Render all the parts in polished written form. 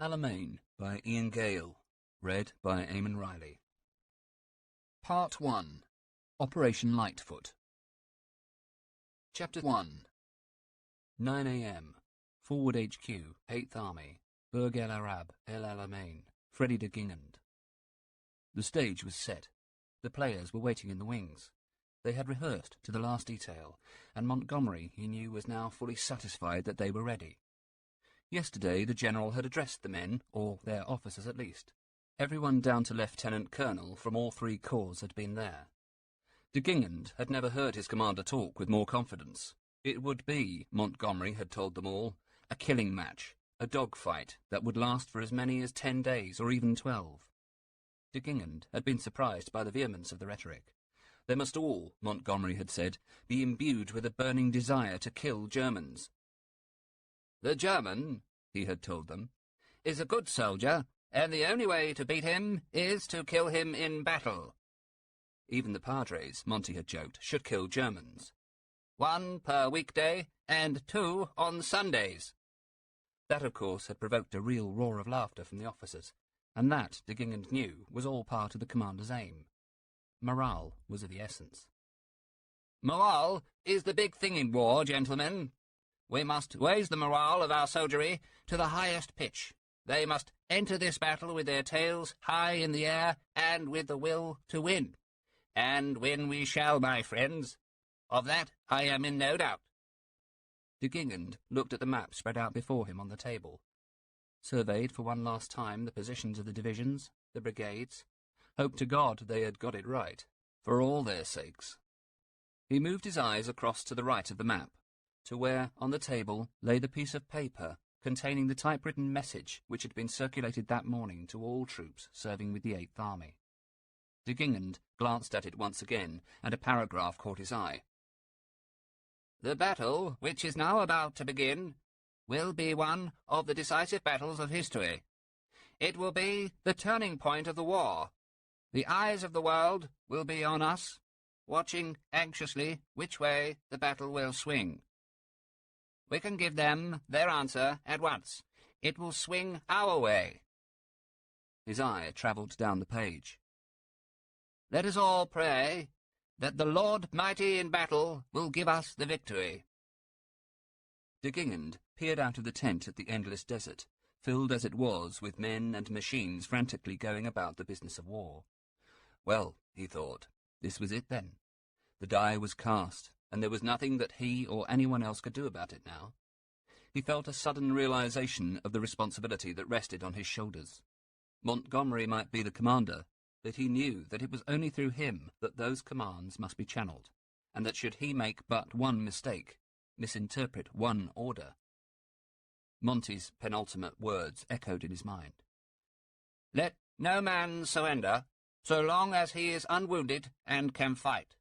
Alamein by Ian Gale. Read by Eamon Riley. Part 1. Operation Lightfoot. Chapter 1. 9 a.m. Forward HQ, 8th Army, Burg El Arab, El Alamein, Freddy de Gingand. The stage was set. The players were waiting in the wings. They had rehearsed to the last detail, and Montgomery, he knew, was now fully satisfied that they were ready. Yesterday the General had addressed the men, or their officers at least. Everyone down to Lieutenant Colonel from all three corps had been there. De Gingand had never heard his commander talk with more confidence. It would be, Montgomery had told them all, a killing match, a dogfight that would last for as many as 10 days or even 12. De Gingand had been surprised by the vehemence of the rhetoric. They must all, Montgomery had said, be imbued with a burning desire to kill Germans. "The German," he had told them, "is a good soldier, and the only way to beat him is to kill him in battle." Even the Padres, Monty had joked, should kill Germans. 1 per weekday, and 2 on Sundays. That, of course, had provoked a real roar of laughter from the officers, and that, de Gingand knew, was all part of the commander's aim. Morale was of the essence. "Morale is the big thing in war, gentlemen. We must raise the morale of our soldiery to the highest pitch. They must enter this battle with their tails high in the air and with the will to win. And win we shall, my friends. Of that I am in no doubt." De Gingand looked at the map spread out before him on the table, surveyed for one last time the positions of the divisions, the brigades, hoped to God they had got it right, for all their sakes. He moved his eyes across to the right of the map, to where, on the table, lay the piece of paper containing the typewritten message which had been circulated that morning to all troops serving with the 8th Army. De Gingand glanced at it once again, and a paragraph caught his eye. "The battle, which is now about to begin, will be one of the decisive battles of history. It will be the turning point of the war. The eyes of the world will be on us, watching anxiously which way the battle will swing. We can give them their answer at once. It will swing our way." His eye travelled down the page. "Let us all pray that the Lord mighty in battle will give us the victory." De Gingand peered out of the tent at the endless desert, filled as it was with men and machines frantically going about the business of war. Well, he thought, this was it then. The die was cast, and there was nothing that he or anyone else could do about it now. He felt a sudden realization of the responsibility that rested on his shoulders. Montgomery might be the commander, but he knew that it was only through him that those commands must be channeled, and that should he make but one mistake, misinterpret one order. Monty's penultimate words echoed in his mind. "Let no man surrender, so long as he is unwounded and can fight."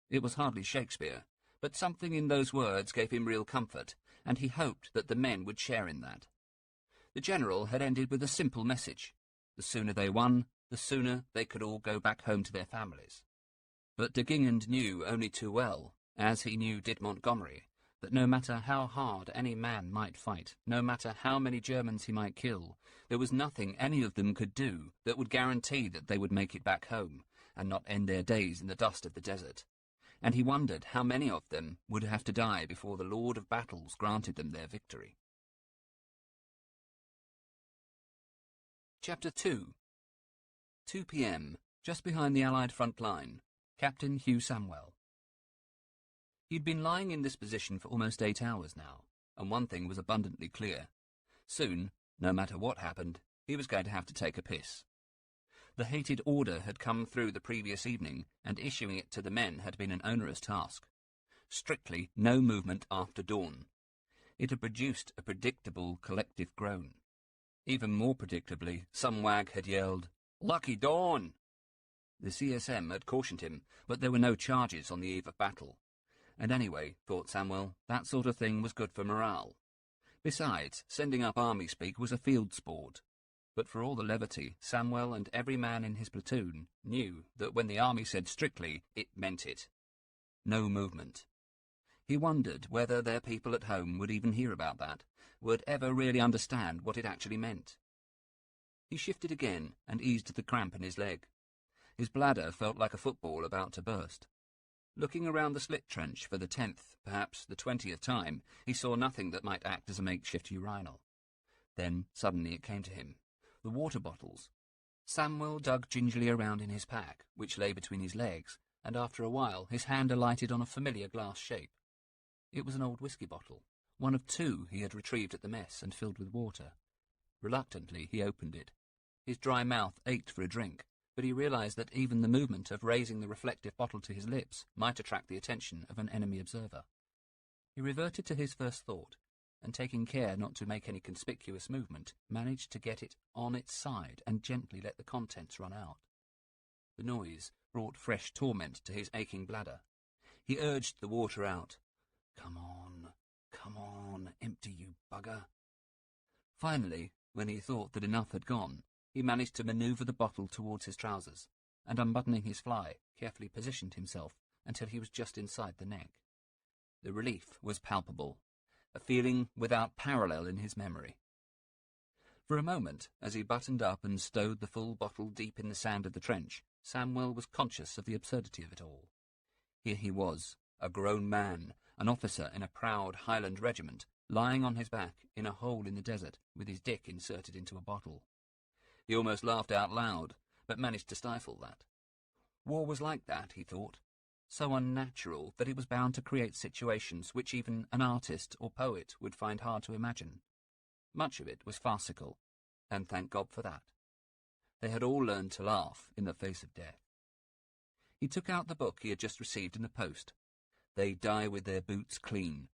It was hardly Shakespeare, but something in those words gave him real comfort, and he hoped that the men would share in that. The General had ended with a simple message. The sooner they won, the sooner they could all go back home to their families. But de Gingand knew only too well, as he knew did Montgomery, that no matter how hard any man might fight, no matter how many Germans he might kill, there was nothing any of them could do that would guarantee that they would make it back home, and not end their days in the dust of the desert. And he wondered how many of them would have to die before the Lord of Battles granted them their victory. Chapter 2. 2 p.m., just behind the Allied front line, Captain Hugh Samwell. He'd been lying in this position for almost 8 hours now, and one thing was abundantly clear. Soon, no matter what happened, he was going to have to take a piss. The hated order had come through the previous evening, and issuing it to the men had been an onerous task. Strictly no movement after dawn. It had produced a predictable collective groan. Even more predictably, some wag had yelled, "Lucky dawn!" The CSM had cautioned him, but there were no charges on the eve of battle. And anyway, thought Samwell, that sort of thing was good for morale. Besides, sending up army speak was a field sport. But for all the levity, Samwell and every man in his platoon knew that when the army said strictly, it meant it. No movement. He wondered whether their people at home would even hear about that, would ever really understand what it actually meant. He shifted again and eased the cramp in his leg. His bladder felt like a football about to burst. Looking around the slit trench for the 10th, perhaps the 20th time, he saw nothing that might act as a makeshift urinal. Then, suddenly it came to him. The water bottles. Samuel dug gingerly around in his pack, which lay between his legs, and after a while his hand alighted on a familiar glass shape. It was an old whiskey bottle, one of 2 he had retrieved at the mess and filled with water. Reluctantly, he opened it. His dry mouth ached for a drink, but he realized that even the movement of raising the reflective bottle to his lips might attract the attention of an enemy observer. He reverted to his first thought, and taking care not to make any conspicuous movement, managed to get it on its side and gently let the contents run out. The noise brought fresh torment to his aching bladder. He urged the water out. Come on, empty, you bugger. Finally, when he thought that enough had gone, he managed to maneuver the bottle towards his trousers, and unbuttoning his fly, carefully positioned himself until he was just inside the neck. The relief was palpable, a feeling without parallel in his memory. For a moment, as he buttoned up and stowed the full bottle deep in the sand of the trench, Samuel was conscious of the absurdity of it all. Here he was, a grown man, an officer in a proud Highland regiment, lying on his back in a hole in the desert with his dick inserted into a bottle. He almost laughed out loud, but managed to stifle that. War was like that, he thought, so unnatural that it was bound to create situations which even an artist or poet would find hard to imagine. Much of it was farcical, and thank God for that. They had all learned to laugh in the face of death. He took out the book he had just received in the post. They Die with Their Boots Clean.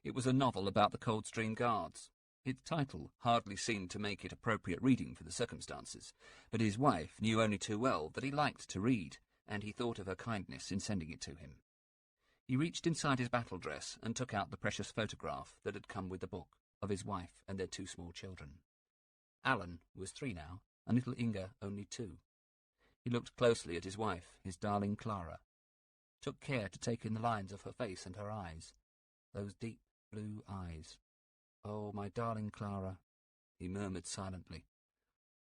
It was a novel about the Coldstream Guards. Its title hardly seemed to make it appropriate reading for the circumstances, but his wife knew only too well that he liked to read, and he thought of her kindness in sending it to him. He reached inside his battle dress and took out the precious photograph that had come with the book of his wife and their 2 small children. Alan was 3 now, and little Inga only 2. He looked closely at his wife, his darling Clara, took care to take in the lines of her face and her eyes, those deep blue eyes. Oh, my darling Clara, he murmured silently,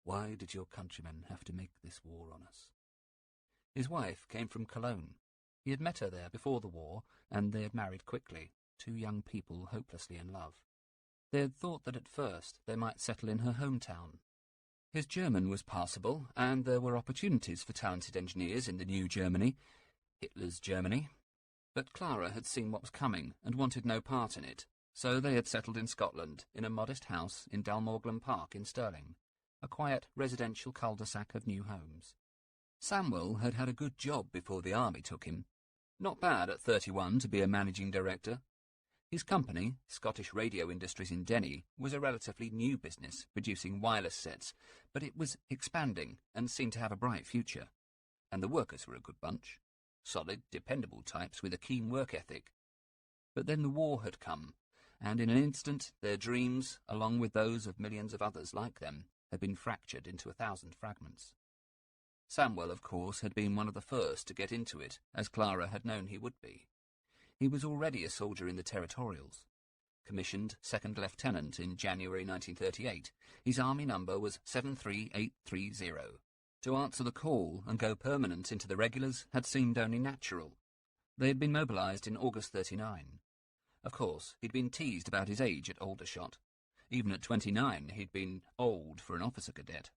why did your countrymen have to make this war on us? His wife came from Cologne. He had met her there before the war, and they had married quickly, 2 young people hopelessly in love. They had thought that at first they might settle in her hometown. His German was passable, and there were opportunities for talented engineers in the new Germany, Hitler's Germany. But Clara had seen what was coming and wanted no part in it, so they had settled in Scotland, in a modest house in Dalmorglen Park in Stirling, a quiet residential cul-de-sac of new homes. Samuel had had a good job before the army took him. Not bad at 31 to be a managing director. His company, Scottish Radio Industries in Denny, was a relatively new business, producing wireless sets, but it was expanding and seemed to have a bright future. And the workers were a good bunch. Solid, dependable types with a keen work ethic. But then the war had come, and in an instant their dreams, along with those of millions of others like them, had been fractured into 1,000 fragments. Samuel, of course, had been one of the first to get into it, as Clara had known he would be. He was already a soldier in the Territorials. Commissioned second lieutenant in January 1938, his army number was 73830. To answer the call and go permanent into the regulars had seemed only natural. They had been mobilised in August 39. Of course, he'd been teased about his age at Aldershot. Even at 29, he'd been old for an officer cadet.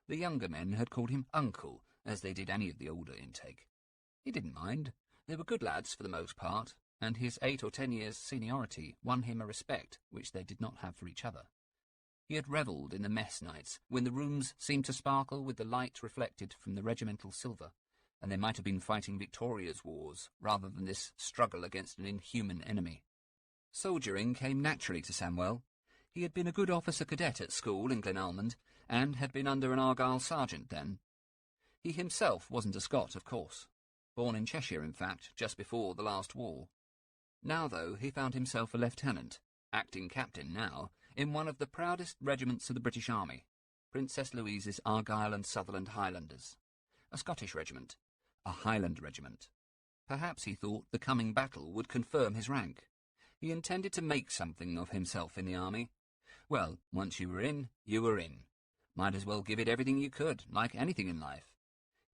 The younger men had called him Uncle, as they did any of the older intake. He didn't mind. They were good lads for the most part, and his 8 or 10 years' seniority won him a respect which they did not have for each other. He had revelled in the mess nights, when the rooms seemed to sparkle with the light reflected from the regimental silver, and they might have been fighting Victoria's wars rather than this struggle against an inhuman enemy. Soldiering came naturally to Samuel. He had been a good officer cadet at school in Glenalmond, and had been under an Argyll sergeant then. He himself wasn't a Scot, of course. Born in Cheshire, in fact, just before the last war. Now, though, he found himself a lieutenant, acting captain now, in one of the proudest regiments of the British Army, Princess Louise's Argyll and Sutherland Highlanders. A Scottish regiment, a Highland regiment. Perhaps he thought the coming battle would confirm his rank. He intended to make something of himself in the army. Well, once you were in, you were in. Might as well give it everything you could, like anything in life.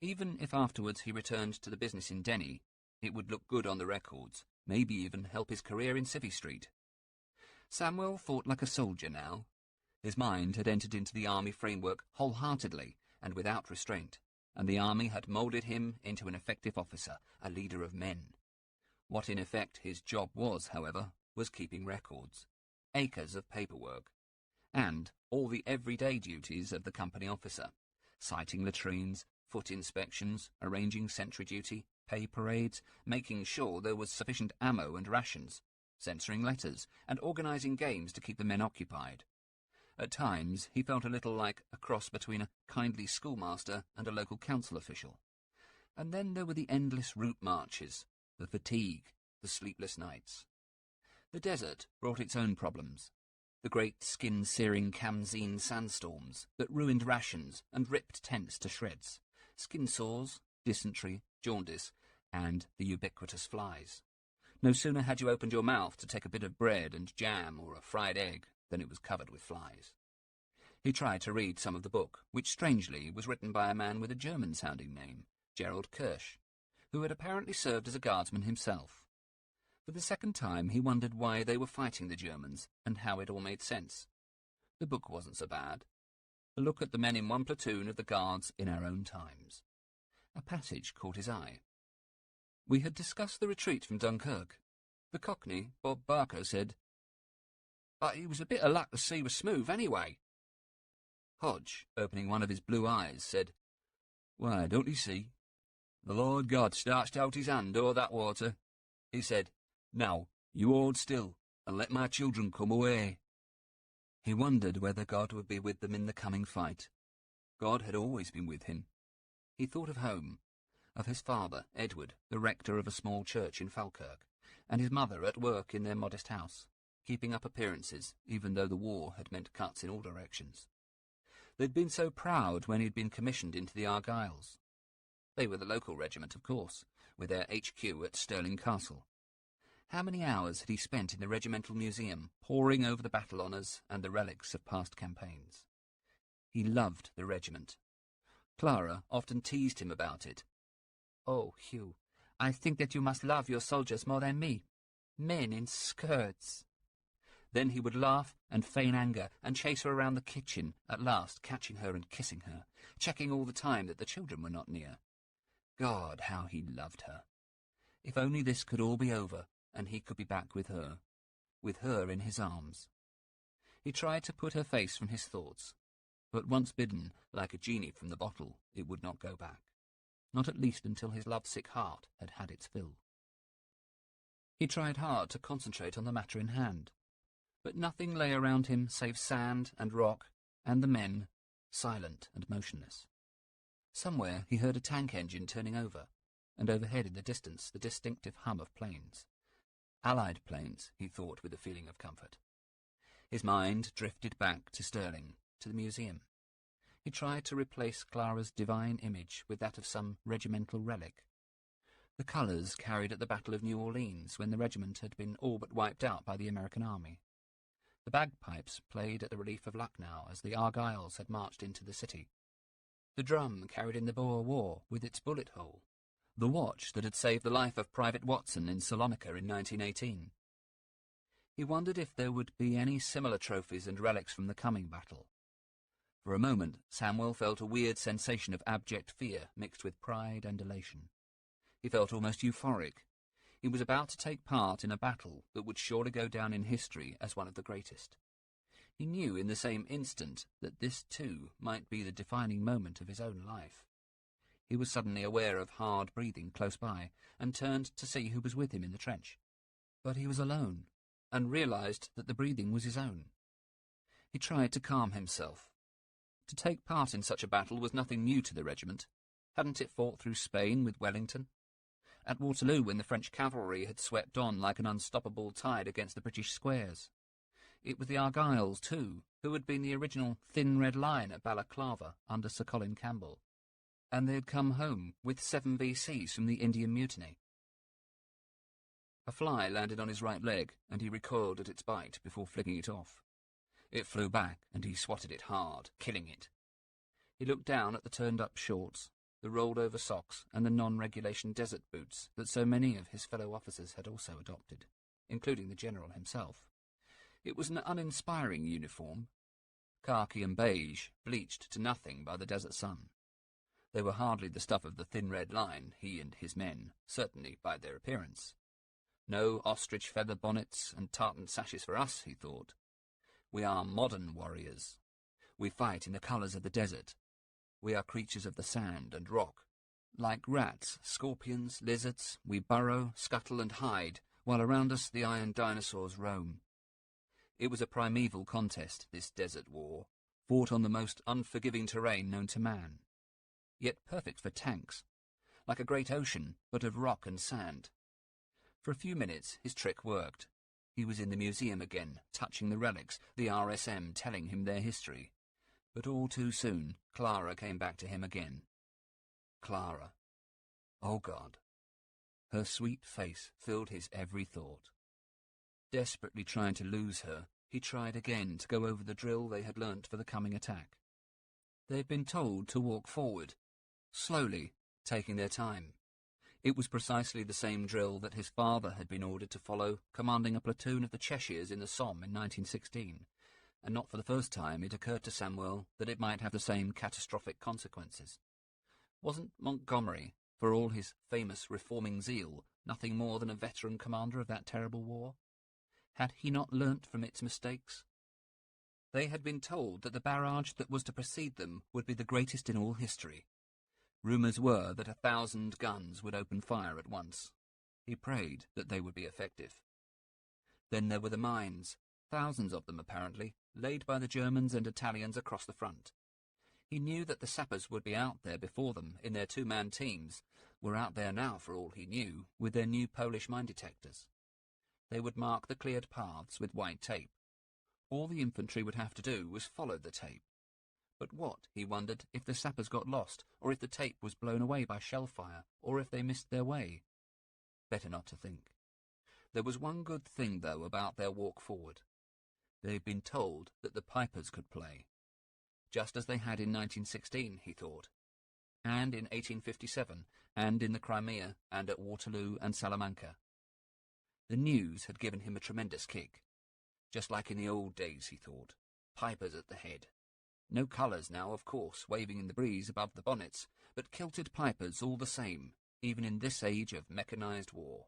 Even if afterwards he returned to the business in Denny, it would look good on the records, maybe even help his career in Civvy Street. Samuel fought like a soldier now. His mind had entered into the army framework wholeheartedly and without restraint, and the army had moulded him into an effective officer, a leader of men. What in effect his job was, however, was keeping records, acres of paperwork, and all the everyday duties of the company officer, sighting latrines, foot inspections, arranging sentry duty, pay parades, making sure there was sufficient ammo and rations, censoring letters, and organising games to keep the men occupied. At times he felt a little like a cross between a kindly schoolmaster and a local council official. And then there were the endless route marches, the fatigue, the sleepless nights. The desert brought its own problems. The great skin-searing Kamzeen sandstorms that ruined rations and ripped tents to shreds, skin sores, dysentery, jaundice, and the ubiquitous flies. No sooner had you opened your mouth to take a bit of bread and jam or a fried egg than it was covered with flies. He tried to read some of the book, which strangely was written by a man with a German-sounding name, Gerald Kirsch, who had apparently served as a guardsman himself. For the second time he wondered why they were fighting the Germans and how it all made sense. The book wasn't so bad. A look at the men in one platoon of the Guards in our own times. A passage caught his eye. We had discussed the retreat from Dunkirk. The Cockney, Bob Barker, said, "But it was a bit of luck the sea was smooth anyway." Hodge, opening one of his blue eyes, said, "Why, don't you see? The Lord God starched out his hand o'er that water. He said, 'Now, you hold still, and let my children come away.'" He wondered whether God would be with them in the coming fight. God had always been with him. He thought of home, of his father, Edward, the rector of a small church in Falkirk, and his mother at work in their modest house, keeping up appearances, even though the war had meant cuts in all directions. They'd been so proud when he'd been commissioned into the Argylls. They were the local regiment, of course, with their HQ at Stirling Castle. How many hours had he spent in the regimental museum, poring over the battle honours and the relics of past campaigns? He loved the regiment. Clara often teased him about it. "Oh, Hugh, I think that you must love your soldiers more than me. Men in skirts." Then he would laugh and feign anger and chase her around the kitchen, at last catching her and kissing her, checking all the time that the children were not near. God, how he loved her. If only this could all be over, and he could be back with her in his arms. He tried to put her face from his thoughts, but once bidden, like a genie from the bottle, it would not go back. Not at least until his lovesick heart had had its fill. He tried hard to concentrate on the matter in hand, but nothing lay around him save sand and rock, and the men, silent and motionless. Somewhere he heard a tank engine turning over, and overhead in the distance the distinctive hum of planes. Allied planes, he thought with a feeling of comfort. His mind drifted back to Stirling, to the museum. He tried to replace Clara's divine image with that of some regimental relic. The colours carried at the Battle of New Orleans, when the regiment had been all but wiped out by the American army. The bagpipes played at the relief of Lucknow as the Argylls had marched into the city. The drum carried in the Boer War with its bullet hole. The watch that had saved the life of Private Watson in Salonika in 1918. He wondered if there would be any similar trophies and relics from the coming battle. For a moment, Samuel felt a weird sensation of abject fear mixed with pride and elation. He felt almost euphoric. He was about to take part in a battle that would surely go down in history as one of the greatest. He knew in the same instant that this, too, might be the defining moment of his own life. He was suddenly aware of hard breathing close by, and turned to see who was with him in the trench. But he was alone, and realised that the breathing was his own. He tried to calm himself. To take part in such a battle was nothing new to the regiment. Hadn't it fought through Spain with Wellington? At Waterloo, when the French cavalry had swept on like an unstoppable tide against the British squares. It was the Argylls, too, who had been the original Thin Red Line at Balaclava under Sir Colin Campbell. And they had come home with 7 VCs from the Indian Mutiny. A fly landed on his right leg, and he recoiled at its bite before flicking it off. It flew back, and he swatted it hard, killing it. He looked down at the turned-up shorts, the rolled-over socks, and the non-regulation desert boots that so many of his fellow officers had also adopted, including the general himself. It was an uninspiring uniform, khaki and beige, bleached to nothing by the desert sun. They were hardly the stuff of the thin red line, he and his men, certainly by their appearance. No ostrich feather bonnets and tartan sashes for us, he thought. We are modern warriors. We fight in the colours of the desert. We are creatures of the sand and rock. Like rats, scorpions, lizards, we burrow, scuttle and hide, while around us the iron dinosaurs roam. It was a primeval contest, this desert war, fought on the most unforgiving terrain known to man. Yet perfect for tanks, like a great ocean, but of rock and sand. For a few minutes his trick worked. He was in the museum again, touching the relics, the RSM telling him their history. But all too soon, Clara came back to him again. Clara. Oh, God. Her sweet face filled his every thought. Desperately trying to lose her, he tried again to go over the drill they had learnt for the coming attack. They had been told to walk forward, slowly, taking their time. It was precisely the same drill that his father had been ordered to follow, commanding a platoon of the Cheshires in the Somme in 1916, and not for the first time it occurred to Samuel that it might have the same catastrophic consequences. Wasn't Montgomery, for all his famous reforming zeal, nothing more than a veteran commander of that terrible war? Had he not learnt from its mistakes? They had been told that the barrage that was to precede them would be the greatest in all history. Rumours were that 1,000 guns would open fire at once. He prayed that they would be effective. Then there were the mines, thousands of them apparently, laid by the Germans and Italians across the front. He knew that the sappers would be out there before them in their two-man teams, were out there now for all he knew, with their new Polish mine detectors. They would mark the cleared paths with white tape. All the infantry would have to do was follow the tape. But what, he wondered, if the sappers got lost, or if the tape was blown away by shell fire, or if they missed their way? Better not to think. There was one good thing, though, about their walk forward. They had been told that the pipers could play. Just as they had in 1916, he thought, and in 1857, and in the Crimea, and at Waterloo and Salamanca. The news had given him a tremendous kick. Just like in the old days, he thought. Pipers at the head. No colours now, of course, waving in the breeze above the bonnets, but kilted pipers all the same, even in this age of mechanised war.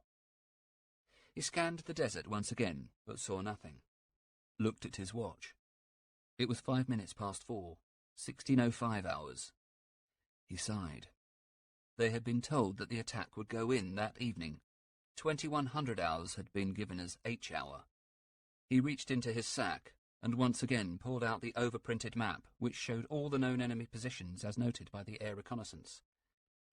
He scanned the desert once again, but saw nothing. Looked at his watch. It was 4, 16:05 hours. He sighed. They had been told that the attack would go in that evening. 2100 hours had been given as H hour. He reached into his sack and once again pulled out the overprinted map which showed all the known enemy positions as noted by the air reconnaissance.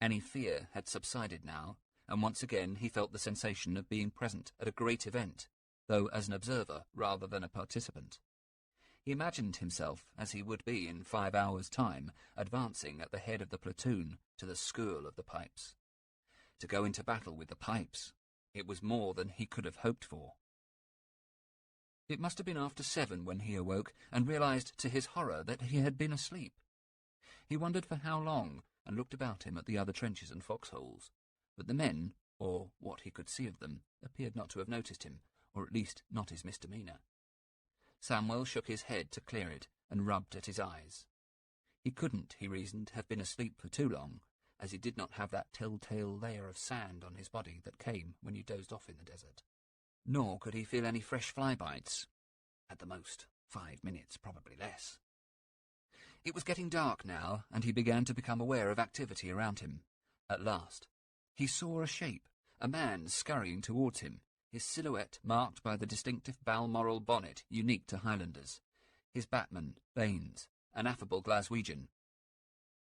Any fear had subsided now, and once again he felt the sensation of being present at a great event, though as an observer rather than a participant. He imagined himself, as he would be in 5 hours' time, advancing at the head of the platoon to the school of the pipes. To go into battle with the pipes, it was more than he could have hoped for. It must have been after 7 when he awoke and realised to his horror that he had been asleep. He wondered for how long and looked about him at the other trenches and foxholes, but the men, or what he could see of them, appeared not to have noticed him, or at least not his misdemeanour. Samuel shook his head to clear it and rubbed at his eyes. He couldn't, he reasoned, have been asleep for too long, as he did not have that telltale layer of sand on his body that came when you dozed off in the desert. Nor could he feel any fresh fly bites. At the most, 5 minutes, probably less. It was getting dark now, and he began to become aware of activity around him. At last, he saw a shape, a man scurrying towards him, his silhouette marked by the distinctive Balmoral bonnet unique to Highlanders, his batman, Baines, an affable Glaswegian.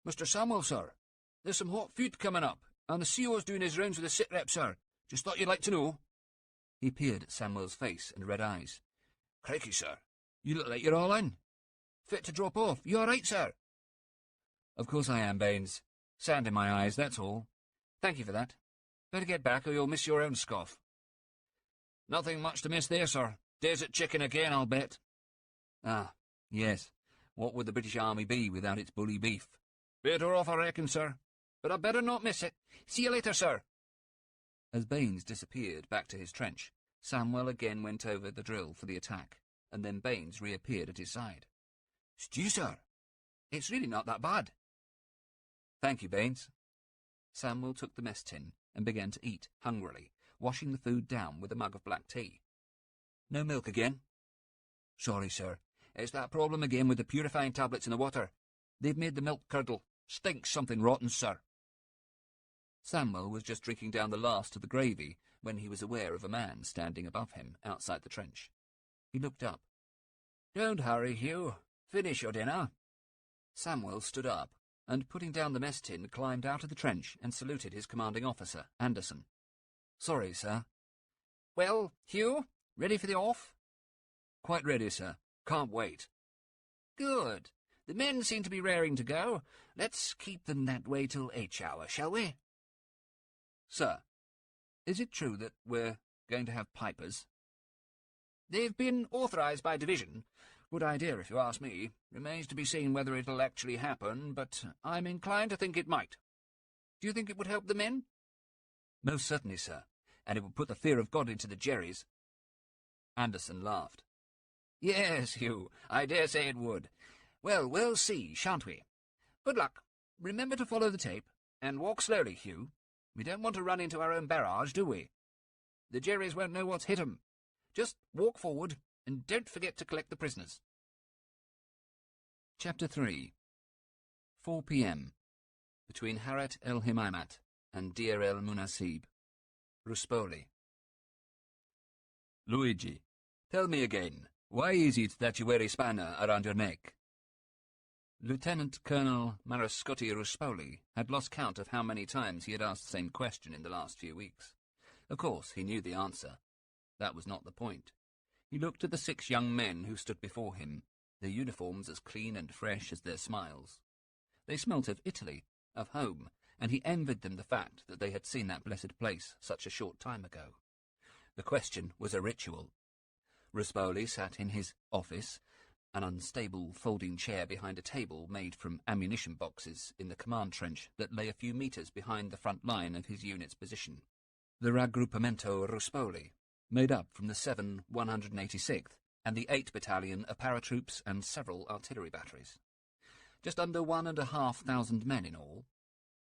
"Mr. Samuel, sir. There's some hot food coming up, and the CO's doing his rounds with the sit-rep, sir. Just thought you'd like to know." He peered at Samuel's face and red eyes. "Crikey, sir. You look like you're all in. Fit to drop off. You all right, sir?" "Of course I am, Baines. Sand in my eyes, that's all. Thank you for that. Better get back or you'll miss your own scoff." Nothing much to miss there, sir. Desert chicken again, I'll bet. Ah, yes. What would the British Army be without its bully beef? Better off, I reckon, sir. But I'd better not miss it. See you later, sir. As Baines disappeared back to his trench, Samwell again went over the drill for the attack, and then Baines reappeared at his side. Stew, sir. It's really not that bad. Thank you, Baines. Samwell took the mess tin and began to eat hungrily, washing the food down with a mug of black tea. No milk again? Sorry, sir. It's that problem again with the purifying tablets in the water. They've made the milk curdle. Stinks something rotten, sir. Samwell was just drinking down the last of the gravy when he was aware of a man standing above him outside the trench. He looked up. Don't hurry, Hugh. Finish your dinner. Samwell stood up and, putting down the mess tin, climbed out of the trench and saluted his commanding officer, Anderson. Sorry, sir. Well, Hugh, ready for the off? Quite ready, sir. Can't wait. Good. The men seem to be raring to go. Let's keep them that way till H hour, shall we? Sir, is it true that we're going to have pipers? They've been authorised by division. Good idea, if you ask me. Remains to be seen whether it'll actually happen, but I'm inclined to think it might. Do you think it would help the men? Most certainly, sir, and it would put the fear of God into the Jerrys. Anderson laughed. Yes, Hugh, I dare say it would. Well, we'll see, shan't we? Good luck. Remember to follow the tape, and walk slowly, Hugh. We don't want to run into our own barrage, do we? The Jerrys won't know what's hit 'em. Just walk forward, and don't forget to collect the prisoners. Chapter 3. 4 p.m. Between Harat el-Himaimat and Deir el-Munasib. Ruspoli. Luigi, tell me again, why is it that you wear a spanner around your neck? Lieutenant Colonel Marascotti Ruspoli had lost count of how many times he had asked the same question in the last few weeks. Of course, he knew the answer. That was not the point. He looked at the 6 young men who stood before him, their uniforms as clean and fresh as their smiles. They smelt of Italy, of home, and he envied them the fact that they had seen that blessed place such a short time ago. The question was a ritual. Ruspoli sat in his office, an unstable folding chair behind a table made from ammunition boxes in the command trench that lay a few metres behind the front line of his unit's position. The Raggruppamento Ruspoli, made up from the 7 186th and the 8 Battalion of paratroops and several artillery batteries. Just under 1,500 men in all.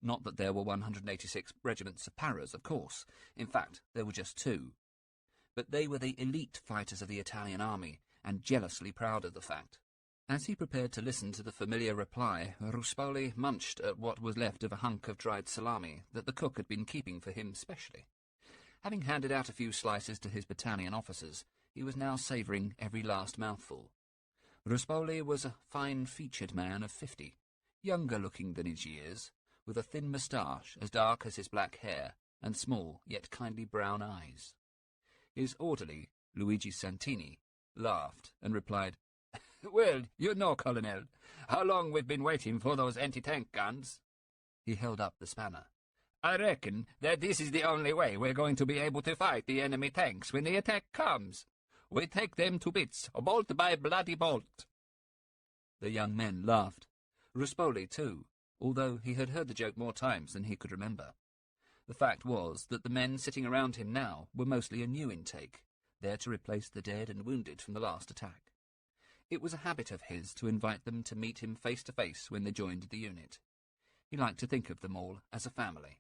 Not that there were 186 regiments of paras, of course. In fact, there were just 2. But they were the elite fighters of the Italian army, and jealously proud of the fact. As he prepared to listen to the familiar reply, Ruspoli munched at what was left of a hunk of dried salami that the cook had been keeping for him specially. Having handed out a few slices to his battalion officers, he was now savouring every last mouthful. Ruspoli was a fine-featured man of 50, younger-looking than his years, with a thin moustache as dark as his black hair, and small yet kindly brown eyes. His orderly, Luigi Santini, laughed and replied, "Well, you know, Colonel, how long we've been waiting for those anti-tank guns." He held up the spanner. "I reckon that this is the only way we're going to be able to fight the enemy tanks when the attack comes. We take them to bits, bolt by bloody bolt." The young men laughed. Ruspoli, too, although he had heard the joke more times than he could remember. The fact was that the men sitting around him now were mostly a new intake, there to replace the dead and wounded from the last attack. It was a habit of his to invite them to meet him face to face when they joined the unit. He liked to think of them all as a family.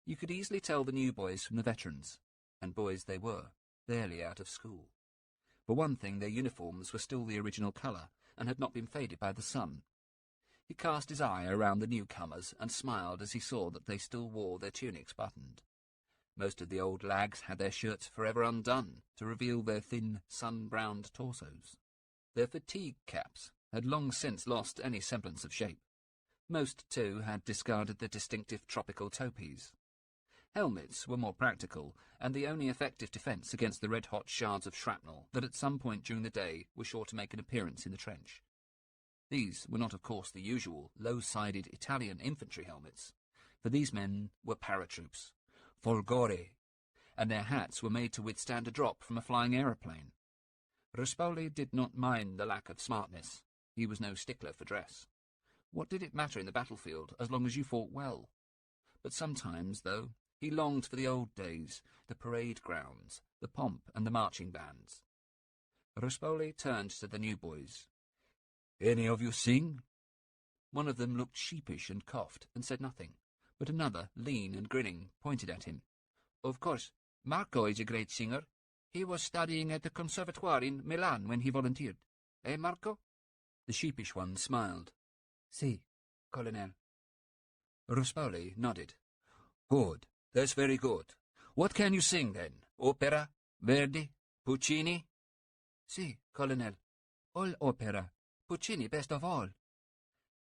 You could easily tell the new boys from the veterans, and boys they were, barely out of school. For one thing, their uniforms were still the original colour, and had not been faded by the sun. He cast his eye around the newcomers and smiled as he saw that they still wore their tunics buttoned. Most of the old lags had their shirts forever undone to reveal their thin, sun-browned torsos. Their fatigue caps had long since lost any semblance of shape. Most, too, had discarded the distinctive tropical topies. Helmets were more practical, and the only effective defence against the red-hot shards of shrapnel that at some point during the day were sure to make an appearance in the trench. These were not, of course, the usual low-sided Italian infantry helmets, for these men were paratroops, folgore, and their hats were made to withstand a drop from a flying aeroplane. Ruspoli did not mind the lack of smartness. He was no stickler for dress. What did it matter in the battlefield as long as you fought well? But sometimes, though, he longed for the old days, the parade grounds, the pomp and the marching bands. Ruspoli turned to the new boys. "Any of you sing?" One of them looked sheepish and coughed and said nothing, but another, lean and grinning, pointed at him. "Of course, Marco is a great singer. He was studying at the Conservatoire in Milan when he volunteered. Eh, Marco?" The sheepish one smiled. "Si, Colonel." Ruspoli nodded. "Good. That's very good. What can you sing, then? Opera? Verdi? Puccini?" "Si, Colonel. All opera. Puccini best of all."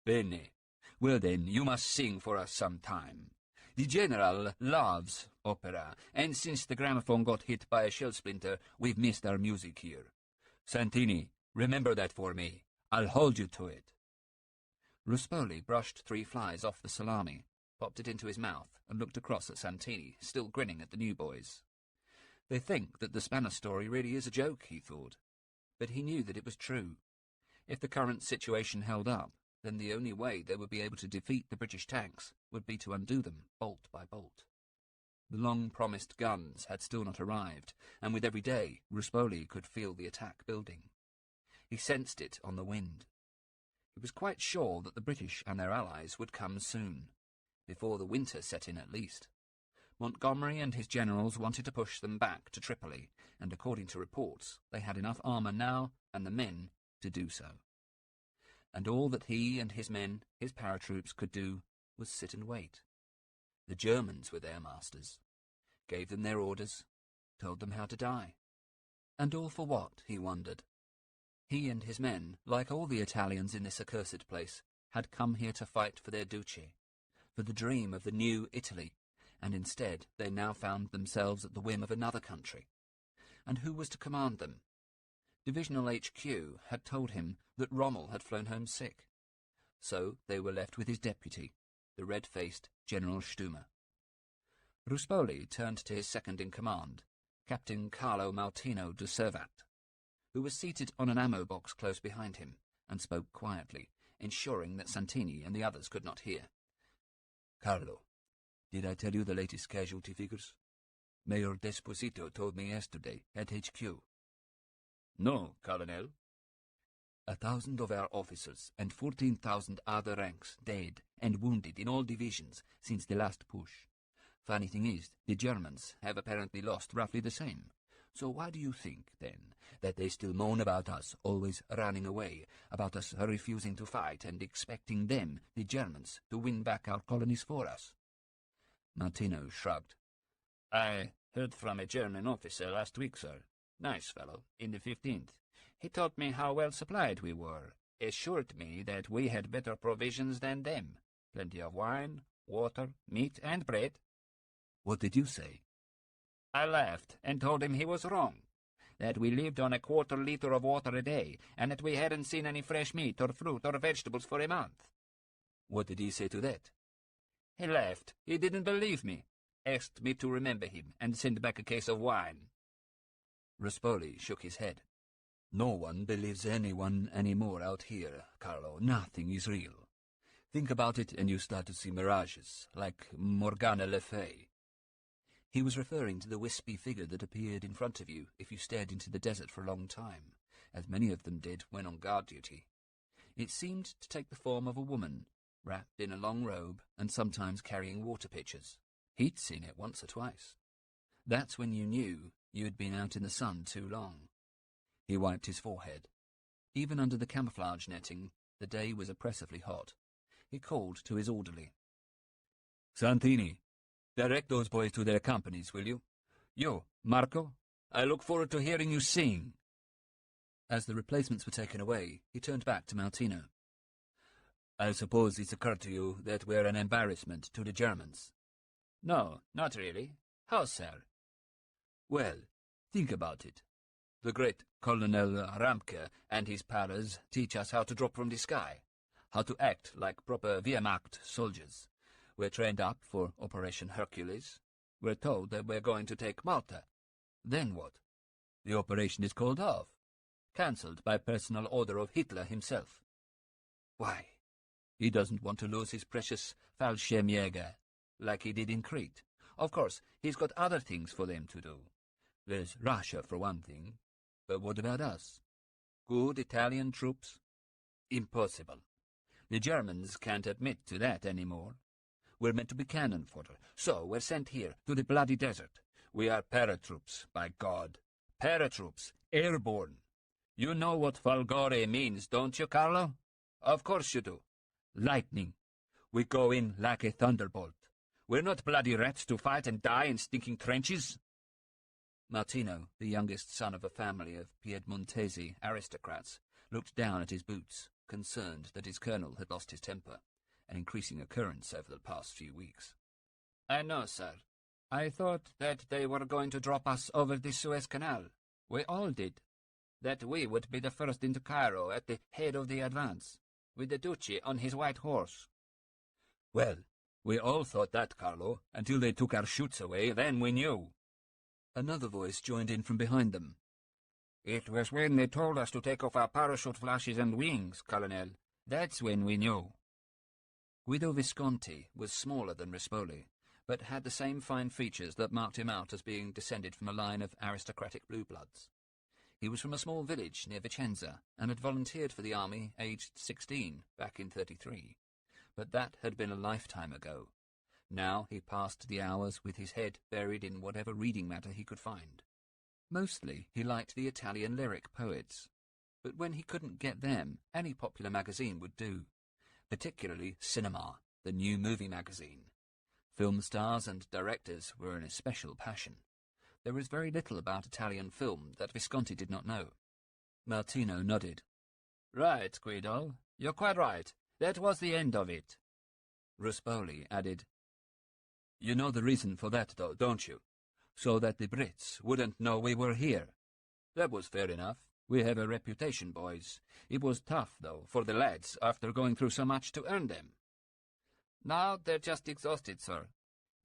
"Bene. Well, then, you must sing for us some time. The General loves opera, and since the gramophone got hit by a shell splinter, we've missed our music here. Santini, remember that for me. I'll hold you to it." Ruspoli brushed 3 flies off the salami, popped it into his mouth, and looked across at Santini, still grinning at the new boys. They think that the Spanish story really is a joke, he thought. But he knew that it was true. If the current situation held up, then the only way they would be able to defeat the British tanks would be to undo them, bolt by bolt. The long-promised guns had still not arrived, and with every day, Ruspoli could feel the attack building. He sensed it on the wind. He was quite sure that the British and their allies would come soon, before the winter set in at least. Montgomery and his generals wanted to push them back to Tripoli, and according to reports, they had enough armour now and the men to do so. And all that he and his men, his paratroops, could do was sit and wait. The Germans were their masters, gave them their orders, told them how to die. And all for what, he wondered. He and his men, like all the Italians in this accursed place, had come here to fight for their duce, for the dream of the new Italy, and instead they now found themselves at the whim of another country. And who was to command them? Divisional HQ had told him that Rommel had flown home sick. So they were left with his deputy, the red-faced General Stumer. Ruspoli turned to his second-in-command, Captain Carlo Maltino de Servat, who was seated on an ammo box close behind him, and spoke quietly, ensuring that Santini and the others could not hear. "Carlo, did I tell you the latest casualty figures? Mayor Desposito told me yesterday at HQ." "No, Colonel." 1,000 of our officers and 14,000 other ranks dead and wounded in all divisions since the last push. Funny thing is, the Germans have apparently lost roughly the same. So why do you think, then, that they still moan about us always running away, about us refusing to fight and expecting them, the Germans, to win back our colonies for us?" Martino shrugged. "I heard from a German officer last week, sir. Nice fellow, in the 15th. He told me how well supplied we were, assured me that we had better provisions than them. Plenty of wine, water, meat, and bread." "What did you say?" "I laughed and told him he was wrong, that we lived on a 1/4 liter of water a day, and that we hadn't seen any fresh meat or fruit or vegetables for a month." "What did he say to that?" "He laughed. He didn't believe me. Asked me to remember him and send back a case of wine." Ruspoli shook his head. "No one believes anyone anymore out here, Carlo. Nothing is real. Think about it and you start to see mirages, like Morgana Le Fay." He was referring to the wispy figure that appeared in front of you if you stared into the desert for a long time, as many of them did when on guard duty. It seemed to take the form of a woman, wrapped in a long robe and sometimes carrying water pitchers. He'd seen it once or twice. That's when you knew you had been out in the sun too long. He wiped his forehead. Even under the camouflage netting, the day was oppressively hot. He called to his orderly. "Santini, direct those boys to their companies, will you? You, Marco, I look forward to hearing you sing." As the replacements were taken away, he turned back to Maltino. "I suppose it's occurred to you that we're an embarrassment to the Germans?" "No, not really. How, sir?" "Well, think about it. The great Colonel Ramke and his paras teach us how to drop from the sky, how to act like proper Wehrmacht soldiers. We're trained up for Operation Hercules. We're told that we're going to take Malta. Then what? The operation is called off, cancelled by personal order of Hitler himself. Why? He doesn't want to lose his precious Fallschirmjäger, like he did in Crete. Of course, he's got other things for them to do. There's Russia, for one thing. But what about us? Good Italian troops? Impossible. The Germans can't admit to that anymore. We're meant to be cannon fodder, so we're sent here to the bloody desert. We are paratroops, by God. Paratroops, airborne. You know what Folgore means, don't you, Carlo? Of course you do. Lightning. We go in like a thunderbolt. We're not bloody rats to fight and die in stinking trenches. Martino, the youngest son of a family of Piedmontese aristocrats, looked down at his boots, concerned that his colonel had lost his temper, an increasing occurrence over the past few weeks. I know, sir. I thought that they were going to drop us over the Suez Canal. We all did. That we would be the first into Cairo at the head of the advance, with the Duce on his white horse. Well, we all thought that, Carlo, until they took our chutes away, then we knew. Another voice joined in from behind them. It was when they told us to take off our parachute flashes and wings, Colonel. That's when we knew. Guido Visconti was smaller than Rispoli, but had the same fine features that marked him out as being descended from a line of aristocratic blue bloods. He was from a small village near Vicenza, and had volunteered for the army aged 16, back in 33. But that had been a lifetime ago. Now he passed the hours with his head buried in whatever reading matter he could find. Mostly he liked the Italian lyric poets, but when he couldn't get them, any popular magazine would do, particularly Cinema, the new movie magazine. Film stars and directors were an especial passion. There was very little about Italian film that Visconti did not know. Martino nodded. Right, Guido, you're quite right. That was the end of it. Ruspoli added, You know the reason for that, though, don't you? So that the Brits wouldn't know we were here. That was fair enough. We have a reputation, boys. It was tough, though, for the lads after going through so much to earn them. Now they're just exhausted, sir.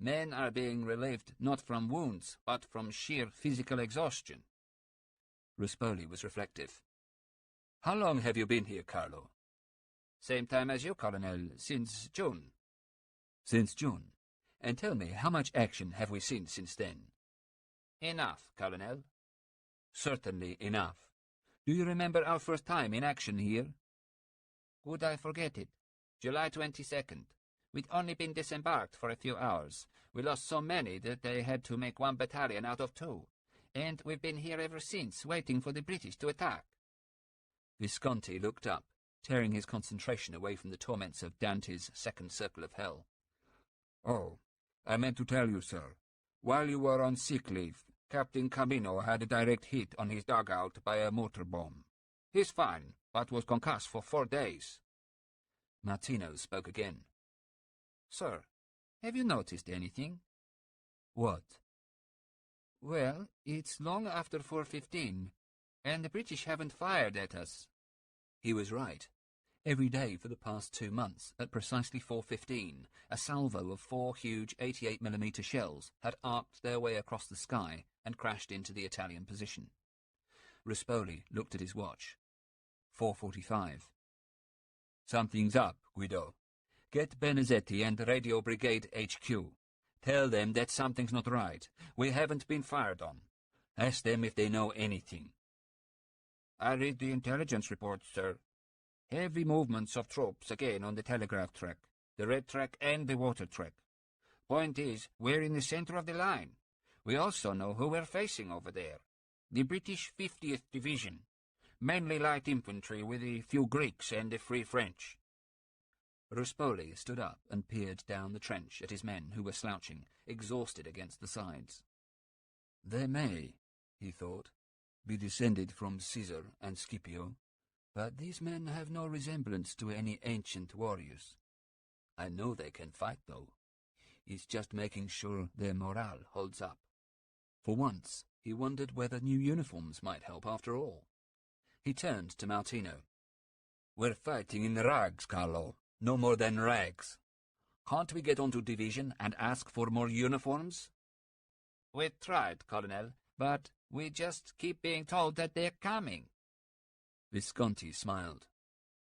Men are being relieved not from wounds, but from sheer physical exhaustion. Ruspoli was reflective. How long have you been here, Carlo? Same time as you, Colonel, since June. Since June? And tell me, how much action have we seen since then? Enough, Colonel. Certainly enough. Do you remember our first time in action here? Would I forget it? July 22nd. We'd only been disembarked for a few hours. We lost so many that they had to make one battalion out of two. And we've been here ever since, waiting for the British to attack. Visconti looked up, tearing his concentration away from the torments of Dante's second circle of hell. Oh, I meant to tell you, sir. While you were on sick leave, Captain Camino had a direct hit on his dugout by a mortar bomb. He's fine, but was concussed for 4 days. Martino spoke again. Sir, have you noticed anything? What? Well, it's long after 4:15, and the British haven't fired at us. He was right. Every day for the past 2 months, at precisely 4:15, a salvo of 4 huge 88mm shells had arced their way across the sky and crashed into the Italian position. Ruspoli looked at his watch. 4:45. Something's up, Guido. Get Benezetti and Radio Brigade HQ. Tell them that something's not right. We haven't been fired on. Ask them if they know anything. I read the intelligence reports, sir. Heavy movements of troops again on the telegraph track, the red track and the water track. Point is, we're in the center of the line. We also know who we're facing over there. The British 50th Division. Mainly light infantry with a few Greeks and a Free French. Ruspoli stood up and peered down the trench at his men who were slouching, exhausted against the sides. They may, he thought, be descended from Caesar and Scipio, but these men have no resemblance to any ancient warriors. I know they can fight, though. It's just making sure their morale holds up. For once, he wondered whether new uniforms might help after all. He turned to Martino. We're fighting in rags, Carlo. No more than rags. Can't we get onto division and ask for more uniforms? We tried, Colonel, but we just keep being told that they're coming. Visconti smiled.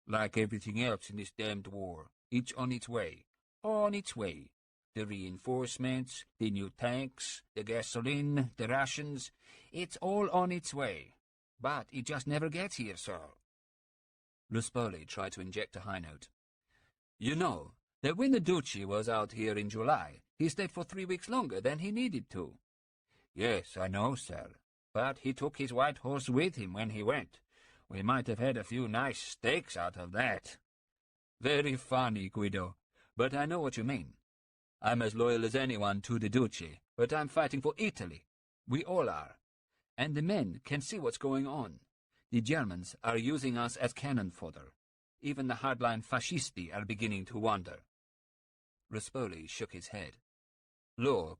Like everything else in this damned war, each on its way. On its way. The reinforcements, the new tanks, the gasoline, the rations, it's all on its way. But it just never gets here, sir. Ruspoli tried to inject a high note. You know that when the Duce was out here in July, he stayed for 3 weeks longer than he needed to. Yes, I know, sir. But he took his white horse with him when he went. We might have had a few nice steaks out of that. Very funny, Guido, but I know what you mean. I'm as loyal as anyone to the Duce, but I'm fighting for Italy. We all are. And the men can see what's going on. The Germans are using us as cannon fodder. Even the hardline fascisti are beginning to wonder. Ruspoli shook his head. Look,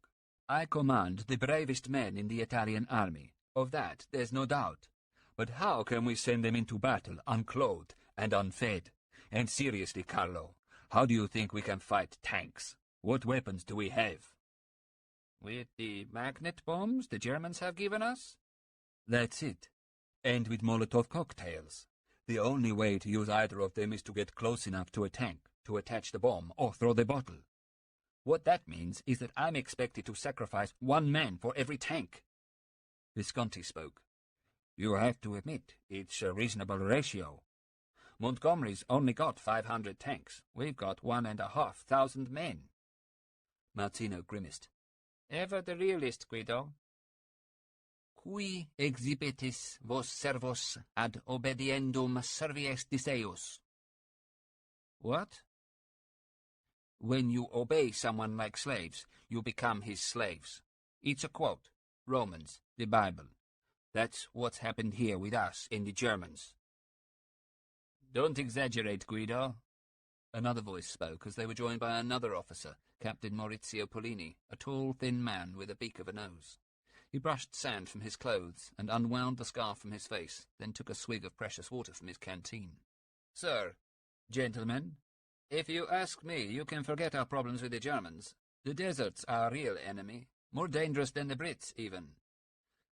I command the bravest men in the Italian army. Of that there's no doubt. But how can we send them into battle unclothed and unfed? And seriously, Carlo, how do you think we can fight tanks? What weapons do we have? With the magnet bombs the Germans have given us? That's it. And with Molotov cocktails. The only way to use either of them is to get close enough to a tank, to attach the bomb, or throw the bottle. What that means is that I'm expected to sacrifice 1 man for every tank. Visconti spoke. You have to admit, it's a reasonable ratio. Montgomery's only got 500 tanks. We've got 1,500 men. Martino grimaced. Ever the realist, Guido. Qui exhibitis vos servos ad obediendum serviestis eius. What? When you obey someone like slaves, you become his slaves. It's a quote. Romans, the Bible. That's what's happened here with us and the Germans. Don't exaggerate, Guido. Another voice spoke as they were joined by another officer, Captain Maurizio Pollini, a tall, thin man with a beak of a nose. He brushed sand from his clothes and unwound the scarf from his face, then took a swig of precious water from his canteen. Sir, gentlemen, if you ask me, you can forget our problems with the Germans. The desert's our real enemy, more dangerous than the Brits, even.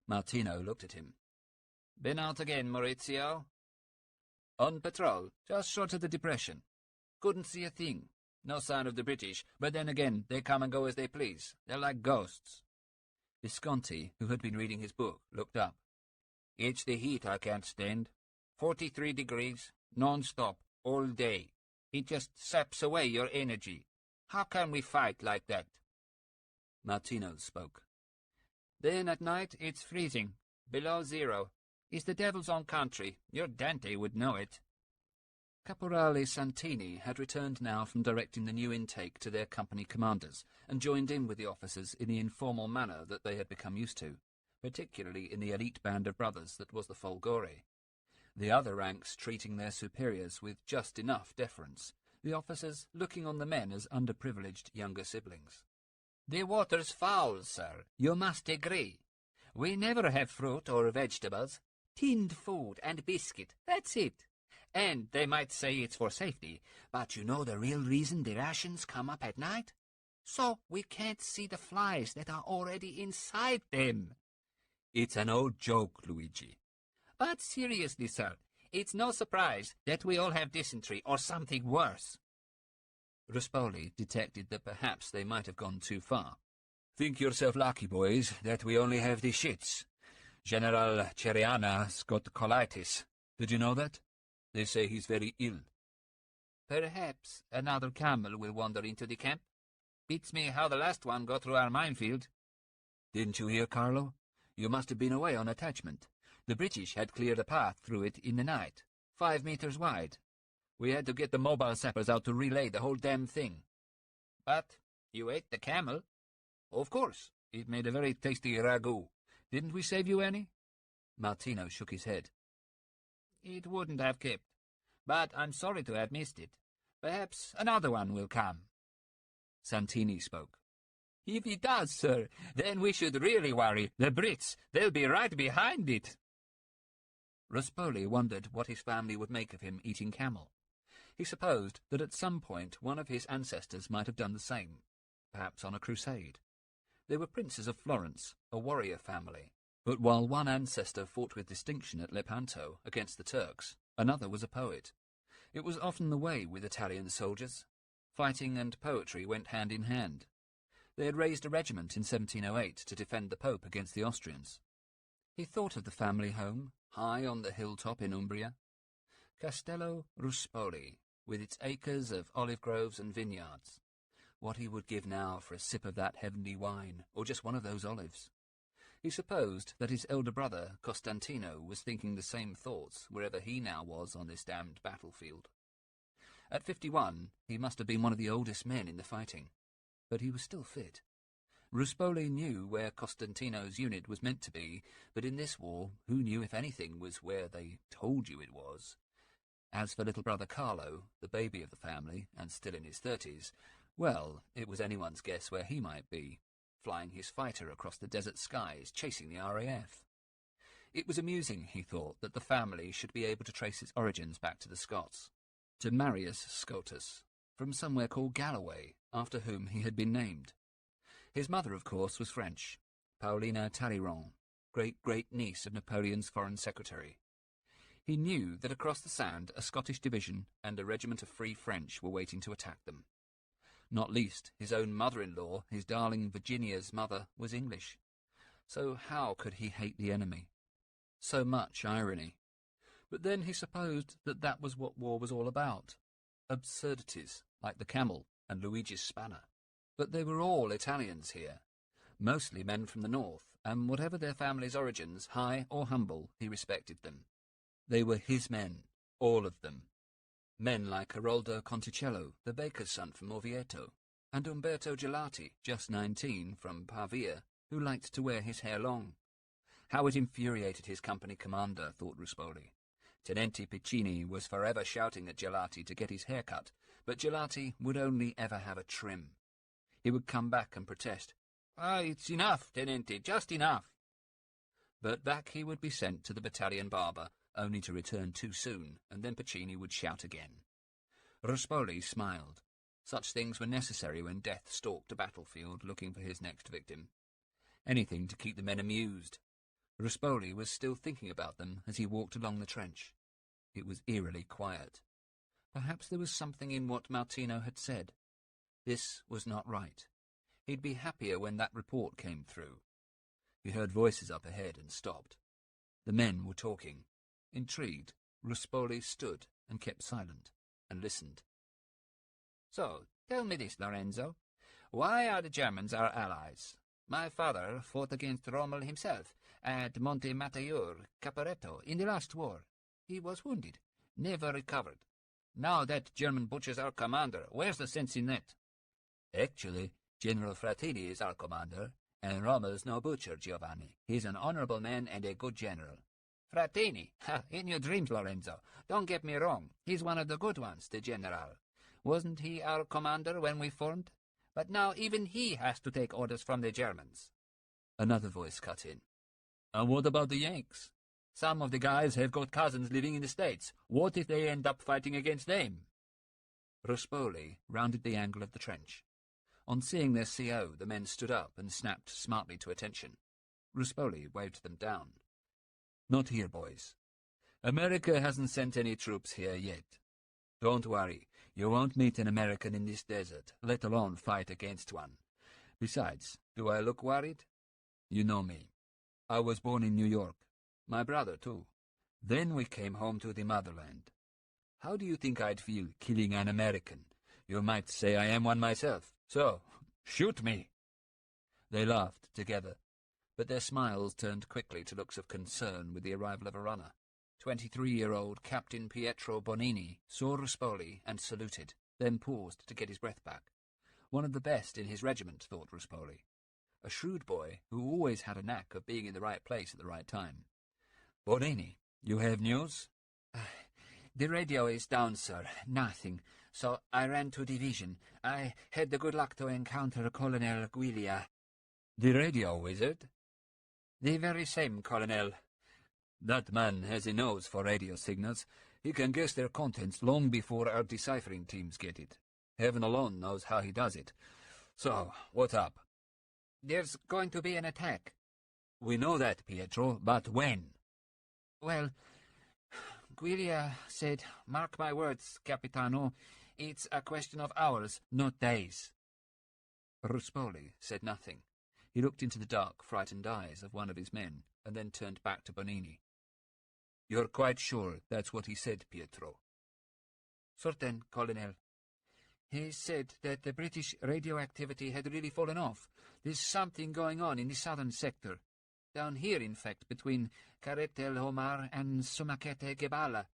Martino looked at him. Been out again, Maurizio? On patrol, just short of the depression. Couldn't see a thing. No sign of the British, but then again, they come and go as they please. They're like ghosts. Visconti, who had been reading his book, looked up. It's the heat I can't stand. 43 degrees, non-stop, all day. It just saps away your energy. How can we fight like that? Martino spoke. Then at night it's freezing, below 0. It's the devil's own country. Your Dante would know it. Caporale Santini had returned now from directing the new intake to their company commanders, and joined in with the officers in the informal manner that they had become used to, particularly in the elite band of brothers that was the Folgore. The other ranks treating their superiors with just enough deference, the officers looking on the men as underprivileged younger siblings. The water's foul, sir, you must agree. We never have fruit or vegetables. Tinned food and biscuit, that's it. And they might say it's for safety, but you know the real reason the rations come up at night? So we can't see the flies that are already inside them. It's an old joke, Luigi. But seriously, sir, it's no surprise that we all have dysentery or something worse. Ruspoli detected that perhaps they might have gone too far. Think yourself lucky, boys, that we only have the shits. General Ceriana's got colitis. Did you know that? They say he's very ill. Perhaps another camel will wander into the camp. Beats me how the last one got through our minefield. Didn't you hear, Carlo? You must have been away on attachment. The British had cleared a path through it in the night, 5 meters wide. We had to get the mobile sappers out to relay the whole damn thing. But you ate the camel? Of course. It made a very tasty ragout. Didn't we save you any? Martino shook his head. It wouldn't have kept, but I'm sorry to have missed it. Perhaps another one will come. Santini spoke. If he does, sir, then we should really worry. The Brits, they'll be right behind it. Ruspoli wondered what his family would make of him eating camel. He supposed that at some point one of his ancestors might have done the same, perhaps on a crusade. They were princes of Florence, a warrior family. But while one ancestor fought with distinction at Lepanto against the Turks, another was a poet. It was often the way with Italian soldiers. Fighting and poetry went hand in hand. They had raised a regiment in 1708 to defend the Pope against the Austrians. He thought of the family home, high on the hilltop in Umbria. Castello Ruspoli, with its acres of olive groves and vineyards. What he would give now for a sip of that heavenly wine, or just one of those olives. He supposed that his elder brother, Costantino, was thinking the same thoughts wherever he now was on this damned battlefield. At 51, he must have been one of the oldest men in the fighting, but he was still fit. Ruspoli knew where Costantino's unit was meant to be, but in this war, who knew if anything was where they told you it was? As for little brother Carlo, the baby of the family, and still in his 30s, well, it was anyone's guess where he might be, flying his fighter across the desert skies, chasing the RAF. It was amusing, he thought, that the family should be able to trace its origins back to the Scots, to Marius Scotus, from somewhere called Galloway, after whom he had been named. His mother, of course, was French, Paulina Talleyrand, great-great-niece of Napoleon's foreign secretary. He knew that across the Sound a Scottish division and a regiment of Free French were waiting to attack them. Not least, his own mother-in-law, his darling Virginia's mother, was English. So how could he hate the enemy? So much irony. But then he supposed that that was what war was all about. Absurdities, like the camel and Luigi's spanner. But they were all Italians here, mostly men from the north, and whatever their family's origins, high or humble, he respected them. They were his men, all of them. Men like Geroldo Conticello, the baker's son from Orvieto, and Umberto Gelati, just 19, from Pavia, who liked to wear his hair long. How it infuriated his company commander, thought Ruspoli. Tenente Piccini was forever shouting at Gelati to get his hair cut, but Gelati would only ever have a trim. He would come back and protest. It's enough, Tenente, just enough. But back he would be sent to the battalion barber, only to return too soon, and then Piccini would shout again. Ruspoli smiled. Such things were necessary when death stalked a battlefield looking for his next victim. Anything to keep the men amused. Ruspoli was still thinking about them as he walked along the trench. It was eerily quiet. Perhaps there was something in what Martino had said. This was not right. He'd be happier when that report came through. He heard voices up ahead and stopped. The men were talking. Intrigued, Ruspoli stood and kept silent, and listened. So, tell me this, Lorenzo. Why are the Germans our allies? My father fought against Rommel himself, at Monte Matteo, Caporetto, in the last war. He was wounded, never recovered. Now that German butcher's our commander, where's the sense in that? Actually, General Frattini is our commander, and Rommel's no butcher, Giovanni. He's an honorable man and a good general. Frattini? Ha, in your dreams, Lorenzo. Don't get me wrong. He's one of the good ones, the general. Wasn't he our commander when we formed? But now even he has to take orders from the Germans. Another voice cut in. And what about the Yanks? Some of the guys have got cousins living in the States. What if they end up fighting against them? Ruspoli rounded the angle of the trench. On seeing their CO, the men stood up and snapped smartly to attention. Ruspoli waved them down. Not here, boys. America hasn't sent any troops here yet. Don't worry, you won't meet an American in this desert, let alone fight against one. Besides, do I look worried? You know me. I was born in New York. My brother, too. Then we came home to the motherland. How do you think I'd feel killing an American? You might say I am one myself. So, shoot me. They laughed together, but their smiles turned quickly to looks of concern with the arrival of a runner. 23-year-old Captain Pietro Bonini saw Ruspoli and saluted, then paused to get his breath back. One of the best in his regiment, thought Ruspoli. A shrewd boy who always had a knack of being in the right place at the right time. Bonini, you have news? The radio is down, sir. Nothing. So I ran to division. I had the good luck to encounter Colonel Guiglia. The radio wizard? The very same, Colonel. That man has a nose for radio signals. He can guess their contents long before our deciphering teams get it. Heaven alone knows how he does it. So, what's up? There's going to be an attack. We know that, Pietro, but when? Well, Guilia said, mark my words, Capitano, it's a question of hours, not days. Ruspoli said nothing. He looked into the dark, frightened eyes of one of his men, and then turned back to Bonini. You're quite sure that's what he said, Pietro? Certain, Colonel. He said that the British radioactivity had really fallen off. There's something going on in the southern sector. Down here, in fact, between Karet el Omar and Sumakete Gebala.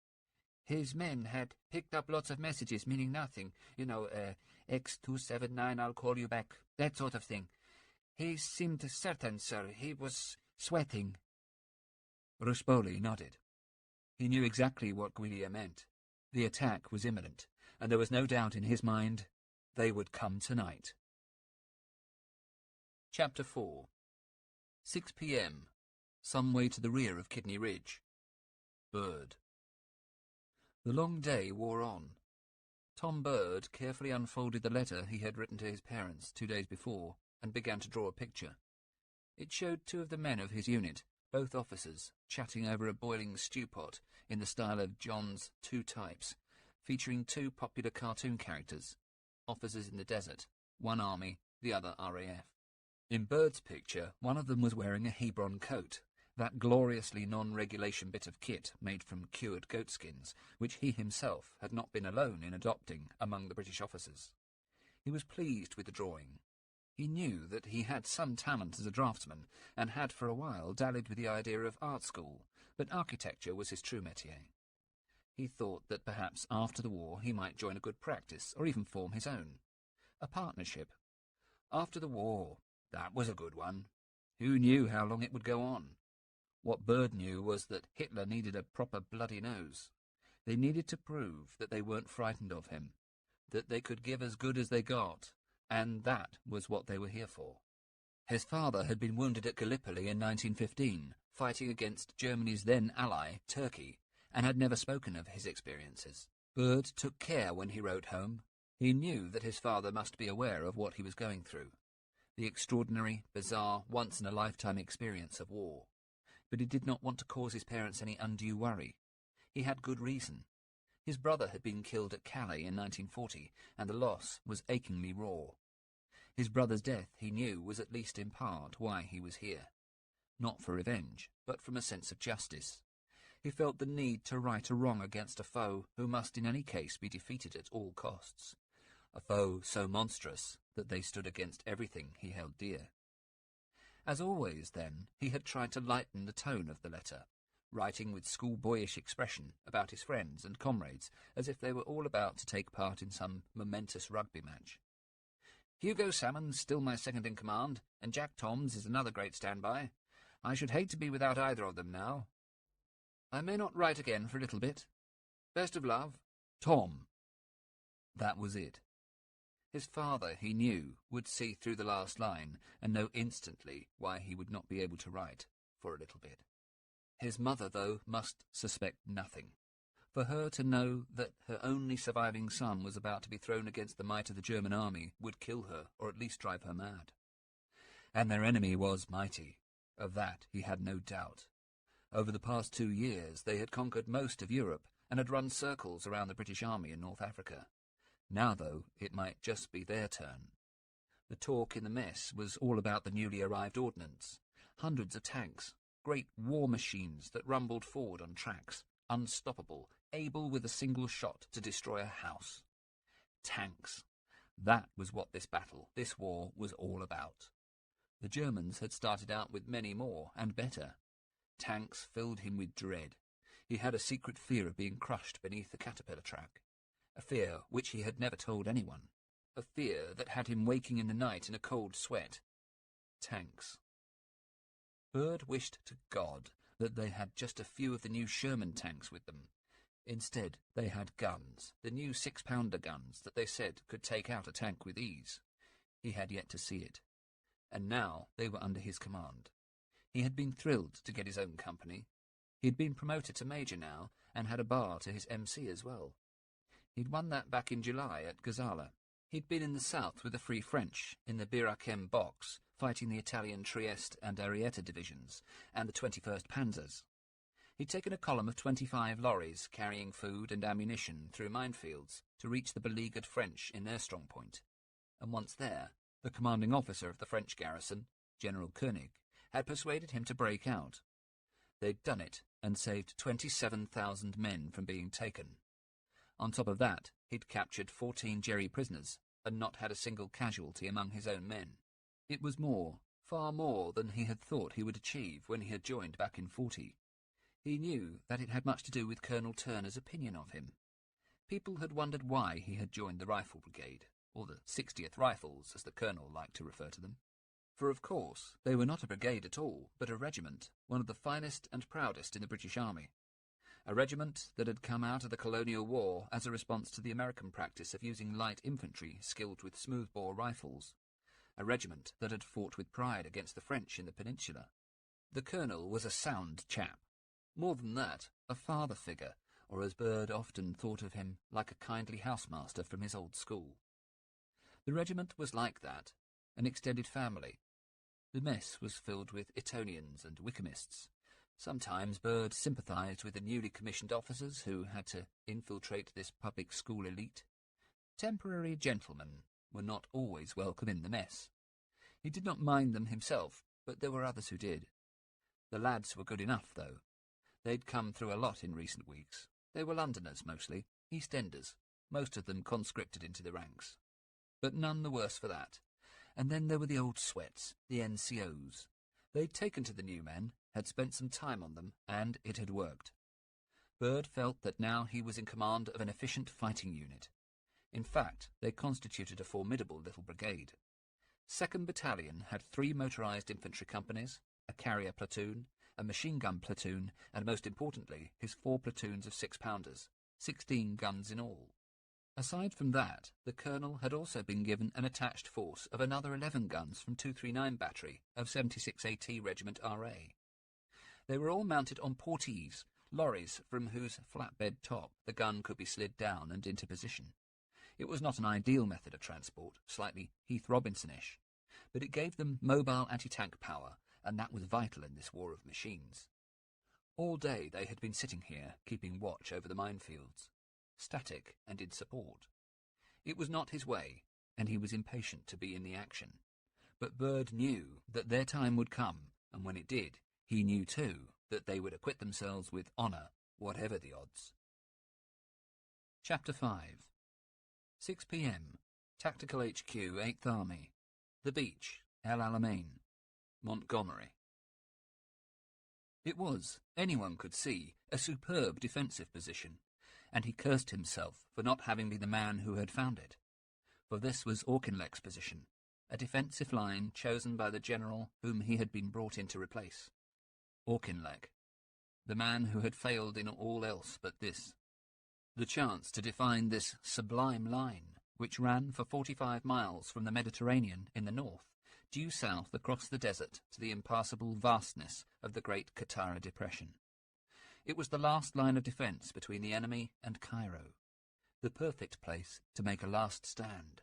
His men had picked up lots of messages meaning nothing. You know, X279, I'll call you back, that sort of thing. He seemed certain, sir. He was sweating. Ruspoli nodded. He knew exactly what Guilia meant. The attack was imminent, and there was no doubt in his mind they would come tonight. Chapter 4. 6 p.m. Some way to the rear of Kidney Ridge. Bird. The long day wore on. Tom Bird carefully unfolded the letter he had written to his parents 2 days before and began to draw a picture. It showed two of the men of his unit, both officers, chatting over a boiling stew pot in the style of John's Two Types, featuring two popular cartoon characters, officers in the desert, one army, the other RAF. In Bird's picture, one of them was wearing a Hebron coat, that gloriously non-regulation bit of kit made from cured goatskins, which he himself had not been alone in adopting among the British officers. He was pleased with the drawing. He knew that he had some talent as a draftsman, and had for a while dallied with the idea of art school, but architecture was his true métier. He thought that perhaps after the war he might join a good practice, or even form his own. A partnership. After the war, that was a good one. Who knew how long it would go on? What Bird knew was that Hitler needed a proper bloody nose. They needed to prove that they weren't frightened of him, that they could give as good as they got, and that was what they were here for. His father had been wounded at Gallipoli in 1915, fighting against Germany's then ally, Turkey, and had never spoken of his experiences. Bird took care when he wrote home. He knew that his father must be aware of what he was going through, the extraordinary, bizarre, once-in-a-lifetime experience of war. But he did not want to cause his parents any undue worry. He had good reason. His brother had been killed at Calais in 1940, and the loss was achingly raw. His brother's death, he knew, was at least in part why he was here. Not for revenge, but from a sense of justice. He felt the need to right a wrong against a foe who must in any case be defeated at all costs. A foe so monstrous that they stood against everything he held dear. As always, then, he had tried to lighten the tone of the letter, writing with schoolboyish expression about his friends and comrades, as if they were all about to take part in some momentous rugby match. Hugo Salmon's still my second-in-command, and Jack Toms is another great standby. I should hate to be without either of them now. I may not write again for a little bit. Best of love, Tom. That was it. His father, he knew, would see through the last line and know instantly why he would not be able to write for a little bit. His mother, though, must suspect nothing. For her to know that her only surviving son was about to be thrown against the might of the German army would kill her, or at least drive her mad. And their enemy was mighty. Of that he had no doubt. Over the past 2 years they had conquered most of Europe and had run circles around the British Army in North Africa. Now, though, it might just be their turn. The talk in the mess was all about the newly arrived ordnance. Hundreds of tanks, great war machines that rumbled forward on tracks, unstoppable, able with a single shot to destroy a house. Tanks. That was what this battle, this war, was all about. The Germans had started out with many more, and better. Tanks filled him with dread. He had a secret fear of being crushed beneath the caterpillar track. A fear which he had never told anyone. A fear that had him waking in the night in a cold sweat. Tanks. Bird wished to God that they had just a few of the new Sherman tanks with them. Instead, they had guns, the new 6-pounder guns that they said could take out a tank with ease. He had yet to see it. And now they were under his command. He had been thrilled to get his own company. He had been promoted to major now, and had a bar to his MC as well. He'd won that back in July at Gazala. He'd been in the south with the Free French, in the Bir Hakeim box, fighting the Italian Trieste and Arietta divisions and the 21st Panzers. He'd taken a column of 25 lorries carrying food and ammunition through minefields to reach the beleaguered French in their strong point. And once there, the commanding officer of the French garrison, General Koenig, had persuaded him to break out. They'd done it and saved 27,000 men from being taken. On top of that, he'd captured 14 Jerry prisoners and not had a single casualty among his own men. It was more, far more than he had thought he would achieve when he had joined back in 40. He knew that it had much to do with Colonel Turner's opinion of him. People had wondered why he had joined the Rifle Brigade, or the 60th Rifles, as the Colonel liked to refer to them. For of course, they were not a brigade at all, but a regiment, one of the finest and proudest in the British Army. A regiment that had come out of the Colonial War as a response to the American practice of using light infantry skilled with smoothbore rifles. A regiment that had fought with pride against the French in the Peninsula. The Colonel was a sound chap. More than that, a father figure, or as Byrd often thought of him, like a kindly housemaster from his old school. The regiment was like that, an extended family. The mess was filled with Etonians and Wykehamists. Sometimes Byrd sympathised with the newly commissioned officers who had to infiltrate this public school elite. Temporary gentlemen were not always welcome in the mess. He did not mind them himself, but there were others who did. The lads were good enough, though. They'd come through a lot in recent weeks. They were Londoners mostly, East Enders, most of them conscripted into the ranks. But none the worse for that. And then there were the old sweats, the NCOs. They'd taken to the new men, had spent some time on them, and it had worked. Byrd felt that now he was in command of an efficient fighting unit. In fact, they constituted a formidable little brigade. 2nd Battalion had 3 motorised infantry companies, a carrier platoon, a machine-gun platoon, and most importantly, his 4 platoons of 6-pounders, 16 guns in all. Aside from that, the Colonel had also been given an attached force of another 11 guns from 239 Battery of 76 AT Regiment RA. They were all mounted on portees, lorries from whose flatbed top the gun could be slid down and into position. It was not an ideal method of transport, slightly Heath Robinson-ish, but it gave them mobile anti-tank power, and that was vital in this war of machines. All day they had been sitting here, keeping watch over the minefields, static and in support. It was not his way, and he was impatient to be in the action. But Byrd knew that their time would come, and when it did, he knew too that they would acquit themselves with honour, whatever the odds. Chapter 5. 6 p.m. Tactical HQ, 8th Army. The Beach, El Alamein, Montgomery. It was, anyone could see, a superb defensive position, and he cursed himself for not having been the man who had found it. For this was Auchinleck's position, a defensive line chosen by the general whom he had been brought in to replace. Auchinleck, the man who had failed in all else but this. The chance to define this sublime line, which ran for 45 miles from the Mediterranean in the north, due south across the desert to the impassable vastness of the great Qattara Depression. It was the last line of defence between the enemy and Cairo, the perfect place to make a last stand.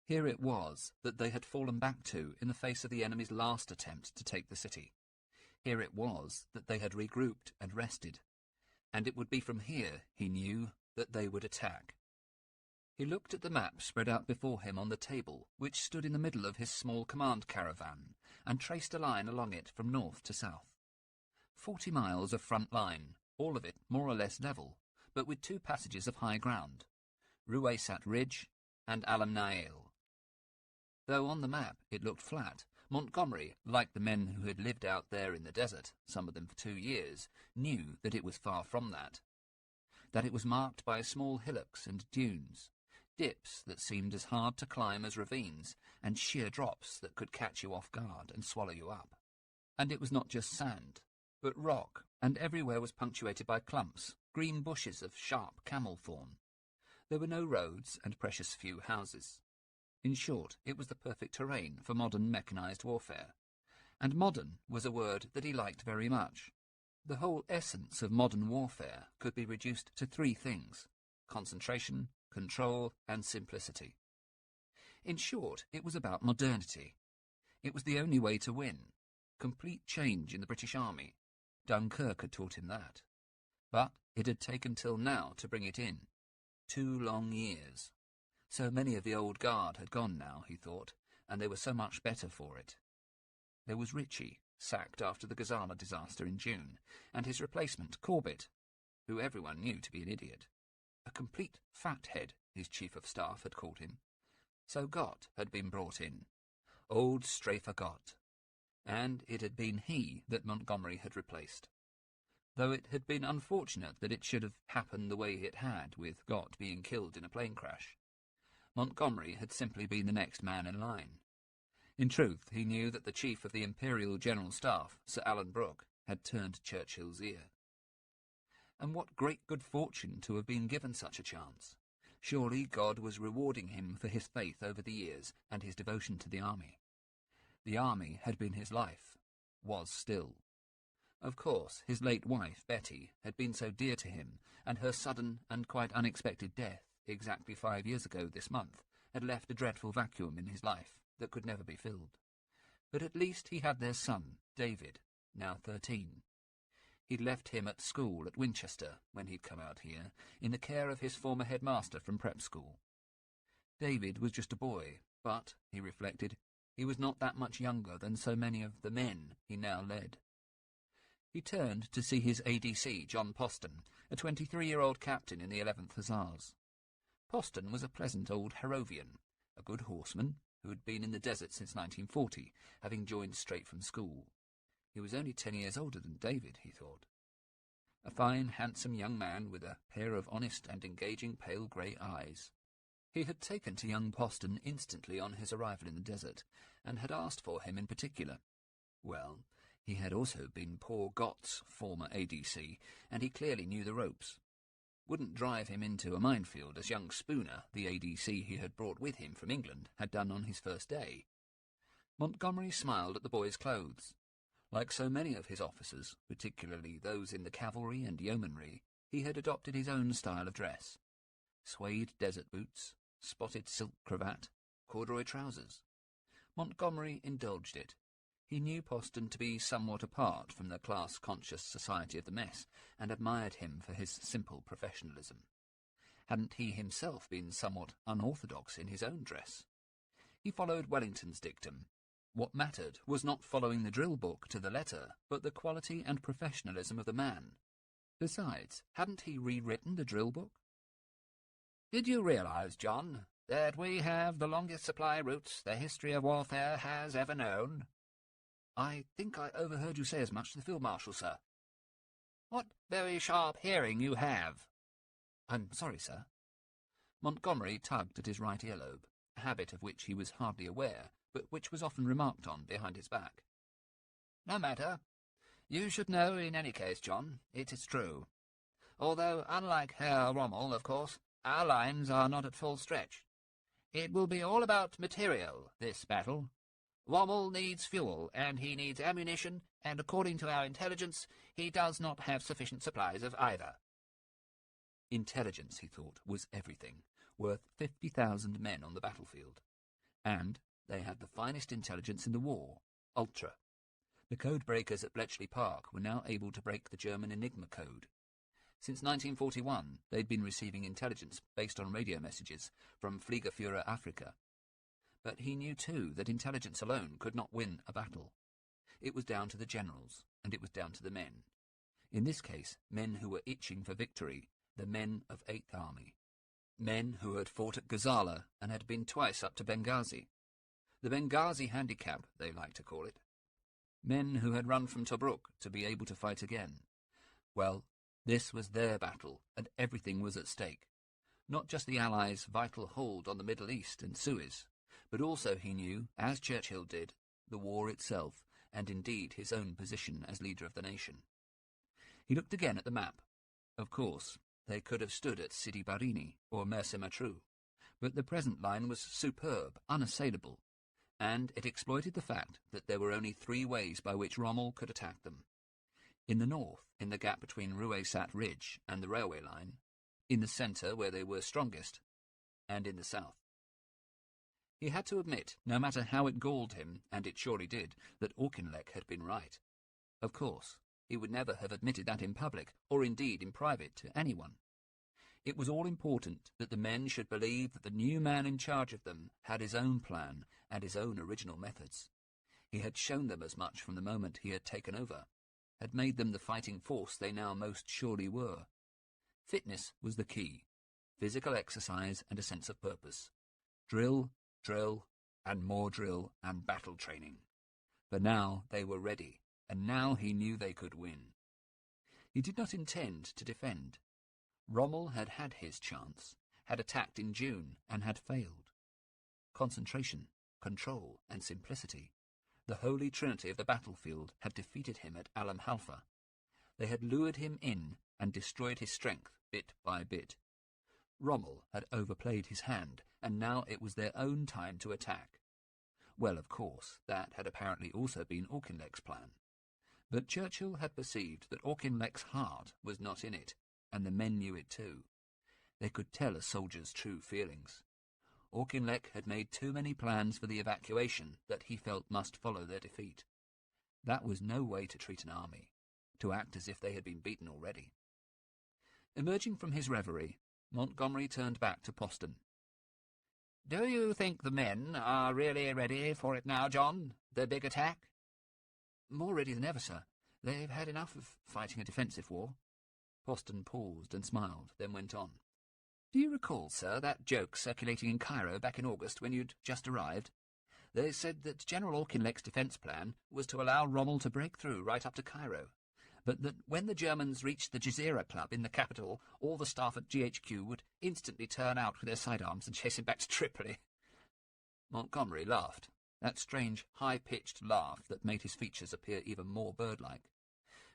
Here it was that they had fallen back to in the face of the enemy's last attempt to take the city. Here it was that they had regrouped and rested, and it would be from here, he knew, that they would attack. He looked at the map spread out before him on the table, which stood in the middle of his small command caravan, and traced a line along it from north to south. 40 miles of front line, all of it more or less level, but with 2 passages of high ground, Rueysat Ridge and Alamnail. Though on the map it looked flat, Montgomery, like the men who had lived out there in the desert, some of them for 2 years, knew that it was far from that it was marked by small hillocks and dunes, dips that seemed as hard to climb as ravines, and sheer drops that could catch you off guard and swallow you up. And it was not just sand, but rock, and everywhere was punctuated by clumps, green bushes of sharp camel thorn. There were no roads and precious few houses. In short, it was the perfect terrain for modern mechanized warfare. And modern was a word that he liked very much. The whole essence of modern warfare could be reduced to 3 things: concentration, control, and simplicity. In short, it was about modernity. It was the only way to win. Complete change in the British Army. Dunkirk had taught him that. But it had taken till now to bring it in. 2 long years. So many of the old guard had gone now, he thought, and they were so much better for it. There was Ritchie, sacked after the Gazala disaster in June, and his replacement, Corbett, who everyone knew to be an idiot. A complete fathead, his chief of staff had called him. So Gott had been brought in. Old Strafer Gott. And it had been he that Montgomery had replaced. Though it had been unfortunate that it should have happened the way it had, with Gott being killed in a plane crash. Montgomery had simply been the next man in line. In truth, he knew that the chief of the Imperial General Staff, Sir Alan Brooke, had turned Churchill's ear. And what great good fortune to have been given such a chance. Surely God was rewarding him for his faith over the years and his devotion to the army. The army had been his life, was still. Of course, his late wife, Betty, had been so dear to him, and her sudden and quite unexpected death, exactly 5 years ago this month, had left a dreadful vacuum in his life that could never be filled. But at least he had their son, David, now 13. He'd left him at school at Winchester, when he'd come out here, in the care of his former headmaster from prep school. David was just a boy, but, he reflected, he was not that much younger than so many of the men he now led. He turned to see his ADC, John Poston, a 23-year-old captain in the 11th Hussars. Poston was a pleasant old Harrovian, a good horseman, who had been in the desert since 1940, having joined straight from school. He was only 10 years older than David, he thought. A fine, handsome young man with a pair of honest and engaging pale grey eyes. He had taken to young Poston instantly on his arrival in the desert, and had asked for him in particular. Well, he had also been poor Gott's former ADC, and he clearly knew the ropes. Wouldn't drive him into a minefield as young Spooner, the ADC he had brought with him from England, had done on his first day. Montgomery smiled at the boy's clothes. Like so many of his officers, particularly those in the cavalry and yeomanry, he had adopted his own style of dress. Suede desert boots, spotted silk cravat, corduroy trousers. Montgomery indulged it. He knew Poston to be somewhat apart from the class-conscious society of the mess, and admired him for his simple professionalism. Hadn't he himself been somewhat unorthodox in his own dress? He followed Wellington's dictum. What mattered was not following the drill book to the letter, but the quality and professionalism of the man. Besides, hadn't he rewritten the drill book? Did you realize, John, that we have the longest supply routes the history of warfare has ever known? I think I overheard you say as much to the Field Marshal, sir. What very sharp hearing you have. I'm sorry, sir. Montgomery tugged at his right earlobe, a habit of which he was hardly aware, but which was often remarked on behind his back. No matter. You should know in any case, John, it is true. Although, unlike Herr Rommel, of course, our lines are not at full stretch. It will be all about material, this battle. Rommel needs fuel, and he needs ammunition, and according to our intelligence, he does not have sufficient supplies of either. Intelligence, he thought, was everything, worth 50,000 men on the battlefield. And they had the finest intelligence in the war, Ultra. The code breakers at Bletchley Park were now able to break the German Enigma code. Since 1941, they'd been receiving intelligence based on radio messages from Fliegerführer Afrika. But he knew, too, that intelligence alone could not win a battle. It was down to the generals, and it was down to the men. In this case, men who were itching for victory, the men of 8th Army. Men who had fought at Gazala and had been twice up to Benghazi. The Benghazi handicap, they like to call it. Men who had run from Tobruk to be able to fight again. Well, this was their battle, and everything was at stake. Not just the Allies' vital hold on the Middle East and Suez, but also, he knew, as Churchill did, the war itself, and indeed his own position as leader of the nation. He looked again at the map. Of course, they could have stood at Sidi Barini or Mersa Matruh, but the present line was superb, unassailable, and it exploited the fact that there were only 3 ways by which Rommel could attack them. In the north, in the gap between Rueysat Ridge and the railway line, in the centre where they were strongest, and in the south. He had to admit, no matter how it galled him, and it surely did, that Auchinleck had been right. Of course, he would never have admitted that in public, or indeed in private, to anyone. It was all important that the men should believe that the new man in charge of them had his own plan and his own original methods. He had shown them as much from the moment he had taken over, had made them the fighting force they now most surely were. Fitness was the key, physical exercise and a sense of purpose. Drill, drill, and more drill and battle training. But now they were ready, and now he knew they could win. He did not intend to defend. Rommel had had his chance, had attacked in June, and had failed. Concentration, control, and simplicity, the holy trinity of the battlefield, had defeated him at Alamein. They had lured him in and destroyed his strength bit by bit. Rommel had overplayed his hand, and now it was their own time to attack. Well, of course, that had apparently also been Auchinleck's plan. But Churchill had perceived that Auchinleck's heart was not in it, and the men knew it too. They could tell a soldier's true feelings. Auchinleck had made too many plans for the evacuation that he felt must follow their defeat. That was no way to treat an army, to act as if they had been beaten already. Emerging from his reverie, Montgomery turned back to Poston. "Do you think the men are really ready for it now, John? The big attack?" "More ready than ever, sir. They've had enough of fighting a defensive war." Poston paused and smiled, then went on. "Do you recall, sir, that joke circulating in Cairo back in August when you'd just arrived? They said that General Auchinleck's defence plan was to allow Rommel to break through right up to Cairo, but that when the Germans reached the Jazeera Club in the capital, all the staff at GHQ would instantly turn out with their sidearms and chase him back to Tripoli." Montgomery laughed, that strange, high-pitched laugh that made his features appear even more bird-like.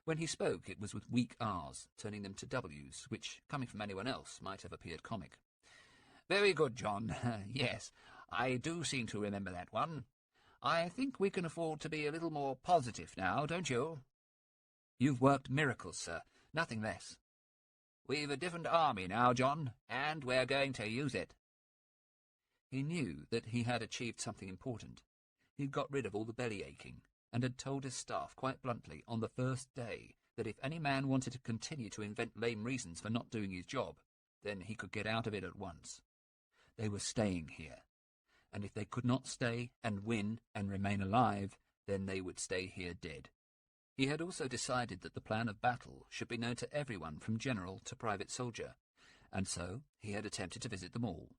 When he spoke, it was with weak R's, turning them to W's, which, coming from anyone else, might have appeared comic. "Very good, John. Yes, I do seem to remember that one. I think we can afford to be a little more positive now, don't you?" "You've worked miracles, sir. Nothing less." "We've a different army now, John, and we're going to use it." He knew that he had achieved something important. He'd got rid of all the belly-aching, and had told his staff quite bluntly on the first day that if any man wanted to continue to invent lame reasons for not doing his job, then he could get out of it at once. They were staying here, and if they could not stay and win and remain alive, then they would stay here dead. He had also decided that the plan of battle should be known to everyone from general to private soldier, and so he had attempted to visit them all.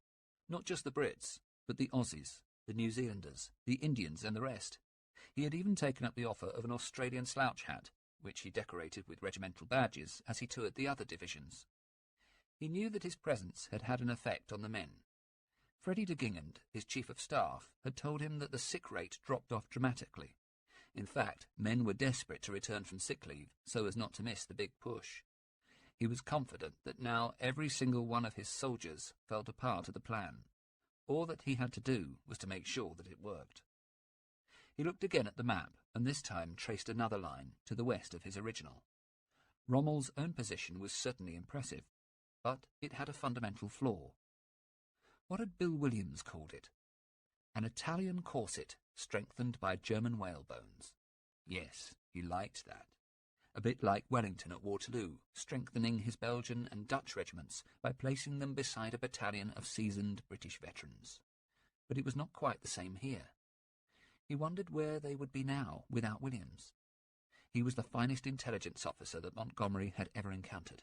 Not just the Brits, but the Aussies, the New Zealanders, the Indians and the rest. He had even taken up the offer of an Australian slouch hat, which he decorated with regimental badges as he toured the other divisions. He knew that his presence had had an effect on the men. Freddie de Gingand, his chief of staff, had told him that the sick rate dropped off dramatically. In fact, men were desperate to return from sick leave so as not to miss the big push. He was confident that now every single one of his soldiers felt a part of the plan. All that he had to do was to make sure that it worked. He looked again at the map, and this time traced another line to the west of his original. Rommel's own position was certainly impressive, but it had a fundamental flaw. What had Bill Williams called it? An Italian corset strengthened by German whalebones. Yes, he liked that. A bit like Wellington at Waterloo, strengthening his Belgian and Dutch regiments by placing them beside a battalion of seasoned British veterans. But it was not quite the same here. He wondered where they would be now without Williams. He was the finest intelligence officer that Montgomery had ever encountered.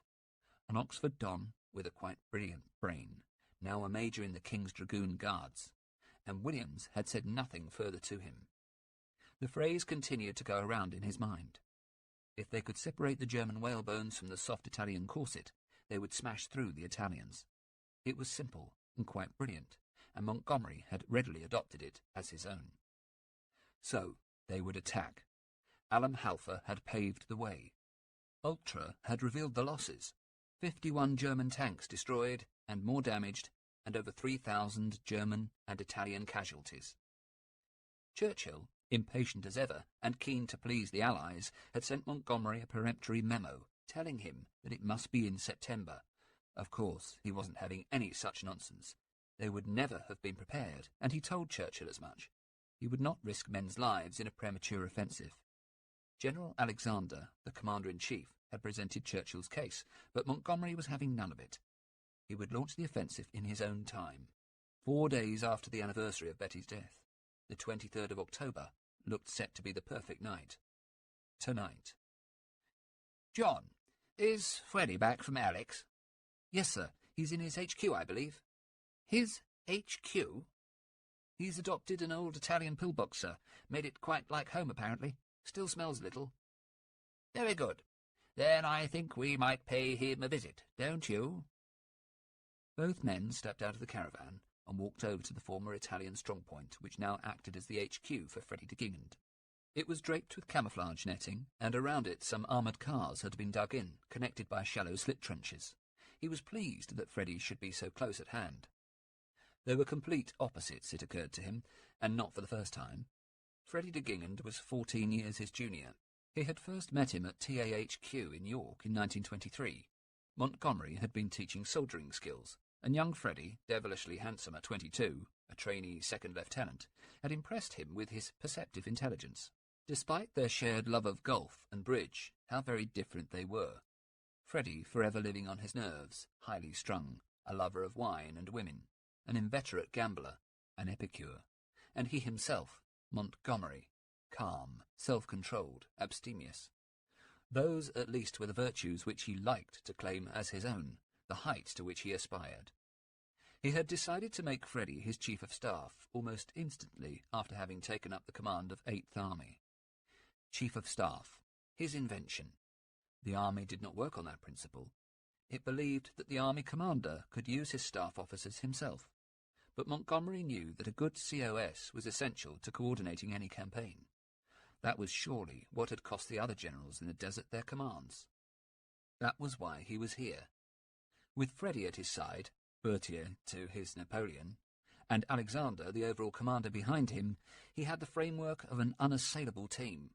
An Oxford Don with a quite brilliant brain, now a major in the King's Dragoon Guards, and Williams had said nothing further to him. The phrase continued to go around in his mind. If they could separate the German whalebones from the soft Italian corset, they would smash through the Italians. It was simple and quite brilliant, and Montgomery had readily adopted it as his own. So they would attack. Alamein had paved the way. Ultra had revealed the losses. 51 German tanks destroyed and more damaged, and over 3,000 German and Italian casualties. Churchill, impatient as ever and keen to please the Allies, had sent Montgomery a peremptory memo telling him that it must be in September. Of course, he wasn't having any such nonsense. They would never have been prepared, and he told Churchill as much. He would not risk men's lives in a premature offensive. General Alexander, the commander-in-chief, had presented Churchill's case, but Montgomery was having none of it. He would launch the offensive in his own time. 4 days after the anniversary of Betty's death, the 23rd of October, looked set to be the perfect night. Tonight. John, is Freddy back from Alex? Yes, sir. He's in his HQ, I believe. His HQ? He's adopted an old Italian pillbox, sir. Made it quite like home, apparently. Still smells a little. Very good. Then I think we might pay him a visit, don't you? Both men stepped out of the caravan and walked over to the former Italian strongpoint, which now acted as the HQ for Freddy de Gingand. It was draped with camouflage netting, and around it some armoured cars had been dug in, connected by shallow slit trenches. He was pleased that Freddy should be so close at hand. There were complete opposites, it occurred to him, and not for the first time. Freddy de Gingand was 14 years his junior. He had first met him at TAHQ in York in 1923. Montgomery had been teaching soldering skills, and young Freddy, devilishly handsome at 22, a trainee second lieutenant, had impressed him with his perceptive intelligence. Despite their shared love of golf and bridge, how very different they were. Freddy forever living on his nerves, highly strung, a lover of wine and women, an inveterate gambler, an epicure, and he himself, Montgomery, calm, self-controlled, abstemious. Those, at least, were the virtues which he liked to claim as his own, the height to which he aspired. He had decided to make Freddy his chief of staff almost instantly after having taken up the command of 8th Army. Chief of Staff, his invention. The Army did not work on that principle. It believed that the Army commander could use his staff officers himself. But Montgomery knew that a good COS was essential to coordinating any campaign. That was surely what had cost the other generals in the desert their commands. That was why he was here. With Freddy at his side, Berthier to his Napoleon, and Alexander, the overall commander, behind him, he had the framework of an unassailable team.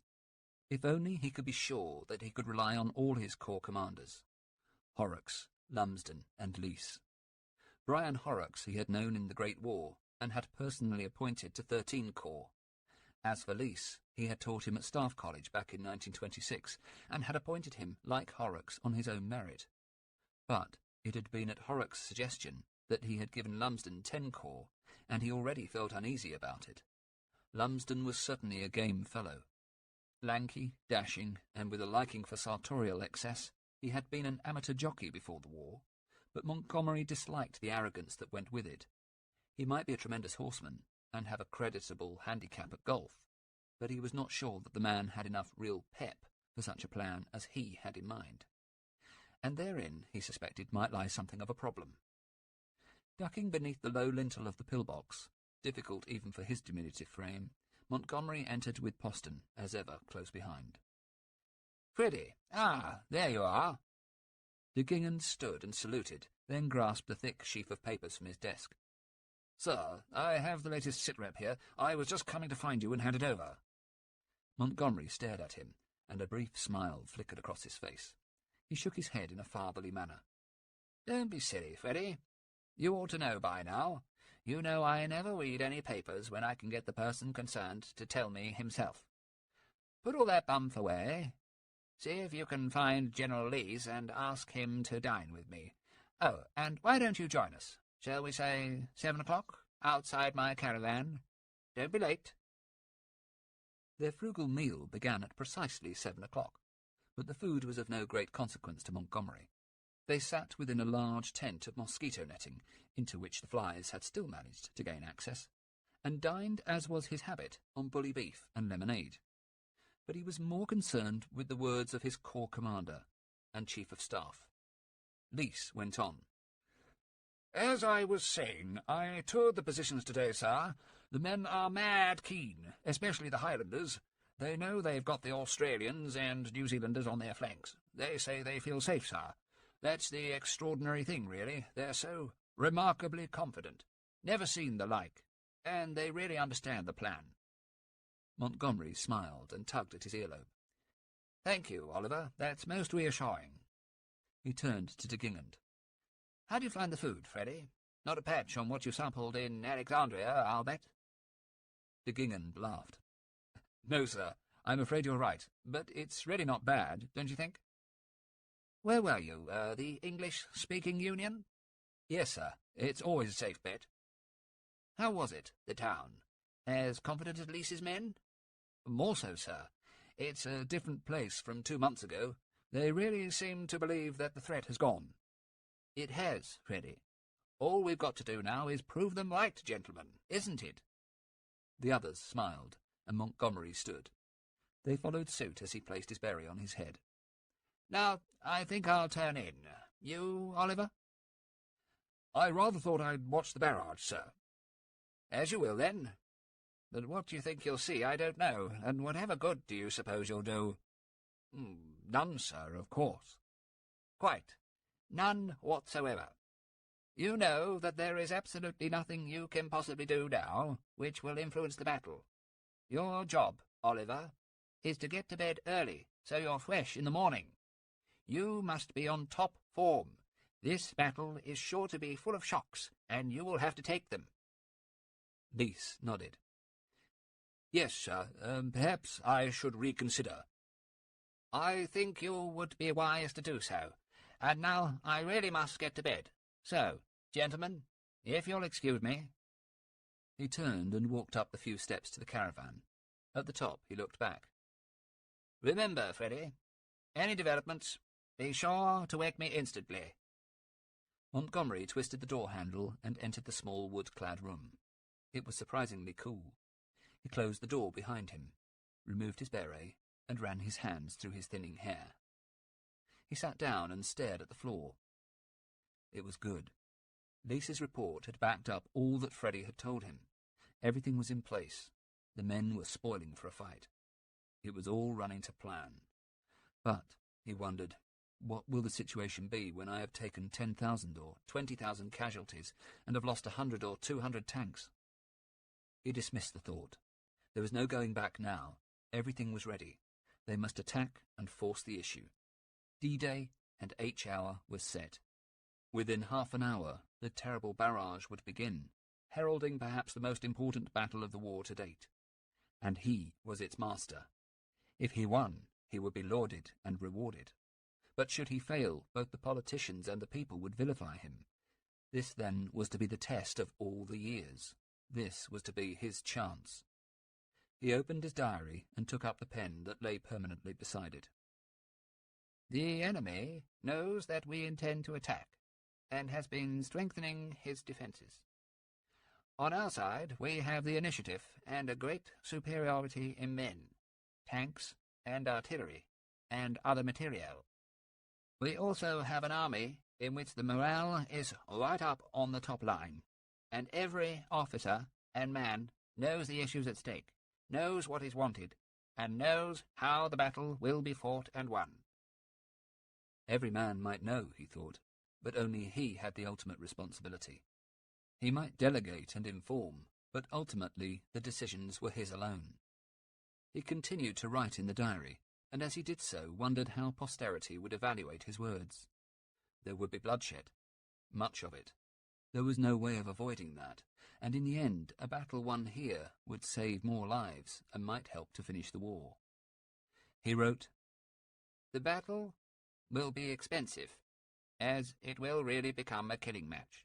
If only he could be sure that he could rely on all his corps commanders. Horrocks, Lumsden, and Leese. Brian Horrocks he had known in the Great War, and had personally appointed to 13 Corps. As for Leese, he had taught him at Staff College back in 1926, and had appointed him, like Horrocks, on his own merit. But it had been at Horrocks' suggestion that he had given Lumsden 10 Corps, and he already felt uneasy about it. Lumsden was certainly a game fellow. Lanky, dashing, and with a liking for sartorial excess, he had been an amateur jockey before the war, but Montgomery disliked the arrogance that went with it. He might be a tremendous horseman, and have a creditable handicap at golf, but he was not sure that the man had enough real pep for such a plan as he had in mind. And therein, he suspected, might lie something of a problem. Ducking beneath the low lintel of the pillbox, difficult even for his diminutive frame, Montgomery entered with Poston, as ever, close behind. Freddy, there you are. De Gingand stood and saluted, then grasped a thick sheaf of papers from his desk. Sir, I have the latest sitrep here. I was just coming to find you and hand it over. Montgomery stared at him, and a brief smile flickered across his face. He shook his head in a fatherly manner. Don't be silly, Freddy. You ought to know by now. You know I never read any papers when I can get the person concerned to tell me himself. Put all that bump away. See if you can find General Lees and ask him to dine with me. Oh, and why don't you join us? Shall we say 7 o'clock, outside my caravan? Don't be late. Their frugal meal began at precisely 7 o'clock, but the food was of no great consequence to Montgomery. They sat within a large tent of mosquito netting, into which the flies had still managed to gain access, and dined, as was his habit, on bully beef and lemonade. But he was more concerned with the words of his corps commander and chief of staff. Leese went on. As I was saying, I toured the positions today, sir. The men are mad keen, especially the Highlanders. They know they've got the Australians and New Zealanders on their flanks. They say they feel safe, sir. That's the extraordinary thing, really. They're so remarkably confident. Never seen the like. And they really understand the plan. Montgomery smiled and tugged at his earlobe. Thank you, Oliver. That's most reassuring. He turned to de Gingand. How do you find the food, Freddy? Not a patch on what you sampled in Alexandria, I'll bet. De Gingand laughed. No, sir, I'm afraid you're right, but it's really not bad, don't you think? Where were you, the English-speaking Union? Yes, sir, it's always a safe bet. How was it, the town? As confident as Lisa's men? More so, sir. It's a different place from 2 months ago. They really seem to believe that the threat has gone. It has, Freddy. All we've got to do now is prove them right, gentlemen, isn't it? The others smiled, and Montgomery stood. They followed suit as he placed his berry on his head. Now, I think I'll turn in. You, Oliver? I rather thought I'd watch the barrage, sir. As you will, then. But what do you think you'll see, I don't know, and whatever good do you suppose you'll do? None, sir, of course. Quite. None whatsoever. You know that there is absolutely nothing you can possibly do now which will influence the battle. Your job, Oliver, is to get to bed early, so you're fresh in the morning. You must be on top form. This battle is sure to be full of shocks, and you will have to take them. Lys nodded. Yes, sir, perhaps I should reconsider. I think you would be wise to do so. And now I really must get to bed. So, gentlemen, if you'll excuse me. He turned and walked up the few steps to the caravan. At the top he looked back. Remember, Freddy, any developments, be sure to wake me instantly. Montgomery twisted the door handle and entered the small wood-clad room. It was surprisingly cool. He closed the door behind him, removed his beret, and ran his hands through his thinning hair. He sat down and stared at the floor. It was good. Lys's report had backed up all that Freddy had told him. Everything was in place. The men were spoiling for a fight. It was all running to plan. But, he wondered, what will the situation be when I have taken 10,000 or 20,000 casualties and have lost 100 or 200 tanks? He dismissed the thought. There was no going back now. Everything was ready. They must attack and force the issue. D-Day and H-hour was set. Within half an hour, the terrible barrage would begin, heralding perhaps the most important battle of the war to date. And he was its master. If he won, he would be lauded and rewarded. But should he fail, both the politicians and the people would vilify him. This, then, was to be the test of all the years. This was to be his chance. He opened his diary and took up the pen that lay permanently beside it. The enemy knows that we intend to attack, and has been strengthening his defences. On our side, we have the initiative and a great superiority in men, tanks and artillery, and other materiel. We also have an army in which the morale is right up on the top line, and every officer and man knows the issues at stake, knows what is wanted, and knows how the battle will be fought and won. Every man might know, he thought, but only he had the ultimate responsibility. He might delegate and inform, but ultimately the decisions were his alone. He continued to write in the diary, and as he did so wondered how posterity would evaluate his words. There would be bloodshed, much of it. There was no way of avoiding that, and in the end a battle won here would save more lives and might help to finish the war. He wrote, "The battle will be expensive, as it will really become a killing match."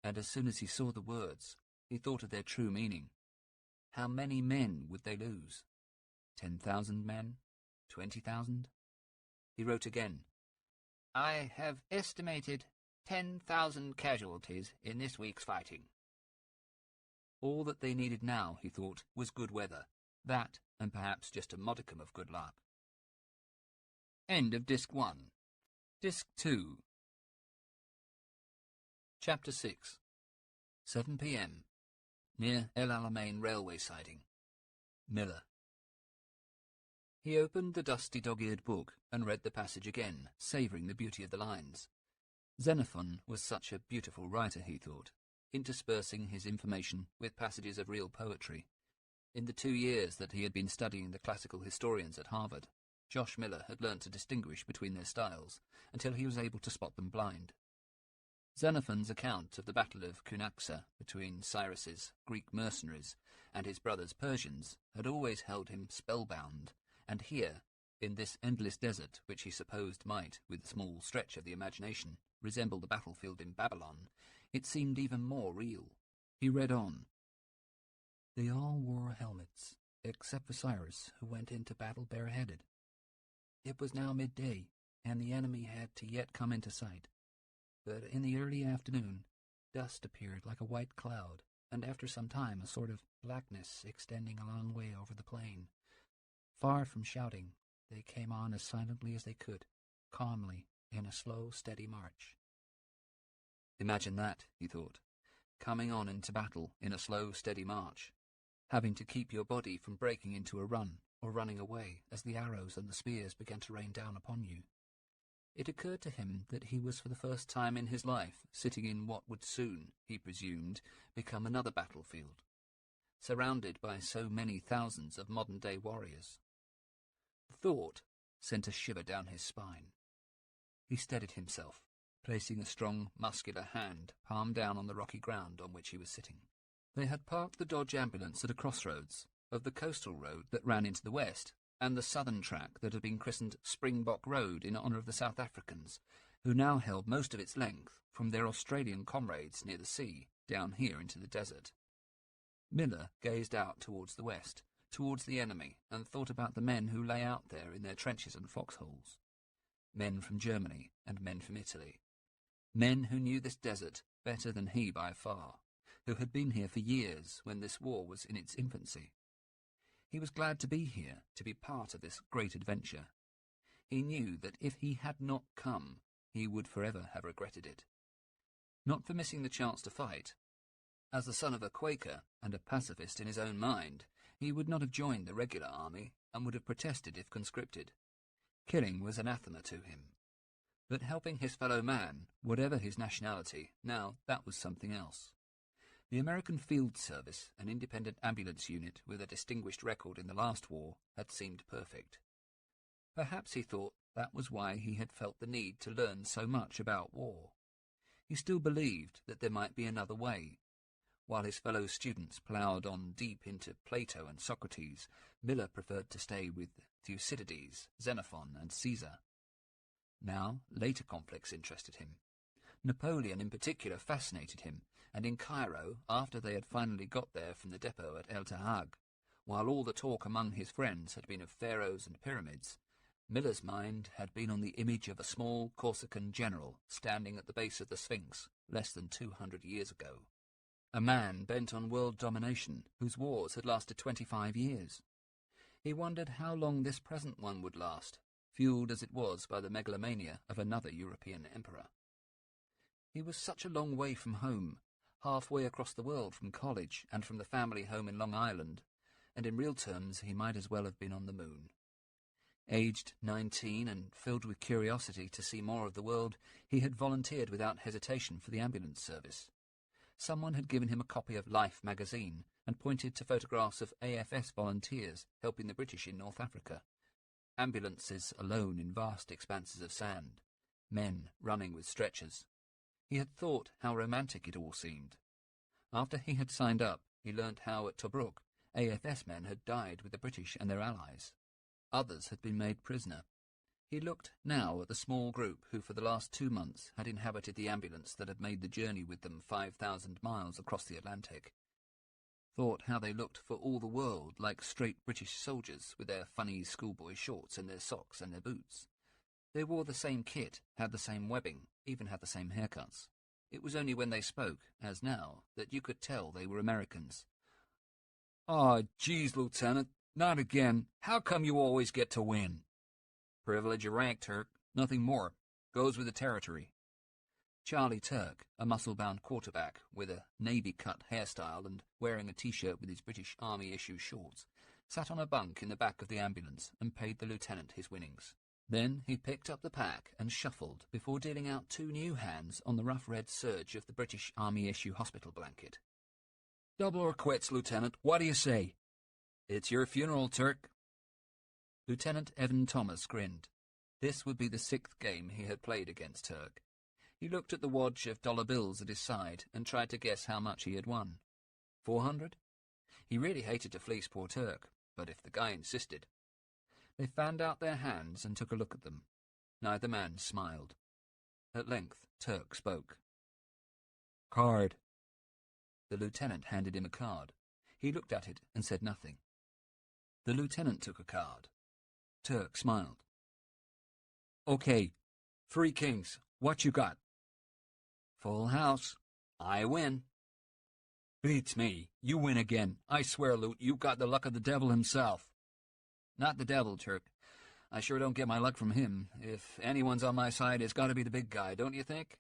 And as soon as he saw the words, he thought of their true meaning. How many men would they lose? 10,000 men? 20,000? He wrote again, "I have estimated 10,000 casualties in this week's fighting." All that they needed now, he thought, was good weather. That, and perhaps just a modicum of good luck. End of Disc 1. Disc 2. Chapter 6. 7 p.m. Near El Alamein railway siding. Miller. He opened the dusty dog-eared book and read the passage again, savouring the beauty of the lines. Xenophon was such a beautiful writer, he thought, interspersing his information with passages of real poetry. In the 2 years that he had been studying the classical historians at Harvard, Josh Miller had learnt to distinguish between their styles, until he was able to spot them blind. Xenophon's account of the Battle of Cunaxa between Cyrus's Greek mercenaries and his brother's Persians had always held him spellbound, and here, in this endless desert which he supposed might, with a small stretch of the imagination, resemble the battlefield in Babylon, it seemed even more real. He read on. They all wore helmets, except for Cyrus, who went into battle bareheaded. It was now midday, and the enemy had to yet come into sight. But in the early afternoon, dust appeared like a white cloud, and after some time a sort of blackness extending a long way over the plain. Far from shouting, they came on as silently as they could, calmly, in a slow, steady march. Imagine that, he thought, coming on into battle in a slow, steady march, having to keep your body from breaking into a run or running away as the arrows and the spears began to rain down upon you. It occurred to him that he was for the first time in his life sitting in what would soon, he presumed, become another battlefield, surrounded by so many thousands of modern-day warriors. The thought sent a shiver down his spine. He steadied himself, placing a strong, muscular hand palm down on the rocky ground on which he was sitting. They had parked the Dodge ambulance at a crossroads of the coastal road that ran into the west and the southern track that had been christened Springbok Road in honour of the South Africans, who now held most of its length from their Australian comrades near the sea down here into the desert. Miller gazed out towards the west, towards the enemy, and thought about the men who lay out there in their trenches and foxholes. Men from Germany and men from Italy. Men who knew this desert better than he by far, who had been here for years when this war was in its infancy. He was glad to be here, to be part of this great adventure. He knew that if he had not come, he would forever have regretted it. Not for missing the chance to fight. As the son of a Quaker and a pacifist in his own mind, he would not have joined the regular army and would have protested if conscripted. Killing was anathema to him. But helping his fellow man, whatever his nationality, now that was something else. The American Field Service, an independent ambulance unit with a distinguished record in the last war, had seemed perfect. Perhaps he thought that was why he had felt the need to learn so much about war. He still believed that there might be another way. While his fellow students ploughed on deep into Plato and Socrates, Miller preferred to stay with Thucydides, Xenophon, and Caesar. Now, later conflicts interested him. Napoleon in particular fascinated him, and in Cairo, after they had finally got there from the depot at El Tahag, while all the talk among his friends had been of pharaohs and pyramids, Miller's mind had been on the image of a small Corsican general standing at the base of the Sphinx less than 200 years ago. A man bent on world domination, whose wars had lasted 25 years. He wondered how long this present one would last, fueled as it was by the megalomania of another European emperor. He was such a long way from home, halfway across the world from college and from the family home in Long Island, and in real terms he might as well have been on the moon. Aged 19 and filled with curiosity to see more of the world, he had volunteered without hesitation for the ambulance service. Someone had given him a copy of Life magazine and pointed to photographs of AFS volunteers helping the British in North Africa. Ambulances alone in vast expanses of sand, men running with stretchers. He had thought how romantic it all seemed. After he had signed up, he learnt how at Tobruk AFS men had died with the British and their allies. Others had been made prisoner. He looked now at the small group who for the last 2 months had inhabited the ambulance that had made the journey with them 5,000 miles across the Atlantic. Thought how they looked for all the world like straight British soldiers with their funny schoolboy shorts and their socks and their boots. They wore the same kit, had the same webbing, even had the same haircuts. It was only when they spoke, as now, that you could tell they were Americans. "Aw, geez, Lieutenant, not again. How come you always get to win?" "Privilege of rank, Turk. Nothing more. Goes with the territory." Charlie Turk, a muscle-bound quarterback with a navy-cut hairstyle and wearing a T-shirt with his British Army-issue shorts, sat on a bunk in the back of the ambulance and paid the lieutenant his winnings. Then he picked up the pack and shuffled before dealing out 2 new hands on the rough red serge of the British Army-issue hospital blanket. "Double or quits, Lieutenant. What do you say?" "It's your funeral, Turk." Lieutenant Evan Thomas grinned. This would be the 6th game he had played against Turk. He looked at the wad of dollar bills at his side and tried to guess how much he had won. 400? He really hated to fleece poor Turk, but if the guy insisted. They fanned out their hands and took a look at them. Neither man smiled. At length, Turk spoke. "Card." The lieutenant handed him a card. He looked at it and said nothing. The lieutenant took a card. Turk smiled. "Okay, 3 kings. What you got?" "Full house. I win." "Beats me. You win again. I swear, Loot, you got the luck of the devil himself." "Not the devil, Turk. I sure don't get my luck from him. If anyone's on my side, it's got to be the big guy, don't you think?"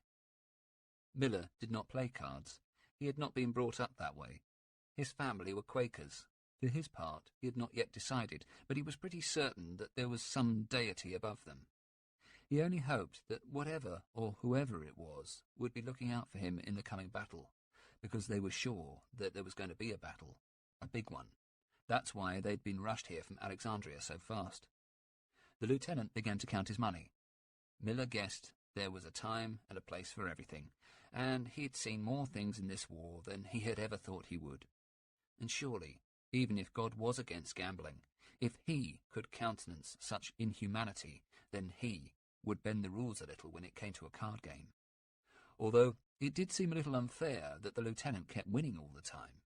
Miller did not play cards. He had not been brought up that way. His family were Quakers. For his part, he had not yet decided, but he was pretty certain that there was some deity above them. He only hoped that whatever or whoever it was would be looking out for him in the coming battle, because they were sure that there was going to be a battle, a big one. That's why they'd been rushed here from Alexandria so fast. The lieutenant began to count his money. Miller guessed there was a time and a place for everything, and he had seen more things in this war than he had ever thought he would. And surely, even if God was against gambling, if he could countenance such inhumanity, then he would bend the rules a little when it came to a card game. Although it did seem a little unfair that the lieutenant kept winning all the time.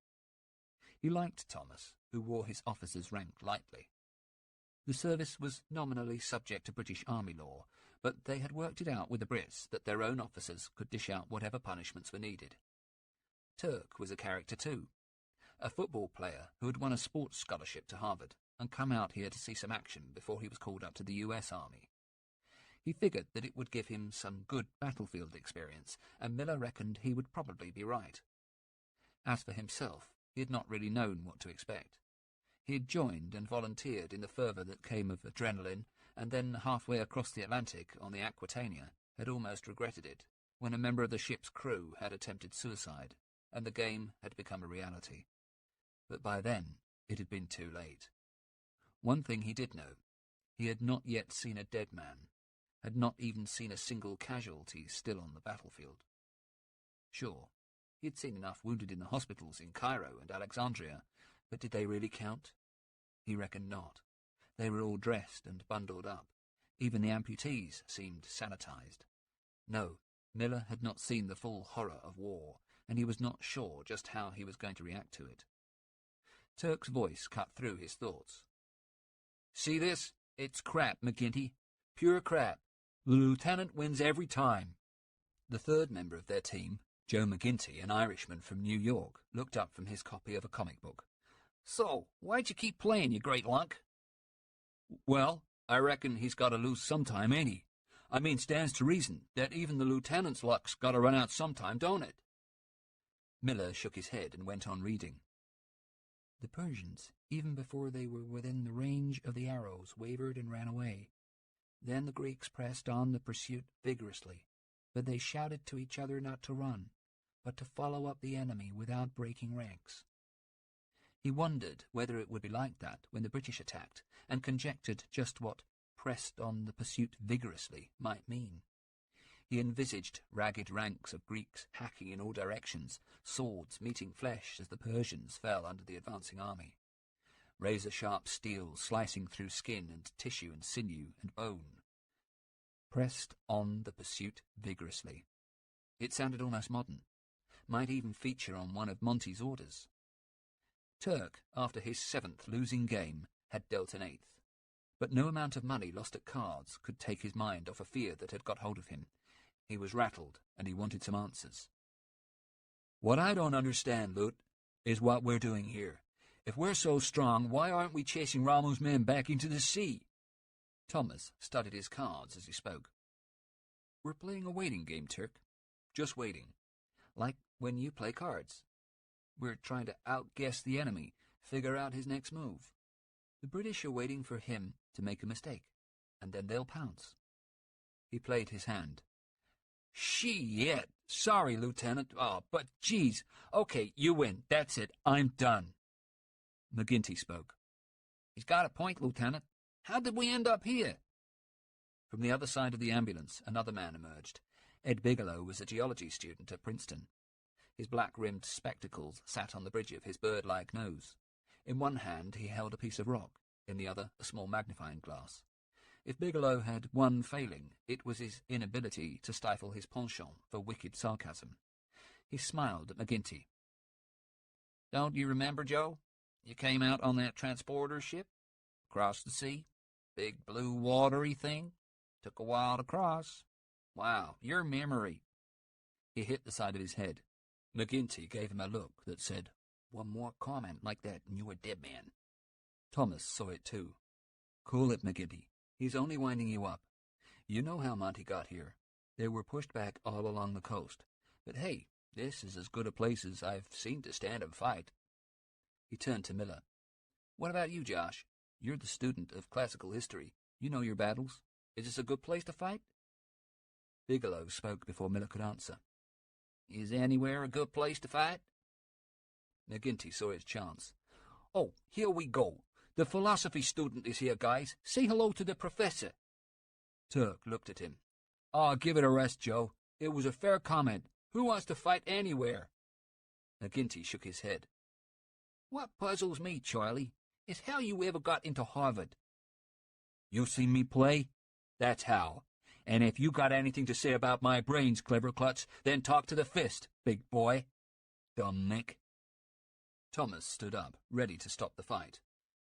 He liked Thomas, who wore his officer's rank lightly. The service was nominally subject to British Army law, but they had worked it out with the Brits that their own officers could dish out whatever punishments were needed. Turk was a character too, a football player who had won a sports scholarship to Harvard and come out here to see some action before he was called up to the US Army. He figured that it would give him some good battlefield experience, and Miller reckoned he would probably be right. As for himself, he had not really known what to expect. He had joined and volunteered in the fervour that came of adrenaline, and then halfway across the Atlantic on the Aquitania had almost regretted it when a member of the ship's crew had attempted suicide, and the game had become a reality. But by then it had been too late. One thing he did know: he had not yet seen a dead man, had not even seen a single casualty still on the battlefield. Sure, he had seen enough wounded in the hospitals in Cairo and Alexandria, but did they really count? He reckoned not. They were all dressed and bundled up. Even the amputees seemed sanitized. No, Miller had not seen the full horror of war, and he was not sure just how he was going to react to it. Turk's voice cut through his thoughts. "See this? It's crap, McGinty. Pure crap. The lieutenant wins every time." The third member of their team, Joe McGinty, an Irishman from New York, looked up from his copy of a comic book. "So, why'd you keep playing, you great lunk?" "Well, I reckon he's got to lose sometime, ain't he? I mean, stands to reason that even the lieutenant's luck's got to run out sometime, don't it?" Miller shook his head and went on reading. "The Persians, even before they were within the range of the arrows, wavered and ran away. Then the Greeks pressed on the pursuit vigorously, but they shouted to each other not to run, but to follow up the enemy without breaking ranks." He wondered whether it would be like that when the British attacked, and conjectured just what "pressed on the pursuit vigorously" might mean. He envisaged ragged ranks of Greeks hacking in all directions, swords meeting flesh as the Persians fell under the advancing army. Razor-sharp steel slicing through skin and tissue and sinew and bone. Pressed on the pursuit vigorously. It sounded almost modern. Might even feature on one of Monty's orders. Turk, after his 7th losing game, had dealt an 8th. But no amount of money lost at cards could take his mind off a fear that had got hold of him. He was rattled, and he wanted some answers. "What I don't understand, Lut, is what we're doing here. If we're so strong, why aren't we chasing Rommel's men back into the sea?" Thomas studied his cards as he spoke. "We're playing a waiting game, Turk. Just waiting. Like when you play cards. We're trying to outguess the enemy, figure out his next move. The British are waiting for him to make a mistake, and then they'll pounce." He played his hand. "Shit! Sorry, Lieutenant. Oh, but geez. Okay, you win. That's it. I'm done." McGinty spoke. "He's got a point, Lieutenant. How did we end up here?" From the other side of the ambulance, another man emerged. Ed Bigelow was a geology student at Princeton. His black-rimmed spectacles sat on the bridge of his bird-like nose. In one hand he held a piece of rock, in the other a small magnifying glass. If Bigelow had one failing, it was his inability to stifle his penchant for wicked sarcasm. He smiled at McGinty. "Don't you remember, Joe? You came out on that transporter ship? Across the sea? Big blue watery thing? Took a while to cross. Wow, your memory." He hit the side of his head. McGinty gave him a look that said, "One more comment like that and you're a dead man." Thomas saw it too. "Cool it, McGinty. He's only winding you up. You know how Monty got here. They were pushed back all along the coast. But hey, this is as good a place as I've seen to stand and fight." He turned to Miller. "What about you, Josh? You're the student of classical history. You know your battles. Is this a good place to fight?" Bigelow spoke before Miller could answer. "Is anywhere a good place to fight?" McGinty saw his chance. "Oh, here we go. The philosophy student is here, guys. Say hello to the professor." Turk looked at him. Give it a rest, Joe. It was a fair comment. Who wants to fight anywhere?" McGinty shook his head. "What puzzles me, Charlie, is how you ever got into Harvard." "You seen me play? That's how. And if you got anything to say about my brains, Clever Klutz, then talk to the fist, big boy. Dumb Nick." Thomas stood up, ready to stop the fight.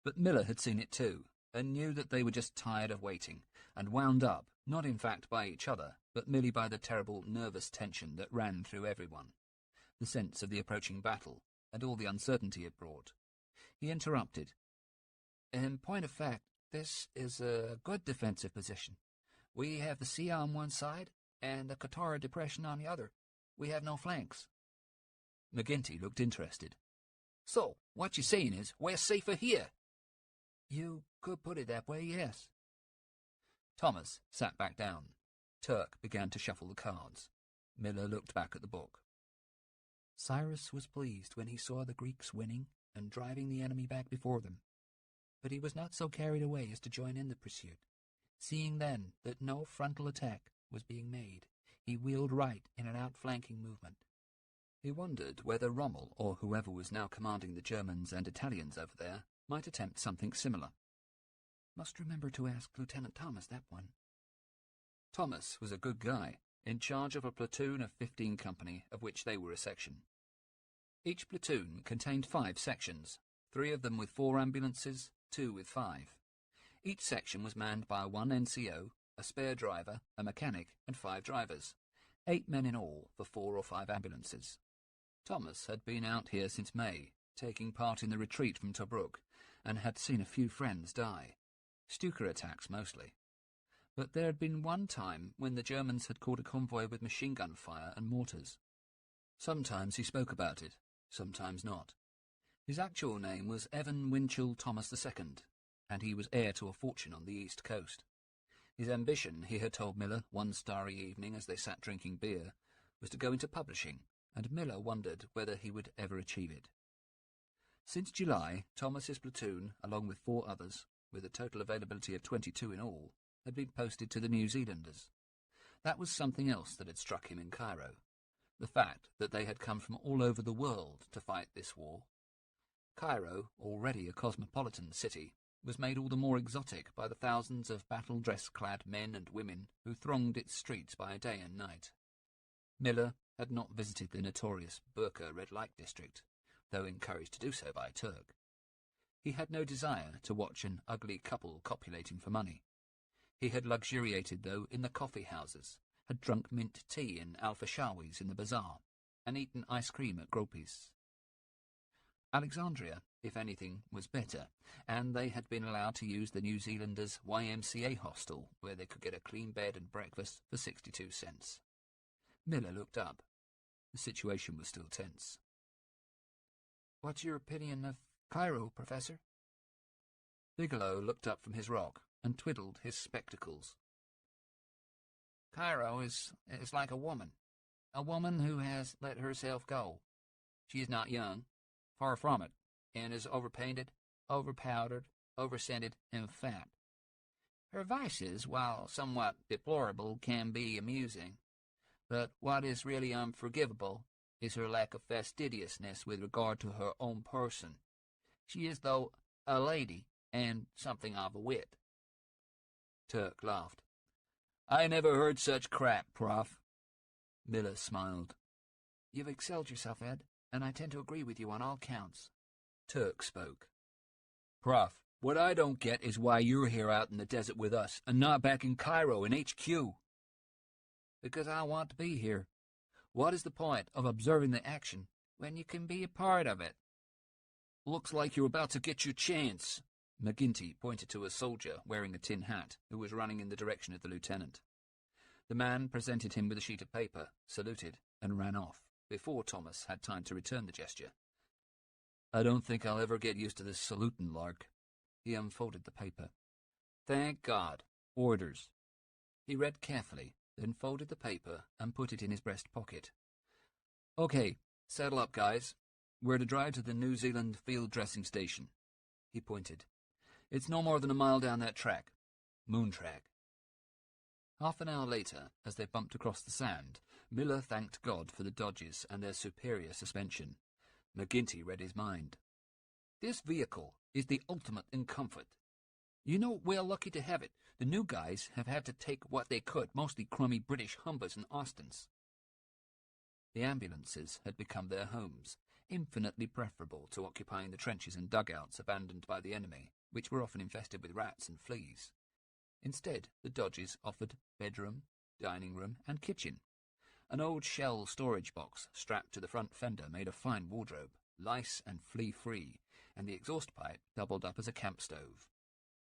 But Miller had seen it too, and knew that they were just tired of waiting, and wound up, not in fact by each other, but merely by the terrible nervous tension that ran through everyone, the sense of the approaching battle, and all the uncertainty it brought. He interrupted. "In point of fact, this is a good defensive position. We have the sea on one side, and the Katara Depression on the other. We have no flanks." McGinty looked interested. "So, what you're saying is, we're safer here?" "You could put it that way, yes." Thomas sat back down. Turk began to shuffle the cards. Miller looked back at the book. "Cyrus was pleased when he saw the Greeks winning and driving the enemy back before them. But he was not so carried away as to join in the pursuit. Seeing then that no frontal attack was being made, he wheeled right in an outflanking movement." He wondered whether Rommel, or whoever was now commanding the Germans and Italians over there, might attempt something similar. "Must remember to ask Lieutenant Thomas that one." Thomas was a good guy, in charge of a platoon of 15 company, of which they were a section. Each platoon contained 5 sections, 3 of them with 4 ambulances, 2 with 5. Each section was manned by 1 NCO, a spare driver, a mechanic, and 5 drivers. 8 men in all for 4 or 5 ambulances. Thomas had been out here since May, taking part in the retreat from Tobruk, and had seen a few friends die. Stuka attacks mostly. But there had been one time when the Germans had caught a convoy with machine gun fire and mortars. Sometimes he spoke about it, sometimes not. His actual name was Evan Winchell Thomas II, and he was heir to a fortune on the East Coast. His ambition, he had told Miller one starry evening as they sat drinking beer, was to go into publishing, and Miller wondered whether he would ever achieve it. Since July, Thomas's platoon, along with 4 others, with a total availability of 22 in all, had been posted to the New Zealanders. That was something else that had struck him in Cairo, the fact that they had come from all over the world to fight this war. Cairo, already a cosmopolitan city, was made all the more exotic by the thousands of battle-dress-clad men and women who thronged its streets by day and night. Miller had not visited the notorious Burqa red light district, though encouraged to do so by Turk. He had no desire to watch an ugly couple copulating for money. He had luxuriated, though, in the coffee houses, had drunk mint tea in al-Fashawis in the bazaar, and eaten ice cream at Groppi's. Alexandria, if anything, was better, and they had been allowed to use the New Zealanders' YMCA hostel, where they could get a clean bed and breakfast for 62 cents. Miller looked up. The situation was still tense. "What's your opinion of Cairo, Professor?" Bigelow looked up from his rock and twiddled his spectacles. "Cairo is like a woman who has let herself go. She is not young, far from it, and is overpainted, overpowdered, overscented, and fat. Her vices, while somewhat deplorable, can be amusing, But what is really unforgivable is her lack of fastidiousness with regard to her own person. She is, though, a lady, and something of a wit." Turk laughed. "I never heard such crap, Prof." Miller smiled. "You've excelled yourself, Ed, and I tend to agree with you on all counts." Turk spoke. "Prof, what I don't get is why you're here out in the desert with us and not back in Cairo in HQ." "Because I want to be here. What is the point of observing the action when you can be a part of it?" "Looks like you're about to get your chance." McGinty pointed to a soldier wearing a tin hat who was running in the direction of the lieutenant. The man presented him with a sheet of paper, saluted, and ran off, before Thomas had time to return the gesture. "I don't think I'll ever get used to this saluting lark." He unfolded the paper. "Thank God. Orders." He read carefully, then folded the paper and put it in his breast pocket. "Okay, saddle up, guys. We're to drive to the New Zealand field dressing station." He pointed. "It's no more than a mile down that track. Moon track." Half an hour later, as they bumped across the sand, Miller thanked God for the Dodges and their superior suspension. McGinty read his mind. "This vehicle is the ultimate in comfort. You know, we're lucky to have it. The new guys have had to take what they could, mostly crummy British Humbers and Austins." The ambulances had become their homes, infinitely preferable to occupying the trenches and dugouts abandoned by the enemy, which were often infested with rats and fleas. Instead, the Dodges offered bedroom, dining room, and kitchen. An old shell storage box strapped to the front fender made a fine wardrobe, lice and flea-free, and the exhaust pipe doubled up as a camp stove.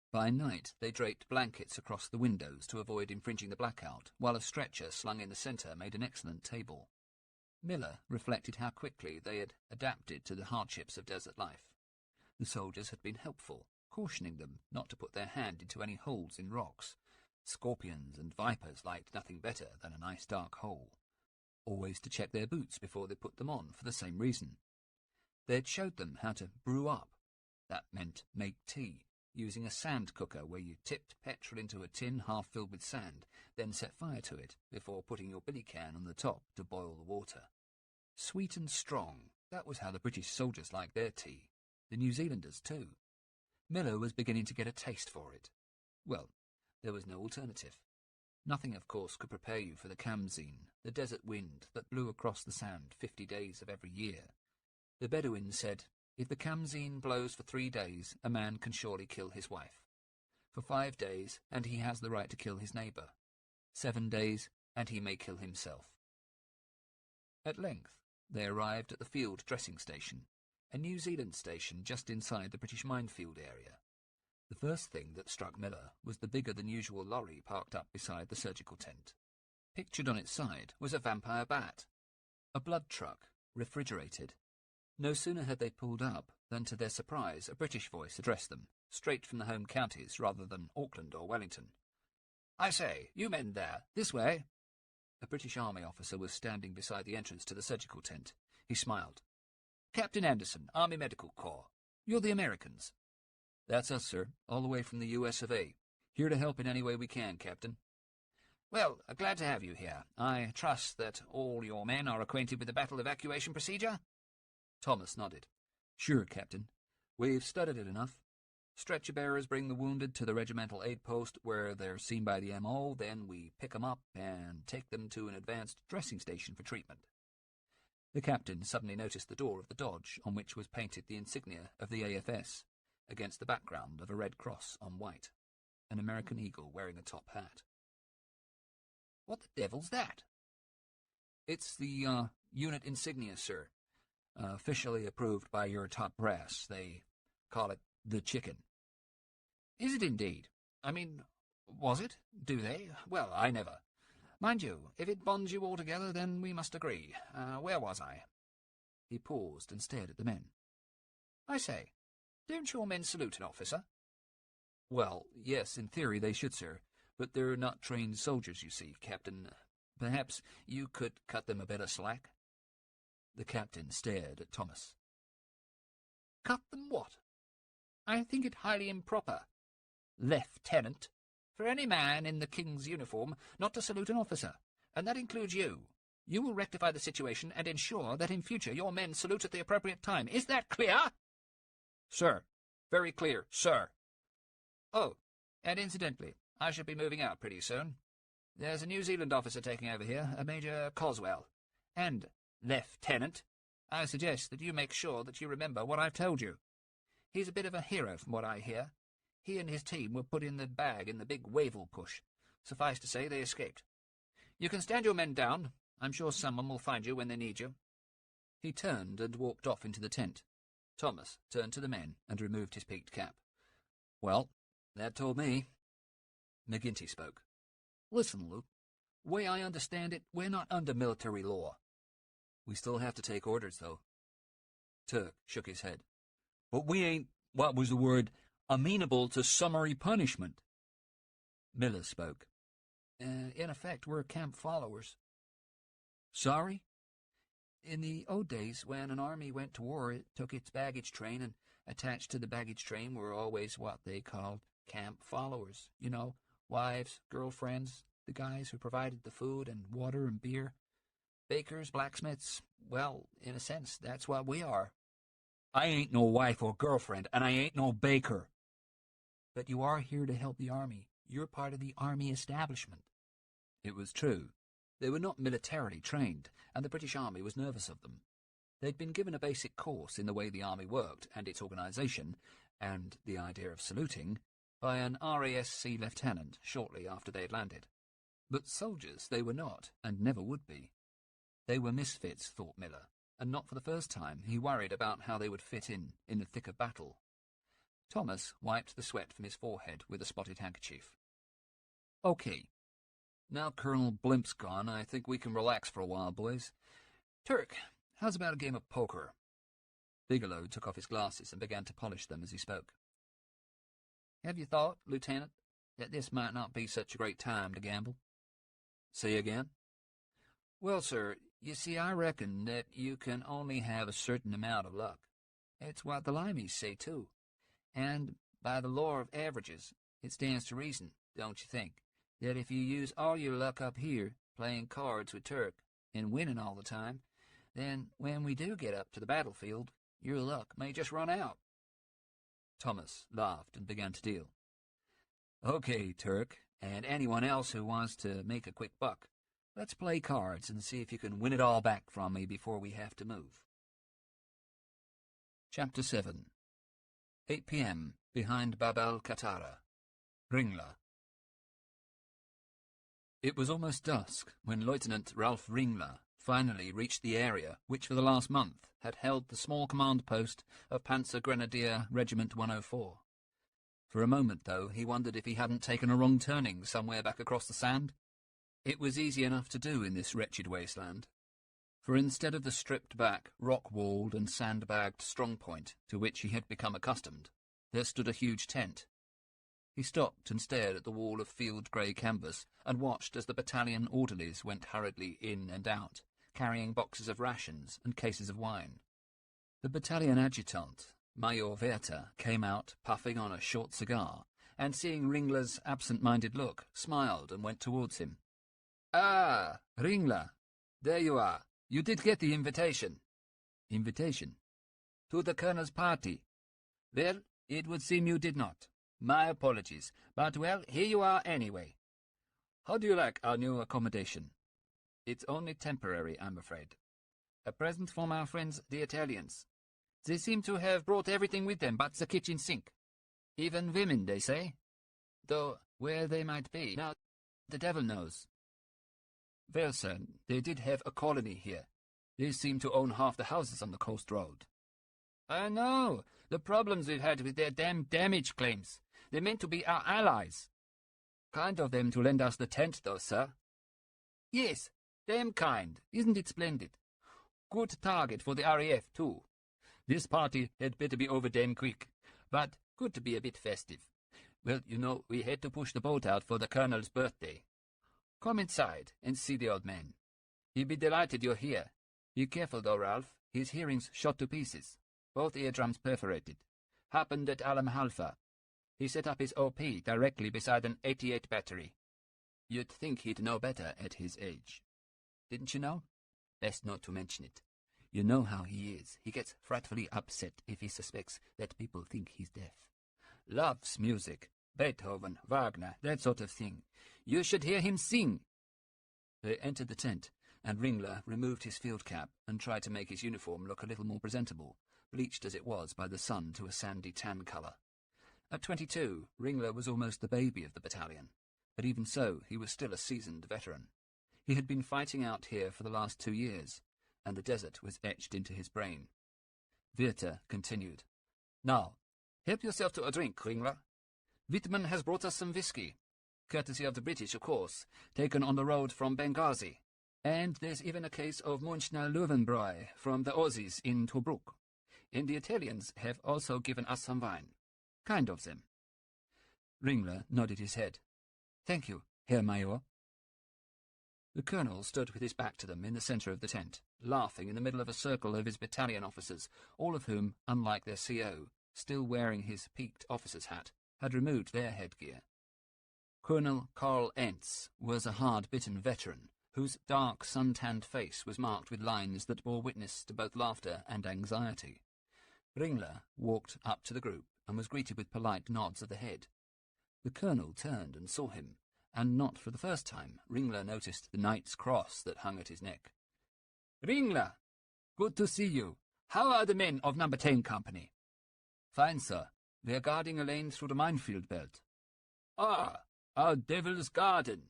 By night, they draped blankets across the windows to avoid infringing the blackout, while a stretcher slung in the centre made an excellent table. Miller reflected how quickly they had adapted to the hardships of desert life. The soldiers had been helpful, cautioning them not to put their hand into any holes in rocks. Scorpions and vipers liked nothing better than a nice dark hole. Always to check their boots before they put them on for the same reason. They had showed them how to brew up. That meant make tea, using a sand cooker where you tipped petrol into a tin half filled with sand, then set fire to it before putting your billy can on the top to boil the water. Sweet and strong, that was how the British soldiers liked their tea. The New Zealanders too. Miller was beginning to get a taste for it. Well, there was no alternative. Nothing, of course, could prepare you for the Khamsin, the desert wind that blew across the sand 50 days of every year. The Bedouins said, "If the Khamsin blows for 3 days, a man can surely kill his wife. For 5 days, and he has the right to kill his neighbour. 7 days, and he may kill himself." At length, they arrived at the field dressing station, a New Zealand station just inside the British minefield area. The first thing that struck Miller was the bigger-than-usual lorry parked up beside the surgical tent. Pictured on its side was a vampire bat. A blood truck, refrigerated. No sooner had they pulled up than, to their surprise, a British voice addressed them, straight from the home counties rather than Auckland or Wellington. "I say, you men there, this way." A British Army officer was standing beside the entrance to the surgical tent. He smiled. "Captain Anderson, Army Medical Corps. You're the Americans." "That's us, sir, all the way from the US of A. Here to help in any way we can, Captain." "Well, glad to have you here. I trust that all your men are acquainted with the battle evacuation procedure?" Thomas nodded. "Sure, Captain. We've studied it enough. Stretcher bearers bring the wounded to the regimental aid post where they're seen by the MO, then we pick them up and take them to an advanced dressing station for treatment." The captain suddenly noticed the door of the Dodge, on which was painted the insignia of the AFS, against the background of a red cross on white, an American eagle wearing a top hat. "What the devil's that?" "It's the unit insignia, sir. Officially approved by your top brass. They call it the chicken." "Is it indeed? I mean, was it? Do they? Well, I never. Mind you, if it bonds you all together, then we must agree. Where was I?" He paused and stared at the men. "I say, don't your men salute an officer?" "Well, yes, in theory they should, sir. But they're not trained soldiers, you see, Captain. Perhaps you could cut them a bit of slack?" The captain stared at Thomas. "Cut them what? I think it highly improper, Lieutenant, for any man in the King's uniform not to salute an officer, and that includes you. You will rectify the situation and ensure that in future your men salute at the appropriate time. Is that clear? Sir. Very clear, sir. Oh, and incidentally, I shall be moving out pretty soon. There's a New Zealand officer taking over here, a Major Coswell. And, Lieutenant, I suggest that you make sure that you remember what I've told you. He's a bit of a hero from what I hear. He and his team were put in the bag in the big Wavell push. Suffice to say, they escaped. You can stand your men down. I'm sure someone will find you when they need you. He turned and walked off into the tent. Thomas turned to the men and removed his peaked cap. Well, that told me. McGinty spoke. Listen, Luke. Way I understand it, we're not under military law. We still have to take orders, though. Turk shook his head. But we ain't, what was the word, amenable to summary punishment. Miller spoke. In effect, we're camp followers. Sorry? In the old days, when an army went to war, it took its baggage train, and attached to the baggage train were always what they called camp followers. You know, wives, girlfriends, the guys who provided the food and water and beer. Bakers, blacksmiths, well, in a sense, that's what we are. I ain't no wife or girlfriend, and I ain't no baker. But you are here to help the army. You're part of the army establishment. It was true. They were not militarily trained, and the British Army was nervous of them. They'd been given a basic course in the way the army worked and its organisation, and the idea of saluting, by an RASC lieutenant shortly after they had landed. But soldiers they were not, and never would be. They were misfits, thought Miller, and not for the first time he worried about how they would fit in the thick of battle. Thomas wiped the sweat from his forehead with a spotted handkerchief. Okay. Now Colonel Blimp's gone, I think we can relax for a while, boys. Turk, how's about a game of poker? Bigelow took off his glasses and began to polish them as he spoke. Have you thought, Lieutenant, that this might not be such a great time to gamble? Say again? Well, sir, you see, I reckon that you can only have a certain amount of luck. It's what the Limeys say, too. And, by the law of averages, it stands to reason, don't you think, that if you use all your luck up here, playing cards with Turk, and winning all the time, then when we do get up to the battlefield, your luck may just run out. Thomas laughed and began to deal. Okay, Turk, and anyone else who wants to make a quick buck, let's play cards and see if you can win it all back from me before we have to move. Chapter 7 8 p.m. behind Bab el-Katara. Ringla. It was almost dusk when Lieutenant Ralph Ringla finally reached the area which for the last month had held the small command post of Panzer Grenadier Regiment 104. For a moment, though, he wondered if he hadn't taken a wrong turning somewhere back across the sand. It was easy enough to do in this wretched wasteland, for instead of the stripped-back, rock-walled and sandbagged strong-point to which he had become accustomed, there stood a huge tent. He stopped and stared at the wall of field-grey canvas and watched as the battalion orderlies went hurriedly in and out, carrying boxes of rations and cases of wine. The battalion adjutant, Major Werther, came out, puffing on a short cigar, and seeing Ringler's absent-minded look, smiled and went towards him. Ah, Ringler, there you are. You did get the invitation. Invitation? To the Colonel's party. Well, it would seem you did not. My apologies, but, well, here you are anyway. How do you like our new accommodation? It's only temporary, I'm afraid. A present from our friends, the Italians. They seem to have brought everything with them but the kitchen sink. Even women, they say. Though where they might be, now the devil knows. Well, sir, they did have a colony here. They seem to own half the houses on the coast road. I know. The problems we've had with their damn damage claims. They're meant to be our allies. Kind of them to lend us the tent, though, sir. Yes, damn kind. Isn't it splendid? Good target for the RAF, too. This party had better be over damn quick, but good to be a bit festive. Well, you know, we had to push the boat out for the Colonel's birthday. Come inside and see the old man. He'll be delighted you're here. Be careful, though, Ralph. His hearing's shot to pieces. Both eardrums perforated. Happened at Alamein. He set up his OP directly beside an 88 battery. You'd think he'd know better at his age. Didn't you know? Best not to mention it. You know how he is. He gets frightfully upset if he suspects that people think he's deaf. Loves music. Beethoven, Wagner, that sort of thing. You should hear him sing." They entered the tent, and Ringler removed his field cap and tried to make his uniform look a little more presentable, bleached as it was by the sun to a sandy tan colour. At 22, Ringler was almost the baby of the battalion, but even so, he was still a seasoned veteran. He had been fighting out here for the last 2 years, and the desert was etched into his brain. Wirther continued. "Now, help yourself to a drink, Ringler. Wittmann has brought us some whiskey, courtesy of the British, of course, taken on the road from Benghazi. And there's even a case of Münchner Löwenbräu from the Aussies in Tobruk. And the Italians have also given us some wine. Kind of them." Ringler nodded his head. "Thank you, Herr Major." The colonel stood with his back to them in the centre of the tent, laughing in the middle of a circle of his battalion officers, all of whom, unlike their CO, still wearing his peaked officer's hat, had removed their headgear. Colonel Karl Entz was a hard-bitten veteran, whose dark, sun-tanned face was marked with lines that bore witness to both laughter and anxiety. Ringler walked up to the group and was greeted with polite nods of the head. The colonel turned and saw him, and not for the first time Ringler noticed the knight's cross that hung at his neck. "Ringler, good to see you. How are the men of No. 10 Company?" "Fine, sir. We are guarding a lane through the minefield belt." "Ah, our Devil's Garden.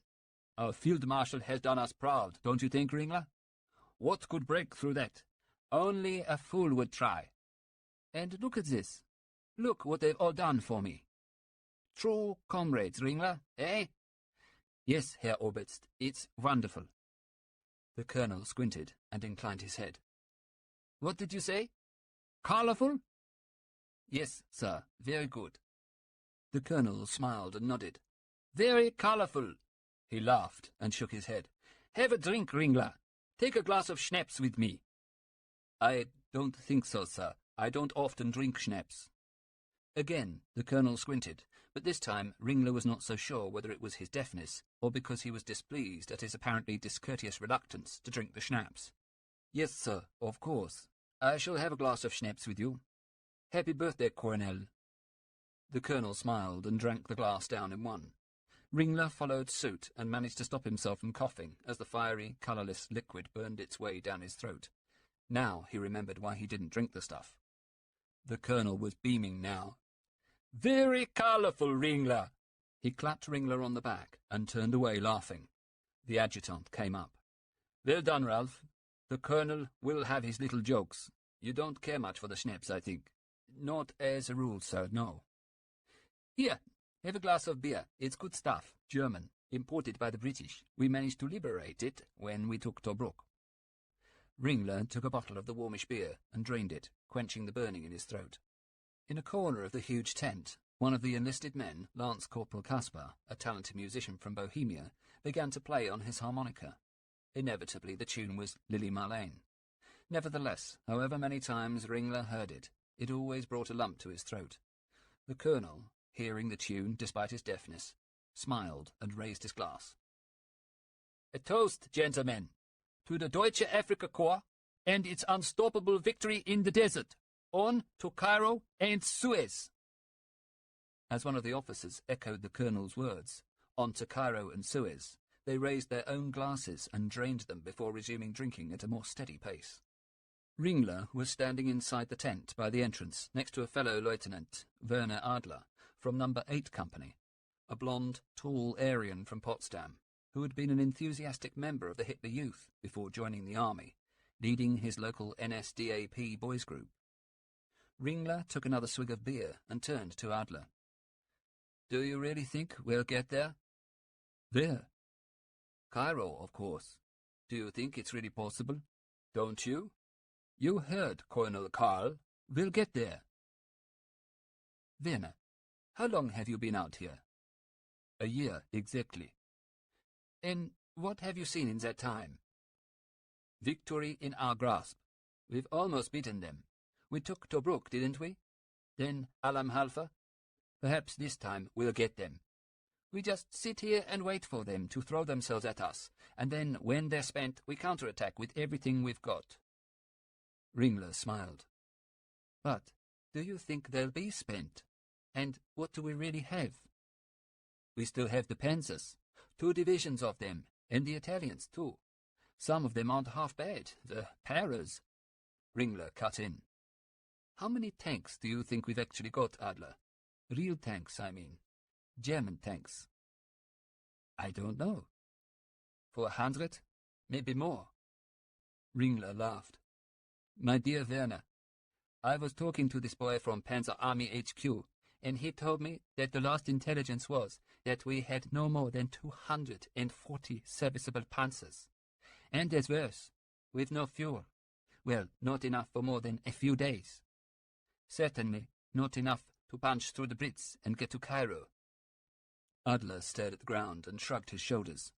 Our field marshal has done us proud, don't you think, Ringler? What could break through that? Only a fool would try. And look at this. Look what they've all done for me. True comrades, Ringler, eh?" "Yes, Herr Oberst, it's wonderful." The colonel squinted and inclined his head. "What did you say? Colourful?" "Yes, sir, very good." The colonel smiled and nodded. "Very colourful." He laughed and shook his head. "Have a drink, Ringler. Take a glass of schnapps with me." "I don't think so, sir. I don't often drink schnapps." Again the colonel squinted, but this time Ringler was not so sure whether it was his deafness or because he was displeased at his apparently discourteous reluctance to drink the schnapps. "Yes, sir, of course. I shall have a glass of schnapps with you. Happy birthday, Colonel." The colonel smiled and drank the glass down in one. Ringler followed suit and managed to stop himself from coughing as the fiery, colourless liquid burned its way down his throat. Now he remembered why he didn't drink the stuff. The colonel was beaming now. "Very colourful, Ringler." He clapped Ringler on the back and turned away laughing. The adjutant came up. "Well done, Ralph. The colonel will have his little jokes. You don't care much for the schnapps, I think." "Not as a rule, sir, no." "Here, have a glass of beer. It's good stuff, German, imported by the British. We managed to liberate it when we took Tobruk." Ringler took a bottle of the warmish beer and drained it, quenching the burning in his throat. In a corner of the huge tent, one of the enlisted men, Lance Corporal Kaspar, a talented musician from Bohemia, began to play on his harmonica. Inevitably the tune was Lily Marlene. Nevertheless, however many times Ringler heard it, it always brought a lump to his throat. The colonel, hearing the tune despite his deafness, smiled and raised his glass. "A toast, gentlemen, to the Deutsche Afrika Korps and its unstoppable victory in the desert, on to Cairo and Suez." As one of the officers echoed the colonel's words, "on to Cairo and Suez," they raised their own glasses and drained them before resuming drinking at a more steady pace. Ringler was standing inside the tent by the entrance next to a fellow lieutenant, Werner Adler, from No. 8 Company, a blonde, tall Aryan from Potsdam, who had been an enthusiastic member of the Hitler Youth before joining the army, leading his local NSDAP boys group. Ringler took another swig of beer and turned to Adler. "Do you really think we'll get there?" "There?" "Cairo, of course. Do you think it's really possible?" "Don't you?" "You heard, Colonel Karl. We'll get there." "Werner, how long have you been out here?" "A year, exactly." "And what have you seen in that time?" "Victory in our grasp. We've almost beaten them. We took Tobruk, didn't we? Then Alam Halfa. Perhaps this time we'll get them. We just sit here and wait for them to throw themselves at us, and then, when they're spent, we counterattack with everything we've got." Ringler smiled. "But do you think they'll be spent? And what do we really have?" "We still have the Panzers, 2 divisions of them, and the Italians, too. Some of them aren't half bad, the Paras." Ringler cut in. "How many tanks do you think we've actually got, Adler? Real tanks, I mean. German tanks." "I don't know. 400, maybe more." Ringler laughed. "My dear Werner, I was talking to this boy from Panzer Army HQ, and he told me that the last intelligence was that we had no more than 240 serviceable panzers. And there's worse, we've no fuel. Well, not enough for more than a few days. Certainly not enough to punch through the Brits and get to Cairo." Adler stared at the ground and shrugged his shoulders.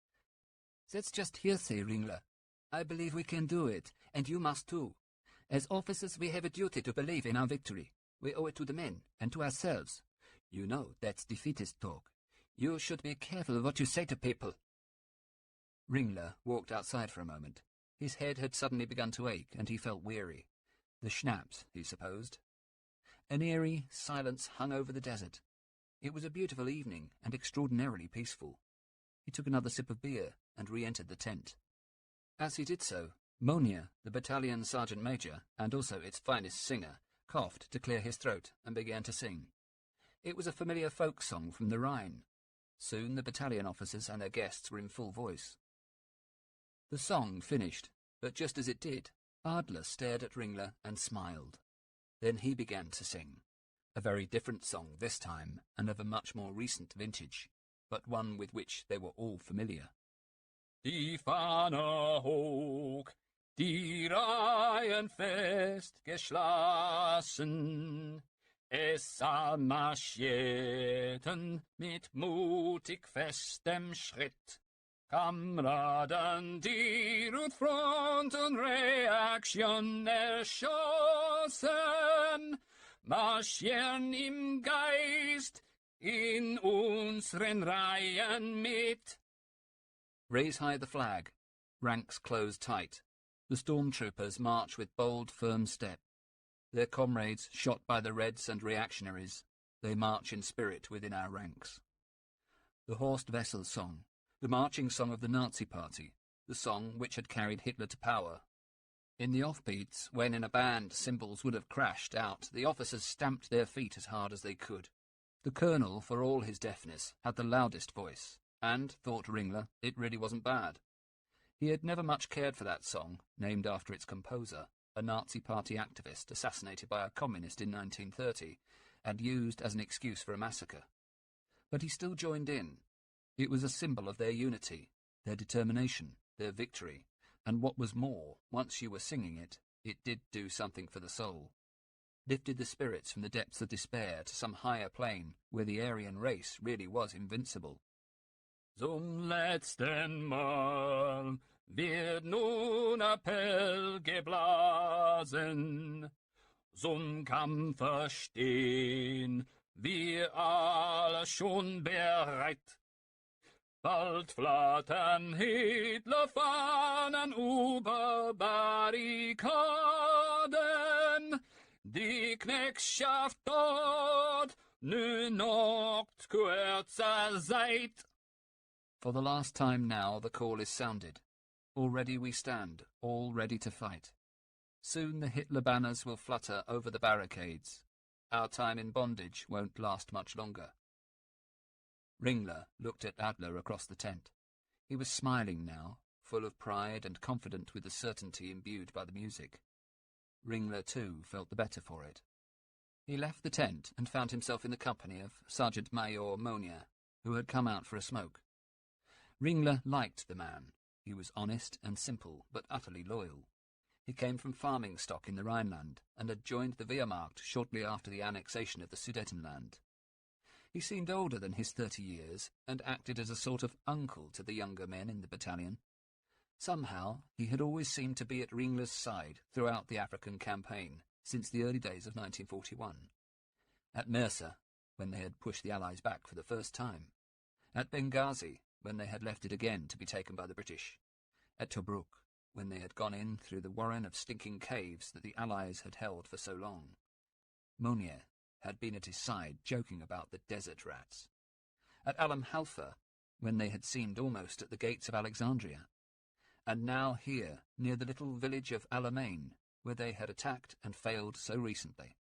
"That's just hearsay, Ringler. I believe we can do it, and you must too. As officers, we have a duty to believe in our victory. We owe it to the men and to ourselves. You know, that's defeatist talk. You should be careful what you say to people." Ringler walked outside for a moment. His head had suddenly begun to ache, and he felt weary. The schnapps, he supposed. An eerie silence hung over the desert. It was a beautiful evening, and extraordinarily peaceful. He took another sip of beer, and re-entered the tent. As he did so, Monia, the battalion sergeant major, and also its finest singer, coughed to clear his throat and began to sing. It was a familiar folk song from the Rhine. Soon the battalion officers and their guests were in full voice. The song finished, but just as it did, Adler stared at Ringler and smiled. Then he began to sing. A very different song this time, and of a much more recent vintage, but one with which they were all familiar. Die Fahne hoch, die Reihen fest geschlossen, es marschierten mit mutig festem Schritt Kameraden, die Front und Reaktion erschossen, marschieren im Geist in unseren Reihen mit. Raise high the flag. Ranks close tight. The stormtroopers march with bold, firm step. Their comrades shot by the Reds and reactionaries, they march in spirit within our ranks. The Horst Wessel song, the marching song of the Nazi Party, the song which had carried Hitler to power. In the offbeats, when in a band cymbals would have crashed out, the officers stamped their feet as hard as they could. The colonel, for all his deafness, had the loudest voice, and, thought Ringler, it really wasn't bad. He had never much cared for that song, named after its composer, a Nazi Party activist assassinated by a communist in 1930, and used as an excuse for a massacre. But he still joined in. It was a symbol of their unity, their determination, their victory, and what was more, once you were singing it, it did do something for the soul. Lifted the spirits from the depths of despair to some higher plane where the Aryan race really was invincible. Zum letzten Mal wird nun Appell geblasen, zum Kampfe stehen wir alle schon bereit. Bald flattern Hitlerfahnen über Barrikaden, die Knechtschaft dort nur noch kurzer Zeit. For the last time now the call is sounded. Already we stand, all ready to fight. Soon the Hitler banners will flutter over the barricades. Our time in bondage won't last much longer. Ringler looked at Adler across the tent. He was smiling now, full of pride and confident with the certainty imbued by the music. Ringler, too, felt the better for it. He left the tent and found himself in the company of Sergeant Major Monia, who had come out for a smoke. Ringler liked the man. He was honest and simple, but utterly loyal. He came from farming stock in the Rhineland, and had joined the Wehrmacht shortly after the annexation of the Sudetenland. He seemed older than his 30 years, and acted as a sort of uncle to the younger men in the battalion. Somehow, he had always seemed to be at Ringler's side throughout the African campaign, since the early days of 1941. At Mersa, when they had pushed the Allies back for the first time. At Benghazi, when they had left it again to be taken by the British. At Tobruk, when they had gone in through the warren of stinking caves that the Allies had held for so long. Monier had been at his side joking about the desert rats. At Alam Halfa, when they had seemed almost at the gates of Alexandria. And now here, near the little village of Alamein, where they had attacked and failed so recently.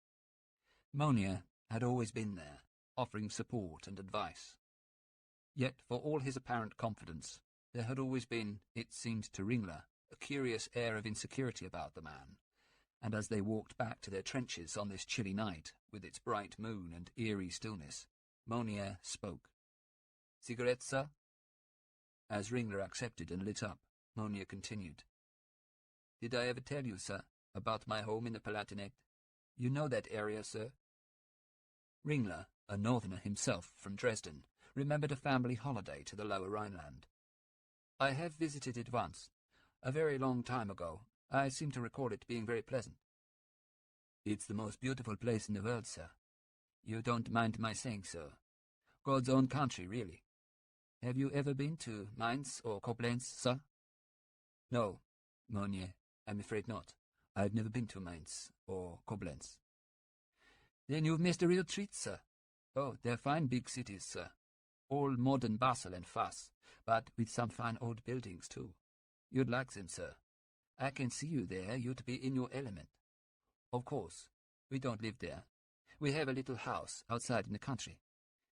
Monier had always been there, offering support and advice. Yet, for all his apparent confidence, there had always been, it seemed to Ringler, a curious air of insecurity about the man, and as they walked back to their trenches on this chilly night, with its bright moon and eerie stillness, Monier spoke. "Cigarette, sir?" As Ringler accepted and lit up, Monier continued. "Did I ever tell you, sir, about my home in the Palatinate? You know that area, sir?" Ringler, a northerner himself from Dresden, remembered a family holiday to the lower Rhineland. "I have visited it once, a very long time ago. I seem to recall it being very pleasant." "It's the most beautiful place in the world, sir. You don't mind my saying so. God's own country, really. Have you ever been to Mainz or Koblenz, sir?" "No, Monier, I'm afraid not. I've never been to Mainz or Koblenz." "Then you've missed a real treat, sir. Oh, they're fine big cities, sir. All modern bustle and fuss, but with some fine old buildings, too. You'd like them, sir. I can see you there. You'd be in your element. Of course, we don't live there. We have a little house outside in the country.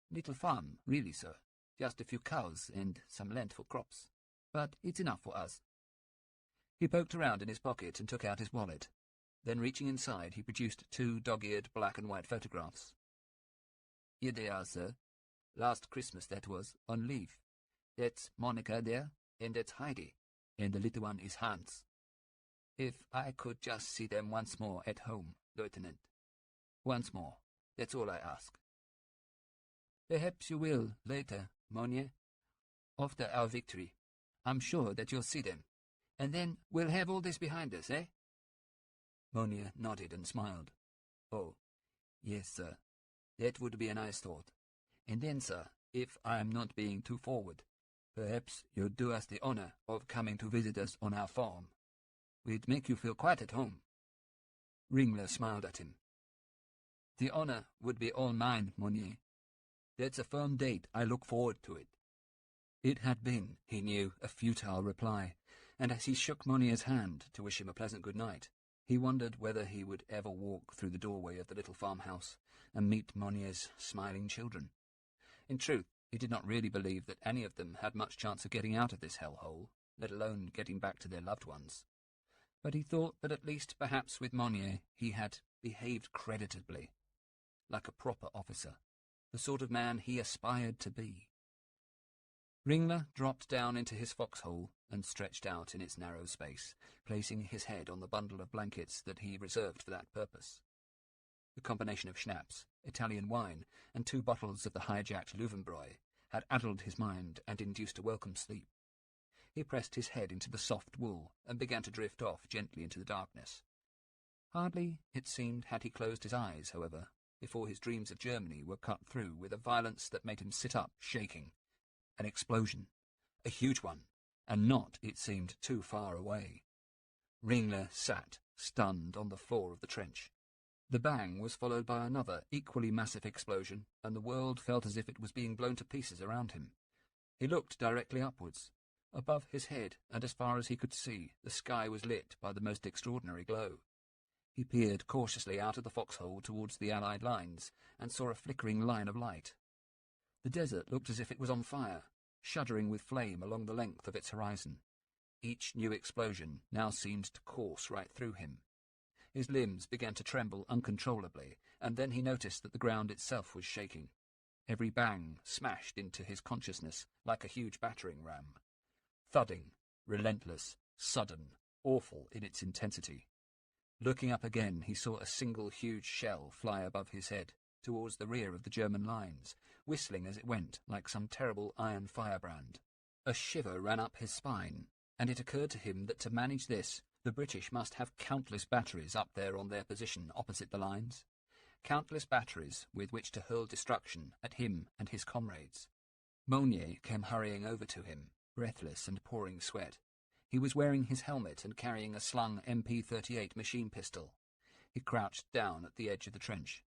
Little farm, really, sir. Just a few cows and some land for crops. But it's enough for us." He poked around in his pocket and took out his wallet. Then, reaching inside, he produced 2 dog-eared black and white photographs. "Here they are, sir. Last Christmas, that was, on leave. That's Monica there, and that's Heidi, and the little one is Hans. If I could just see them once more at home, Lieutenant. Once more. That's all I ask." "Perhaps you will, later, Monier. After our victory. I'm sure that you'll see them. And then we'll have all this behind us, eh?" Monier nodded and smiled. "Oh, yes, sir. That would be a nice thought. And then, sir, if I'm not being too forward, perhaps you'd do us the honor of coming to visit us on our farm. We'd make you feel quite at home." Ringler smiled at him. "The honor would be all mine, Monier. That's a firm date. I look forward to it." It had been, he knew, a futile reply, and as he shook Monier's hand to wish him a pleasant good night, he wondered whether he would ever walk through the doorway of the little farmhouse and meet Monier's smiling children. In truth, he did not really believe that any of them had much chance of getting out of this hellhole, let alone getting back to their loved ones. But he thought that at least perhaps with Monier he had behaved creditably, like a proper officer, the sort of man he aspired to be. Ringler dropped down into his foxhole and stretched out in its narrow space, placing his head on the bundle of blankets that he reserved for that purpose. The combination of schnapps, Italian wine, and 2 bottles of the hijacked Löwenbräu had addled his mind and induced a welcome sleep. He pressed his head into the soft wool and began to drift off gently into the darkness. Hardly, it seemed, had he closed his eyes, however, before his dreams of Germany were cut through with a violence that made him sit up, shaking. An explosion, a huge one, and not, it seemed, too far away. Ringler sat, stunned, on the floor of the trench. The bang was followed by another, equally massive explosion, and the world felt as if it was being blown to pieces around him. He looked directly upwards. Above his head, and as far as he could see, the sky was lit by the most extraordinary glow. He peered cautiously out of the foxhole towards the Allied lines, and saw a flickering line of light. The desert looked as if it was on fire, shuddering with flame along the length of its horizon. Each new explosion now seemed to course right through him. His limbs began to tremble uncontrollably, and then he noticed that the ground itself was shaking. Every bang smashed into his consciousness like a huge battering ram. Thudding, relentless, sudden, awful in its intensity. Looking up again, he saw a single huge shell fly above his head, towards the rear of the German lines, whistling as it went like some terrible iron firebrand. A shiver ran up his spine, and it occurred to him that to manage this, the British must have countless batteries up there on their position opposite the lines. Countless batteries with which to hurl destruction at him and his comrades. Monnier came hurrying over to him, breathless and pouring sweat. He was wearing his helmet and carrying a slung MP-38 machine pistol. He crouched down at the edge of the trench.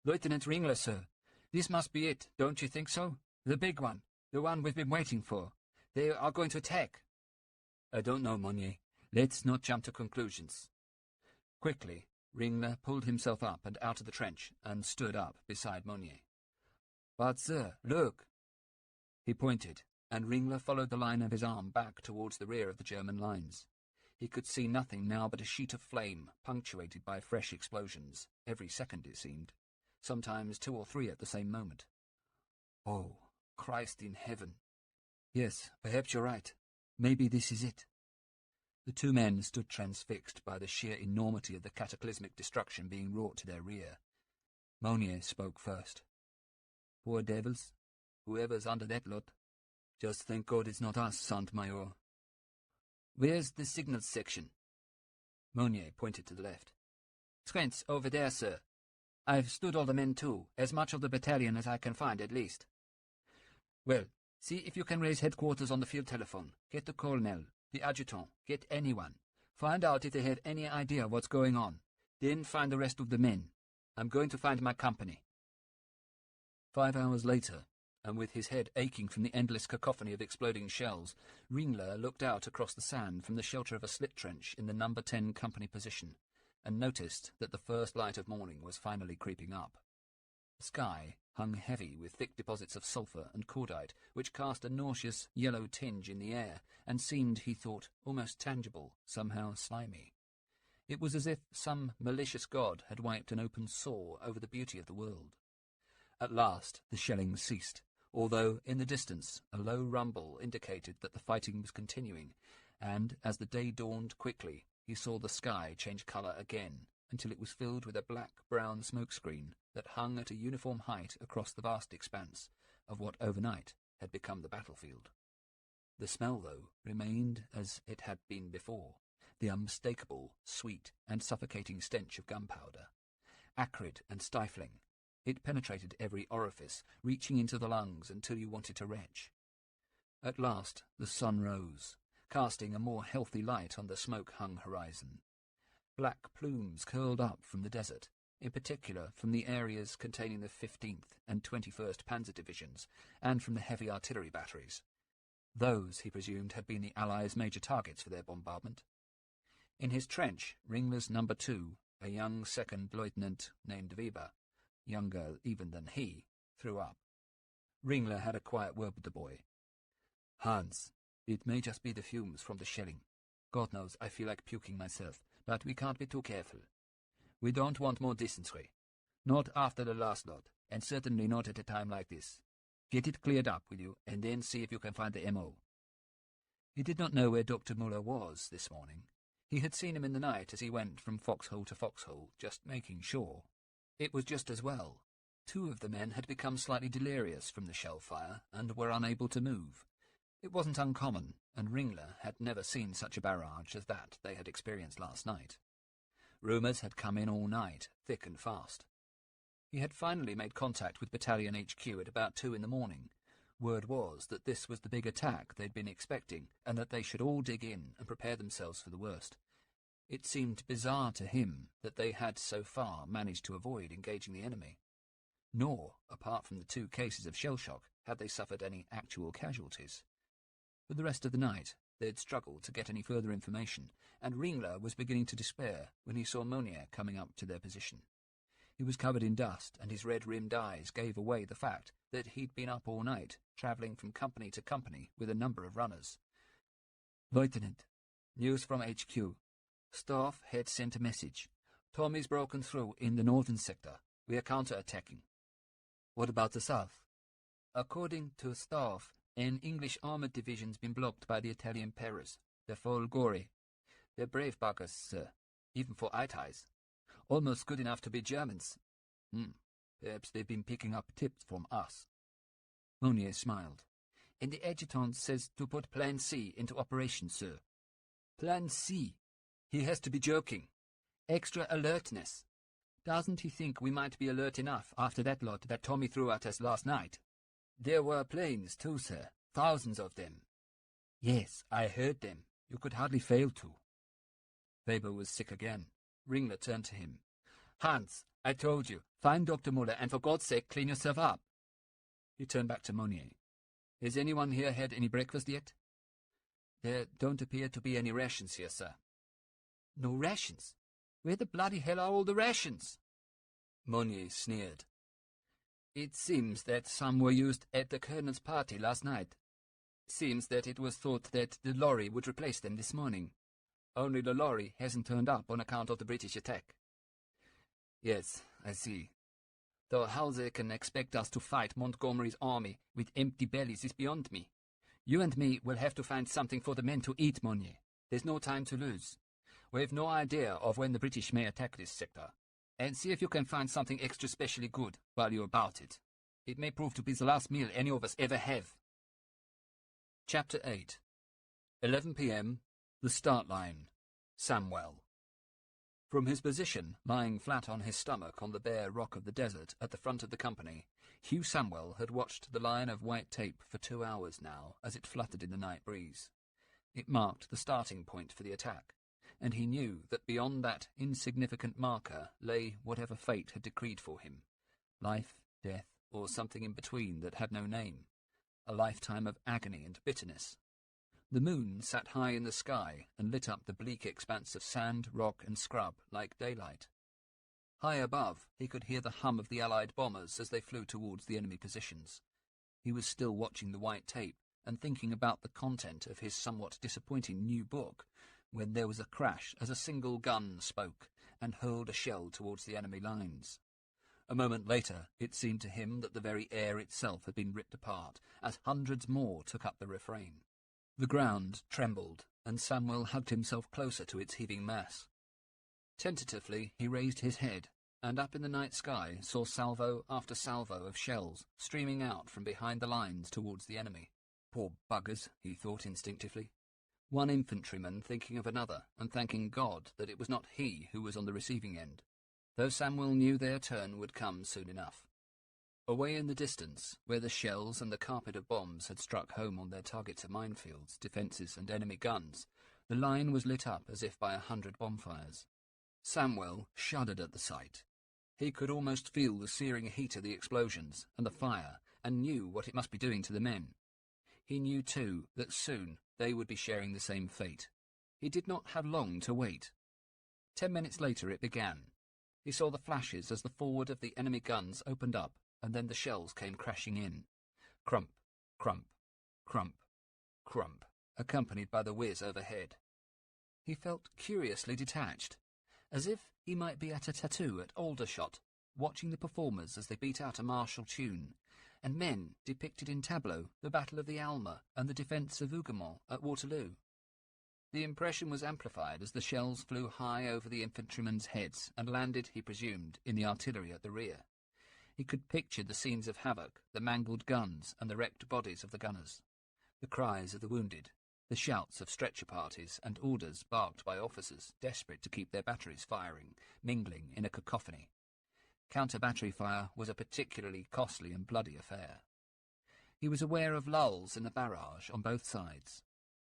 "Lieutenant Ringler, sir. This must be it, don't you think so? The big one. The one we've been waiting for. They are going to attack." "I don't know, Monnier. Let's not jump to conclusions." Quickly, Ringler pulled himself up and out of the trench and stood up beside Monnier. "But, sir, look." He pointed, and Ringler followed the line of his arm back towards the rear of the German lines. He could see nothing now but a sheet of flame, punctuated by fresh explosions, every second it seemed, sometimes 2 or 3 at the same moment. "Oh, Christ in heaven. Yes, perhaps you're right. Maybe this is it." The 2 men stood transfixed by the sheer enormity of the cataclysmic destruction being wrought to their rear. Monnier spoke first. "Poor devils, whoever's under that lot. Just thank God it's not us, Saint-Major." "Where's the signals section?" Monnier pointed to the left. "Trent's over there, sir. I've stood all the men too, as much of the battalion as I can find at least." "Well, see if you can raise headquarters on the field telephone. Get the colonel, the adjutant, get anyone. Find out if they have any idea what's going on. Then find the rest of the men. I'm going to find my company." 5 hours later, and with his head aching from the endless cacophony of exploding shells, Ringler looked out across the sand from the shelter of a slit trench in the No. 10 company position, and noticed that the first light of morning was finally creeping up. The sky hung heavy with thick deposits of sulphur and cordite, which cast a nauseous yellow tinge in the air, and seemed, he thought, almost tangible, somehow slimy. It was as if some malicious god had wiped an open sore over the beauty of the world. At last the shelling ceased, although in the distance a low rumble indicated that the fighting was continuing, and as the day dawned quickly, he saw the sky change colour again, until it was filled with a black-brown smokescreen that hung at a uniform height across the vast expanse of what overnight had become the battlefield. The smell, though, remained as it had been before, the unmistakable, sweet and suffocating stench of gunpowder. Acrid and stifling, it penetrated every orifice, reaching into the lungs until you wanted to retch. At last the sun rose, casting a more healthy light on the smoke-hung horizon. Black plumes curled up from the desert, in particular from the areas containing the 15th and 21st Panzer Divisions, and from the heavy artillery batteries. Those, he presumed, had been the Allies' major targets for their bombardment. In his trench, Ringler's No. 2, a young second lieutenant named Weber, younger even than he, threw up. Ringler had a quiet word with the boy. "Hans, it may just be the fumes from the shelling. God knows I feel like puking myself, but we can't be too careful. We don't want more dysentery. Not after the last lot, and certainly not at a time like this. Get it cleared up, will you, and then see if you can find the M.O. He did not know where Dr. Muller was this morning. He had seen him in the night as he went from foxhole to foxhole, just making sure. It was just as well. 2 of the men had become slightly delirious from the shell fire and were unable to move. It wasn't uncommon, and Ringler had never seen such a barrage as that they had experienced last night. Rumours had come in all night, thick and fast. He had finally made contact with Battalion HQ at about 2 in the morning. Word was that this was the big attack they'd been expecting, and that they should all dig in and prepare themselves for the worst. It seemed bizarre to him that they had so far managed to avoid engaging the enemy. Nor, apart from the 2 cases of shell shock, had they suffered any actual casualties. For the rest of the night, they had struggled to get any further information, and Ringler was beginning to despair when he saw Monnier coming up to their position. He was covered in dust, and his red-rimmed eyes gave away the fact that he'd been up all night, travelling from company to company with a number of runners. "Lieutenant, news from HQ. Staff had sent a message. Tommy's broken through in the northern sector. We are counter-attacking." "What about the south?" "According to Staff, an English armoured division's been blocked by the Italian Paras. They're full gory. They're brave buggers, sir, even for Itais. Almost good enough to be Germans. Perhaps they've been picking up tips from us." Monnier smiled. "And the adjutant says to put Plan C into operation, sir." "Plan C? He has to be joking. Extra alertness. Doesn't he think we might be alert enough after that lot that Tommy threw at us last night?" There were planes too, sir. Thousands of them. Yes, I heard them. You could hardly fail to. Weber was sick again. Ringler turned to him. Hans, I told you, find Dr. Muller and for God's sake clean yourself up. He turned back to Monnier. Has anyone here had any breakfast yet? There don't appear to be any rations here, sir. No rations? Where the bloody hell are all the rations? Monnier sneered. It seems that some were used at the colonel's party last night. Seems that it was thought that the lorry would replace them this morning. Only the lorry hasn't turned up on account of the British attack. Yes, I see. Though how they can expect us to fight Montgomery's army with empty bellies is beyond me. You and me will have to find something for the men to eat, Monnier. There's no time to lose. We've no idea of when the British may attack this sector. And see if you can find something extra specially good while you're about it. It may prove to be the last meal any of us ever have. Chapter 8. 11 p.m. The Start Line. Samwell. From his position, lying flat on his stomach on the bare rock of the desert at the front of the company, Hugh Samwell had watched the line of white tape for 2 hours now as it fluttered in the night breeze. It marked the starting point for the attack, and he knew that beyond that insignificant marker lay whatever fate had decreed for him. Life, death, or something in between that had no name. A lifetime of agony and bitterness. The moon sat high in the sky and lit up the bleak expanse of sand, rock, and scrub like daylight. High above, he could hear the hum of the Allied bombers as they flew towards the enemy positions. He was still watching the white tape and thinking about the content of his somewhat disappointing new book, when there was a crash as a single gun spoke and hurled a shell towards the enemy lines. A moment later, it seemed to him that the very air itself had been ripped apart, as hundreds more took up the refrain. The ground trembled, and Samwell hugged himself closer to its heaving mass. Tentatively, he raised his head, and up in the night sky saw salvo after salvo of shells streaming out from behind the lines towards the enemy. Poor buggers, he thought instinctively. One infantryman thinking of another, and thanking God that it was not he who was on the receiving end, though Samwell knew their turn would come soon enough. Away in the distance, where the shells and the carpet of bombs had struck home on their targets of minefields, defences, and enemy guns, the line was lit up as if by 100 bonfires. Samwell shuddered at the sight. He could almost feel the searing heat of the explosions and the fire, and knew what it must be doing to the men. He knew, too, that soon they would be sharing the same fate. He did not have long to wait. 10 minutes later it began. He saw the flashes as the forward of the enemy guns opened up, and then the shells came crashing in. Crump, crump, crump, crump, accompanied by the whiz overhead. He felt curiously detached, as if he might be at a tattoo at Aldershot, watching the performers as they beat out a martial tune, and men depicted in tableau the Battle of the Alma and the defence of Hougoumont at Waterloo. The impression was amplified as the shells flew high over the infantrymen's heads and landed, he presumed, in the artillery at the rear. He could picture the scenes of havoc, the mangled guns and the wrecked bodies of the gunners, the cries of the wounded, the shouts of stretcher parties and orders barked by officers desperate to keep their batteries firing, mingling in a cacophony. Counter-battery fire was a particularly costly and bloody affair. He was aware of lulls in the barrage on both sides,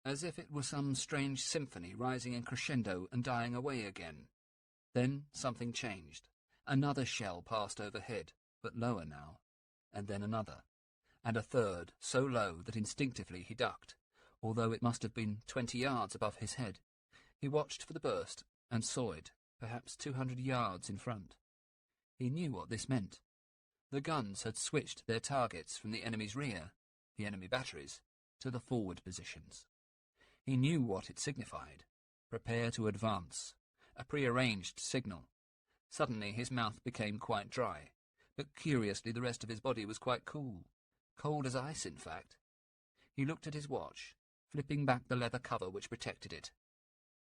as if it were some strange symphony rising in crescendo and dying away again. Then something changed. Another shell passed overhead, but lower now, and then another, and a third, so low that instinctively he ducked, although it must have been 20 yards above his head. He watched for the burst, and saw it, perhaps 200 yards in front. He knew what this meant. The guns had switched their targets from the enemy's rear, the enemy batteries, to the forward positions. He knew what it signified. Prepare to advance. A prearranged signal. Suddenly his mouth became quite dry, but curiously the rest of his body was quite cool. Cold as ice, in fact. He looked at his watch, flipping back the leather cover which protected it.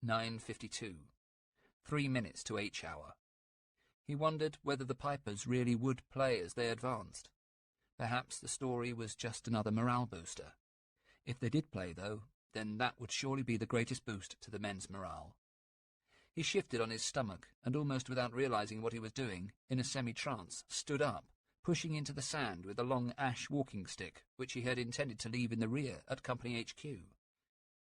9:52. 3 minutes to H-hour. He wondered whether the pipers really would play as they advanced. Perhaps the story was just another morale booster. If they did play, though, then that would surely be the greatest boost to the men's morale. He shifted on his stomach, and almost without realizing what he was doing, in a semi-trance, stood up, pushing into the sand with a long ash walking stick which he had intended to leave in the rear at Company HQ.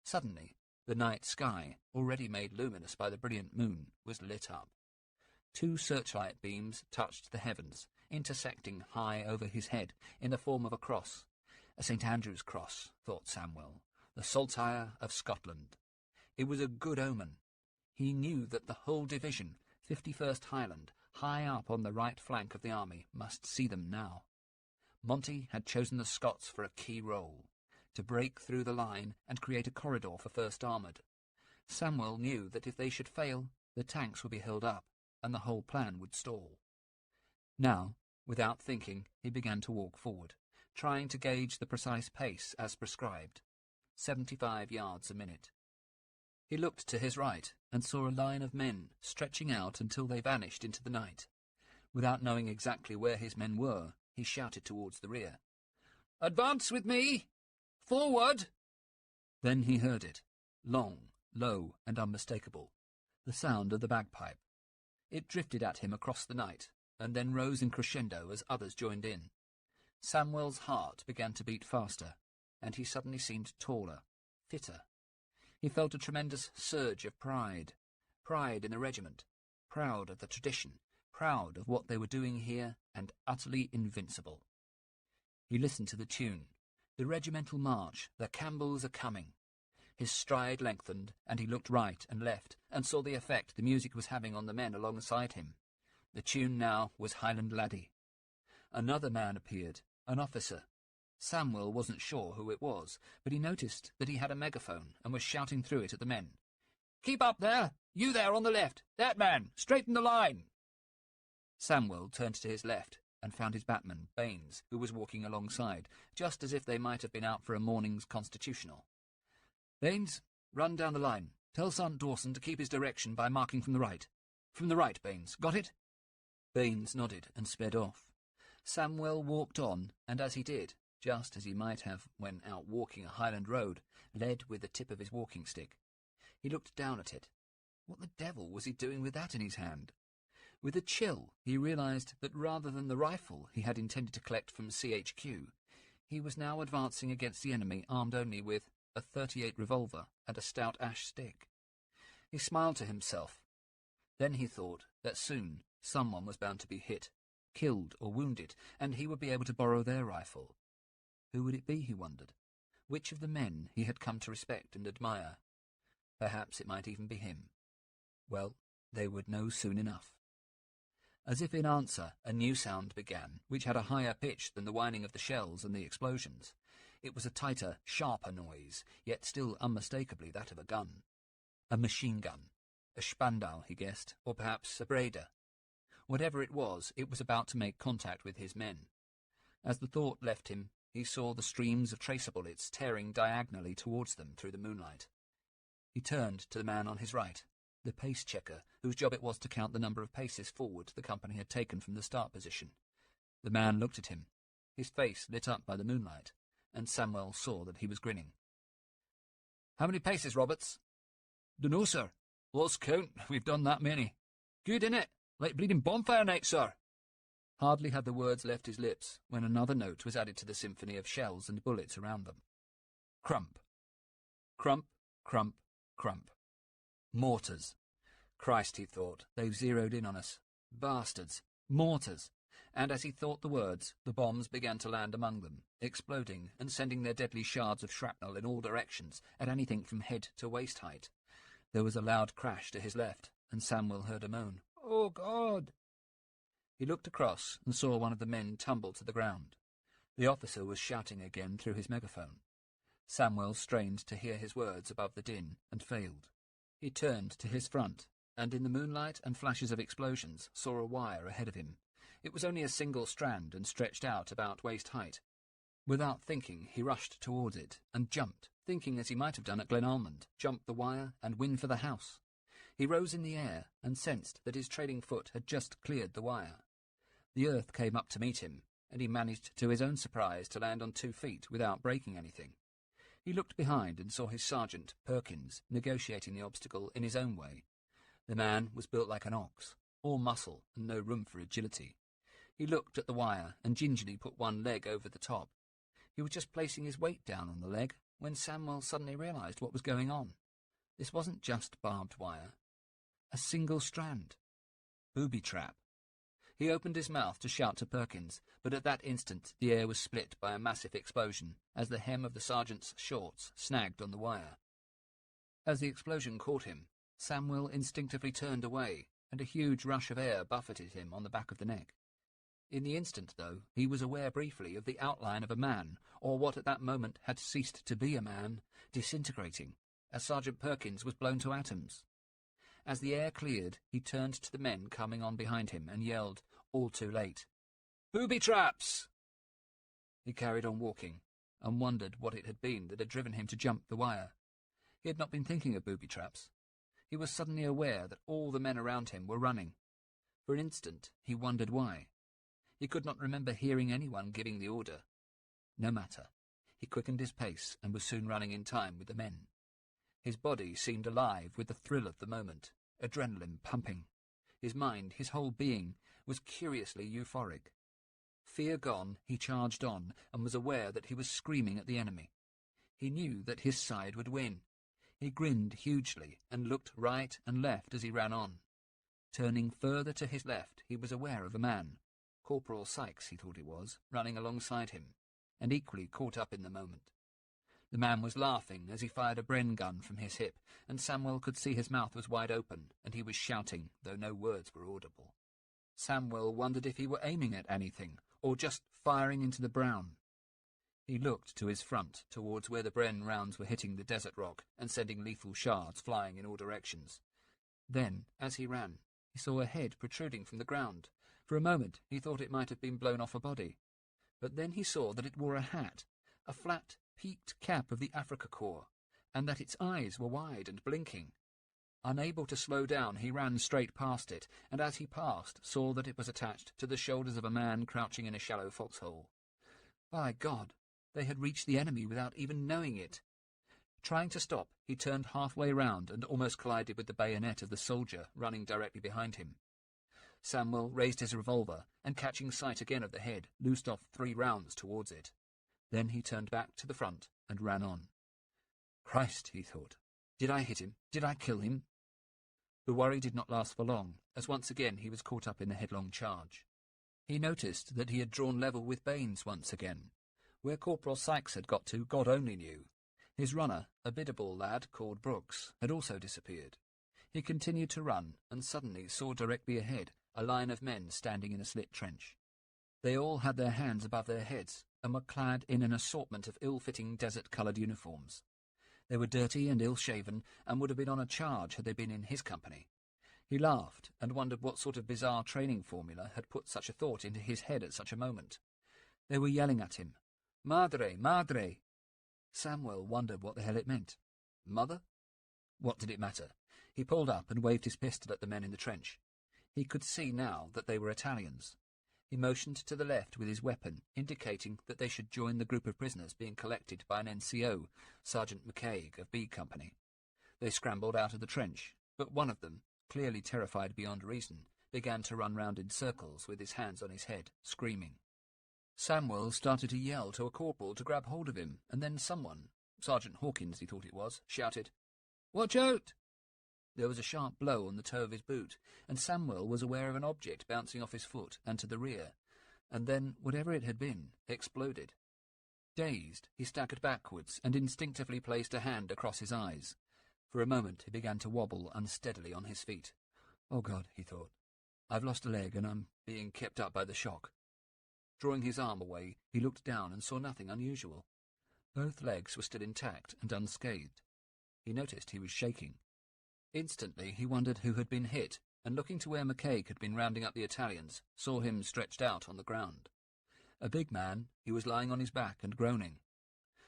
Suddenly, the night sky, already made luminous by the brilliant moon, was lit up. 2 searchlight beams touched the heavens, intersecting high over his head in the form of a cross. A St. Andrew's cross, thought Samwell, the saltire of Scotland. It was a good omen. He knew that the whole division, 51st Highland, high up on the right flank of the army, must see them now. Monty had chosen the Scots for a key role, to break through the line and create a corridor for 1st Armoured. Samwell knew that if they should fail, the tanks would be held up, and the whole plan would stall. Now, without thinking, he began to walk forward, trying to gauge the precise pace as prescribed, 75 yards a minute. He looked to his right and saw a line of men stretching out until they vanished into the night. Without knowing exactly where his men were, he shouted towards the rear, "Advance with me! Forward!" Then he heard it, long, low, and unmistakable, the sound of the bagpipe. It drifted at him across the night, and then rose in crescendo as others joined in. Samwell's heart began to beat faster, and he suddenly seemed taller, fitter. He felt a tremendous surge of pride in the regiment, proud of the tradition, proud of what they were doing here, and utterly invincible. He listened to the tune, the regimental march, "The Campbells are coming." His stride lengthened, and he looked right and left, and saw the effect the music was having on the men alongside him. The tune now was Highland Laddie. Another man appeared, an officer. Samwell wasn't sure who it was, but he noticed that he had a megaphone and was shouting through it at the men. "Keep up there! You there on the left! That man! Straighten the line!" Samwell turned to his left and found his batman, Baines, who was walking alongside, just as if they might have been out for a morning's constitutional. "Baines, run down the line. Tell Sergeant Dawson to keep his direction by marking from the right. From the right, Baines. Got it?" Baines nodded and sped off. Samwell walked on, and as he did, just as he might have when out walking a Highland road, led with the tip of his walking stick. He looked down at it. What the devil was he doing with that in his hand? With a chill, he realized that rather than the rifle he had intended to collect from CHQ, he was now advancing against the enemy armed only with a .38 revolver and a stout ash stick. He smiled to himself. Then he thought that soon someone was bound to be hit, killed or wounded, and he would be able to borrow their rifle. Who would it be, he wondered? Which of the men he had come to respect and admire? Perhaps it might even be him. Well, they would know soon enough. As if in answer, a new sound began, which had a higher pitch than the whining of the shells and the explosions. It was a tighter, sharper noise, yet still unmistakably that of a gun. A machine gun. A Spandau, he guessed, or perhaps a Breda. Whatever it was about to make contact with his men. As the thought left him, he saw the streams of tracer bullets tearing diagonally towards them through the moonlight. He turned to the man on his right, the pace checker, whose job it was to count the number of paces forward the company had taken from the start position. The man looked at him, his face lit up by the moonlight, and Samwell saw that he was grinning. "How many paces, Roberts?" "Dunno, sir. Lost count. We've done that many. Good, innit? Like bleeding bonfire night, sir." Hardly had the words left his lips when another note was added to the symphony of shells and bullets around them. Crump. Crump, crump, crump. Mortars. Christ, he thought, they've zeroed in on us. Bastards. Mortars. And as he thought the words, the bombs began to land among them, exploding and sending their deadly shards of shrapnel in all directions, at anything from head to waist height. There was a loud crash to his left, and Samwell heard a moan. "Oh, God!" He looked across and saw one of the men tumble to the ground. The officer was shouting again through his megaphone. Samwell strained to hear his words above the din, and failed. He turned to his front, and in the moonlight and flashes of explosions saw a wire ahead of him. It was only a single strand and stretched out about waist height. Without thinking, he rushed towards it, and jumped, thinking as he might have done at Glenalmond, jump the wire and win for the house. He rose in the air and sensed that his trailing foot had just cleared the wire. The earth came up to meet him, and he managed to his own surprise to land on 2 feet without breaking anything. He looked behind and saw his sergeant, Perkins, negotiating the obstacle in his own way. The man was built like an ox, all muscle and no room for agility. He looked at the wire and gingerly put one leg over the top. He was just placing his weight down on the leg when Samuel suddenly realized what was going on. This wasn't just barbed wire. A single strand. Booby trap. He opened his mouth to shout to Perkins, but at that instant the air was split by a massive explosion as the hem of the sergeant's shorts snagged on the wire. As the explosion caught him, Samuel instinctively turned away, and a huge rush of air buffeted him on the back of the neck. In the instant, though, he was aware briefly of the outline of a man, or what at that moment had ceased to be a man, disintegrating, as Sergeant Perkins was blown to atoms. As the air cleared, he turned to the men coming on behind him and yelled, all too late, "Booby traps!" He carried on walking, and wondered what it had been that had driven him to jump the wire. He had not been thinking of booby traps. He was suddenly aware that all the men around him were running. For an instant, he wondered why. He could not remember hearing anyone giving the order. No matter. He quickened his pace and was soon running in time with the men. His body seemed alive with the thrill of the moment, adrenaline pumping. His mind, his whole being, was curiously euphoric. Fear gone, he charged on and was aware that he was screaming at the enemy. He knew that his side would win. He grinned hugely and looked right and left as he ran on. Turning further to his left, he was aware of a man, Corporal Sykes he thought it was, running alongside him, and equally caught up in the moment. The man was laughing as he fired a Bren gun from his hip, and Samuel could see his mouth was wide open, and he was shouting, though no words were audible. Samuel wondered if he were aiming at anything, or just firing into the brown. He looked to his front, towards where the Bren rounds were hitting the desert rock and sending lethal shards flying in all directions. Then, as he ran, he saw a head protruding from the ground. For a moment he thought it might have been blown off a body. But then he saw that it wore a hat, a flat, peaked cap of the Africa Corps, and that its eyes were wide and blinking. Unable to slow down, he ran straight past it, and as he passed, saw that it was attached to the shoulders of a man crouching in a shallow foxhole. By God, they had reached the enemy without even knowing it. Trying to stop, he turned halfway round and almost collided with the bayonet of the soldier running directly behind him. Samuel raised his revolver, and catching sight again of the head, loosed off 3 rounds towards it. Then he turned back to the front and ran on. Christ, he thought. Did I hit him? Did I kill him? The worry did not last for long, as once again he was caught up in the headlong charge. He noticed that he had drawn level with Baines once again. Where Corporal Sykes had got to, God only knew. His runner, a biddable lad called Brooks, had also disappeared. He continued to run, and suddenly saw directly ahead a line of men standing in a slit trench. They all had their hands above their heads, and were clad in an assortment of ill-fitting desert-coloured uniforms. They were dirty and ill-shaven, and would have been on a charge had they been in his company. He laughed, and wondered what sort of bizarre training formula had put such a thought into his head at such a moment. They were yelling at him, "Madre, madre!" Samuel wondered what the hell it meant. Mother? What did it matter? He pulled up and waved his pistol at the men in the trench. He could see now that they were Italians. He motioned to the left with his weapon, indicating that they should join the group of prisoners being collected by an NCO, Sergeant McCaig of B Company. They scrambled out of the trench, but one of them, clearly terrified beyond reason, began to run round in circles with his hands on his head, screaming. Samuel started to yell to a corporal to grab hold of him, and then someone, Sergeant Hawkins he thought it was, shouted, "Watch out!" There was a sharp blow on the toe of his boot, and Samuel was aware of an object bouncing off his foot and to the rear, and then, whatever it had been, exploded. Dazed, he staggered backwards and instinctively placed a hand across his eyes. For a moment he began to wobble unsteadily on his feet. "Oh God," he thought, "I've lost a leg and I'm being kept up by the shock." Drawing his arm away, he looked down and saw nothing unusual. Both legs were still intact and unscathed. He noticed he was shaking. Instantly he wondered who had been hit, and looking to where McCaig had been rounding up the Italians, saw him stretched out on the ground. A big man, he was lying on his back and groaning.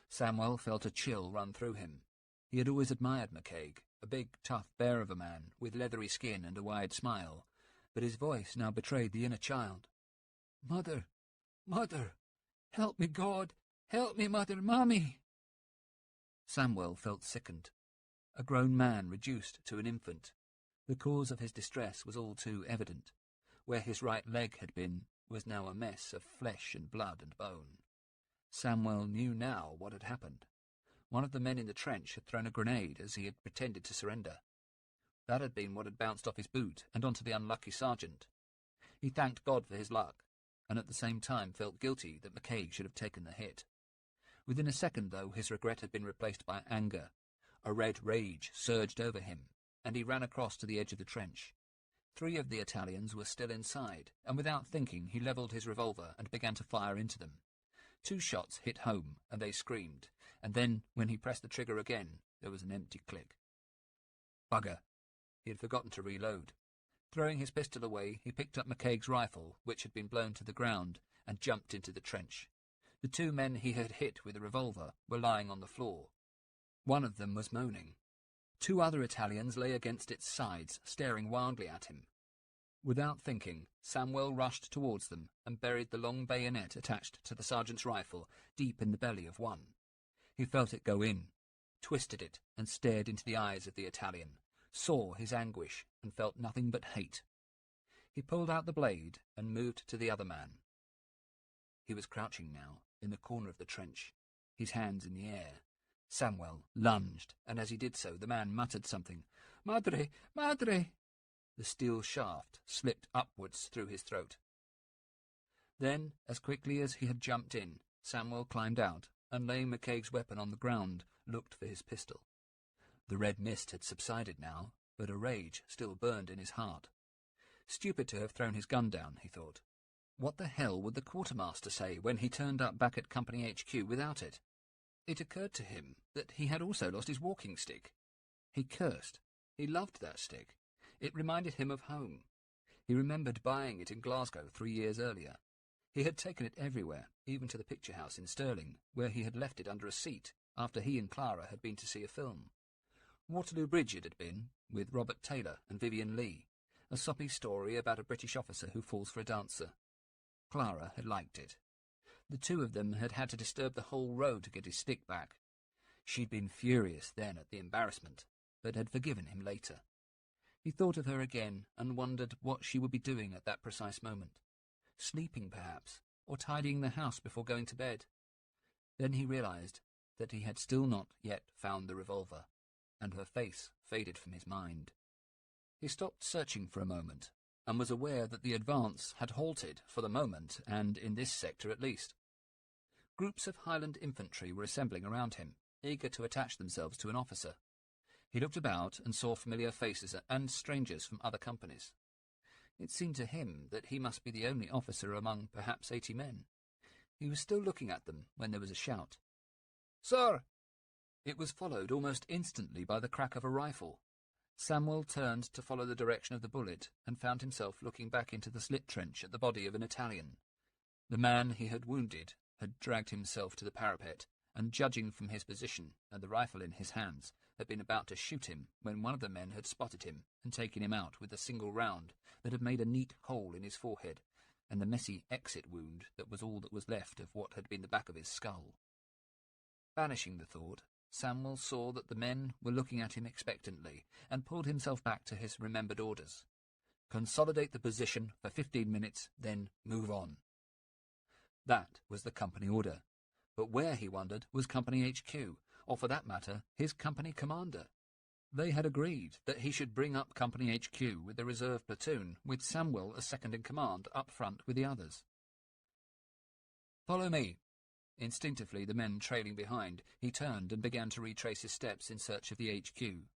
Samuel felt a chill run through him. He had always admired McCaig, a big, tough bear of a man, with leathery skin and a wide smile, but his voice now betrayed the inner child. "Mother, Mother, help me, God, help me, Mother, Mommy!" Samuel felt sickened. A grown man reduced to an infant. The cause of his distress was all too evident. Where his right leg had been, was now a mess of flesh and blood and bone. Samuel knew now what had happened. One of the men in the trench had thrown a grenade as he had pretended to surrender. That had been what had bounced off his boot and onto the unlucky sergeant. He thanked God for his luck, and at the same time felt guilty that McCaig should have taken the hit. Within a second, though, his regret had been replaced by anger. A red rage surged over him, and he ran across to the edge of the trench. 3 of the Italians were still inside, and without thinking he levelled his revolver and began to fire into them. 2 shots hit home, and they screamed, and then, when he pressed the trigger again, there was an empty click. Bugger! He had forgotten to reload. Throwing his pistol away, he picked up McCaig's rifle, which had been blown to the ground, and jumped into the trench. The 2 men he had hit with the revolver were lying on the floor. One of them was moaning. 2 other Italians lay against its sides, staring wildly at him. Without thinking, Samuel rushed towards them and buried the long bayonet attached to the sergeant's rifle deep in the belly of one. He felt it go in, twisted it, and stared into the eyes of the Italian, saw his anguish, and felt nothing but hate. He pulled out the blade and moved to the other man. He was crouching now, in the corner of the trench, his hands in the air. Samuel lunged, and as he did so, the man muttered something. "Madre! Madre!" The steel shaft slipped upwards through his throat. Then, as quickly as he had jumped in, Samuel climbed out, and laying McCaig's weapon on the ground, looked for his pistol. The red mist had subsided now, but a rage still burned in his heart. Stupid to have thrown his gun down, he thought. What the hell would the quartermaster say when he turned up back at Company HQ without it? It occurred to him that he had also lost his walking stick. He cursed. He loved that stick. It reminded him of home. He remembered buying it in Glasgow 3 years earlier. He had taken it everywhere, even to the picture house in Stirling, where he had left it under a seat after he and Clara had been to see a film. Waterloo Bridge it had been, with Robert Taylor and Vivian Leigh, a soppy story about a British officer who falls for a dancer. Clara had liked it. The 2 of them had had to disturb the whole row to get his stick back. She'd been furious then at the embarrassment, but had forgiven him later. He thought of her again and wondered what she would be doing at that precise moment. Sleeping, perhaps, or tidying the house before going to bed. Then he realized that he had still not yet found the revolver, and her face faded from his mind. He stopped searching for a moment, and was aware that the advance had halted for the moment, and in this sector at least. Groups of Highland infantry were assembling around him, eager to attach themselves to an officer. He looked about and saw familiar faces and strangers from other companies. It seemed to him that he must be the only officer among perhaps 80 men. He was still looking at them when there was a shout. "Sir!" It was followed almost instantly by the crack of a rifle. Samuel turned to follow the direction of the bullet and found himself looking back into the slit trench at the body of an Italian. The man he had wounded had dragged himself to the parapet, and judging from his position and the rifle in his hands, had been about to shoot him when one of the men had spotted him and taken him out with a single round that had made a neat hole in his forehead, and the messy exit wound that was all that was left of what had been the back of his skull. Banishing the thought, Samuel saw that the men were looking at him expectantly, and pulled himself back to his remembered orders. Consolidate the position for 15 minutes, then move on. That was the company order. But where, he wondered, was Company HQ, or for that matter, his company commander? They had agreed that he should bring up Company HQ with the reserve platoon, with Samuel as second-in-command up front with the others. "Follow me." Instinctively, the men trailing behind, he turned and began to retrace his steps in search of the HQ.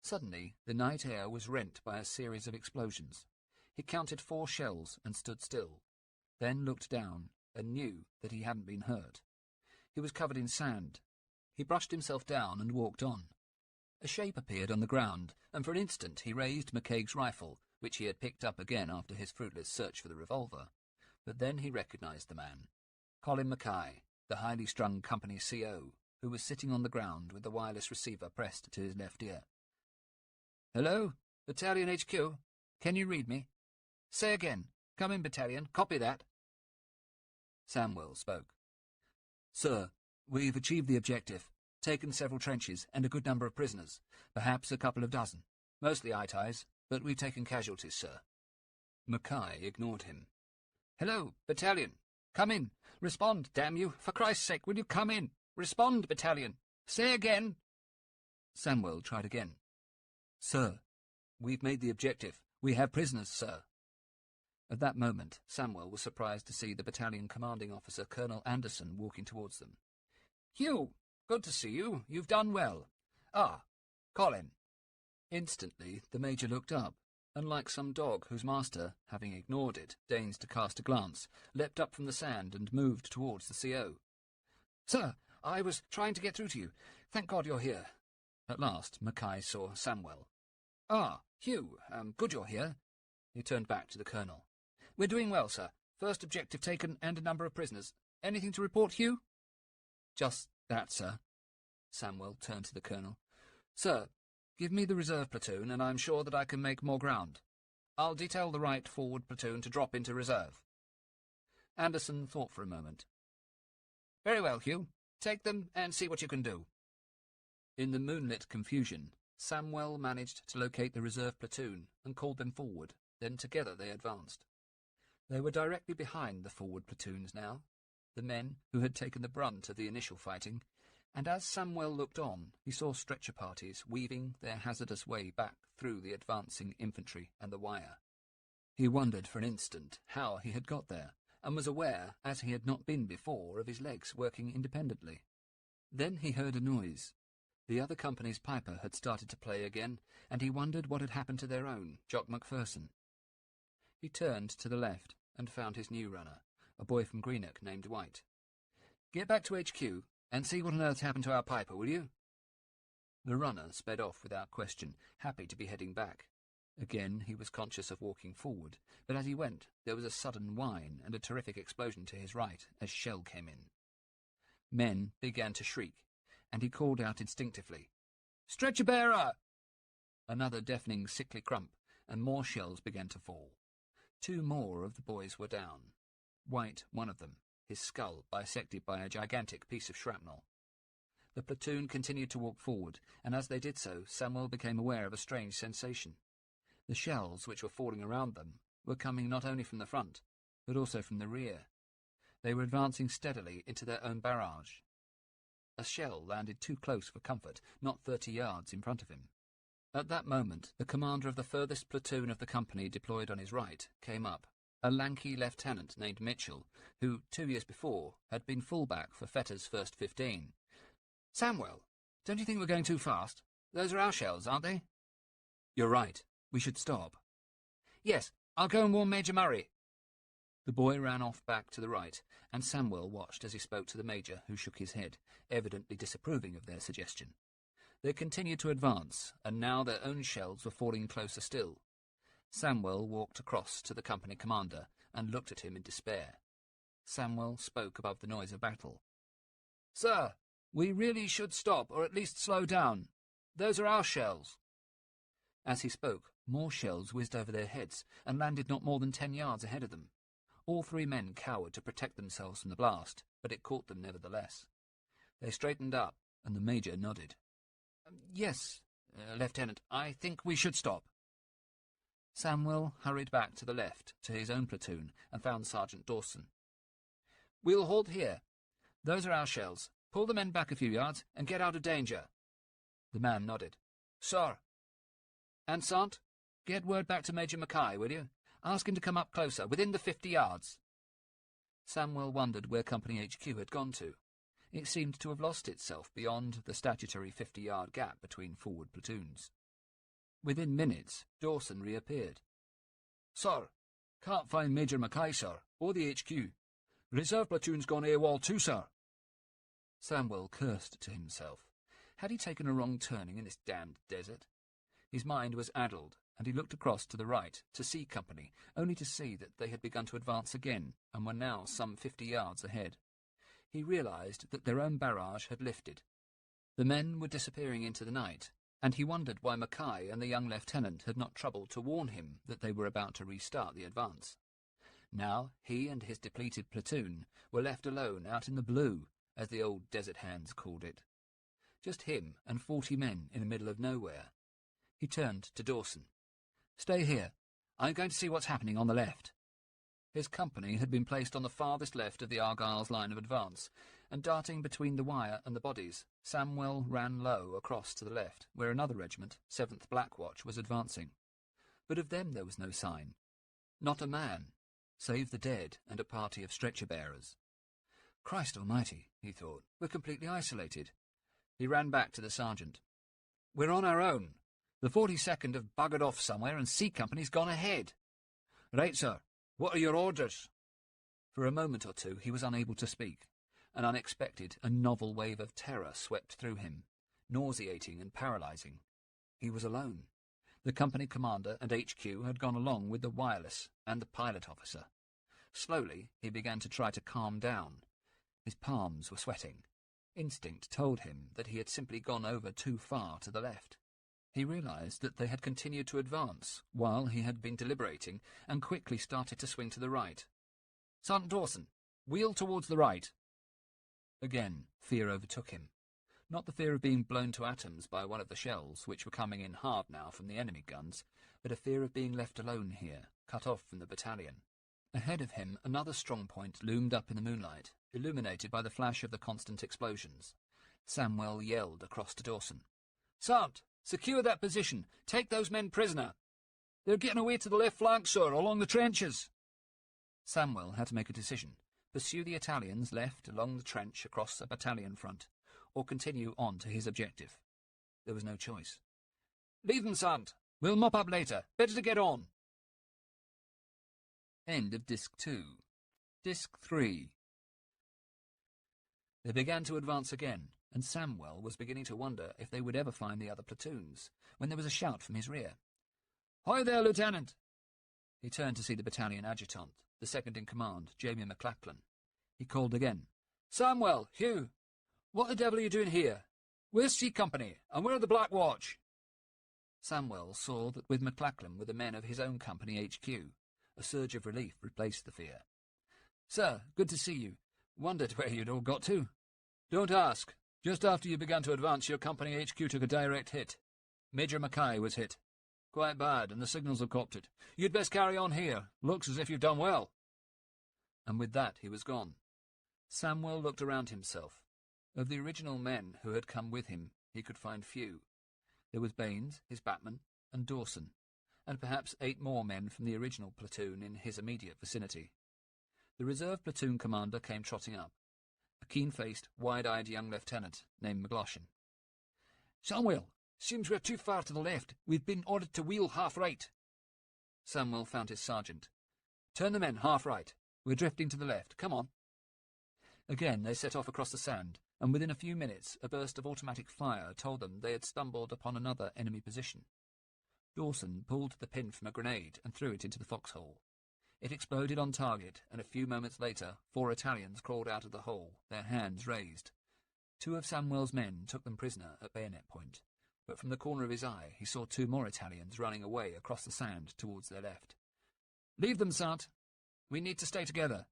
Suddenly, the night air was rent by a series of explosions. He counted 4 shells and stood still, then looked down and knew that he hadn't been hurt. He was covered in sand. He brushed himself down and walked on. A shape appeared on the ground, and for an instant he raised McCaig's rifle, which he had picked up again after his fruitless search for the revolver. But then he recognized the man. Colin Mackay, the highly strung company CO, who was sitting on the ground with the wireless receiver pressed to his left ear. "Hello? Battalion HQ? Can you read me? Say again. Come in, battalion. Copy that." Samuel spoke. "Sir, we've achieved the objective, taken several trenches and a good number of prisoners, perhaps a couple of dozen. Mostly Itais, but we've taken casualties, sir." Mackay ignored him. Hello, battalion. Come in. Respond, damn you. For Christ's sake, will you come in? Respond, battalion. Say again. Samuel tried again. Sir, we've made the objective. We have prisoners, sir. At that moment, Samuel was surprised to see the battalion commanding officer, Colonel Anderson, walking towards them. Hugh, good to see you. You've done well. Ah, Colin. Instantly, the Major looked up, and like some dog whose master, having ignored it, deigns to cast a glance, leapt up from the sand and moved towards the CO. Sir, I was trying to get through to you. Thank God you're here. At last, Mackay saw Samuel. Ah, Hugh, good you're here. He turned back to the Colonel. We're doing well, sir. First objective taken and a number of prisoners. Anything to report, Hugh? Just that, sir. Samuel turned to the Colonel. Sir, give me the reserve platoon, and I'm sure that I can make more ground. I'll detail the right forward platoon to drop into reserve. Anderson thought for a moment. Very well, Hugh. Take them and see what you can do. In the moonlit confusion, Samuel managed to locate the reserve platoon and called them forward. Then together they advanced. They were directly behind the forward platoons now, the men who had taken the brunt of the initial fighting, and as Samuel looked on, he saw stretcher parties weaving their hazardous way back through the advancing infantry and the wire. He wondered for an instant how he had got there, and was aware, as he had not been before, of his legs working independently. Then he heard a noise. The other company's piper had started to play again, and he wondered what had happened to their own, Jock Macpherson. He turned to the left and found his new runner, a boy from Greenock named White. Get back to HQ and see what on earth's happened to our piper, will you? The runner sped off without question, happy to be heading back. Again he was conscious of walking forward, but as he went there was a sudden whine and a terrific explosion to his right as shell came in. Men began to shriek, and he called out instinctively, "Stretcher-bearer!" Another deafening sickly crump, and more shells began to fall. 2 more of the boys were down. White, one of them, his skull bisected by a gigantic piece of shrapnel. The platoon continued to walk forward, and as they did so, Samuel became aware of a strange sensation. The shells which were falling around them were coming not only from the front, but also from the rear. They were advancing steadily into their own barrage. A shell landed too close for comfort, not 30 yards in front of him. At that moment, the commander of the furthest platoon of the company deployed on his right came up, a lanky lieutenant named Mitchell, who, 2 years before, had been fullback for Fetter's first 15. "Samuel, don't you think we're going too fast? Those are our shells, aren't they?" "You're right. We should stop." "Yes, I'll go and warn Major Murray." The boy ran off back to the right, and Samuel watched as he spoke to the Major, who shook his head, evidently disapproving of their suggestion. They continued to advance, and now their own shells were falling closer still. Samuel walked across to the company commander and looked at him in despair. Samuel spoke above the noise of battle. "Sir, we really should stop, or at least slow down. Those are our shells." As he spoke, more shells whizzed over their heads and landed not more than 10 yards ahead of them. All 3 men cowered to protect themselves from the blast, but it caught them nevertheless. They straightened up, and the Major nodded. "Yes, Lieutenant, I think we should stop." Samuel hurried back to the left, to his own platoon, and found Sergeant Dawson. "We'll halt here. Those are our shells. Pull the men back a few yards and get out of danger." The man nodded. "Sir." "And, Sant, get word back to Major Mackay, will you? Ask him to come up closer, within the 50 yards. Samuel wondered where Company HQ had gone to. It seemed to have lost itself beyond the statutory 50-yard gap between forward platoons. Within minutes, Dawson reappeared. "Sir, can't find Major Mackay, sir, or the HQ. Reserve platoon's gone AWOL too, sir." Samuel cursed to himself. Had he taken a wrong turning in this damned desert? His mind was addled, and he looked across to the right, to C Company, only to see that they had begun to advance again, and were now some 50 yards ahead. He realized that their own barrage had lifted. The men were disappearing into the night, and he wondered why Mackay and the young lieutenant had not troubled to warn him that they were about to restart the advance. Now he and his depleted platoon were left alone out in the blue, as the old desert hands called it. Just him and 40 men in the middle of nowhere. He turned to Dawson. "Stay here. I'm going to see what's happening on the left." His company had been placed on the farthest left of the Argyle's line of advance, and darting between the wire and the bodies, Samwell ran low across to the left, where another regiment, 7th Black Watch, was advancing. But of them there was no sign. Not a man, save the dead and a party of stretcher-bearers. Christ almighty, he thought, we're completely isolated. He ran back to the sergeant. We're on our own. The 42nd have buggered off somewhere and C Company's gone ahead. Right, sir. What are your orders? For a moment or two he was unable to speak. An unexpected and novel wave of terror swept through him, nauseating and paralysing. He was alone. The company commander and HQ had gone along with the wireless and the pilot officer. Slowly he began to try to calm down. His palms were sweating. Instinct told him that he had simply gone over too far to the left. He realised that they had continued to advance while he had been deliberating, and quickly started to swing to the right. Sergeant Dawson, wheel towards the right. Again, fear overtook him. Not the fear of being blown to atoms by one of the shells, which were coming in hard now from the enemy guns, but a fear of being left alone here, cut off from the battalion. Ahead of him, another strong point loomed up in the moonlight, illuminated by the flash of the constant explosions. Samwell yelled across to Dawson. Sergeant, secure that position. Take those men prisoner. They're getting away to the left flank, sir, along the trenches. Samwell had to make a decision. Pursue the Italians left along the trench across a battalion front, or continue on to his objective. There was no choice. Leave them, Sergeant. We'll mop up later. Better to get on. End of Disc 2. Disc 3. They began to advance again, and Samwell was beginning to wonder if they would ever find the other platoons, when there was a shout from his rear. Hi there, Lieutenant! He turned to see the battalion adjutant, the second-in-command, Jamie McLachlan. He called again. Samwell, Hugh! What the devil are you doing here? We're C Company, and we're the Black Watch. Samwell saw that with McLachlan were the men of his own company HQ. A surge of relief replaced the fear. Sir, good to see you. Wondered where you'd all got to. Don't ask. Just after you began to advance, your company HQ took a direct hit. Major Mackay was hit. Quite bad, and the signals have copped it. You'd best carry on here. Looks as if you've done well. And with that he was gone. Samwell looked around himself. Of the original men who had come with him, he could find few. There was Baines, his batman, and Dawson, and perhaps 8 more men from the original platoon in his immediate vicinity. The reserve platoon commander came trotting up, a keen-faced, wide-eyed young lieutenant named McLaughlin. Samwell, seems we're too far to the left. We've been ordered to wheel half-right. Samwell found his sergeant. Turn the men half-right. We're drifting to the left. Come on. Again they set off across the sand, and within a few minutes a burst of automatic fire told them they had stumbled upon another enemy position. Dawson pulled the pin from a grenade and threw it into the foxhole. It exploded on target, and a few moments later 4 Italians crawled out of the hole, their hands raised. 2 of Samwell's men took them prisoner at bayonet point, but from the corner of his eye he saw 2 more Italians running away across the sand towards their left. Leave them, Sant. We need to stay together.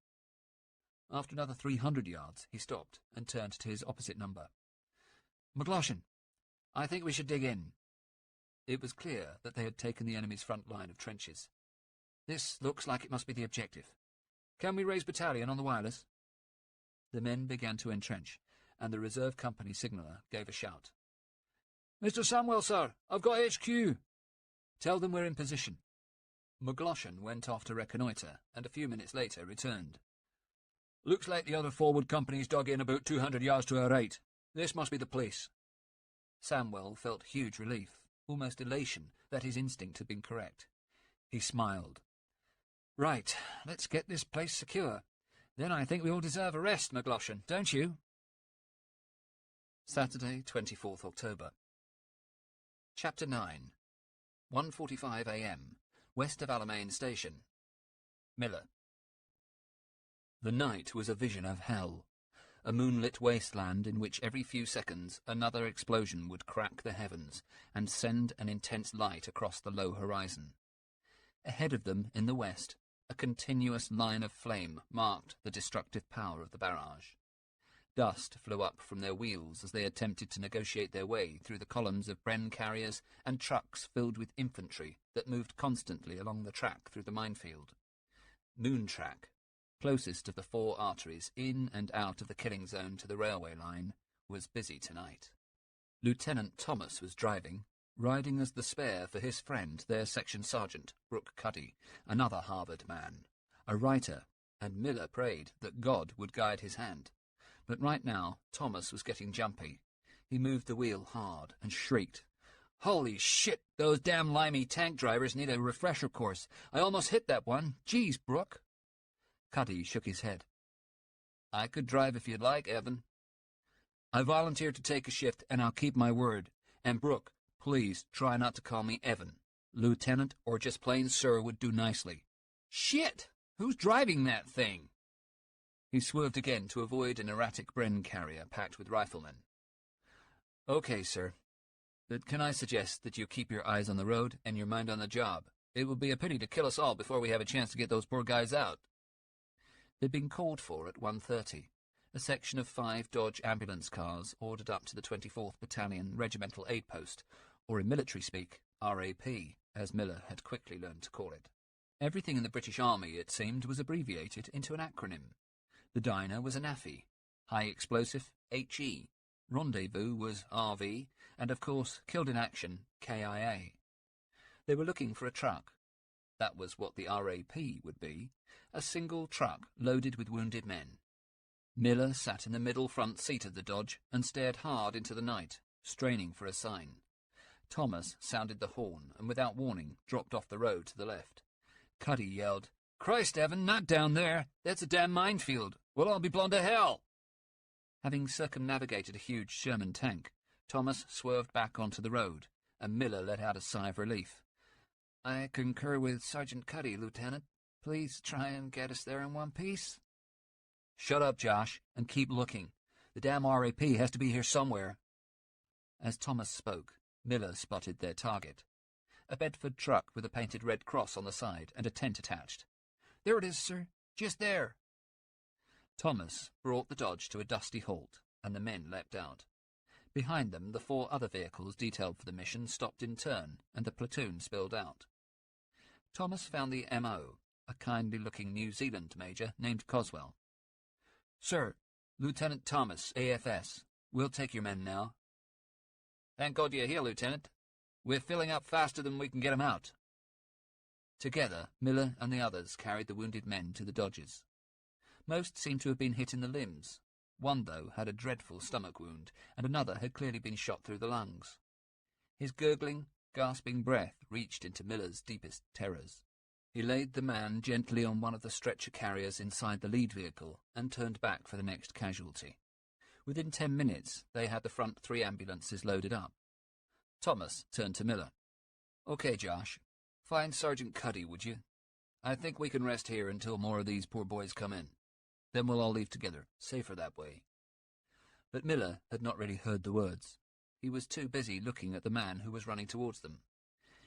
After another 300 yards, he stopped and turned to his opposite number. McLaughlin, I think we should dig in. It was clear that they had taken the enemy's front line of trenches. This looks like it must be the objective. Can we raise battalion on the wireless? The men began to entrench, and the reserve company signaller gave a shout. Mr. Samwell, sir, I've got HQ. Tell them we're in position. McLaughlin went off to reconnoitre, and a few minutes later returned. Looks like the other forward company's dug in about 200 yards to our right. This must be the place. Samwell felt huge relief, almost elation, that his instinct had been correct. He smiled. Right, let's get this place secure. Then I think we all deserve a rest, McLaughlin, don't you? Saturday, 24th October. Chapter 9. 1:45 a.m. West of Alamein Station. Miller. The night was a vision of hell, a moonlit wasteland in which every few seconds another explosion would crack the heavens and send an intense light across the low horizon. Ahead of them, in the west, a continuous line of flame marked the destructive power of the barrage. Dust flew up from their wheels as they attempted to negotiate their way through the columns of Bren carriers and trucks filled with infantry that moved constantly along the track through the minefield. Moon Track, closest of the 4 arteries in and out of the killing zone to the railway line, was busy tonight. Lieutenant Thomas was driving, riding as the spare for his friend, their section sergeant, Brooke Cuddy, another Harvard man, a writer, and Miller prayed that God would guide his hand. But right now, Thomas was getting jumpy. He moved the wheel hard and shrieked, "Holy shit, those damn limey tank drivers need a refresher course. I almost hit that one. Geez, Brooke." Cuddy shook his head. "I could drive if you'd like, Evan. I volunteered to take a shift, and I'll keep my word. And Brooke, please try not to call me Evan. Lieutenant or just plain sir would do nicely." "Shit! Who's driving that thing?" He swerved again to avoid an erratic Bren carrier packed with riflemen. "Okay, sir. But can I suggest that you keep your eyes on the road and your mind on the job? It will be a pity to kill us all before we have a chance to get those poor guys out." They'd been called for at 1:30. A section of 5 Dodge ambulance cars ordered up to the 24th Battalion Regimental Aid Post, or in military speak, RAP, as Miller had quickly learned to call it. Everything in the British Army, it seemed, was abbreviated into an acronym. The diner was an AFI, high explosive, HE, rendezvous was RV, and of course, killed in action, KIA. They were looking for a truck. That was what the RAP would be, a single truck loaded with wounded men. Miller sat in the middle front seat of the Dodge and stared hard into the night, straining for a sign. Thomas sounded the horn and without warning dropped off the road to the left. Cuddy yelled, "Christ, Evan, not down there! That's a damn minefield! We'll all be blown to hell!" Having circumnavigated a huge Sherman tank, Thomas swerved back onto the road, and Miller let out a sigh of relief. "I concur with Sergeant Cuddy, Lieutenant. Please try and get us there in one piece." "Shut up, Josh, and keep looking. The damn RAP has to be here somewhere." As Thomas spoke, Miller spotted their target. A Bedford truck with a painted red cross on the side and a tent attached. "There it is, sir. Just there." Thomas brought the Dodge to a dusty halt, and the men leapt out. Behind them, the 4 other vehicles detailed for the mission stopped in turn, and the platoon spilled out. Thomas found the MO, a kindly-looking New Zealand major named Coswell. "Sir, Lieutenant Thomas, AFS. We'll take your men now." "Thank God you're here, Lieutenant. We're filling up faster than we can get 'em out." Together, Miller and the others carried the wounded men to the Dodges. Most seemed to have been hit in the limbs. One, though, had a dreadful stomach wound, and another had clearly been shot through the lungs. His gurgling, gasping breath reached into Miller's deepest terrors. He laid the man gently on one of the stretcher carriers inside the lead vehicle and turned back for the next casualty. Within 10 minutes, they had the front 3 ambulances loaded up. Thomas turned to Miller. "Okay, Josh, find Sergeant Cuddy, would you? I think we can rest here until more of these poor boys come in. Then we'll all leave together, safer that way." But Miller had not really heard the words. He was too busy looking at the man who was running towards them.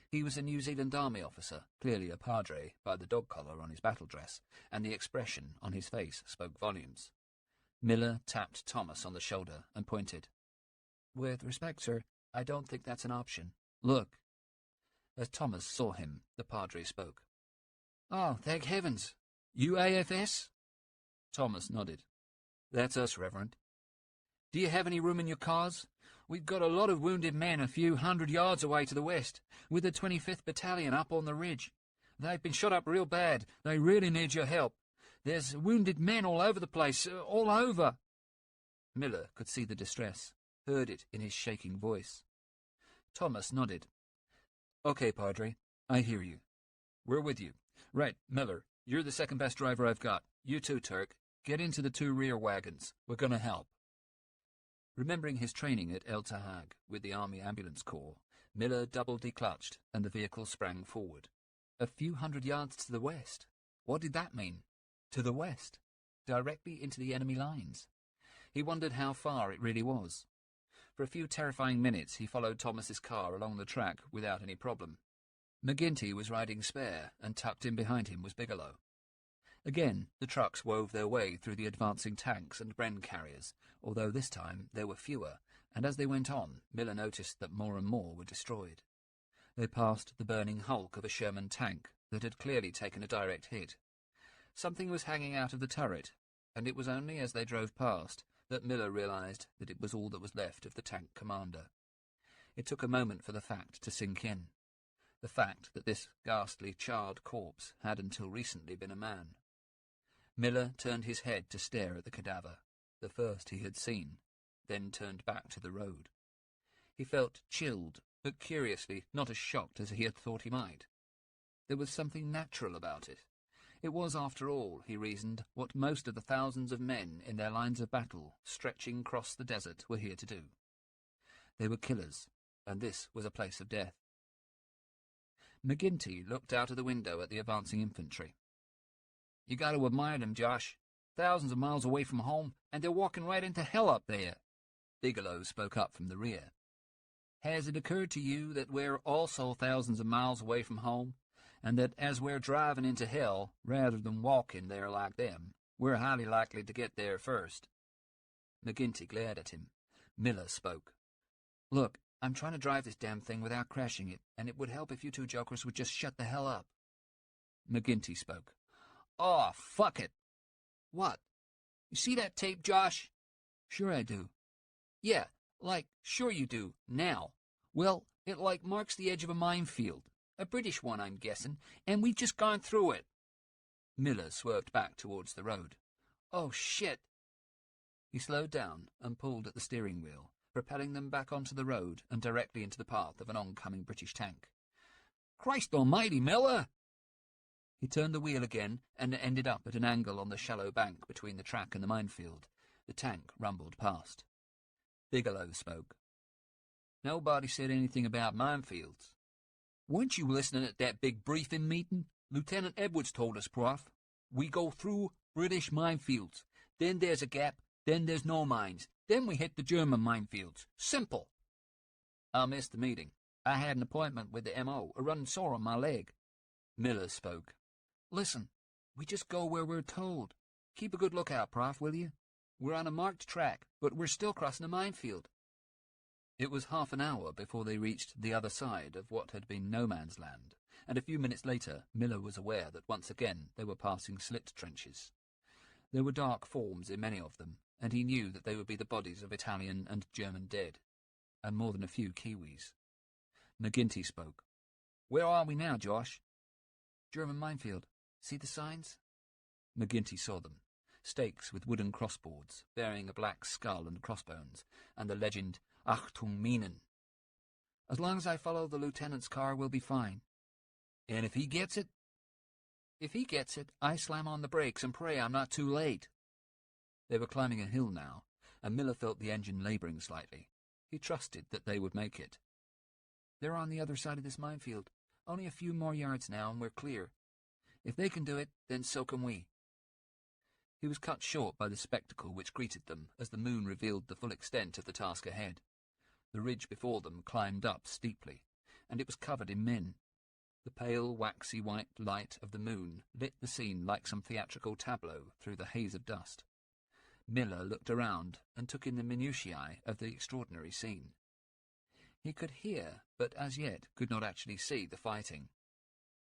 He was a New Zealand Army officer, clearly a padre by the dog collar on his battle dress, and the expression on his face spoke volumes. Miller tapped Thomas on the shoulder and pointed. "With respect, sir, I don't think that's an option. Look." As Thomas saw him, the padre spoke. "Oh, thank heavens! You AFS?" Thomas nodded. "That's us, Reverend." "Do you have any room in your cars? We've got a lot of wounded men a few 100 yards away to the west, with the 25th Battalion up on the ridge. They've been shot up real bad. They really need your help. There's wounded men all over the place, all over." Miller could see the distress, heard it in his shaking voice. Thomas nodded. "Okay, Padre, I hear you. We're with you. Right, Miller, you're the second best driver I've got. You too, Turk. Get into the 2 rear wagons. We're going to help." Remembering his training at El Tahag with the Army Ambulance Corps, Miller double-declutched and the vehicle sprang forward. A few 100 yards to the west. What did that mean? To the west. Directly into the enemy lines. He wondered how far it really was. For a few terrifying minutes he followed Thomas's car along the track without any problem. McGinty was riding spare, and tucked in behind him was Bigelow. Again, the trucks wove their way through the advancing tanks and Bren carriers, although this time there were fewer, and as they went on, Miller noticed that more and more were destroyed. They passed the burning hulk of a Sherman tank that had clearly taken a direct hit. Something was hanging out of the turret, and it was only as they drove past that Miller realized that it was all that was left of the tank commander. It took a moment for the fact to sink in. The fact that this ghastly, charred corpse had until recently been a man. Miller turned his head to stare at the cadaver, the first he had seen, then turned back to the road. He felt chilled, but curiously not as shocked as he had thought he might. There was something natural about it. It was, after all, he reasoned, what most of the thousands of men in their lines of battle stretching across the desert were here to do. They were killers, and this was a place of death. McGinty looked out of the window at the advancing infantry. "You got to admire them, Josh. Thousands of miles away from home, and they're walking right into hell up there." Bigelow spoke up from the rear. "Has it occurred to you that we're also thousands of miles away from home, and that as we're driving into hell, rather than walking there like them, we're highly likely to get there first?" McGinty glared at him. Miller spoke. "Look, I'm trying to drive this damn thing without crashing it, and it would help if you two jokers would just shut the hell up." McGinty spoke. "Oh, fuck it." "What? You see that tape, Josh?" "Sure I do." "Yeah, sure you do, now. Well, it marks the edge of a minefield. A British one, I'm guessing, and we've just gone through it." Miller swerved back towards the road. "Oh, shit." He slowed down and pulled at the steering wheel, propelling them back onto the road and directly into the path of an oncoming British tank. "Christ almighty, Miller!" He turned the wheel again and ended up at an angle on the shallow bank between the track and the minefield. The tank rumbled past. Bigelow spoke. "Nobody said anything about minefields." "Weren't you listening at that big briefing meeting? Lieutenant Edwards told us, Prof. We go through British minefields. Then there's a gap. Then there's no mines. Then we hit the German minefields. Simple." "I missed the meeting. I had an appointment with the M.O., a running sore on my leg." Miller spoke. "Listen, we just go where we're told. Keep a good lookout, Prof, will you? We're on a marked track, but we're still crossing a minefield." It was half an hour before they reached the other side of what had been no man's land, and a few minutes later Miller was aware that once again they were passing slit trenches. There were dark forms in many of them, and he knew that they would be the bodies of Italian and German dead, and more than a few Kiwis. McGinty spoke. "Where are we now, Josh?" "German minefield. See the signs?" McGinty saw them. Stakes with wooden crossboards, bearing a black skull and crossbones, and the legend, Achtung Minen. "As long as I follow the lieutenant's car, we'll be fine." "And if he gets it?" "If he gets it, I slam on the brakes and pray I'm not too late." They were climbing a hill now, and Miller felt the engine labouring slightly. He trusted that they would make it. "They're on the other side of this minefield. Only a few more yards now and we're clear. If they can do it, then so can we." He was cut short by the spectacle which greeted them as the moon revealed the full extent of the task ahead. The ridge before them climbed up steeply, and it was covered in men. The pale, waxy white light of the moon lit the scene like some theatrical tableau through the haze of dust. Miller looked around and took in the minutiae of the extraordinary scene. He could hear, but as yet could not actually see the fighting.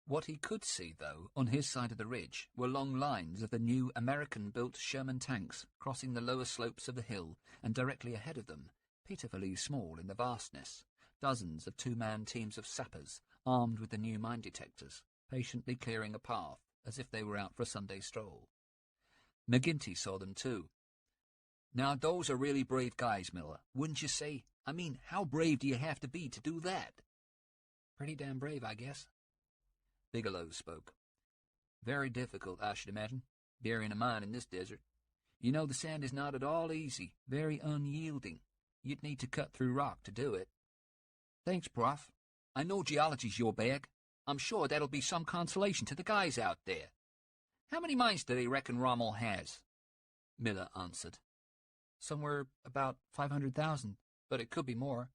What he could see, though, on his side of the ridge, were long lines of the new American-built Sherman tanks crossing the lower slopes of the hill, and directly ahead of them, pitifully small in the vastness, dozens of two-man teams of sappers, armed with the new mine detectors, patiently clearing a path as if they were out for a Sunday stroll. McGinty saw them too. "Now those are really brave guys, Miller, wouldn't you say? I mean, how brave do you have to be to do that?" "Pretty damn brave, I guess." Bigelow spoke. "Very difficult, I should imagine, burying a mine in this desert. You know the sand is not at all easy, very unyielding. You'd need to cut through rock to do it." "Thanks, Prof. I know geology's your bag. I'm sure that'll be some consolation to the guys out there. How many mines do they reckon Rommel has?" Miller answered. "Somewhere about 500,000, but it could be more."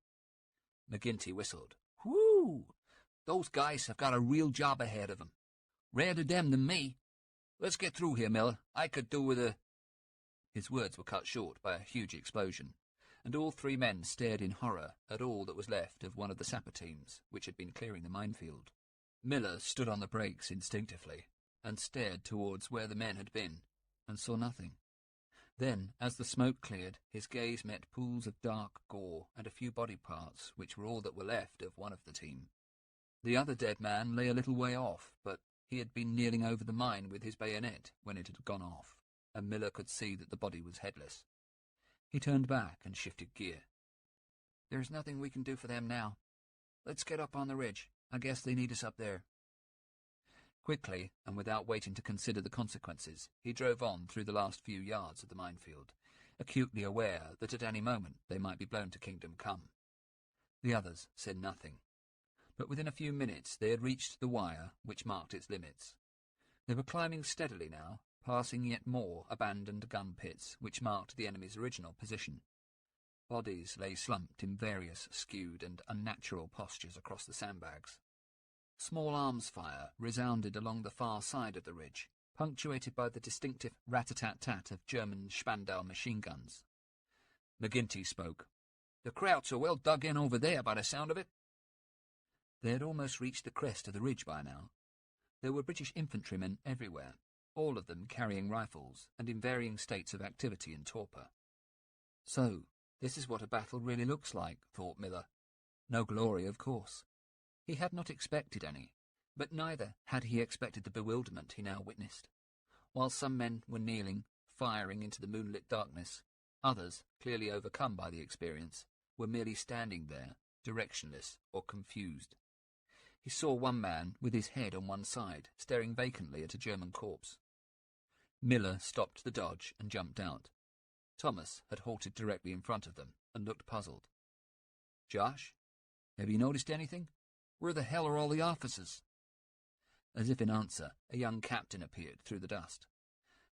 McGinty whistled. "Whew! Those guys have got a real job ahead of them. Rather them than me. Let's get through here, Miller. I could do with a—" His words were cut short by a huge explosion, and all three men stared in horror at all that was left of one of the sapper teams which had been clearing the minefield. Miller stood on the brakes instinctively. and stared towards where the men had been, and saw nothing. Then, as the smoke cleared, his gaze met pools of dark gore and a few body parts, which were all that were left of one of the team. The other dead man lay a little way off, but he had been kneeling over the mine with his bayonet when it had gone off, and Miller could see that the body was headless. He turned back and shifted gear. "There's nothing we can do for them now. Let's get up on the ridge. I guess they need us up there." Quickly, and without waiting to consider the consequences, he drove on through the last few yards of the minefield, acutely aware that at any moment they might be blown to Kingdom Come. The others said nothing, but within a few minutes they had reached the wire which marked its limits. They were climbing steadily now, passing yet more abandoned gun pits which marked the enemy's original position. Bodies lay slumped in various skewed and unnatural postures across the sandbags. Small arms fire resounded along the far side of the ridge, punctuated by the distinctive rat-a-tat-tat of German Spandau machine guns. McGinty spoke. "The Krauts are well dug in over there by the sound of it." They had almost reached the crest of the ridge by now. There were British infantrymen everywhere, all of them carrying rifles and in varying states of activity and torpor. So, this is what a battle really looks like, thought Miller. No glory, of course. He had not expected any, but neither had he expected the bewilderment he now witnessed. While some men were kneeling, firing into the moonlit darkness, others, clearly overcome by the experience, were merely standing there, directionless or confused. He saw one man with his head on one side, staring vacantly at a German corpse. Miller stopped the dodge and jumped out. Thomas had halted directly in front of them and looked puzzled. "Josh, have you noticed anything? Where the hell are all the officers?" As if in answer, a young captain appeared through the dust.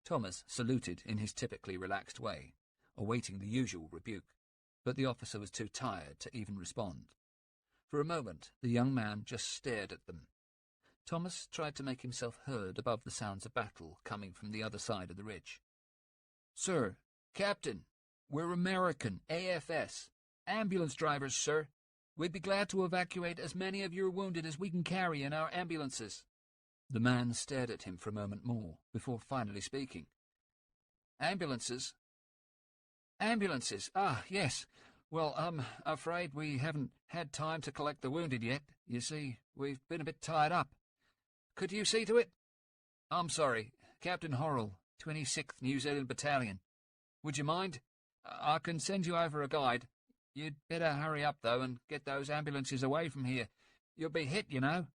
Thomas saluted in his typically relaxed way, awaiting the usual rebuke, but the officer was too tired to even respond. For a moment, the young man just stared at them. Thomas tried to make himself heard above the sounds of battle coming from the other side of the ridge. "Sir, Captain, we're American, AFS. Ambulance drivers, sir. We'd be glad to evacuate as many of your wounded as we can carry in our ambulances." The man stared at him for a moment more, before finally speaking. "Ambulances? Ambulances, yes. Well, I'm afraid we haven't had time to collect the wounded yet. You see, we've been a bit tied up. Could you see to it? I'm sorry, Captain Horrell, 26th New Zealand Battalion. Would you mind? I can send you over a guide. You'd better hurry up, though, and get those ambulances away from here. You'll be hit, you know.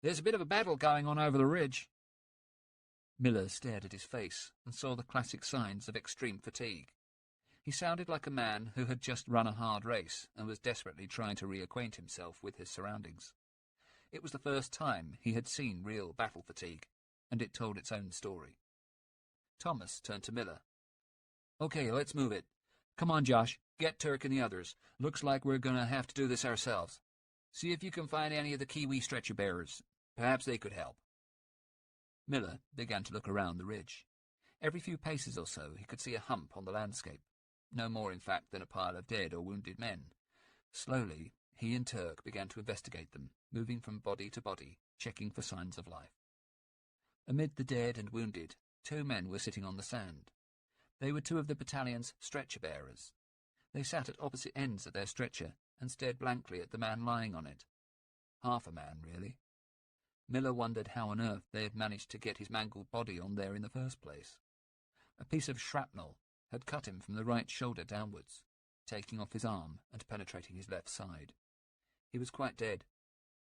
There's a bit of a battle going on over the ridge." Miller stared at his face and saw the classic signs of extreme fatigue. He sounded like a man who had just run a hard race and was desperately trying to reacquaint himself with his surroundings. It was the first time he had seen real battle fatigue, and it told its own story. Thomas turned to Miller. "Okay, let's move it. Come on, Josh, get Turk and the others. Looks like we're going to have to do this ourselves. See if you can find any of the Kiwi stretcher-bearers. Perhaps they could help." Miller began to look around the ridge. Every few paces or so he could see a hump on the landscape, no more in fact than a pile of dead or wounded men. Slowly, he and Turk began to investigate them, moving from body to body, checking for signs of life. Amid the dead and wounded, 2 men were sitting on the sand. They were 2 of the battalion's stretcher-bearers. They sat at opposite ends of their stretcher and stared blankly at the man lying on it. Half a man, really. Miller wondered how on earth they had managed to get his mangled body on there in the first place. A piece of shrapnel had cut him from the right shoulder downwards, taking off his arm and penetrating his left side. He was quite dead.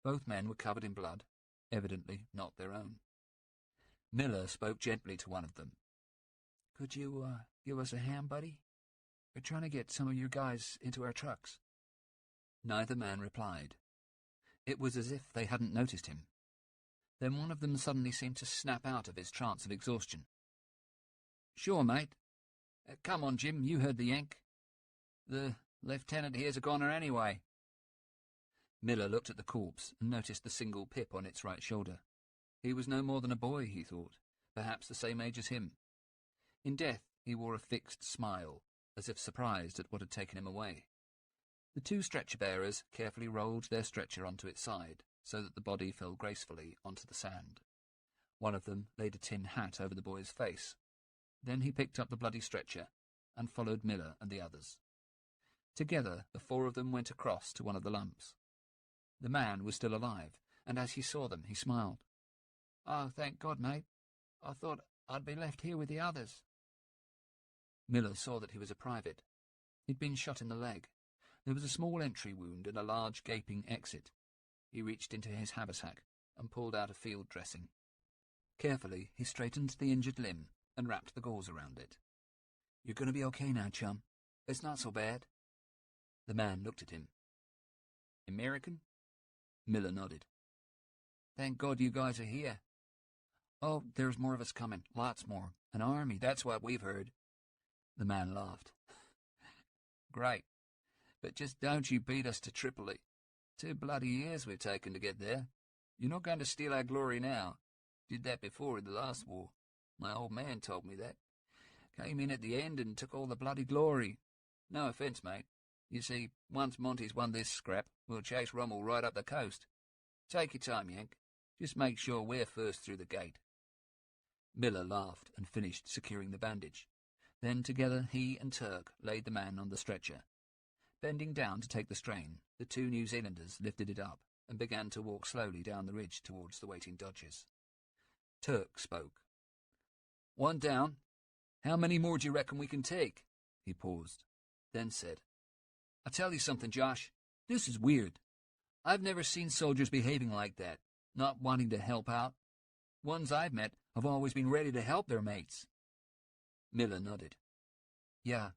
Both men were covered in blood, evidently not their own. Miller spoke gently to one of them. "Could you give us a hand, buddy? We're trying to get some of your guys into our trucks." Neither man replied. It was as if they hadn't noticed him. Then one of them suddenly seemed to snap out of his trance of exhaustion. "Sure, mate. Come on, Jim, you heard the yank. The lieutenant here's a goner anyway." Miller looked at the corpse and noticed the single pip on its right shoulder. He was no more than a boy, he thought, perhaps the same age as him. In death he wore a fixed smile, as if surprised at what had taken him away. The 2 stretcher-bearers carefully rolled their stretcher onto its side, so that the body fell gracefully onto the sand. One of them laid a tin hat over the boy's face. Then he picked up the bloody stretcher and followed Miller and the others. Together, the four of them went across to one of the lumps. The man was still alive, and as he saw them, he smiled. "Oh, thank God, mate. I thought I'd be left here with the others." Miller saw that he was a private. He'd been shot in the leg. There was a small entry wound and a large gaping exit. He reached into his haversack and pulled out a field dressing. Carefully, he straightened the injured limb and wrapped the gauze around it. "You're going to be okay now, chum. It's not so bad." The man looked at him. "American?" Miller nodded. "Thank God you guys are here." "Oh, there's more of us coming. Lots more. An army, that's what we've heard." The man laughed. "Great. But just don't you beat us to Tripoli. 2 bloody years we've taken to get there. You're not going to steal our glory now. Did that before in the last war. My old man told me that. Came in at the end and took all the bloody glory. No offence, mate. You see, once Monty's won this scrap, we'll chase Rommel right up the coast. Take your time, Yank. Just make sure we're first through the gate." Miller laughed and finished securing the bandage. Then together he and Turk laid the man on the stretcher. Bending down to take the strain, the 2 New Zealanders lifted it up and began to walk slowly down the ridge towards the waiting Dodgers. Turk spoke. "One down. How many more do you reckon we can take?" He paused, then said, "I'll tell you something, Josh. This is weird. I've never seen soldiers behaving like that, not wanting to help out. Ones I've met have always been ready to help their mates." Miller nodded. "Yeah,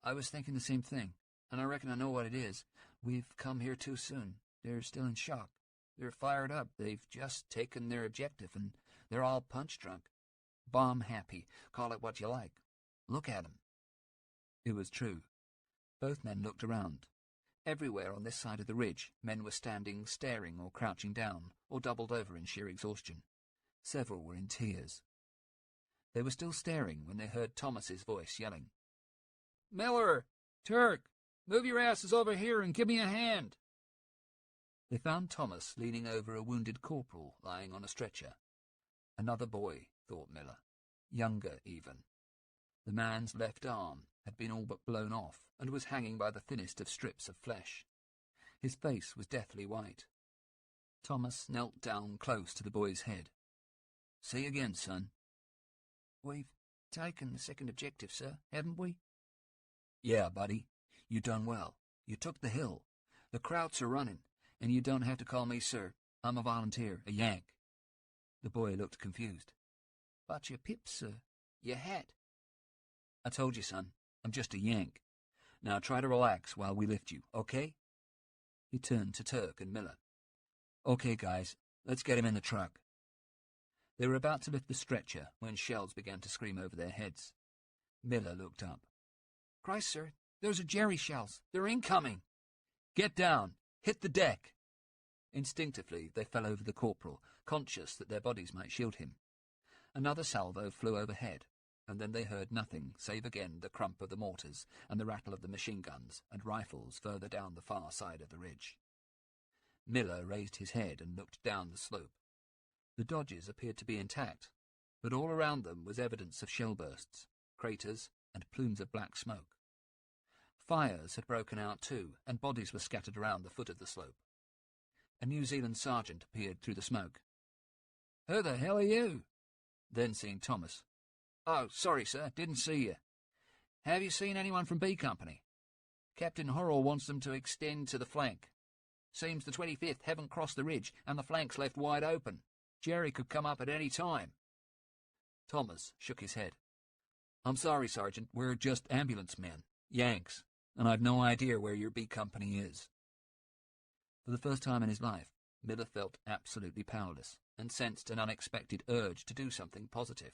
I was thinking the same thing, and I reckon I know what it is. We've come here too soon. They're still in shock. They're fired up. They've just taken their objective, and they're all punch-drunk. Bomb-happy. Call it what you like. Look at 'em." It was true. Both men looked around. Everywhere on this side of the ridge, men were standing, staring, or crouching down, or doubled over in sheer exhaustion. Several were in tears. They were still staring when they heard Thomas's voice yelling, "Miller! Turk! Move your asses over here and give me a hand." They found Thomas leaning over a wounded corporal lying on a stretcher. Another boy, thought Miller. Younger, even. The man's left arm had been all but blown off and was hanging by the thinnest of strips of flesh. His face was deathly white. Thomas knelt down close to the boy's head. "Say again, son." "We've taken the second objective, sir, haven't we?" "Yeah, buddy. You done well. You took the hill. The Krauts are running, and you don't have to call me sir. I'm a volunteer, a Yank." The boy looked confused. "But your pips, sir. Your hat." "I told you, son. I'm just a Yank. Now try to relax while we lift you, okay?" He turned to Turk and Miller. "Okay, guys, let's get him in the truck." They were about to lift the stretcher when shells began to scream over their heads. Miller looked up. "Christ, sir, those are Jerry shells. They're incoming." "Get down! Hit the deck!" Instinctively, they fell over the corporal, conscious that their bodies might shield him. Another salvo flew overhead, and then they heard nothing save again the crump of the mortars and the rattle of the machine guns and rifles further down the far side of the ridge. Miller raised his head and looked down the slope. The Dodges appeared to be intact, but all around them was evidence of shell bursts, craters, and plumes of black smoke. Fires had broken out too, and bodies were scattered around the foot of the slope. A New Zealand sergeant appeared through the smoke. "Who the hell are you?" Then seeing Thomas. "Oh, sorry, sir, didn't see you. Have you seen anyone from B Company? Captain Horrell wants them to extend to the flank. Seems the 25th haven't crossed the ridge, and the flank's left wide open. Jerry could come up at any time." Thomas shook his head. "I'm sorry, Sergeant, we're just ambulance men, Yanks, and I've no idea where your B Company is." For the first time in his life, Miller felt absolutely powerless and sensed an unexpected urge to do something positive.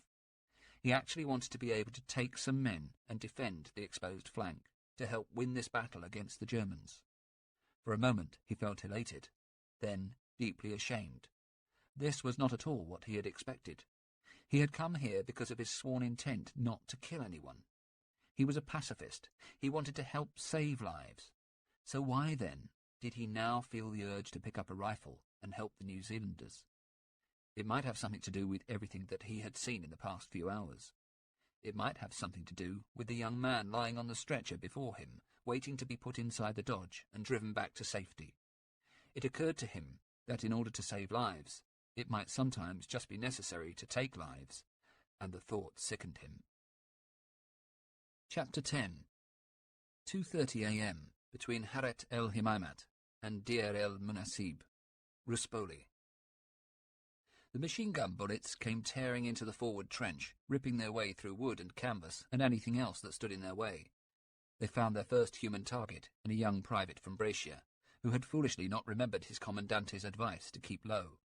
He actually wanted to be able to take some men and defend the exposed flank, to help win this battle against the Germans. For a moment he felt elated, then deeply ashamed. This was not at all what he had expected. He had come here because of his sworn intent not to kill anyone. He was a pacifist. He wanted to help save lives. So why, then, did he now feel the urge to pick up a rifle and help the New Zealanders? It might have something to do with everything that he had seen in the past few hours. It might have something to do with the young man lying on the stretcher before him, waiting to be put inside the Dodge and driven back to safety. It occurred to him that in order to save lives, it might sometimes just be necessary to take lives, and the thought sickened him. Chapter 10. 2:30 a.m. between Haret el-Himaimat and Deir el-Munasib, Ruspoli. The machine-gun bullets came tearing into the forward trench, ripping their way through wood and canvas and anything else that stood in their way. They found their first human target in a young private from Brescia, who had foolishly not remembered his commandante's advice to keep low,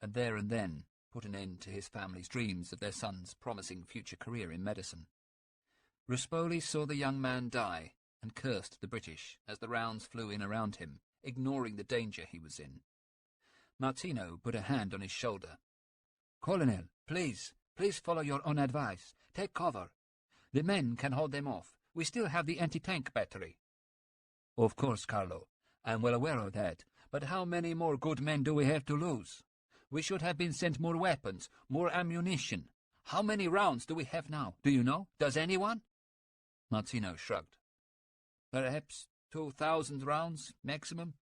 and there and then put an end to his family's dreams of their son's promising future career in medicine. Ruspoli saw the young man die and cursed the British as the rounds flew in around him, ignoring the danger he was in. Martino put a hand on his shoulder. "Colonel, please follow your own advice. Take cover. The men can hold them off. We still have the anti-tank battery." "Of course, Carlo. I'm well aware of that. But how many more good men do we have to lose? We should have been sent more weapons, more ammunition. How many rounds do we have now? Do you know? Does anyone?" Martino shrugged. "Perhaps 2,000 rounds, maximum.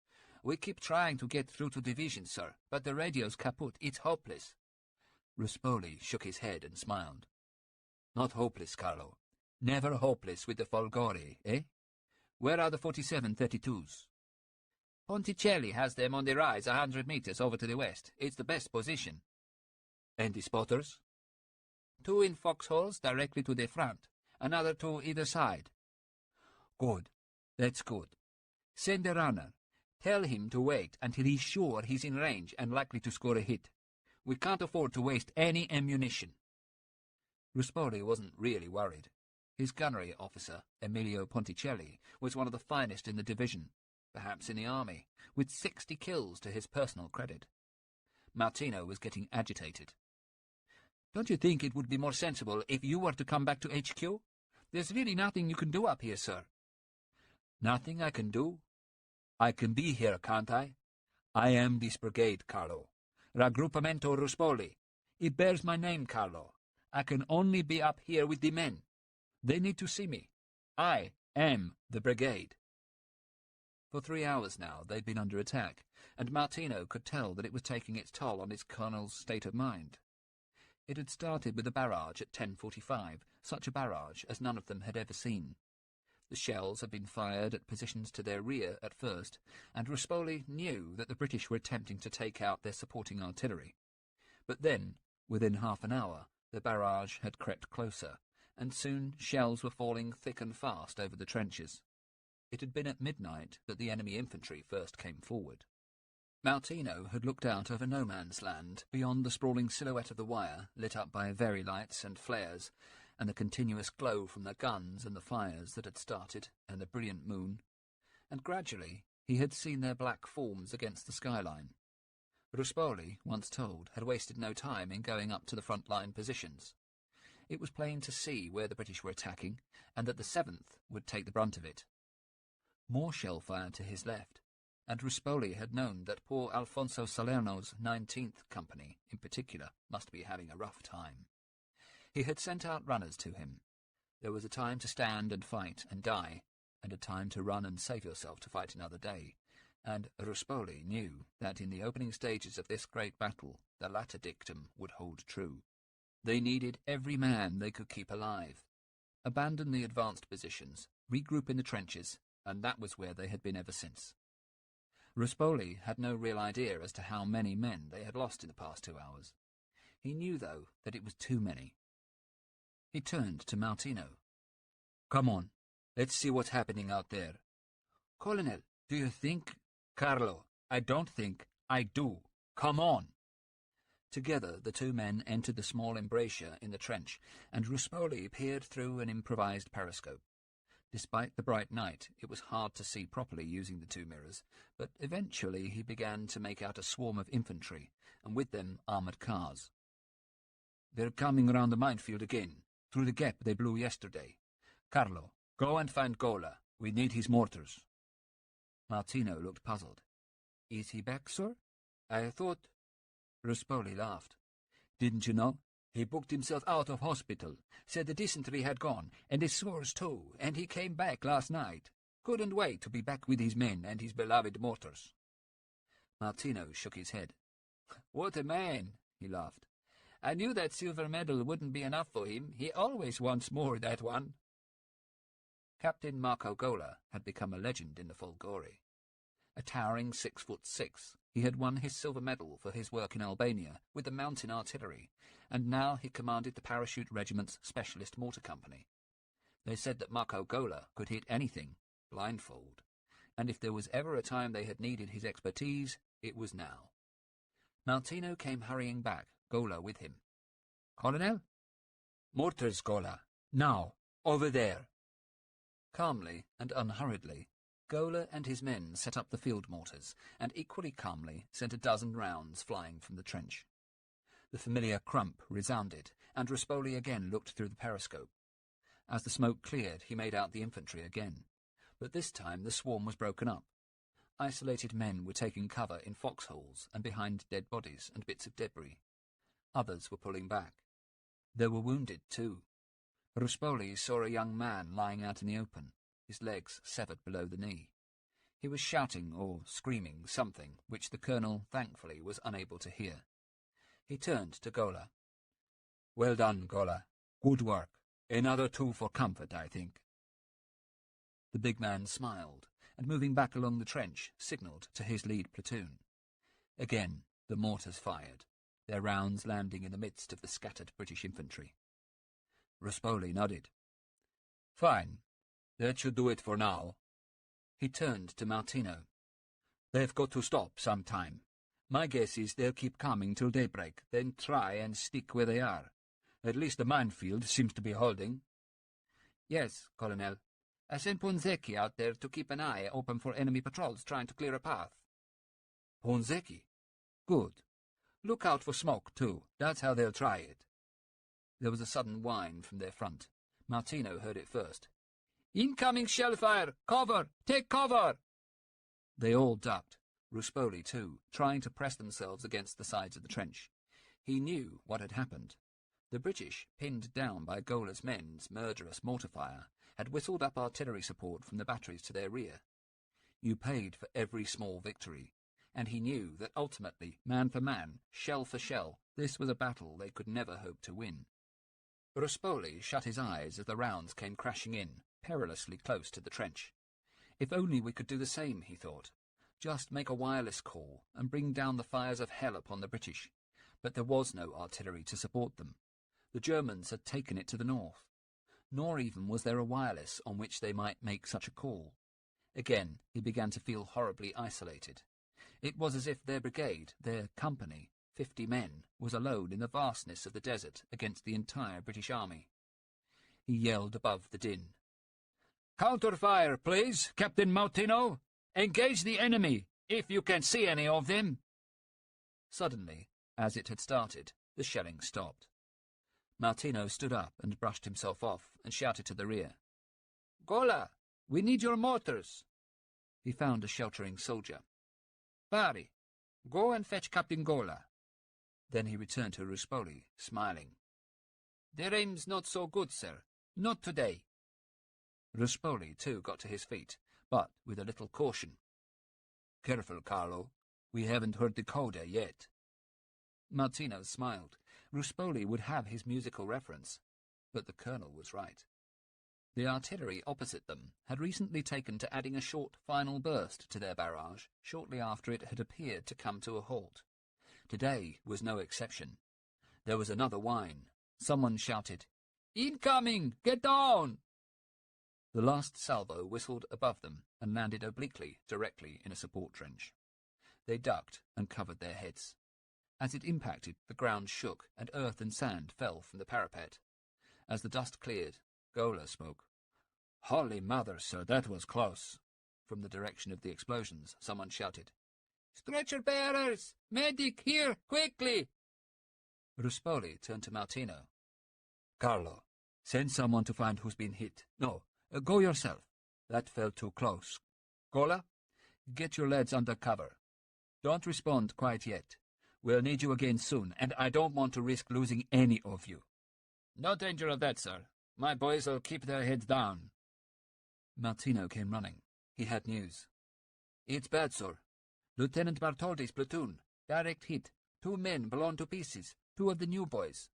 We keep trying to get through to division, sir, but the radio's kaput. It's hopeless." Ruspoli shook his head and smiled. "Not hopeless, Carlo. Never hopeless with the Folgore, eh? Where are the 47-32s? "Ponticelli has them on the rise 100 meters over to the west. It's the best position." "And the spotters?" "2 in foxholes directly to the front, another 2 either side." "Good. That's good. Send a runner. Tell him to wait until he's sure he's in range and likely to score a hit. We can't afford to waste any ammunition." Ruspoli wasn't really worried. His gunnery officer, Emilio Ponticelli, was one of the finest in the division, perhaps in the army, with 60 kills to his personal credit. Martino was getting agitated. "Don't you think it would be more sensible if you were to come back to HQ? There's really nothing you can do up here, sir." "Nothing I can do? I can be here, can't I? I am this brigade, Carlo. Raggruppamento Ruspoli. It bears my name, Carlo. I can only be up here with the men. They need to see me. I am the brigade." For 3 hours now they'd been under attack, and Martino could tell that it was taking its toll on his colonel's state of mind. It had started with a barrage at 10:45, such a barrage as none of them had ever seen. The shells had been fired at positions to their rear at first, and Ruspoli knew that the British were attempting to take out their supporting artillery. But then, within half an hour, the barrage had crept closer, and soon shells were falling thick and fast over the trenches. It had been at midnight that the enemy infantry first came forward. Martino had looked out over no man's land, beyond the sprawling silhouette of the wire, lit up by very lights and flares, and the continuous glow from the guns and the fires that had started, and the brilliant moon, and gradually he had seen their black forms against the skyline. Ruspoli, once told, had wasted no time in going up to the front-line positions. It was plain to see where the British were attacking, and that the 7th would take the brunt of it. More shell fire to his left, and Ruspoli had known that poor Alfonso Salerno's 19th Company, in particular, must be having a rough time. He had sent out runners to him. There was a time to stand and fight and die, and a time to run and save yourself to fight another day, and Ruspoli knew that in the opening stages of this great battle the latter dictum would hold true. They needed every man they could keep alive. Abandon the advanced positions, regroup in the trenches, and that was where they had been ever since. Ruspoli had no real idea as to how many men they had lost in the past 2 hours. He knew, though, that it was too many. He turned to Martino. "Come on, let's see what's happening out there." "Colonel, do you think—" "Carlo, I don't think, I do. Come on." Together the two men entered the small embrasure in the trench, and Ruspoli peered through an improvised periscope. Despite the bright night, it was hard to see properly using the 2 mirrors, but eventually he began to make out a swarm of infantry, and with them armoured cars. "They're coming round the minefield again, through the gap they blew yesterday. Carlo, go and find Gola. We need his mortars." Martino looked puzzled. "Is he back, sir? I thought—" Ruspoli laughed. Didn't you know? He booked himself out of hospital, said the dysentery had gone, and his sores too, and he came back last night. Couldn't wait to be back with his men and his beloved mortars. Martino shook his head. What a man, he laughed. I knew that silver medal wouldn't be enough for him. He always wants more, that one. Captain Marco Gola had become a legend in the Folgori. A towering 6'6", he had won his silver medal for his work in Albania with the mountain artillery, and now he commanded the Parachute Regiment's Specialist Mortar Company. They said that Marco Gola could hit anything, blindfold, and if there was ever a time they had needed his expertise, it was now. Martino came hurrying back, Gola with him. Colonel? Mortars, Gola. Now, over there. Calmly and unhurriedly, Gola and his men set up the field mortars, and equally calmly sent a dozen rounds flying from the trench. The familiar crump resounded, and Ruspoli again looked through the periscope. As the smoke cleared, he made out the infantry again, but this time the swarm was broken up. Isolated men were taking cover in foxholes and behind dead bodies and bits of debris. Others were pulling back. There were wounded, too. Ruspoli saw a young man lying out in the open, his legs severed below the knee. He was shouting or screaming something which the colonel, thankfully, was unable to hear. He turned to Gola. Well done, Gola. Good work. Another 2 for comfort, I think. The big man smiled, and moving back along the trench, signalled to his lead platoon. Again the mortars fired, their rounds landing in the midst of the scattered British infantry. Ruspoli nodded. Fine. That should do it for now. He turned to Martino. They've got to stop some time. My guess is they'll keep coming till daybreak, then try and stick where they are. At least the minefield seems to be holding. Yes, Colonel. I sent Ponzecchi out there to keep an eye open for enemy patrols trying to clear a path. Ponzecchi? Good. Look out for smoke, too. That's how they'll try it. There was a sudden whine from their front. Martino heard it first. Incoming shell fire! Cover! Take cover! They all ducked, Ruspoli too, trying to press themselves against the sides of the trench. He knew what had happened. The British, pinned down by Gola's men's murderous mortar fire, had whistled up artillery support from the batteries to their rear. You paid for every small victory, and he knew that ultimately, man for man, shell for shell, this was a battle they could never hope to win. Ruspoli shut his eyes as the rounds came crashing in, perilously close to the trench. If only we could do the same, he thought. Just make a wireless call and bring down the fires of hell upon the British. But there was no artillery to support them. The Germans had taken it to the north. Nor even was there a wireless on which they might make such a call. Again he began to feel horribly isolated. It was as if their brigade, their company, 50 men, was alone in the vastness of the desert against the entire British army. He yelled above the din. Counterfire, please, Captain Martino. Engage the enemy, if you can see any of them. Suddenly, as it had started, the shelling stopped. Martino stood up and brushed himself off and shouted to the rear. Gola, we need your mortars. He found a sheltering soldier. Bari, go and fetch Captain Gola. Then he returned to Ruspoli, smiling. Their aim's not so good, sir. Not today. Ruspoli, too, got to his feet, but with a little caution. Careful, Carlo. We haven't heard the coda yet. Martino smiled. Ruspoli would have his musical reference, but the colonel was right. The artillery opposite them had recently taken to adding a short final burst to their barrage shortly after it had appeared to come to a halt. Today was no exception. There was another whine. Someone shouted, "Incoming! Get down!" The last salvo whistled above them and landed obliquely directly in a support trench. They ducked and covered their heads. As it impacted, the ground shook, and earth and sand fell from the parapet. As the dust cleared, Gola spoke. "Holy Mother, sir, that was close." From the direction of the explosions, someone shouted, "Stretcher bearers! Medic, here, quickly!" Ruspoli turned to Martino. "Carlo, send someone to find who's been hit. No, go yourself. That fell too close. Gola, get your lads under cover. Don't respond quite yet. We'll need you again soon, and I don't want to risk losing any of you." "No danger of that, sir. My boys'll keep their heads down." Martino came running. He had news. "It's bad, sir. Lieutenant Bartholdi's platoon. Direct hit. 2 men blown to pieces. 2 of the new boys."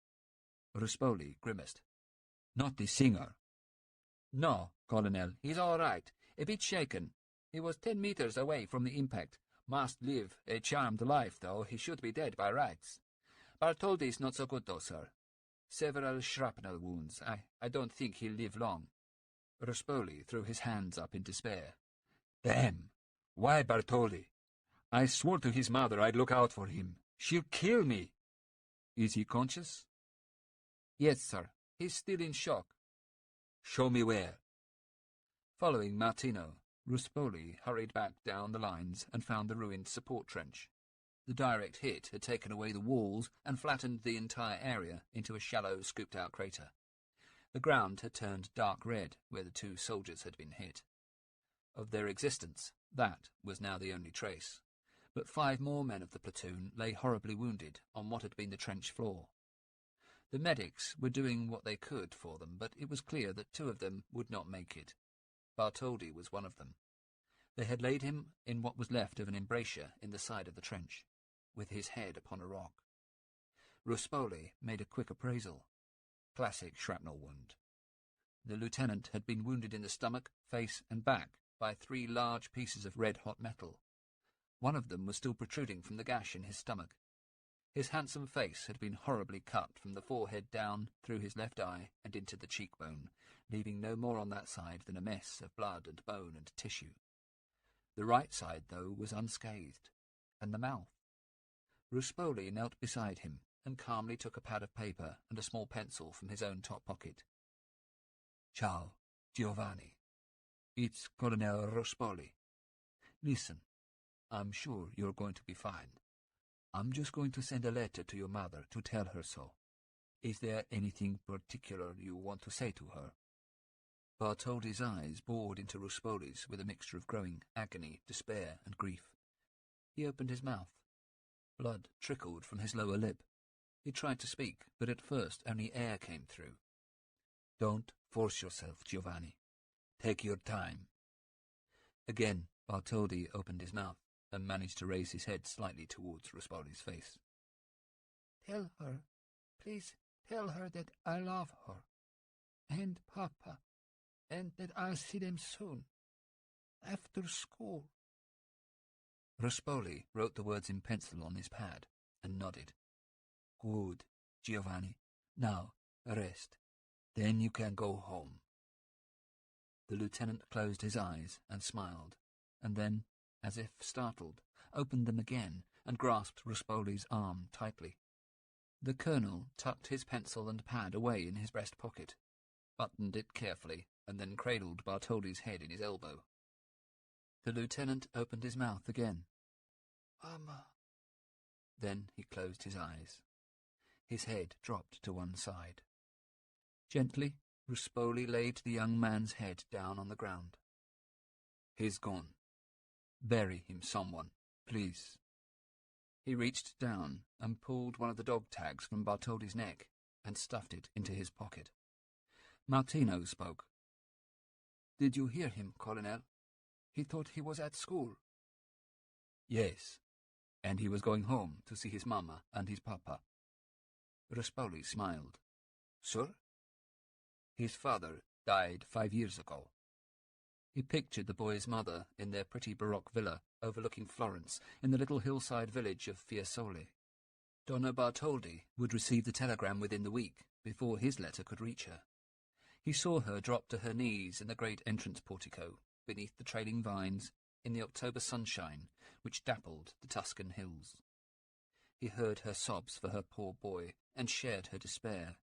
Ruspoli grimaced. "Not the singer?" "No, Colonel. He's all right. A bit shaken. He was 10 meters away from the impact. Must live a charmed life, though. He should be dead by rights. Bartholdi's not so good, though, sir. Several shrapnel wounds. I don't think he'll live long." Ruspoli threw his hands up in despair. "Damn! Why Bartholdi? I swore to his mother I'd look out for him. She'll kill me." "Is he conscious?" "Yes, sir. He's still in shock." "Show me where." Following Martino, Ruspoli hurried back down the lines and found the ruined support trench. The direct hit had taken away the walls and flattened the entire area into a shallow, scooped-out crater. The ground had turned dark red where the 2 soldiers had been hit. Of their existence, that was now the only trace. But 5 more men of the platoon lay horribly wounded on what had been the trench floor. The medics were doing what they could for them, but it was clear that 2 of them would not make it. Bartholdi was one of them. They had laid him in what was left of an embrasure in the side of the trench, with his head upon a rock. Ruspoli made a quick appraisal. Classic shrapnel wound. The lieutenant had been wounded in the stomach, face, and back by 3 large pieces of red-hot metal. One of them was still protruding from the gash in his stomach. His handsome face had been horribly cut from the forehead down through his left eye and into the cheekbone, leaving no more on that side than a mess of blood and bone and tissue. The right side, though, was unscathed. And the mouth? Ruspoli knelt beside him and calmly took a pad of paper and a small pencil from his own top pocket. "Ciao, Giovanni. It's Colonel Ruspoli. Listen, I'm sure you're going to be fine. I'm just going to send a letter to your mother to tell her so. Is there anything particular you want to say to her?" Bartholdi's eyes bored into Ruspoli's with a mixture of growing agony, despair, and grief. He opened his mouth. Blood trickled from his lower lip. He tried to speak, but at first only air came through. "Don't force yourself, Giovanni. Take your time." Again, Bartholdi opened his mouth and managed to raise his head slightly towards Ruspoli's face. "Tell her, please tell her that I love her, and Papa, and that I'll see them soon, after school." Ruspoli wrote the words in pencil on his pad and nodded. "Good, Giovanni. Now, rest. Then you can go home." The lieutenant closed his eyes and smiled, and then, as if startled, opened them again and grasped Ruspoli's arm tightly. The colonel tucked his pencil and pad away in his breast pocket, buttoned it carefully, and then cradled Bartholdi's head in his elbow. The lieutenant opened his mouth again. "Mama." Then he closed his eyes. His head dropped to one side. Gently, Ruspoli laid the young man's head down on the ground. "He's gone. Bury him, someone, please." He reached down and pulled one of the dog tags from Bartholdi's neck and stuffed it into his pocket. Martino spoke. "Did you hear him, Colonel? He thought he was at school." "Yes, and he was going home to see his mamma and his papa." Ruspoli smiled. "Sir?" "His father died 5 years ago." He pictured the boy's mother in their pretty Baroque villa overlooking Florence in the little hillside village of Fiesole. Donna Bartholdi would receive the telegram within the week, before his letter could reach her. He saw her drop to her knees in the great entrance portico, beneath the trailing vines, in the October sunshine which dappled the Tuscan hills. He heard her sobs for her poor boy, and shared her despair,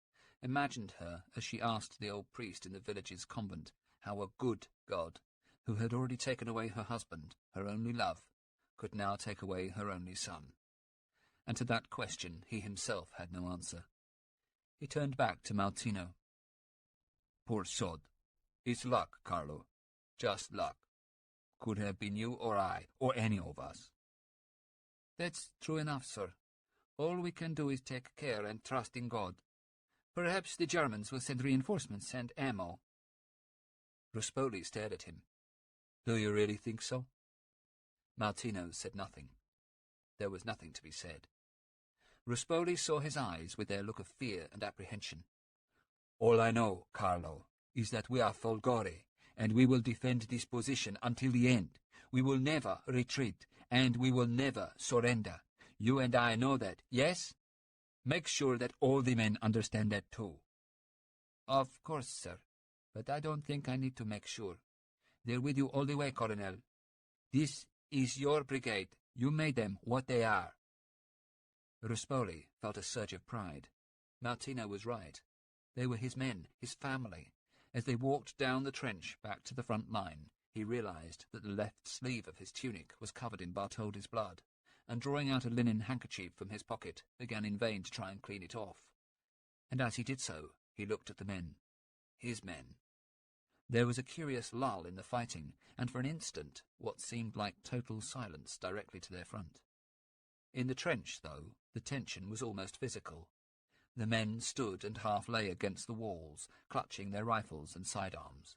imagined her as she asked the old priest in the village's convent how a good God, who had already taken away her husband, her only love, could now take away her only son. And to that question he himself had no answer. He turned back to Martino. "Poor sod. It's luck, Carlo. Just luck. Could have been you or I, or any of us." "That's true enough, sir. All we can do is take care and trust in God. Perhaps the Germans will send reinforcements and ammo." Ruspoli stared at him. "Do you really think so?" Martino said nothing. There was nothing to be said. Ruspoli saw his eyes with their look of fear and apprehension. "All I know, Carlo, is that we are Folgore, and we will defend this position until the end. We will never retreat, and we will never surrender. You and I know that, yes? Make sure that all the men understand that too." "Of course, sir. But I don't think I need to make sure. They're with you all the way, Colonel. This is your brigade. You made them what they are." Ruspoli felt a surge of pride. Martino was right. They were his men, his family. As they walked down the trench back to the front line, he realized that the left sleeve of his tunic was covered in Bartholdi's blood, and drawing out a linen handkerchief from his pocket, began in vain to try and clean it off. And as he did so, he looked at the men. His men. There was a curious lull in the fighting, and for an instant what seemed like total silence directly to their front. In the trench, though, the tension was almost physical. The men stood and half lay against the walls, clutching their rifles and sidearms.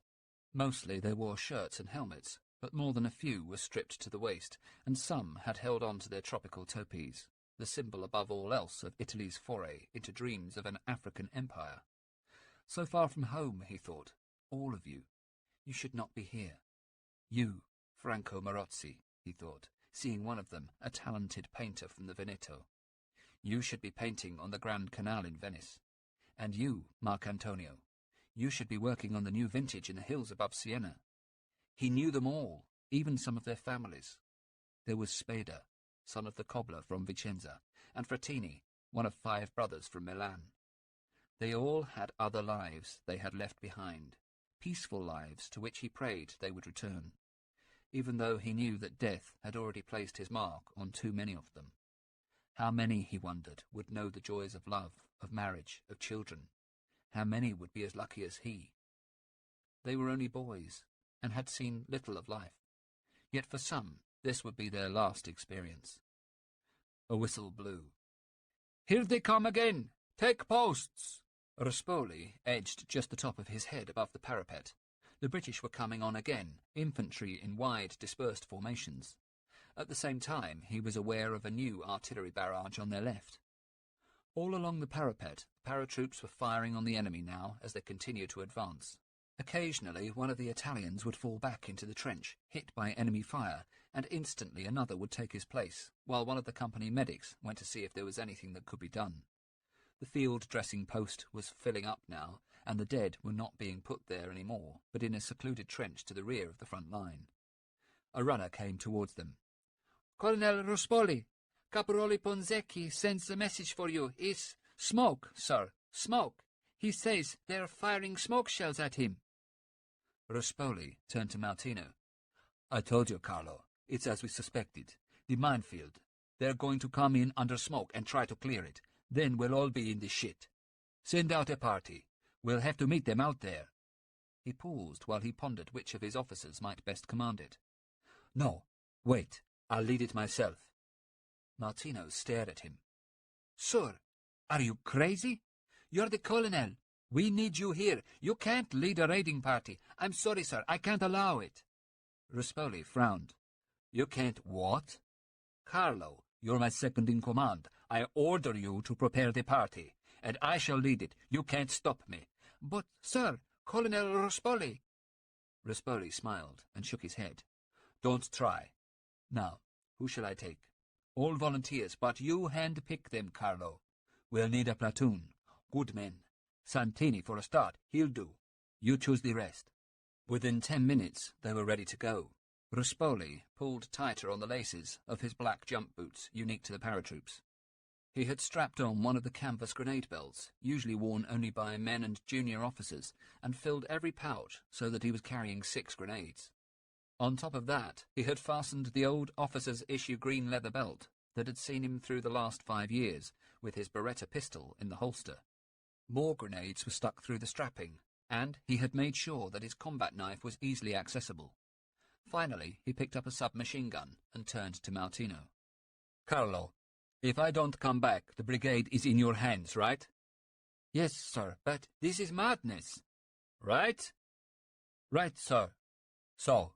Mostly they wore shirts and helmets, but more than a few were stripped to the waist, and some had held on to their tropical topis, the symbol above all else of Italy's foray into dreams of an African empire. So far from home, he thought, all of you. You should not be here. You, Franco Marozzi, he thought, seeing one of them, a talented painter from the Veneto. You should be painting on the Grand Canal in Venice. And you, Marcantonio, you should be working on the new vintage in the hills above Siena. He knew them all, even some of their families. There was Spada, son of the cobbler from Vicenza, and Frattini, one of 5 brothers from Milan. They all had other lives they had left behind, peaceful lives to which he prayed they would return, even though he knew that death had already placed his mark on too many of them. How many, he wondered, would know the joys of love, of marriage, of children? How many would be as lucky as he? They were only boys, and had seen little of life. Yet for some, this would be their last experience. A whistle blew. "Here they come again! Take posts!" Ruspoli edged just the top of his head above the parapet. The British were coming on again, infantry in wide, dispersed formations. At the same time, he was aware of a new artillery barrage on their left. All along the parapet, paratroops were firing on the enemy now as they continued to advance. Occasionally, one of the Italians would fall back into the trench, hit by enemy fire, and instantly another would take his place, while one of the company medics went to see if there was anything that could be done. The field dressing post was filling up now, and the dead were not being put there any more, but in a secluded trench to the rear of the front line. A runner came towards them. "Colonel Ruspoli, Caporale Ponzecchi sends a message for you. It's smoke, sir, smoke. He says they're firing smoke shells at him." Ruspoli turned to Martino. "I told you, Carlo. It's as we suspected. The minefield. They're going to come in under smoke and try to clear it. Then we'll all be in the shit. Send out a party. We'll have to meet them out there." He paused while he pondered which of his officers might best command it. "No, wait. I'll lead it myself." Martino stared at him. "Sir, are you crazy? You're the colonel. We need you here. You can't lead a raiding party. I'm sorry, sir. I can't allow it." Ruspoli frowned. "You can't what?" "Carlo, you're my second in command. I order you to prepare the party, and I shall lead it. You can't stop me." "But, sir, Colonel Ruspoli—" Ruspoli smiled and shook his head. "Don't try. Now, who shall I take?" "All volunteers, but you hand-pick them, Carlo. We'll need a platoon. Good men. Santini for a start. He'll do. You choose the rest." Within 10 minutes, they were ready to go. Ruspoli pulled tighter on the laces of his black jump boots, unique to the paratroops. He had strapped on one of the canvas grenade belts, usually worn only by men and junior officers, and filled every pouch so that he was carrying 6 grenades. On top of that, he had fastened the old officer's issue green leather belt that had seen him through the last 5 years, with his Beretta pistol in the holster. More grenades were stuck through the strapping, and he had made sure that his combat knife was easily accessible. Finally, he picked up a submachine gun and turned to Martino. "Carlo, If I don't come back, the brigade is in your hands, right? Yes, sir, but this is madness. Right? Right, sir. So,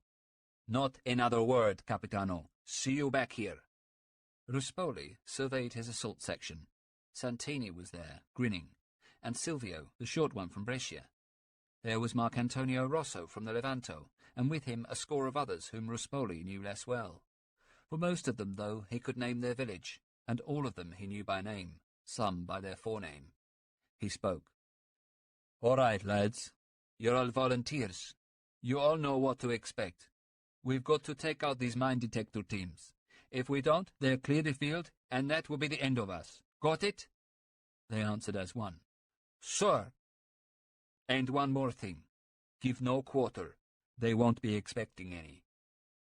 not another word, Capitano. See you back here. Ruspoli surveyed his assault section. Santini was there, grinning, and Silvio, the short one from Brescia. There was Marcantonio Rosso from the Levanto, and with him a score of others whom Ruspoli knew less well. For most of them, though, he could name their village, and all of them he knew by name, some by their forename. He spoke. "All right, lads. You're all volunteers. You all know what to expect. We've got to take out these mine detector teams. If we don't, they'll clear the field, and that will be the end of us. Got it?" They answered as one. Sir. "And one more thing. Give no quarter. They won't be expecting any."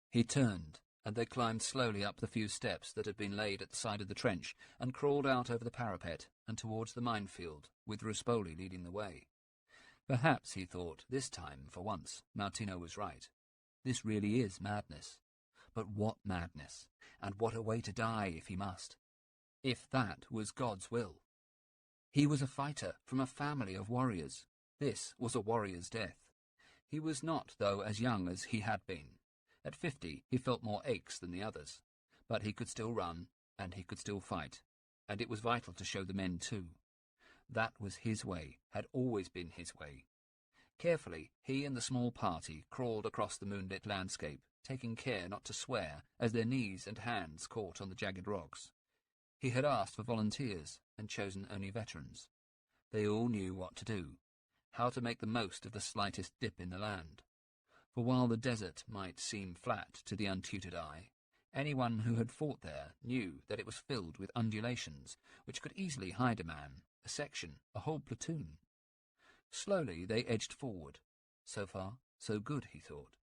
He turned, and they climbed slowly up the few steps that had been laid at the side of the trench, and crawled out over the parapet and towards the minefield, with Ruspoli leading the way. Perhaps, he thought, this time, for once, Martino was right. This really is madness. But what madness, and what a way to die if he must. If that was God's will. He was a fighter from a family of warriors. This was a warrior's death. He was not, though, as young as he had been. At 50 he felt more aches than the others. But he could still run, and he could still fight. And it was vital to show the men too. That was his way, had always been his way. Carefully, he and the small party crawled across the moonlit landscape, taking care not to swear as their knees and hands caught on the jagged rocks. He had asked for volunteers and chosen only veterans. They all knew what to do, how to make the most of the slightest dip in the land. For while the desert might seem flat to the untutored eye, anyone who had fought there knew that it was filled with undulations which could easily hide a man, a section, a whole platoon. Slowly they edged forward. So far, so good, he thought.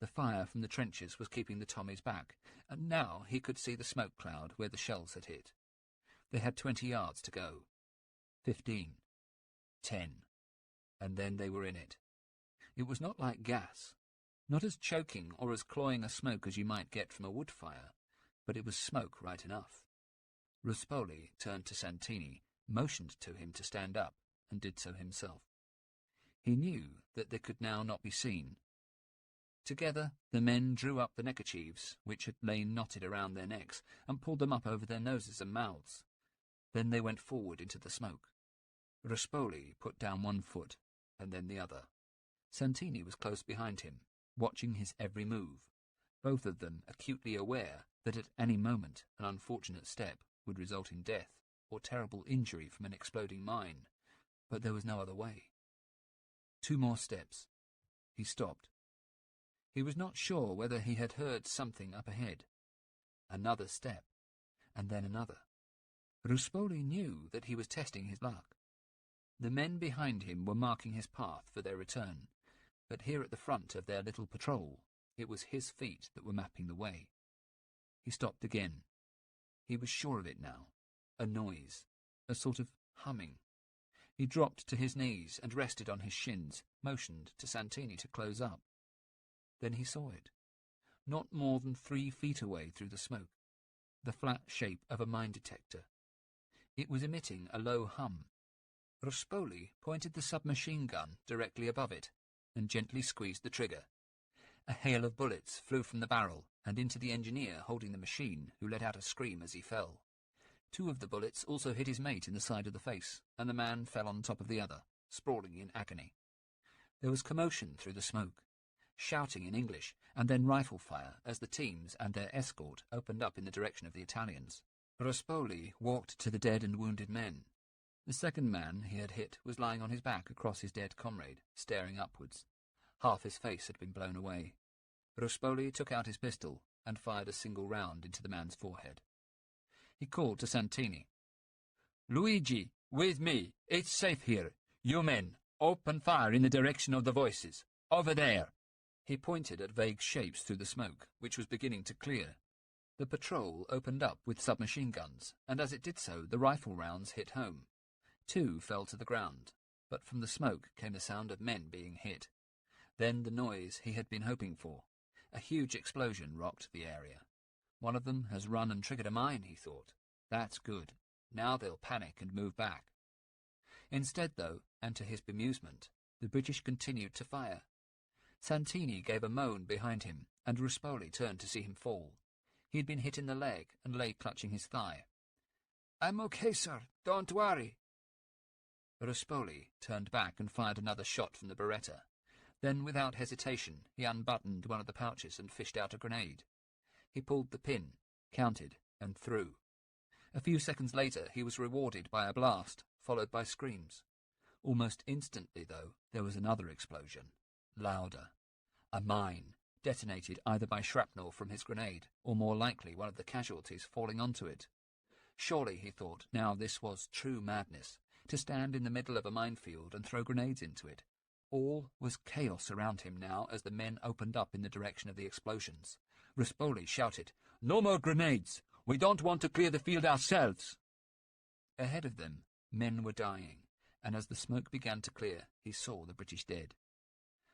The fire from the trenches was keeping the Tommies back, and now he could see the smoke cloud where the shells had hit. They had 20 yards to go. 15. 10. And then they were in it. It was not like gas, not as choking or as cloying a smoke as you might get from a wood fire, but it was smoke right enough. Ruspoli turned to Santini, motioned to him to stand up, and did so himself. He knew that they could now not be seen. Together the men drew up the neckerchiefs, which had lain knotted around their necks, and pulled them up over their noses and mouths. Then they went forward into the smoke. Ruspoli put down one foot, and then the other. Santini was close behind him, watching his every move, both of them acutely aware that at any moment an unfortunate step would result in death or terrible injury from an exploding mine, but there was no other way. 2 more steps. He stopped. He was not sure whether he had heard something up ahead. Another step, and then another. Ruspoli knew that he was testing his luck. The men behind him were marking his path for their return, but here at the front of their little patrol, it was his feet that were mapping the way. He stopped again. He was sure of it now. A noise, a sort of humming. He dropped to his knees and rested on his shins, motioned to Santini to close up. Then he saw it, not more than 3 feet away through the smoke, the flat shape of a mine detector. It was emitting a low hum. Ruspoli pointed the submachine gun directly above it and gently squeezed the trigger. A hail of bullets flew from the barrel and into the engineer holding the machine, who let out a scream as he fell. 2 of the bullets also hit his mate in the side of the face, and the man fell on top of the other, sprawling in agony. There was commotion through the smoke, shouting in English, and then rifle fire as the teams and their escort opened up in the direction of the Italians. Ruspoli walked to the dead and wounded men. The second man he had hit was lying on his back across his dead comrade, staring upwards. Half his face had been blown away. Ruspoli took out his pistol and fired a single round into the man's forehead. He called to Santini. "Luigi, with me. It's safe here. You men, open fire in the direction of the voices. Over there." He pointed at vague shapes through the smoke, which was beginning to clear. The patrol opened up with submachine guns, and as it did so, the rifle rounds hit home. 2 fell to the ground, but from the smoke came the sound of men being hit. Then the noise he had been hoping for. A huge explosion rocked the area. One of them has run and triggered a mine, he thought. That's good. Now they'll panic and move back. Instead, though, and to his bemusement, the British continued to fire. Santini gave a moan behind him, and Ruspoli turned to see him fall. He had been hit in the leg and lay clutching his thigh. "I'm okay, sir. Don't worry." Ruspoli turned back and fired another shot from the Beretta. Then, without hesitation, he unbuttoned one of the pouches and fished out a grenade. He pulled the pin, counted, and threw. A few seconds later, he was rewarded by a blast, followed by screams. Almost instantly, though, there was another explosion, louder. A mine, detonated either by shrapnel from his grenade, or more likely one of the casualties falling onto it. Surely, he thought, now this was true madness, to stand in the middle of a minefield and throw grenades into it. All was chaos around him now as the men opened up in the direction of the explosions. Ruspoli shouted, "No more grenades! We don't want to clear the field ourselves!" Ahead of them, men were dying, and as the smoke began to clear, he saw the British dead.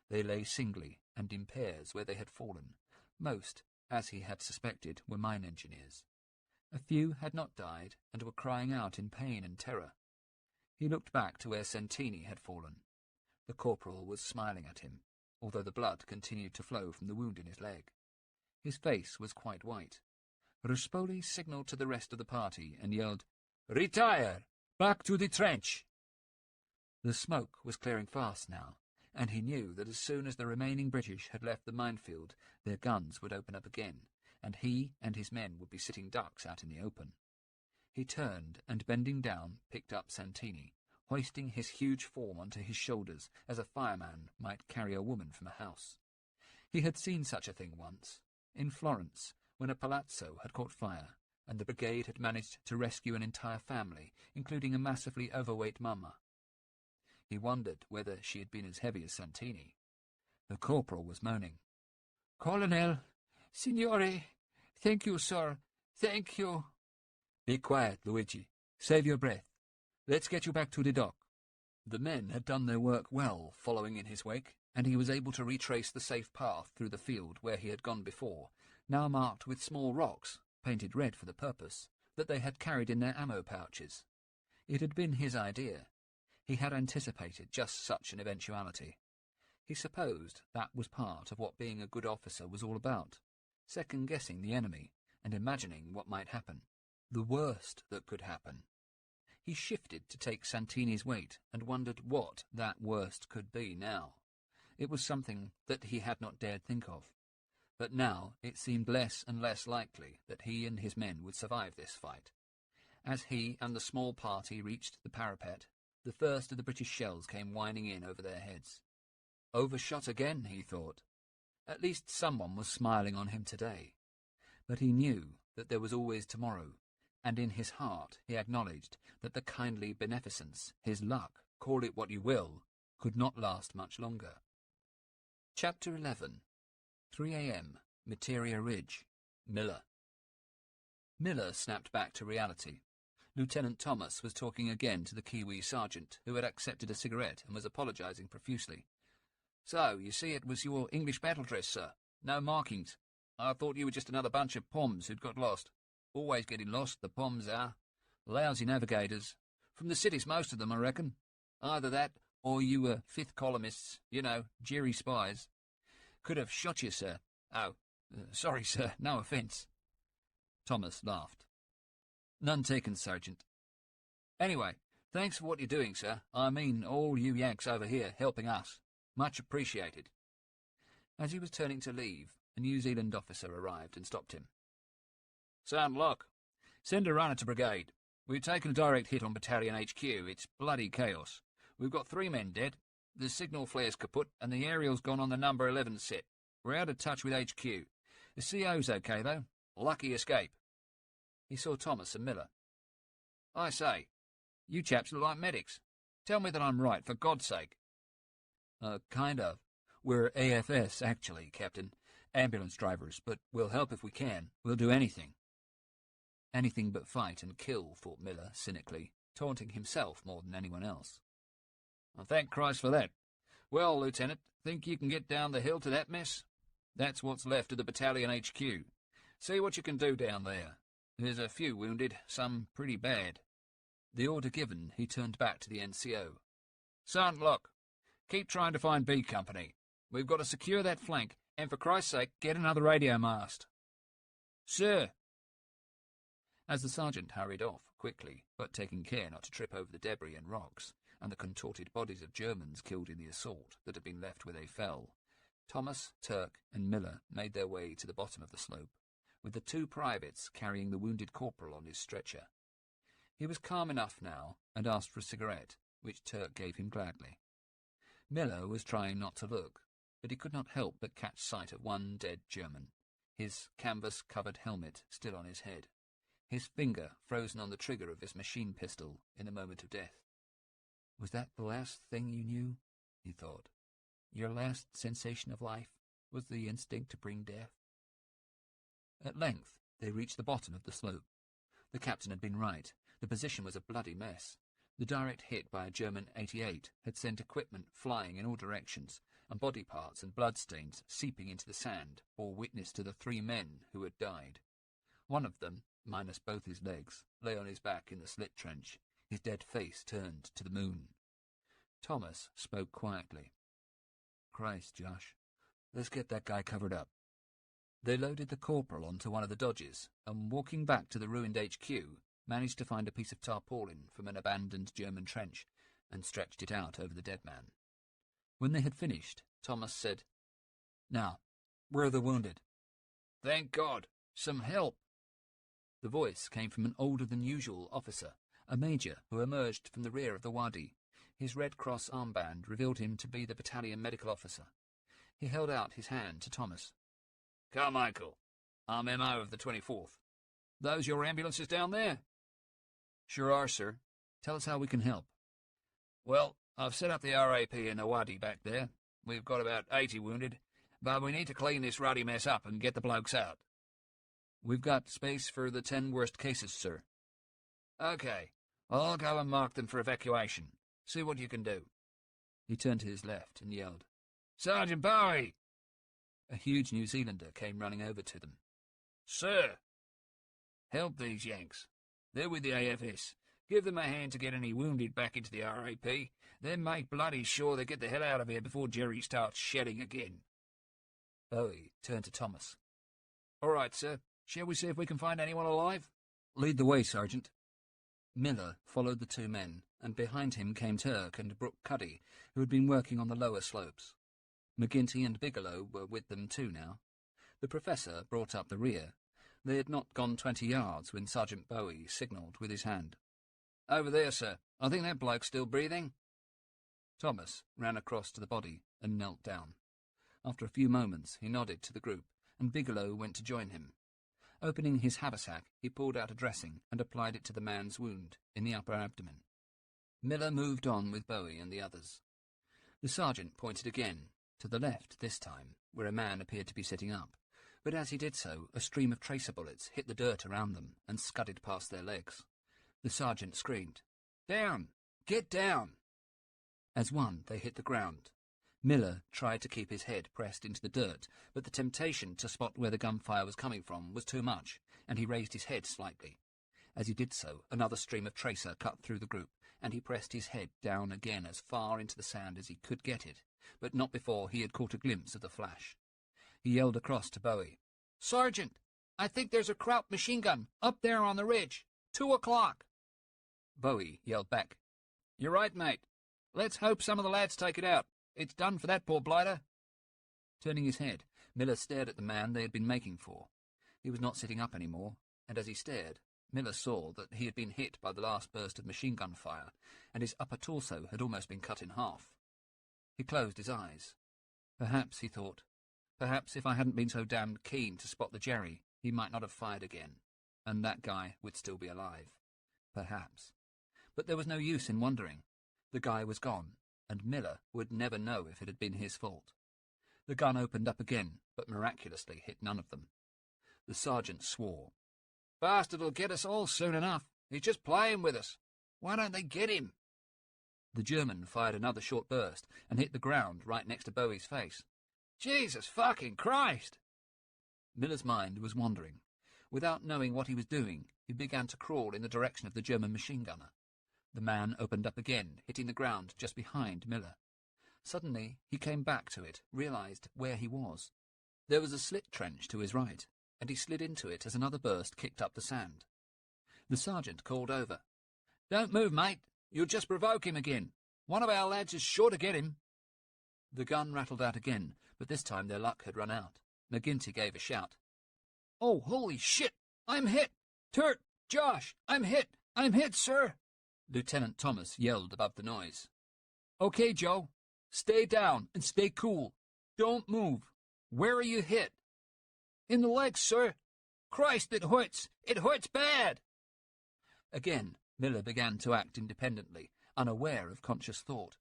They lay singly and in pairs where they had fallen. Most, as he had suspected, were mine engineers. A few had not died and were crying out in pain and terror. He looked back to where Santini had fallen. The corporal was smiling at him, although the blood continued to flow from the wound in his leg. His face was quite white. Ruspoli signalled to the rest of the party and yelled, "Retire! Back to the trench!" The smoke was clearing fast now, and he knew that as soon as the remaining British had left the minefield, their guns would open up again, and he and his men would be sitting ducks out in the open. He turned and, bending down, picked up Santini, hoisting his huge form onto his shoulders as a fireman might carry a woman from a house. He had seen such a thing once, in Florence, when a palazzo had caught fire, and the brigade had managed to rescue an entire family, including a massively overweight mamma. He wondered whether she had been as heavy as Santini. The corporal was moaning. "Colonel, Signore, thank you, sir, thank you." "Be quiet, Luigi. Save your breath. Let's get you back to the dock." The men had done their work well, following in his wake, and he was able to retrace the safe path through the field where he had gone before, now marked with small rocks, painted red for the purpose, that they had carried in their ammo pouches. It had been his idea. He had anticipated just such an eventuality. He supposed that was part of what being a good officer was all about, second-guessing the enemy and imagining what might happen, the worst that could happen. He shifted to take Santini's weight and wondered what that worst could be now. It was something that he had not dared think of. But now it seemed less and less likely that he and his men would survive this fight. As he and the small party reached the parapet, the first of the British shells came whining in over their heads. Overshot again, he thought. At least someone was smiling on him today. But he knew that there was always tomorrow, and in his heart he acknowledged that the kindly beneficence, his luck, call it what you will, could not last much longer. Chapter 11. 3 a.m. Materia Ridge. Miller. Miller snapped back to reality. Lieutenant Thomas was talking again to the Kiwi sergeant, who had accepted a cigarette and was apologising profusely. "So, you see it was your English battle dress, sir. No markings. I thought you were just another bunch of Poms who'd got lost. Always getting lost, the Poms are. Lousy navigators. From the cities, most of them, I reckon. Either that, or you were fifth columnists, you know, Jerry spies. Could have shot you, sir. Oh, sorry, sir, no offence." Thomas laughed. "None taken, Sergeant. Anyway, thanks for what you're doing, sir. I mean, all you Yanks over here helping us. Much appreciated." As he was turning to leave, a New Zealand officer arrived and stopped him. "Sound luck. Send a runner to brigade. We've taken a direct hit on Battalion HQ. It's bloody chaos. We've got 3 men dead. The signal flare's kaput, and the aerial's gone on the number 11 set. We're out of touch with HQ. The CO's okay, though. Lucky escape." He saw Thomas and Miller. "I say, you chaps look like medics. Tell me that I'm right, for God's sake." Kind of. We're AFS, actually, Captain. Ambulance drivers, but we'll help if we can. We'll do anything." Anything but fight and kill, thought Miller cynically, taunting himself more than anyone else. "Thank Christ for that. Well, Lieutenant, think you can get down the hill to that mess? That's what's left of the Battalion HQ. See what you can do down there. There's a few wounded, some pretty bad. The order given, he turned back to the NCO. Son, look, keep trying to find B Company. We've got to secure that flank, and for Christ's sake, get another radio mast. Sir. As the sergeant hurried off, quickly, but taking care not to trip over the debris and rocks, and the contorted bodies of Germans killed in the assault that had been left where they fell, Thomas, Turk, and Miller made their way to the bottom of the slope, with the two privates carrying the wounded corporal on his stretcher. He was calm enough now, and asked for a cigarette, which Turk gave him gladly. Miller was trying not to look, but he could not help but catch sight of one dead German, his canvas-covered helmet still on his head, his finger frozen on the trigger of his machine pistol in the moment of death. Was that the last thing you knew? He thought. Your last sensation of life was the instinct to bring death? At length they reached the bottom of the slope. The captain had been right. The position was a bloody mess. The direct hit by a German 88 had sent equipment flying in all directions, and body parts and bloodstains seeping into the sand bore witness to the 3 men who had died. One of them, minus both his legs, lay on his back in the slit trench, his dead face turned to the moon. Thomas spoke quietly. Christ, Josh, let's get that guy covered up. They loaded the corporal onto one of the Dodges, and walking back to the ruined HQ, managed to find a piece of tarpaulin from an abandoned German trench, and stretched it out over the dead man. When they had finished, Thomas said, Now, where are the wounded? Thank God, some help. The voice came from an older-than-usual officer, a major who emerged from the rear of the wadi. His Red Cross armband revealed him to be the battalion medical officer. He held out his hand to Thomas. Carmichael, I'm MO of the 24th. Those your ambulances down there? Sure are, sir. Tell us how we can help. Well, I've set up the RAP in the wadi back there. We've got about 80 wounded, but we need to clean this ruddy mess up and get the blokes out. We've got space for the 10 worst cases, sir. Okay, I'll go and mark them for evacuation. See what you can do. He turned to his left and yelled, Sergeant Bowie! A huge New Zealander came running over to them. Sir! Help these Yanks. They're with the AFS. Give them a hand to get any wounded back into the RAP, then make bloody sure they get the hell out of here before Jerry starts shedding again. Bowie turned to Thomas. All right, sir. Shall we see if we can find anyone alive? Lead the way, Sergeant. Miller followed the 2 men, and behind him came Turk and Brooke Cuddy, who had been working on the lower slopes. McGinty and Bigelow were with them too now. The professor brought up the rear. They had not gone 20 yards when Sergeant Bowie signalled with his hand. Over there, sir. I think that bloke's still breathing. Thomas ran across to the body and knelt down. After a few moments he nodded to the group, and Bigelow went to join him. Opening his haversack, he pulled out a dressing and applied it to the man's wound in the upper abdomen. Miller moved on with Bowie and the others. The sergeant pointed again, to the left this time, where a man appeared to be sitting up, but as he did so, a stream of tracer bullets hit the dirt around them and scudded past their legs. The sergeant screamed, Down! Get down! As one, they hit the ground. Miller tried to keep his head pressed into the dirt, but the temptation to spot where the gunfire was coming from was too much, and he raised his head slightly. As he did so, another stream of tracer cut through the group, and he pressed his head down again as far into the sand as he could get it, but not before he had caught a glimpse of the flash. He yelled across to Bowie, Sergeant, I think there's a Kraut machine gun up there on the ridge. 2 o'clock. Bowie yelled back, You're right, mate. Let's hope some of the lads take it out. It's done for that poor blighter. Turning his head, Miller stared at the man they had been making for. He was not sitting up any more, and as he stared, Miller saw that he had been hit by the last burst of machine gun fire, and his upper torso had almost been cut in half. He closed his eyes. Perhaps, he thought, perhaps if I hadn't been so damned keen to spot the Jerry, he might not have fired again, and that guy would still be alive. Perhaps. But there was no use in wondering. The guy was gone, and Miller would never know if it had been his fault. The gun opened up again, but miraculously hit none of them. The sergeant swore. Bastard'll get us all soon enough. He's just playing with us. Why don't they get him? The German fired another short burst and hit the ground right next to Bowie's face. Jesus fucking Christ! Miller's mind was wandering. Without knowing what he was doing, he began to crawl in the direction of the German machine gunner. The man opened up again, hitting the ground just behind Miller. Suddenly, he came back to it, realized where he was. There was a slit trench to his right, and he slid into it as another burst kicked up the sand. The sergeant called over. "Don't move, mate. You'll just provoke him again. One of our lads is sure to get him." The gun rattled out again, but this time their luck had run out. McGinty gave a shout. "Oh, holy shit! I'm hit! Turt! Josh! I'm hit! I'm hit, sir!" Lieutenant Thomas yelled above the noise. "Okay, Joe. Stay down and stay cool. Don't move. Where are you hit?" "In the legs, sir. Christ, it hurts! It hurts bad!" Again, Miller began to act independently, unaware of conscious thought.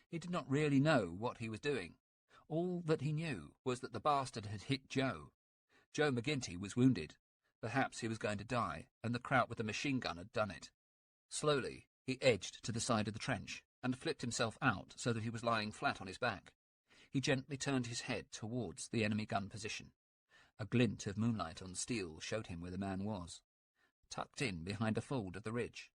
He did not really know what he was doing. All that he knew was that the bastard had hit Joe. Joe McGinty was wounded. Perhaps he was going to die, and the kraut with the machine gun had done it. Slowly, he edged to the side of the trench and flipped himself out so that he was lying flat on his back. He gently turned his head towards the enemy gun position. A glint of moonlight on steel showed him where the man was. Tucked in behind a fold of the ridge,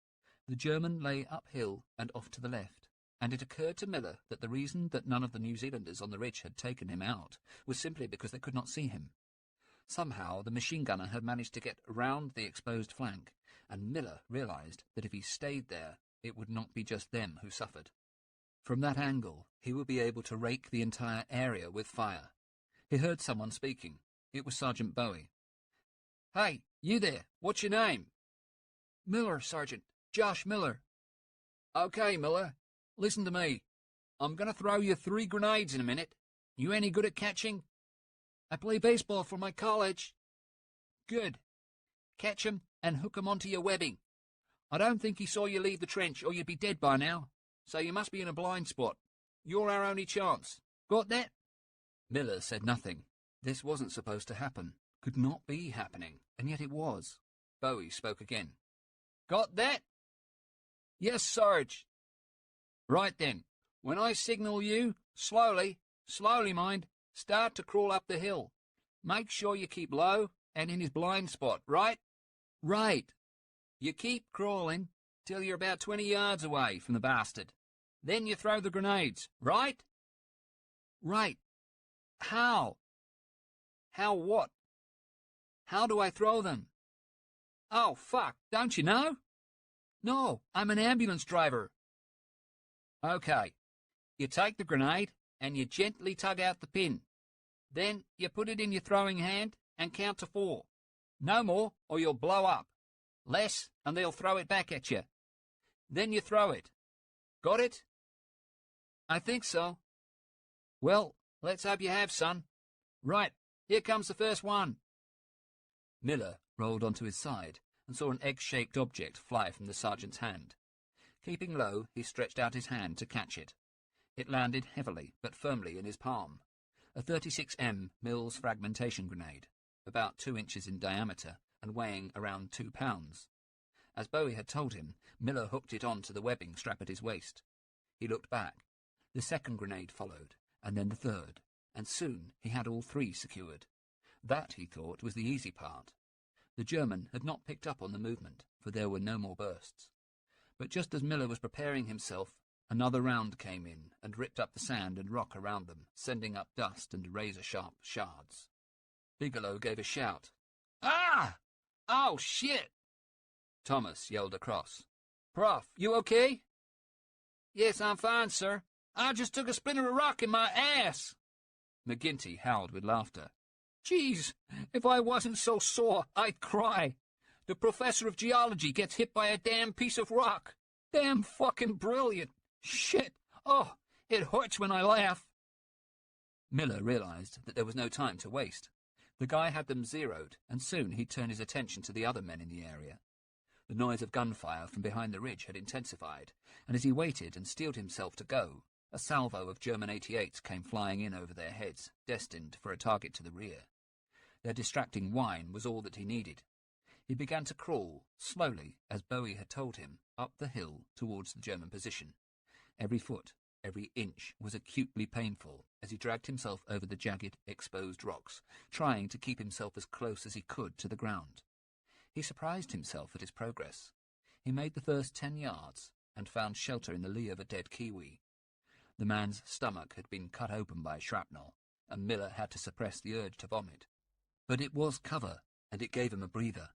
the German lay uphill and off to the left, and it occurred to Miller that the reason that none of the New Zealanders on the ridge had taken him out was simply because they could not see him. Somehow the machine gunner had managed to get round the exposed flank, and Miller realized that if he stayed there, it would not be just them who suffered. From that angle, he would be able to rake the entire area with fire. He heard someone speaking. It was Sergeant Bowie. "Hey, you there, what's your name?" "Miller, Sergeant. Josh Miller." "Okay, Miller. Listen to me. I'm going to throw you 3 grenades in a minute. You any good at catching?" "I play baseball for my college." "Good. Catch 'em and hook 'em onto your webbing. I don't think he saw you leave the trench or you'd be dead by now, so you must be in a blind spot. You're our only chance. Got that?" Miller said nothing. This wasn't supposed to happen, could not be happening, and yet it was. Bowie spoke again. "Got that?" "Yes, Sarge." "Right then, when I signal you, slowly mind, start to crawl up the hill. Make sure you keep low and in his blind spot, right?" "Right." "You keep crawling till you're about 20 yards away from the bastard. Then you throw the grenades, right?" "Right. How?" "How what?" "How do I throw them?" "Oh, fuck, don't you know?" "No, I'm an ambulance driver." "Okay. You take the grenade and you gently tug out the pin. Then you put it in your throwing hand and count to 4. No more or you'll blow up. Less and they'll throw it back at you. Then you throw it. Got it?" "I think so." "Well, let's hope you have, son. Right, here comes the first one." Miller rolled onto his side and saw an egg-shaped object fly from the sergeant's hand. Keeping low, he stretched out his hand to catch it. It landed heavily but firmly in his palm. A 36M Mills fragmentation grenade, about 2 inches in diameter and weighing around 2 pounds. As Bowie had told him, Miller hooked it on to the webbing strap at his waist. He looked back. The second grenade followed, and then the third, and soon he had all 3 secured. That, he thought, was the easy part. The German had not picked up on the movement, for there were no more bursts. But just as Miller was preparing himself, another round came in and ripped up the sand and rock around them, sending up dust and razor-sharp shards. Bigelow gave a shout. "Ah! Oh, shit!" Thomas yelled across. "Prof, you okay?" "Yes, I'm fine, sir. I just took a splinter of rock in my ass." McGinty howled with laughter. "Jeez, if I wasn't so sore, I'd cry. The professor of geology gets hit by a damn piece of rock. Damn fucking brilliant. Shit. Oh, it hurts when I laugh." Miller realized that there was no time to waste. The guy had them zeroed, and soon he'd turn his attention to the other men in the area. The noise of gunfire from behind the ridge had intensified, and as he waited and steeled himself to go, a salvo of German 88s came flying in over their heads, destined for a target to the rear. Their distracting whine was all that he needed. He began to crawl, slowly, as Bowie had told him, up the hill towards the German position. Every foot, every inch was acutely painful as he dragged himself over the jagged, exposed rocks, trying to keep himself as close as he could to the ground. He surprised himself at his progress. He made the first 10 yards and found shelter in the lee of a dead kiwi. The man's stomach had been cut open by shrapnel, and Miller had to suppress the urge to vomit. But it was cover, and it gave him a breather.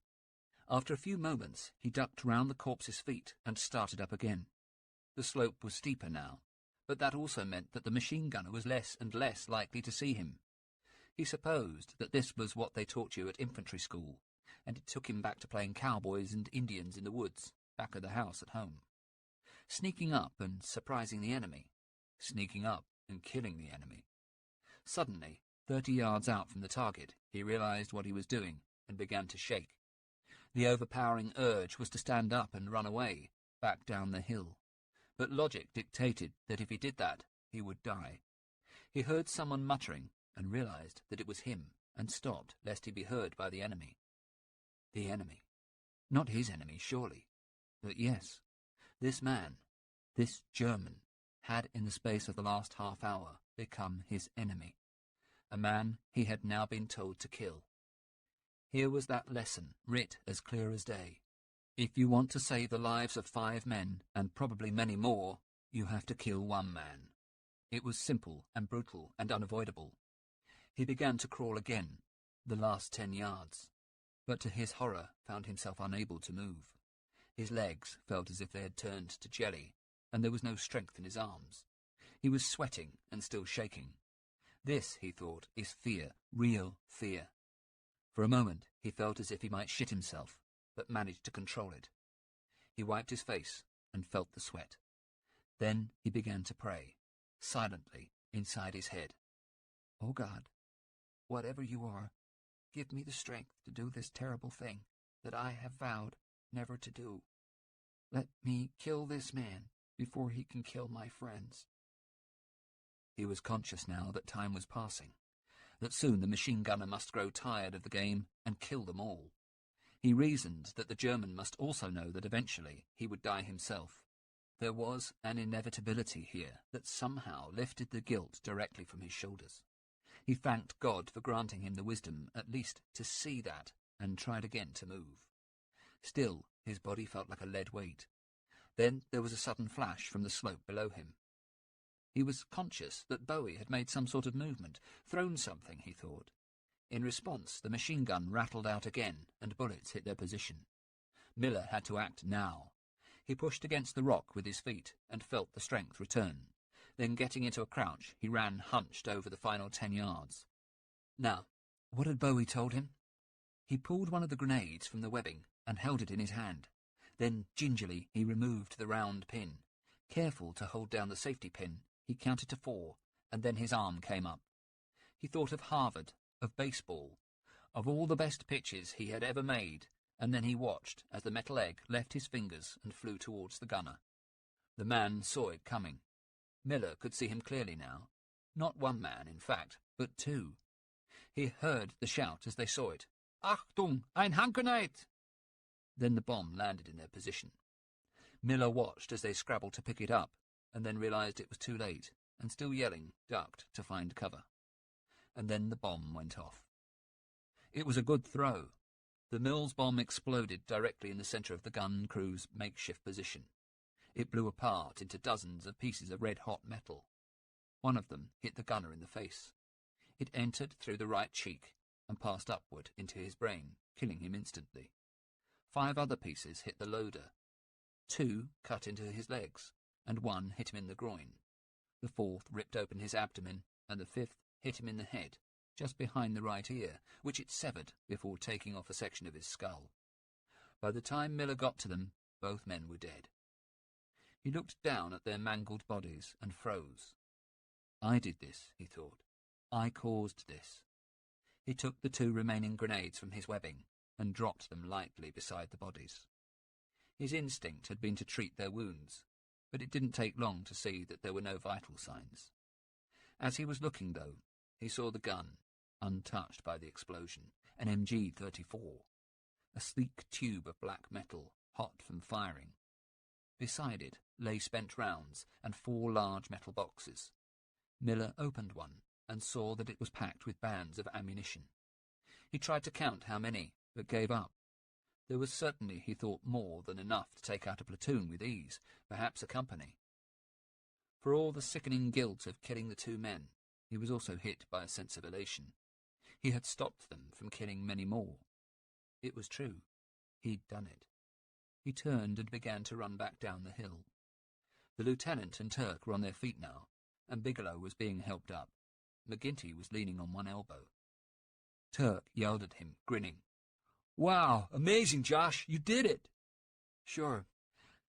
After a few moments, he ducked round the corpse's feet and started up again. The slope was steeper now, but that also meant that the machine gunner was less and less likely to see him. He supposed that this was what they taught you at infantry school, and it took him back to playing cowboys and Indians in the woods, back of the house at home. Sneaking up and surprising the enemy. Sneaking up and killing the enemy. Suddenly, 30 yards out from the target, he realized what he was doing and began to shake. The overpowering urge was to stand up and run away, back down the hill. But logic dictated that if he did that, he would die. He heard someone muttering and realized that it was him and stopped lest he be heard by the enemy. The enemy. Not his enemy, surely. But yes, this man, this German, had in the space of the last half hour become his enemy. A man he had now been told to kill. Here was that lesson, writ as clear as day. If you want to save the lives of 5 men, and probably many more, you have to kill 1 man. It was simple and brutal and unavoidable. He began to crawl again, the last 10 yards, but to his horror found himself unable to move. His legs felt as if they had turned to jelly, and there was no strength in his arms. He was sweating and still shaking. This, he thought, is fear, real fear. For a moment he felt as if he might shit himself, but managed to control it. He wiped his face and felt the sweat. Then he began to pray, silently, inside his head. "Oh God, whatever you are, give me the strength to do this terrible thing that I have vowed never to do. Let me kill this man before he can kill my friends." He was conscious now that time was passing, that soon the machine gunner must grow tired of the game and kill them all. He reasoned that the German must also know that eventually he would die himself. There was an inevitability here that somehow lifted the guilt directly from his shoulders. He thanked God for granting him the wisdom at least to see that, and tried again to move. Still, his body felt like a lead weight. Then there was a sudden flash from the slope below him. He was conscious that Bowie had made some sort of movement, thrown something, he thought. In response, the machine gun rattled out again, and bullets hit their position. Miller had to act now. He pushed against the rock with his feet, and felt the strength return. Then, getting into a crouch, he ran hunched over the final 10 yards. Now, what had Bowie told him? He pulled one of the grenades from the webbing, and held it in his hand. Then, gingerly, he removed the round pin. Careful to hold down the safety pin, he counted to 4, and then his arm came up. He thought of Harvard, of baseball, of all the best pitches he had ever made, and then he watched as the metal egg left his fingers and flew towards the gunner. The man saw it coming. Miller could see him clearly now. Not 1 man, in fact, but 2. He heard the shout as they saw it. "Achtung, ein Handgranate!" Then the bomb landed in their position. Miller watched as they scrabbled to pick it up, and then realized it was too late, and still yelling, ducked to find cover. And then the bomb went off. It was a good throw. The Mills bomb exploded directly in the center of the gun crew's makeshift position. It blew apart into dozens of pieces of red-hot metal. One of them hit the gunner in the face. It entered through the right cheek and passed upward into his brain, killing him instantly. 5 other pieces hit the loader. 2 cut into his legs, and 1 hit him in the groin. The 4th ripped open his abdomen, and the 5th hit him in the head, just behind the right ear, which it severed before taking off a section of his skull. By the time Miller got to them, both men were dead. He looked down at their mangled bodies and froze. I did this, he thought. I caused this. He took the 2 remaining grenades from his webbing and dropped them lightly beside the bodies. His instinct had been to treat their wounds, but it didn't take long to see that there were no vital signs. As he was looking, though, he saw the gun, untouched by the explosion, an MG-34, a sleek tube of black metal, hot from firing. Beside it lay spent rounds and 4 large metal boxes. Miller opened one and saw that it was packed with bands of ammunition. He tried to count how many, but gave up. There was certainly, he thought, more than enough to take out a platoon with ease, perhaps a company. For all the sickening guilt of killing the 2 men, he was also hit by a sense of elation. He had stopped them from killing many more. It was true. He'd done it. He turned and began to run back down the hill. The lieutenant and Turk were on their feet now, and Bigelow was being helped up. McGinty was leaning on one elbow. Turk yelled at him, grinning. "Wow, amazing, Josh, you did it!" "Sure,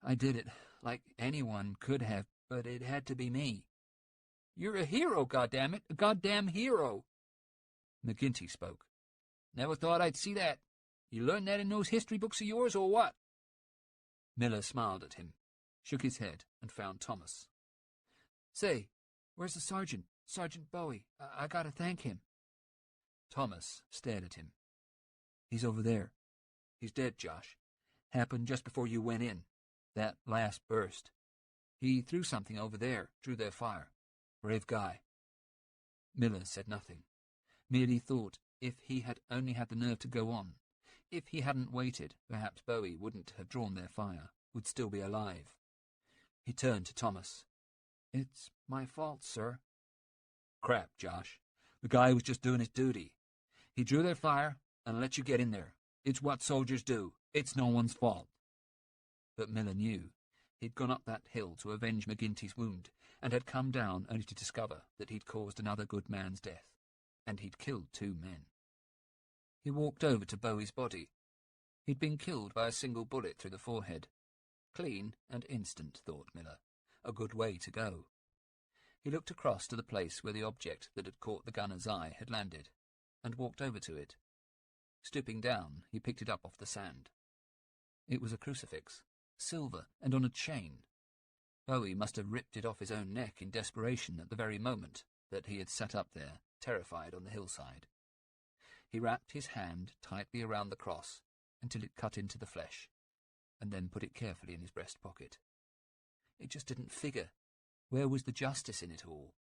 I did it, like anyone could have, but it had to be me." "You're a hero, goddammit, a goddamn hero." McGinty spoke. "Never thought I'd see that. You learned that in those history books of yours, or what?" Miller smiled at him, shook his head, and found Thomas. "Say, where's the sergeant? Sergeant Bowie. I gotta thank him." Thomas stared at him. "He's over there. He's dead, Josh. Happened just before you went in. That last burst. He threw something over there, drew their fire. Brave guy." Miller said nothing, merely thought if he had only had the nerve to go on, if he hadn't waited, perhaps Bowie wouldn't have drawn their fire, would still be alive. He turned to Thomas. "It's my fault, sir." "Crap, Josh. The guy was just doing his duty. He drew their fire and let you get in there. It's what soldiers do. It's no one's fault." But Miller knew. He'd gone up that hill to avenge McGinty's wound, and had come down only to discover that he'd caused another good man's death, and he'd killed 2 men. He walked over to Bowie's body. He'd been killed by a single bullet through the forehead. Clean and instant, thought Miller. A good way to go. He looked across to the place where the object that had caught the gunner's eye had landed, and walked over to it. Stooping down, he picked it up off the sand. It was a crucifix, silver and on a chain. Bowie must have ripped it off his own neck in desperation at the very moment that he had sat up there, terrified on the hillside. He wrapped his hand tightly around the cross until it cut into the flesh, and then put it carefully in his breast pocket. It just didn't figure. Where was the justice in it all?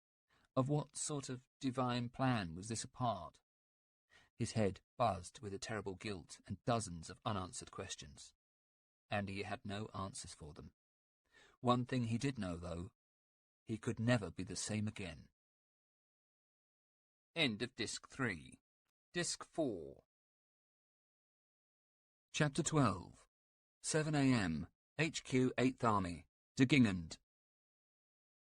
Of what sort of divine plan was this a part? His head buzzed with a terrible guilt and dozens of unanswered questions. And he had no answers for them. One thing he did know, though. He could never be the same again. End of Disc 3. Disc 4. Chapter 12. 7 a.m. HQ 8th Army. De Gingand.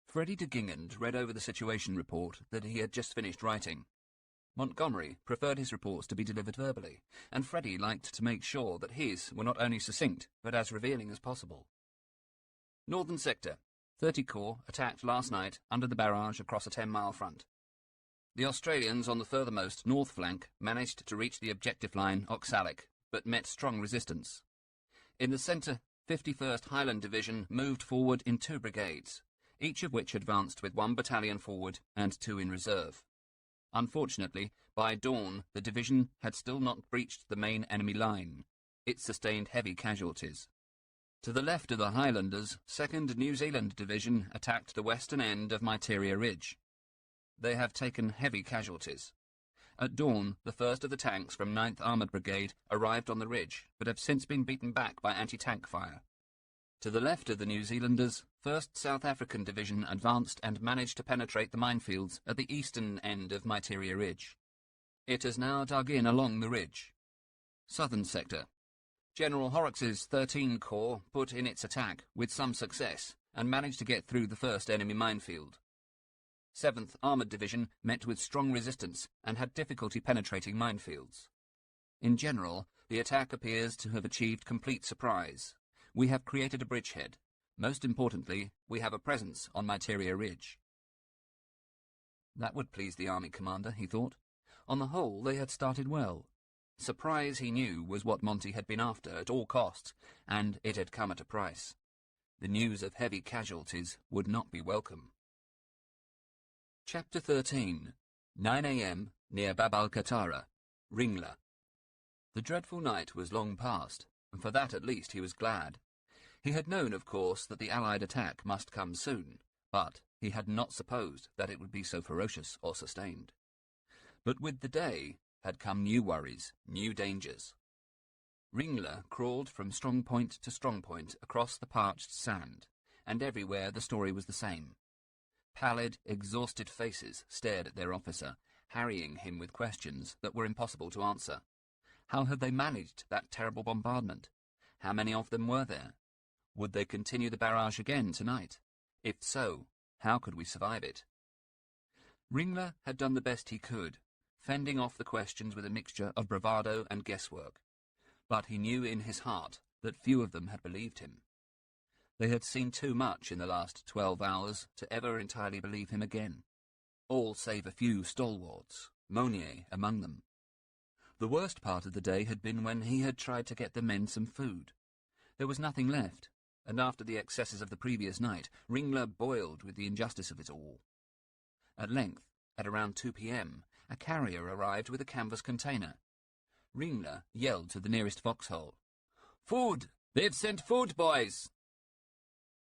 Freddie de Gingand read over the situation report that he had just finished writing. Montgomery preferred his reports to be delivered verbally, and Freddie liked to make sure that his were not only succinct, but as revealing as possible. Northern Sector. 30 Corps attacked last night under the barrage across a 10-mile front. The Australians on the furthermost north flank managed to reach the objective line Oxalic, but met strong resistance. In the centre, 51st Highland Division moved forward in 2 brigades, each of which advanced with 1 battalion forward and 2 in reserve. Unfortunately, by dawn, the division had still not breached the main enemy line. It sustained heavy casualties. To the left of the Highlanders, 2nd New Zealand Division attacked the western end of Miteria Ridge. They have taken heavy casualties. At dawn, the first of the tanks from 9th Armoured Brigade arrived on the ridge, but have since been beaten back by anti-tank fire. To the left of the New Zealanders, 1st South African Division advanced and managed to penetrate the minefields at the eastern end of Miteria Ridge. It has now dug in along the ridge. Southern Sector. General Horrocks's 13 Corps put in its attack with some success and managed to get through the first enemy minefield. 7th Armoured Division met with strong resistance and had difficulty penetrating minefields. In general, the attack appears to have achieved complete surprise. We have created a bridgehead. Most importantly, we have a presence on Miteria Ridge. That would please the army commander, he thought. On the whole, they had started well. Surprise, he knew, was what Monty had been after at all costs, and it had come at a price. The news of heavy casualties would not be welcome. Chapter 13. 9 a.m. near Bab al-Katara, Ringla. The dreadful night was long past, and for that at least he was glad. He had known, of course, that the Allied attack must come soon, but he had not supposed that it would be so ferocious or sustained. But with the day had come new worries, new dangers. Ringler crawled from strong point to strong point across the parched sand, and everywhere the story was the same. Pallid, exhausted faces stared at their officer, harrying him with questions that were impossible to answer. How had they managed that terrible bombardment? How many of them were there? Would they continue the barrage again tonight? If so, how could we survive it? Ringler had done the best he could, fending off the questions with a mixture of bravado and guesswork. But he knew in his heart that few of them had believed him. They had seen too much in the last 12 hours to ever entirely believe him again. All save a few stalwarts, Monnier among them. The worst part of the day had been when he had tried to get the men some food. There was nothing left, and after the excesses of the previous night, Ringler boiled with the injustice of it all. At length, at around 2 p.m., a carrier arrived with a canvas container. Ringler yelled to the nearest foxhole, "Food! They've sent food, boys!"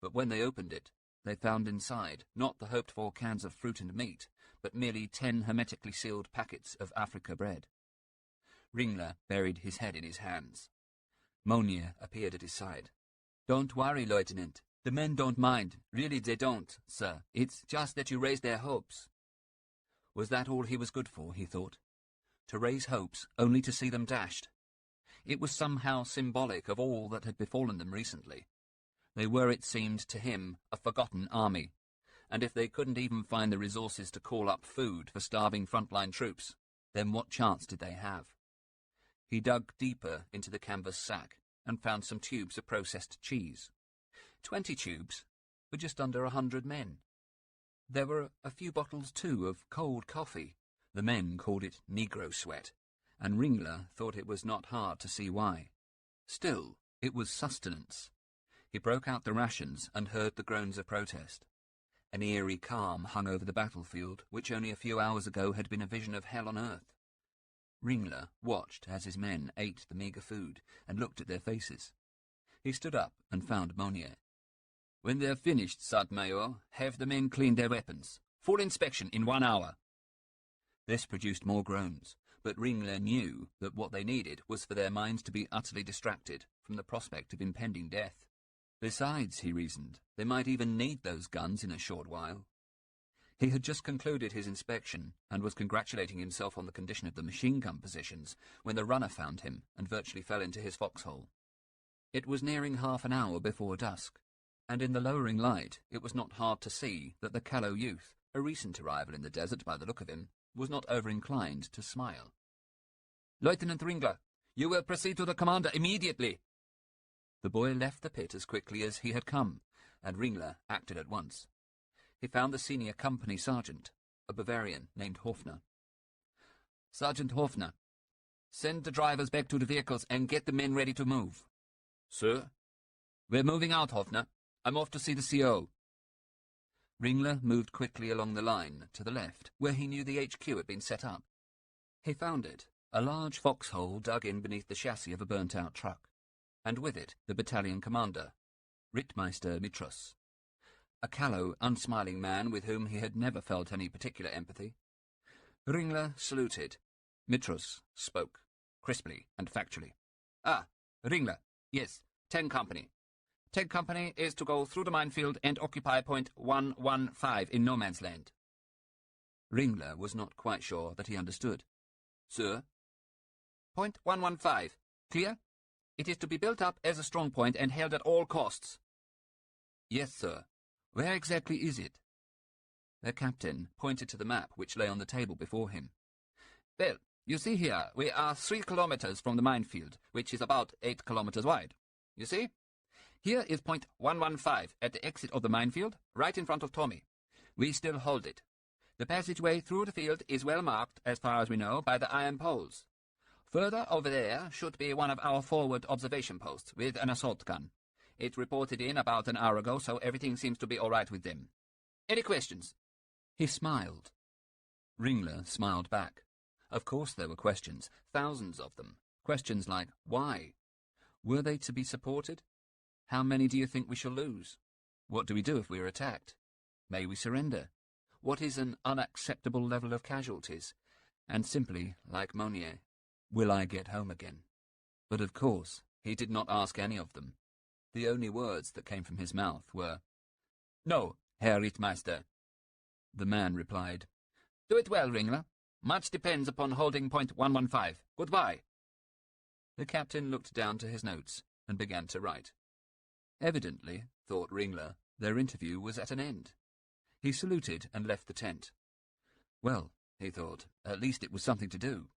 But when they opened it, they found inside not the hoped-for cans of fruit and meat, but merely 10 hermetically sealed packets of Africa bread. Ringler buried his head in his hands. Monnier appeared at his side. "Don't worry, Lieutenant. The men don't mind. Really, they don't, sir. It's just that you raised their hopes." Was that all he was good for, he thought? To raise hopes, only to see them dashed? It was somehow symbolic of all that had befallen them recently. They were, it seemed to him, a forgotten army, and if they couldn't even find the resources to call up food for starving frontline troops, then what chance did they have? He dug deeper into the canvas sack and found some tubes of processed cheese. 20 tubes for just under 100 men. There were a few bottles, too, of cold coffee. The men called it Negro sweat, and Ringler thought it was not hard to see why. Still, it was sustenance. He broke out the rations and heard the groans of protest. An eerie calm hung over the battlefield, which only a few hours ago had been a vision of hell on earth. Ringler watched as his men ate the meagre food and looked at their faces. He stood up and found Monnier. "When they're finished, Sergeant-Major, have the men clean their weapons. Full inspection in 1 hour." This produced more groans, but Ringler knew that what they needed was for their minds to be utterly distracted from the prospect of impending death. Besides, he reasoned, they might even need those guns in a short while. He had just concluded his inspection and was congratulating himself on the condition of the machine gun positions when the runner found him and virtually fell into his foxhole. It was nearing half an hour before dusk, and in the lowering light it was not hard to see that the callow youth, a recent arrival in the desert by the look of him, was not over-inclined to smile. "Lieutenant Ringler, you will proceed to the commander immediately." The boy left the pit as quickly as he had come, and Ringler acted at once. He found the senior company sergeant, a Bavarian named Hofner. "Sergeant Hofner, send the drivers back to the vehicles and get the men ready to move." "Sir?" "We're moving out, Hofner. I'm off to see the CO." Ringler moved quickly along the line to the left, where he knew the HQ had been set up. He found it, a large foxhole dug in beneath the chassis of a burnt-out truck, and with it the battalion commander, Rittmeister Mitros, a callow, unsmiling man with whom he had never felt any particular empathy. Ringler saluted. Mitros spoke, crisply and factually. "Ah, Ringler, yes, 10 Company. 10 Company is to go through the minefield and occupy point 115 in no man's land." Ringler was not quite sure that he understood. "Sir?" "Point 115. Clear? It is to be built up as a strong point and held at all costs." "Yes, sir. Where exactly is it?" Their captain pointed to the map which lay on the table before him. "Well, you see here, we are 3 kilometers from the minefield, which is about 8 kilometers wide. You see? Here is point 115 at the exit of the minefield, right in front of Tommy. We still hold it. The passageway through the field is well marked, as far as we know, by the iron poles. Further over there should be one of our forward observation posts with an assault gun. It reported in about an hour ago, so everything seems to be all right with them. Any questions?" He smiled. Ringler smiled back. Of course there were questions, thousands of them. Questions like, why? Were they to be supported? How many do you think we shall lose? What do we do if we are attacked? May we surrender? What is an unacceptable level of casualties? And simply, like Monnier, will I get home again? But of course, he did not ask any of them. The only words that came from his mouth were, "No, Herr Rittmeister." The man replied, "Do it well, Ringler. Much depends upon holding point 115. Goodbye." The captain looked down to his notes and began to write. Evidently, thought Ringler, their interview was at an end. He saluted and left the tent. Well, he thought, at least it was something to do.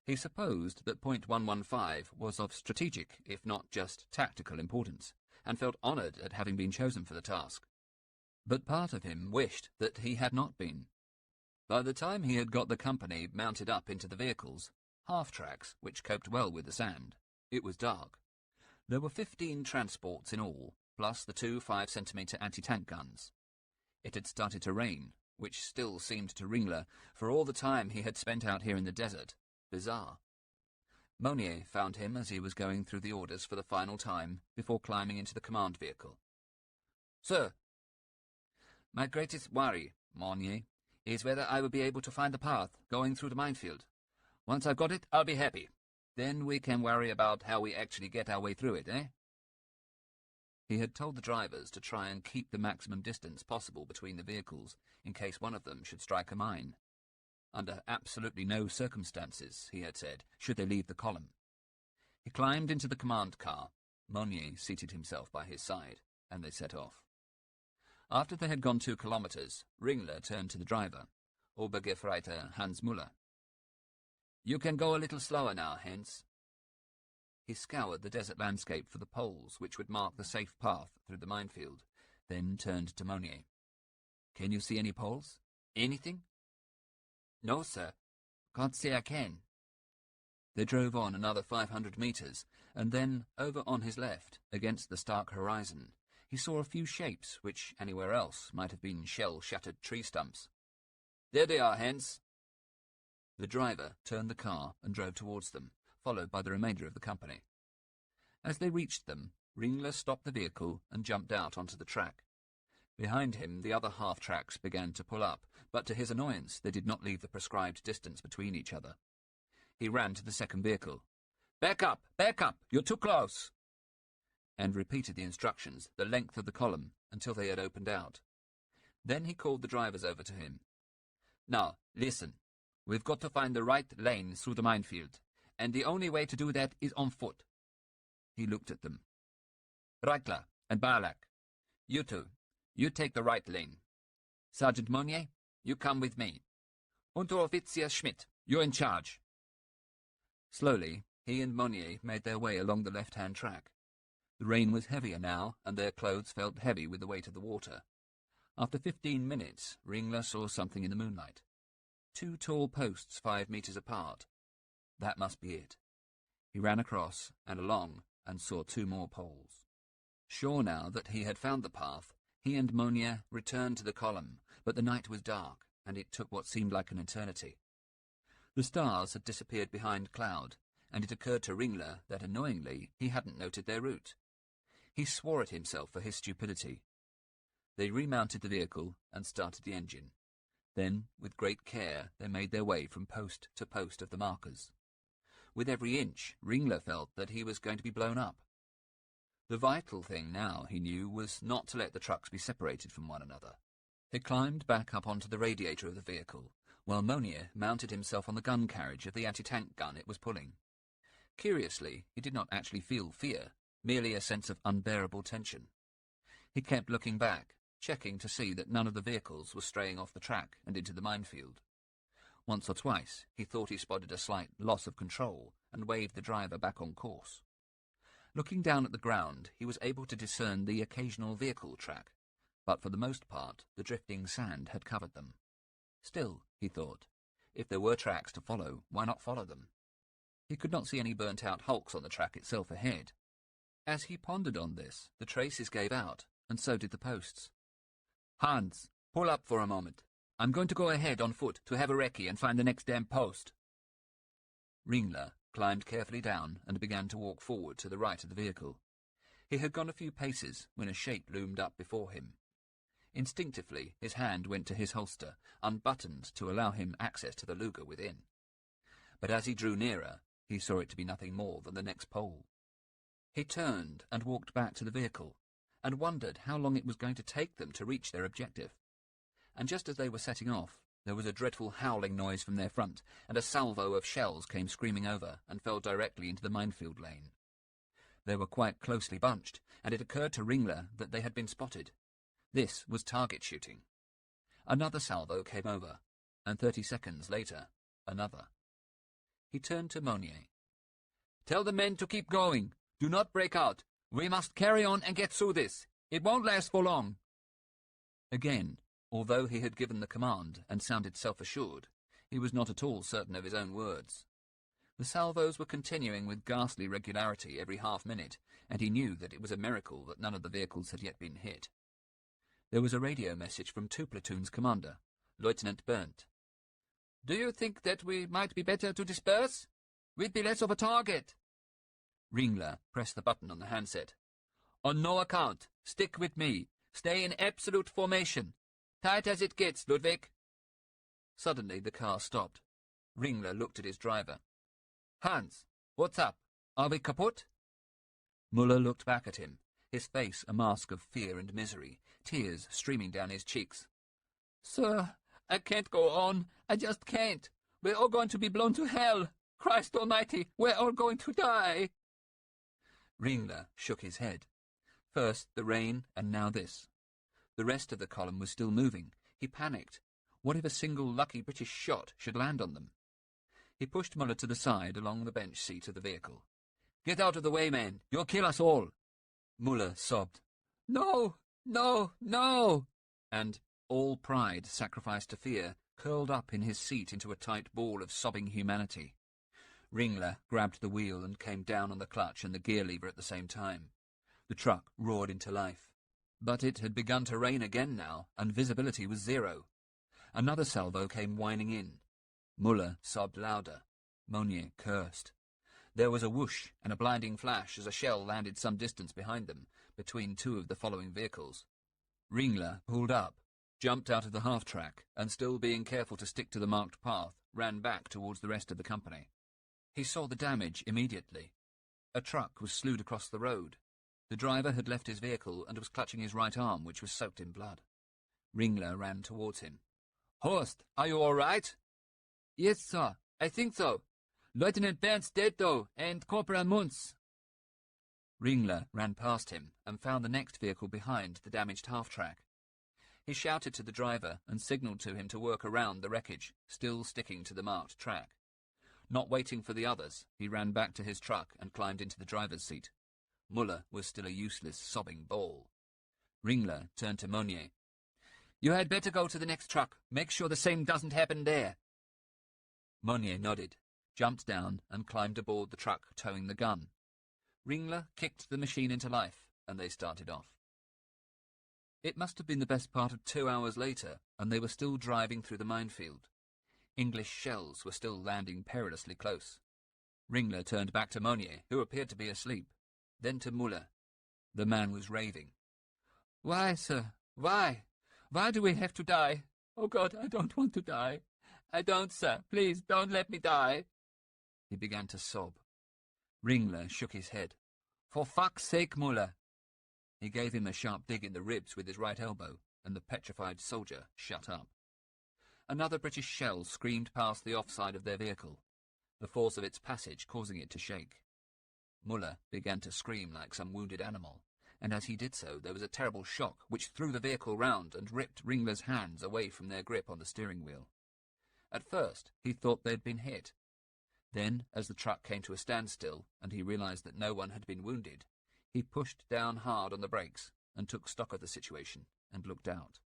He supposed that point 115 was of strategic, if not just tactical importance, and felt honoured at having been chosen for the task. But part of him wished that he had not been. By the time he had got the company mounted up into the vehicles, half-tracks, which coped well with the sand, it was dark. There were 15 transports in all, plus the 2 5-centimetre anti-tank guns. It had started to rain, which still seemed to Ringler, for all the time he had spent out here in the desert, bizarre. Monnier found him as he was going through the orders for the final time before climbing into the command vehicle. "Sir, my greatest worry, Monnier, is whether I will be able to find the path going through the minefield. Once I've got it, I'll be happy. Then we can worry about how we actually get our way through it, eh?" He had told the drivers to try and keep the maximum distance possible between the vehicles in case one of them should strike a mine. Under absolutely no circumstances, he had said, should they leave the column. He climbed into the command car. Monnier seated himself by his side, and they set off. After they had gone 2 kilometres, Ringler turned to the driver, Obergefreiter Hans Müller. "You can go a little slower now, Hens." He scoured the desert landscape for the poles which would mark the safe path through the minefield, then turned to Monnier. "Can you see any poles? Anything?" "No, sir. Can't say I can." They drove on another 500 metres, and then, over on his left, against the stark horizon, he saw a few shapes which anywhere else might have been shell-shattered tree stumps. "There they are, Hens." The driver turned the car and drove towards them, followed by the remainder of the company. As they reached them, Ringler stopped the vehicle and jumped out onto the track. Behind him, the other half-tracks began to pull up, but to his annoyance they did not leave the prescribed distance between each other. He ran to the second vehicle. Back up! You're too close!" and repeated the instructions the length of the column until they had opened out. Then he called the drivers over to him. "Now, listen. We've got to find the right lane through the minefield, and the only way to do that is on foot." He looked at them. "Reichler and Barlak, you two, you take the right lane. Sergeant Monnier, you come with me. Unteroffizier Schmidt, you're in charge." Slowly, he and Monnier made their way along the left-hand track. The rain was heavier now, and their clothes felt heavy with the weight of the water. After 15 minutes, Ringler saw something in the moonlight. 2 tall posts 5 metres apart. That must be it. He ran across and along and saw 2 more poles. Sure now that he had found the path, he and Monnier returned to the column, but the night was dark, and it took what seemed like an eternity. The stars had disappeared behind cloud, and it occurred to Ringler that, annoyingly, he hadn't noted their route. He swore at himself for his stupidity. They remounted the vehicle and started the engine. Then, with great care, they made their way from post to post of the markers. With every inch, Ringler felt that he was going to be blown up. The vital thing now, he knew, was not to let the trucks be separated from one another. He climbed back up onto the radiator of the vehicle, while Monnier mounted himself on the gun carriage of the anti-tank gun it was pulling. Curiously, he did not actually feel fear, merely a sense of unbearable tension. He kept looking back, checking to see that none of the vehicles was straying off the track and into the minefield. Once or twice he thought he spotted a slight loss of control and waved the driver back on course. Looking down at the ground, he was able to discern the occasional vehicle track, but for the most part the drifting sand had covered them. Still, he thought, if there were tracks to follow, why not follow them? He could not see any burnt-out hulks on the track itself ahead. As he pondered on this, the traces gave out, and so did the posts. "Hans, pull up for a moment. I'm going to go ahead on foot to have a recce and find the next damn post." Ringler climbed carefully down and began to walk forward to the right of the vehicle. He had gone a few paces when a shape loomed up before him. Instinctively, his hand went to his holster, unbuttoned to allow him access to the Luger within. But as he drew nearer, He saw it to be nothing more than the next pole. He turned and walked back to the vehicle, and wondered how long it was going to take them to reach their objective. And just as they were setting off, there was a dreadful howling noise from their front, and a salvo of shells came screaming over and fell directly into the minefield lane. They were quite closely bunched, and it occurred to Ringler that they had been spotted. This was target shooting. Another salvo came over, and 30 seconds later, another. He turned to Monnier. "Tell the men to keep going. Do not break out. We must carry on and get through this. It won't last for long." Again, although he had given the command and sounded self-assured, he was not at all certain of his own words. The salvos were continuing with ghastly regularity every half-minute, and he knew that it was a miracle that none of the vehicles had yet been hit. There was a radio message from 2 platoons' commander, Lieutenant Berndt. "Do you think that we might be better to disperse? We'd be less of a target." Ringler pressed the button on the handset. "On no account. Stick with me. Stay in absolute formation. Tight as it gets, Ludwig." Suddenly the car stopped. Ringler looked at his driver. "Hans, what's up? Are we kaput?" Muller looked back at him, his face a mask of fear and misery, tears streaming down his cheeks. "Sir, I can't go on. I just can't. We're all going to be blown to hell. Christ almighty, we're all going to die." Ringler shook his head. First the rain, and now this. The rest of the column was still moving. He panicked. What if a single lucky British shot should land on them? He pushed Muller to the side along the bench seat of the vehicle. "Get out of the way, man. You'll kill us all." Muller sobbed. "No, no, no!" And, all pride sacrificed to fear, curled up in his seat into a tight ball of sobbing humanity. Ringler grabbed the wheel and came down on the clutch and the gear lever at the same time. The truck roared into life. But it had begun to rain again now, and visibility was 0. Another salvo came whining in. Muller sobbed louder. Monnier cursed. There was a whoosh and a blinding flash as a shell landed some distance behind them, between 2 of the following vehicles. Ringler pulled up, jumped out of the half-track, and still being careful to stick to the marked path, ran back towards the rest of the company. He saw the damage immediately. A truck was slewed across the road. The driver had left his vehicle and was clutching his right arm, which was soaked in blood. Ringler ran towards him. "Horst, are you all right?" "Yes, sir, I think so. Lieutenant Berndt's dead, though, and Corporal Munz." Ringler ran past him and found the next vehicle behind the damaged half-track. He shouted to the driver and signalled to him to work around the wreckage, still sticking to the marked track. Not waiting for the others, he ran back to his truck and climbed into the driver's seat. Muller was still a useless, sobbing ball. Ringler turned to Monnier. "You had better go to the next truck. Make sure the same doesn't happen there." Monnier nodded, jumped down and climbed aboard the truck towing the gun. Ringler kicked the machine into life, and they started off. It must have been the best part of 2 hours later, and they were still driving through the minefield. English shells were still landing perilously close. Ringler turned back to Monnier, who appeared to be asleep, then to Muller. The man was raving. "Why, sir? Why? Why do we have to die? Oh, God, I don't want to die. I don't, sir. Please, don't let me die." He began to sob. Ringler shook his head. "For fuck's sake, Muller." He gave him a sharp dig in the ribs with his right elbow, and the petrified soldier shut up. Another British shell screamed past the offside of their vehicle, the force of its passage causing it to shake. Muller began to scream like some wounded animal, and as he did so there was a terrible shock which threw the vehicle round and ripped Ringler's hands away from their grip on the steering wheel. At first he thought they'd been hit. Then, as the truck came to a standstill and he realized that no one had been wounded, he pushed down hard on the brakes and took stock of the situation and looked out.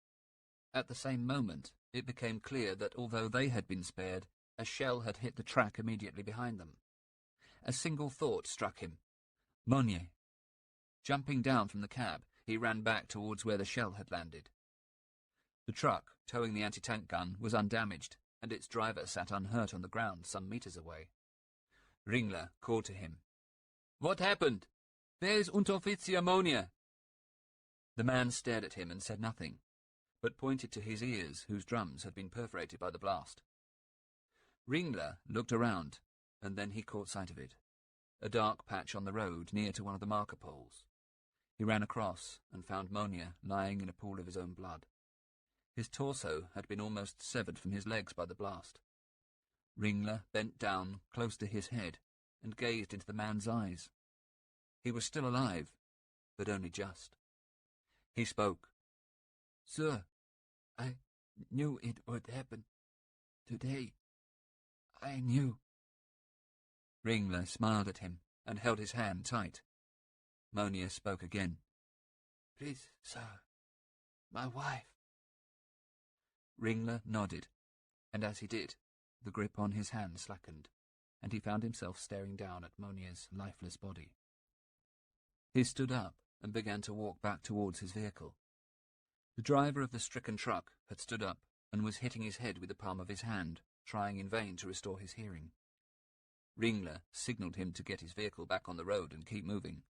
At the same moment, it became clear that although they had been spared, a shell had hit the track immediately behind them. A single thought struck him. Monnier. Jumping down from the cab, he ran back towards where the shell had landed. The truck, towing the anti-tank gun, was undamaged, and its driver sat unhurt on the ground some meters away. Ringler called to him. "What happened? Where is Unteroffizier Monnier?" The man stared at him and said nothing, but pointed to his ears whose drums had been perforated by the blast. Ringler looked around, and then he caught sight of it. A dark patch on the road near to one of the marker poles. He ran across and found Monia lying in a pool of his own blood. His torso had been almost severed from his legs by the blast. Ringler bent down close to his head and gazed into the man's eyes. He was still alive, but only just. He spoke. "Sir, I knew it would happen. Today, I knew." Ringler smiled at him and held his hand tight. Monia spoke again. "Please, sir, my wife." Ringler nodded, and as he did, the grip on his hand slackened, and he found himself staring down at Monia's lifeless body. He stood up and began to walk back towards his vehicle. The driver of the stricken truck had stood up and was hitting his head with the palm of his hand, trying in vain to restore his hearing. Ringler signalled him to get his vehicle back on the road and keep moving,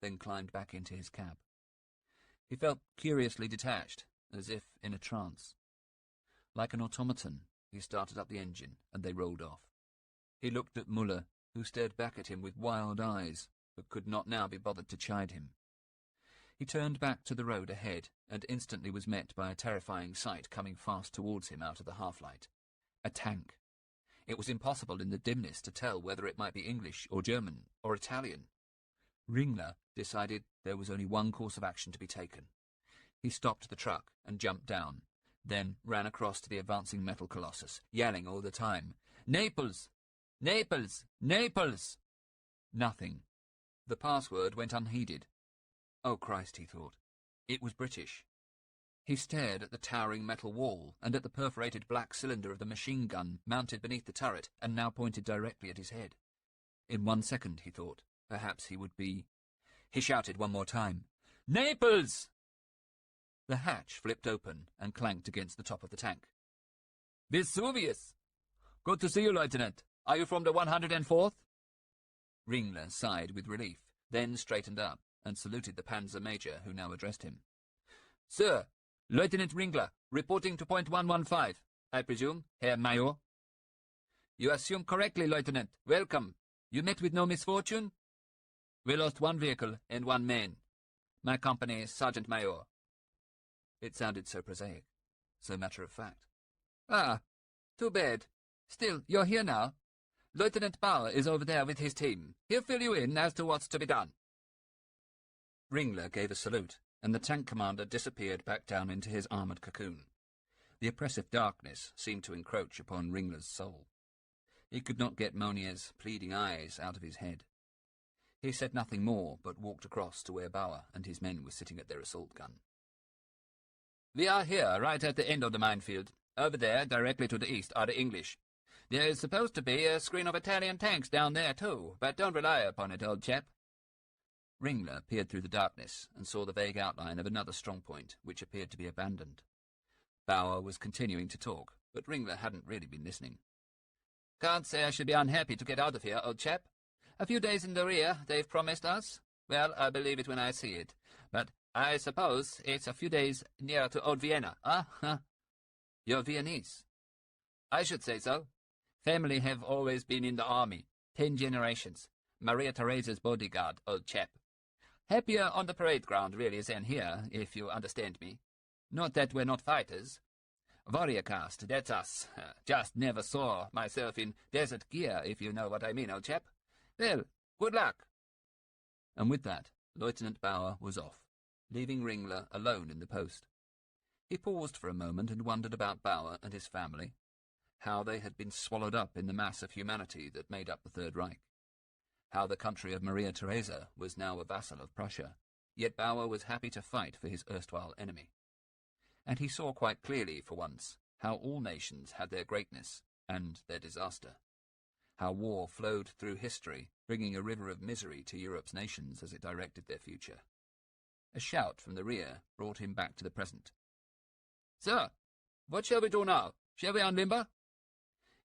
then climbed back into his cab. He felt curiously detached, as if in a trance. Like an automaton, he started up the engine, and they rolled off. He looked at Muller, who stared back at him with wild eyes, but could not now be bothered to chide him. He turned back to the road ahead, and instantly was met by a terrifying sight coming fast towards him out of the half-light. A tank. It was impossible in the dimness to tell whether it might be English or German or Italian. Ringler decided there was only one course of action to be taken. He stopped the truck and jumped down, then ran across to the advancing metal colossus, yelling all the time, "Naples! Naples! Naples!" Nothing. The password went unheeded. Oh Christ, he thought. It was British. He stared at the towering metal wall and at the perforated black cylinder of the machine gun mounted beneath the turret and now pointed directly at his head. In 1 second, he thought, perhaps he would be... He shouted one more time, "Naples!" The hatch flipped open and clanked against the top of the tank. "Vesuvius! Good to see you, Lieutenant. Are you from the 104th? Ringler sighed with relief, then straightened up and saluted the Panzer Major, who now addressed him. "Sir, Lieutenant Ringler, reporting to point 115, I presume, Herr Major?" "You assume correctly, Lieutenant. Welcome. You met with no misfortune?" "We lost one vehicle and one man. My company is Sergeant Major." It sounded so prosaic, so matter-of-fact. "Ah, too bad. Still, you're here now. Lieutenant Bauer is over there with his team. He'll fill you in as to what's to be done." Ringler gave a salute, and the tank commander disappeared back down into his armoured cocoon. The oppressive darkness seemed to encroach upon Ringler's soul. He could not get Monia's pleading eyes out of his head. He said nothing more, but walked across to where Bauer and his men were sitting at their assault gun. "We are here, right at the end of the minefield. Over there, directly to the east, are the English. There is supposed to be a screen of Italian tanks down there, too, but don't rely upon it, old chap." Ringler peered through the darkness and saw the vague outline of another strong point, which appeared to be abandoned. Bauer was continuing to talk, but Ringler hadn't really been listening. "Can't say I should be unhappy to get out of here, old chap. A few days in the rear, they've promised us. Well, I'll believe it when I see it. But I suppose it's a few days nearer to old Vienna, huh? You're Viennese?" "I should say so. Family have always been in the army. 10 generations. Maria Theresa's bodyguard, old chap. Happier on the parade ground, really, than here, if you understand me. Not that we're not fighters. Warrior caste, that's us. Just never saw myself in desert gear, if you know what I mean, old chap. Well, good luck." And with that, Lieutenant Bauer was off, leaving Ringler alone in the post. He paused for a moment and wondered about Bauer and his family, how they had been swallowed up in the mass of humanity that made up the Third Reich, how the country of Maria Theresa was now a vassal of Prussia, yet Bauer was happy to fight for his erstwhile enemy. And he saw quite clearly, for once, how all nations had their greatness and their disaster, how war flowed through history, bringing a river of misery to Europe's nations as it directed their future. A shout from the rear brought him back to the present. "Sir, what shall we do now? Shall we unlimber?"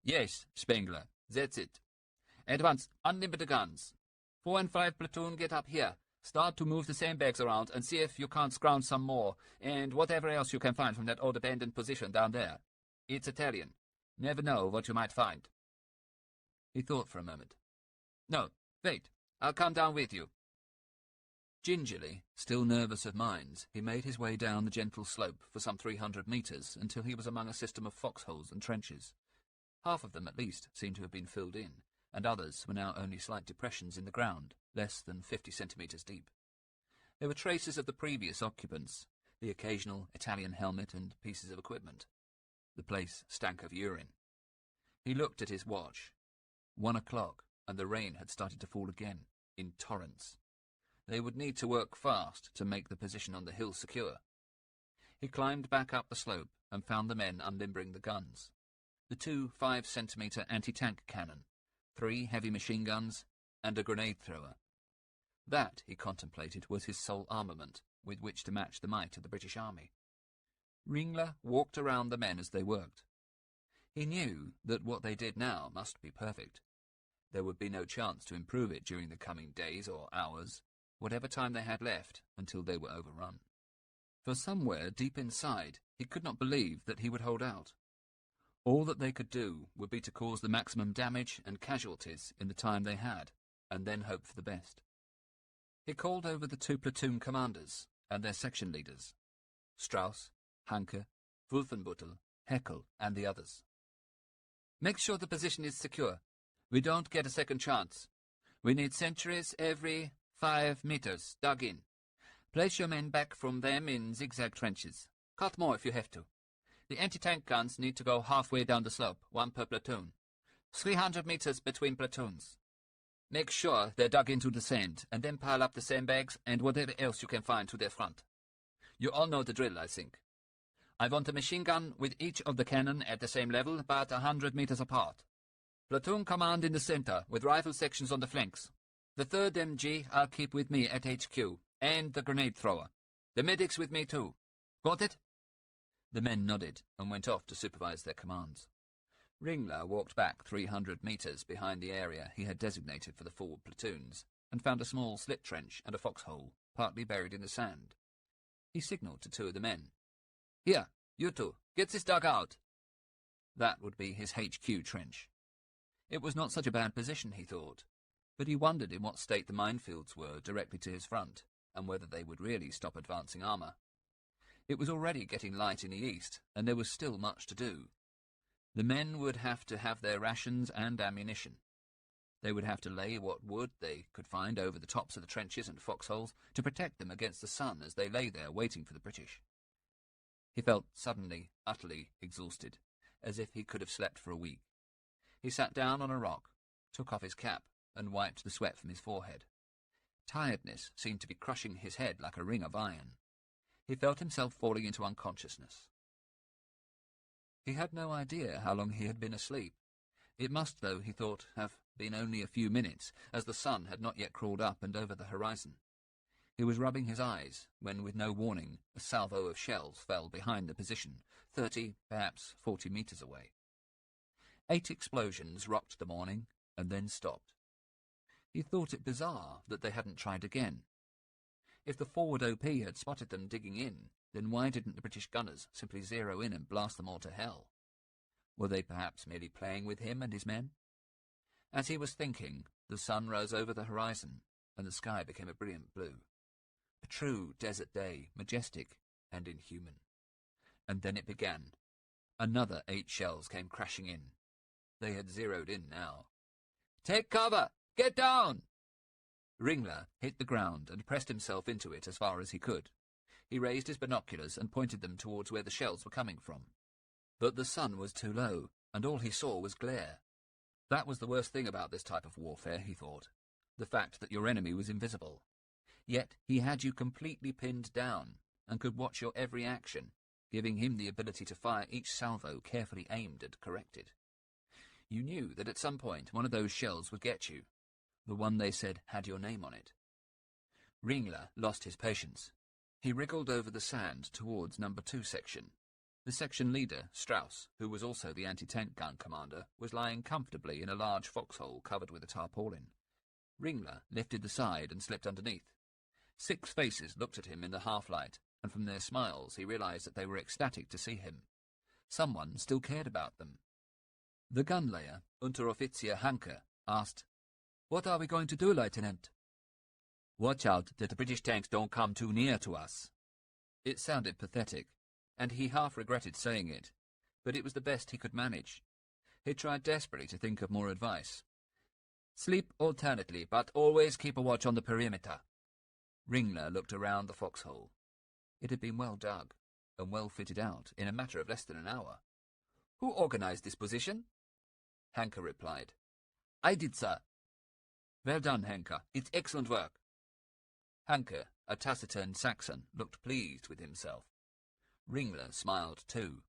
"Yes, Spengler, that's it. At once, unlimber the guns. 4 and 5 platoon get up here. Start to move the sandbags around and see if you can't scrounge some more, and whatever else you can find from that old abandoned position down there. It's Italian. Never know what you might find." He thought for a moment. No, wait, I'll come down with you. Gingerly, still nervous of minds, he made his way down the gentle slope for some 300 metres until he was among a system of foxholes and trenches. Half of them, at least, seemed to have been filled in, and others were now only slight depressions in the ground, less than 50 centimetres deep. There were traces of the previous occupants, the occasional Italian helmet and pieces of equipment. The place stank of urine. He looked at his watch. 1 o'clock, and the rain had started to fall again, in torrents. They would need to work fast to make the position on the hill secure. He climbed back up the slope and found the men unlimbering the guns. The 2 5-centimetre anti-tank cannon, 3 heavy machine guns, and a grenade thrower. That, he contemplated, was his sole armament, with which to match the might of the British Army. Ringler walked around the men as they worked. He knew that what they did now must be perfect. There would be no chance to improve it during the coming days or hours, whatever time they had left until they were overrun. For somewhere deep inside, he could not believe that he would hold out. All that they could do would be to cause the maximum damage and casualties in the time they had, and then hope for the best. He called over the 2 platoon commanders and their section leaders, Strauss, Hanke, Wolfenbüttel, Heckel, and the others. Make sure the position is secure. We don't get a second chance. We need sentries every 5 meters dug in. Place your men back from them in zigzag trenches. Cut more if you have to. The anti-tank guns need to go halfway down the slope, 1 per platoon. 300 meters between platoons. Make sure they're dug into the sand, and then pile up the sandbags and whatever else you can find to their front. You all know the drill, I think. I want a machine gun with each of the cannon at the same level, but 100 meters apart. Platoon command in the center, with rifle sections on the flanks. The 3rd MG I'll keep with me at HQ, and the grenade thrower. The medics with me too. Got it? The men nodded and went off to supervise their commands. Ringler walked back 300 metres behind the area he had designated for the forward platoons and found a small slit trench and a foxhole, partly buried in the sand. He signalled to 2 of the men. Here, you two, get this dug out. That would be his HQ trench. It was not such a bad position, he thought, but he wondered in what state the minefields were directly to his front, and whether they would really stop advancing armour. It was already getting light in the east, and there was still much to do. The men would have to have their rations and ammunition. They would have to lay what wood they could find over the tops of the trenches and foxholes to protect them against the sun as they lay there waiting for the British. He felt suddenly, utterly exhausted, as if he could have slept for a week. He sat down on a rock, took off his cap, and wiped the sweat from his forehead. Tiredness seemed to be crushing his head like a ring of iron. He felt himself falling into unconsciousness. He had no idea how long he had been asleep. It must, though, he thought, have been only a few minutes, as the sun had not yet crawled up and over the horizon. He was rubbing his eyes when, with no warning, a salvo of shells fell behind the position, 30, perhaps 40 metres away. 8 explosions rocked the morning, and then stopped. He thought it bizarre that they hadn't tried again. If the forward OP had spotted them digging in, then why didn't the British gunners simply zero in and blast them all to hell? Were they perhaps merely playing with him and his men? As he was thinking, the sun rose over the horizon, and the sky became a brilliant blue. A true desert day, majestic and inhuman. And then it began. Another 8 shells came crashing in. They had zeroed in now. Take cover! Get down! Ringler hit the ground and pressed himself into it as far as he could. He raised his binoculars and pointed them towards where the shells were coming from. But the sun was too low, and all he saw was glare. That was the worst thing about this type of warfare, he thought, the fact that your enemy was invisible. Yet he had you completely pinned down, and could watch your every action, giving him the ability to fire each salvo carefully aimed and corrected. You knew that at some point one of those shells would get you, the one they said had your name on it. Ringler lost his patience. He wriggled over the sand towards No. 2 section. The section leader, Strauss, who was also the anti-tank gun commander, was lying comfortably in a large foxhole covered with a tarpaulin. Ringler lifted the side and slipped underneath. 6 faces looked at him in the half-light, and from their smiles he realized that they were ecstatic to see him. Someone still cared about them. The gunlayer, Unteroffizier Hanke, asked, "What are we going to do, Lieutenant?" "Watch out that the British tanks don't come too near to us." It sounded pathetic, and he half regretted saying it, but it was the best he could manage. He tried desperately to think of more advice. "Sleep alternately, but always keep a watch on the perimeter." Ringler looked around the foxhole. It had been well dug, and well fitted out in a matter of less than an hour. "Who organized this position?" Hanke replied. "I did, sir." "Well done, Hanke. It's excellent work." Hanke, a taciturn Saxon, looked pleased with himself. Ringler smiled too.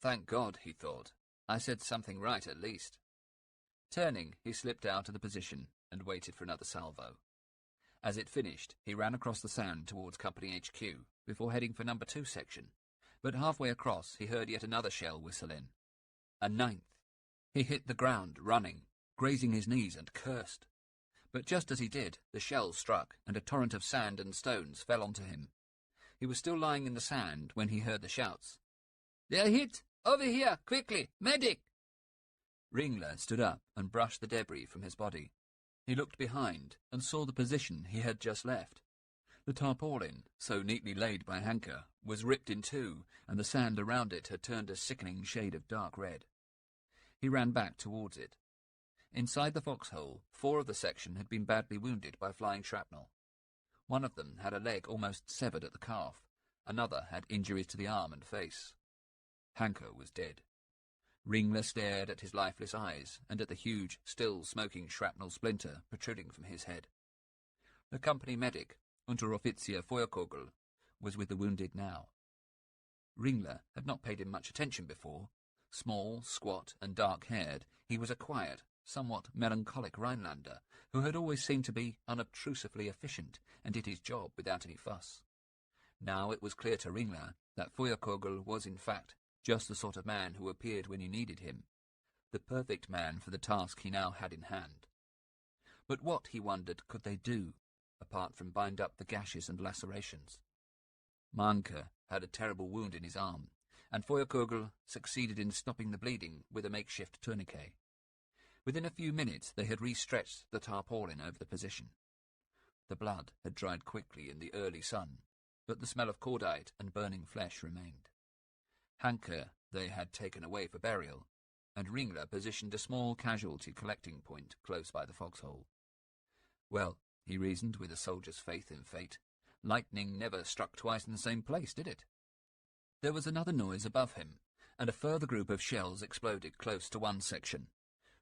Thank God, he thought. I said something right at least. Turning, he slipped out of the position and waited for another salvo. As it finished, he ran across the sand towards Company HQ before heading for No. 2 section, but halfway across he heard yet another shell whistle in. A ninth. He hit the ground, running, grazing his knees, and cursed. But just as he did, the shell struck, and a torrent of sand and stones fell onto him. He was still lying in the sand when he heard the shouts. "They're hit! Over here! Quickly! Medic!" Ringler stood up and brushed the debris from his body. He looked behind and saw the position he had just left. The tarpaulin, so neatly laid by Hanke, was ripped in two, and the sand around it had turned a sickening shade of dark red. He ran back towards it. Inside the foxhole, 4 of the section had been badly wounded by flying shrapnel. One of them had a leg almost severed at the calf. Another had injuries to the arm and face. Hanke was dead. Ringler stared at his lifeless eyes and at the huge, still smoking shrapnel splinter protruding from his head. The company medic, Unteroffizier Feuerkogel, was with the wounded now. Ringler had not paid him much attention before. Small, squat, and dark-haired, he was a quiet, somewhat melancholic Rhinelander who had always seemed to be unobtrusively efficient and did his job without any fuss. Now it was clear to Ringler that Feuerkogel was in fact just the sort of man who appeared when you needed him, the perfect man for the task he now had in hand. But what, he wondered, could they do, apart from bind up the gashes and lacerations? Manke had a terrible wound in his arm, and Feuerkogel succeeded in stopping the bleeding with a makeshift tourniquet. Within a few minutes they had re-stretched the tarpaulin over the position. The blood had dried quickly in the early sun, but the smell of cordite and burning flesh remained. Hanke they had taken away for burial, and Ringler positioned a small casualty collecting point close by the foxhole. Well, he reasoned with a soldier's faith in fate, lightning never struck twice in the same place, did it? There was another noise above him, and a further group of shells exploded close to one section.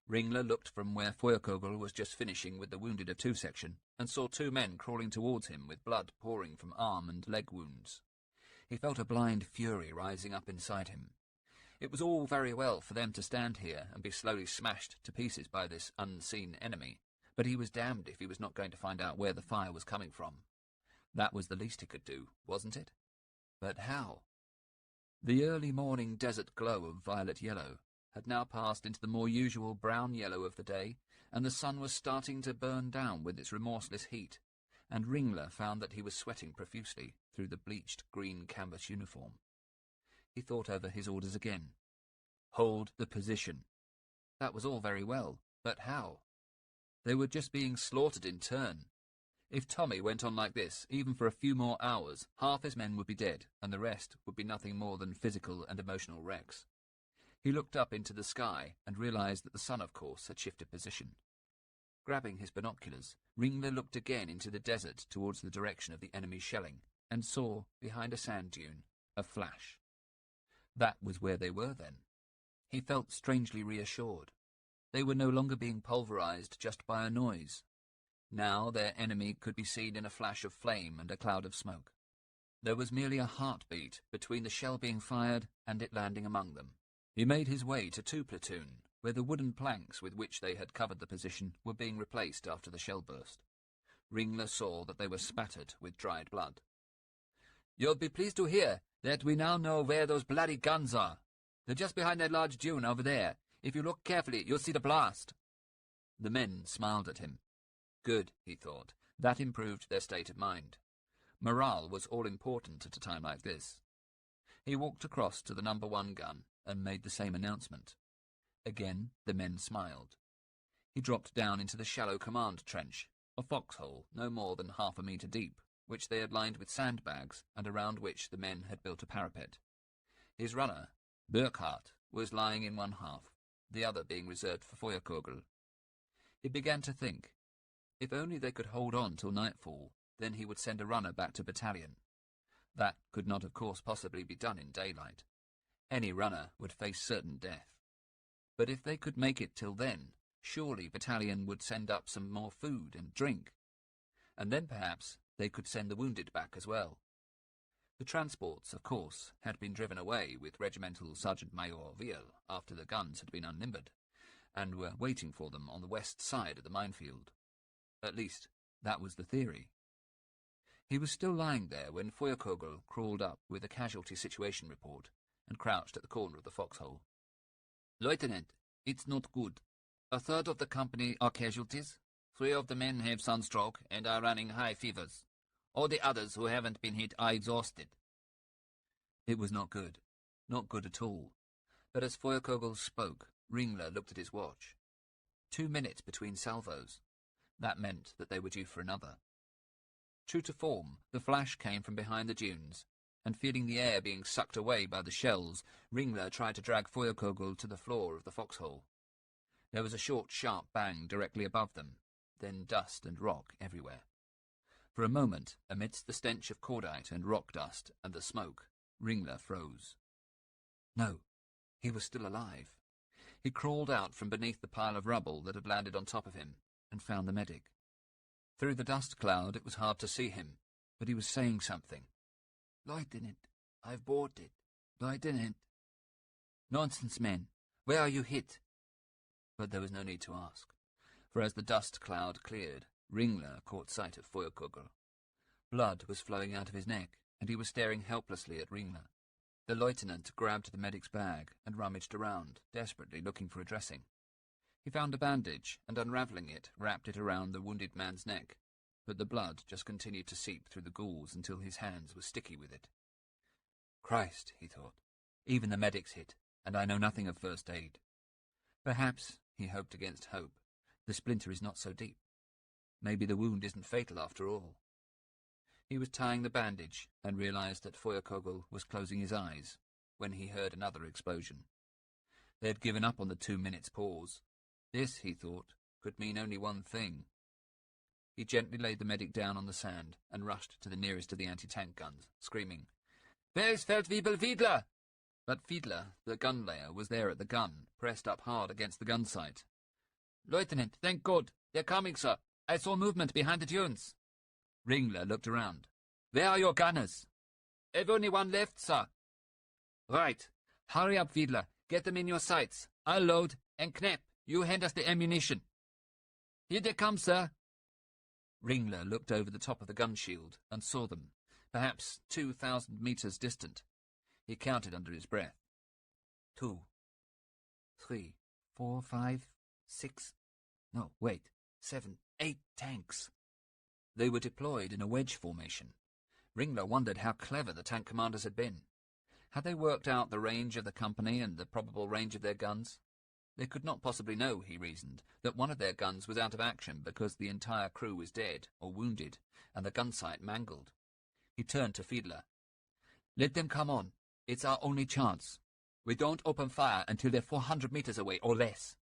Ringler looked from where Feuerkogel was just finishing with the wounded of 2 section, and saw 2 men crawling towards him with blood pouring from arm and leg wounds. He felt a blind fury rising up inside him. It was all very well for them to stand here and be slowly smashed to pieces by this unseen enemy, but he was damned if he was not going to find out where the fire was coming from. That was the least he could do, wasn't it? But how? The early morning desert glow of violet-yellow had now passed into the more usual brown-yellow of the day, and the sun was starting to burn down with its remorseless heat, and Ringler found that he was sweating profusely through the bleached green canvas uniform. He thought over his orders again. Hold the position. That was all very well, but how? They were just being slaughtered in turn. If Tommy went on like this, even for a few more hours, half his men would be dead, and the rest would be nothing more than physical and emotional wrecks. He looked up into the sky and realized that the sun, of course, had shifted position. Grabbing his binoculars, Ringler looked again into the desert towards the direction of the enemy's shelling, and saw, behind a sand dune, a flash. That was where they were, then. He felt strangely reassured. They were no longer being pulverized just by a noise. Now their enemy could be seen in a flash of flame and a cloud of smoke. There was merely a heartbeat between the shell being fired and it landing among them. He made his way to 2 platoon, where the wooden planks with which they had covered the position were being replaced after the shell burst. Ringler saw that they were spattered with dried blood. "You'll be pleased to hear that we now know where those bloody guns are. They're just behind that large dune over there. If you look carefully, you'll see the blast." The men smiled at him. Good, he thought. That improved their state of mind. Morale was all-important at a time like this. He walked across to the No. 1 gun and made the same announcement. Again the men smiled. He dropped down into the shallow command trench, a foxhole no more than 1/2 metre deep, which they had lined with sandbags and around which the men had built a parapet. His runner, Burkhardt, was lying in one half, the other being reserved for Feuerkogel. He began to think. If only they could hold on till nightfall, then he would send a runner back to battalion. That could not, of course, possibly be done in daylight. Any runner would face certain death. But if they could make it till then, surely battalion would send up some more food and drink. And then perhaps they could send the wounded back as well. The transports, of course, had been driven away with Regimental Sergeant Major Viel after the guns had been unlimbered, and were waiting for them on the west side of the minefield. At least, that was the theory. He was still lying there when Feuerkogel crawled up with a casualty situation report and crouched at the corner of the foxhole. Lieutenant, it's not good. 1/3 of the company are casualties. 3 of the men have sunstroke and are running high fevers. All the others who haven't been hit are exhausted. It was not good. Not good at all. But as Feuerkogel spoke, Ringler looked at his watch. 2 minutes between salvos. That meant that they were due for another. True to form, the flash came from behind the dunes, and feeling the air being sucked away by the shells, Ringler tried to drag Feuerkogel to the floor of the foxhole. There was a short, sharp bang directly above them, then dust and rock everywhere. For a moment, amidst the stench of cordite and rock dust and the smoke, Ringler froze. No, he was still alive. He crawled out from beneath the pile of rubble that had landed on top of him, and found the medic. Through the dust cloud it was hard to see him, but he was saying something. Lieutenant, I've bought it. Lieutenant. Nonsense, men. Where are you hit? But there was no need to ask, for as the dust cloud cleared, Ringler caught sight of Feuerkogel. Blood was flowing out of his neck, and he was staring helplessly at Ringler. The lieutenant grabbed the medic's bag and rummaged around, desperately looking for a dressing. He found a bandage, and unravelling it, wrapped it around the wounded man's neck, but the blood just continued to seep through the gauze until his hands were sticky with it. Christ, he thought, even the medic's hit, and I know nothing of first aid. Perhaps, he hoped against hope, the splinter is not so deep. Maybe the wound isn't fatal after all. He was tying the bandage, and realized that Feuerkogel was closing his eyes, when he heard another explosion. They had given up on the 2 minutes pause. This, he thought, could mean only one thing. He gently laid the medic down on the sand and rushed to the nearest of the anti-tank guns, screaming, "Where is Feldwebel Fiedler?" But Fiedler, the gun layer, was there at the gun, pressed up hard against the gun sight. Lieutenant, thank God. They're coming, sir. I saw movement behind the dunes. Ringler looked around. "Where are your gunners?" I've only one left, sir. Right. Hurry up, Fiedler. Get them in your sights. I'll load, and Knapp, you hand us the ammunition. Here they come, sir. Ringler looked over the top of the gun shield and saw them, perhaps 2,000 meters distant. He counted under his breath. 2, 3, 4, 5, 6... No, wait. 7, 8 tanks. They were deployed in a wedge formation. Ringler wondered how clever the tank commanders had been. Had they worked out the range of the company and the probable range of their guns? They could not possibly know, he reasoned, that one of their guns was out of action because the entire crew was dead or wounded, and the gun sight mangled. He turned to Fiedler. "Let them come on. It's our only chance. We don't open fire until they're 400 meters away or less."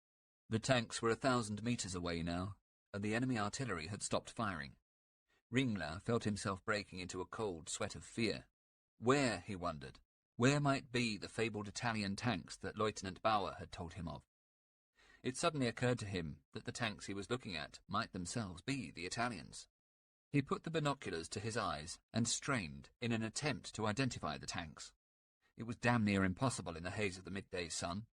The tanks were 1,000 meters away now, and the enemy artillery had stopped firing. Ringler felt himself breaking into a cold sweat of fear. Where, he wondered, where might be the fabled Italian tanks that Lieutenant Bauer had told him of? It suddenly occurred to him that the tanks he was looking at might themselves be the Italians. He put the binoculars to his eyes and strained in an attempt to identify the tanks. It was damn near impossible in the haze of the midday sun.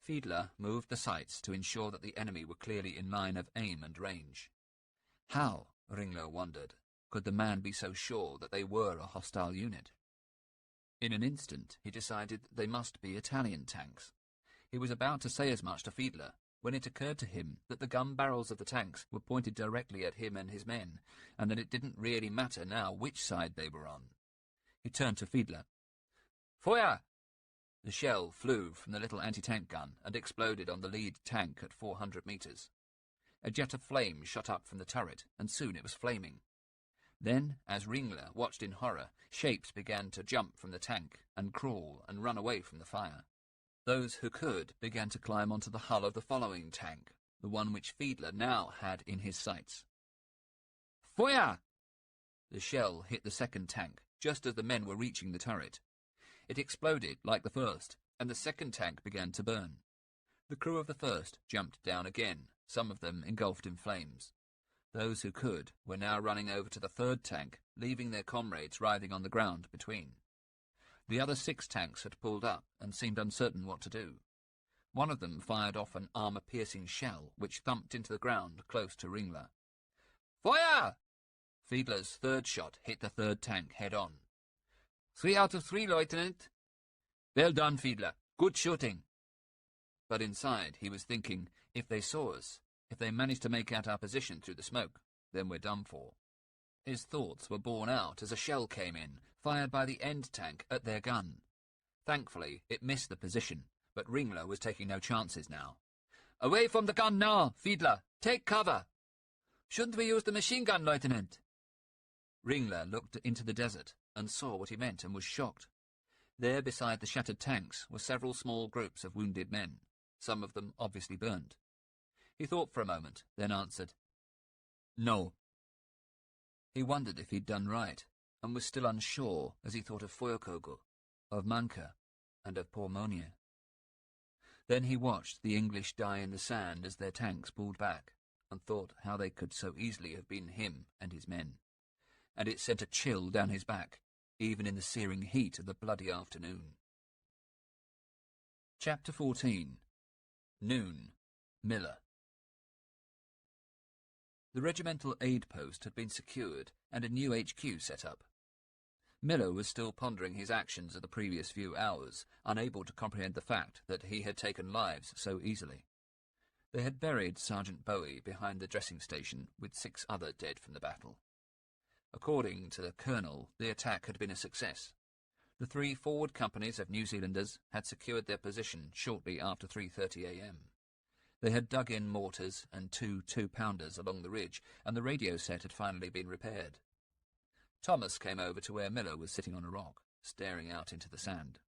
Fiedler moved the sights to ensure that the enemy were clearly in line of aim and range. How, Ringler wondered, could the man be so sure that they were a hostile unit? In an instant he decided that they must be Italian tanks. He was about to say as much to Fiedler when it occurred to him that the gun barrels of the tanks were pointed directly at him and his men, and that it didn't really matter now which side they were on. He turned to Fiedler. "Feuer!" The shell flew from the little anti-tank gun and exploded on the lead tank at 400 meters. A jet of flame shot up from the turret, and soon it was flaming. Then, as Ringler watched in horror, shapes began to jump from the tank and crawl and run away from the fire. Those who could began to climb onto the hull of the following tank, the one which Fiedler now had in his sights. Feuer! The shell hit the second tank, just as the men were reaching the turret. It exploded like the first, and the second tank began to burn. The crew of the first jumped down again, some of them engulfed in flames. Those who could were now running over to the third tank, leaving their comrades writhing on the ground between. The other 6 tanks had pulled up and seemed uncertain what to do. One of them fired off an armor-piercing shell, which thumped into the ground close to Ringler. Feuer! Fiedler's third shot hit the third tank head-on. 3 out of 3, Lieutenant. Well done, Fiedler. Good shooting. But inside he was thinking, if they saw us, if they managed to make out our position through the smoke, then we're done for. His thoughts were borne out as a shell came in, fired by the end tank at their gun. Thankfully, it missed the position, but Ringler was taking no chances now. Away from the gun now, Fiedler. Take cover. Shouldn't we use the machine gun, Lieutenant? Ringler looked into the desert and saw what he meant and was shocked. There beside the shattered tanks were several small groups of wounded men, some of them obviously burned. He thought for a moment, then answered, No. He wondered if he'd done right, and was still unsure as he thought of Feuerkogel, of Manka, and of poor Monier. Then he watched the English die in the sand as their tanks pulled back, and thought how they could so easily have been him and his men. And it sent a chill down his back, even in the searing heat of the bloody afternoon. Chapter 14. Noon. Miller. The regimental aid post had been secured and a new HQ set up. Miller was still pondering his actions of the previous few hours, unable to comprehend the fact that he had taken lives so easily. They had buried Sergeant Bowie behind the dressing station with 6 other dead from the battle. According to the colonel, the attack had been a success. The 3 forward companies of New Zealanders had secured their position shortly after 3:30 a.m. They had dug in mortars and 2 2-pounders along the ridge, and the radio set had finally been repaired. Thomas came over to where Miller was sitting on a rock, staring out into the sand.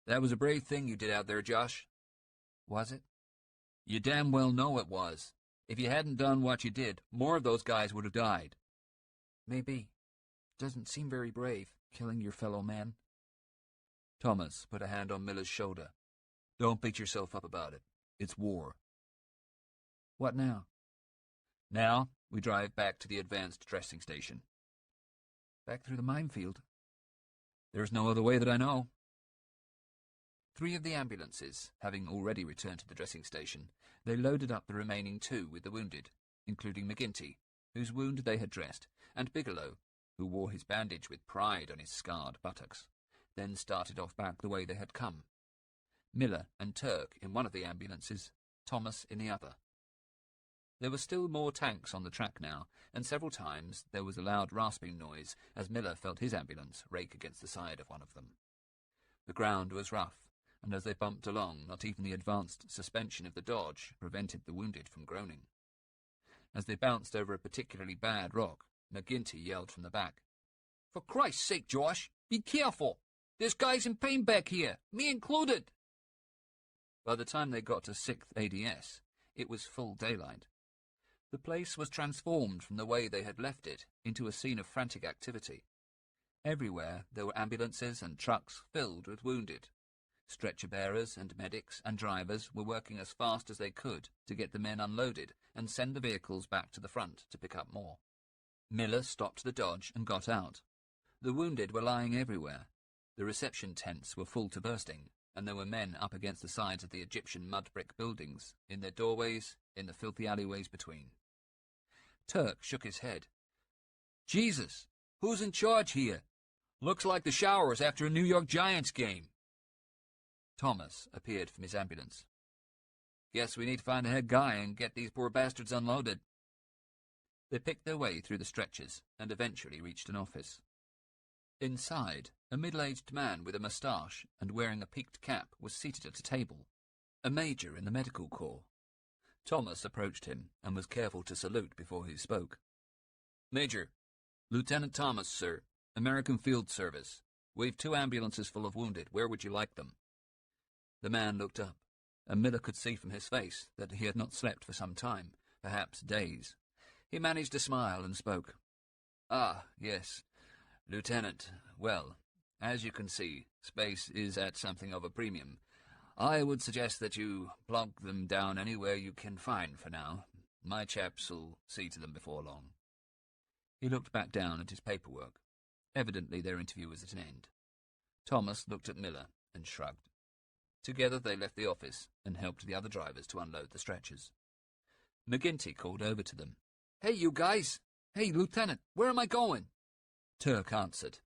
"That was a brave thing you did out there, Josh." "Was it?" "You damn well know it was. If you hadn't done what you did, more of those guys would have died." "Maybe. Doesn't seem very brave, killing your fellow man." Thomas put a hand on Miller's shoulder. "Don't beat yourself up about it. It's war." "What now?" "Now we drive back to the advanced dressing station." "Back through the minefield?" "There's no other way that I know." 3 of the ambulances, having already returned to the dressing station, they loaded up the remaining 2 with the wounded, including McGinty, whose wound they had dressed, and Bigelow, who wore his bandage with pride on his scarred buttocks, then started off back the way they had come. Miller and Turk in one of the ambulances, Thomas in the other. There were still more tanks on the track now, and several times there was a loud rasping noise as Miller felt his ambulance rake against the side of one of them. The ground was rough, and as they bumped along, not even the advanced suspension of the Dodge prevented the wounded from groaning. As they bounced over a particularly bad rock, McGinty yelled from the back, "For Christ's sake, Josh, be careful! There's guys in pain back here, me included!" By the time they got to 6th ADS, it was full daylight. The place was transformed from the way they had left it into a scene of frantic activity. Everywhere there were ambulances and trucks filled with wounded. Stretcher-bearers and medics and drivers were working as fast as they could to get the men unloaded and send the vehicles back to the front to pick up more. Miller stopped the Dodge and got out. The wounded were lying everywhere. The reception tents were full to bursting, and there were men up against the sides of the Egyptian mud-brick buildings, in their doorways, in the filthy alleyways between. Turk shook his head. "Jesus, who's in charge here? Looks like the showers after a New York Giants game." Thomas appeared from his ambulance. "Guess we need to find a head guy and get these poor bastards unloaded." They picked their way through the stretchers and eventually reached an office. Inside, a middle-aged man with a moustache and wearing a peaked cap was seated at a table, a major in the medical corps. Thomas approached him and was careful to salute before he spoke. "Major, Lieutenant Thomas, sir, American Field Service. We've 2 ambulances full of wounded. Where would you like them?" The man looked up, and Miller could see from his face that he had not slept for some time, perhaps days. He managed a smile and spoke. "Ah, yes, Lieutenant. Well, as you can see, space is at something of a premium. I would suggest that you plonk them down anywhere you can find for now. My chaps'll see to them before long." He looked back down at his paperwork. Evidently their interview was at an end. Thomas looked at Miller and shrugged. Together they left the office and helped the other drivers to unload the stretchers. McGinty called over to them. "Hey, you guys! Hey, Lieutenant, where am I going?" Turk answered.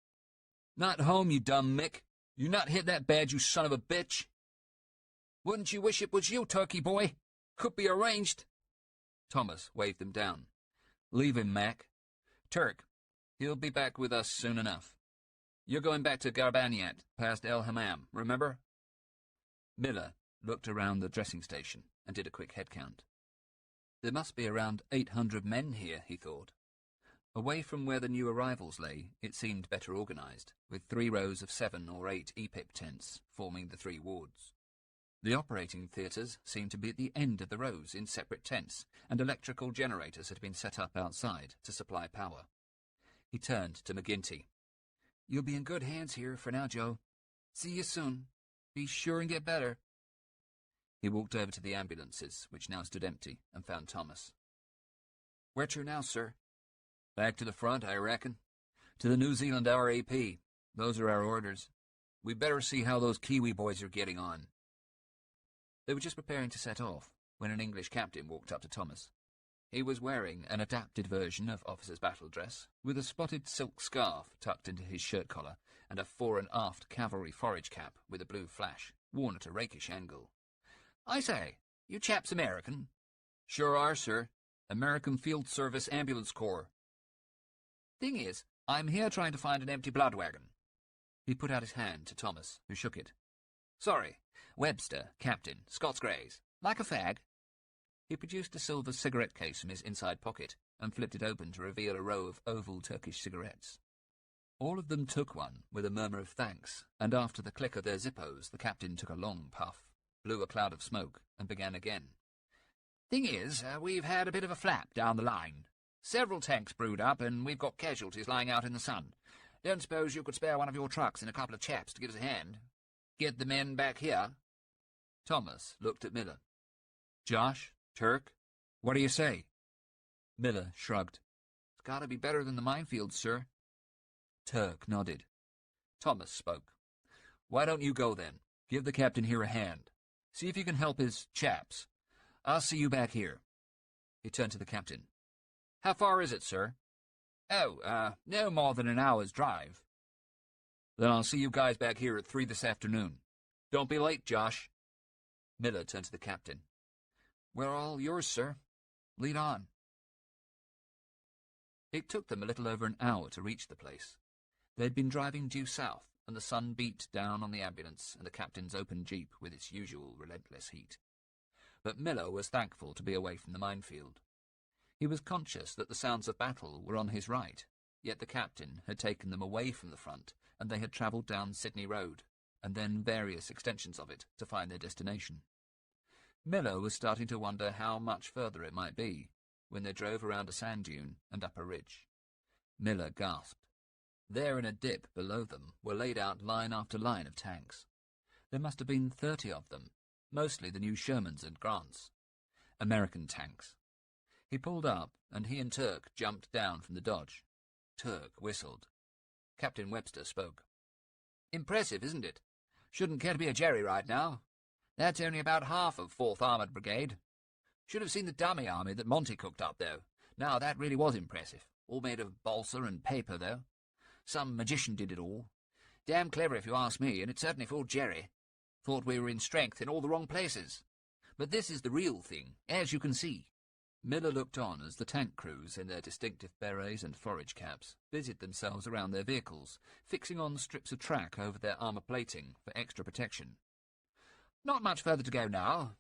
"Not home, you dumb Mick. You not hit that bad, you son of a bitch." "Wouldn't you wish it was you, Turkey boy? Could be arranged." Thomas waved them down. "Leave him, Mac. Turk, he'll be back with us soon enough. You're going back to Garbaniat, past El Hammam, remember?" Miller looked around the dressing station and did a quick head count. There must be around 800 men here, he thought. Away from where the new arrivals lay, it seemed better organised, with 3 rows of 7 or 8 EPIP tents forming the 3 wards. The operating theatres seemed to be at the end of the rows in separate tents, and electrical generators had been set up outside to supply power. He turned to McGinty. "You'll be in good hands here for now, Joe. See you soon. Be sure and get better." He walked over to the ambulances, which now stood empty, and found Thomas. "Where to now, sir?" "Back to the front, I reckon. To the New Zealand RAP. Those are our orders. We'd better see how those Kiwi boys are getting on." They were just preparing to set off when an English captain walked up to Thomas. He was wearing an adapted version of officer's battle dress, with a spotted silk scarf tucked into his shirt collar and a fore and aft cavalry forage cap with a blue flash, worn at a rakish angle. "I say, you chaps American?" "Sure are, sir. American Field Service Ambulance Corps." "Thing is, I'm here trying to find an empty blood wagon." He put out his hand to Thomas, who shook it. "Sorry, Webster, Captain, Scots Greys. Like a fag?" He produced a silver cigarette case from his inside pocket and flipped it open to reveal a row of oval Turkish cigarettes. All of them took one with a murmur of thanks, and after the click of their Zippos, the captain took a long puff, blew a cloud of smoke, and began again. "Thing is, we've had a bit of a flap down the line. Several tanks brewed up, and we've got casualties lying out in the sun. Don't suppose you could spare one of your trucks and a couple of chaps to give us a hand? Get the men back here?" Thomas looked at Miller. "Josh? Turk? What do you say?" Miller shrugged. "It's got to be better than the minefields, sir." Turk nodded. Thomas spoke. "Why don't you go, then? Give the captain here a hand. See if you can help his chaps. I'll see you back here." He turned to the captain. "How far is it, sir?" "Oh, no more than an hour's drive." "Then I'll see you guys back here at 3 this afternoon. Don't be late, Josh." Miller turned to the captain. "We're all yours, sir. Lead on." It took them a little over an hour to reach the place. They had been driving due south, and the sun beat down on the ambulance and the captain's open jeep with its usual relentless heat. But Miller was thankful to be away from the minefield. He was conscious that the sounds of battle were on his right, yet the captain had taken them away from the front, and they had travelled down Sydney Road, and then various extensions of it, to find their destination. Miller was starting to wonder how much further it might be, when they drove around a sand dune and up a ridge. Miller gasped. There in a dip below them were laid out line after line of tanks. There must have been 30 of them, mostly the new Shermans and Grants. American tanks. He pulled up, and he and Turk jumped down from the Dodge. Turk whistled. Captain Webster spoke. "Impressive, isn't it? Shouldn't care to be a Jerry right now. That's only about half of 4th Armoured Brigade. Should have seen the dummy army that Monty cooked up, though. Now, that really was impressive. All made of balsa and paper, though. Some magician did it all. Damn clever if you ask me, and it certainly fooled Jerry. Thought we were in strength in all the wrong places. But this is the real thing, as you can see. Miller looked on as the tank crews, in their distinctive berets and forage caps, busied themselves around their vehicles, fixing on strips of track over their armour plating for extra protection. "Not much further to go now.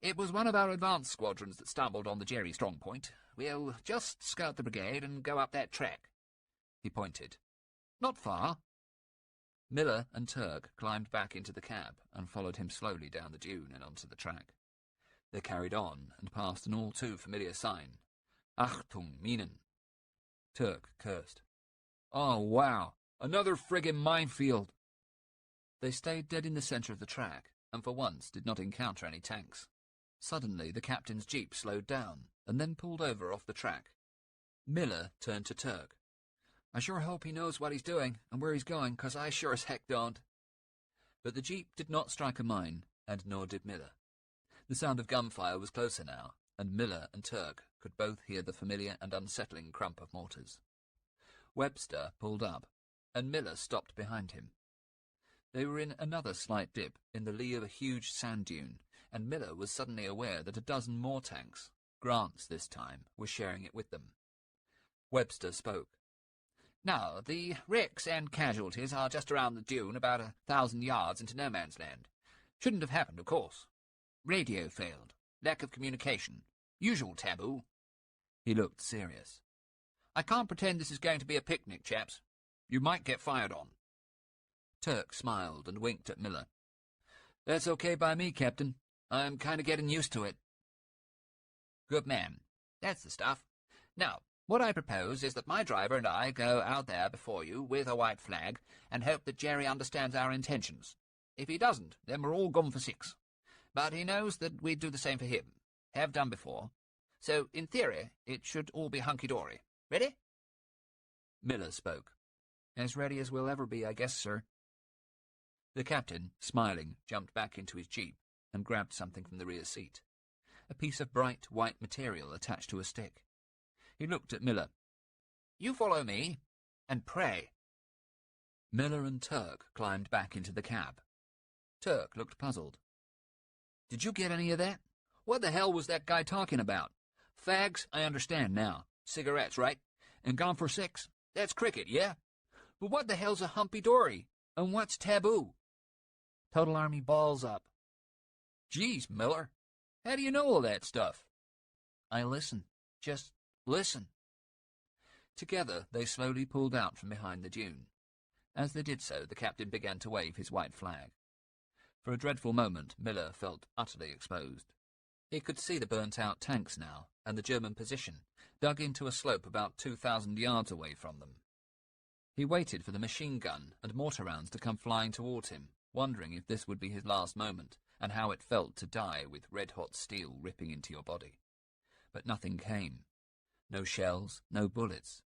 It was one of our advance squadrons that stumbled on the Jerry strong point. We'll just skirt the brigade and go up that track." He pointed. "Not far." Miller and Turk climbed back into the cab and followed him slowly down the dune and onto the track. They carried on and passed an all-too-familiar sign, Achtung, Minen. Turk cursed. "Oh, wow, another friggin' minefield." They stayed dead in the centre of the track, and for once did not encounter any tanks. Suddenly the captain's jeep slowed down, and then pulled over off the track. Miller turned to Turk. "I sure hope he knows what he's doing and where he's going, 'cause I sure as heck don't." But the jeep did not strike a mine, and nor did Miller. The sound of gunfire was closer now, and Miller and Turk could both hear the familiar and unsettling crump of mortars. Webster pulled up, and Miller stopped behind him. They were in another slight dip in the lee of a huge sand dune, and Miller was suddenly aware that a dozen more tanks, Grant's this time, were sharing it with them. Webster spoke. "Now, the wrecks and casualties are just around the dune, about 1,000 yards into no man's land. Shouldn't have happened, of course. Radio failed. Lack of communication. Usual taboo." He looked serious. "I can't pretend this is going to be a picnic, chaps. You might get fired on." Turk smiled and winked at Miller. "That's okay by me, Captain. I'm kind of getting used to it." "Good man. That's the stuff. Now, what I propose is that my driver and I go out there before you with a white flag and hope that Jerry understands our intentions. If he doesn't, then we're all gone for 6. But he knows that we'd do the same for him. Have done before. So, in theory, it should all be hunky-dory. Ready?" Miller spoke. "As ready as we'll ever be, I guess, sir." The captain, smiling, jumped back into his jeep and grabbed something from the rear seat, a piece of bright white material attached to a stick. He looked at Miller. "You follow me, and pray." Miller and Turk climbed back into the cab. Turk looked puzzled. "Did you get any of that? What the hell was that guy talking about? Fags, I understand now. Cigarettes, right? And gone for 6? That's cricket, yeah? But what the hell's a humpy-dory? And what's taboo?" "Total Army balls up." "Geez, Miller, how do you know all that stuff?" "I listen. Just listen." Together they slowly pulled out from behind the dune. As they did so, the captain began to wave his white flag. For a dreadful moment, Miller felt utterly exposed. He could see the burnt-out tanks now, and the German position, dug into a slope about 2,000 yards away from them. He waited for the machine gun and mortar rounds to come flying towards him, wondering if this would be his last moment, and how it felt to die with red-hot steel ripping into your body. But nothing came. No shells, no bullets.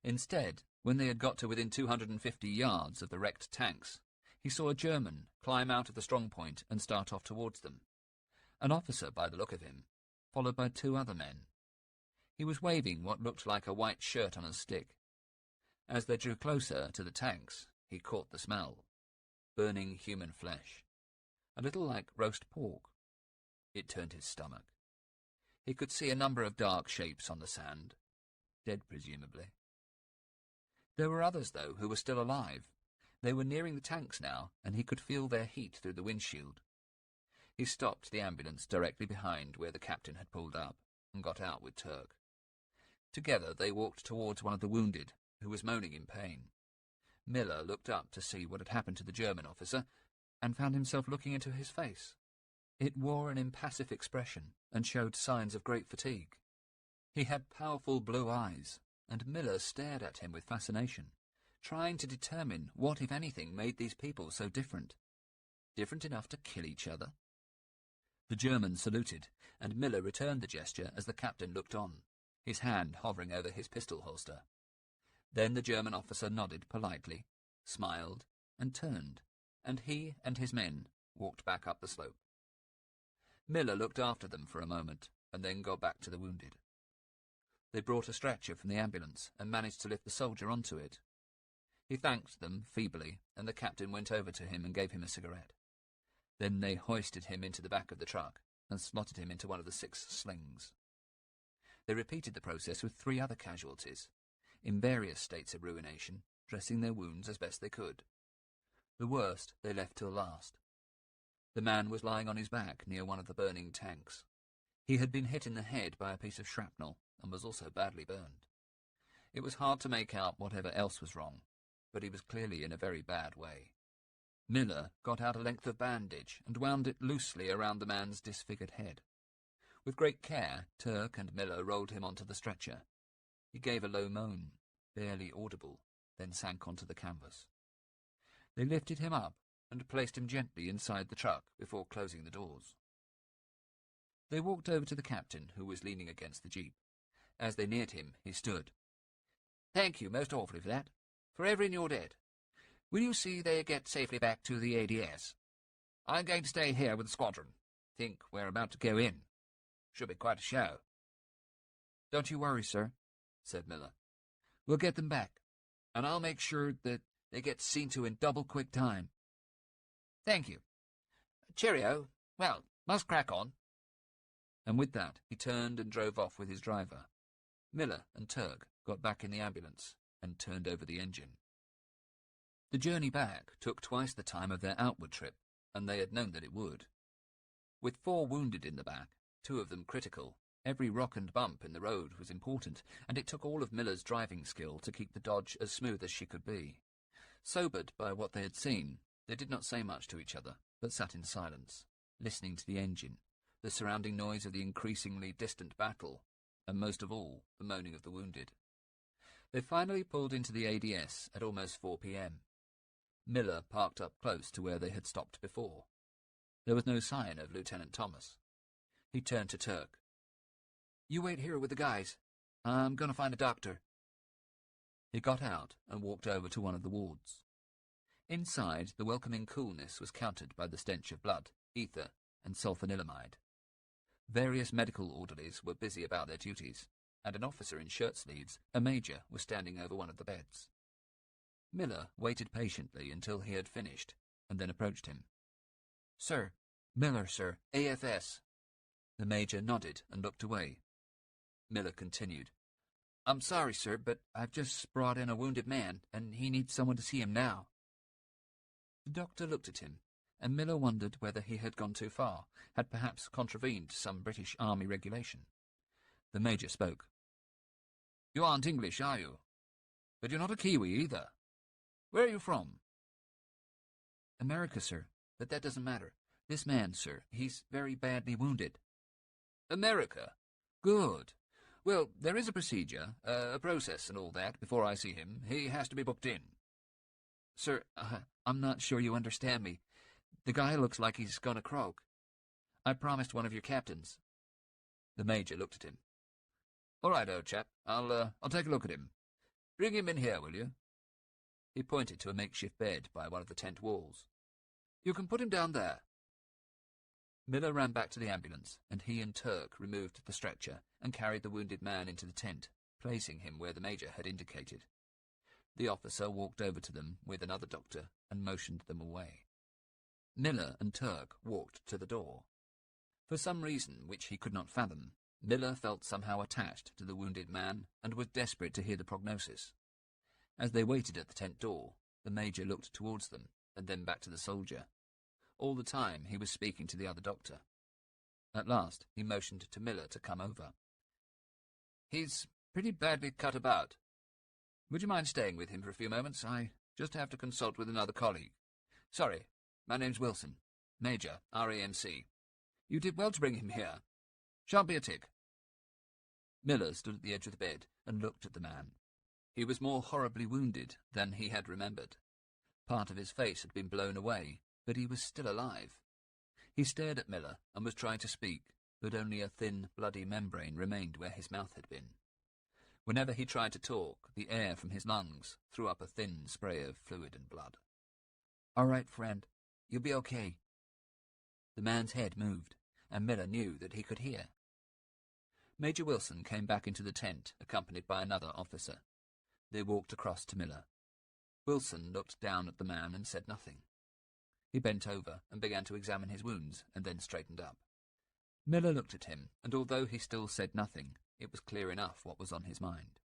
Instead, when they had got to within 250 yards of the wrecked tanks, he saw a German climb out of the strong point and start off towards them. An officer, by the look of him, followed by 2 other men. He was waving what looked like a white shirt on a stick. As they drew closer to the tanks, he caught the smell. Burning human flesh. A little like roast pork. It turned his stomach. He could see a number of dark shapes on the sand. Dead, presumably. There were others, though, who were still alive. They were nearing the tanks now, and he could feel their heat through the windshield. He stopped the ambulance directly behind where the captain had pulled up, and got out with Turk. Together they walked towards one of the wounded, who was moaning in pain. Miller looked up to see what had happened to the German officer, and found himself looking into his face. It wore an impassive expression, and showed signs of great fatigue. He had powerful blue eyes, and Miller stared at him with fascination, trying to determine what, if anything, made these people so different. Different enough to kill each other? The German saluted, and Miller returned the gesture as the captain looked on, his hand hovering over his pistol holster. Then the German officer nodded politely, smiled, and turned, and he and his men walked back up the slope. Miller looked after them for a moment, and then got back to the wounded. They brought a stretcher from the ambulance and managed to lift the soldier onto it. He thanked them feebly, and the captain went over to him and gave him a cigarette. Then they hoisted him into the back of the truck and slotted him into one of the 6 slings. They repeated the process with 3 other casualties, in various states of ruination, dressing their wounds as best they could. The worst they left till last. The man was lying on his back near one of the burning tanks. He had been hit in the head by a piece of shrapnel and was also badly burned. It was hard to make out whatever else was wrong, but he was clearly in a very bad way. Miller got out a length of bandage and wound it loosely around the man's disfigured head. With great care, Turk and Miller rolled him onto the stretcher. He gave a low moan, barely audible, then sank onto the canvas. They lifted him up and placed him gently inside the truck before closing the doors. They walked over to the captain, who was leaning against the jeep. As they neared him, he stood. "Thank you most awfully for that. For everything you're dead. Will you see they get safely back to the ADS? I'm going to stay here with the squadron. Think we're about to go in. Should be quite a show." "Don't you worry, sir," said Miller. "We'll get them back, and I'll make sure that they get seen to in double quick time." "Thank you. Cheerio. Well, must crack on." And with that, he turned and drove off with his driver. Miller and Turk got back in the ambulance and turned over the engine. The journey back took twice the time of their outward trip, and they had known that it would. With 4 wounded in the back, 2 of them critical, every rock and bump in the road was important, and it took all of Miller's driving skill to keep the Dodge as smooth as she could be. Sobered by what they had seen, they did not say much to each other, but sat in silence, listening to the engine, the surrounding noise of the increasingly distant battle, and most of all, the moaning of the wounded. They finally pulled into the ADS at almost 4 p.m. Miller parked up close to where they had stopped before. There was no sign of Lieutenant Thomas. He turned to Turk. "You wait here with the guys. I'm going to find a doctor." He got out and walked over to one of the wards. Inside, the welcoming coolness was countered by the stench of blood, ether, and sulfanilamide. Various medical orderlies were busy about their duties, and an officer in shirt-sleeves, a major, was standing over one of the beds. Miller waited patiently until he had finished, and then approached him. "Sir, Miller, sir, AFS." The major nodded and looked away. Miller continued. "I'm sorry, sir, but I've just brought in a wounded man, and he needs someone to see him now." The doctor looked at him, and Miller wondered whether he had gone too far, had perhaps contravened some British Army regulation. The major spoke. "You aren't English, are you? But you're not a Kiwi either. Where are you from?" "America, sir, but that doesn't matter. This man, sir, he's very badly wounded." "America? Good. Well, there is a procedure, a process and all that, before I see him. He has to be booked in." "Sir, I'm not sure you understand me. The guy looks like he's gonna croak. I promised one of your captains." The major looked at him. "All right, old chap. I'll take a look at him. Bring him in here, will you?" He pointed to a makeshift bed by one of the tent walls. "You can put him down there." Miller ran back to the ambulance, and he and Turk removed the stretcher and carried the wounded man into the tent, placing him where the major had indicated. The officer walked over to them with another doctor and motioned them away. Miller and Turk walked to the door. For some reason which he could not fathom, Miller felt somehow attached to the wounded man and was desperate to hear the prognosis. As they waited at the tent door, the major looked towards them and then back to the soldier. All the time he was speaking to the other doctor. At last he motioned to Miller to come over. "He's pretty badly cut about. Would you mind staying with him for a few moments? I just have to consult with another colleague. Sorry, my name's Wilson. Major, RAMC. You did well to bring him here. Shan't be a tick." Miller stood at the edge of the bed and looked at the man. He was more horribly wounded than he had remembered. Part of his face had been blown away, but he was still alive. He stared at Miller and was trying to speak, but only a thin, bloody membrane remained where his mouth had been. Whenever he tried to talk, the air from his lungs threw up a thin spray of fluid and blood. "All right, friend. You'll be okay." The man's head moved, and Miller knew that he could hear. Major Wilson came back into the tent, accompanied by another officer. They walked across to Miller. Wilson looked down at the man and said nothing. He bent over and began to examine his wounds, and then straightened up. Miller looked at him, and although he still said nothing, It was clear enough what was on his mind.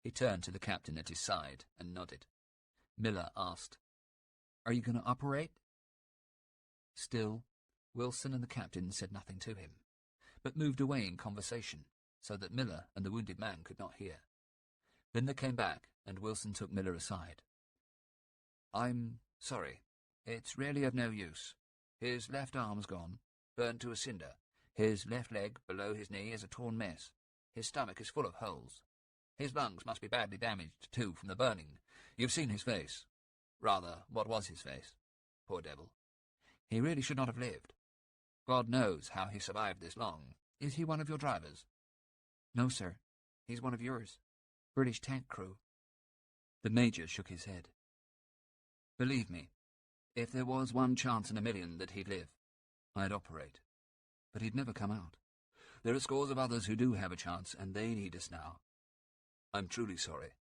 He turned to the captain at his side and nodded. Miller asked, "Are you going to operate?" Still, Wilson and the captain said nothing to him, but moved away in conversation, so that Miller and the wounded man could not hear. Then they came back, and Wilson took Miller aside. "I'm sorry. It's really of no use. His left arm's gone, burned to a cinder. His left leg below his knee is a torn mess. His stomach is full of holes. His lungs must be badly damaged, too, from the burning. You've seen his face. Rather, what was his face? Poor devil. He really should not have lived. God knows how he survived this long. Is he one of your drivers?" "No, sir. He's one of yours. British tank crew." The Major shook his head. "Believe me, if there was one chance in a million that he'd live, I'd operate. But he'd never come out. There are scores of others who do have a chance, and they need us now. I'm truly sorry."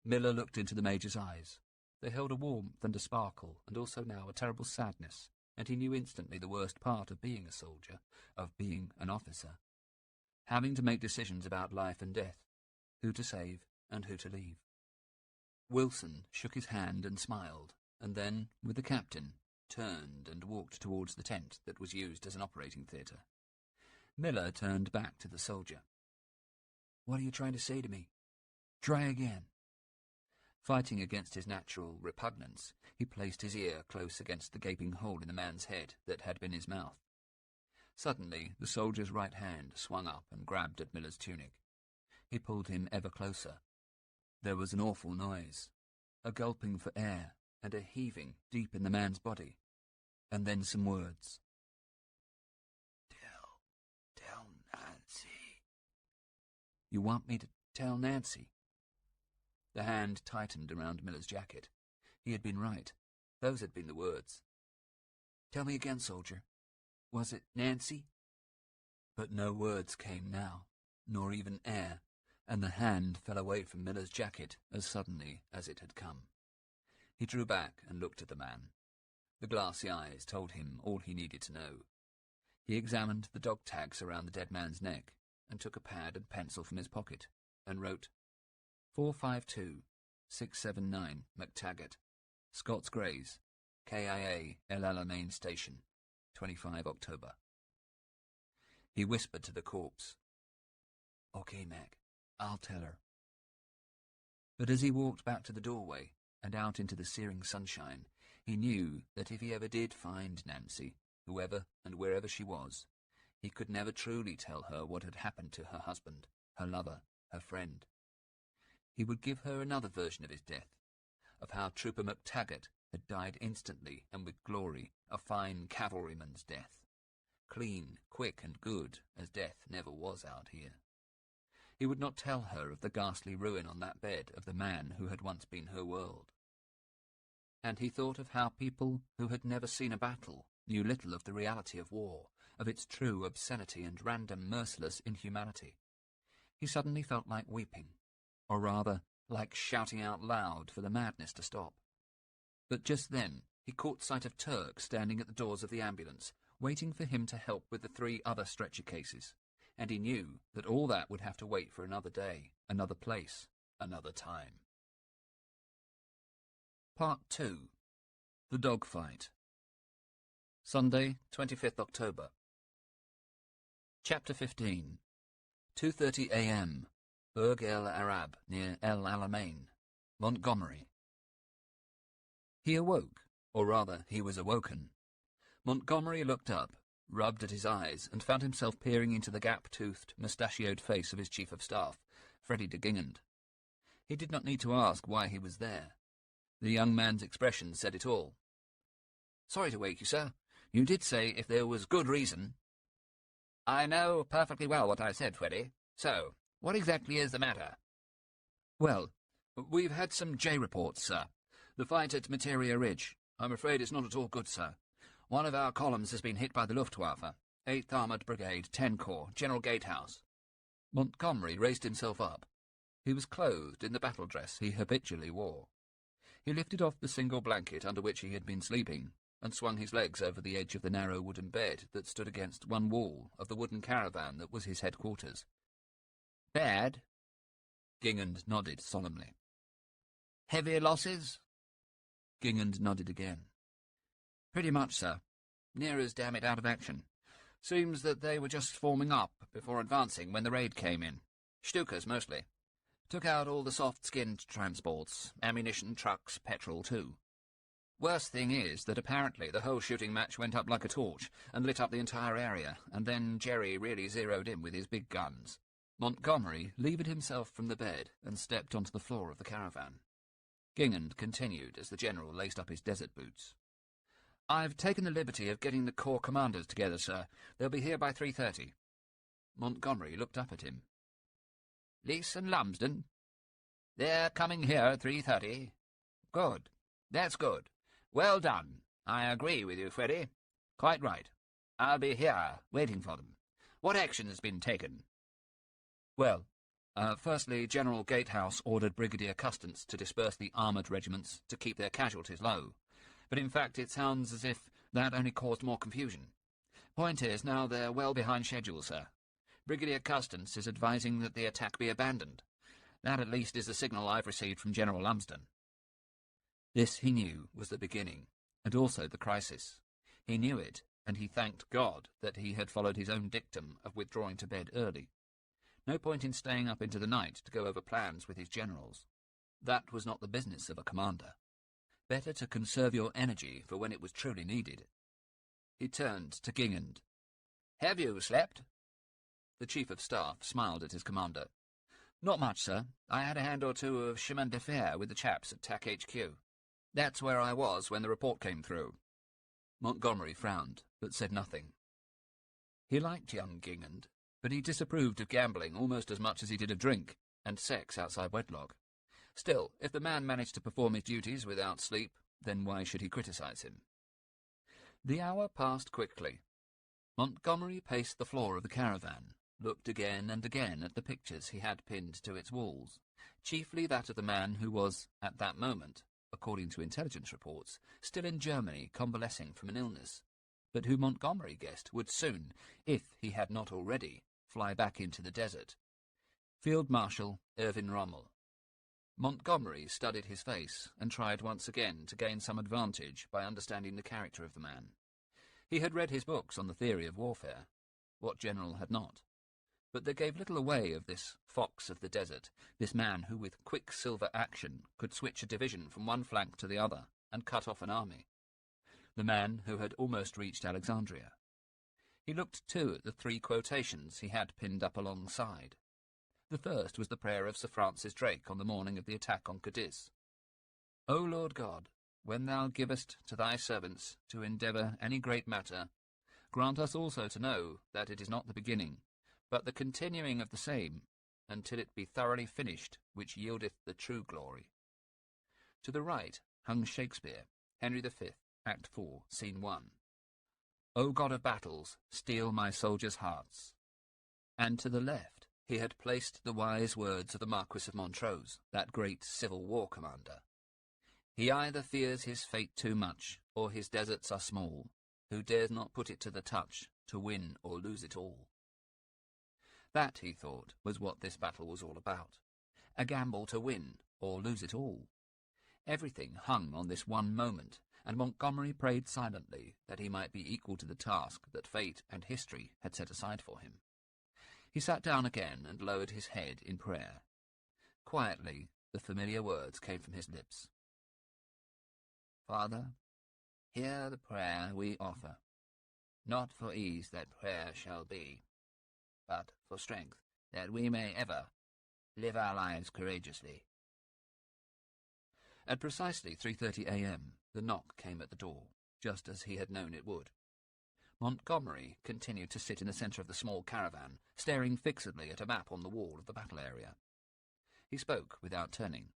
Miller looked into the Major's eyes. They held a warmth and a sparkle, and also now a terrible sadness, and he knew instantly the worst part of being a soldier, of being an officer. Having to make decisions about life and death, who to save and who to leave. Wilson shook his hand and smiled, and then, with the captain, turned and walked towards the tent that was used as an operating theatre. Miller turned back to the soldier. "What are you trying to say to me? Try again." Fighting against his natural repugnance, he placed his ear close against the gaping hole in the man's head that had been his mouth. Suddenly, the soldier's right hand swung up and grabbed at Miller's tunic. He pulled him ever closer. There was an awful noise, a gulping for air and a heaving deep in the man's body, and then some words. Tell Nancy." "You want me to tell Nancy?" The hand tightened around Miller's jacket. He had been right. Those had been the words. "Tell me again, soldier. Was it Nancy?" But no words came now, nor even air, and the hand fell away from Miller's jacket as suddenly as it had come. He drew back and looked at the man. The glassy eyes told him all he needed to know. He examined the dog tags around the dead man's neck and took a pad and pencil from his pocket and wrote 452679 McTaggart, Scots Grays, KIA El Alamein Station, 25 October. He whispered to the corpse, "Okay, Mac, I'll tell her." But as he walked back to the doorway and out into the searing sunshine, he knew that if he ever did find Nancy, whoever and wherever she was, he could never truly tell her what had happened to her husband, her lover, her friend. He would give her another version of his death, of how Trooper McTaggart had died instantly and with glory, a fine cavalryman's death, clean, quick and good as death never was out here. He would not tell her of the ghastly ruin on that bed of the man who had once been her world. And he thought of how people who had never seen a battle knew little of the reality of war, of its true obscenity and random merciless inhumanity. He suddenly felt like weeping, or rather, like shouting out loud for the madness to stop. But just then he caught sight of Turk standing at the doors of the ambulance, waiting for him to help with the 3 other stretcher cases, and he knew that all that would have to wait for another day, another place, another time. Part 2. The Dogfight. Sunday, 25th October. Chapter 15. 2:30 a.m. Burg El Arab, near El Alamein, Montgomery. He awoke, or rather, he was awoken. Montgomery looked up, rubbed at his eyes, and found himself peering into the gap-toothed, mustachioed face of his Chief of Staff, Freddie de Gingand. He did not need to ask why he was there. The young man's expression said it all. "Sorry to wake you, sir. You did say if there was good reason." "I know perfectly well what I said, Freddie. So, what exactly is the matter?" "Well, we've had some J reports, sir. The fight at Materia Ridge. I'm afraid it's not at all good, sir. One of our columns has been hit by the Luftwaffe. 8th Armoured Brigade, 10 Corps, General Gatehouse." Montgomery raised himself up. He was clothed in the battle dress he habitually wore. He lifted off the single blanket under which he had been sleeping and swung his legs over the edge of the narrow wooden bed that stood against one wall of the wooden caravan that was his headquarters. "Bad?" Gingand nodded solemnly. "Heavy losses?" Gingand nodded again. "Pretty much, sir. Near as damn it out of action. Seems that they were just forming up before advancing when the raid came in. Stukas, mostly. Took out all the soft-skinned transports, ammunition, trucks, petrol, too. Worst thing is that apparently the whole shooting match went up like a torch and lit up the entire area, and then Jerry really zeroed in with his big guns." Montgomery levered himself from the bed and stepped onto the floor of the caravan. Gingand continued as the general laced up his desert boots. "I've taken the liberty of getting the corps commanders together, sir. They'll be here by 3:30. Montgomery looked up at him. "Leese and Lumsden? They're coming here at 3:30. Good. That's good. Well done. I agree with you, Freddy. Quite right. I'll be here, waiting for them. What action has been taken?" "Well, firstly, General Gatehouse ordered Brigadier Custance to disperse the armoured regiments to keep their casualties low. But in fact it sounds as if that only caused more confusion. Point is, now they're well behind schedule, sir. Brigadier Custance is advising that the attack be abandoned. That at least is the signal I've received from General Lumsden." This, he knew, was the beginning, and also the crisis. He knew it, and he thanked God that he had followed his own dictum of withdrawing to bed early. No point in staying up into the night to go over plans with his generals. That was not the business of a commander. Better to conserve your energy for when it was truly needed. He turned to Gingand. "Have you slept?" The Chief of Staff smiled at his commander. "Not much, sir. I had a hand or two of chemin de fer with the chaps at TAC HQ. That's where I was when the report came through." Montgomery frowned, but said nothing. He liked young Gingand, but he disapproved of gambling almost as much as he did of drink, and sex outside wedlock. Still, if the man managed to perform his duties without sleep, then why should he criticize him? The hour passed quickly. Montgomery paced the floor of the caravan, looked again and again at the pictures he had pinned to its walls, chiefly that of the man who was, at that moment, according to intelligence reports, still in Germany convalescing from an illness, but who Montgomery guessed would soon, if he had not already, fly back into the desert. Field Marshal Erwin Rommel. Montgomery studied his face and tried once again to gain some advantage by understanding the character of the man. He had read his books on the theory of warfare. What general had not? But they gave little away of this fox of the desert, this man who with quicksilver action could switch a division from one flank to the other and cut off an army. The man who had almost reached Alexandria. He looked too at the 3 quotations he had pinned up alongside. The first was the prayer of Sir Francis Drake on the morning of the attack on Cadiz. "O Lord God, when thou givest to thy servants to endeavour any great matter, grant us also to know that it is not the beginning, but the continuing of the same, until it be thoroughly finished, which yieldeth the true glory." To the right hung Shakespeare, Henry V, Act 4, Scene 1. "O God of battles, steel my soldiers' hearts." And to the left he had placed the wise words of the Marquis of Montrose, that great Civil War commander. "He either fears his fate too much, or his deserts are small, who dares not put it to the touch, to win or lose it all." That, he thought, was what this battle was all about. A gamble to win or lose it all. Everything hung on this one moment, and Montgomery prayed silently that he might be equal to the task that fate and history had set aside for him. He sat down again and lowered his head in prayer. Quietly, the familiar words came from his lips. "Father, hear the prayer we offer, not for ease that prayer shall be, but for strength that we may ever live our lives courageously." At precisely 3:30 a.m., the knock came at the door, just as he had known it would. Montgomery continued to sit in the centre of the small caravan, staring fixedly at a map on the wall of the battle area. He spoke without turning.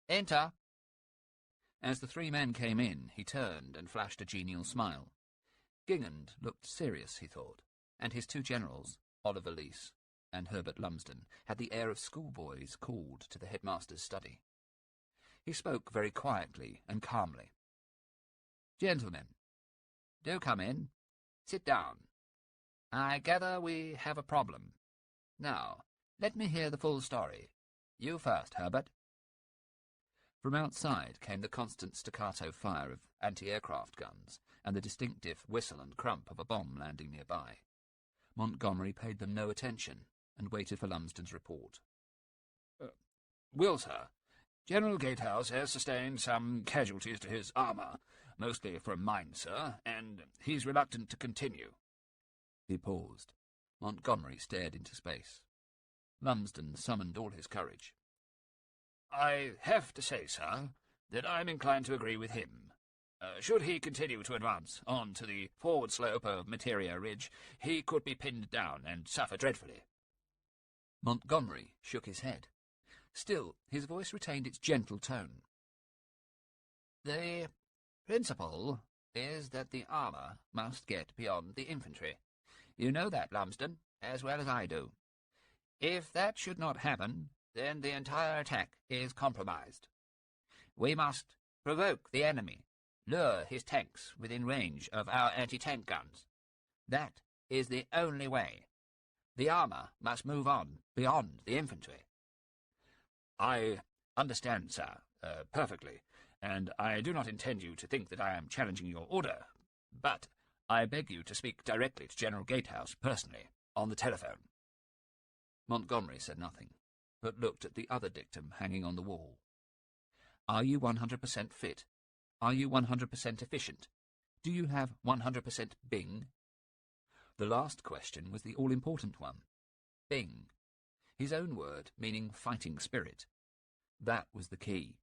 "Enter." As the 3 men came in, he turned and flashed a genial smile. Gingand looked serious, he thought, and his 2 generals, Oliver Leese and Herbert Lumsden, had the air of schoolboys called to the headmaster's study. He spoke very quietly and calmly. Gentlemen, do come in. Sit down. I gather we have a problem. Now, let me hear the full story. You first, Herbert. From outside came the constant staccato fire of anti-aircraft guns and the distinctive whistle and crump of a bomb landing nearby. Montgomery paid them no attention and waited for Lumsden's report. Will, sir, General Gatehouse has sustained some casualties to his armour, mostly from mine, sir, and he's reluctant to continue. He paused. Montgomery stared into space. Lumsden summoned all his courage. I have to say, sir, that I'm inclined to agree with him. Should he continue to advance on to the forward slope of Materia Ridge, he could be pinned down and suffer dreadfully. Montgomery shook his head. Still, his voice retained its gentle tone. The principle is that the armour must get beyond the infantry. You know that, Lumsden, as well as I do. If that should not happen, then the entire attack is compromised. We must provoke the enemy, lure his tanks within range of our anti-tank guns. That is the only way. The armour must move on beyond the infantry. I understand, sir, perfectly, and I do not intend you to think that I am challenging your order, but I beg you to speak directly to General Gatehouse personally, on the telephone. Montgomery said nothing, but looked at the other dictum hanging on the wall. Are you 100% fit? Are you 100% efficient? Do you have 100% Bing? The last question was the all-important one. Bing. His own word meaning fighting spirit. That was the key.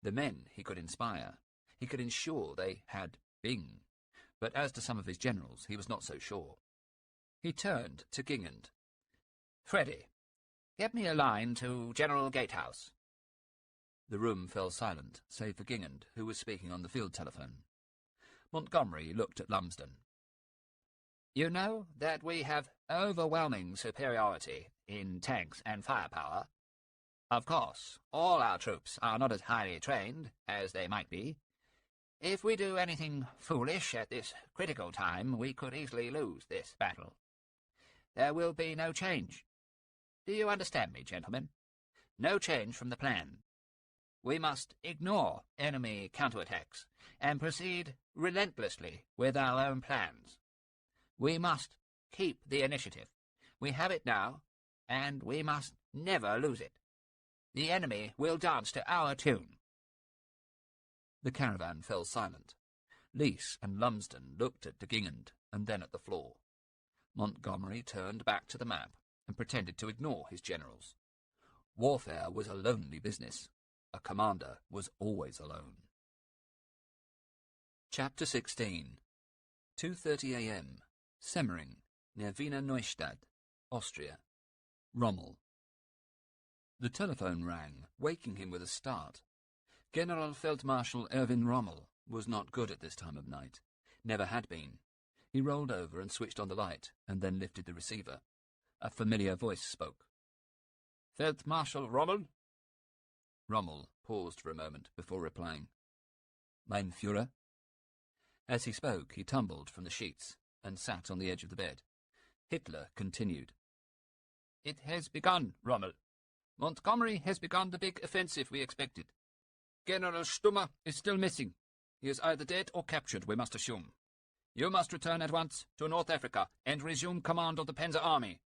The men he could inspire. He could ensure they had Bing. But as to some of his generals, he was not so sure. He turned to Gingand. Freddie, get me a line to General Gatehouse. The room fell silent, save for Gingand, who was speaking on the field telephone. Montgomery looked at Lumsden. You know that we have overwhelming superiority in tanks and firepower. Of course, all our troops are not as highly trained as they might be. If we do anything foolish at this critical time, we could easily lose this battle. There will be no change. Do you understand me, gentlemen? No change from the plan. We must ignore enemy counterattacks and proceed relentlessly with our own plans. We must keep the initiative. We have it now, and we must never lose it. The enemy will dance to our tune. The caravan fell silent. Leese and Lumsden looked at de Gingand and then at the floor. Montgomery turned back to the map and pretended to ignore his generals. Warfare was a lonely business. A commander was always alone. Chapter 16. 2:30 a.m. Semmering, near Wiener Neustadt, Austria. Rommel. The telephone rang, waking him with a start. General Feldmarschall Erwin Rommel was not good at this time of night. Never had been. He rolled over and switched on the light, and then lifted the receiver. A familiar voice spoke. Feldmarschall Rommel? Rommel paused for a moment before replying. Mein Führer? As he spoke, he tumbled from the sheets and sat on the edge of the bed. Hitler continued. It has begun, Rommel. Montgomery has begun the big offensive we expected. General Stummer is still missing. He is either dead or captured, we must assume. You must return at once to North Africa and resume command of the Panzer Army.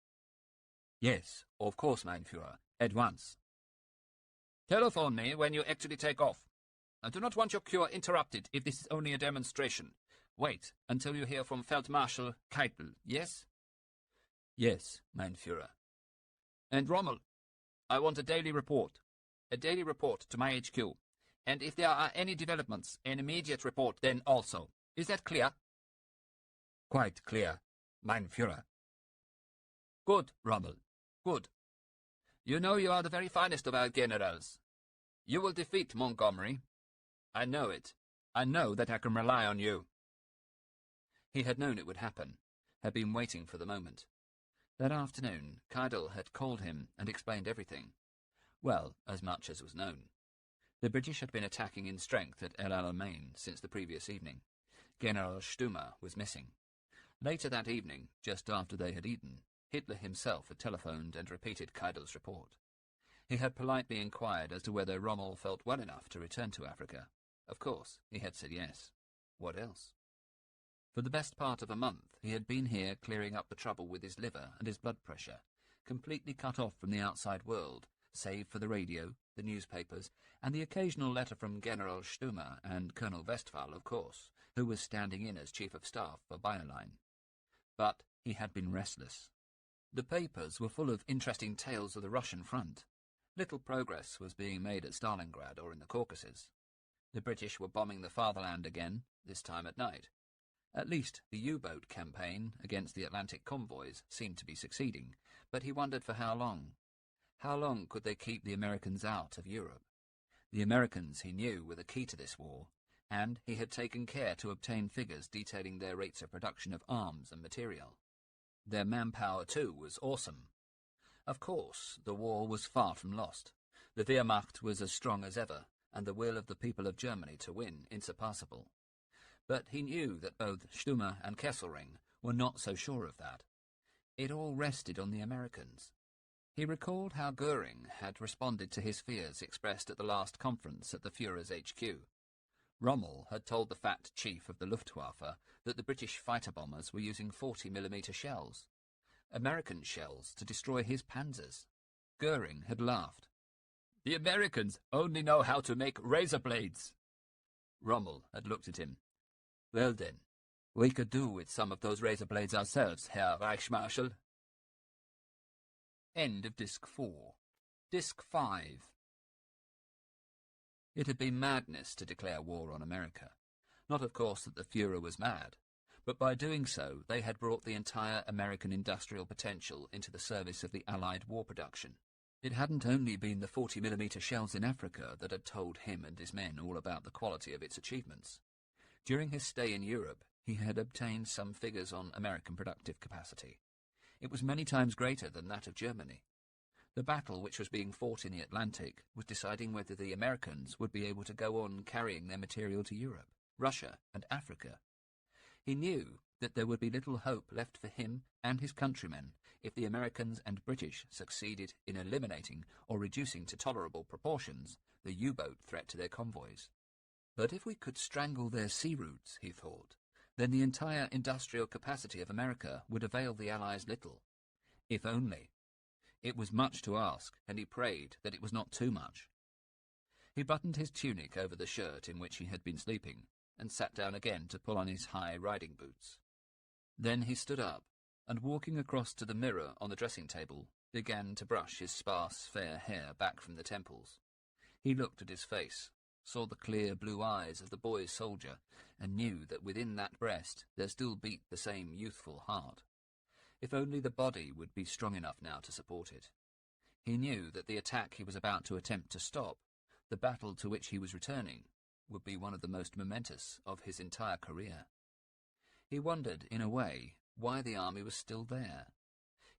Yes, of course, mein Führer. At once. Telephone me when you actually take off. I do not want your cure interrupted if this is only a demonstration. Wait until you hear from Feldmarschall Keitel, yes? Yes, mein Führer. And Rommel, I want a daily report. A daily report to my HQ. And if there are any developments, an immediate report then also. Is that clear? Quite clear, mein Führer. Good, Rommel. Good. You know you are the very finest of our generals. You will defeat Montgomery. I know it. I know that I can rely on you. He had known it would happen, had been waiting for the moment. That afternoon, Keitel had called him and explained everything. Well, as much as was known. The British had been attacking in strength at El Alamein since the previous evening. General Stumme was missing. Later that evening, just after they had eaten, Hitler himself had telephoned and repeated Keidel's report. He had politely inquired as to whether Rommel felt well enough to return to Africa. Of course, he had said yes. What else? For the best part of a month, he had been here clearing up the trouble with his liver and his blood pressure, completely cut off from the outside world, save for the radio, the newspapers, and the occasional letter from General Stumme and Colonel Westphal, of course, who was standing in as Chief of Staff for Bayerlein. But he had been restless. The papers were full of interesting tales of the Russian front. Little progress was being made at Stalingrad or in the Caucasus. The British were bombing the fatherland again, this time at night. At least the U-boat campaign against the Atlantic convoys seemed to be succeeding, but he wondered for how long. How long could they keep the Americans out of Europe? The Americans, he knew, were the key to this war, and he had taken care to obtain figures detailing their rates of production of arms and material. Their manpower, too, was awesome. Of course, the war was far from lost. The Wehrmacht was as strong as ever, and the will of the people of Germany to win insurpassable. But he knew that both Stumme and Kesselring were not so sure of that. It all rested on the Americans. He recalled how Goering had responded to his fears expressed at the last conference at the Führer's HQ. Rommel had told the fat chief of the Luftwaffe that the British fighter bombers were using 40mm shells, American shells, to destroy his panzers. Goering had laughed. "The Americans only know how to make razor blades." Rommel had looked at him. "Well then, we could do with some of those razor blades ourselves, Herr Reichsmarschall." End of Disc 4. Disc 5. It had been madness to declare war on America. Not, of course, that the Führer was mad, but by doing so they had brought the entire American industrial potential into the service of the Allied war production. It hadn't only been the 40mm shells in Africa that had told him and his men all about the quality of its achievements. During his stay in Europe, he had obtained some figures on American productive capacity. It was many times greater than that of Germany. The battle which was being fought in the Atlantic was deciding whether the Americans would be able to go on carrying their material to Europe, Russia, and Africa. He knew that there would be little hope left for him and his countrymen if the Americans and British succeeded in eliminating or reducing to tolerable proportions the U-boat threat to their convoys. But if we could strangle their sea routes, he thought, then the entire industrial capacity of America would avail the Allies little. If only. It was much to ask, and he prayed that it was not too much. He buttoned his tunic over the shirt in which he had been sleeping, and sat down again to pull on his high riding boots. Then he stood up, and walking across to the mirror on the dressing-table, began to brush his sparse, fair hair back from the temples. He looked at his face, saw the clear blue eyes of the boy soldier, and knew that within that breast there still beat the same youthful heart. If only the body would be strong enough now to support it. He knew that the attack he was about to attempt to stop, the battle to which he was returning, would be one of the most momentous of his entire career. He wondered, in a way, why the army was still there.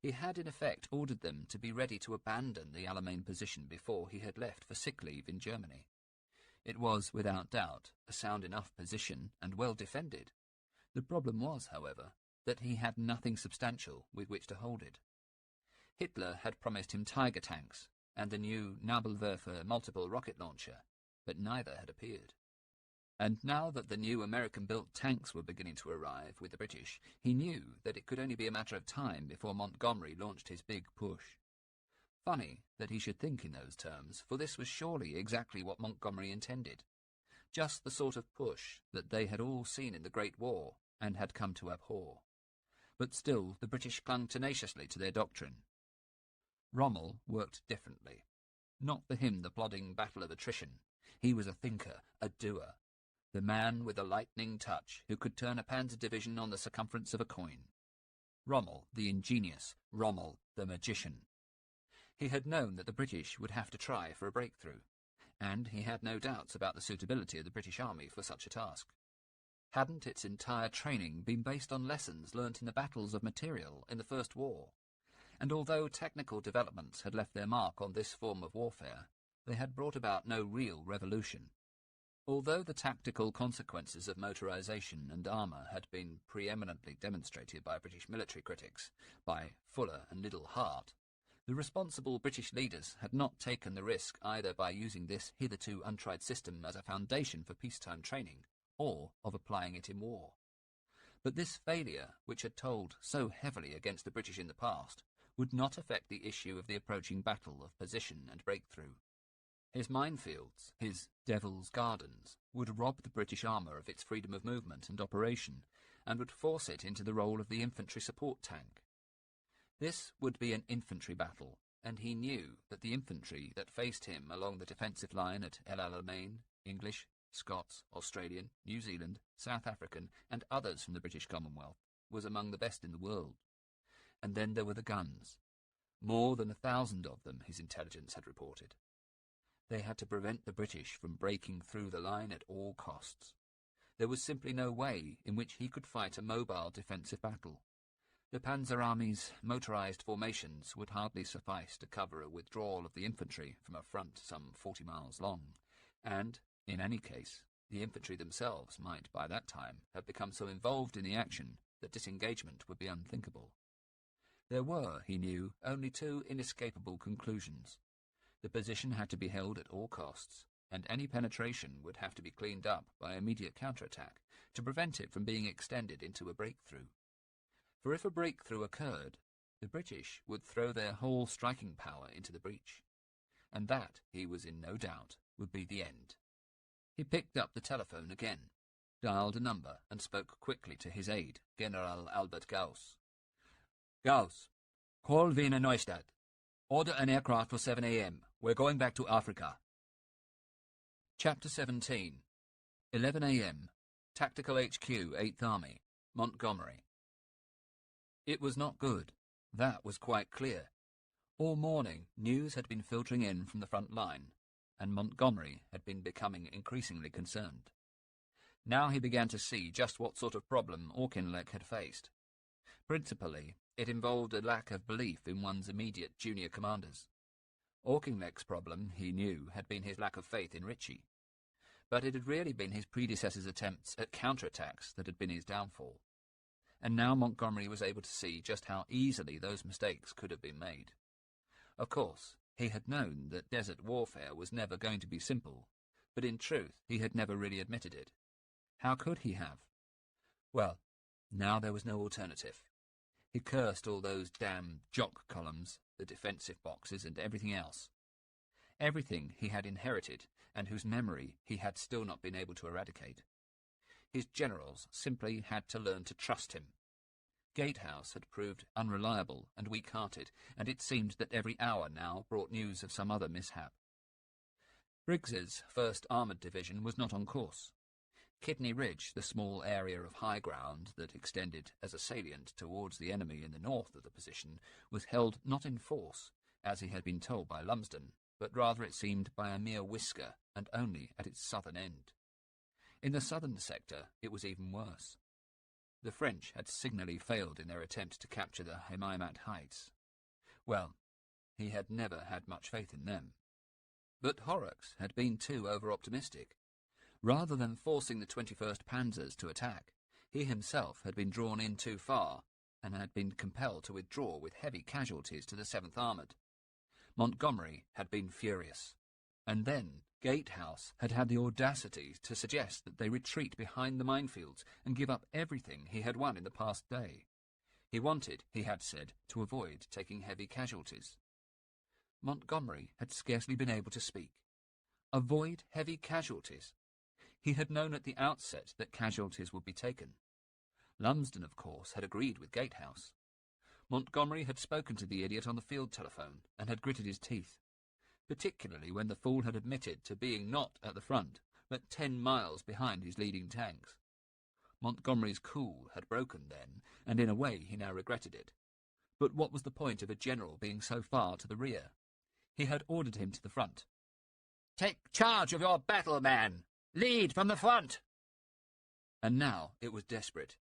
He had in effect ordered them to be ready to abandon the Alamein position before he had left for sick leave in Germany. It was, without doubt, a sound enough position and well defended. The problem was, however, that he had nothing substantial with which to hold it. Hitler had promised him Tiger tanks and the new Nabelwerfer multiple rocket launcher, but neither had appeared. And now that the new American-built tanks were beginning to arrive with the British, he knew that it could only be a matter of time before Montgomery launched his big push. Funny that he should think in those terms, for this was surely exactly what Montgomery intended. Just the sort of push that they had all seen in the Great War and had come to abhor. But still the British clung tenaciously to their doctrine. Rommel worked differently. Not for him the plodding battle of attrition. He was a thinker, a doer. The man with a lightning touch who could turn a panzer division on the circumference of a coin. Rommel the ingenious, Rommel the magician. He had known that the British would have to try for a breakthrough, and he had no doubts about the suitability of the British Army for such a task. Hadn't its entire training been based on lessons learnt in the battles of material in the First War? And although technical developments had left their mark on this form of warfare, they had brought about no real revolution. Although the tactical consequences of motorization and armour had been preeminently demonstrated by British military critics, by Fuller and Liddell Hart, the responsible British leaders had not taken the risk either by using this hitherto untried system as a foundation for peacetime training, or of applying it in war. But this failure, which had told so heavily against the British in the past, would not affect the issue of the approaching battle of position and breakthrough. His minefields, his Devil's Gardens, would rob the British armour of its freedom of movement and operation, and would force it into the role of the infantry support tank. This would be an infantry battle, and he knew that the infantry that faced him along the defensive line at El Alamein, English, Scots, Australian, New Zealand, South African, and others from the British Commonwealth, was among the best in the world. And then there were the guns. More than 1,000 of them, his intelligence had reported. They had to prevent the British from breaking through the line at all costs. There was simply no way in which he could fight a mobile defensive battle. The Panzer Army's motorized formations would hardly suffice to cover a withdrawal of the infantry from a front some 40 miles long, and, in any case, the infantry themselves might by that time have become so involved in the action that disengagement would be unthinkable. There were, he knew, only two inescapable conclusions. The position had to be held at all costs, and any penetration would have to be cleaned up by immediate counterattack to prevent it from being extended into a breakthrough. For if a breakthrough occurred, the British would throw their whole striking power into the breach, and that, he was in no doubt, would be the end. He picked up the telephone again, dialed a number, and spoke quickly to his aide, General Albert Gauss. "Gauss, call Wiener Neustadt. Order an aircraft for 7 a.m. We're going back to Africa." Chapter 17. 11 a.m. Tactical HQ, 8th Army, Montgomery. It was not good. That was quite clear. All morning, news had been filtering in from the front line, and Montgomery had been becoming increasingly concerned. Now he began to see just what sort of problem Auchinleck had faced. Principally, it involved a lack of belief in one's immediate junior commanders. Auchinleck's problem, he knew, had been his lack of faith in Ritchie. But it had really been his predecessor's attempts at counterattacks that had been his downfall. And now Montgomery was able to see just how easily those mistakes could have been made. Of course, he had known that desert warfare was never going to be simple, but in truth he had never really admitted it. How could he have? Well, now there was no alternative. He cursed all those damn jock columns, the defensive boxes, and everything else. Everything he had inherited, and whose memory he had still not been able to eradicate. His generals simply had to learn to trust him. Gatehouse had proved unreliable and weak-hearted, and it seemed that every hour now brought news of some other mishap. Briggs's 1st Armoured Division was not on course. Kidney Ridge, the small area of high ground that extended as a salient towards the enemy in the north of the position, was held not in force, as he had been told by Lumsden, but rather, it seemed, by a mere whisker, and only at its southern end. In the southern sector it was even worse. The French had signally failed in their attempt to capture the Hemaimat Heights. Well, he had never had much faith in them. But Horrocks had been too over-optimistic. Rather than forcing the 21st Panzers to attack, he himself had been drawn in too far, and had been compelled to withdraw with heavy casualties to the 7th Armoured. Montgomery had been furious. And then Gatehouse had had the audacity to suggest that they retreat behind the minefields and give up everything he had won in the past day. He wanted, he had said, to avoid taking heavy casualties. Montgomery had scarcely been able to speak. Avoid heavy casualties? He had known at the outset that casualties would be taken. Lumsden, of course, had agreed with Gatehouse. Montgomery had spoken to the idiot on the field telephone and had gritted his teeth, particularly when the fool had admitted to being not at the front, but 10 miles behind his leading tanks. Montgomery's cool had broken then, and in a way he now regretted it. But what was the point of a general being so far to the rear? He had ordered him to the front. "Take charge of your battle, man! Lead from the front!" And now it was desperate.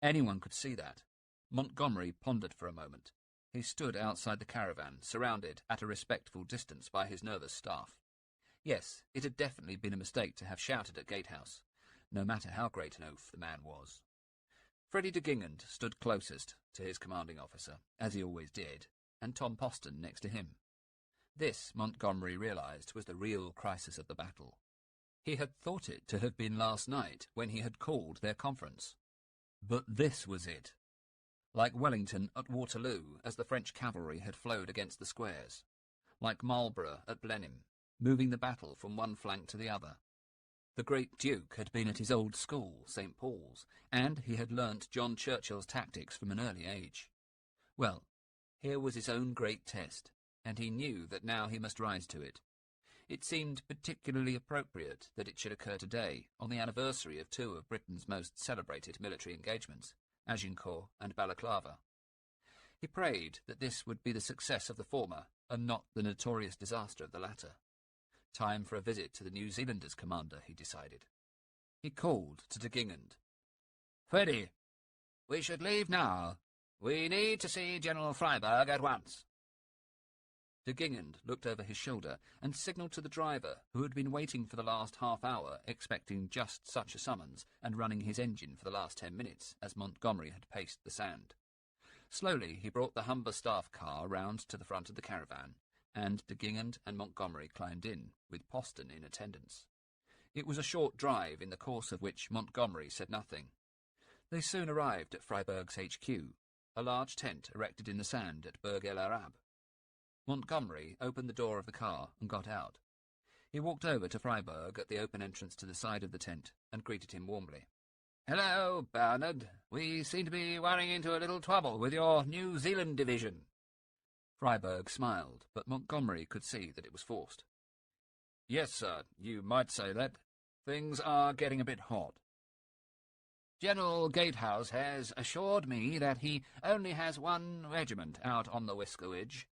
Anyone could see that. Montgomery pondered for a moment. He stood outside the caravan, surrounded at a respectful distance by his nervous staff. Yes, it had definitely been a mistake to have shouted at Gatehouse, no matter how great an oaf the man was. Freddie de Gingand stood closest to his commanding officer, as he always did, and Tom Poston next to him. This, Montgomery realized, was the real crisis of the battle. He had thought it to have been last night when he had called their conference. But this was it. Like Wellington at Waterloo as the French cavalry had flowed against the squares. Like Marlborough at Blenheim, moving the battle from one flank to the other. The great Duke had been at his old school, St. Paul's, and he had learnt John Churchill's tactics from an early age. Well, here was his own great test, and he knew that now he must rise to it. It seemed particularly appropriate that it should occur today, on the anniversary of two of Britain's most celebrated military engagements, Agincourt and Balaclava. He prayed that this would be the success of the former, and not the notorious disaster of the latter. Time for a visit to the New Zealanders' commander, he decided. He called to de Gingand. "Freddie, we should leave now. We need to see General Freyberg at once." De Gingand looked over his shoulder and signalled to the driver, who had been waiting for the last half-hour, expecting just such a summons, and running his engine for the last 10 minutes, as Montgomery had paced the sand. Slowly he brought the Humber staff car round to the front of the caravan, and de Gingand and Montgomery climbed in, with Poston in attendance. It was a short drive, in the course of which Montgomery said nothing. They soon arrived at Freyberg's HQ, a large tent erected in the sand at Burg El Arab. Montgomery opened the door of the car and got out. He walked over to Freyberg at the open entrance to the side of the tent and greeted him warmly. "Hello, Bernard. We seem to be running into a little trouble with your New Zealand division." Freyberg smiled, but Montgomery could see that it was forced. "Yes, sir, you might say that. Things are getting a bit hot." "General Gatehouse has assured me that he only has one regiment out on the Whisker Ridge."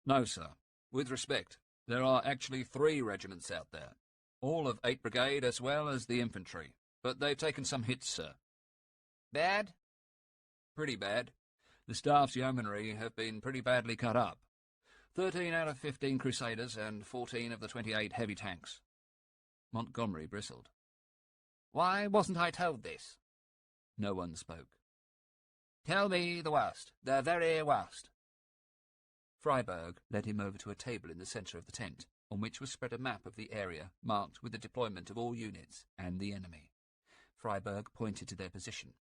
"No, sir. With respect, there are actually 3 regiments out there, all of 8th Brigade as well as the infantry, but they've taken some hits, sir." "Bad?" "Pretty bad. The staff's yeomanry have been pretty badly cut up. 13 out of 15 Crusaders and 14 of the 28 heavy tanks." Montgomery bristled. "Why wasn't I told this?" No one spoke. "Tell me the worst, the very worst." Freyberg led him over to a table in the centre of the tent, on which was spread a map of the area marked with the deployment of all units and the enemy. Freyberg pointed to their position.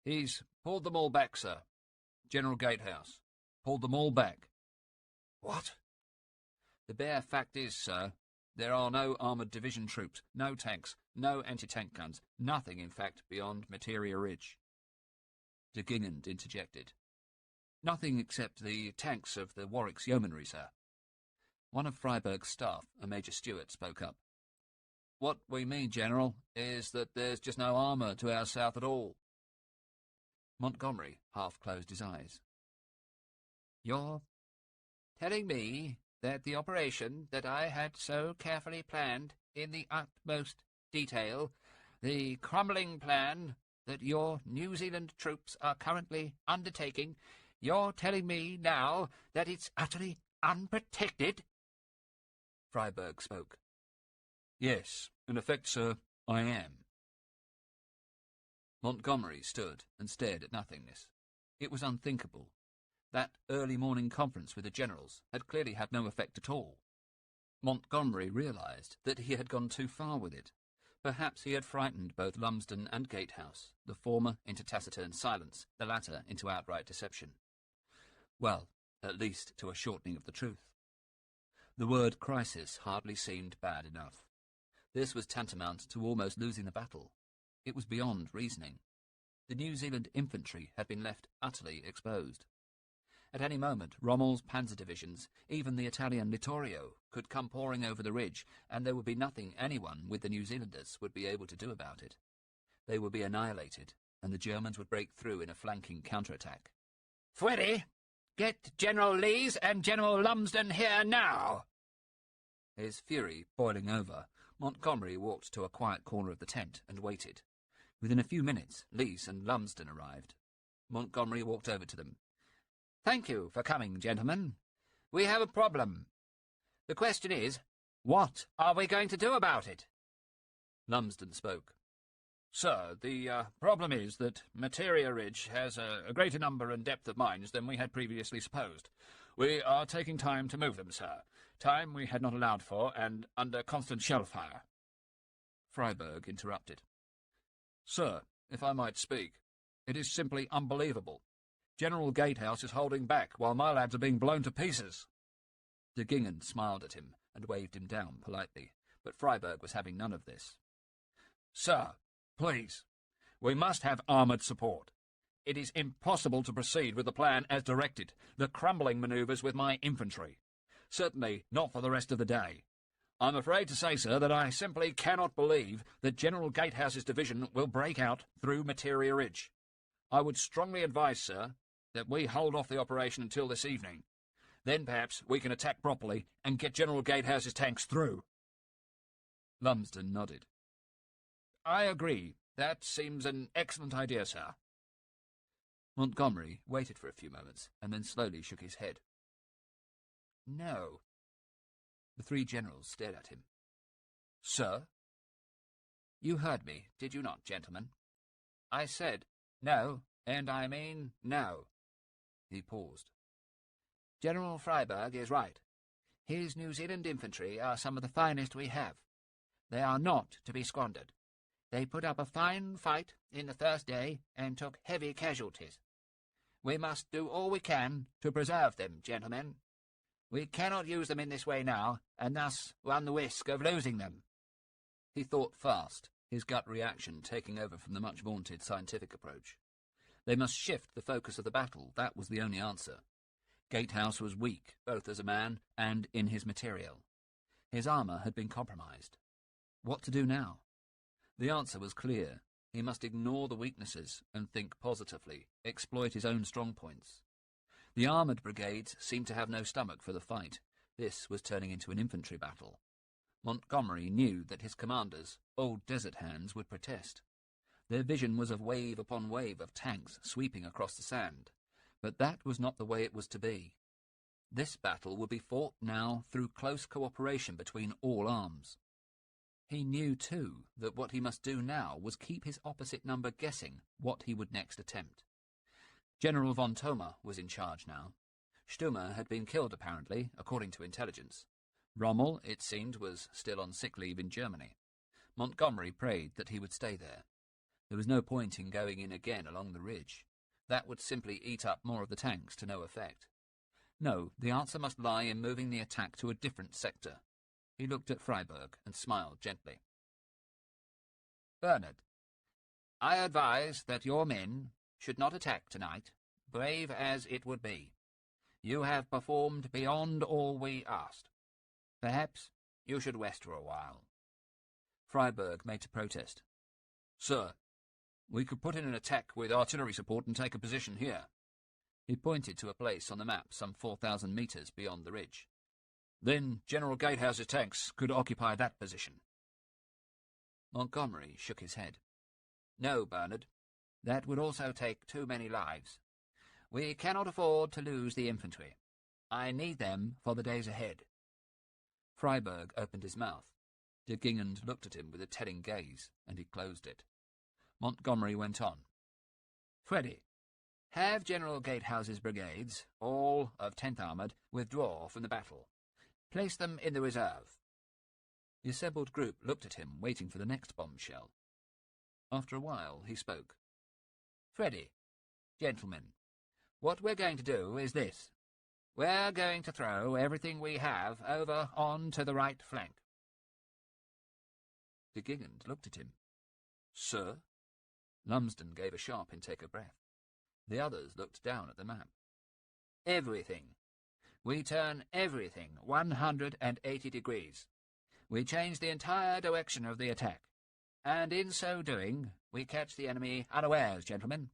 "He's pulled them all back, sir. General Gatehouse. Pulled them all back." "What?" "The bare fact is, sir, there are no armoured division troops, no tanks, no anti-tank guns, nothing, in fact, beyond Materia Ridge." De Gingand interjected. "Nothing except the tanks of the Warwick's yeomanry, sir." One of Freyberg's staff, a Major Stewart, spoke up. "What we mean, General, is that there's just no armour to our south at all." Montgomery half closed his eyes. "You're telling me that the operation that I had so carefully planned in the utmost detail, the crumbling plan that your New Zealand troops are currently undertaking, you're telling me now that it's utterly unprotected?" Freyberg spoke. "Yes, in effect, sir, I am." Montgomery stood and stared at nothingness. It was unthinkable. That early morning conference with the generals had clearly had no effect at all. Montgomery realised that he had gone too far with it. Perhaps he had frightened both Lumsden and Gatehouse, the former into taciturn silence, the latter into outright deception. Well, at least to a shortening of the truth. The word crisis hardly seemed bad enough. This was tantamount to almost losing the battle. It was beyond reasoning. The New Zealand infantry had been left utterly exposed. At any moment, Rommel's panzer divisions, even the Italian Littorio, could come pouring over the ridge, and there would be nothing anyone with the New Zealanders would be able to do about it. They would be annihilated, and the Germans would break through in a flanking counterattack. "Freddie, get General Lees and General Lumsden here now!" His fury boiling over, Montgomery walked to a quiet corner of the tent and waited. Within a few minutes, Lees and Lumsden arrived. Montgomery walked over to them. "Thank you for coming, gentlemen. We have a problem. The question is, What are we going to do about it? Lumsden spoke. Sir, the problem is that Materia Ridge has a greater number and depth of mines than we had previously supposed. We are taking time to move them, sir. Time we had not allowed for, and under constant shell fire. Freiberg interrupted. Sir, if I might speak, it is simply unbelievable. General Gatehouse is holding back while my lads are being blown to pieces. De Gingen smiled at him and waved him down politely, but Freiberg was having none of this. Sir, please, we must have armoured support. It is impossible to proceed with the plan as directed, the crumbling manoeuvres with my infantry. Certainly not for the rest of the day. I'm afraid to say, sir, that I simply cannot believe that General Gatehouse's division will break out through Materia Ridge. I would strongly advise, sir, that we hold off the operation until this evening. Then perhaps we can attack properly and get General Gatehouse's tanks through. Lumsden nodded. I agree. That seems an excellent idea, sir. Montgomery waited for a few moments and then slowly shook his head. No. The three generals stared at him. Sir? You heard me, did you not, gentlemen? I said no, and I mean no. He paused. General Freiberg is right. His New Zealand infantry are some of the finest we have. They are not to be squandered. They put up a fine fight in the first day and took heavy casualties. We must do all we can to preserve them, gentlemen. We cannot use them in this way now, and thus run the risk of losing them. He thought fast, his gut reaction taking over from the much-vaunted scientific approach. They must shift the focus of the battle, that was the only answer. Gatehouse was weak, both as a man and in his material. His armour had been compromised. What to do now? The answer was clear. He must ignore the weaknesses and think positively, exploit his own strong points. The armoured brigades seemed to have no stomach for the fight. This was turning into an infantry battle. Montgomery knew that his commanders, old desert hands, would protest. Their vision was of wave upon wave of tanks sweeping across the sand. But that was not the way it was to be. This battle would be fought now through close cooperation between all arms. He knew, too, that what he must do now was keep his opposite number guessing what he would next attempt. General von Thoma was in charge now. Stumme had been killed, apparently, according to intelligence. Rommel, it seemed, was still on sick leave in Germany. Montgomery prayed that he would stay there. There was no point in going in again along the ridge. That would simply eat up more of the tanks to no effect. No, the answer must lie in moving the attack to a different sector. He looked at Freiberg and smiled gently. Bernard, I advise that your men should not attack tonight, brave as it would be. You have performed beyond all we asked. Perhaps you should rest for a while. Freiberg made to protest. Sir, we could put in an attack with artillery support and take a position here. He pointed to a place on the map some 4,000 metres beyond the ridge. Then General Gatehouse's tanks could occupy that position. Montgomery shook his head. No, Bernard. That would also take too many lives. We cannot afford to lose the infantry. I need them for the days ahead. Freiberg opened his mouth. De Gingen looked at him with a telling gaze, and he closed it. Montgomery went on. Freddy, have General Gatehouse's brigades, all of 10th Armoured, withdraw from the battle. Place them in the reserve. The assembled group looked at him, waiting for the next bombshell. After a while, he spoke. Freddy, gentlemen, what we're going to do is this. We're going to throw everything we have over on to the right flank. De Gingen looked at him. Sir? Lumsden gave a sharp intake of breath. The others looked down at the map. Everything. We turn everything 180 degrees. We change the entire direction of the attack. And in so doing, we catch the enemy unawares, gentlemen.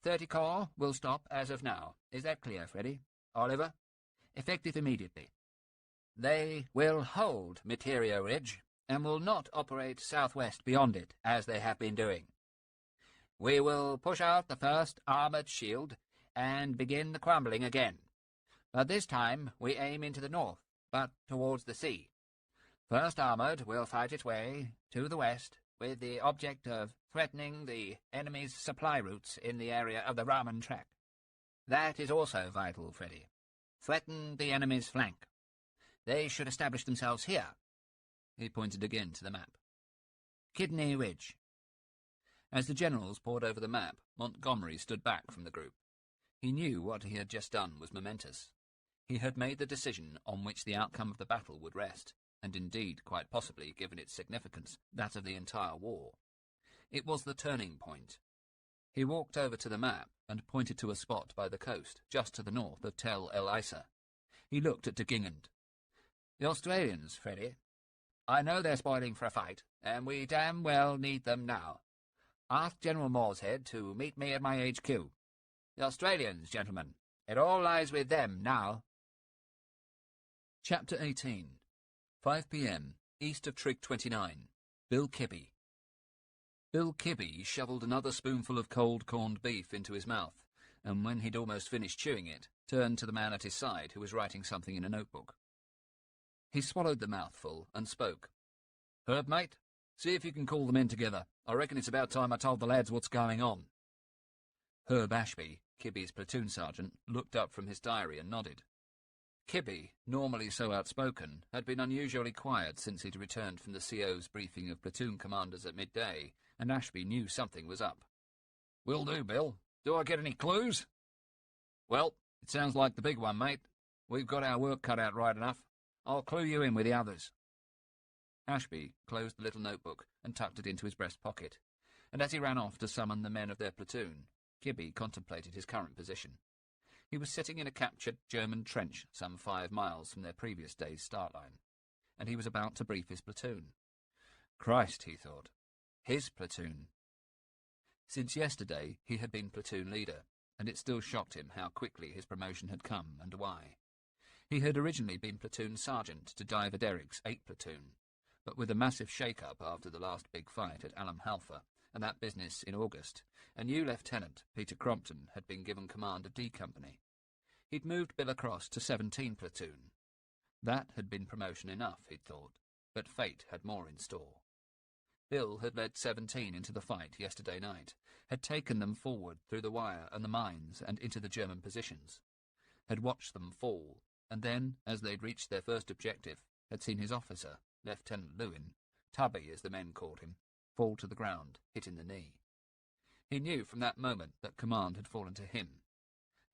30 Corps will stop as of now. Is that clear, Freddy? Oliver? Effective immediately. They will hold Materia Ridge and will not operate southwest beyond it, as they have been doing. We will push out the first armoured shield and begin the crumbling again. But this time we aim into the north, but towards the sea. First armoured will fight its way to the west with the object of threatening the enemy's supply routes in the area of the Raman track. That is also vital, Freddy. Threaten the enemy's flank. They should establish themselves here. He pointed again to the map. Kidney Ridge. As the generals pored over the map, Montgomery stood back from the group. He knew what he had just done was momentous. He had made the decision on which the outcome of the battle would rest, and indeed, quite possibly, given its significance, that of the entire war. It was the turning point. He walked over to the map and pointed to a spot by the coast, just to the north of Tel El Isa. He looked at de Gingand. The Australians, Freddy. I know they're spoiling for a fight, and we damn well need them now. Ask General Morshead to meet me at my HQ. The Australians, gentlemen. It all lies with them now. Chapter 18. 5 p.m. East of Trig 29. Bill Kibbe. Bill Kibbe shovelled another spoonful of cold corned beef into his mouth, and when he'd almost finished chewing it, turned to the man at his side who was writing something in a notebook. He swallowed the mouthful and spoke. "Herb, mate, see if you can call the men together. I reckon it's about time I told the lads what's going on." Herb Ashby, Kibbe's platoon sergeant, looked up from his diary and nodded. Kibbe, normally so outspoken, had been unusually quiet since he'd returned from the CO's briefing of platoon commanders at midday, and Ashby knew something was up. "Will do, Bill. Do I get any clues?" "Well, it sounds like the big one, mate. We've got our work cut out right enough. I'll clue you in with the others." Ashby closed the little notebook and tucked it into his breast pocket, and as he ran off to summon the men of their platoon, Kibbe contemplated his current position. He was sitting in a captured German trench some 5 miles from their previous day's start line, and he was about to brief his platoon. Christ, he thought. His platoon. Since yesterday he had been platoon leader, and it still shocked him how quickly his promotion had come and why. He had originally been platoon sergeant to Diver Derrick's 8 platoon, but with a massive shake-up after the last big fight at Alamein and that business in August, a new lieutenant, Peter Crompton, had been given command of D Company. He'd moved Bill across to 17 platoon. That had been promotion enough, he'd thought, but fate had more in store. Bill had led 17 into the fight yesterday night, had taken them forward through the wire and the mines and into the German positions, had watched them fall, and then, as they'd reached their first objective, had seen his officer, Lieutenant Lewin, Tubby as the men called him, fall to the ground, hit in the knee. He knew from that moment that command had fallen to him.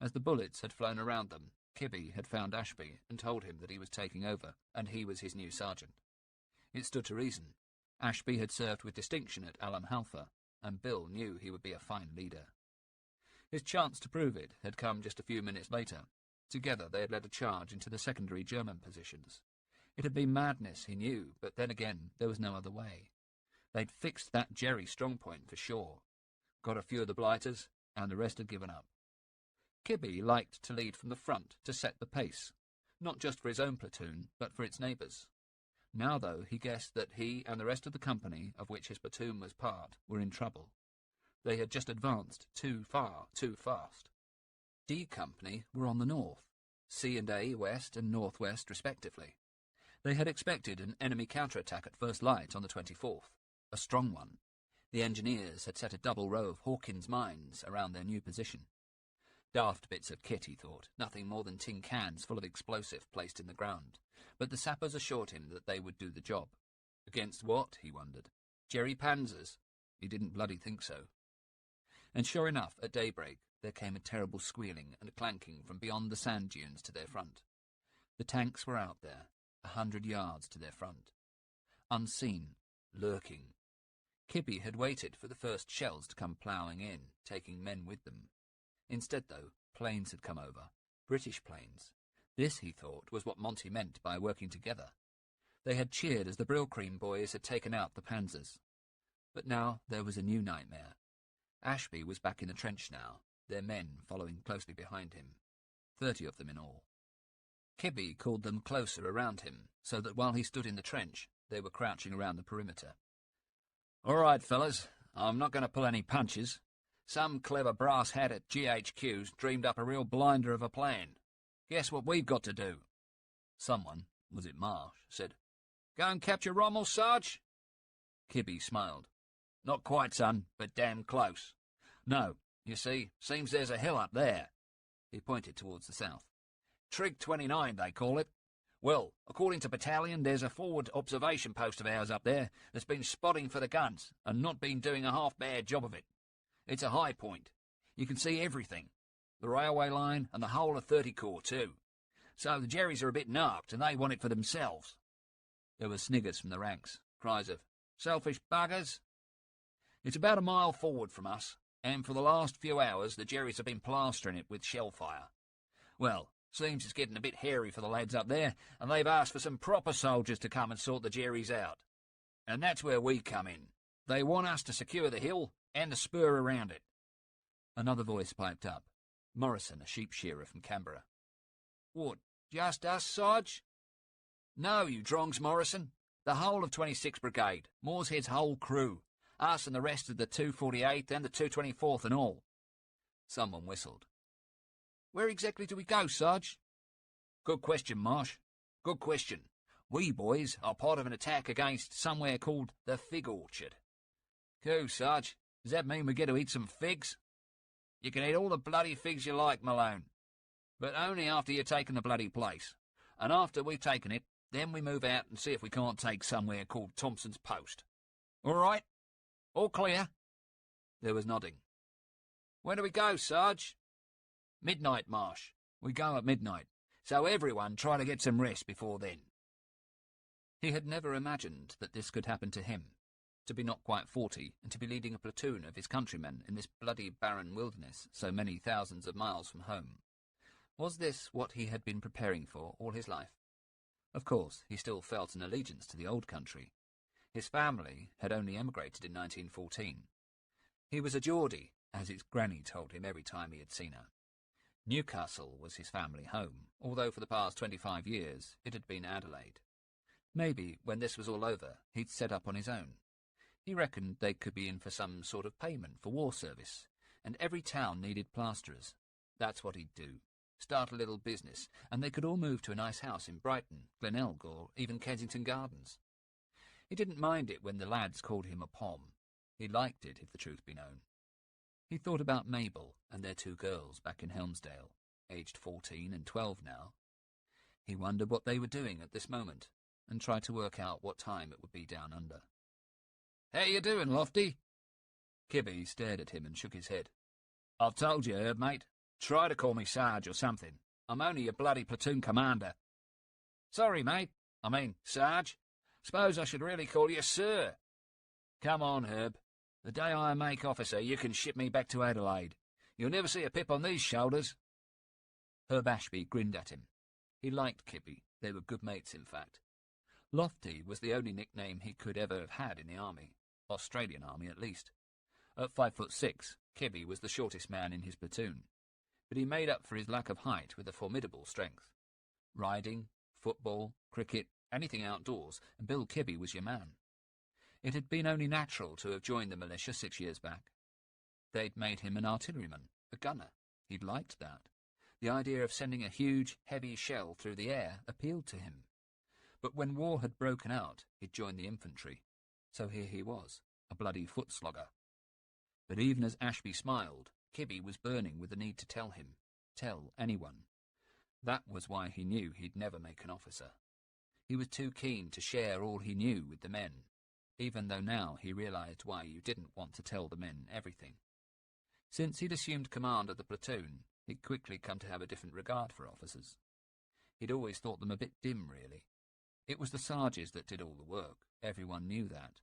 As the bullets had flown around them, Kibbe had found Ashby and told him that he was taking over, and he was his new sergeant. It stood to reason. Ashby had served with distinction at Alamein, and Bill knew he would be a fine leader. His chance to prove it had come just a few minutes later. Together they had led a charge into the secondary German positions. It had been madness, he knew, but then again there was no other way. They'd fixed that Jerry strongpoint for sure. Got a few of the blighters, and the rest had given up. Kibbe liked to lead from the front to set the pace, not just for his own platoon, but for its neighbours. Now, though, he guessed that he and the rest of the company, of which his platoon was part, were in trouble. They had just advanced too far, too fast. D Company were on the north, C and A west and northwest respectively. They had expected an enemy counterattack at first light on the 24th, a strong one. The engineers had set a double row of Hawkins mines around their new position. Daft bits of kit, he thought, nothing more than tin cans full of explosive placed in the ground, but the sappers assured him that they would do the job. Against what, he wondered? Jerry Panzers? He didn't bloody think so. And sure enough, at daybreak, there came a terrible squealing and clanking from beyond the sand dunes to their front. The tanks were out there, 100 yards to their front. Unseen, lurking. Kibbe had waited for the first shells to come ploughing in, taking men with them. Instead, though, planes had come over. British planes. This, he thought, was what Monty meant by working together. They had cheered as the Brillcream boys had taken out the Panzers. But now there was a new nightmare. Ashby was back in the trench now, their men following closely behind him. 30 of them in all. Kibbe called them closer around him, so that while he stood in the trench, they were crouching around the perimeter. "All right, fellas, I'm not going to pull any punches. Some clever brass hat at GHQ's dreamed up a real blinder of a plan. Guess what we've got to do?" Someone, was it Marsh, said, Go and capture Rommel, Sarge? Kibby smiled. Not quite, son, but damn close. No, you see, seems there's a hill up there. He pointed towards the south. Trig 29, they call it. Well, according to Battalion, there's a forward observation post of ours up there that's been spotting for the guns and not been doing a half-bad job of it. It's a high point. You can see everything. The railway line and the whole of 30 Corps, too. So the Jerrys are a bit narked and they want it for themselves. There were sniggers from the ranks, cries of, "Selfish buggers." It's about a mile forward from us, and for the last few hours the Jerrys have been plastering it with shell fire. Well, seems it's getting a bit hairy for the lads up there, and they've asked for some proper soldiers to come and sort the Jerrys out. And that's where we come in. They want us to secure the hill and the spur around it. Another voice piped up. Morrison, a sheep shearer from Canberra. What, just us, Sarge? No, you drongs, Morrison. The whole of 26th Brigade, Moorehead's whole crew. Us and the rest of the 248th and the 224th and all. Someone whistled. Where exactly do we go, Sarge? Good question, Marsh. Good question. We boys are part of an attack against somewhere called the Fig Orchard. Cool, Sarge. Does that mean we get to eat some figs? You can eat all the bloody figs you like, Malone. But only after you've taken the bloody place. And after we've taken it, then we move out and see if we can't take somewhere called Thompson's Post. All right? All clear? There was nodding. When do we go, Sarge? Midnight, Marsh. We go at midnight. So everyone try to get some rest before then. He had never imagined that this could happen to him, to be not quite 40 and to be leading a platoon of his countrymen in this bloody barren wilderness so many thousands of miles from home. Was this what he had been preparing for all his life? Of course, he still felt an allegiance to the old country. His family had only emigrated in 1914. He was a Geordie, as his granny told him every time he had seen her. Newcastle was his family home, although for the past 25 years it had been Adelaide. Maybe, when this was all over, he'd set up on his own. He reckoned they could be in for some sort of payment for war service, and every town needed plasterers. That's what he'd do. Start a little business, and they could all move to a nice house in Brighton, Glenelg, or even Kensington Gardens. He didn't mind it when the lads called him a pom. He liked it, if the truth be known. He thought about Mabel and their 2 girls back in Helmsdale, aged 14 and 12 now. He wondered what they were doing at this moment, and tried to work out what time it would be down under. How you doing, Lofty? Kibby stared at him and shook his head. I've told you, Herb, mate. Try to call me Sarge or something. I'm only a bloody platoon commander. Sorry, mate. I mean, Sarge. Suppose I should really call you Sir. Come on, Herb. The day I make officer, you can ship me back to Adelaide. You'll never see a pip on these shoulders. Herb Ashby grinned at him. He liked Kibby. They were good mates, in fact. Lofty was the only nickname he could ever have had in the army, Australian army at least. At 5'6", Kibby was the shortest man in his platoon, but he made up for his lack of height with a formidable strength. Riding, football, cricket, anything outdoors, and Bill Kibby was your man. It had been only natural to have joined the militia 6 years back. They'd made him an artilleryman, a gunner. He'd liked that. The idea of sending a huge, heavy shell through the air appealed to him. But when war had broken out, he'd joined the infantry. So here he was, a bloody foot slogger. But even as Ashby smiled, Kibby was burning with the need to tell him, tell anyone. That was why he knew he'd never make an officer. He was too keen to share all he knew with the men, even though now he realized why you didn't want to tell the men everything. Since he'd assumed command of the platoon, he'd quickly come to have a different regard for officers. He'd always thought them a bit dim, really. It was the Sarges that did all the work, everyone knew that.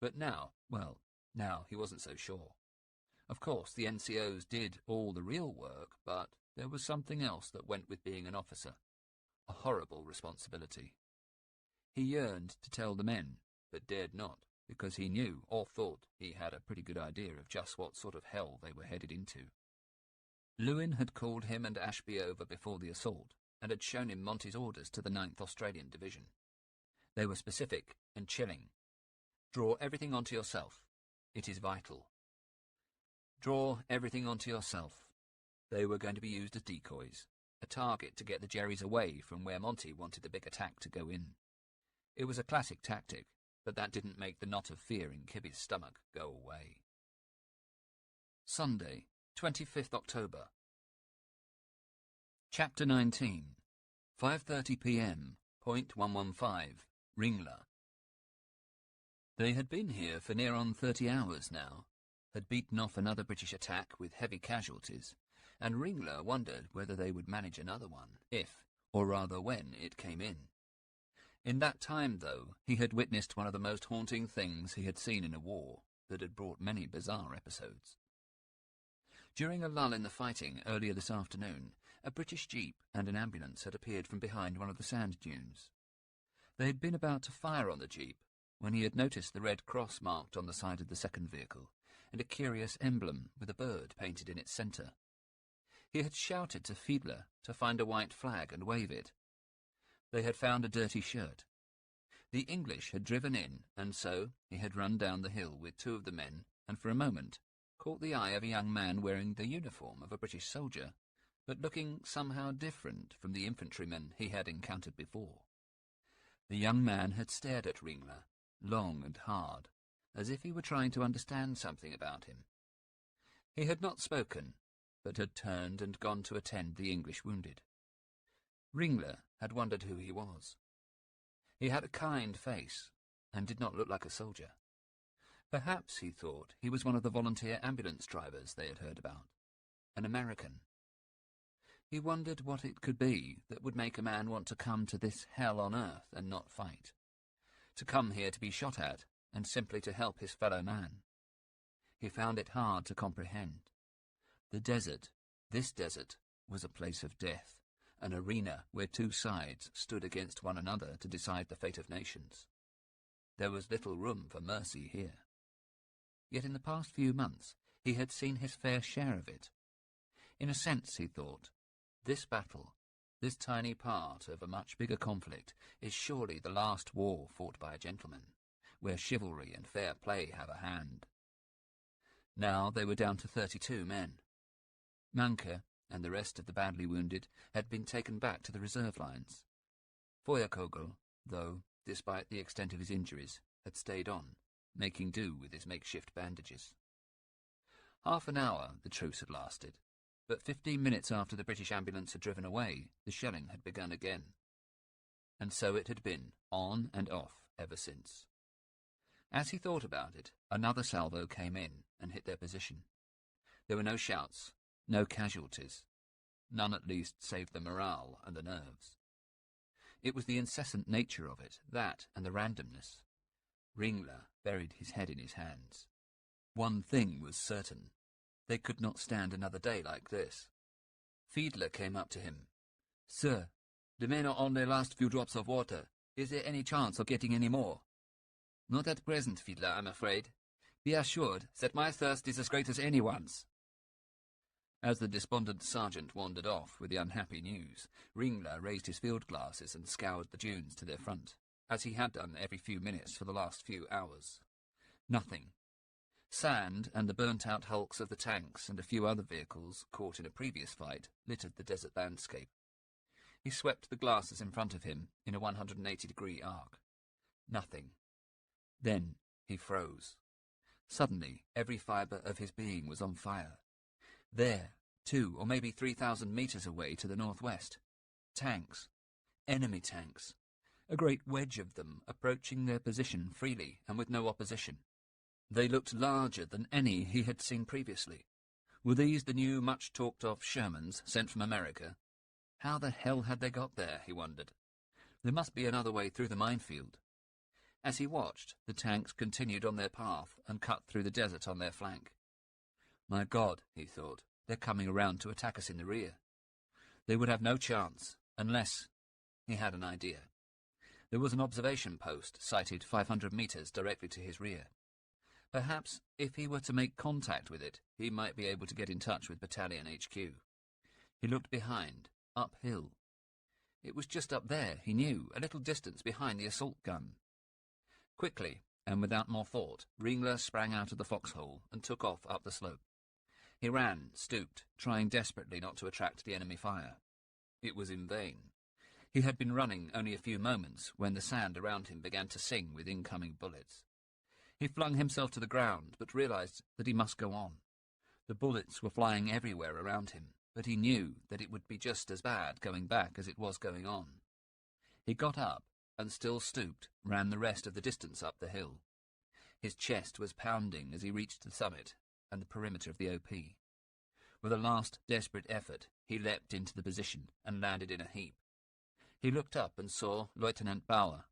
But now, well, now he wasn't so sure. Of course, the NCOs did all the real work, but there was something else that went with being an officer. A horrible responsibility. He yearned to tell the men, but dared not, because he knew, or thought, he had a pretty good idea of just what sort of hell they were headed into. Lewin had called him and Ashby over before the assault, and had shown him Monty's orders to the 9th Australian Division. They were specific and chilling. Draw everything onto yourself. It is vital. Draw everything onto yourself. They were going to be used as decoys, a target to get the Jerrys away from where Monty wanted the big attack to go in. It was a classic tactic, but that didn't make the knot of fear in Kibby's stomach go away. Sunday, 25th October. Chapter 19. 5:30 p.m. Point 115. Ringler. They had been here for near on 30 hours now, had beaten off another British attack with heavy casualties, and Ringler wondered whether they would manage another one, if, or rather when, it came in. In that time, though, he had witnessed one of the most haunting things he had seen in a war that had brought many bizarre episodes. During a lull in the fighting earlier this afternoon, a British jeep and an ambulance had appeared from behind one of the sand dunes. They had been about to fire on the jeep when he had noticed the red cross marked on the side of the second vehicle and a curious emblem with a bird painted in its centre. He had shouted to Fiedler to find a white flag and wave it. They had found a dirty shirt. The English had driven in, and so he had run down the hill with two of the men and for a moment caught the eye of a young man wearing the uniform of a British soldier, but looking somehow different from the infantrymen he had encountered before. The young man had stared at Ringler, long and hard, as if he were trying to understand something about him. He had not spoken, but had turned and gone to attend the English wounded. Ringler had wondered who he was. He had a kind face, and did not look like a soldier. Perhaps, he thought, he was one of the volunteer ambulance drivers they had heard about. An American. He wondered what it could be that would make a man want to come to this hell on earth and not fight. To come here to be shot at, and simply to help his fellow man. He found it hard to comprehend. The desert, this desert, was a place of death, an arena where two sides stood against one another to decide the fate of nations. There was little room for mercy here. Yet in the past few months he had seen his fair share of it. In a sense, he thought, this battle, this tiny part of a much bigger conflict, is surely the last war fought by a gentleman, where chivalry and fair play have a hand. Now they were down to 32 men. Manke and the rest of the badly wounded had been taken back to the reserve lines. Feuerkogel, though, despite the extent of his injuries, had stayed on, making do with his makeshift bandages. Half an hour the truce had lasted, but 15 minutes after the British ambulance had driven away, the shelling had begun again. And so it had been, on and off, ever since. As he thought about it, another salvo came in and hit their position. There were no shouts, no casualties. None at least saved the morale and the nerves. It was the incessant nature of it, that and the randomness. Ringler buried his head in his hands. One thing was certain. They could not stand another day like this. Fiedler came up to him. "Sir, the men are on their last few drops of water. Is there any chance of getting any more?" "Not at present, Fiedler, I'm afraid. Be assured that my thirst is as great as anyone's." As the despondent sergeant wandered off with the unhappy news, Ringler raised his field glasses and scoured the dunes to their front, as he had done every few minutes for the last few hours. Nothing. Sand and the burnt-out hulks of the tanks and a few other vehicles caught in a previous fight littered the desert landscape. He swept the glasses in front of him in a 180-degree arc. Nothing. Then he froze. Suddenly, every fibre of his being was on fire. There, 2 or maybe 3,000 metres away to the northwest. Tanks. Enemy tanks. A great wedge of them approaching their position freely and with no opposition. They looked larger than any he had seen previously. Were these the new, much-talked-of Shermans sent from America? How the hell had they got there, he wondered. There must be another way through the minefield. As he watched, the tanks continued on their path and cut through the desert on their flank. My God, he thought, they're coming around to attack us in the rear. They would have no chance, unless... He had an idea. There was an observation post sighted 500 metres directly to his rear. Perhaps, if he were to make contact with it, he might be able to get in touch with Battalion HQ. He looked behind, uphill. It was just up there, he knew, a little distance behind the assault gun. Quickly, and without more thought, Ringler sprang out of the foxhole and took off up the slope. He ran, stooped, trying desperately not to attract the enemy fire. It was in vain. He had been running only a few moments when the sand around him began to sing with incoming bullets. He flung himself to the ground, but realized that he must go on. The bullets were flying everywhere around him, but he knew that it would be just as bad going back as it was going on. He got up and, still stooped, ran the rest of the distance up the hill. His chest was pounding as he reached the summit and the perimeter of the OP. With a last desperate effort, he leapt into the position and landed in a heap. He looked up and saw Lieutenant Bauer.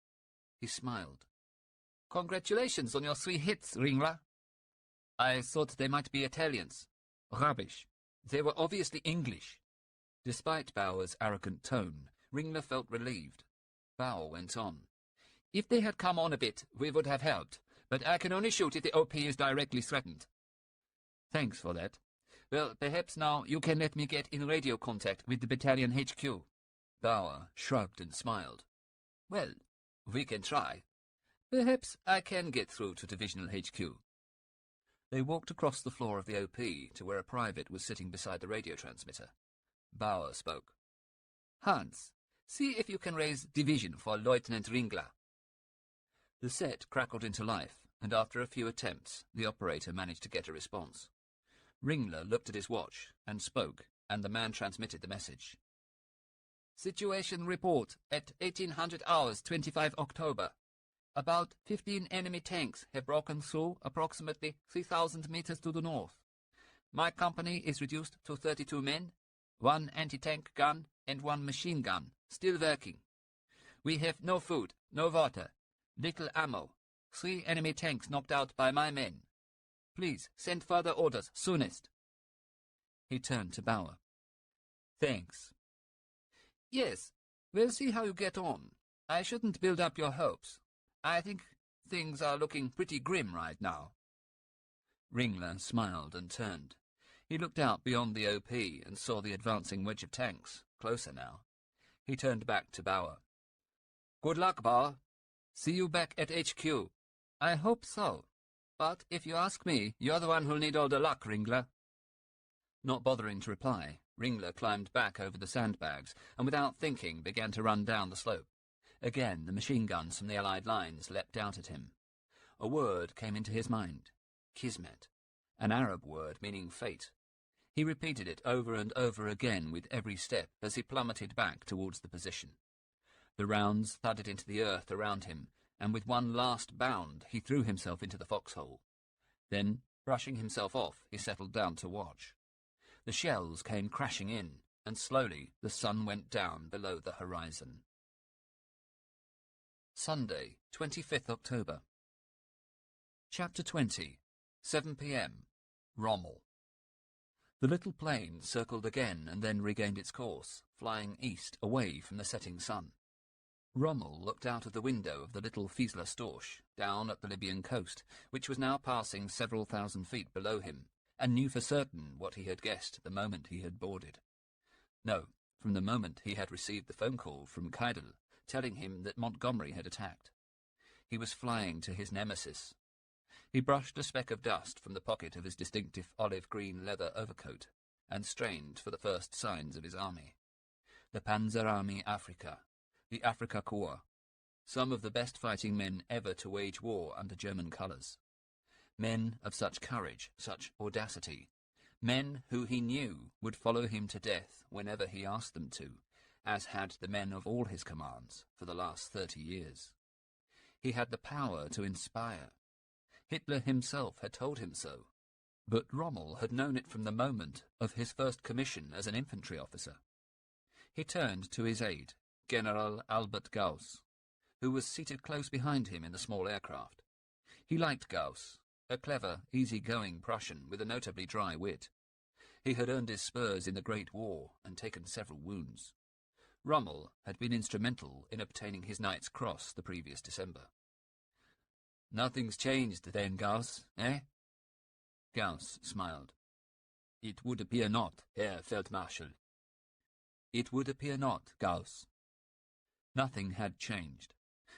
He smiled. "Congratulations on your 3 hits, Ringler. I thought they might be Italians. Rubbish. They were obviously English." Despite Bauer's arrogant tone, Ringler felt relieved. Bauer went on. "If they had come on a bit, we would have helped, but I can only shoot if the OP is directly threatened." "Thanks for that. Well, perhaps now you can let me get in radio contact with the battalion HQ. Bauer shrugged and smiled. "Well, we can try. Perhaps I can get through to Divisional HQ." They walked across the floor of the OP to where a private was sitting beside the radio transmitter. Bauer spoke. "Hans, see if you can raise division for Lieutenant Ringler." The set crackled into life, and after a few attempts, the operator managed to get a response. Ringler looked at his watch and spoke, and the man transmitted the message. "Situation report at 1800 hours 25 October. About 15 enemy tanks have broken through approximately 3,000 meters to the north. My company is reduced to 32 men, 1 anti-tank gun and 1 machine gun, still working. We have no food, no water, little ammo, 3 enemy tanks knocked out by my men. Please send further orders soonest." He turned to Bauer. "Thanks." "Yes, we'll see how you get on. I shouldn't build up your hopes. I think things are looking pretty grim right now." Ringler smiled and turned. He looked out beyond the OP and saw the advancing wedge of tanks, closer now. He turned back to Bauer. "Good luck, Bauer. See you back at HQ." "I hope so. But if you ask me, you're the one who'll need all the luck, Ringler." Not bothering to reply, Ringler climbed back over the sandbags and without thinking began to run down the slope. Again the machine guns from the Allied lines leapt out at him. A word came into his mind. Kismet. An Arab word meaning fate. He repeated it over and over again with every step as he plummeted back towards the position. The rounds thudded into the earth around him, and with one last bound he threw himself into the foxhole. Then, brushing himself off, he settled down to watch. The shells came crashing in, and slowly the sun went down below the horizon. Sunday, 25th October. Chapter 20. 7 p.m. Rommel. The little plane circled again and then regained its course, flying east away from the setting sun. Rommel looked out of the window of the little Fieseler Storch, down at the Libyan coast, which was now passing several thousand feet below him, and knew for certain what he had guessed the moment he had boarded. No, from the moment he had received the phone call from Keidel, telling him that Montgomery had attacked. He was flying to his nemesis. He brushed a speck of dust from the pocket of his distinctive olive-green leather overcoat, and strained for the first signs of his army. The Panzer Army Africa, the Afrika Korps, some of the best fighting men ever to wage war under German colours. Men of such courage, such audacity, men who he knew would follow him to death whenever he asked them to, as had the men of all his commands for the last 30 years. He had the power to inspire. Hitler himself had told him so, but Rommel had known it from the moment of his first commission as an infantry officer. He turned to his aide, General Albert Gauss, who was seated close behind him in the small aircraft. He liked Gauss, a clever, easy-going Prussian with a notably dry wit. He had earned his spurs in the Great War and taken several wounds. Rommel had been instrumental in obtaining his Knight's Cross the previous December. "Nothing's changed then, Gauss, eh?" Gauss smiled. "It would appear not, Herr Feldmarschall." "It would appear not, Gauss." Nothing had changed,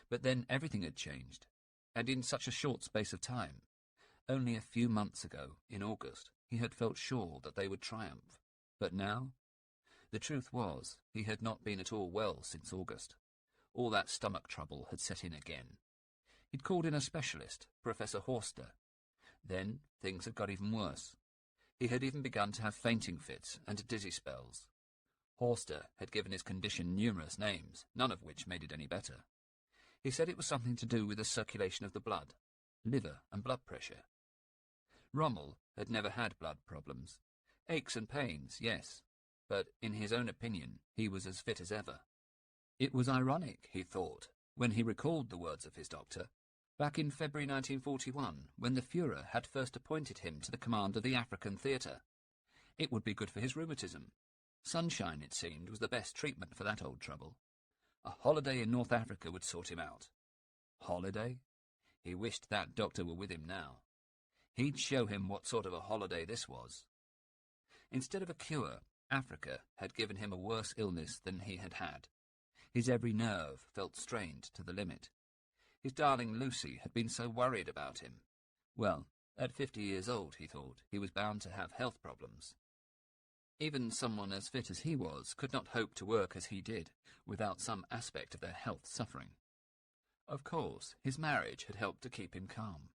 but then everything had changed, and in such a short space of time. Only a few months ago, in August, he had felt sure that they would triumph. But now? The truth was, he had not been at all well since August. All that stomach trouble had set in again. He'd called in a specialist, Professor Horster. Then things had got even worse. He had even begun to have fainting fits and dizzy spells. Horster had given his condition numerous names, none of which made it any better. He said it was something to do with the circulation of the blood, liver and blood pressure. Rommel had never had blood problems. Aches and pains, yes, but in his own opinion he was as fit as ever. It was ironic, he thought, when he recalled the words of his doctor, back in February 1941, when the Führer had first appointed him to the command of the African theatre. It would be good for his rheumatism. Sunshine, it seemed, was the best treatment for that old trouble. A holiday in North Africa would sort him out. Holiday? He wished that doctor were with him now. He'd show him what sort of a holiday this was. Instead of a cure, Africa had given him a worse illness than he had had. His every nerve felt strained to the limit. His darling Lucy had been so worried about him. Well, at 50 years old, he thought, he was bound to have health problems. Even someone as fit as he was could not hope to work as he did without some aspect of their health suffering. Of course, his marriage had helped to keep him calm.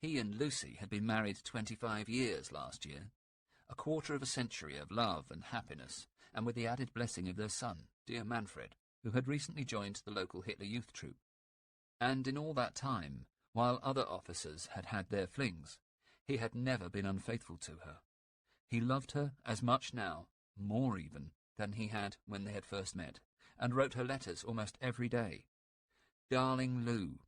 He and Lucy had been married 25 years last year, a quarter of a century of love and happiness, and with the added blessing of their son, dear Manfred, who had recently joined the local Hitler Youth Troop. And in all that time, while other officers had had their flings, he had never been unfaithful to her. He loved her as much now, more even, than he had when they had first met, and wrote her letters almost every day. Darling Lou.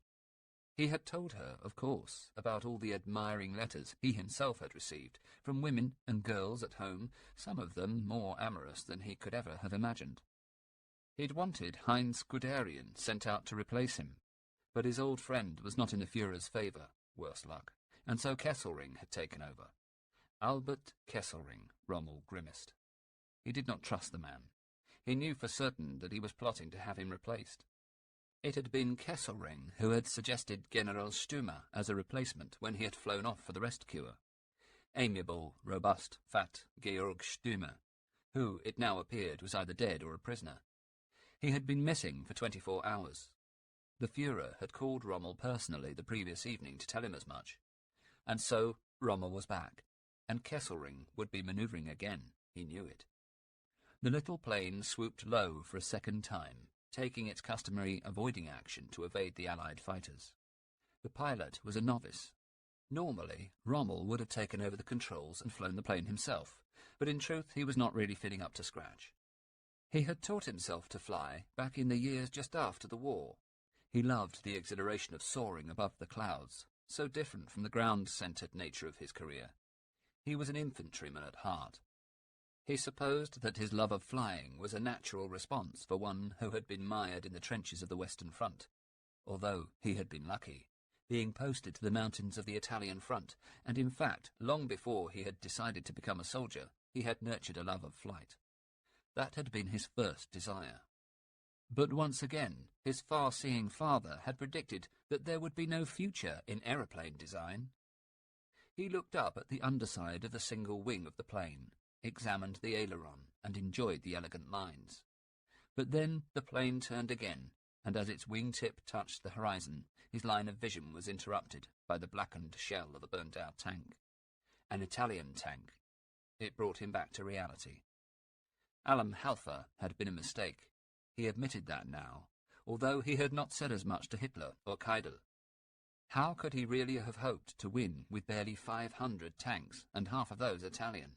He had told her, of course, about all the admiring letters he himself had received from women and girls at home, some of them more amorous than he could ever have imagined. He'd wanted Heinz Guderian sent out to replace him, but his old friend was not in the Führer's favour, worse luck, and so Kesselring had taken over. Albert Kesselring, Rommel grimaced. He did not trust the man. He knew for certain that he was plotting to have him replaced. It had been Kesselring who had suggested General Stümer as a replacement when he had flown off for the rest cure. Amiable, robust, fat Georg Stümer, who, it now appeared, was either dead or a prisoner. He had been missing for 24 hours. The Führer had called Rommel personally the previous evening to tell him as much. And so Rommel was back, and Kesselring would be manoeuvring again, he knew it. The little plane swooped low for a second time, taking its customary avoiding action to evade the Allied fighters. The pilot was a novice. Normally, Rommel would have taken over the controls and flown the plane himself, but in truth he was not really feeling up to scratch. He had taught himself to fly back in the years just after the war. He loved the exhilaration of soaring above the clouds, so different from the ground-centred nature of his career. He was an infantryman at heart. He supposed that his love of flying was a natural response for one who had been mired in the trenches of the Western Front, although he had been lucky, being posted to the mountains of the Italian front, and in fact, long before he had decided to become a soldier, he had nurtured a love of flight. That had been his first desire. But once again, his far-seeing father had predicted that there would be no future in aeroplane design. He looked up at the underside of the single wing of the plane, examined the aileron, and enjoyed the elegant lines. But then the plane turned again, and as its wingtip touched the horizon, his line of vision was interrupted by the blackened shell of a burnt-out tank. An Italian tank. It brought him back to reality. Halfer had been a mistake. He admitted that now, although he had not said as much to Hitler or Keidel. How could he really have hoped to win with barely 500 tanks, and half of those Italian?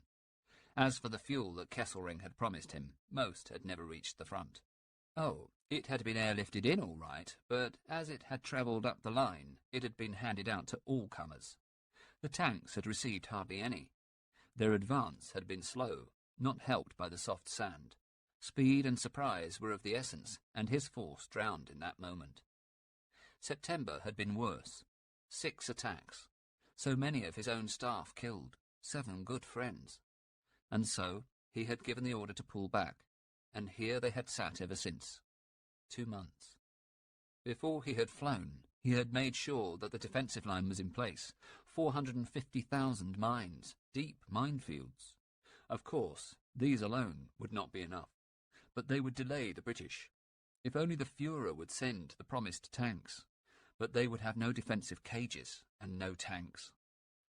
As for the fuel that Kesselring had promised him, most had never reached the front. Oh, it had been airlifted in all right, but as it had travelled up the line, it had been handed out to all comers. The tanks had received hardly any. Their advance had been slow, not helped by the soft sand. Speed and surprise were of the essence, and his force drowned in that moment. September had been worse. 6 attacks. So many of his own staff killed, 7 good friends. And so he had given the order to pull back, and here they had sat ever since. 2 months. Before he had flown, he had made sure that the defensive line was in place. 450,000 mines, deep minefields. Of course, These alone would not be enough, but they would delay the British. If only the Führer would send the promised tanks, but they would have no defensive cages and no tanks.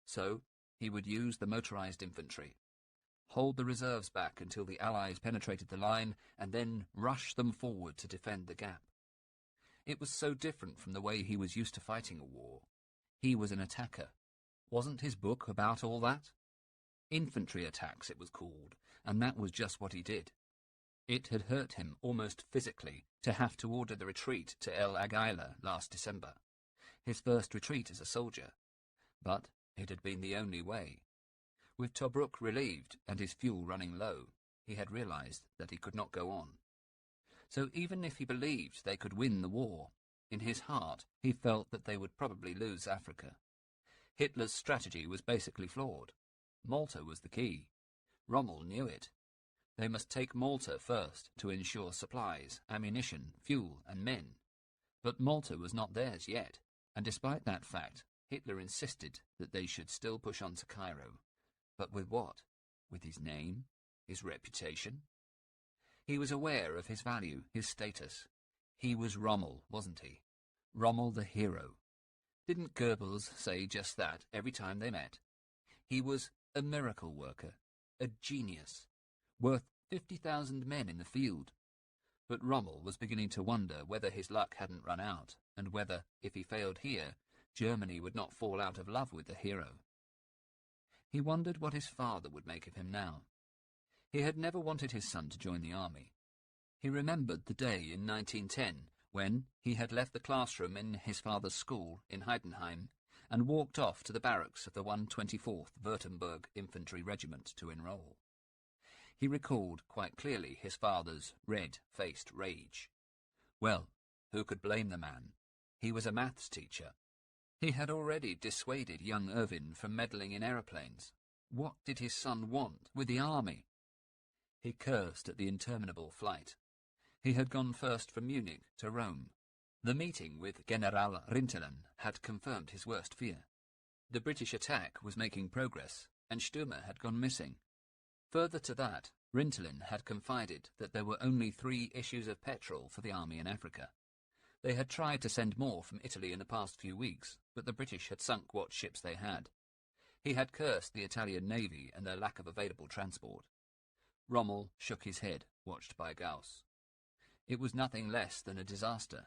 So he would use the motorized infantry, hold the reserves back until the Allies penetrated the line, and then rush them forward to defend the gap. It was so different from the way he was used to fighting a war. He was an attacker. Wasn't his book about all that? Infantry attacks, it was called, and that was just what he did. It had hurt him almost physically to have to order the retreat to El Agheila last December, his first retreat as a soldier. But it had been the only way. With Tobruk relieved and his fuel running low, he had realized that he could not go on. So even if he believed they could win the war, in his heart he felt that they would probably lose Africa. Hitler's strategy was basically flawed. Malta was the key. Rommel knew it. They must take Malta first to ensure supplies, ammunition, fuel, and men. But Malta was not theirs yet, and despite that fact, Hitler insisted that they should still push on to Cairo. But with what? With his name? His reputation? He was aware of his value, his status. He was Rommel, wasn't he? Rommel the hero. Didn't Goebbels say just that every time they met? He was a miracle worker, a genius, worth 50,000 men in the field. But Rommel was beginning to wonder whether his luck hadn't run out, and whether, if he failed here, Germany would not fall out of love with the hero. He wondered what his father would make of him now. He had never wanted his son to join the army. He remembered the day in 1910 when he had left the classroom in his father's school in Heidenheim and walked off to the barracks of the 124th Württemberg Infantry Regiment to enroll. He recalled quite clearly his father's red-faced rage. Well, who could blame the man? He was a maths teacher. He had already dissuaded young Irvin from meddling in aeroplanes. What did his son want with the army? He cursed at the interminable flight. He had gone first from Munich to Rome. The meeting with General Rintelen had confirmed his worst fear. The British attack was making progress, and Stürmer had gone missing. Further to that, Rintelen had confided that there were only 3 issues of petrol for the army in Africa. They had tried to send more from Italy in the past few weeks, but the British had sunk what ships they had. He had cursed the Italian navy and their lack of available transport. Rommel shook his head, watched by Gauss. It was nothing less than a disaster.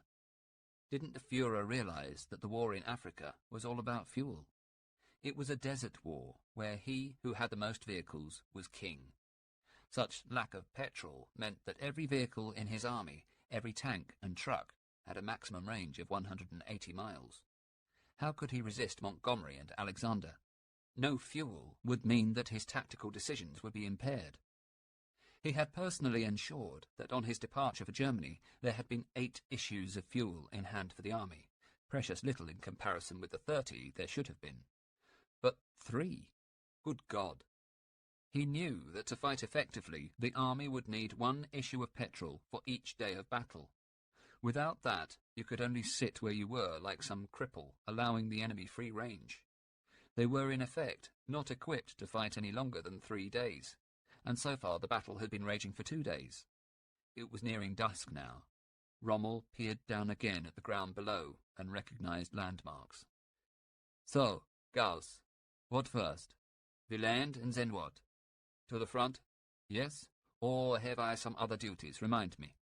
Didn't the Führer realize that the war in Africa was all about fuel? It was a desert war, where he who had the most vehicles was king. Such lack of petrol meant that every vehicle in his army, every tank and truck, had a maximum range of 180 miles. How could he resist Montgomery and Alexander? No fuel would mean that his tactical decisions would be impaired. He had personally ensured that on his departure for Germany there had been 8 issues of fuel in hand for the army, precious little in comparison with the 30 there should have been. But 3? Good God! He knew that to fight effectively, the army would need 1 issue of petrol for each day of battle. Without that, you could only sit where you were like some cripple, allowing the enemy free range. They were, in effect, not equipped to fight any longer than 3 days, and so far the battle had been raging for 2 days. It was nearing dusk now. Rommel peered down again at the ground below and recognized landmarks. So, Gauss, what first? We land and then what? To the front? Yes? Or have I some other duties? Remind me.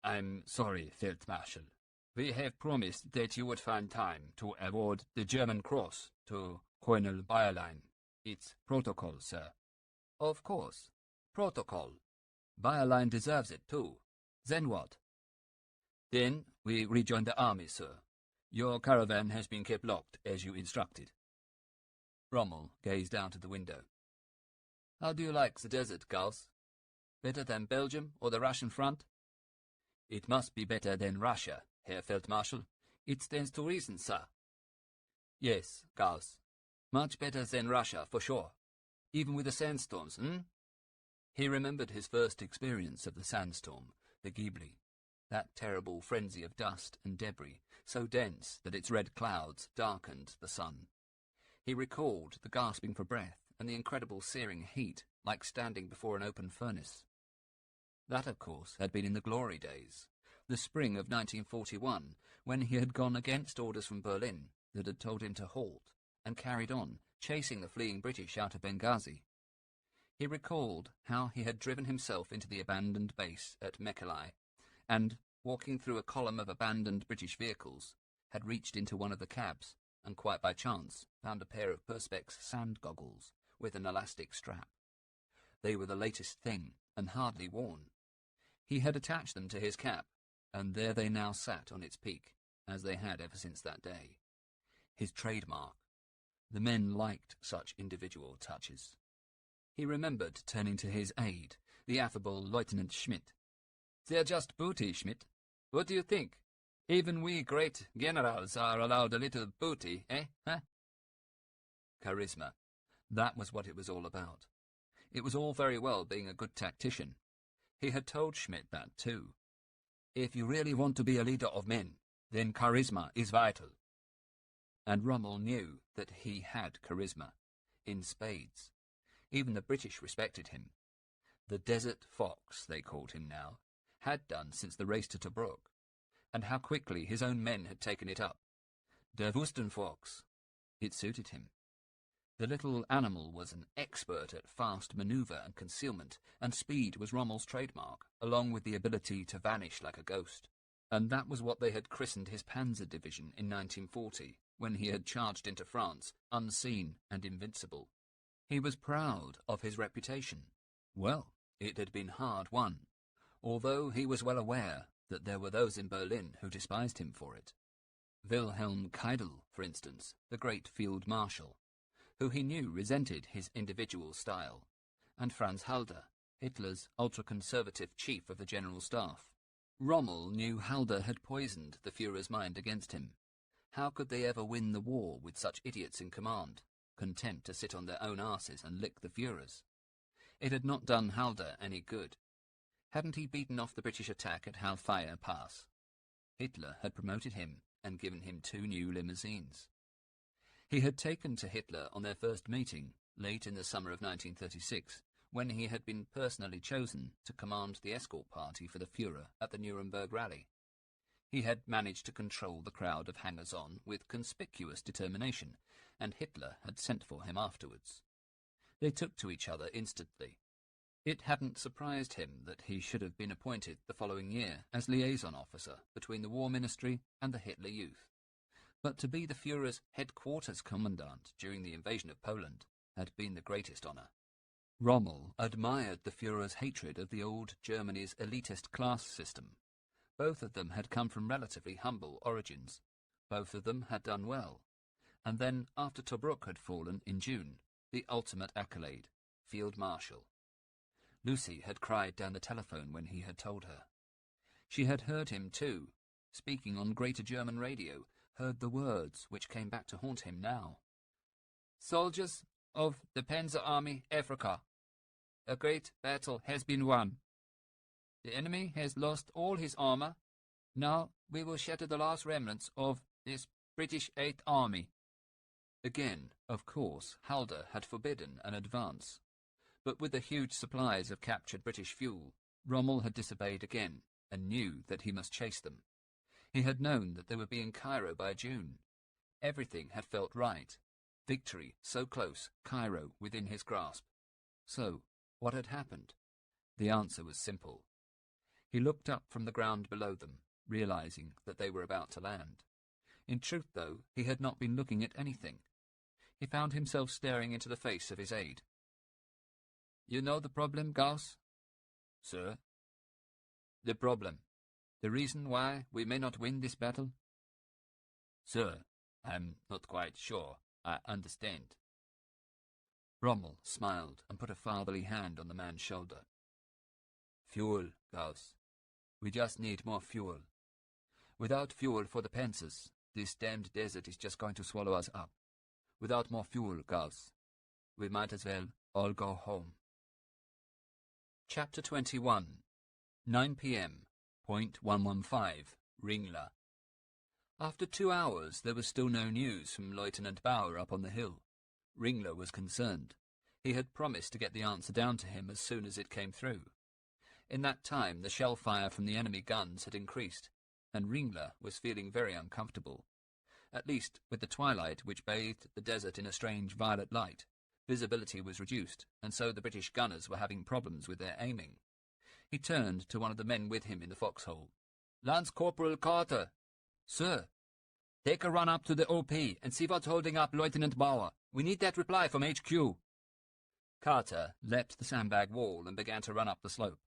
I'm sorry, Feldmarschall. We have promised that you would find time to award the German Cross to Colonel Bayerlein. It's protocol, sir. Of course. Protocol. Bayerlein deserves it, too. Then what? Then we rejoin the army, sir. Your caravan has been kept locked, as you instructed. Rommel gazed out of the window. How do you like the desert, Gauss? Better than Belgium or the Russian front? It must be better than Russia, Herr Feldmarschall. It stands to reason, sir. Yes, Gauss. Much better than Russia, for sure. Even with the sandstorms, He remembered his first experience of the sandstorm, the Ghibli. That terrible frenzy of dust and debris, so dense that its red clouds darkened the sun. He recalled the gasping for breath and the incredible searing heat like standing before an open furnace. That, of course, had been in the glory days, the spring of 1941, when he had gone against orders from Berlin that had told him to halt, and carried on, chasing the fleeing British out of Benghazi. He recalled how he had driven himself into the abandoned base at Mekelle, and, walking through a column of abandoned British vehicles, had reached into one of the cabs, and quite by chance found a pair of Perspex sand goggles with an elastic strap. They were the latest thing, and hardly worn. He had attached them to his cap, and there they now sat on its peak, as they had ever since that day. His trademark. The men liked such individual touches. He remembered turning to his aide, the affable Lieutenant Schmidt. "They're just booty, Schmidt. What do you think? Even we great generals are allowed a little booty, eh? Huh?" Charisma. That was what it was all about. It was all very well being a good tactician. He had told Schmidt that too. If you really want to be a leader of men, then charisma is vital. And Rommel knew that he had charisma, in spades. Even the British respected him. The Desert Fox, they called him now, had done since the race to Tobruk, and how quickly his own men had taken it up. Der Wustenfox. It suited him. The little animal was an expert at fast manoeuvre and concealment, and speed was Rommel's trademark, along with the ability to vanish like a ghost. And that was what they had christened his Panzer Division in 1940, when he had charged into France, unseen and invincible. He was proud of his reputation. Well, it had been hard won, although he was well aware that there were those in Berlin who despised him for it. Wilhelm Keidel, for instance, the great field marshal, who he knew resented his individual style, and Franz Halder, Hitler's ultra-conservative chief of the General Staff. Rommel knew Halder had poisoned the Führer's mind against him. How could they ever win the war with such idiots in command, content to sit on their own arses and lick the Führer's? It had not done Halder any good. Hadn't he beaten off the British attack at Halfaya Pass? Hitler had promoted him and given him 2 new limousines. He had taken to Hitler on their first meeting, late in the summer of 1936, when he had been personally chosen to command the escort party for the Führer at the Nuremberg rally. He had managed to control the crowd of hangers-on with conspicuous determination, and Hitler had sent for him afterwards. They took to each other instantly. It hadn't surprised him that he should have been appointed the following year as liaison officer between the War Ministry and the Hitler Youth. But to be the Führer's headquarters commandant during the invasion of Poland had been the greatest honour. Rommel admired the Führer's hatred of the old Germany's elitist class system. Both of them had come from relatively humble origins. Both of them had done well. And then, after Tobruk had fallen in June, the ultimate accolade, Field Marshal. Lucy had cried down the telephone when he had told her. She had heard him too, speaking on Greater German radio, heard the words which came back to haunt him now. "Soldiers of the Panzer Army Africa, a great battle has been won. The enemy has lost all his armour. Now we will shatter the last remnants of this British 8th Army." Again, of course, Halder had forbidden an advance. But with the huge supplies of captured British fuel, Rommel had disobeyed again, and knew that he must chase them. He had known that they would be in Cairo by June. Everything had felt right. Victory so close, Cairo within his grasp. So, what had happened? The answer was simple. He looked up from the ground below them, realizing that they were about to land. In truth, though, he had not been looking at anything. He found himself staring into the face of his aide. "You know the problem, Gauss?" "Sir?" "The problem. The reason why we may not win this battle?" "Sir, I'm not quite sure I understand." Rommel smiled and put a fatherly hand on the man's shoulder. "Fuel, Gauss. We just need more fuel. Without fuel for the Panzers, this damned desert is just going to swallow us up. Without more fuel, Gauss, we might as well all go home." Chapter 21. 9 p.m. Point 115, Ringler. After 2 hours, there was still no news from Lieutenant Bauer up on the hill. Ringler was concerned. He had promised to get the answer down to him as soon as it came through. In that time, the shell fire from the enemy guns had increased, and Ringler was feeling very uncomfortable. At least, with the twilight which bathed the desert in a strange violet light, visibility was reduced, and so the British gunners were having problems with their aiming. He turned to one of the men with him in the foxhole. "Lance Corporal Carter." "Sir." "Take a run up to the OP and see what's holding up Lieutenant Bauer. We need that reply from HQ." Carter leapt the sandbag wall and began to run up the slope.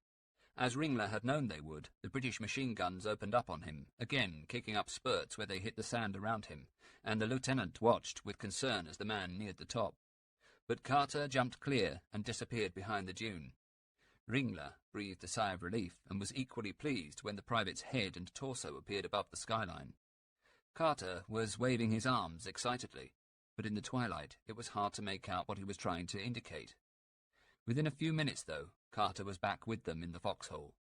As Ringler had known they would, the British machine guns opened up on him, again kicking up spurts where they hit the sand around him, and the lieutenant watched with concern as the man neared the top. But Carter jumped clear and disappeared behind the dune. Ringler breathed a sigh of relief and was equally pleased when the private's head and torso appeared above the skyline. Carter was waving his arms excitedly, but in the twilight it was hard to make out what he was trying to indicate. Within a few minutes, though, Carter was back with them in the foxhole.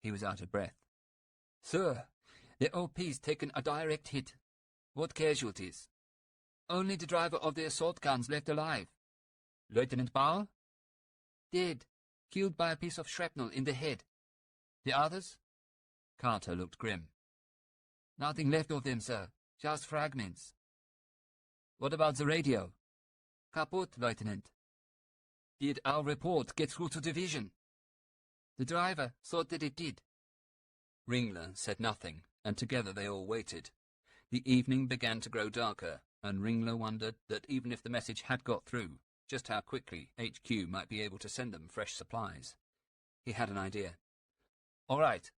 He was out of breath. "Sir, the OP's taken a direct hit. What casualties?" "Only the driver of the assault guns left alive." "Lieutenant Bauer?" "Dead. Killed by a piece of shrapnel in the head." "The others?" Carter looked grim. "Nothing left of them, sir. Just fragments." "What about the radio?" "Kaput, Lieutenant." "Did our report get through to division?" "The driver thought that it did." Ringler said nothing, and together they all waited. The evening began to grow darker, and Ringler wondered that even if the message had got through, just how quickly HQ might be able to send them fresh supplies. He had an idea. "All right,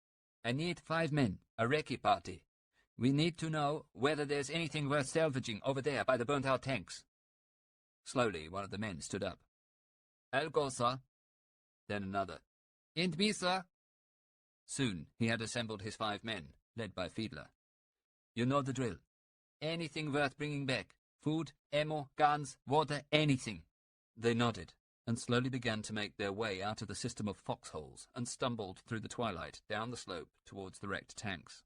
I need 5 men, a recce party. We need to know whether there's anything worth salvaging over there by the burnt-out tanks." Slowly, one of the men stood up. "I'll go, sir." Then another. "And me, sir." Soon he had assembled his 5 men, led by Fiedler. "You know the drill. Anything worth bringing back. Food, ammo, guns, water, anything." They nodded, and slowly began to make their way out of the system of foxholes and stumbled through the twilight down the slope towards the wrecked tanks.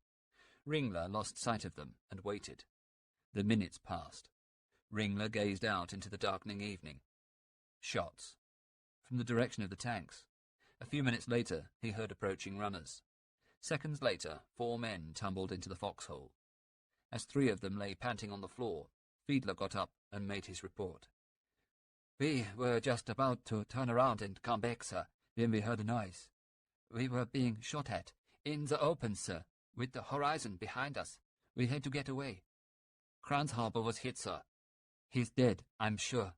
Ringler lost sight of them and waited. The minutes passed. Ringler gazed out into the darkening evening. Shots. From the direction of the tanks. A few minutes later, he heard approaching runners. Seconds later, 4 men tumbled into the foxhole. As 3 of them lay panting on the floor, Fiedler got up and made his report. "We were just about to turn around and come back, sir, when we heard a noise. We were being shot at, in the open, sir, with the horizon behind us. We had to get away. Kranzhaber was hit, sir. He's dead, I'm sure.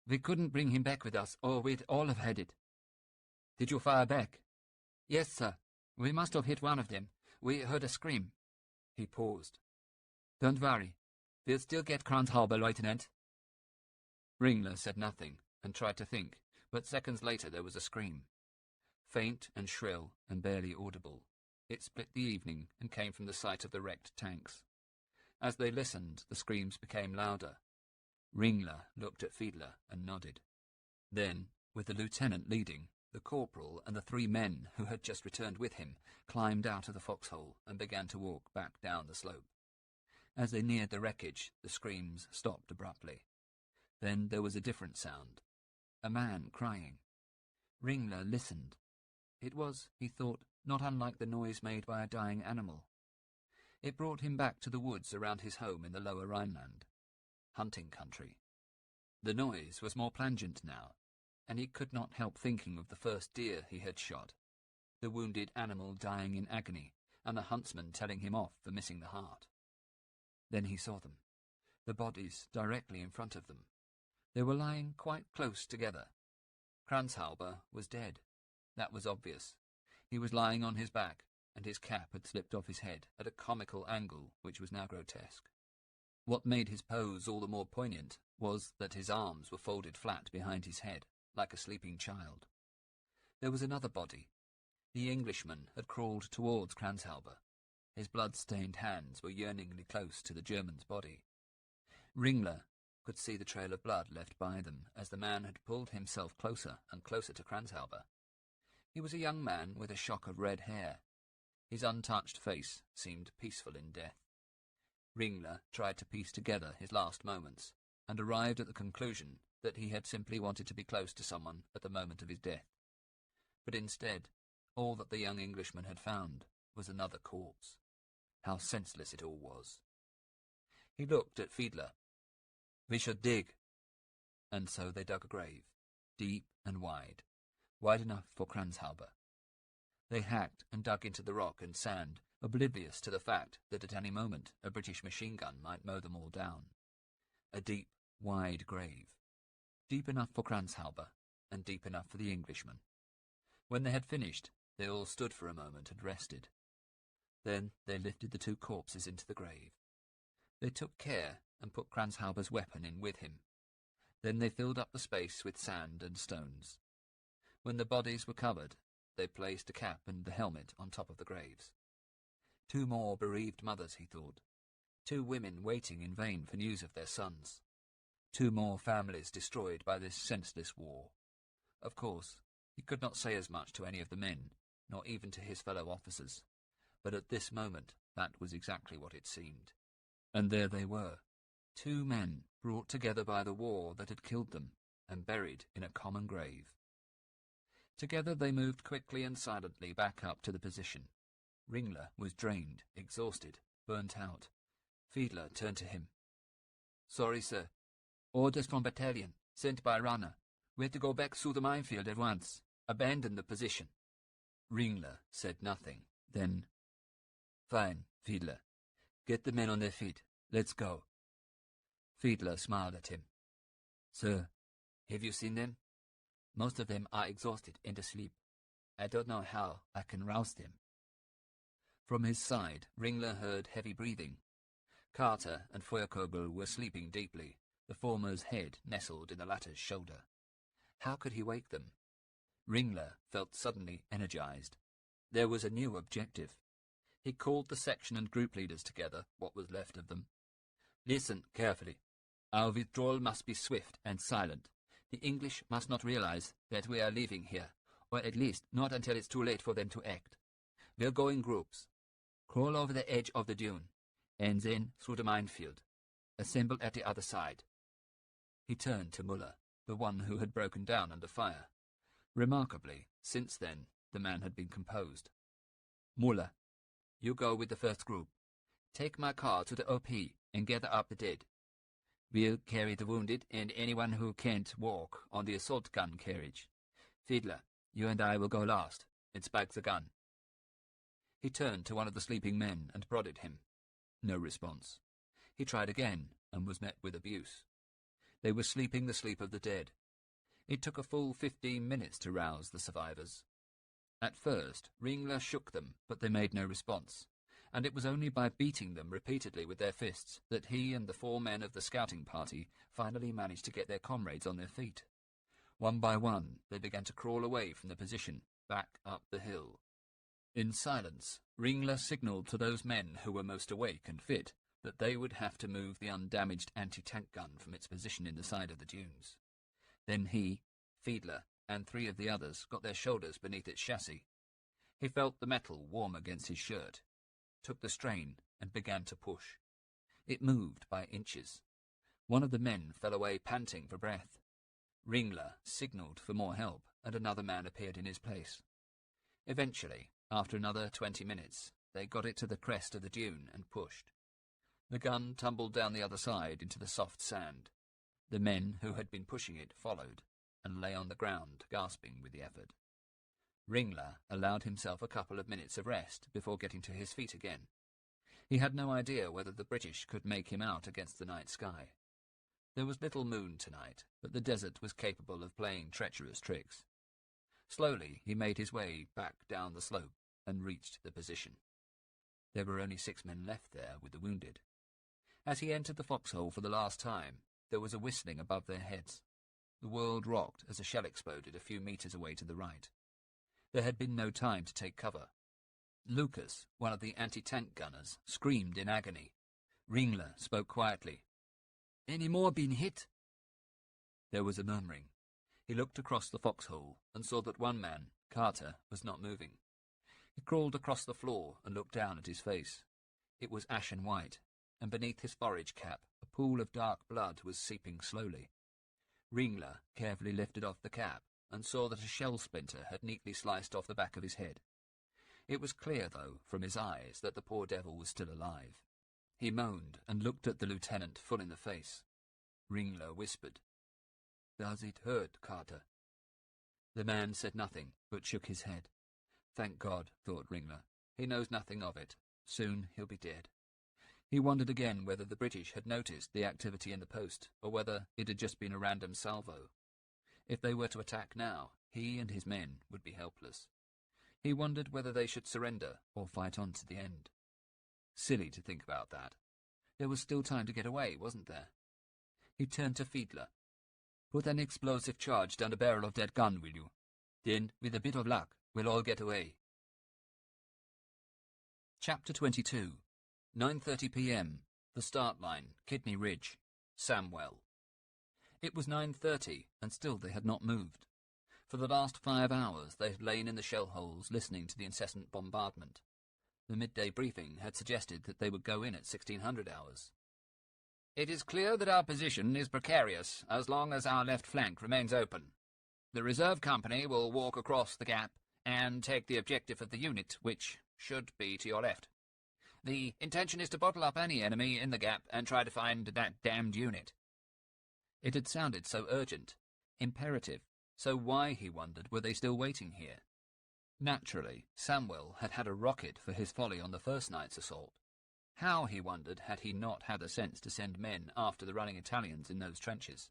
We couldn't bring him back with us, or we'd all have had it." "Did you fire back?" "Yes, sir. We must have hit one of them. We heard a scream." He paused. "Don't worry. We'll still get Kranzhaber, Lieutenant." Ringler said nothing and tried to think, but seconds later there was a scream. Faint and shrill and barely audible, it split the evening and came from the site of the wrecked tanks. As they listened, the screams became louder. Ringler looked at Fiedler and nodded. Then, with the lieutenant leading, the corporal and the 3 men who had just returned with him climbed out of the foxhole and began to walk back down the slope. As they neared the wreckage, the screams stopped abruptly. Then there was a different sound. A man crying. Ringler listened. It was, he thought, not unlike the noise made by a dying animal. It brought him back to the woods around his home in the lower Rhineland. Hunting country. The noise was more plangent now, and he could not help thinking of the first deer he had shot, the wounded animal dying in agony, and the huntsman telling him off for missing the heart. Then he saw them, the bodies directly in front of them. They were lying quite close together. Kranzhaber was dead. That was obvious. He was lying on his back, and his cap had slipped off his head at a comical angle which was now grotesque. What made his pose all the more poignant was that his arms were folded flat behind his head, like a sleeping child. There was another body. The Englishman had crawled towards Kranzhaber. His blood-stained hands were yearningly close to the German's body. Ringler could see the trail of blood left by them as the man had pulled himself closer and closer to Kranzhaber. He was a young man with a shock of red hair. His untouched face seemed peaceful in death. Ringler tried to piece together his last moments, and arrived at the conclusion that he had simply wanted to be close to someone at the moment of his death. But instead, all that the young Englishman had found was another corpse. How senseless it all was. He looked at Fiedler. "We should dig." And so they dug a grave, deep and wide enough for Kranzhauber. They hacked and dug into the rock and sand, oblivious to the fact that at any moment a British machine gun might mow them all down. A deep, wide grave. Deep enough for Kranzhauber, and deep enough for the Englishman. When they had finished, they all stood for a moment and rested. Then they lifted the two corpses into the grave. They took care and put Kranzhauber's weapon in with him. Then they filled up the space with sand and stones. When the bodies were covered, they placed a cap and the helmet on top of the graves. 2 more bereaved mothers, he thought. 2 women waiting in vain for news of their sons. 2 more families destroyed by this senseless war. Of course, he could not say as much to any of the men, nor even to his fellow officers, but at this moment that was exactly what it seemed. And there they were, 2 men brought together by the war that had killed them, and buried in a common grave. Together they moved quickly and silently back up to the position. Ringler was drained, exhausted, burnt out. Fiedler turned to him. "Sorry, sir. Orders from battalion, sent by Rana. We have to go back through the minefield at once. Abandon the position." Ringler said nothing. Then, "Fine, Fiedler. Get the men on their feet. Let's go." Fiedler smiled at him. "Sir, have you seen them? Most of them are exhausted and asleep. I don't know how I can rouse them." From his side, Ringler heard heavy breathing. Carter and Feuerkogel were sleeping deeply, the former's head nestled in the latter's shoulder. How could he wake them? Ringler felt suddenly energized. There was a new objective. He called the section and group leaders together, what was left of them. "Listen carefully. Our withdrawal must be swift and silent. The English must not realize that we are leaving here, or at least not until it's too late for them to act. We'll go in groups. Crawl over the edge of the dune, and then through the minefield. Assemble at the other side." He turned to Muller, the one who had broken down under fire. Remarkably, since then, the man had been composed. "Muller, you go with the first group. Take my car to the OP and gather up the dead. We'll carry the wounded and anyone who can't walk on the assault gun carriage. Fiedler, you and I will go last and spike the gun." He turned to one of the sleeping men and prodded him. No response. He tried again and was met with abuse. They were sleeping the sleep of the dead. It took a full 15 minutes to rouse the survivors. At first, Ringler shook them, but they made no response, and it was only by beating them repeatedly with their fists that he and the 4 men of the scouting party finally managed to get their comrades on their feet. One by one, they began to crawl away from the position, back up the hill. In silence, Ringler signalled to those men who were most awake and fit that they would have to move the undamaged anti-tank gun from its position in the side of the dunes. Then he, Fiedler, and 3 of the others got their shoulders beneath its chassis. He felt the metal warm against his shirt, took the strain, and began to push. It moved by inches. One of the men fell away panting for breath. Ringler signalled for more help, and another man appeared in his place. Eventually, after another 20 minutes, they got it to the crest of the dune and pushed. The gun tumbled down the other side into the soft sand. The men who had been pushing it followed, and lay on the ground, gasping with the effort. Ringler allowed himself a couple of minutes of rest before getting to his feet again. He had no idea whether the British could make him out against the night sky. There was little moon tonight, but the desert was capable of playing treacherous tricks. Slowly he made his way back down the slope and reached the position. There were only 6 men left there with the wounded. As he entered the foxhole for the last time, there was a whistling above their heads. The world rocked as a shell exploded a few meters away to the right. There had been no time to take cover. Lucas, one of the anti-tank gunners, screamed in agony. Ringler spoke quietly. "Any more been hit?" There was a murmuring. He looked across the foxhole and saw that one man, Carter, was not moving. He crawled across the floor and looked down at his face. It was ashen white, and beneath his forage cap a pool of dark blood was seeping slowly. Ringler carefully lifted off the cap and saw that a shell splinter had neatly sliced off the back of his head. It was clear, though, from his eyes that the poor devil was still alive. He moaned and looked at the lieutenant full in the face. Ringler whispered, "Does it hurt, Carter?" The man said nothing, but shook his head. Thank God, thought Ringler. He knows nothing of it. Soon he'll be dead. He wondered again whether the British had noticed the activity in the post, or whether it had just been a random salvo. If they were to attack now, he and his men would be helpless. He wondered whether they should surrender or fight on to the end. Silly to think about that. There was still time to get away, wasn't there? He turned to Fiedler. "Put an explosive charge down the barrel of that gun, will you? Then, with a bit of luck, we'll all get away." Chapter 22. 9:30 p.m. The start line, Kidney Ridge, Samwell. It was 9:30, and still they had not moved. For the last 5 hours they had lain in the shell holes listening to the incessant bombardment. The midday briefing had suggested that they would go in at 1600 hours. "It is clear that our position is precarious as long as our left flank remains open. The reserve company will walk across the gap and take the objective of the unit, which should be to your left. The intention is to bottle up any enemy in the gap and try to find that damned unit." It had sounded so urgent, imperative, so why, he wondered, were they still waiting here? Naturally, Samwell had had a rocket for his folly on the first night's assault. How, he wondered, had he not had the sense to send men after the running Italians in those trenches?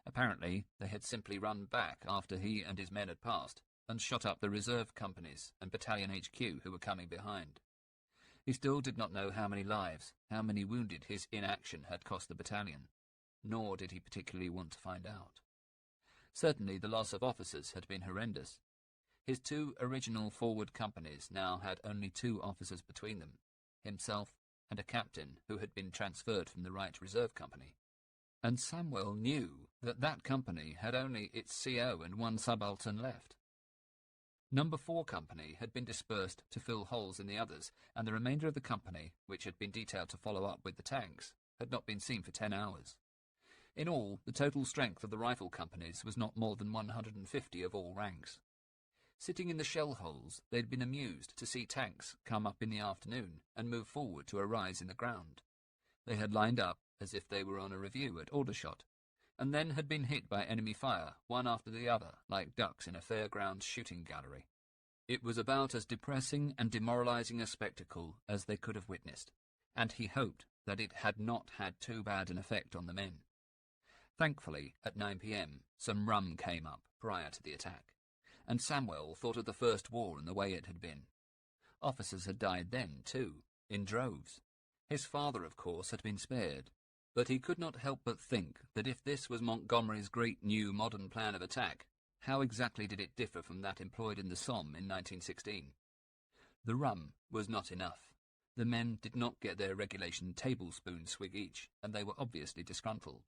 Apparently, they had simply run back after he and his men had passed, and shot up the reserve companies and battalion HQ who were coming behind. He still did not know how many lives, how many wounded his inaction had cost the battalion, nor did he particularly want to find out. Certainly the loss of officers had been horrendous. His 2 original forward companies now had only 2 officers between them, himself and a captain who had been transferred from the right reserve company. And Samwell knew that that company had only its CO and 1 subaltern left. Number 4 company had been dispersed to fill holes in the others, and the remainder of the company, which had been detailed to follow up with the tanks, had not been seen for 10 hours. In all, the total strength of the rifle companies was not more than 150 of all ranks. Sitting in the shell holes, they had been amused to see tanks come up in the afternoon and move forward to a rise in the ground. They had lined up as if they were on a review at Aldershot, and then had been hit by enemy fire, one after the other, like ducks in a fairground shooting gallery. It was about as depressing and demoralizing a spectacle as they could have witnessed, and he hoped that it had not had too bad an effect on the men. Thankfully, at 9 p.m, some rum came up prior to the attack, and Samwell thought of the First War and the way it had been. Officers had died then, too, in droves. His father, of course, had been spared, but he could not help but think that if this was Montgomery's great new modern plan of attack, how exactly did it differ from that employed in the Somme in 1916? The rum was not enough. The men did not get their regulation tablespoon swig each, and they were obviously disgruntled.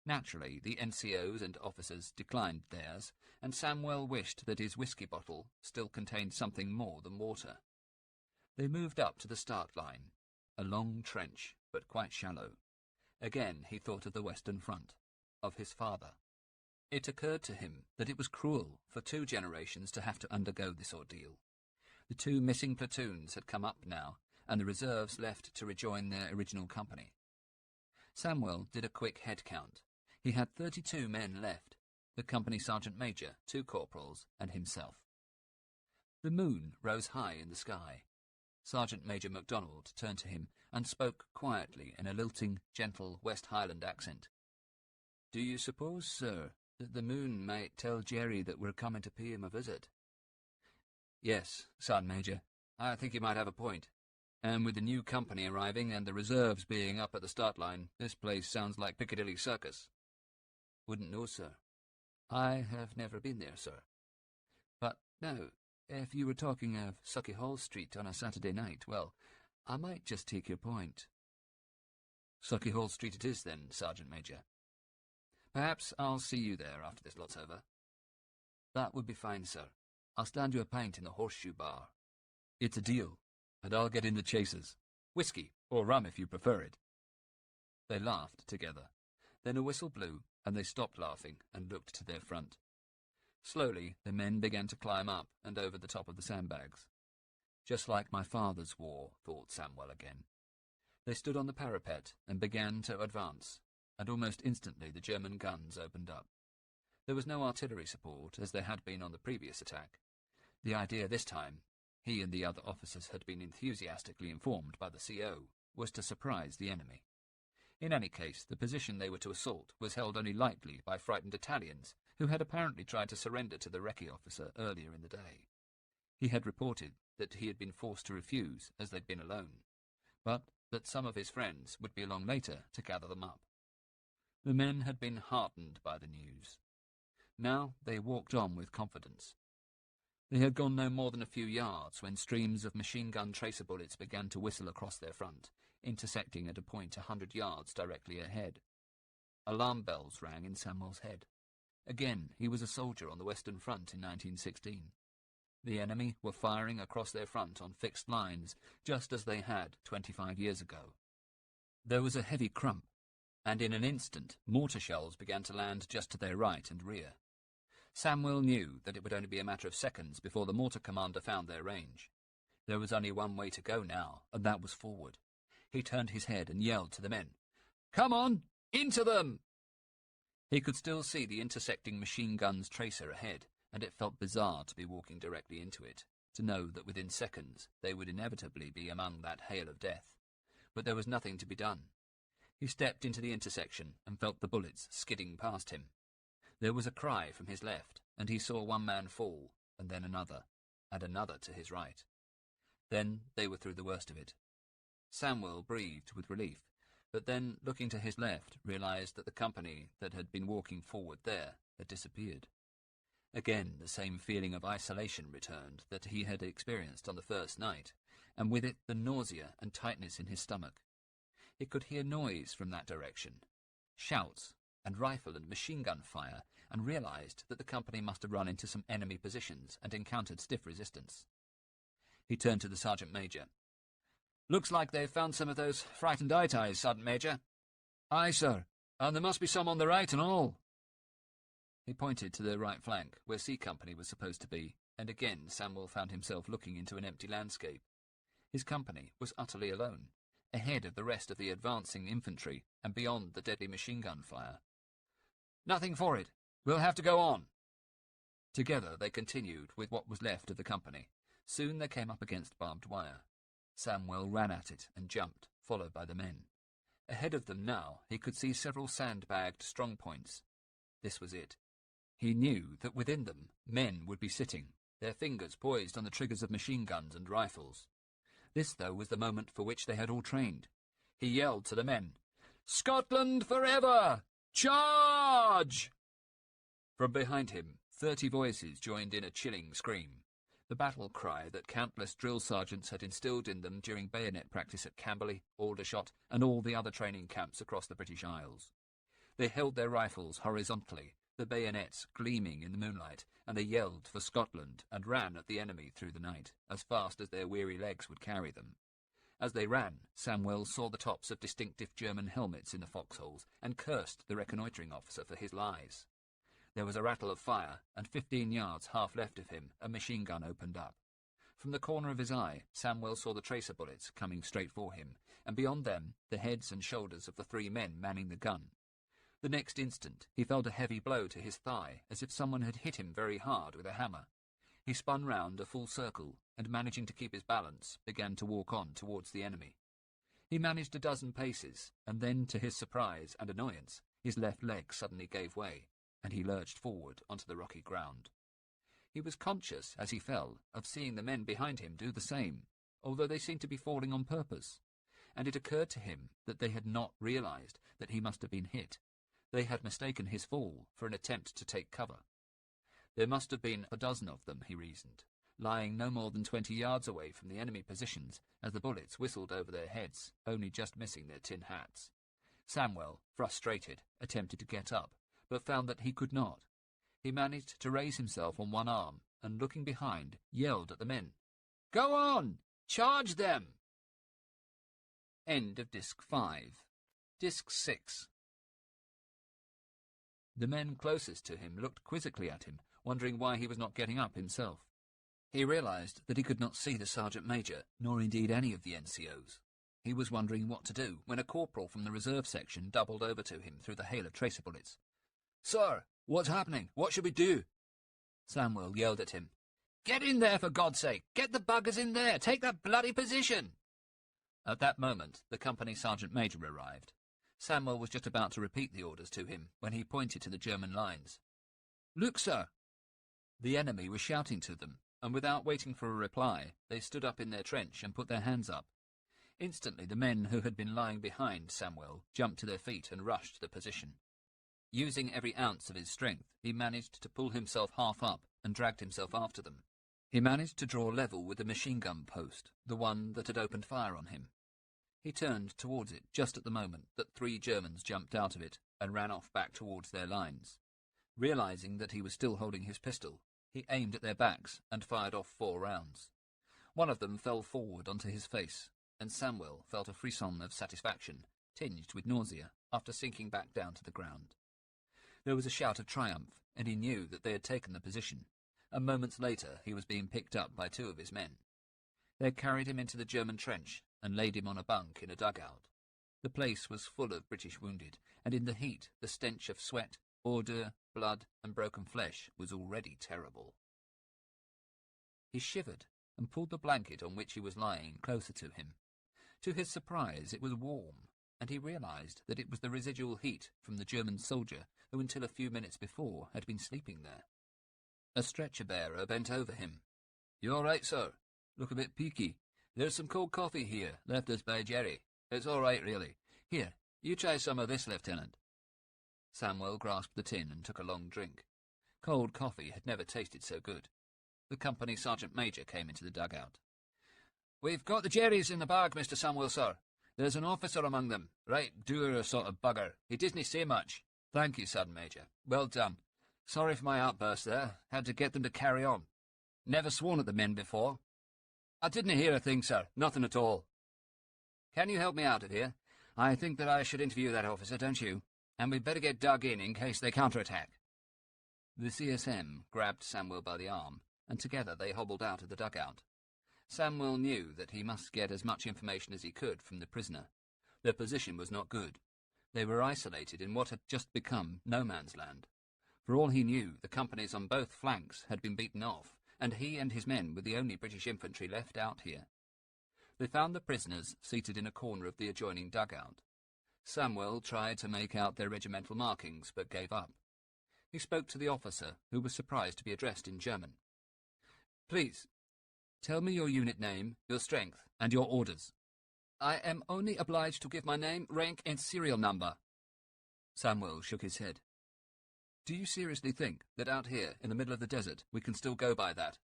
Naturally, the NCOs and officers declined theirs, and Samwell wished that his whiskey bottle still contained something more than water. They moved up to the start line, a long trench, but quite shallow. Again he thought of the Western Front, of his father. It occurred to him that it was cruel for 2 generations to have to undergo this ordeal. The 2 missing platoons had come up now, and the reserves left to rejoin their original company. Samwell did a quick head count. He had 32 men left, the company sergeant major, 2 corporals, and himself. The moon rose high in the sky. Sergeant Major MacDonald turned to him and spoke quietly in a lilting, gentle West Highland accent. "Do you suppose, sir, that the moon might tell Jerry that we're coming to pay him a visit?" "Yes, Sergeant Major, I think he might have a point. And with the new company arriving and the reserves being up at the start line, this place sounds like Piccadilly Circus." "Wouldn't know, sir. I have never been there, sir. But now, if you were talking of Sucky Hall Street on a Saturday night, well, I might just take your point." "Sucky Hall Street it is then, Sergeant Major. Perhaps I'll see you there after this lot's over." "That would be fine, sir. I'll stand you a pint in the Horseshoe Bar." "It's a deal, and I'll get in the chasers. Whiskey, or rum if you prefer it." They laughed together. Then a whistle blew, and they stopped laughing and looked to their front. Slowly, the men began to climb up and over the top of the sandbags. Just like my father's war, thought Samuel again. They stood on the parapet and began to advance, and almost instantly the German guns opened up. There was no artillery support, as there had been on the previous attack. The idea this time, he and the other officers had been enthusiastically informed by the CO, was to surprise the enemy. In any case, the position they were to assault was held only lightly by frightened Italians, who had apparently tried to surrender to the recce officer earlier in the day. He had reported that he had been forced to refuse, as they'd been alone, but that some of his friends would be along later to gather them up. The men had been heartened by the news. Now they walked on with confidence. They had gone no more than a few yards when streams of machine-gun tracer bullets began to whistle across their front, intersecting at a point 100 yards directly ahead. Alarm bells rang in Samuel's head. Again, he was a soldier on the Western Front in 1916. The enemy were firing across their front on fixed lines, just as they had 25 years ago. There was a heavy crump, and in an instant mortar shells began to land just to their right and rear. Samuel knew that it would only be a matter of seconds before the mortar commander found their range. There was only one way to go now, and that was forward. He turned his head and yelled to the men, "Come on! Into them!" He could still see the intersecting machine gun's tracer ahead, and it felt bizarre to be walking directly into it, to know that within seconds they would inevitably be among that hail of death. But there was nothing to be done. He stepped into the intersection and felt the bullets skidding past him. There was a cry from his left, and he saw one man fall, and then another, and another to his right. Then they were through the worst of it. Samuel breathed with relief, but then, looking to his left, realized that the company that had been walking forward there had disappeared. Again, the same feeling of isolation returned that he had experienced on the first night, and with it the nausea and tightness in his stomach. He could hear noise from that direction, shouts, and rifle and machine-gun fire, and realized that the company must have run into some enemy positions and encountered stiff resistance. He turned to the sergeant major. "Looks like they've found some of those frightened Italians, Sergeant Major." "Aye, sir, and there must be some on the right and all." He pointed to the right flank, where C Company was supposed to be, and again Samuel found himself looking into an empty landscape. His company was utterly alone, ahead of the rest of the advancing infantry and beyond the deadly machine-gun fire. "Nothing for it. We'll have to go on." Together they continued with what was left of the company. Soon they came up against barbed wire. Samuel ran at it and jumped, followed by the men. Ahead of them now he could see several sandbagged strongpoints. This was it. He knew that within them men would be sitting, their fingers poised on the triggers of machine guns and rifles. This, though, was the moment for which they had all trained. He yelled to the men, "Scotland forever! Charge!" From behind him, 30 voices joined in a chilling scream, the battle cry that countless drill sergeants had instilled in them during bayonet practice at Camberley, Aldershot, and all the other training camps across the British Isles. They held their rifles horizontally, the bayonets gleaming in the moonlight, and they yelled for Scotland and ran at the enemy through the night, as fast as their weary legs would carry them. As they ran, Samuel saw the tops of distinctive German helmets in the foxholes and cursed the reconnoitring officer for his lies. There was a rattle of fire, and 15 yards half left of him, a machine gun opened up. From the corner of his eye, Samuel saw the tracer bullets coming straight for him, and beyond them, the heads and shoulders of the 3 men manning the gun. The next instant, he felt a heavy blow to his thigh, as if someone had hit him very hard with a hammer. He spun round a full circle, and managing to keep his balance, began to walk on towards the enemy. He managed a dozen paces, and then, to his surprise and annoyance, his left leg suddenly gave way, and he lurched forward onto the rocky ground. He was conscious, as he fell, of seeing the men behind him do the same, although they seemed to be falling on purpose, and it occurred to him that they had not realized that he must have been hit. They had mistaken his fall for an attempt to take cover. There must have been a dozen of them, he reasoned, lying no more than 20 yards away from the enemy positions as the bullets whistled over their heads, only just missing their tin hats. Samuel, frustrated, attempted to get up, but found that he could not. He managed to raise himself on one arm, and looking behind, yelled at the men, "Go on! Charge them!" End of Disc 5. Disc 6. The men closest to him looked quizzically at him, wondering why he was not getting up himself. He realized that he could not see the sergeant major, nor indeed any of the NCOs. He was wondering what to do when a corporal from the reserve section doubled over to him through the hail of tracer bullets. "Sir, what's happening? What should we do?" Samuel yelled at him. "Get in there, for God's sake! Get the buggers in there! Take that bloody position!" At that moment, the company sergeant major arrived. Samuel was just about to repeat the orders to him when he pointed to the German lines. "Look, sir!" The enemy was shouting to them, and without waiting for a reply, they stood up in their trench and put their hands up. Instantly, the men who had been lying behind Samuel jumped to their feet and rushed the position. Using every ounce of his strength, he managed to pull himself half up and dragged himself after them. He managed to draw level with the machine-gun post, the one that had opened fire on him. He turned towards it just at the moment that 3 Germans jumped out of it and ran off back towards their lines. Realizing that he was still holding his pistol, he aimed at their backs and fired off 4 rounds. One of them fell forward onto his face, and Samuel felt a frisson of satisfaction, tinged with nausea, after sinking back down to the ground. There was a shout of triumph, and he knew that they had taken the position, and moments later he was being picked up by 2 of his men. They carried him into the German trench and laid him on a bunk in a dugout. The place was full of British wounded, and in the heat the stench of sweat, ordure, blood, and broken flesh was already terrible. He shivered and pulled the blanket on which he was lying closer to him. To his surprise, it was warm, and he realized that it was the residual heat from the German soldier who until a few minutes before had been sleeping there. A stretcher-bearer bent over him. "You all right, sir? Look a bit peaky. There's some cold coffee here, left us by Jerry. It's all right, really. Here, you try some of this, Lieutenant." Samuel grasped the tin and took a long drink. Cold coffee had never tasted so good. The company sergeant major came into the dugout. "We've got the Jerrys in the bag, Mr. Samuel, sir. There's an officer among them, right dour sort of bugger. He didn't say much." "Thank you, Sergeant Major. Well done. Sorry for my outburst there. Had to get them to carry on. Never sworn at the men before." "I didn't hear a thing, sir. Nothing at all." "Can you help me out of here? I think that I should interview that officer, don't you? And we'd better get dug in case they counterattack." The CSM grabbed Samuel by the arm, and together they hobbled out of the dugout. Samuel knew that he must get as much information as he could from the prisoner. Their position was not good. They were isolated in what had just become no man's land. For all he knew, the companies on both flanks had been beaten off, and he and his men were the only British infantry left out here. They found the prisoners seated in a corner of the adjoining dugout. Samuel tried to make out their regimental markings, but gave up. He spoke to the officer, who was surprised to be addressed in German. "Please, tell me your unit name, your strength, and your orders." "I am only obliged to give my name, rank, and serial number." Samuel shook his head. "Do you seriously think that out here in the middle of the desert we can still go by that?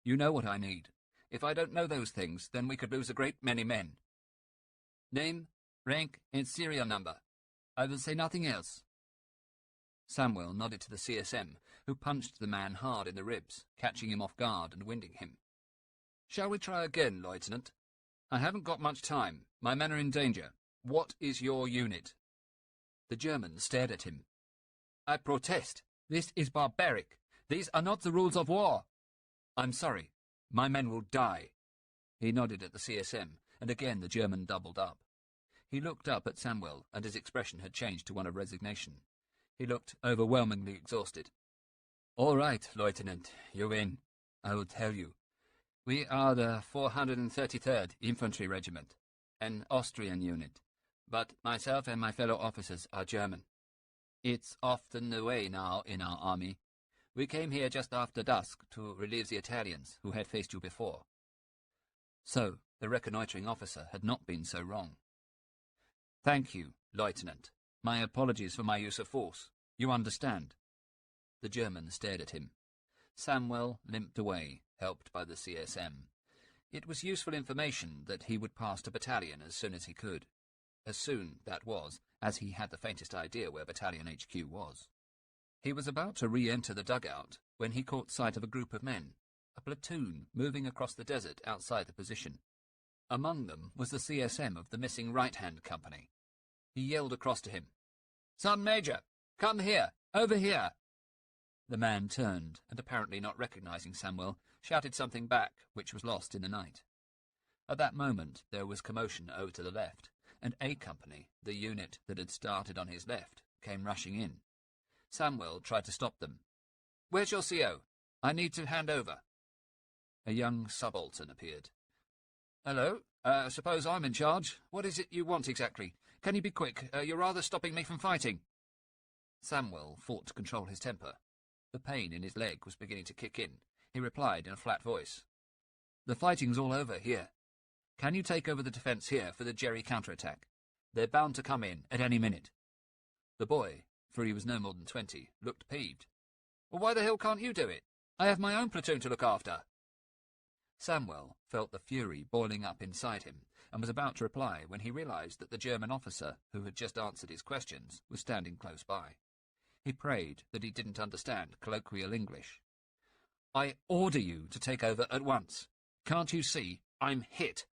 You know what I need. If I don't know those things, then we could lose a great many men." "Name, rank, and serial number. I will say nothing else." Samuel nodded to the CSM, who punched the man hard in the ribs, catching him off guard and winding him. "Shall we try again, Lieutenant? I haven't got much time. My men are in danger. What is your unit?" The German stared at him. "I protest. This is barbaric. These are not the rules of war." "I'm sorry. My men will die." He nodded at the CSM, and again the German doubled up. He looked up at Samuel, and his expression had changed to one of resignation. He looked overwhelmingly exhausted. "All right, Lieutenant, you win. I will tell you. We are the 433rd Infantry Regiment, an Austrian unit, but myself and my fellow officers are German. It's often the way now in our army. We came here just after dusk to relieve the Italians who had faced you before." So, the reconnoitring officer had not been so wrong. "Thank you, Lieutenant. My apologies for my use of force. You understand." The German stared at him. Samuel limped away, helped by the CSM. It was useful information that he would pass to battalion as soon as he could. As soon, that was, as he had the faintest idea where battalion HQ was. He was about to re-enter the dugout when he caught sight of a group of men, a platoon moving across the desert outside the position. Among them was the CSM of the missing right-hand company. He yelled across to him, "Sergeant Major, come here! Over here! The man turned, and apparently not recognizing Samuel, shouted something back, which was lost in the night. At that moment there was commotion over to the left, and A Company, the unit that had started on his left, came rushing in. Samuel tried to stop them. "Where's your CO? I need to hand over." A young subaltern appeared. "Hello. Suppose I'm in charge. What is it you want exactly? Can you be quick? You're rather stopping me from fighting." Samuel fought to control his temper. The pain in his leg was beginning to kick in. He replied in a flat voice. "The fighting's all over here. Can you take over the defence here for the Jerry counterattack? They're bound to come in at any minute." The boy, for he was no more than 20, looked peeved. "Well, why the hell can't you do it? I have my own platoon to look after." Samuel felt the fury boiling up inside him, and was about to reply when he realized that the German officer who had just answered his questions was standing close by. He prayed that he didn't understand colloquial English. "I order you to take over at once. Can't you see I'm hit?"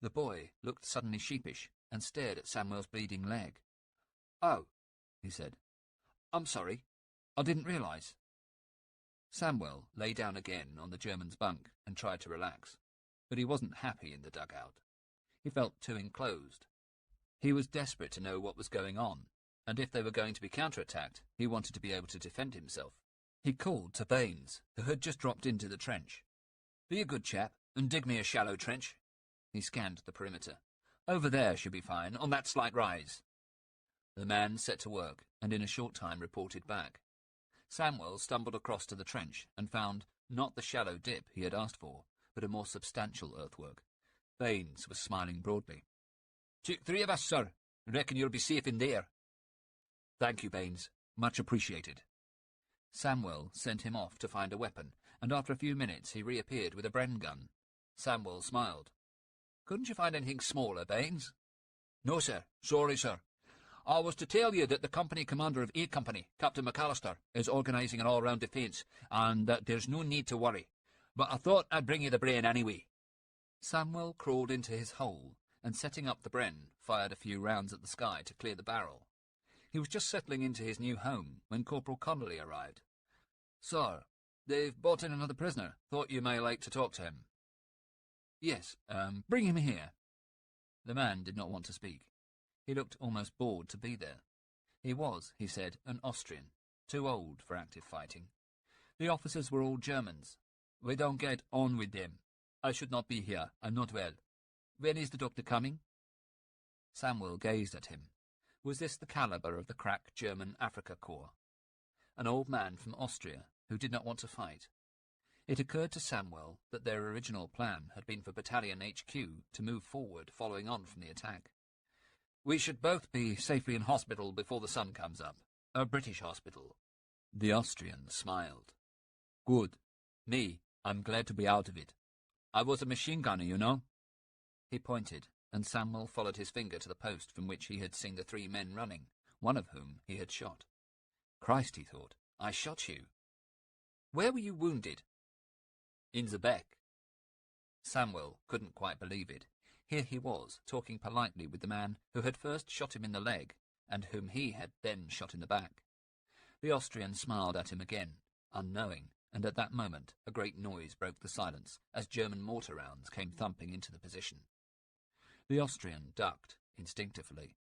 The boy looked suddenly sheepish and stared at Samuel's bleeding leg. "Oh," he said. "I'm sorry. I didn't realize." Samuel lay down again on the German's bunk and tried to relax, but he wasn't happy in the dugout. He felt too enclosed. He was desperate to know what was going on, and if they were going to be counterattacked, he wanted to be able to defend himself. He called to Baines, who had just dropped into the trench. "Be a good chap and dig me a shallow trench." He scanned the perimeter. "Over there should be fine, on that slight rise." The man set to work, and in a short time reported back. Samuel stumbled across to the trench and found not the shallow dip he had asked for, but a more substantial earthwork. Baines was smiling broadly. "Took 3 of us, sir. Reckon you'll be safe in there." "Thank you, Baines. Much appreciated." Samuel sent him off to find a weapon, and after a few minutes he reappeared with a Bren gun. Samuel smiled. "Couldn't you find anything smaller, Baines?" "No, sir. Sorry, sir. I was to tell you that the company commander of A Company, Captain McAllister, is organising an all-round defence, and that there's no need to worry. But I thought I'd bring you the Bren anyway." Samuel crawled into his hole, and setting up the Bren, fired a few rounds at the sky to clear the barrel. He was just settling into his new home when Corporal Connolly arrived. "Sir, they've brought in another prisoner. Thought you may like to talk to him." "Yes, bring him here." The man did not want to speak. He looked almost bored to be there. He was, he said, an Austrian, too old for active fighting. The officers were all Germans. "We don't get on with them. I should not be here. I'm not well. When is the doctor coming?" Samuel gazed at him. Was this the calibre of the crack German Africa Corps? An old man from Austria who did not want to fight. It occurred to Samuel that their original plan had been for Battalion HQ to move forward following on from the attack. "We should both be safely in hospital before the sun comes up. A British hospital." The Austrian smiled. "Good. Me, I'm glad to be out of it. I was a machine gunner, you know." He pointed, and Samuel followed his finger to the post from which he had seen the 3 men running, one of whom he had shot. "Christ," he thought, "I shot you." "Where were you wounded?" "In the back." Samuel couldn't quite believe it. Here he was, talking politely with the man who had first shot him in the leg, and whom he had then shot in the back. The Austrian smiled at him again, unknowing, and at that moment a great noise broke the silence as German mortar rounds came thumping into the position. The Austrian ducked instinctively.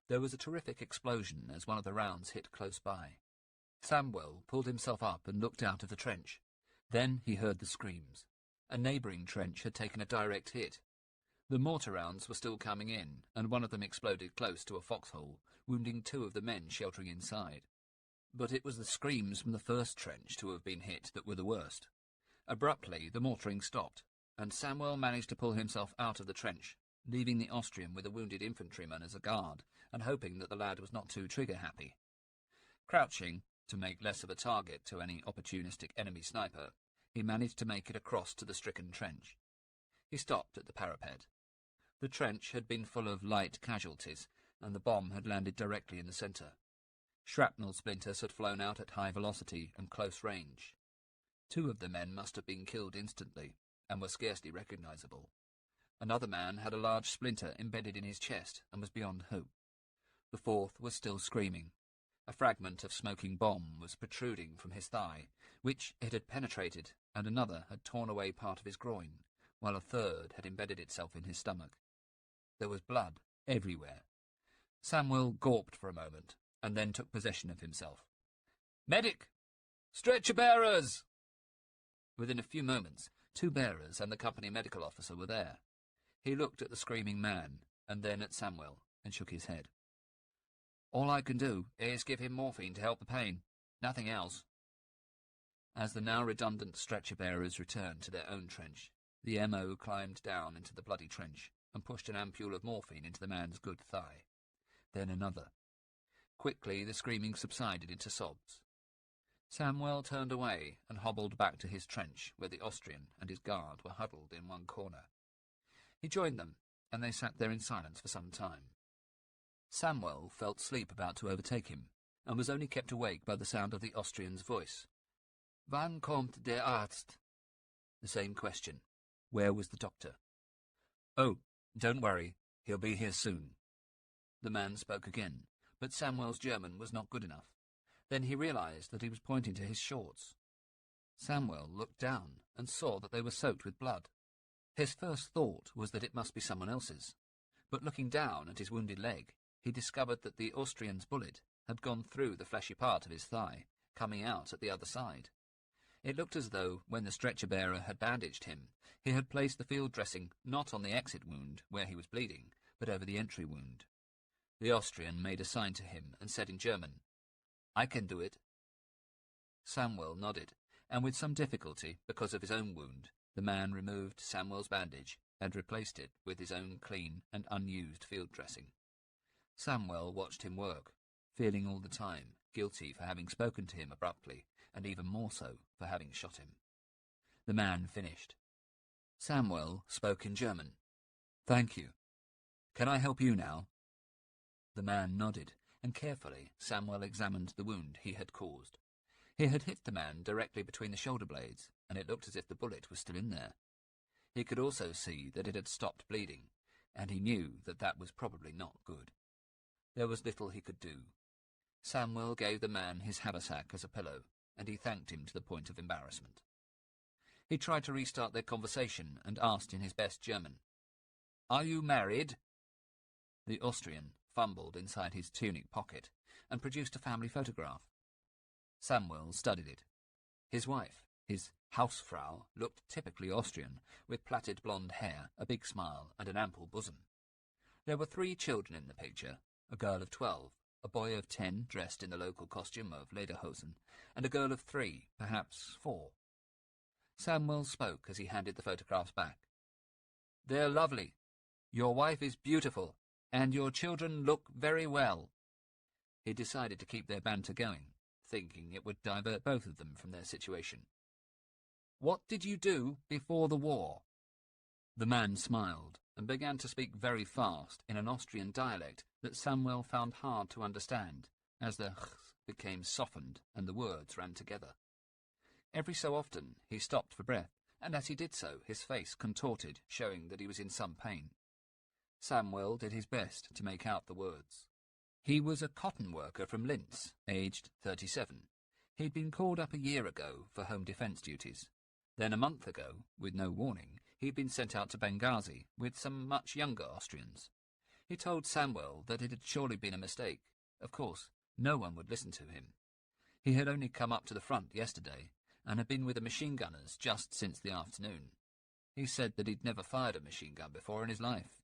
There was a terrific explosion as one of the rounds hit close by. Samuel pulled himself up and looked out of the trench. Then he heard the screams. A neighbouring trench had taken a direct hit. The mortar rounds were still coming in, and one of them exploded close to a foxhole, wounding 2 of the men sheltering inside. But it was the screams from the first trench to have been hit that were the worst. Abruptly, the mortaring stopped, and Samuel managed to pull himself out of the trench, leaving the Austrian with a wounded infantryman as a guard, and hoping that the lad was not too trigger-happy. Crouching, to make less of a target to any opportunistic enemy sniper, he managed to make it across to the stricken trench. He stopped at the parapet. The trench had been full of light casualties, and the bomb had landed directly in the centre. Shrapnel splinters had flown out at high velocity and close range. 2 of the men must have been killed instantly, and were scarcely recognisable. Another man had a large splinter embedded in his chest and was beyond hope. The 4th was still screaming. A fragment of smoking bomb was protruding from his thigh, which it had penetrated, and another had torn away part of his groin, while a third had embedded itself in his stomach. There was blood everywhere. Samuel gawped for a moment, and then took possession of himself. "Medic! Stretcher-bearers!" Within a few moments, 2 bearers and the company medical officer were there. He looked at the screaming man, and then at Samuel, and shook his head. "All I can do is give him morphine to help the pain. Nothing else." As the now redundant stretcher-bearers returned to their own trench, the M.O. climbed down into the bloody trench and pushed an ampule of morphine into the man's good thigh. Then another. Quickly the screaming subsided into sobs. Samuel turned away and hobbled back to his trench, where the Austrian and his guard were huddled in one corner. He joined them, and they sat there in silence for some time. Samuel felt sleep about to overtake him, and was only kept awake by the sound of the Austrian's voice. "Wann kommt der Arzt?" The same question. Where was the doctor? "Oh, don't worry, he'll be here soon." The man spoke again, but Samuel's German was not good enough. Then he realized that he was pointing to his shorts. Samuel looked down and saw that they were soaked with blood. His first thought was that it must be someone else's, but looking down at his wounded leg, he discovered that the Austrian's bullet had gone through the fleshy part of his thigh, coming out at the other side. It looked as though, when the stretcher-bearer had bandaged him, he had placed the field dressing not on the exit wound, where he was bleeding, but over the entry wound. The Austrian made a sign to him and said in German, "I can do it." Samuel nodded, and with some difficulty, because of his own wound, the man removed Samuel's bandage and replaced it with his own clean and unused field dressing. Samuel watched him work, feeling all the time guilty for having spoken to him abruptly, and even more so for having shot him. The man finished. Samuel spoke in German. "Thank you. Can I help you now?" The man nodded, and carefully Samuel examined the wound he had caused. He had hit the man directly between the shoulder blades, and it looked as if the bullet was still in there. He could also see that it had stopped bleeding, and he knew that that was probably not good. There was little he could do. Samuel gave the man his haversack as a pillow, and he thanked him to the point of embarrassment. He tried to restart their conversation and asked in his best German, "Are you married?" The Austrian fumbled inside his tunic pocket and produced a family photograph. Samuel studied it. His wife, his Hausfrau, looked typically Austrian, with plaited blonde hair, a big smile, and an ample bosom. There were 3 children in the picture, a girl of 12, a boy of 10 dressed in the local costume of lederhosen, and a girl of 3, perhaps 4. Samuel spoke as he handed the photographs back. "They're lovely. Your wife is beautiful, and your children look very well." He decided to keep their banter going, thinking it would divert both of them from their situation. "What did you do before the war?" The man smiled and began to speak very fast in an Austrian dialect that Samuel found hard to understand, as the *h's became softened and the words ran together. Every so often he stopped for breath, and as he did so his face contorted, showing that he was in some pain. Samuel did his best to make out the words. He was a cotton worker from Linz, aged 37. He'd been called up a year ago for home defence duties. Then a month ago, with no warning, he'd been sent out to Benghazi with some much younger Austrians. He told Samuel that it had surely been a mistake. Of course, no one would listen to him. He had only come up to the front yesterday, and had been with the machine gunners just since the afternoon. He said that he'd never fired a machine gun before in his life.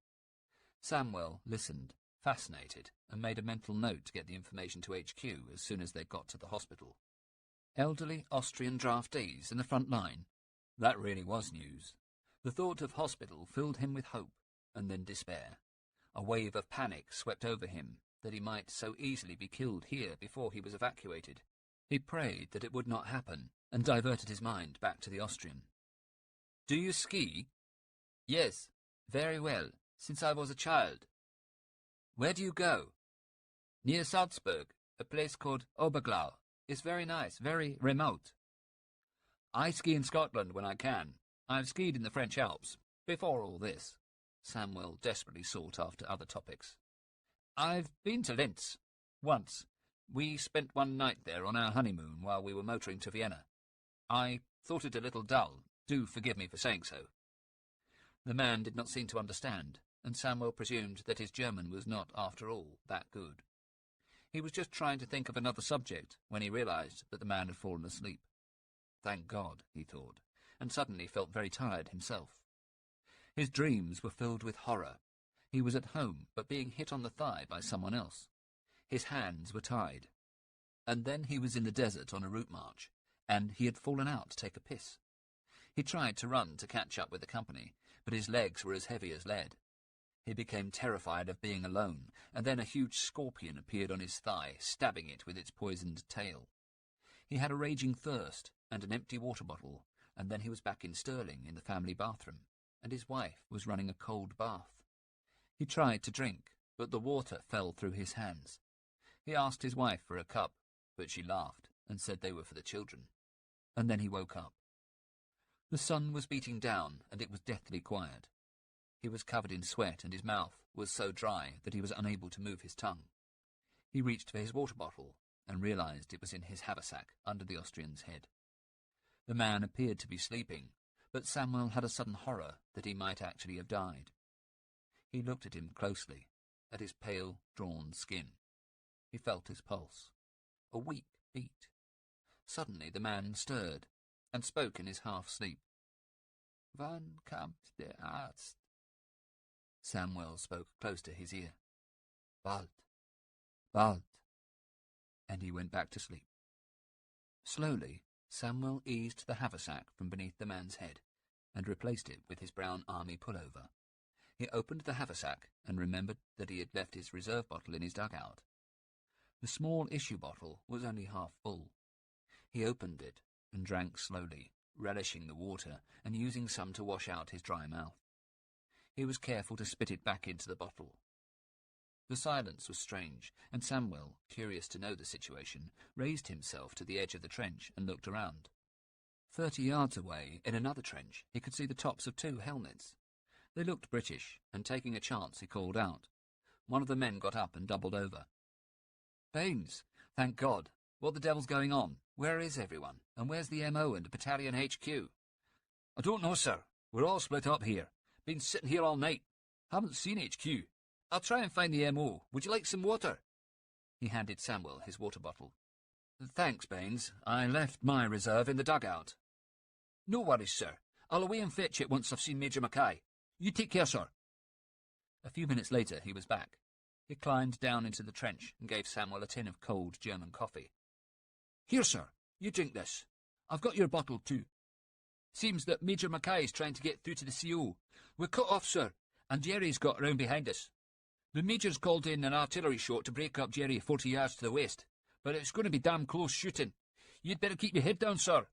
Samuel listened, fascinated, and made a mental note to get the information to HQ as soon as they got to the hospital. Elderly Austrian draftees in the front line. That really was news. The thought of hospital filled him with hope, and then despair. A wave of panic swept over him, that he might so easily be killed here before he was evacuated. He prayed that it would not happen, and diverted his mind back to the Austrian. "Do you ski?" "Yes, very well, since I was a child." "Where do you go?" "Near Salzburg, a place called Oberglau. It's very nice, very remote." "I ski in Scotland when I can. I've skied in the French Alps, before all this." Samuel desperately sought after other topics. "I've been to Linz, once, We spent one night there on our honeymoon while we were motoring to Vienna. I thought it a little dull. Do forgive me for saying so." The man did not seem to understand, and Samuel presumed that his German was not, after all, that good. He was just trying to think of another subject when he realized that the man had fallen asleep. Thank God, he thought, and suddenly felt very tired himself. His dreams were filled with horror. He was at home, but being hit on the thigh by someone else. His hands were tied. And then he was in the desert on a route march, and he had fallen out to take a piss. He tried to run to catch up with the company, but his legs were as heavy as lead. He became terrified of being alone, and then a huge scorpion appeared on his thigh, stabbing it with its poisoned tail. He had a raging thirst and an empty water bottle, and then he was back in Stirling in the family bathroom, and his wife was running a cold bath. He tried to drink, but the water fell through his hands. He asked his wife for a cup, but she laughed and said they were for the children. And then he woke up. The sun was beating down, and it was deathly quiet. He was covered in sweat, and his mouth was so dry that he was unable to move his tongue. He reached for his water bottle and realized it was in his haversack under the Austrian's head. The man appeared to be sleeping, but Samuel had a sudden horror that he might actually have died. He looked at him closely, at his pale, drawn skin. He felt his pulse. A weak beat. Suddenly the man stirred and spoke in his half-sleep. "Wann kommt der Arzt?" Samuel spoke close to his ear. "Bald. Bald." And he went back to sleep. Slowly, Samuel eased the haversack from beneath the man's head and replaced it with his brown army pullover. He opened the haversack and remembered that he had left his reserve bottle in his dugout. The small issue bottle was only half full. He opened it and drank slowly, relishing the water and using some to wash out his dry mouth. He was careful to spit it back into the bottle. The silence was strange, and Samuel, curious to know the situation, raised himself to the edge of the trench and looked around. 30 yards away, in another trench, he could see the tops of 2 helmets. They looked British, and taking a chance, he called out. One of the men got up and doubled over. "Baines, thank God. What the devil's going on? Where is everyone? And where's the MO and the battalion HQ?" "I don't know, sir. We're all split up here. Been sitting here all night. Haven't seen HQ. I'll try and find the MO. Would you like some water?" He handed Samuel his water bottle. "Thanks, Baines. I left my reserve in the dugout." "No worries, sir. I'll away and fetch it once I've seen Major Mackay. You take care, sir." A few minutes later he was back. He climbed down into the trench and gave Samuel a tin of cold German coffee. "Here, sir. You drink this. I've got your bottle too. Seems that Major Mackay's trying to get through to the CO. We're cut off, sir, and Jerry's got round behind us. The Major's called in an artillery shot to break up Jerry 40 yards to the west, but it's going to be damn close shooting. You'd better keep your head down, sir."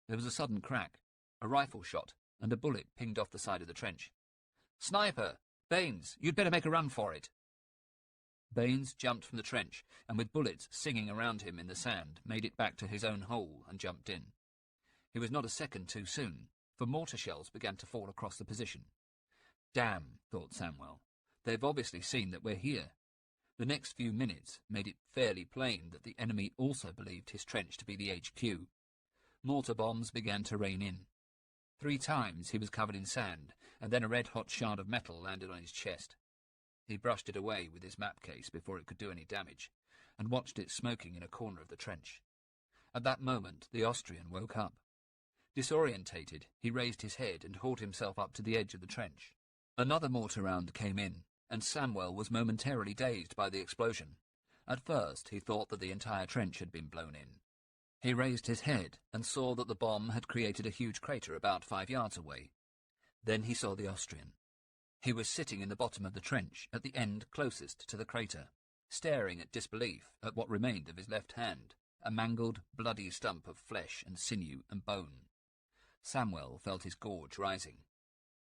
There was a sudden crack, a rifle shot, and a bullet pinged off the side of the trench. "Sniper! Baines, you'd better make a run for it." Baines jumped from the trench, and with bullets singing around him in the sand, made it back to his own hole and jumped in. He was not a second too soon, for mortar shells began to fall across the position. "Damn," thought Samuel. "They've obviously seen that we're here." The next few minutes made it fairly plain that the enemy also believed his trench to be the HQ. Mortar bombs began to rain in. 3 times he was covered in sand, and then a red-hot shard of metal landed on his chest. He brushed it away with his map case before it could do any damage, and watched it smoking in a corner of the trench. At that moment the Austrian woke up. Disorientated, he raised his head and hauled himself up to the edge of the trench. Another mortar round came in, and Samuel was momentarily dazed by the explosion. At first he thought that the entire trench had been blown in. He raised his head and saw that the bomb had created a huge crater about 5 yards away. Then he saw the Austrian. He was sitting in the bottom of the trench, at the end closest to the crater, staring at disbelief at what remained of his left hand, a mangled, bloody stump of flesh and sinew and bone. Samuel felt his gorge rising.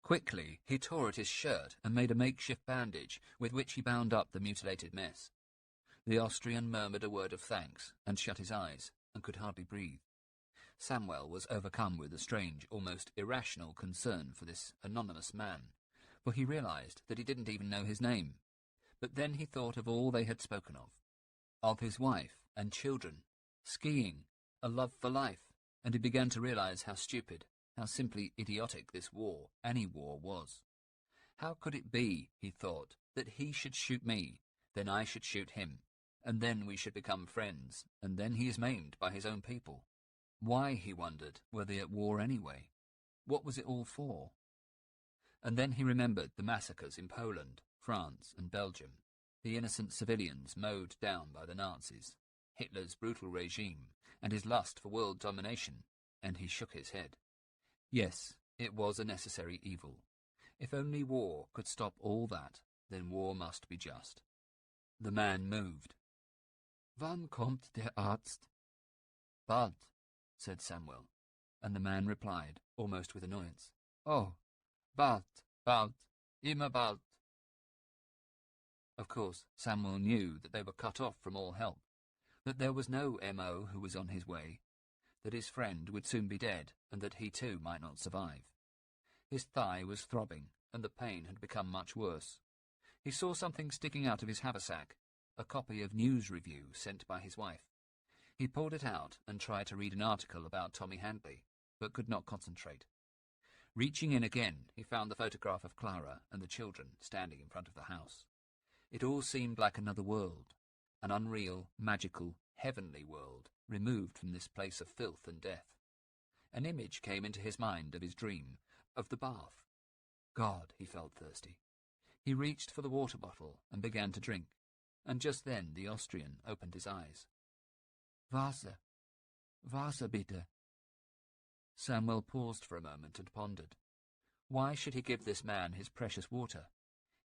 Quickly he tore at his shirt and made a makeshift bandage with which he bound up the mutilated mess. The Austrian murmured a word of thanks and shut his eyes and could hardly breathe. Samuel was overcome with a strange, almost irrational concern for this anonymous man, for he realized that he didn't even know his name. But then he thought of all they had spoken of. of his wife and children, skiing, a love for life, and he began to realize how stupid, how simply idiotic this war, any war, was. How could it be, he thought, that he should shoot me, then I should shoot him, and then we should become friends, and then he is maimed by his own people? Why, he wondered, were they at war anyway? What was it all for? And then he remembered the massacres in Poland, France, and Belgium, the innocent civilians mowed down by the Nazis, Hitler's brutal regime, and his lust for world domination, and he shook his head. Yes, it was a necessary evil. If only war could stop all that, then war must be just. The man moved. Wann kommt der Arzt? Bald, said Samuel, and the man replied, almost with annoyance. Oh, bald, bald, immer bald. Of course, Samuel knew that they were cut off from all help, that there was no M.O. who was on his way, that his friend would soon be dead, and that he too might not survive. His thigh was throbbing, and the pain had become much worse. He saw something sticking out of his haversack, a copy of News Review sent by his wife. He pulled it out and tried to read an article about Tommy Handley, but could not concentrate. Reaching in again, he found the photograph of Clara and the children standing in front of the house. It all seemed like another world, an unreal, magical, heavenly world, removed from this place of filth and death. An image came into his mind of his dream, of the bath. God, he felt thirsty. He reached for the water bottle and began to drink, and just then the Austrian opened his eyes. Wasser, Wasser bitte. Samuel paused for a moment and pondered. Why should he give this man his precious water?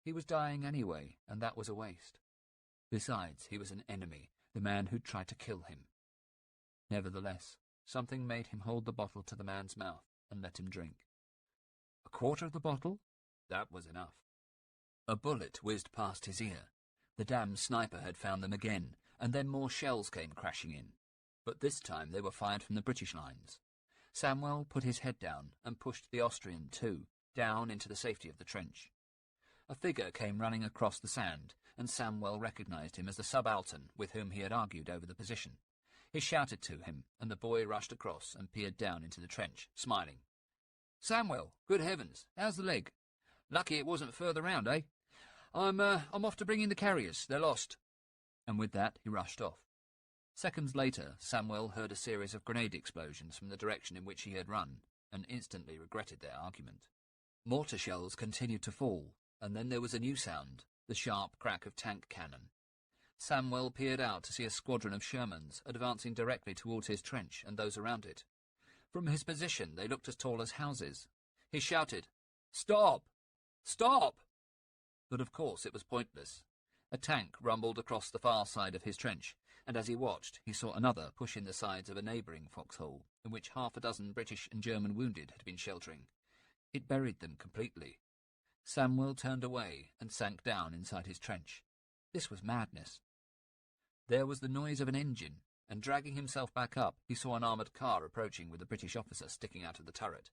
He was dying anyway, and that was a waste. Besides, he was an enemy, the man who'd tried to kill him. Nevertheless, something made him hold the bottle to the man's mouth and let him drink. A quarter of the bottle? That was enough. A bullet whizzed past his ear. The damned sniper had found them again, and then more shells came crashing in. But this time they were fired from the British lines. Samuel put his head down and pushed the Austrian, too, down into the safety of the trench. A figure came running across the sand, and Samuel recognized him as the subaltern with whom he had argued over the position. He shouted to him, and the boy rushed across and peered down into the trench, smiling. "Samuel, good heavens, how's the leg? Lucky it wasn't further round, eh? I'm off to bring in the carriers. They're lost." And with that he rushed off. Seconds later, Samuel heard a series of grenade explosions from the direction in which he had run, and instantly regretted their argument. Mortar shells continued to fall, and then there was a new sound, the sharp crack of tank cannon. Samuel peered out to see a squadron of Shermans advancing directly towards his trench and those around it. From his position they looked as tall as houses. He shouted, "Stop! Stop!" But of course it was pointless. A tank rumbled across the far side of his trench, and as he watched he saw another push in the sides of a neighbouring foxhole, in which half a dozen British and German wounded had been sheltering. It buried them completely. Samuel turned away and sank down inside his trench. This was madness. There was the noise of an engine, and dragging himself back up, he saw an armoured car approaching with a British officer sticking out of the turret.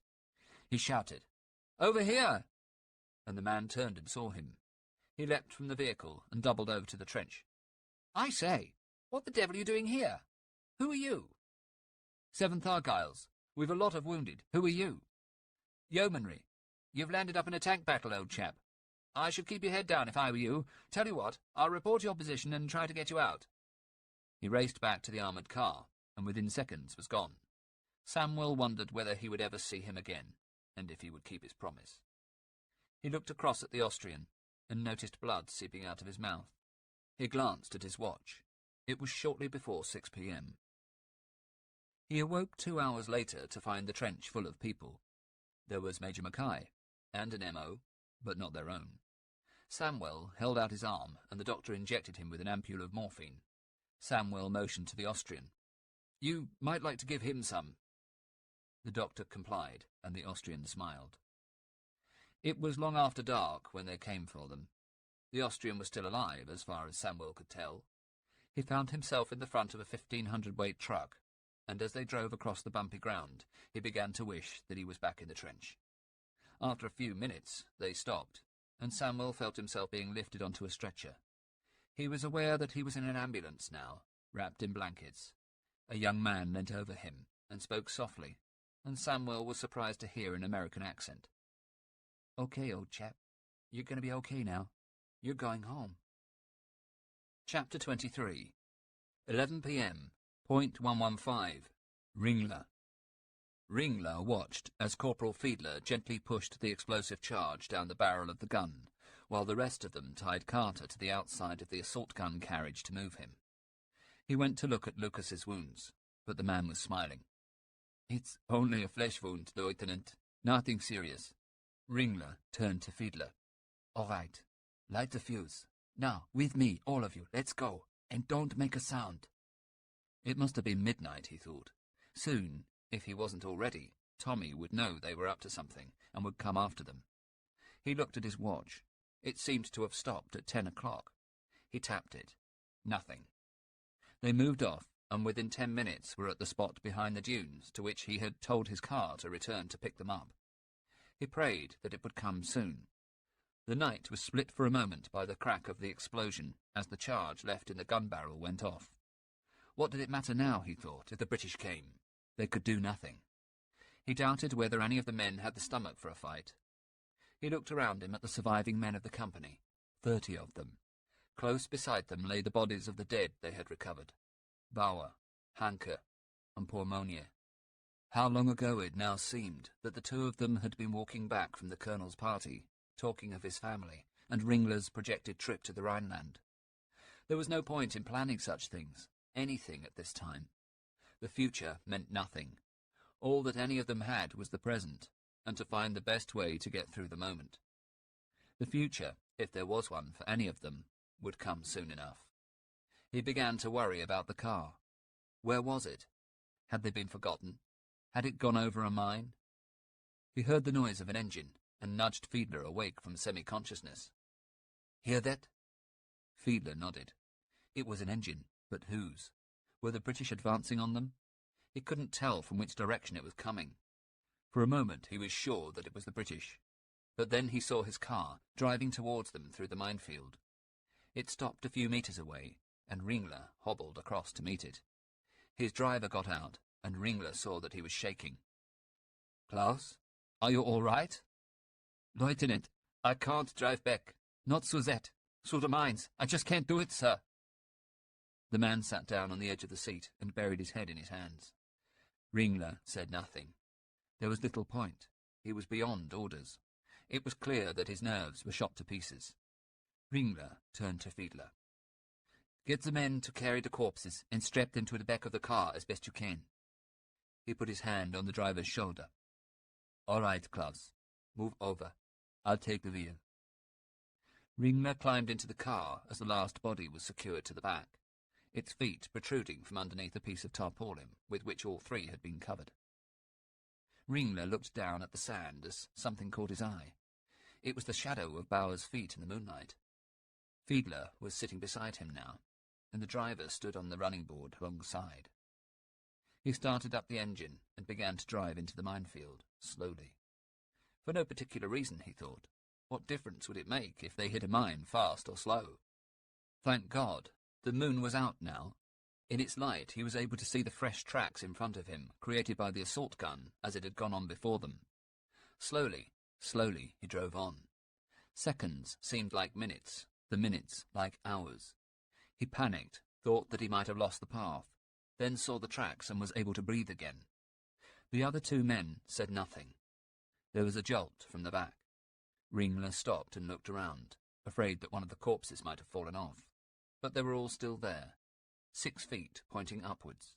He shouted, "Over here!" And the man turned and saw him. He leapt from the vehicle and doubled over to the trench. "I say, what the devil are you doing here? Who are you?" "7th Argylls. We've a lot of wounded. Who are you?" "Yeomanry. You've landed up in a tank battle, old chap. I should keep your head down if I were you. Tell you what, I'll report your position and try to get you out." He raced back to the armoured car, and within seconds was gone. Samuel wondered whether he would ever see him again, and if he would keep his promise. He looked across at the Austrian, and noticed blood seeping out of his mouth. He glanced at his watch. It was shortly before 6 p.m. He awoke 2 hours later to find the trench full of people. There was Major Mackay, and an M.O., but not their own. Samuel held out his arm, and the doctor injected him with an ampule of morphine. Samuel motioned to the Austrian. "You might like to give him some." The doctor complied, and the Austrian smiled. It was long after dark when they came for them. The Austrian was still alive, as far as Samuel could tell. He found himself in the front of a 1,500-weight truck, and as they drove across the bumpy ground, he began to wish that he was back in the trench. After a few minutes, they stopped, and Samuel felt himself being lifted onto a stretcher. He was aware that he was in an ambulance now, wrapped in blankets. A young man leant over him and spoke softly, and Samuel was surprised to hear an American accent. "Okay, old chap. You're going to be okay now. You're going home." Chapter 23. 11 p.m. .115. Ringler. Ringler watched as Corporal Fiedler gently pushed the explosive charge down the barrel of the gun, while the rest of them tied Carter to the outside of the assault gun carriage to move him. He went to look at Lucas's wounds, but the man was smiling. "It's only a flesh wound, Lieutenant. Nothing serious." Ringler turned to Fiedler. "All right. Light the fuse. Now, with me, all of you, let's go, and don't make a sound." It must have been midnight, he thought. Soon, if he wasn't already, Tommy would know they were up to something and would come after them. He looked at his watch. It seemed to have stopped at 10 o'clock. He tapped it. Nothing. They moved off, and within 10 minutes were at the spot behind the dunes to which he had told his car to return to pick them up. He prayed that it would come soon. The night was split for a moment by the crack of the explosion as the charge left in the gun barrel went off. What did it matter now, he thought, if the British came? They could do nothing. He doubted whether any of the men had the stomach for a fight. He looked around him at the surviving men of the company, 30 of them. Close beside them lay the bodies of the dead they had recovered. Bauer, Hanke, and poor Monnier. How long ago it now seemed that the two of them had been walking back from the colonel's party, talking of his family and Ringler's projected trip to the Rhineland. There was no point in planning such things, anything at this time. The future meant nothing. All that any of them had was the present, and to find the best way to get through the moment. The future, if there was one for any of them, would come soon enough. He began to worry about the car. Where was it? Had they been forgotten? Had it gone over a mine? He heard the noise of an engine and nudged Fiedler awake from semi-consciousness. "Hear that?" Fiedler nodded. It was an engine, but whose? Were the British advancing on them? He couldn't tell from which direction it was coming. For a moment he was sure that it was the British, but then he saw his car driving towards them through the minefield. It stopped a few meters away, and Ringler hobbled across to meet it. His driver got out, and Ringler saw that he was shaking. "Klaus, are you all right?" "Lieutenant, I can't drive back. Not Suzette. Through the mines. I just can't do it, sir." The man sat down on the edge of the seat and buried his head in his hands. Ringler said nothing. There was little point. He was beyond orders. It was clear that his nerves were shot to pieces. Ringler turned to Fiedler. "Get the men to carry the corpses and strap them to the back of the car as best you can." He put his hand on the driver's shoulder. "All right, Klaus. Move over. I'll take the wheel." Ringler climbed into the car as the last body was secured to the back, its feet protruding from underneath a piece of tarpaulin with which all three had been covered. Ringler looked down at the sand as something caught his eye. It was the shadow of Bauer's feet in the moonlight. Fiedler was sitting beside him now, and the driver stood on the running board alongside. He started up the engine and began to drive into the minefield, slowly. For no particular reason, he thought. What difference would it make if they hit a mine fast or slow? Thank God, the moon was out now. In its light he was able to see the fresh tracks in front of him, created by the assault gun as it had gone on before them. Slowly, slowly he drove on. Seconds seemed like minutes, the minutes like hours. He panicked, thought that he might have lost the path, then saw the tracks and was able to breathe again. The other two men said nothing. There was a jolt from the back. Ringler stopped and looked around, afraid that one of the corpses might have fallen off. But they were all still there, 6 feet pointing upwards.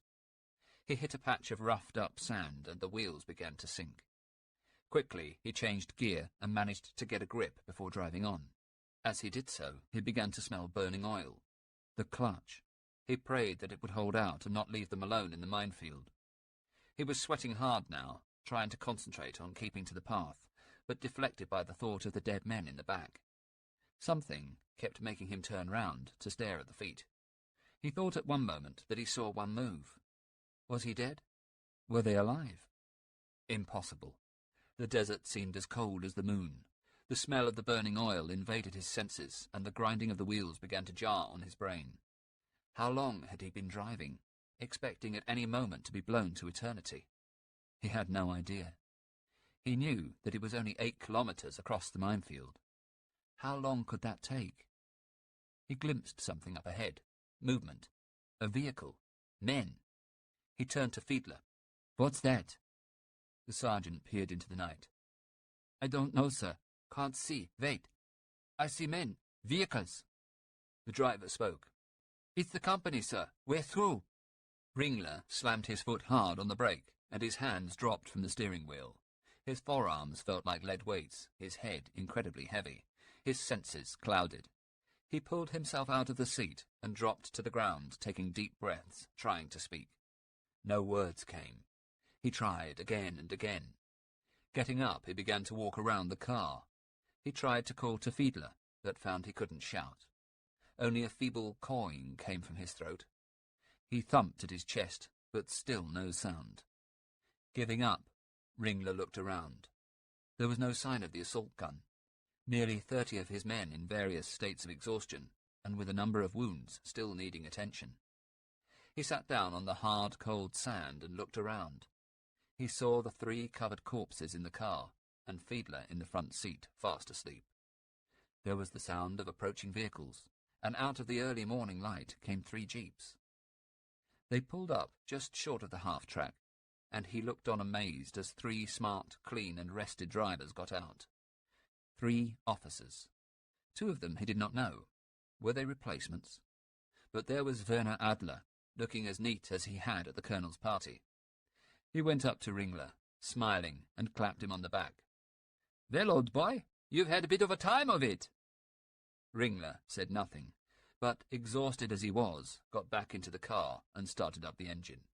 He hit a patch of roughed-up sand and the wheels began to sink. Quickly he changed gear and managed to get a grip before driving on. As he did so, he began to smell burning oil. The clutch. He prayed that it would hold out and not leave them alone in the minefield. He was sweating hard now, trying to concentrate on keeping to the path, but deflected by the thought of the dead men in the back. Something kept making him turn round to stare at the feet. He thought at one moment that he saw one move. Was he dead? Were they alive? Impossible. The desert seemed as cold as the moon. The smell of the burning oil invaded his senses, and the grinding of the wheels began to jar on his brain. How long had he been driving, expecting at any moment to be blown to eternity? He had no idea. He knew that it was only 8 kilometres across the minefield. How long could that take? He glimpsed something up ahead. Movement. A vehicle. Men. He turned to Fiedler. "What's that?" The sergeant peered into the night. "I don't know, sir. Can't see. Wait. I see men. Vehicles." The driver spoke. "It's the company, sir. We're through." Ringler slammed his foot hard on the brake, and his hands dropped from the steering wheel. His forearms felt like lead weights, his head incredibly heavy, his senses clouded. He pulled himself out of the seat and dropped to the ground, taking deep breaths, trying to speak. No words came. He tried again and again. Getting up, he began to walk around the car. He tried to call to Fiedler, but found he couldn't shout. Only a feeble cawing came from his throat. He thumped at his chest, but still no sound. Giving up, Ringler looked around. There was no sign of the assault gun. Nearly 30 of his men in various states of exhaustion, and with a number of wounds still needing attention. He sat down on the hard, cold sand and looked around. He saw the 3 covered corpses in the car, and Fiedler in the front seat, fast asleep. There was the sound of approaching vehicles, and out of the early morning light came 3 jeeps. They pulled up just short of the half-track, and he looked on amazed as 3 smart, clean and rested drivers got out. 3 officers. 2 of them he did not know. Were they replacements? But there was Werner Adler, looking as neat as he had at the colonel's party. He went up to Ringler, smiling, and clapped him on the back. "Well, old boy, you've had a bit of a time of it." Ringler said nothing, but, exhausted as he was, got back into the car and started up the engine.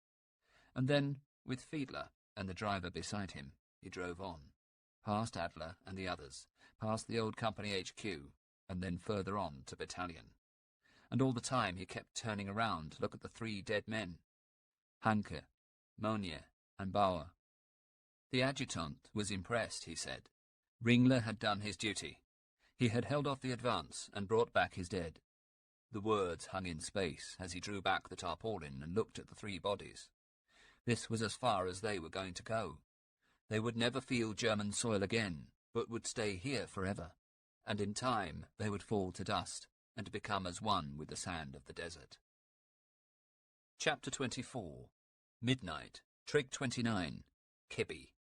And then, with Fiedler and the driver beside him, he drove on, past Adler and the others, past the old company HQ, and then further on to battalion. And all the time he kept turning around to look at the 3 dead men, Hanke, Monier, and Bauer. The adjutant was impressed, he said. Ringler had done his duty. He had held off the advance and brought back his dead. The words hung in space as he drew back the tarpaulin and looked at the 3 bodies. This was as far as they were going to go. They would never feel German soil again, but would stay here forever, and in time they would fall to dust and become as one with the sand of the desert. Chapter 24. Midnight. Trig 29. Kibby.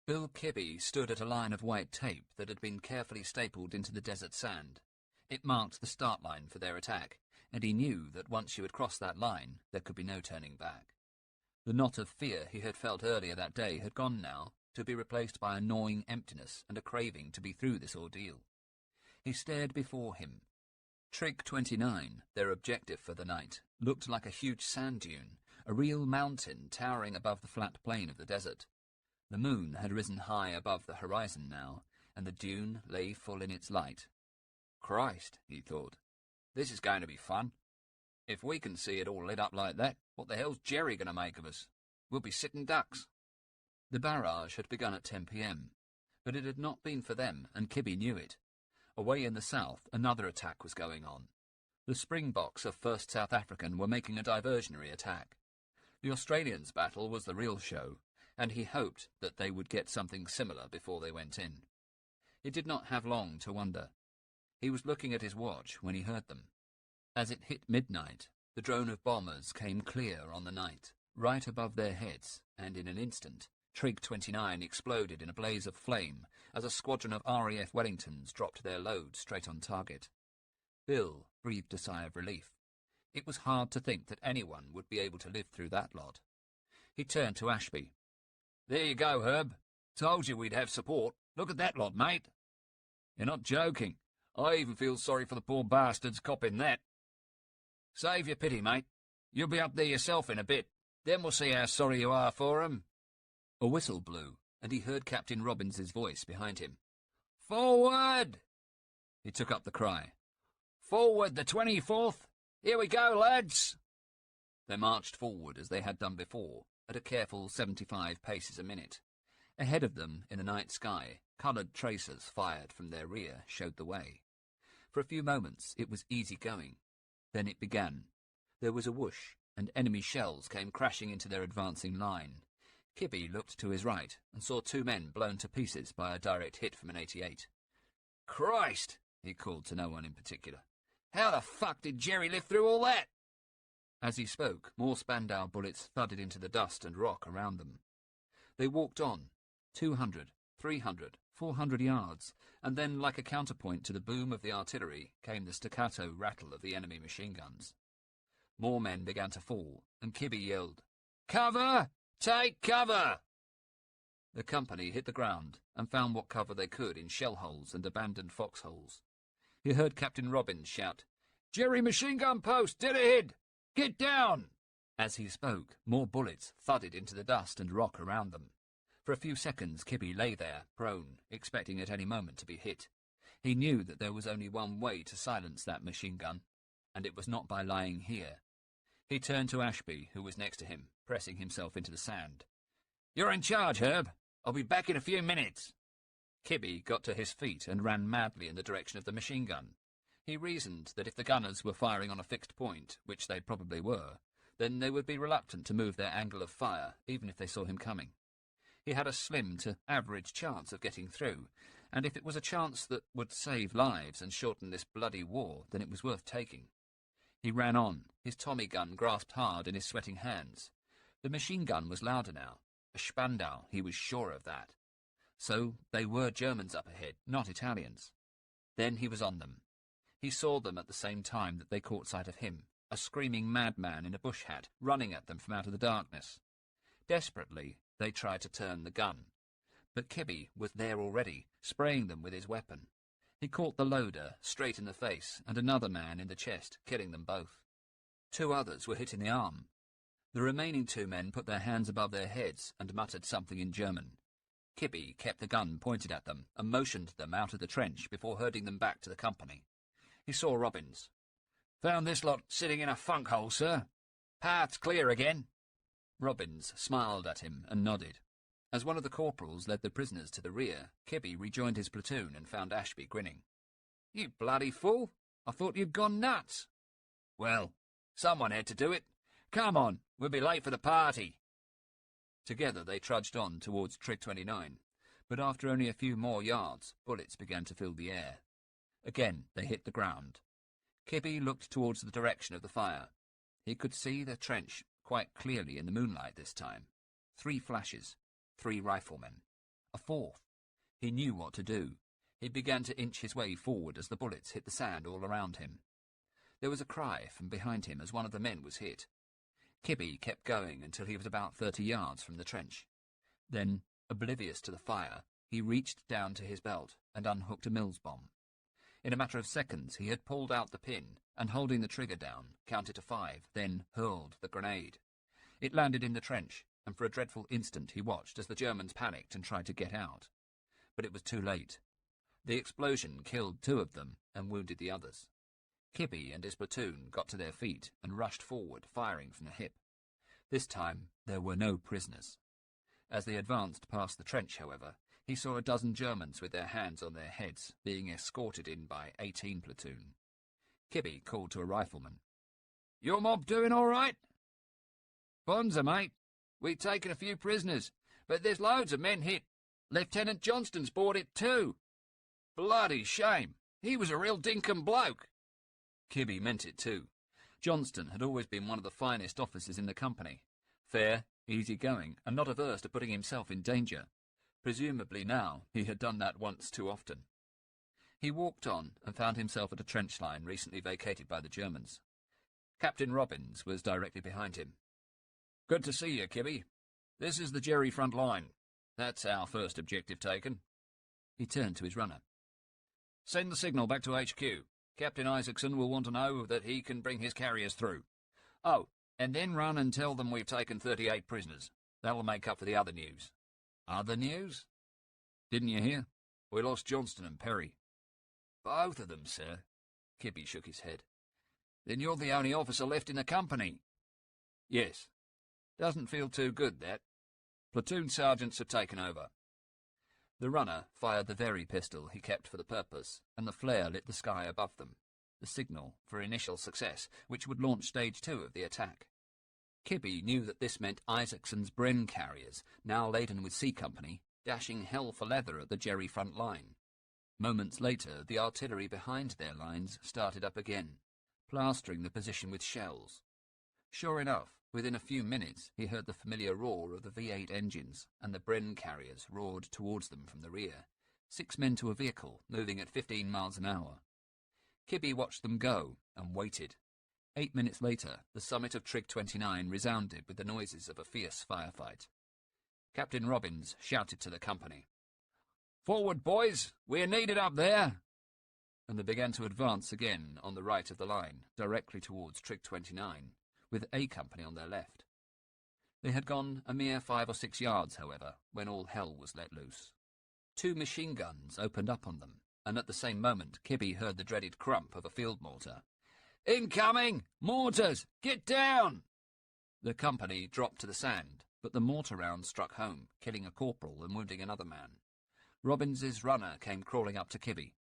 Bill Kibby stood at a line of white tape that had been carefully stapled into the desert sand. It marked the start line for their attack, and he knew that once you had crossed that line, there could be no turning back. The knot of fear he had felt earlier that day had gone now, to be replaced by a gnawing emptiness and a craving to be through this ordeal. He stared before him. Trig 29, their objective for the night, looked like a huge sand dune, a real mountain towering above the flat plain of the desert. The moon had risen high above the horizon now, and the dune lay full in its light. Christ, he thought, this is going to be fun. If we can see it all lit up like that, what the hell's Jerry going to make of us? We'll be sitting ducks. The barrage had begun at 10 p.m, but it had not been for them, and Kibby knew it. Away in the south, another attack was going on. The Springboks of 1st South African were making a diversionary attack. The Australians' battle was the real show, and he hoped that they would get something similar before they went in. He did not have long to wonder. He was looking at his watch when he heard them. As it hit midnight, the drone of bombers came clear on the night, right above their heads, and in an instant, Trig 29 exploded in a blaze of flame as a squadron of RAF Wellingtons dropped their load straight on target. Bill breathed a sigh of relief. It was hard to think that anyone would be able to live through that lot. He turned to Ashby. "There you go, Herb. Told you we'd have support. Look at that lot, mate." "You're not joking. I even feel sorry for the poor bastards copping that." "Save your pity, mate. You'll be up there yourself in a bit. Then we'll see how sorry you are for 'em." A whistle blew, and he heard Captain Robbins's voice behind him. "Forward!" He took up the cry. "Forward, the 24th! Here we go, lads!" They marched forward as they had done before, at a careful 75 paces a minute, Ahead of them, in the night sky, coloured tracers fired from their rear showed the way. For a few moments it was easy going. Then it began. There was a whoosh, and enemy shells came crashing into their advancing line. Kibby looked to his right and saw 2 men blown to pieces by a direct hit from an 88. "Christ!" he called to no one in particular. "How the fuck did Jerry live through all that?" As he spoke, more Spandau bullets thudded into the dust and rock around them. They walked on, 200, 300, 400 yards, and then, like a counterpoint to the boom of the artillery, came the staccato rattle of the enemy machine guns. More men began to fall, and Kibby yelled, "Cover! Take cover!" The company hit the ground and found what cover they could in shell holes and abandoned foxholes. He heard Captain Robbins shout, "Jerry machine gun post, dead ahead! Get down!" As he spoke, more bullets thudded into the dust and rock around them. For a few seconds Kibby lay there, prone, expecting at any moment to be hit. He knew that there was only one way to silence that machine gun, and it was not by lying here. He turned to Ashby, who was next to him, pressing himself into the sand. "You're in charge, Herb. I'll be back in a few minutes." Kibby got to his feet and ran madly in the direction of the machine gun. He reasoned that if the gunners were firing on a fixed point, which they probably were, then they would be reluctant to move their angle of fire, even if they saw him coming. He had a slim to average chance of getting through, and if it was a chance that would save lives and shorten this bloody war, then it was worth taking. He ran on, his Tommy gun grasped hard in his sweating hands. The machine gun was louder now. A Spandau, he was sure of that. So they were Germans up ahead, not Italians. Then he was on them. He saw them at the same time that they caught sight of him, a screaming madman in a bush hat, running at them from out of the darkness. Desperately, they tried to turn the gun. But Kibby was there already, spraying them with his weapon. He caught the loader straight in the face and another man in the chest, killing them both. 2 others were hit in the arm. The remaining 2 men put their hands above their heads and muttered something in German. Kibby kept the gun pointed at them and motioned them out of the trench before herding them back to the company. He saw Robbins. "Found this lot sitting in a funk hole, sir. Path's clear again." Robbins smiled at him and nodded. As one of the corporals led the prisoners to the rear, Kibby rejoined his platoon and found Ashby grinning. "You bloody fool! I thought you'd gone nuts." "Well, someone had to do it. Come on, we'll be late for the party." Together they trudged on towards Trig 29, but after only a few more yards, bullets began to fill the air. Again they hit the ground. Kibby looked towards the direction of the fire. He could see the trench quite clearly in the moonlight this time. 3 flashes. 3 riflemen. A 4th. He knew what to do. He began to inch his way forward as the bullets hit the sand all around him. There was a cry from behind him as one of the men was hit. Kibby kept going until he was about 30 yards from the trench. Then, oblivious to the fire, he reached down to his belt and unhooked a Mills bomb. In a matter of seconds he had pulled out the pin and, holding the trigger down, counted to 5, then hurled the grenade. It landed in the trench, and for a dreadful instant he watched as the Germans panicked and tried to get out. But it was too late. The explosion killed 2 of them and wounded the others. Kibby and his platoon got to their feet and rushed forward, firing from the hip. This time there were no prisoners. As they advanced past the trench, however, he saw a dozen Germans with their hands on their heads, being escorted in by 18 platoon. Kibby called to a rifleman. "Your mob doing all right?" "Bonza, mate. We've taken a few prisoners, but there's loads of men hit. Lieutenant Johnston's bought it too." "Bloody shame. He was a real dinkum bloke." Kibby meant it too. Johnston had always been one of the finest officers in the company. Fair, easy-going, and not averse to putting himself in danger. Presumably now he had done that once too often. He walked on and found himself at a trench line recently vacated by the Germans. Captain Robbins was directly behind him. "Good to see you, Kibby. This is the Jerry front line. That's our first objective taken." He turned to his runner. "Send the signal back to HQ. Captain Isaacson will want to know that he can bring his carriers through. Oh, and then run and tell them we've taken 38 prisoners. That'll make up for the other news." "Other news?" "Didn't you hear? We lost Johnston and Perry." "Both of them, sir?" Kibby shook his head. "Then you're the only officer left in the company." "Yes. Doesn't feel too good, that. Platoon sergeants have taken over. The runner fired the very pistol he kept for the purpose, and the flare lit the sky above them, the signal for initial success, which would launch stage 2 of the attack. Kibby knew that this meant Isaacson's Bren carriers, now laden with C Company, dashing hell for leather at the Jerry front line. Moments later, the artillery behind their lines started up again, plastering the position with shells. Sure enough, within a few minutes he heard the familiar roar of the V8 engines, and the Bren carriers roared towards them from the rear, 6 men to a vehicle, moving at 15 miles an hour. Kibby watched them go, and waited. 8 minutes later, the summit of Trig 29 resounded with the noises of a fierce firefight. Captain Robbins shouted to the company, "Forward, boys! We're needed up there!" And they began to advance again on the right of the line, directly towards Trig 29, with A Company on their left. They had gone a mere 5 or 6 yards, however, when all hell was let loose. 2 machine guns opened up on them, and at the same moment Kibby heard the dreaded crump of a field mortar. "Incoming! Mortars! Get down!" The company dropped to the sand, but the mortar round struck home, killing a corporal and wounding another man. Robbins's runner came crawling up to Kibby.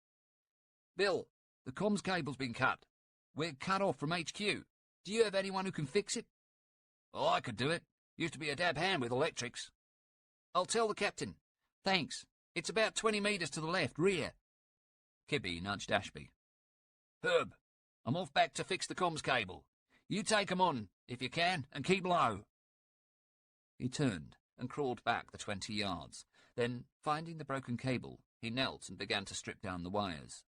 "Bill, the comms cable's been cut. We're cut off from HQ. Do you have anyone who can fix it?" "Oh, I could do it. Used to be a dab hand with electrics." "I'll tell the captain. Thanks. It's about 20 metres to the left, rear." Kibby nudged Ashby. "Herb, I'm off back to fix the comms cable. You take 'em on, if you can, and keep low." He turned and crawled back the 20 yards. Then, finding the broken cable, he knelt and began to strip down the wires.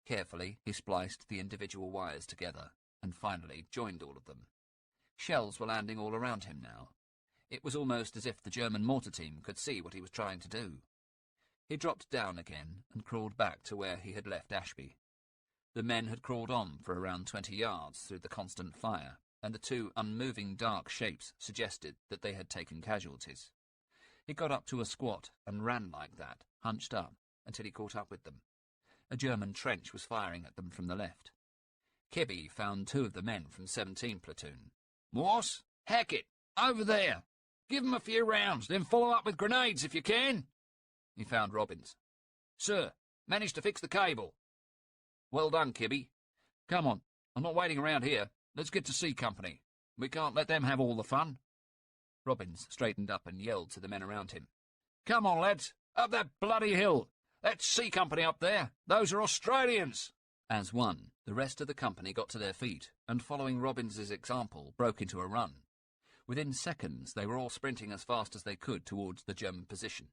Carefully, he spliced the individual wires together, and finally joined all of them. Shells were landing all around him now. It was almost as if the German mortar team could see what he was trying to do. He dropped down again and crawled back to where he had left Ashby. The men had crawled on for around 20 yards through the constant fire, and the 2 unmoving dark shapes suggested that they had taken casualties. He got up to a squat and ran like that, hunched up, until he caught up with them. A German trench was firing at them from the left. Kibby found 2 of the men from 17 platoon. "Morse, Hackett, over there! Give 'em a few rounds, then follow up with grenades if you can." He found Robbins. "Sir, managed to fix the cable." "Well done, Kibby. Come on, I'm not waiting around here. Let's get to C Company. We can't let them have all the fun." Robbins straightened up and yelled to the men around him. "Come on, lads, up that bloody hill. That's C Company up there. Those are Australians." As one, the rest of the company got to their feet, and following Robbins's example, broke into a run. Within seconds, they were all sprinting as fast as they could towards the German position.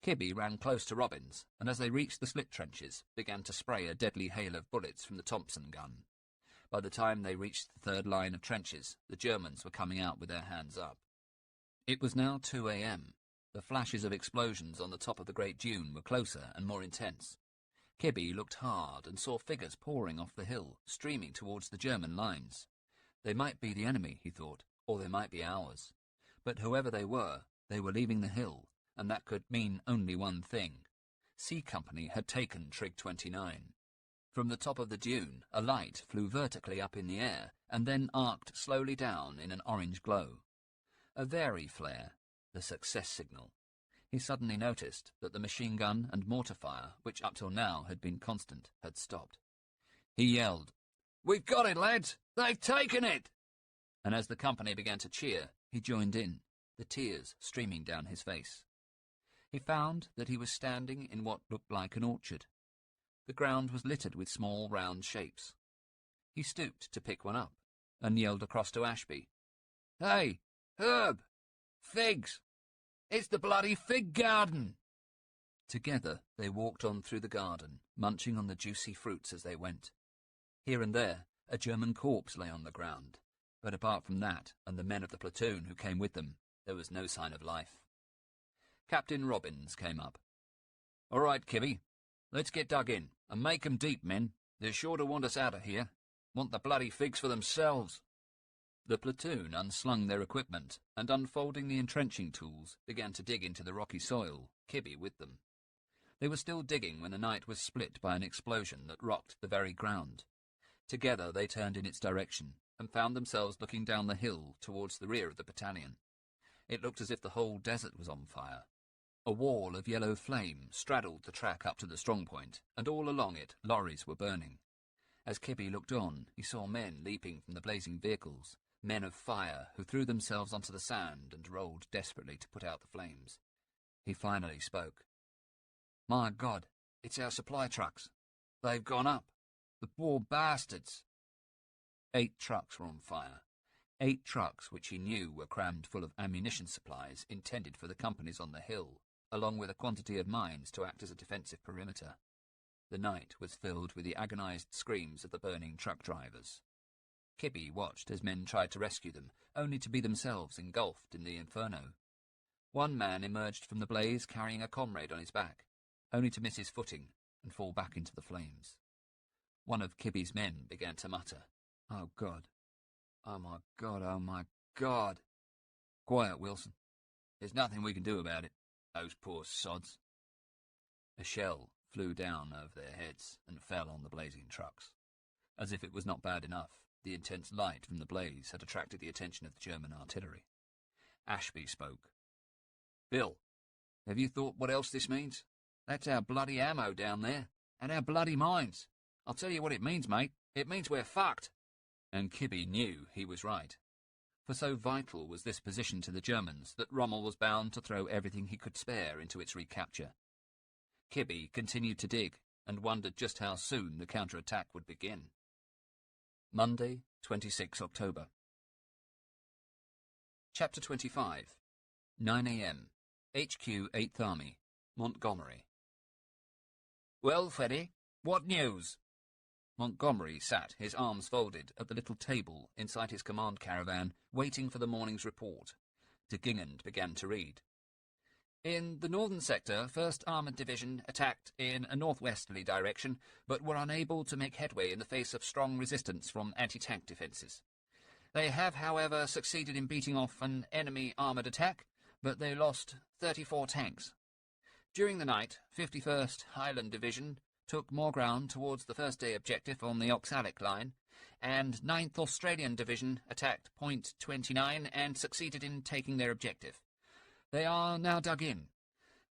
Kibby ran close to Robbins, and as they reached the slit trenches, began to spray a deadly hail of bullets from the Thompson gun. By the time they reached the third line of trenches, the Germans were coming out with their hands up. It was now 2 a.m. The flashes of explosions on the top of the Great Dune were closer and more intense. Kibby looked hard and saw figures pouring off the hill, streaming towards the German lines. They might be the enemy, he thought, or they might be ours. But whoever they were leaving the hill, and that could mean only one thing. C Company had taken Trig 29. From the top of the dune, a light flew vertically up in the air, and then arced slowly down in an orange glow. A Vari flare, the success signal. He suddenly noticed that the machine gun and mortar fire, which up till now had been constant, had stopped. He yelled, "We've got it, lads! They've taken it!" And as the company began to cheer, he joined in, the tears streaming down his face. He found that he was standing in what looked like an orchard. The ground was littered with small, round shapes. He stooped to pick one up, and yelled across to Ashby, "Hey, Herb! Figs! It's the bloody fig garden!" Together they walked on through the garden, munching on the juicy fruits as they went. Here and there, a German corpse lay on the ground, but apart from that and the men of the platoon who came with them, there was no sign of life. Captain Robbins came up. "All right, Kibby, let's get dug in, and make 'em deep, men. They're sure to want us out of here. Want the bloody figs for themselves." The platoon unslung their equipment, and unfolding the entrenching tools, began to dig into the rocky soil, Kibby with them. They were still digging when the night was split by an explosion that rocked the very ground. Together they turned in its direction, and found themselves looking down the hill towards the rear of the battalion. It looked as if the whole desert was on fire. A wall of yellow flame straddled the track up to the strongpoint, and all along it lorries were burning. As Kibby looked on, he saw men leaping from the blazing vehicles, men of fire who threw themselves onto the sand and rolled desperately to put out the flames. He finally spoke. "My God, it's our supply trucks. They've gone up. The poor bastards." 8 trucks were on fire. 8 trucks which he knew were crammed full of ammunition supplies intended for the companies on the hill, along with a quantity of mines to act as a defensive perimeter. The night was filled with the agonized screams of the burning truck drivers. Kibby watched as men tried to rescue them, only to be themselves engulfed in the inferno. One man emerged from the blaze carrying a comrade on his back, only to miss his footing and fall back into the flames. One of Kibby's men began to mutter, "Oh God, oh my God, oh my God." "Quiet, Wilson. There's nothing we can do about it. Those poor sods." A shell flew down over their heads and fell on the blazing trucks. As if it was not bad enough, the intense light from the blaze had attracted the attention of the German artillery. Ashby spoke. "Bill, have you thought what else this means? That's our bloody ammo down there, and our bloody mines. I'll tell you what it means, mate. It means we're fucked." And Kibby knew he was right. For so vital was this position to the Germans that Rommel was bound to throw everything he could spare into its recapture. Kibby continued to dig and wondered just how soon the counter-attack would begin. Monday, 26 October. Chapter 25. 9 a.m. HQ 8th Army, Montgomery. "Well, Freddy, what news?" Montgomery sat, his arms folded, at the little table inside his command caravan, waiting for the morning's report. De Gingand began to read. "In the northern sector, 1st Armoured Division attacked in a northwesterly direction, but were unable to make headway in the face of strong resistance from anti-tank defences. They have, however, succeeded in beating off an enemy armoured attack, but they lost 34 tanks. During the night, 51st Highland Division took more ground towards the first day objective on the Oxalic Line, and 9th Australian Division attacked Point 29 and succeeded in taking their objective. They are now dug in.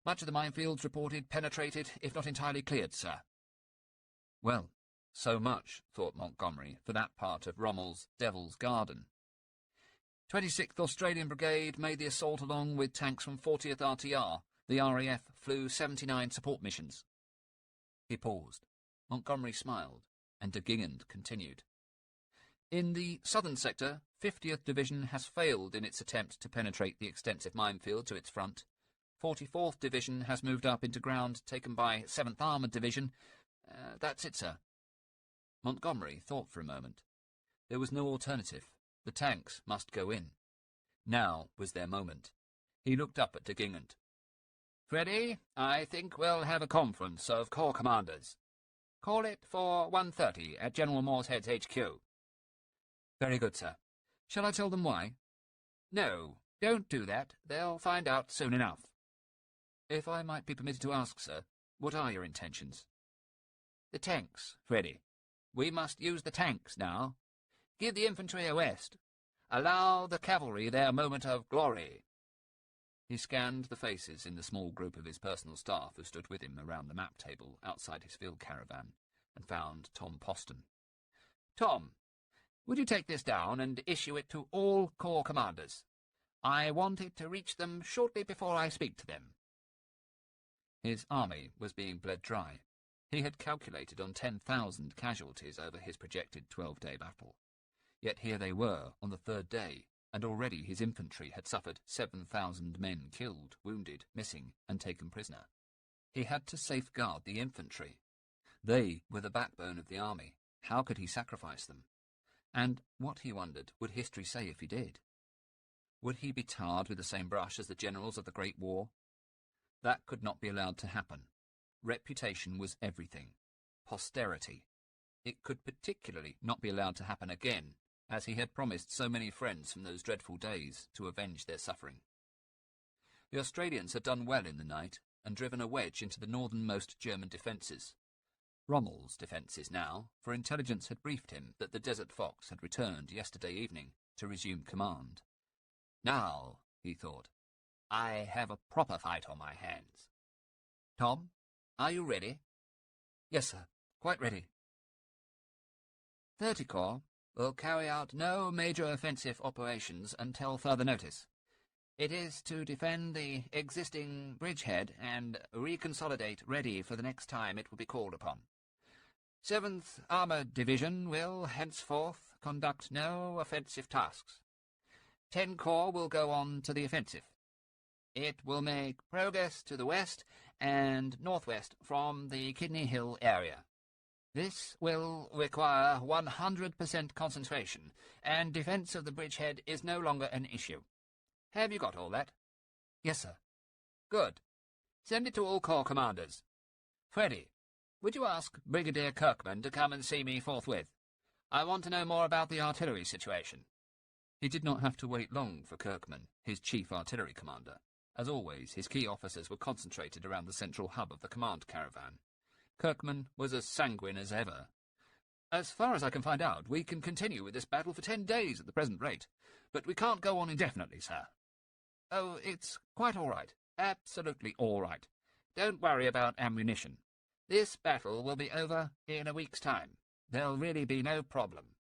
Much of the minefields reported penetrated, if not entirely cleared, sir." Well, so much, thought Montgomery, for that part of Rommel's Devil's Garden. 26th Australian Brigade made the assault along with tanks from 40th RTR. The RAF flew 79 support missions. He paused. Montgomery smiled, and De Gingand continued. "In the southern sector, 50th Division has failed in its attempt to penetrate the extensive minefield to its front. 44th Division has moved up into ground taken by 7th Armoured Division. That's it, sir." Montgomery thought for a moment. There was no alternative. The tanks must go in. Now was their moment. He looked up at De Gingand. "Freddy, I think we'll have a conference of Corps Commanders. Call it for 1:30 at General Moorehead's HQ. "Very good, sir. Shall I tell them why?" "No, don't do that. They'll find out soon enough." "If I might be permitted to ask, sir, what are your intentions?" "The tanks, Freddy. We must use the tanks now. Give the infantry a rest. Allow the cavalry their moment of glory." He scanned the faces in the small group of his personal staff who stood with him around the map table outside his field caravan, and found Tom Poston. "Tom, would you take this down and issue it to all Corps Commanders? I want it to reach them shortly before I speak to them." His army was being bled dry. He had calculated on 10,000 casualties over his projected 12-day battle. Yet here they were on the 3rd day, and already his infantry had suffered 7,000 men killed, wounded, missing, and taken prisoner. He had to safeguard the infantry. They were the backbone of the army. How could he sacrifice them? And what, he wondered, would history say if he did? Would he be tarred with the same brush as the generals of the Great War? That could not be allowed to happen. Reputation was everything. Posterity. It could particularly not be allowed to happen again, as he had promised so many friends from those dreadful days to avenge their suffering. The Australians had done well in the night, and driven a wedge into the northernmost German defences. Rommel's defences now, for intelligence had briefed him that the Desert Fox had returned yesterday evening to resume command. Now, he thought, I have a proper fight on my hands. Tom, are you ready? Yes, sir. Quite ready. 30 Corps will carry out no major offensive operations until further notice. It is to defend the existing bridgehead and reconsolidate ready for the next time it will be called upon. 7th Armoured Division will henceforth conduct no offensive tasks. 10 Corps will go on to the offensive. It will make progress to the west and northwest from the Kidney Hill area. This will require 100% concentration, and defence of the bridgehead is no longer an issue. Have you got all that? Yes, sir. Good. Send it to all Corps commanders. Freddie, would you ask Brigadier Kirkman to come and see me forthwith? I want to know more about the artillery situation. He did not have to wait long for Kirkman, his chief artillery commander. As always, his key officers were concentrated around the central hub of the command caravan. Kirkman was as sanguine as ever. "As far as I can find out, we can continue with this battle for 10 days at the present rate, but we can't go on indefinitely, sir." "Oh, it's quite all right. Absolutely all right. Don't worry about ammunition. This battle will be over in a week's time. There'll really be no problem."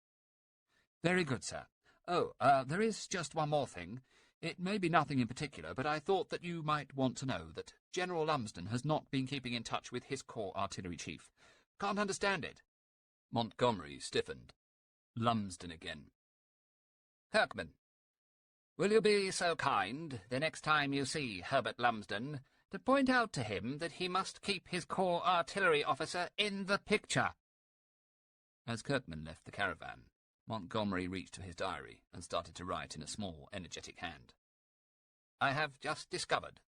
"Very good, sir. Oh, there is just one more thing. It may be nothing in particular, but I thought that you might want to know that General Lumsden has not been keeping in touch with his Corps artillery chief. Can't understand it." Montgomery stiffened. Lumsden again. "Kirkman, will you be so kind, the next time you see Herbert Lumsden, to point out to him that he must keep his Corps artillery officer in the picture?" As Kirkman left the caravan, Montgomery reached for his diary and started to write in a small, energetic hand. "I have just discovered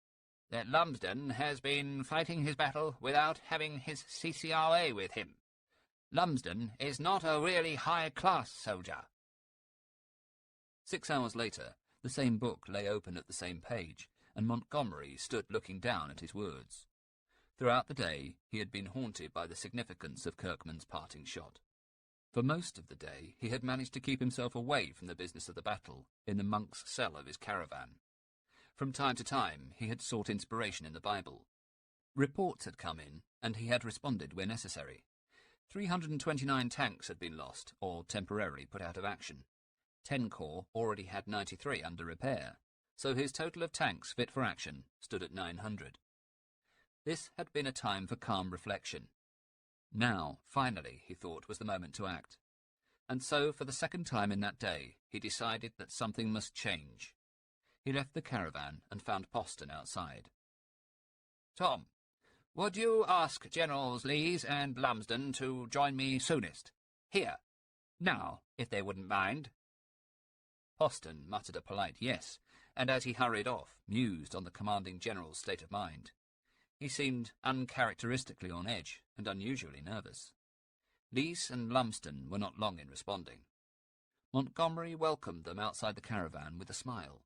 that Lumsden has been fighting his battle without having his CCRA with him. Lumsden is not a really high-class soldier." 6 hours later, the same book lay open at the same page, and Montgomery stood looking down at his words. Throughout the day, he had been haunted by the significance of Kirkman's parting shot. For most of the day, he had managed to keep himself away from the business of the battle in the monk's cell of his caravan. From time to time, he had sought inspiration in the Bible. Reports had come in, and he had responded where necessary. 329 tanks had been lost, or temporarily put out of action. 10 Corps already had 93 under repair, so his total of tanks fit for action stood at 900. This had been a time for calm reflection. Now, finally, he thought, was the moment to act. And so, for the second time in that day, he decided that something must change. He left the caravan and found Poston outside. "Tom, would you ask Generals Lees and Lumsden to join me soonest? Here. Now, if they wouldn't mind." Poston muttered a polite yes, and as he hurried off, mused on the commanding general's state of mind. He seemed uncharacteristically on edge and unusually nervous. Lees and Lumsden were not long in responding. Montgomery welcomed them outside the caravan with a smile.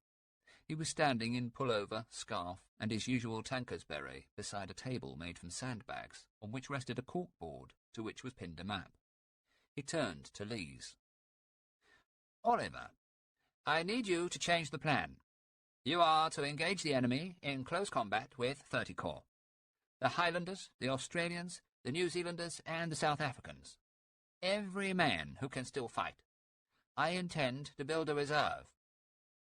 He was standing in pullover, scarf, and his usual tanker's beret beside a table made from sandbags, on which rested a corkboard to which was pinned a map. He turned to Lees. "Oliver, I need you to change the plan. You are to engage the enemy in close combat with 30 Corps. The Highlanders, the Australians, the New Zealanders, and the South Africans. Every man who can still fight. I intend to build a reserve.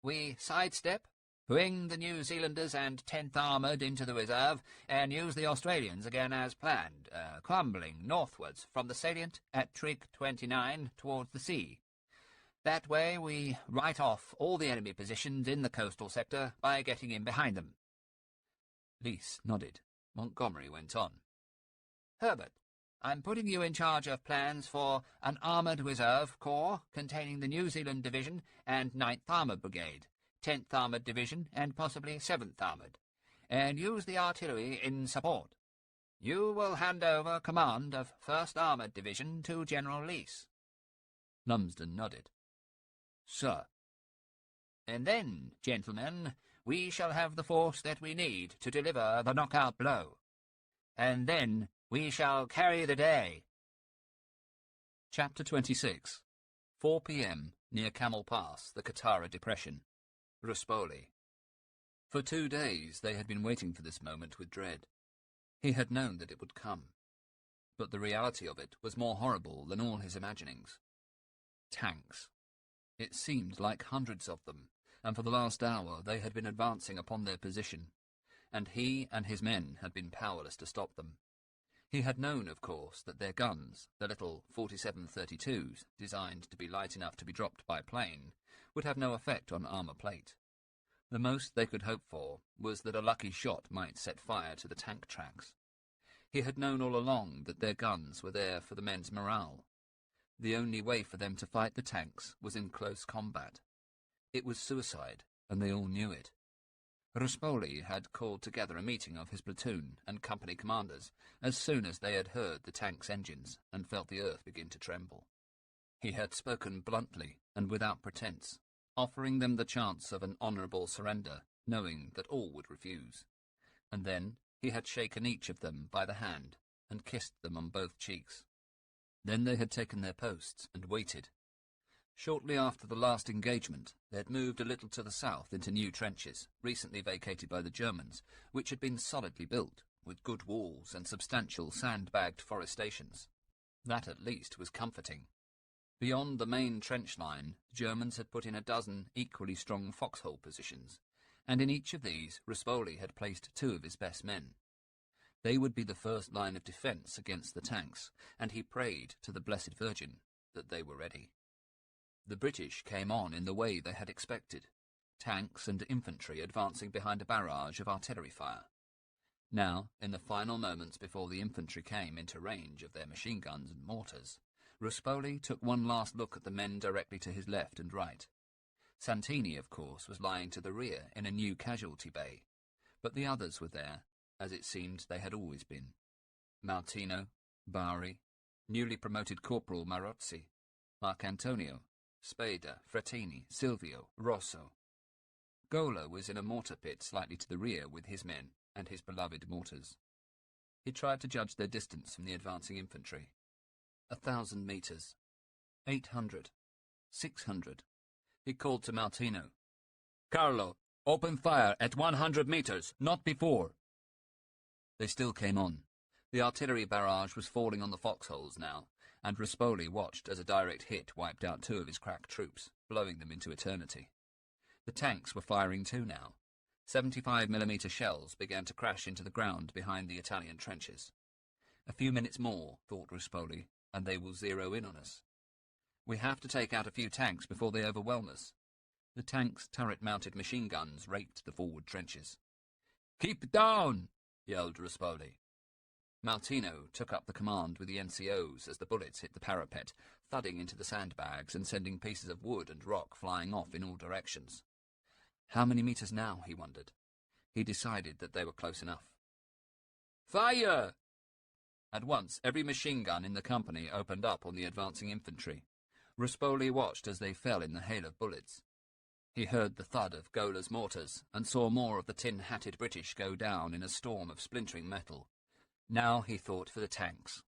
We sidestep, bring the New Zealanders and 10th Armoured into the reserve, and use the Australians again as planned, crumbling northwards from the salient at Trig 29 towards the sea. That way we write off all the enemy positions in the coastal sector by getting in behind them." Lees nodded. Montgomery went on. "Herbert, I'm putting you in charge of plans for an Armoured Reserve Corps containing the New Zealand Division and 9th Armoured Brigade, 10th Armoured Division, and possibly 7th Armoured, and use the artillery in support. You will hand over command of 1st Armoured Division to General Lees." Lumsden nodded. "Sir." "And then, gentlemen, we shall have the force that we need to deliver the knockout blow. And then we shall carry the day." Chapter 26. 4 p.m. near Camel Pass, the Katara Depression. Ruspoli. For 2 days they had been waiting for this moment with dread. He had known that it would come. But the reality of it was more horrible than all his imaginings. Tanks. It seemed like hundreds of them, and for the last hour they had been advancing upon their position, and he and his men had been powerless to stop them. He had known, of course, that their guns, the little 47-32s, designed to be light enough to be dropped by plane, would have no effect on armor plate. The most they could hope for was that a lucky shot might set fire to the tank tracks. He had known all along that their guns were there for the men's morale. The only way for them to fight the tanks was in close combat. It was suicide, and they all knew it. Ruspoli had called together a meeting of his platoon and company commanders as soon as they had heard the tank's engines and felt the earth begin to tremble. He had spoken bluntly and without pretense, offering them the chance of an honourable surrender, knowing that all would refuse. And then he had shaken each of them by the hand and kissed them on both cheeks. Then they had taken their posts and waited. Shortly after the last engagement, they had moved a little to the south into new trenches, recently vacated by the Germans, which had been solidly built, with good walls and substantial sandbagged forestations. That at least was comforting. Beyond the main trench line, the Germans had put in a dozen equally strong foxhole positions, and in each of these Ruspoli had placed 2 of his best men. They would be the first line of defence against the tanks, and he prayed to the Blessed Virgin that they were ready. The British came on in the way they had expected, tanks and infantry advancing behind a barrage of artillery fire. Now, in the final moments before the infantry came into range of their machine guns and mortars, Ruspoli took one last look at the men directly to his left and right. Santini, of course, was lying to the rear in a new casualty bay, but the others were there, as it seemed they had always been. Martino, Bari, newly promoted Corporal Marozzi, Marcantonio, Spada, Frattini, Silvio, Rosso. Gola was in a mortar pit slightly to the rear with his men and his beloved mortars. He tried to judge their distance from the advancing infantry. 1,000 metres. 800. 600. He called to Martino. "Carlo, open fire at 100 metres, not before." They still came on. The artillery barrage was falling on the foxholes now, and Ruspoli watched as a direct hit wiped out 2 of his crack troops, blowing them into eternity. The tanks were firing too now. 75mm shells began to crash into the ground behind the Italian trenches. A few minutes more, thought Ruspoli, and they will zero in on us. We have to take out a few tanks before they overwhelm us. The tanks' turret-mounted machine guns raked the forward trenches. "Keep down!" yelled Ruspoli. Martino took up the command with the NCOs as the bullets hit the parapet, thudding into the sandbags and sending pieces of wood and rock flying off in all directions. How many metres now, he wondered. He decided that they were close enough. "Fire!" At once, every machine gun in the company opened up on the advancing infantry. Ruspoli watched as they fell in the hail of bullets. He heard the thud of Gola's mortars and saw more of the tin-hatted British go down in a storm of splintering metal. Now he thought for the tanks.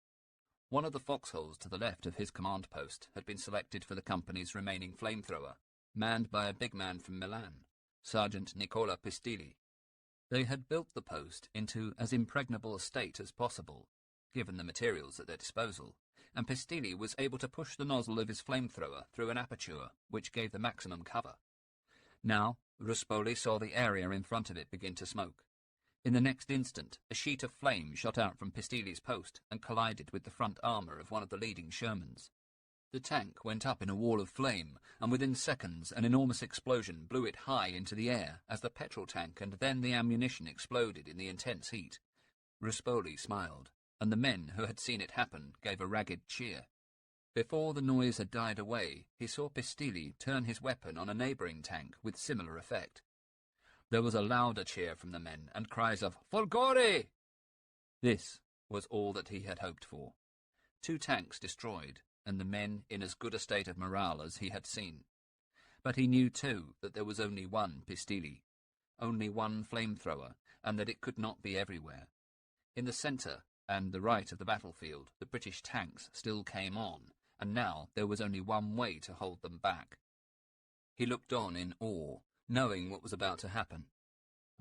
One of the foxholes to the left of his command post had been selected for the company's remaining flamethrower, manned by a big man from Milan, Sergeant Nicola Pistilli. They had built the post into as impregnable a state as possible, given the materials at their disposal, and Pistilli was able to push the nozzle of his flamethrower through an aperture which gave the maximum cover. Now Ruspoli saw the area in front of it begin to smoke. In the next instant, a sheet of flame shot out from Pistilli's post and collided with the front armour of one of the leading Shermans. The tank went up in a wall of flame, and within seconds an enormous explosion blew it high into the air as the petrol tank and then the ammunition exploded in the intense heat. Ruspoli smiled, and the men who had seen it happen gave a ragged cheer. Before the noise had died away, he saw Pistilli turn his weapon on a neighbouring tank with similar effect. There was a louder cheer from the men, and cries of "Folgore!" This was all that he had hoped for. 2 tanks destroyed, and the men in as good a state of morale as he had seen. But he knew, too, that there was only one Pistilli, only one flamethrower, and that it could not be everywhere. In the centre and the right of the battlefield, the British tanks still came on, and now there was only one way to hold them back. He looked on in awe, knowing what was about to happen.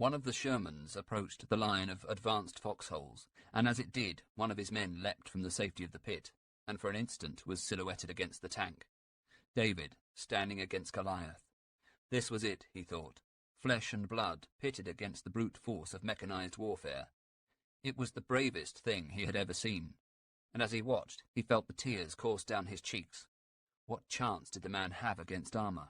One of the Shermans approached the line of advanced foxholes, and as it did, one of his men leapt from the safety of the pit, and for an instant was silhouetted against the tank. David, standing against Goliath. This was it, he thought. Flesh and blood pitted against the brute force of mechanized warfare. It was the bravest thing he had ever seen, and as he watched, he felt the tears course down his cheeks. What chance did the man have against armor?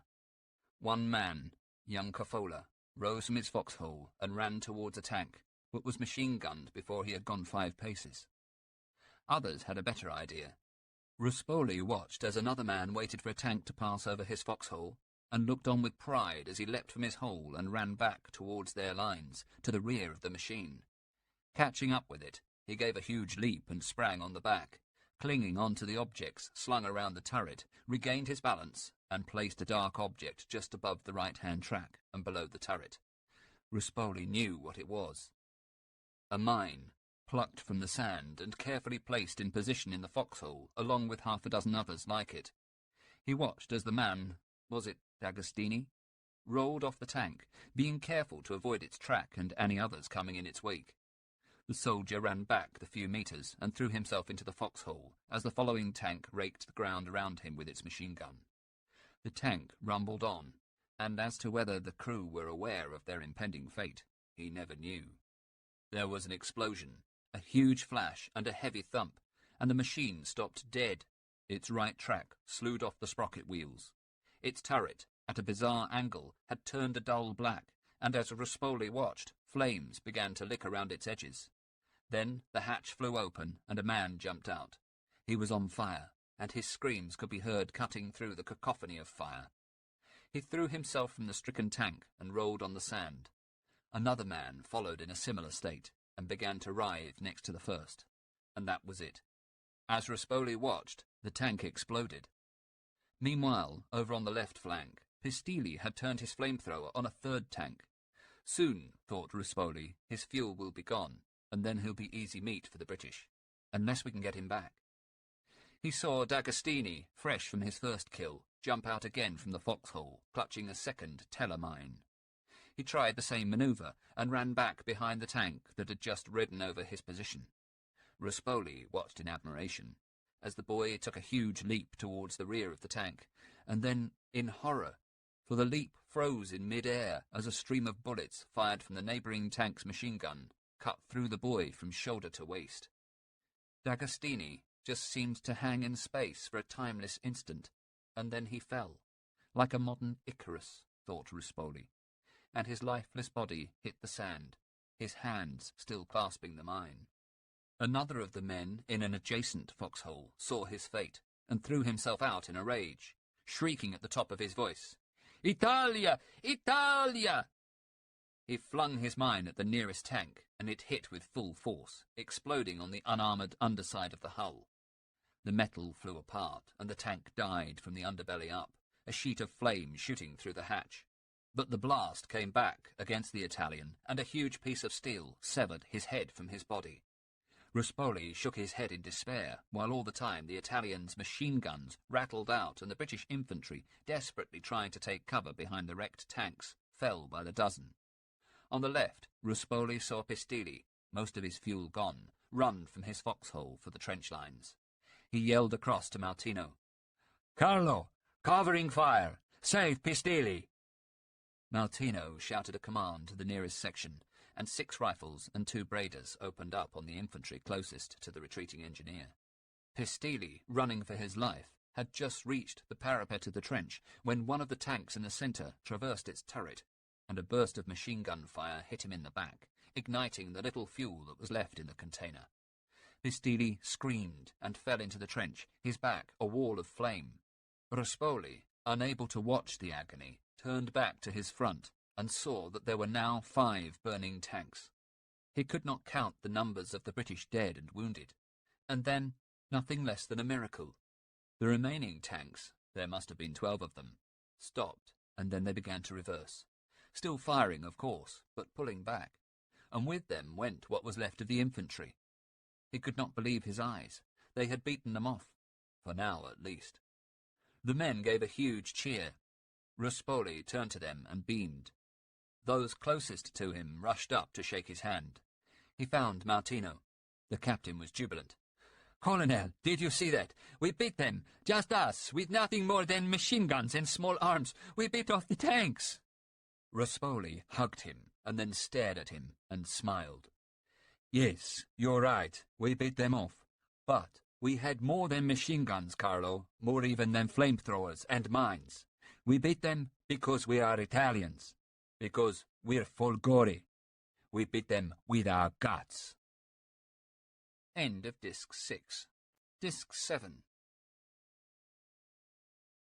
One man, young Kofola, rose from his foxhole and ran towards a tank, but was machine-gunned before he had gone 5 paces. Others had a better idea. Ruspoli watched as another man waited for a tank to pass over his foxhole, and looked on with pride as he leapt from his hole and ran back towards their lines, to the rear of the machine. Catching up with it, he gave a huge leap and sprang on the back, clinging onto the objects slung around the turret, regained his balance, and placed a dark object just above the right-hand track and below the turret. Ruspoli knew what it was. A mine, plucked from the sand and carefully placed in position in the foxhole, along with 6 others like it. He watched as the man, was it D'Agostini, rolled off the tank, being careful to avoid its track and any others coming in its wake. The soldier ran back the few meters and threw himself into the foxhole as the following tank raked the ground around him with its machine gun. The tank rumbled on, and as to whether the crew were aware of their impending fate, he never knew. There was an explosion, a huge flash and a heavy thump, and the machine stopped dead. Its right track slewed off the sprocket wheels. Its turret, at a bizarre angle, had turned a dull black, and as Ruspoli watched, flames began to lick around its edges. Then the hatch flew open, and a man jumped out. He was on fire, and his screams could be heard cutting through the cacophony of fire. He threw himself from the stricken tank and rolled on the sand. Another man followed in a similar state, and began to writhe next to the first. And that was it. As Ruspoli watched, the tank exploded. Meanwhile, over on the left flank, Pistili had turned his flamethrower on a 3rd tank. Soon, thought Ruspoli, his fuel will be gone, and then he'll be easy meat for the British, unless we can get him back. He saw D'Agostini, fresh from his first kill, jump out again from the foxhole, clutching a 2nd Teller-mine. He tried the same manoeuvre, and ran back behind the tank that had just ridden over his position. Ruspoli watched in admiration, as the boy took a huge leap towards the rear of the tank, and then in horror, for the leap froze in mid-air as a stream of bullets fired from the neighbouring tank's machine gun cut through the boy from shoulder to waist. D'Agostini just seemed to hang in space for a timeless instant, and then he fell, like a modern Icarus, thought Ruspoli, and his lifeless body hit the sand, his hands still clasping the mine. Another of the men in an adjacent foxhole saw his fate, and threw himself out in a rage, shrieking at the top of his voice, "Italia! Italia!" He flung his mine at the nearest tank, and it hit with full force, exploding on the unarmoured underside of the hull. The metal flew apart, and the tank died from the underbelly up, a sheet of flame shooting through the hatch. But the blast came back against the Italian, and a huge piece of steel severed his head from his body. Ruspoli shook his head in despair, while all the time the Italians' machine guns rattled out and the British infantry, desperately trying to take cover behind the wrecked tanks, fell by the dozen. On the left, Ruspoli saw Pistili, most of his fuel gone, run from his foxhole for the trench lines. He yelled across to Martino, "Carlo, covering fire! Save Pistili!" Martino shouted a command to the nearest section, and 6 rifles and 2 Braders opened up on the infantry closest to the retreating engineer. Pistili, running for his life, had just reached the parapet of the trench when one of the tanks in the centre traversed its turret, and a burst of machine gun fire hit him in the back, igniting the little fuel that was left in the container. Pistili screamed and fell into the trench, his back a wall of flame. Ruspoli, unable to watch the agony, turned back to his front and saw that there were now 5 burning tanks. He could not count the numbers of the British dead and wounded. And then, nothing less than a miracle. The remaining tanks, there must have been 12 of them, stopped, and then they began to reverse. Still firing, of course, but pulling back. And with them went what was left of the infantry. He could not believe his eyes. They had beaten them off, for now at least. The men gave a huge cheer. Ruspoli turned to them and beamed. Those closest to him rushed up to shake his hand. He found Martino. The captain was jubilant. "Colonel, did you see that? We beat them, just us, with nothing more than machine guns and small arms. We beat off the tanks." Ruspoli hugged him and then stared at him and smiled. "Yes, you're right, we beat them off. But we had more than machine guns, Carlo, more even than flamethrowers and mines. We beat them because we are Italians, because we're Folgori. We beat them with our guts." End of Disc 6. Disc 7.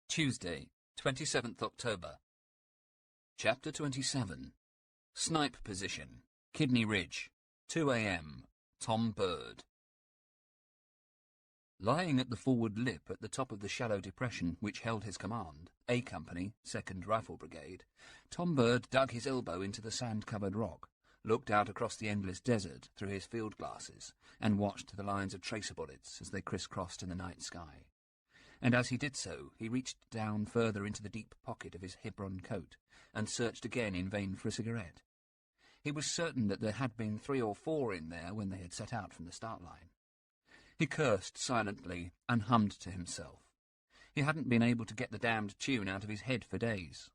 Tuesday, 27th October. Chapter 27. Snipe Position, Kidney Ridge, 2 a.m. Tom Bird. Lying at the forward lip at the top of the shallow depression which held his command, A Company, 2nd Rifle Brigade, Tom Bird dug his elbow into the sand-covered rock, looked out across the endless desert through his field glasses, and watched the lines of tracer bullets as they crisscrossed in the night sky. And as he did so, he reached down further into the deep pocket of his Hebron coat, and searched again in vain for a cigarette. He was certain that there had been 3 or 4 in there when they had set out from the start line. He cursed silently and hummed to himself. He hadn't been able to get the damned tune out of his head for days.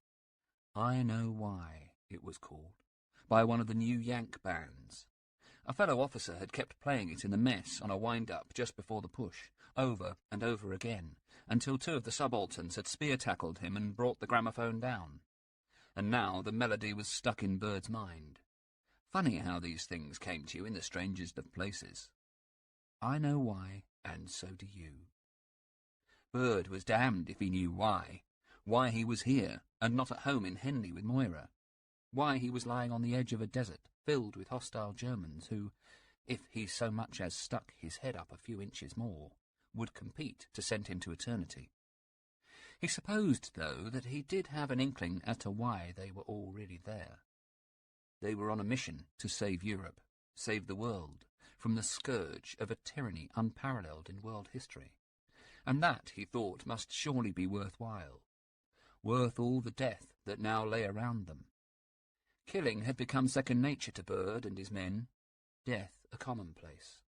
I Know Why, it was called, by one of the new Yank bands. A fellow officer had kept playing it in the mess on a wind-up just before the push, over and over again, until 2 of the subalterns had spear-tackled him and brought the gramophone down. And now the melody was stuck in Bird's mind. Funny how these things came to you in the strangest of places. I know why, and so do you. Bird was damned if he knew why he was here, and not at home in Henley with Moira. Why he was lying on the edge of a desert filled with hostile Germans who, if he so much as stuck his head up a few inches more, would compete to send him to eternity. He supposed, though, that he did have an inkling as to why they were all really there. They were on a mission to save Europe, save the world, from the scourge of a tyranny unparalleled in world history. And that, he thought, must surely be worthwhile, worth all the death that now lay around them. Killing had become second nature to Bird and his men, death a commonplace.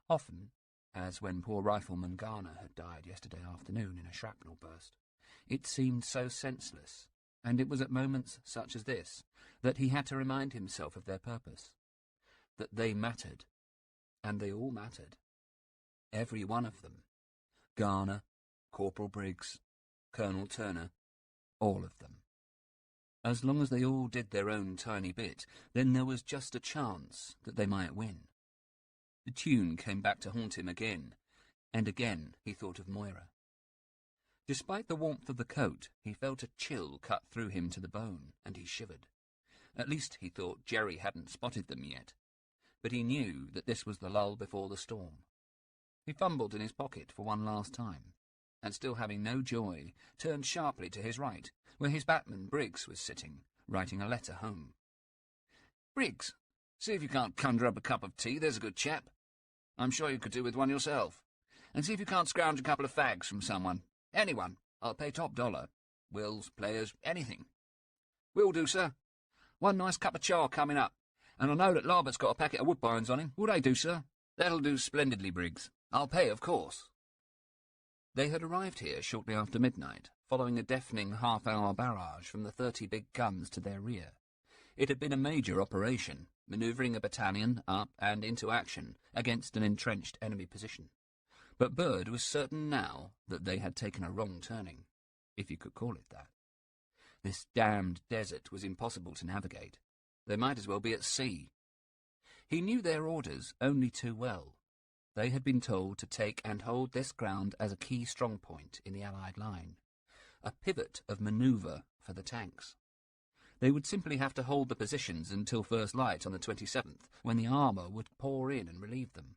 Often, as when poor rifleman Garner had died yesterday afternoon in a shrapnel burst, it seemed so senseless, and it was at moments such as this that he had to remind himself of their purpose, that they mattered, and they all mattered. Every one of them. Garner, Corporal Briggs, Colonel Turner, all of them. As long as they all did their own tiny bit, then there was just a chance that they might win. The tune came back to haunt him again, and again he thought of Moira. Despite the warmth of the coat, he felt a chill cut through him to the bone, and he shivered. At least he thought Jerry hadn't spotted them yet, but he knew that this was the lull before the storm. He fumbled in his pocket for one last time, and still having no joy, turned sharply to his right, where his batman Briggs was sitting, writing a letter home. "Briggs, see if you can't conjure up a cup of tea, there's a good chap. I'm sure you could do with one yourself. And see if you can't scrounge a couple of fags from someone. Anyone. I'll pay top dollar. Wills, players, anything." "Will do, sir. One nice cup of chaw coming up. And I know that Larbert's got a packet of Woodbines on him. Will they do, sir?" "That'll do splendidly, Briggs. I'll pay, of course." They had arrived here shortly after midnight, following a deafening half-hour barrage from the 30 big guns to their rear. It had been a major operation, manoeuvring a battalion up and into action against an entrenched enemy position. But Bird was certain now that they had taken a wrong turning, if you could call it that. This damned desert was impossible to navigate. They might as well be at sea. He knew their orders only too well. They had been told to take and hold this ground as a key strong point in the Allied line, a pivot of manoeuvre for the tanks. They would simply have to hold the positions until first light on the 27th, when the armour would pour in and relieve them.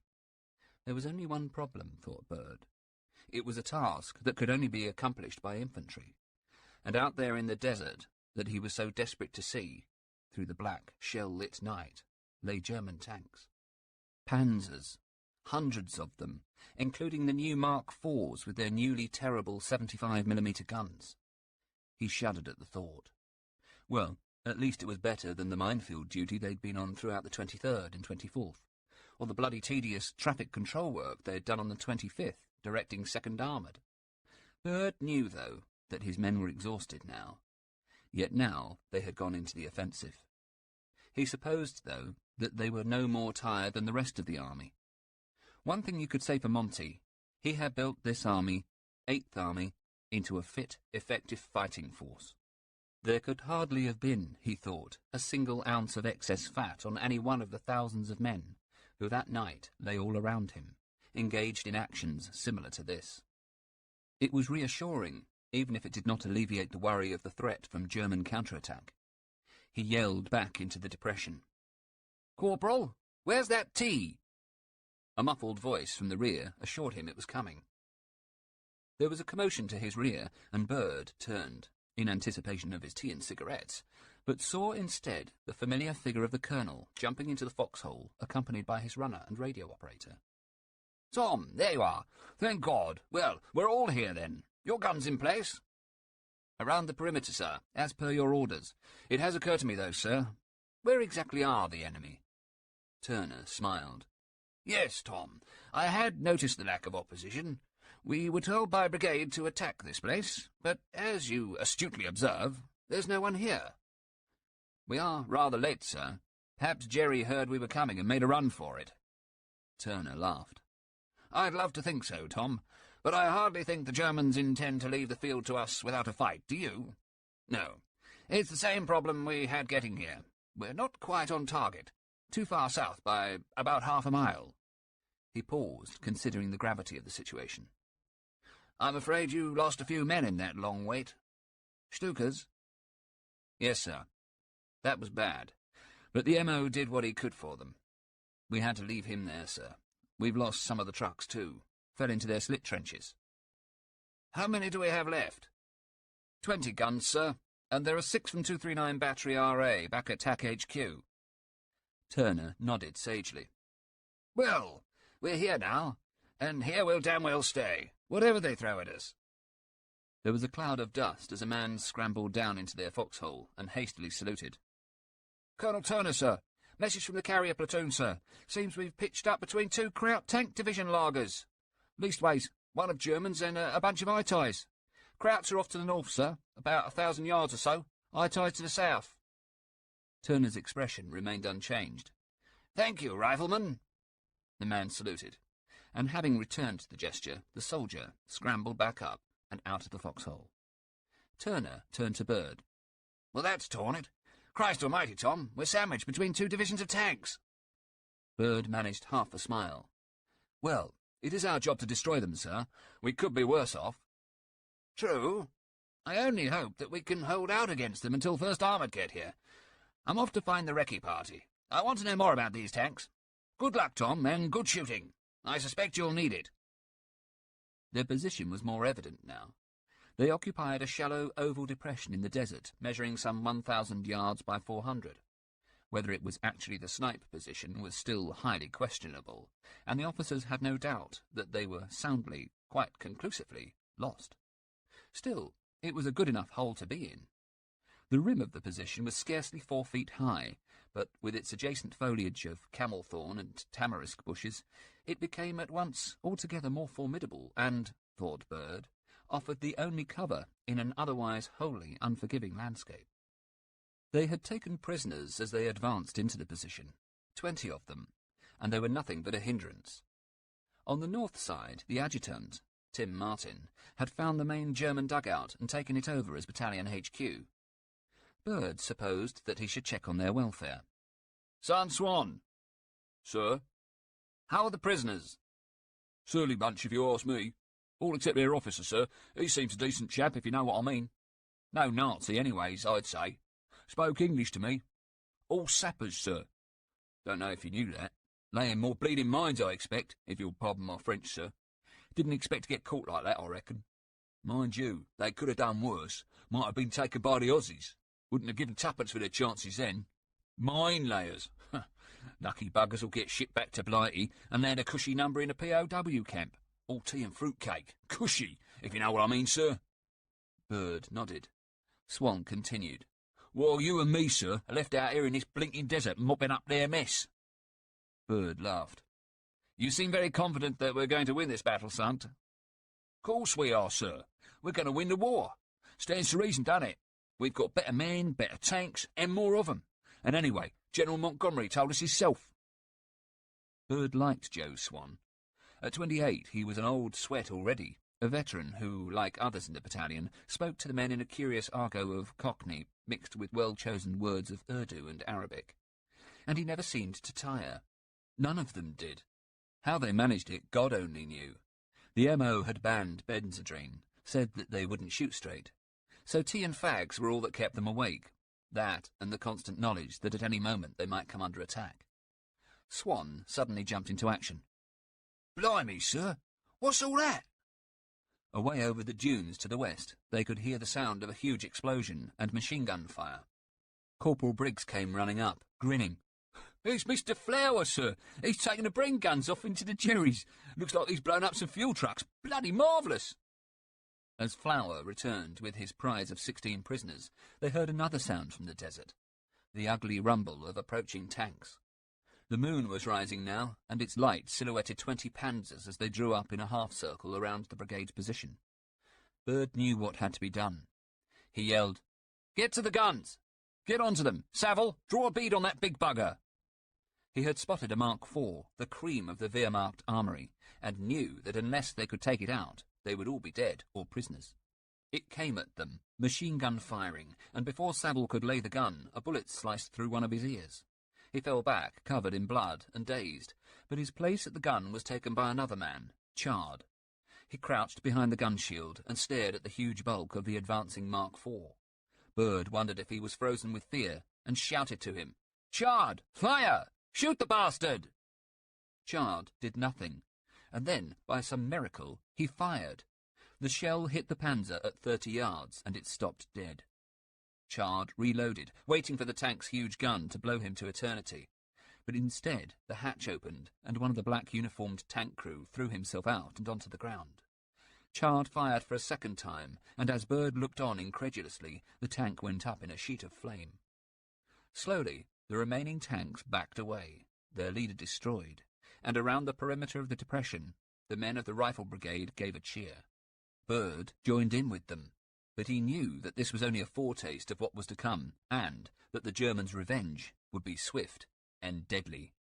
There was only one problem, thought Bird. It was a task that could only be accomplished by infantry, and out there in the desert that he was so desperate to see, through the black, shell-lit night, lay German tanks. Panzers, hundreds of them, including the new Mark IVs with their newly terrible 75mm guns. He shuddered at the thought. Well, At least it was better than the minefield duty they'd been on throughout the 23rd and 24th, or the bloody tedious traffic control work they'd done on the 25th, directing 2nd Armoured. Byrd knew, though, that his men were exhausted now. Yet now they had gone into the offensive. He supposed, though, that they were no more tired than the rest of the army. One thing you could say for Monty, he had built this army, 8th Army, into a fit, effective fighting force. There could hardly have been, he thought, a single ounce of excess fat on any one of the thousands of men who that night lay all around him, engaged in actions similar to this. It was reassuring, even if it did not alleviate the worry of the threat from German counterattack. He yelled back into the depression. "Corporal, where's that tea?" A muffled voice from the rear assured him it was coming. There was a commotion to his rear, and Byrd turned, in anticipation of his tea and cigarettes, but saw instead the familiar figure of the colonel jumping into the foxhole, accompanied by his runner and radio operator. "Tom, there you are. Thank God. Well, we're all here then. Your gun's in place?" "Around the perimeter, sir, as per your orders. It has occurred to me, though, sir, where exactly are the enemy?" Turner smiled. "Yes, Tom, I had noticed the lack of opposition. We were told by brigade to attack this place, but as you astutely observe, there's no one here." "We are rather late, sir. Perhaps Jerry heard we were coming and made a run for it." Turner laughed. "I'd love to think so, Tom, but I hardly think the Germans intend to leave the field to us without a fight, do you? No. It's the same problem we had getting here. We're not quite on target. Too far south by about half a mile." He paused, considering the gravity of the situation. "I'm afraid you lost a few men in that long wait." "Stuka's?" "Yes, sir. That was bad. But the MO did what he could for them. We had to leave him there, sir. We've lost some of the trucks, too. Fell into their slit trenches." "How many do we have left?" 20 guns, sir, and there are 6 from 239 Battery RA back at TAC HQ. Turner nodded sagely. "Well, we're here now, and here we'll damn well stay, whatever they throw at us." There was a cloud of dust as a man scrambled down into their foxhole and hastily saluted. "Colonel Turner, sir. Message from the carrier platoon, sir. Seems we've pitched up between 2 Kraut tank division lagers. Leastways, one of Germans and a bunch of I-TIEs. Krauts are off to the north, sir, about 1,000 yards or so. I-TIEs to the south." Turner's expression remained unchanged. "Thank you, rifleman." The man saluted, and having returned the gesture, the soldier scrambled back up and out of the foxhole. Turner turned to Byrd. "Well, that's torn it. Christ almighty, Tom, we're sandwiched between 2 divisions of tanks." Byrd managed half a smile. "Well, it is our job to destroy them, sir. We could be worse off." "True. I only hope that we can hold out against them until 1st Armoured get here. I'm off to find the recce party. I want to know more about these tanks. Good luck, Tom, and good shooting. I suspect you'll need it." Their position was more evident now. They occupied a shallow oval depression in the desert, measuring some 1,000 yards by 400. Whether it was actually the snipe position was still highly questionable, and the officers had no doubt that they were soundly, quite conclusively, lost. Still, it was a good enough hole to be in. The rim of the position was scarcely 4 feet high, but with its adjacent foliage of camel thorn and tamarisk bushes, it became at once altogether more formidable and, thought Byrd, offered the only cover in an otherwise wholly unforgiving landscape. They had taken prisoners as they advanced into the position, 20 of them, and they were nothing but a hindrance. On the north side, the adjutant, Tim Martin, had found the main German dugout and taken it over as Battalion HQ. Byrd supposed that he should check on their welfare. "San Swan." "Sir?" "How are the prisoners?" "Surly bunch, if you ask me. All except their officer, sir. He seems a decent chap, if you know what I mean. No Nazi, anyways, I'd say. Spoke English to me. All sappers, sir. Don't know if you knew that. Laying more bleeding mines, I expect, if you'll pardon my French, sir. Didn't expect to get caught like that, I reckon. Mind you, they could have done worse. Might have been taken by the Aussies. Wouldn't have given tuppence for their chances then. Mine layers. Lucky buggers will get shipped back to Blighty and land a cushy number in a POW camp. All tea and fruit cake. Cushy, if you know what I mean, sir." Byrd nodded. Swan continued. While you and me, sir, are left out here in this blinking desert mopping up their mess. Bird laughed. You seem very confident that we're going to win this battle, Sant. Course we are, sir. We're going to win the war. Stands to reason, doesn't it? We've got better men, better tanks, and more of them. And anyway, General Montgomery told us himself. Bird liked Joe Swan. At 28, he was an old sweat already, a veteran who, like others in the battalion, spoke to the men in a curious argot of Cockney mixed with well-chosen words of Urdu and Arabic. And he never seemed to tire. None of them did. How they managed it, God only knew. The MO had banned Benzedrine, said that they wouldn't shoot straight. So tea and fags were all that kept them awake. That, and the constant knowledge that at any moment they might come under attack. Swan suddenly jumped into action. Blimey, sir! What's all that? Away over the dunes to the west, they could hear the sound of a huge explosion and machine gun fire. Corporal Briggs came running up, grinning. It's Mr. Flower, sir. He's taken the brain guns off into the Jerry's. Looks like he's blown up some fuel trucks. Bloody marvellous! As Flower returned with his prize of 16 prisoners, they heard another sound from the desert, the ugly rumble of approaching tanks. The moon was rising now, and its light silhouetted 20 panzers as they drew up in a half-circle around the brigade's position. Bird knew what had to be done. He yelled, Get to the guns! Get onto them! Saville, draw a bead on that big bugger! He had spotted a Mark IV, the cream of the Wehrmacht armoury, and knew that unless they could take it out, they would all be dead or prisoners. It came at them, machine-gun firing, and before Saville could lay the gun, a bullet sliced through one of his ears. He fell back, covered in blood and dazed, but his place at the gun was taken by another man, Chard. He crouched behind the gun shield and stared at the huge bulk of the advancing Mark IV. Bird wondered if he was frozen with fear, and shouted to him, Chard, fire! Shoot the bastard! Chard did nothing, and then, by some miracle, he fired. The shell hit the Panzer at 30 yards, and it stopped dead. Chard reloaded, waiting for the tank's huge gun to blow him to eternity. But instead, the hatch opened, and one of the black-uniformed tank crew threw himself out and onto the ground. Chard fired for a second time, and as Bird looked on incredulously, the tank went up in a sheet of flame. Slowly, the remaining tanks backed away, their leader destroyed, and around the perimeter of the depression, the men of the rifle brigade gave a cheer. Bird joined in with them, but he knew that this was only a foretaste of what was to come, and that the Germans' revenge would be swift and deadly.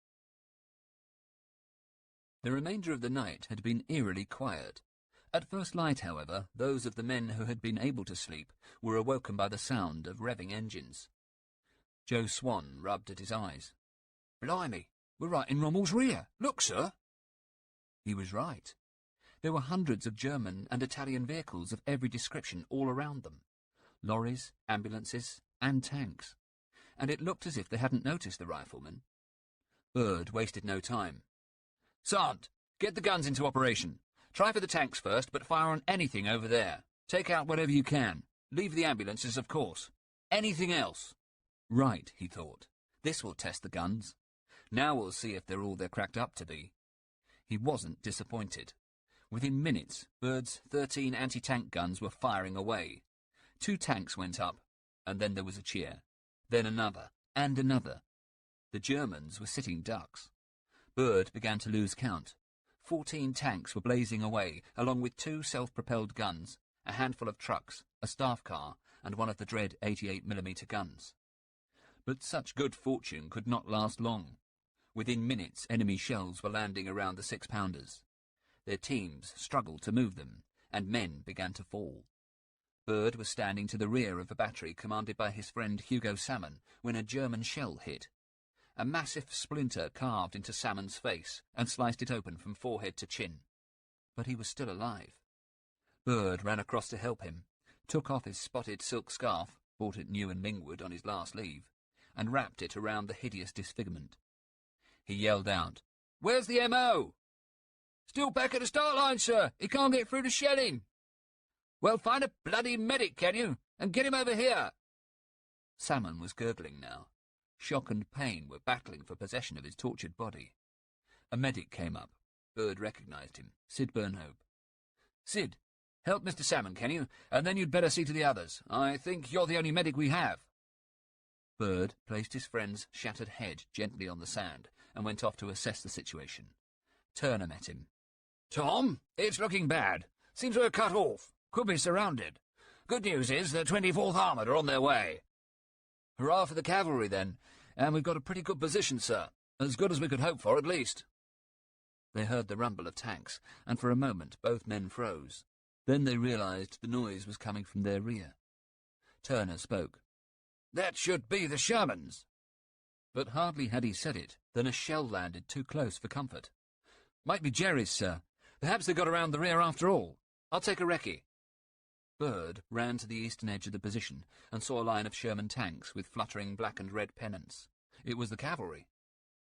The remainder of the night had been eerily quiet. At first light, however, those of the men who had been able to sleep were awoken by the sound of revving engines. Joe Swan rubbed at his eyes. Blimey, we're right in Rommel's rear. Look, sir. He was right. There were hundreds of German and Italian vehicles of every description all around them. Lorries, ambulances, and tanks. And it looked as if they hadn't noticed the riflemen. Bird wasted no time. Sant, get the guns into operation. Try for the tanks first, but fire on anything over there. Take out whatever you can. Leave the ambulances, of course. Anything else? Right, he thought. This will test the guns. Now we'll see if they're all they're cracked up to be. He wasn't disappointed. Within minutes, Bird's 13 anti-tank guns were firing away. 2 tanks went up, and then there was a cheer. Then another, and another. The Germans were sitting ducks. Bird began to lose count. 14 tanks were blazing away, along with 2 self-propelled guns, a handful of trucks, a staff car, and one of the dread 88mm guns. But such good fortune could not last long. Within minutes, enemy shells were landing around the 6-pounders. Their teams struggled to move them, and men began to fall. Bird was standing to the rear of a battery commanded by his friend Hugo Salmon when a German shell hit. A massive splinter carved into Salmon's face and sliced it open from forehead to chin. But he was still alive. Bird ran across to help him, took off his spotted silk scarf, bought at New and Lingwood on his last leave, and wrapped it around the hideous disfigurement. He yelled out, "Where's the M.O.? "Still back at the start line, sir. He can't get through the shelling." "Well, find a bloody medic, can you, and get him over here." Salmon was gurgling now. Shock and pain were battling for possession of his tortured body. A medic came up. Bird recognised him, Sid Burnhope. "Sid, help Mr. Salmon, can you? And then you'd better see to the others. I think you're the only medic we have." Bird placed his friend's shattered head gently on the sand and went off to assess the situation. Turner met him. "Tom, it's looking bad. Seems we're cut off. Could be surrounded. Good news is the 24th Armoured are on their way." "Hurrah for the cavalry, then, and we've got a pretty good position, sir. As good as we could hope for, at least." They heard the rumble of tanks, and for a moment both men froze. Then they realized the noise was coming from their rear. Turner spoke. "That should be the Shermans." But hardly had he said it than a shell landed too close for comfort. "Might be Jerry's, sir. Perhaps they got around the rear after all. I'll take a recce." Bird ran to the eastern edge of the position and saw a line of Sherman tanks with fluttering black and red pennants. It was the cavalry.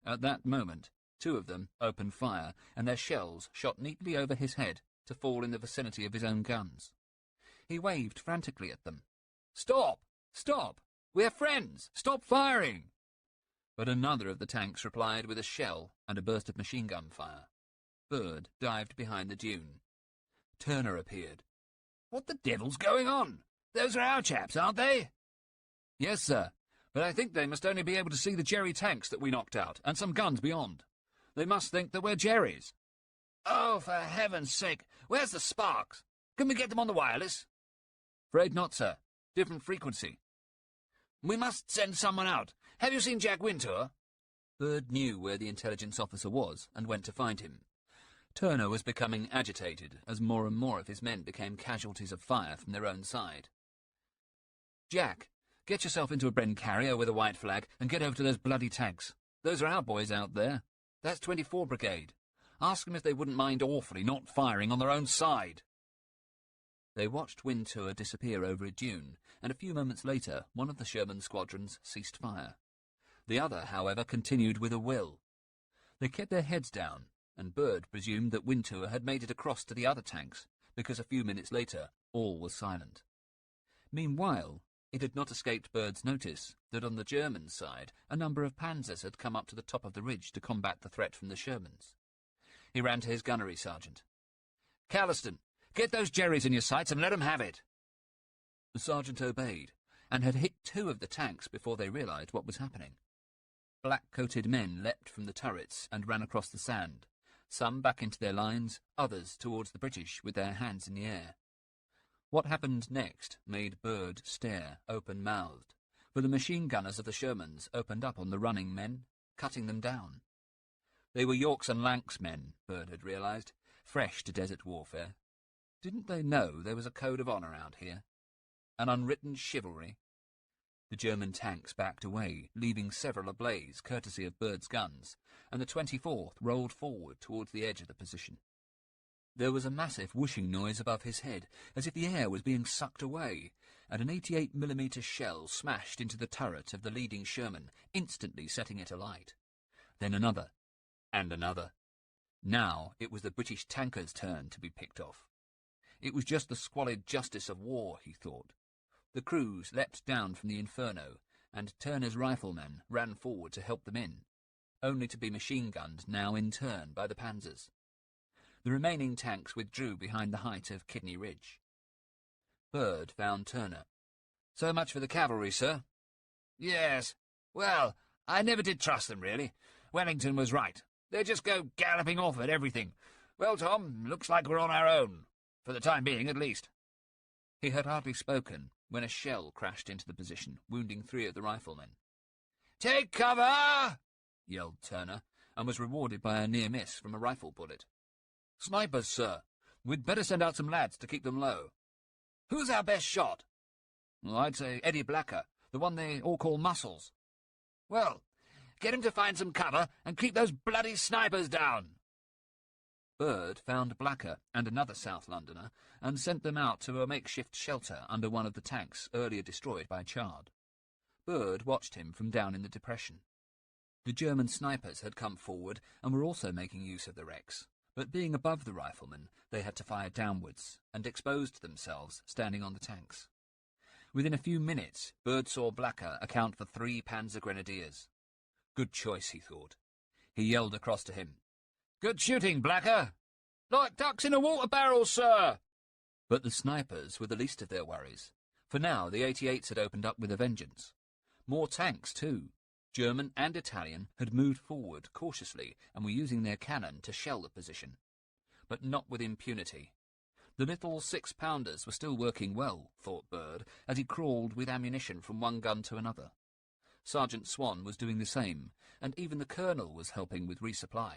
At that moment, 2 of them opened fire, and their shells shot neatly over his head to fall in the vicinity of his own guns. He waved frantically at them. "Stop! Stop! We're friends! Stop firing!" But another of the tanks replied with a shell and a burst of machine gun fire. Bird dived behind the dune. Turner appeared. "What the devil's going on? Those are our chaps, aren't they?" "Yes, sir, but I think they must only be able to see the Jerry tanks that we knocked out, and some guns beyond. They must think that we're Jerry's." "Oh, for heaven's sake, where's the sparks? Can we get them on the wireless?" "Afraid not, sir. Different frequency." "We must send someone out. Have you seen Jack Wintour?" Bird knew where the intelligence officer was and went to find him. Turner was becoming agitated as more and more of his men became casualties of fire from their own side. "Jack, get yourself into a Bren carrier with a white flag and get over to those bloody tanks. Those are our boys out there. That's 24 Brigade. Ask them if they wouldn't mind awfully not firing on their own side." They watched Wintour disappear over a dune, and a few moments later one of the Sherman squadrons ceased fire. The other, however, continued with a will. They kept their heads down, and Bird presumed that Wintour had made it across to the other tanks, because a few minutes later all was silent. Meanwhile, it had not escaped Bird's notice that on the German side a number of panzers had come up to the top of the ridge to combat the threat from the Shermans. He ran to his gunnery sergeant. "Calliston, get those Jerrys in your sights and let 'em have it." The sergeant obeyed, and had hit 2 of the tanks before they realized what was happening. Black-coated men leapt from the turrets and ran across the sand, some back into their lines, others towards the British with their hands in the air. What happened next made Bird stare open-mouthed, for the machine gunners of the Shermans opened up on the running men, cutting them down. They were Yorks and Lanks men, Bird had realized, fresh to desert warfare. Didn't they know there was a code of honor out here? An unwritten chivalry? The German tanks backed away, leaving several ablaze, courtesy of Bird's guns, and the 24th rolled forward towards the edge of the position. There was a massive whooshing noise above his head, as if the air was being sucked away, and an 88mm shell smashed into the turret of the leading Sherman, instantly setting it alight. Then another, and another. Now it was the British tanker's turn to be picked off. It was just the squalid justice of war, he thought. The crews leapt down from the inferno, and Turner's riflemen ran forward to help them in, only to be machine-gunned now in turn by the panzers. The remaining tanks withdrew behind the height of Kidney Ridge. Bird found Turner. "So much for the cavalry, sir." "Yes. Well, I never did trust them, really. Wellington was right. They just go galloping off at everything. Well, Tom, looks like we're on our own. For the time being, at least." He had hardly spoken when a shell crashed into the position, wounding 3 of the riflemen. "Take cover!" yelled Turner, and was rewarded by a near miss from a rifle bullet. "Snipers, sir. We'd better send out some lads to keep them low." "Who's our best shot?" "Well, I'd say Eddie Blacker, the one they all call Muscles." "Well, get him to find some cover and keep those bloody snipers down." Bird found Blacker and another South Londoner and sent them out to a makeshift shelter under one of the tanks earlier destroyed by Chard. Bird watched him from down in the depression. The German snipers had come forward and were also making use of the wrecks, but being above the riflemen, they had to fire downwards and exposed themselves standing on the tanks. Within a few minutes, Bird saw Blacker account for 3 Panzer Grenadiers. Good choice, he thought. He yelled across to him. "Good shooting, Blacker." "Like ducks in a water barrel, sir." But the snipers were the least of their worries, for now the 88s had opened up with a vengeance. More tanks, too. German and Italian had moved forward cautiously and were using their cannon to shell the position. But not with impunity. The little 6-pounders were still working well, thought Bird, as he crawled with ammunition from one gun to another. Sergeant Swan was doing the same, and even the colonel was helping with resupply.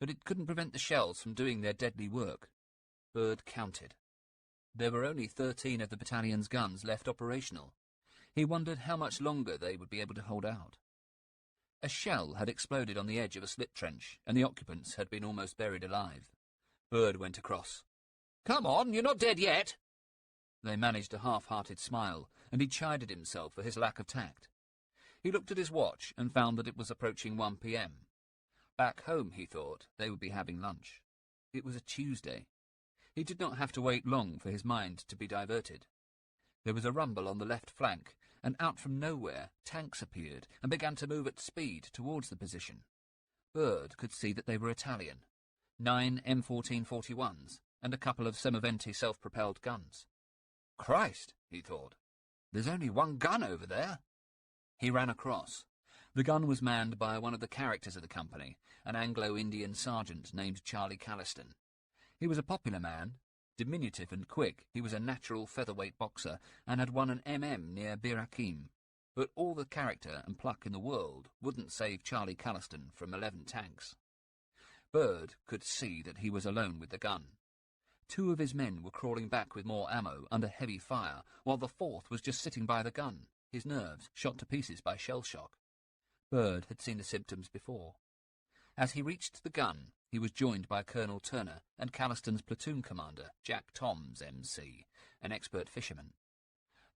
But it couldn't prevent the shells from doing their deadly work. Bird counted. There were only 13 of the battalion's guns left operational. He wondered how much longer they would be able to hold out. A shell had exploded on the edge of a slip trench, and the occupants had been almost buried alive. Bird went across. "Come on, you're not dead yet!" They managed a half-hearted smile, and he chided himself for his lack of tact. He looked at his watch and found that it was approaching 1 p.m. Back home, he thought, they would be having lunch. It was a Tuesday. He did not have to wait long for his mind to be diverted. There was a rumble on the left flank, and out from nowhere tanks appeared and began to move at speed towards the position. Bird could see that they were Italian. 9 M1441s and a couple of Semoventi self-propelled guns. "Christ," he thought, "there's only one gun over there." He ran across. The gun was manned by one of the characters of the company, an Anglo-Indian sergeant named Charlie Calliston. He was a popular man. Diminutive and quick, he was a natural featherweight boxer and had won an MM near Bir Hakeim. But all the character and pluck in the world wouldn't save Charlie Calliston from 11 tanks. Bird could see that he was alone with the gun. 2 of his men were crawling back with more ammo under heavy fire, while the 4th was just sitting by the gun, his nerves shot to pieces by shell shock. Bird had seen the symptoms before. As he reached the gun, he was joined by Colonel Turner and Calliston's platoon commander, Jack Toms, MC, an expert fisherman.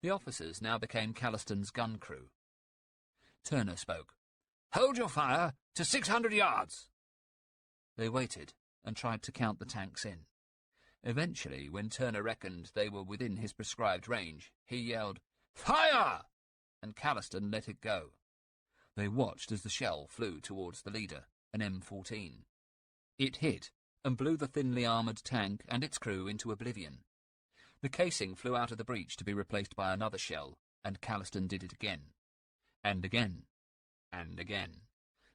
The officers now became Calliston's gun crew. Turner spoke. "Hold your fire to 600 yards!" They waited and tried to count the tanks in. Eventually, when Turner reckoned they were within his prescribed range, he yelled, "Fire!" and Calliston let it go. They watched as the shell flew towards the leader, an M14. It hit and blew the thinly armoured tank and its crew into oblivion. The casing flew out of the breech to be replaced by another shell, and Calliston did it again, and again, and again,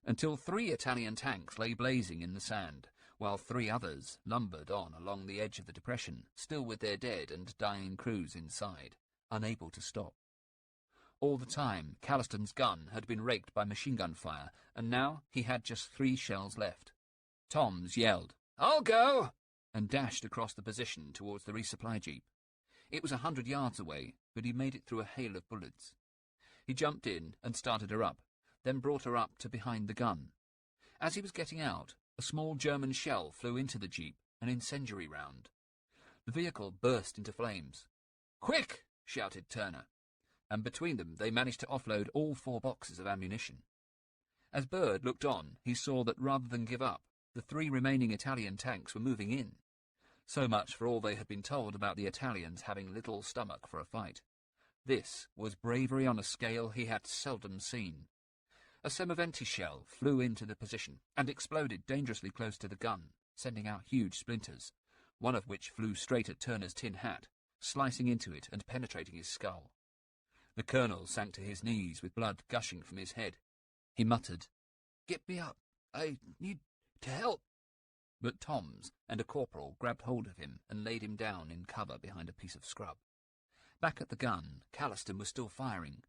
until 3 Italian tanks lay blazing in the sand, while 3 others lumbered on along the edge of the depression, still with their dead and dying crews inside, unable to stop. All the time, Calliston's gun had been raked by machine-gun fire, and now he had just 3 shells left. Toms yelled, "I'll go!" and dashed across the position towards the resupply jeep. It was 100 yards away, but he made it through a hail of bullets. He jumped in and started her up, then brought her up to behind the gun. As he was getting out, a small German shell flew into the jeep, an incendiary round. The vehicle burst into flames. "Quick!" shouted Turner, and between them they managed to offload all 4 boxes of ammunition. As Bird looked on, he saw that rather than give up, the 3 remaining Italian tanks were moving in. So much for all they had been told about the Italians having little stomach for a fight. This was bravery on a scale he had seldom seen. A Semoventi shell flew into the position and exploded dangerously close to the gun, sending out huge splinters, one of which flew straight at Turner's tin hat, slicing into it and penetrating his skull. The colonel sank to his knees with blood gushing from his head. He muttered, "Get me up. I need to help." But Toms and a corporal grabbed hold of him and laid him down in cover behind a piece of scrub. Back at the gun, Calliston was still firing.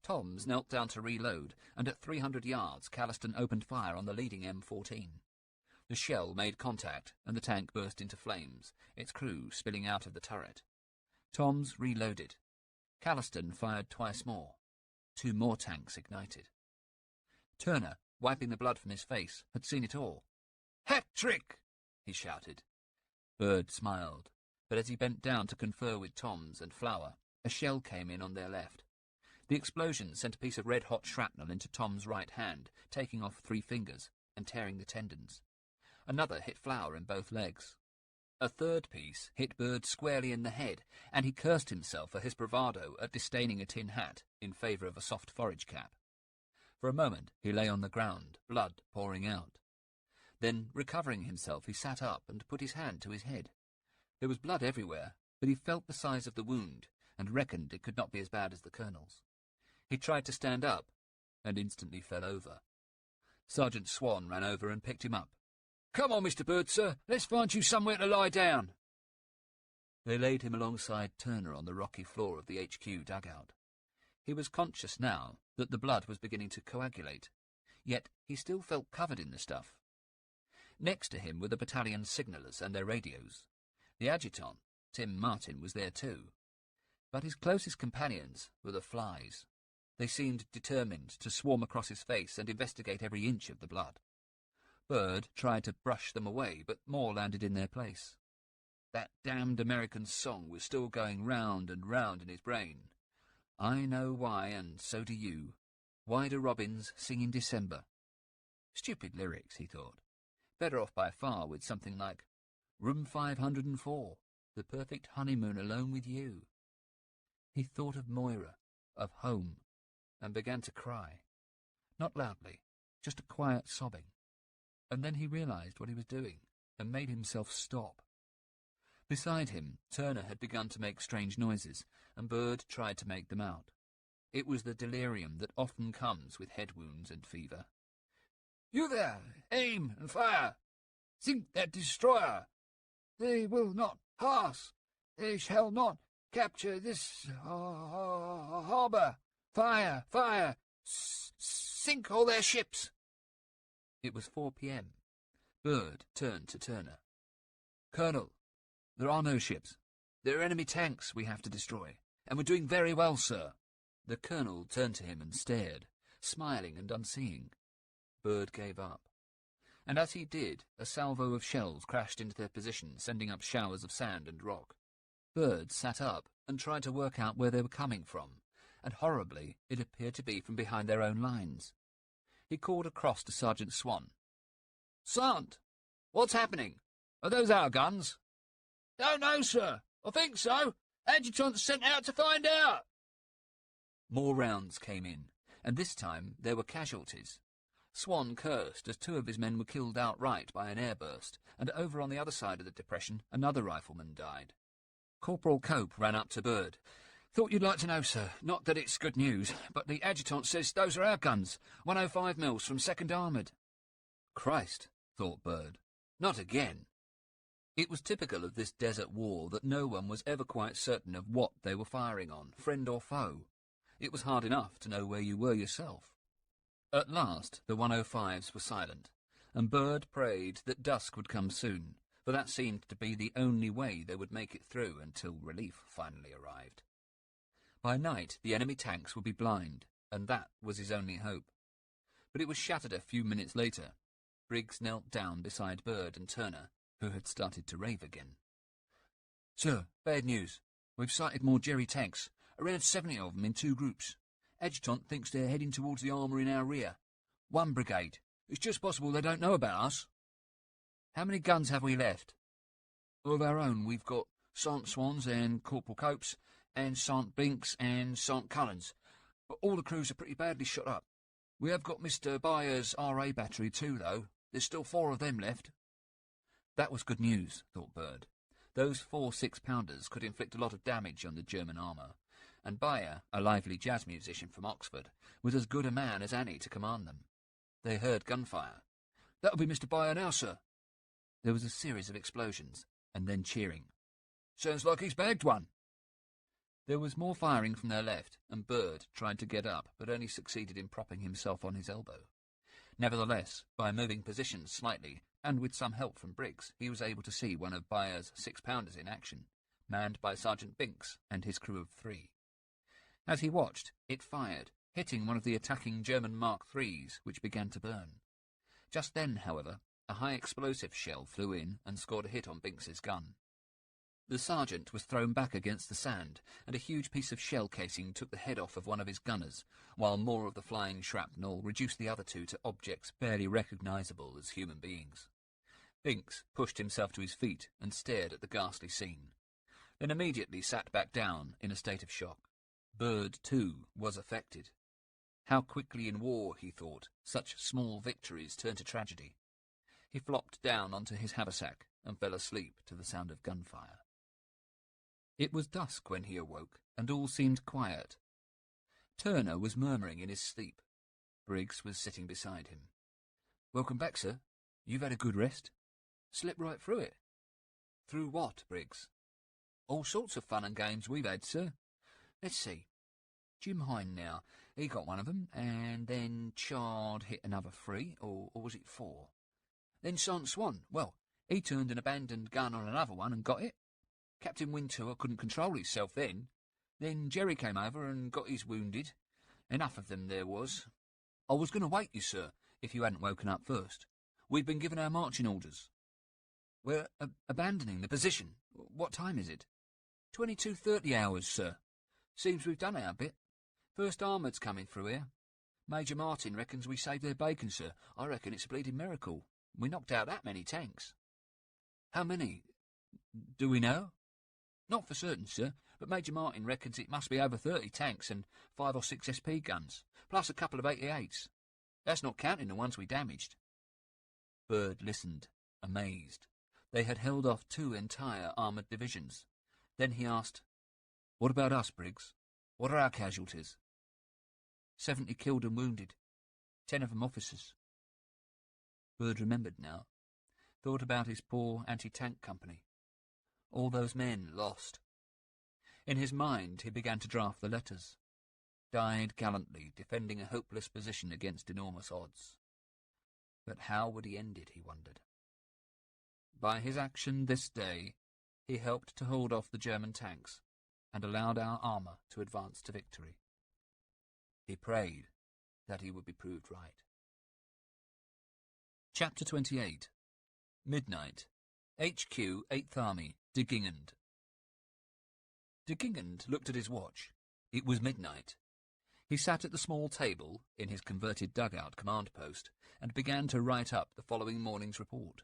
Toms knelt down to reload, and at 300 yards Calliston opened fire on the leading M14. The shell made contact, and the tank burst into flames, its crew spilling out of the turret. Toms reloaded. Calliston fired twice more. 2 more tanks ignited. Turner, wiping the blood from his face, had seen it all. "Hat-trick!" he shouted. Bird smiled, but as he bent down to confer with Toms and Flower, a shell came in on their left. The explosion sent a piece of red-hot shrapnel into Tom's right hand, taking off 3 fingers and tearing the tendons. Another hit Flower in both legs. A 3rd piece hit Bird squarely in the head, and he cursed himself for his bravado at disdaining a tin hat in favour of a soft forage cap. For a moment he lay on the ground, blood pouring out. Then, recovering himself, he sat up and put his hand to his head. There was blood everywhere, but he felt the size of the wound and reckoned it could not be as bad as the colonel's. He tried to stand up, and instantly fell over. Sergeant Swan ran over and picked him up. "Come on, Mr. Bird, sir. Let's find you somewhere to lie down." They laid him alongside Turner on the rocky floor of the HQ dugout. He was conscious now that the blood was beginning to coagulate, yet he still felt covered in the stuff. Next to him were the battalion signallers and their radios. The adjutant, Tim Martin, was there too. But his closest companions were the flies. They seemed determined to swarm across his face and investigate every inch of the blood. Bird tried to brush them away, but more landed in their place. That damned American song was still going round and round in his brain. I know why, and so do you. Why do robins sing in December? Stupid lyrics, he thought. Better off by far with something like Room 504, the perfect honeymoon alone with you. He thought of Moira, of home, and began to cry. Not loudly, just a quiet sobbing. And then he realized what he was doing, and made himself stop. Beside him, Turner had begun to make strange noises, and Bird tried to make them out. It was the delirium that often comes with head wounds and fever. "You there! Aim and fire! Sink that destroyer! They will not pass! They shall not capture this harbour! Fire! Fire! Sink all their ships!" It was 4 p.m. Bird turned to Turner. "Colonel, there are no ships. There are enemy tanks we have to destroy, and we're doing very well, sir." The colonel turned to him and stared, smiling and unseeing. Bird gave up. And as he did, a salvo of shells crashed into their position, sending up showers of sand and rock. Bird sat up and tried to work out where they were coming from, and horribly it appeared to be from behind their own lines. He called across to Sergeant Swan. "Sant, what's happening? Are those our guns?" "Don't know, sir. I think so. Adjutant's sent out to find out." More rounds came in, and this time there were casualties. Swan cursed as 2 of his men were killed outright by an airburst, and over on the other side of the depression another rifleman died. Corporal Cope ran up to Bird. "Thought you'd like to know, sir. Not that it's good news, but the adjutant says those are our guns, 105 mils from 2nd Armoured. Christ, thought Bird. Not again. It was typical of this desert war that no one was ever quite certain of what they were firing on, friend or foe. It was hard enough to know where you were yourself. At last the 105s were silent, and Bird prayed that dusk would come soon, for that seemed to be the only way they would make it through until relief finally arrived. By night the enemy tanks would be blind, and that was his only hope. But it was shattered a few minutes later. Briggs knelt down beside Bird and Turner, who had started to rave again. "Sir, bad news. We've sighted more Jerry tanks, around 70 of them in 2 groups. Adjutant thinks they're heading towards the armour in our rear. 1 brigade. It's just possible they don't know about us." "How many guns have we left?" "Of our own, we've got Sant Swans and Corporal Copes, and Sant Binks and Sant Cullens, but all the crews are pretty badly shot up. We have got Mr. Byer's RA battery too, though. There's still 4 of them left." That was good news, thought Bird. Those 4 6-pounders could inflict a lot of damage on the German armour, and Byer, a lively jazz musician from Oxford, was as good a man as any to command them. They heard gunfire. "That'll be Mr. Byer now, sir." There was a series of explosions, and then cheering. "Sounds like he's bagged one." There was more firing from their left, and Bird tried to get up, but only succeeded in propping himself on his elbow. Nevertheless, by moving positions slightly, and with some help from Briggs, he was able to see one of Byer's 6-pounders in action, manned by Sergeant Binks and his crew of 3. As he watched, it fired, hitting one of the attacking German Mark IIIs, which began to burn. Just then, however, a high-explosive shell flew in and scored a hit on Binks's gun. The sergeant was thrown back against the sand, and a huge piece of shell casing took the head off of one of his gunners, while more of the flying shrapnel reduced the other 2 to objects barely recognisable as human beings. Binks pushed himself to his feet and stared at the ghastly scene, then immediately sat back down in a state of shock. Bird, too, was affected. How quickly in war, he thought, such small victories turn to tragedy. He flopped down onto his haversack and fell asleep to the sound of gunfire. It was dusk when he awoke, and all seemed quiet. Turner was murmuring in his sleep. Briggs was sitting beside him. "Welcome back, sir. You've had a good rest." "Slept right through it." "Through what, Briggs?" "All sorts of fun and games we've had, sir. Let's see. Jim Hine now, he got one of them, and then Chard hit another 3, or was it 4? Then Sant Swan, well, he turned an abandoned gun on another one and got it. Captain Wintour couldn't control himself then. Then Jerry came over and got his wounded. Enough of them there was. I was going to wake you, sir, if you hadn't woken up first. We've been given our marching orders." "We're abandoning the position. What time is it?" 22:30 hours, sir. Seems we've done our bit. First armoured's coming through here. Major Martin reckons we saved their bacon, sir. I reckon it's a bleeding miracle. We knocked out that many tanks." "How many? Do we know?" "Not for certain, sir, but Major Martin reckons it must be over 30 tanks and 5 or 6 SP guns, plus a couple of 88s. That's not counting the ones we damaged." Bird listened, amazed. They had held off 2 entire armoured divisions. Then he asked, "What about us, Briggs? What are our casualties?" 70 killed and wounded, 10 of them officers." Bird remembered now, thought about his poor anti-tank company. All those men lost. In his mind he began to draft the letters. Died gallantly, defending a hopeless position against enormous odds. But how would he end it, he wondered. By his action this day, he helped to hold off the German tanks and allowed our armour to advance to victory. He prayed that he would be proved right. Chapter 28. Midnight. HQ 8th Army, De Gingand. De Gingand looked at his watch. It was midnight. He sat at the small table in his converted dugout command post and began to write up the following morning's report.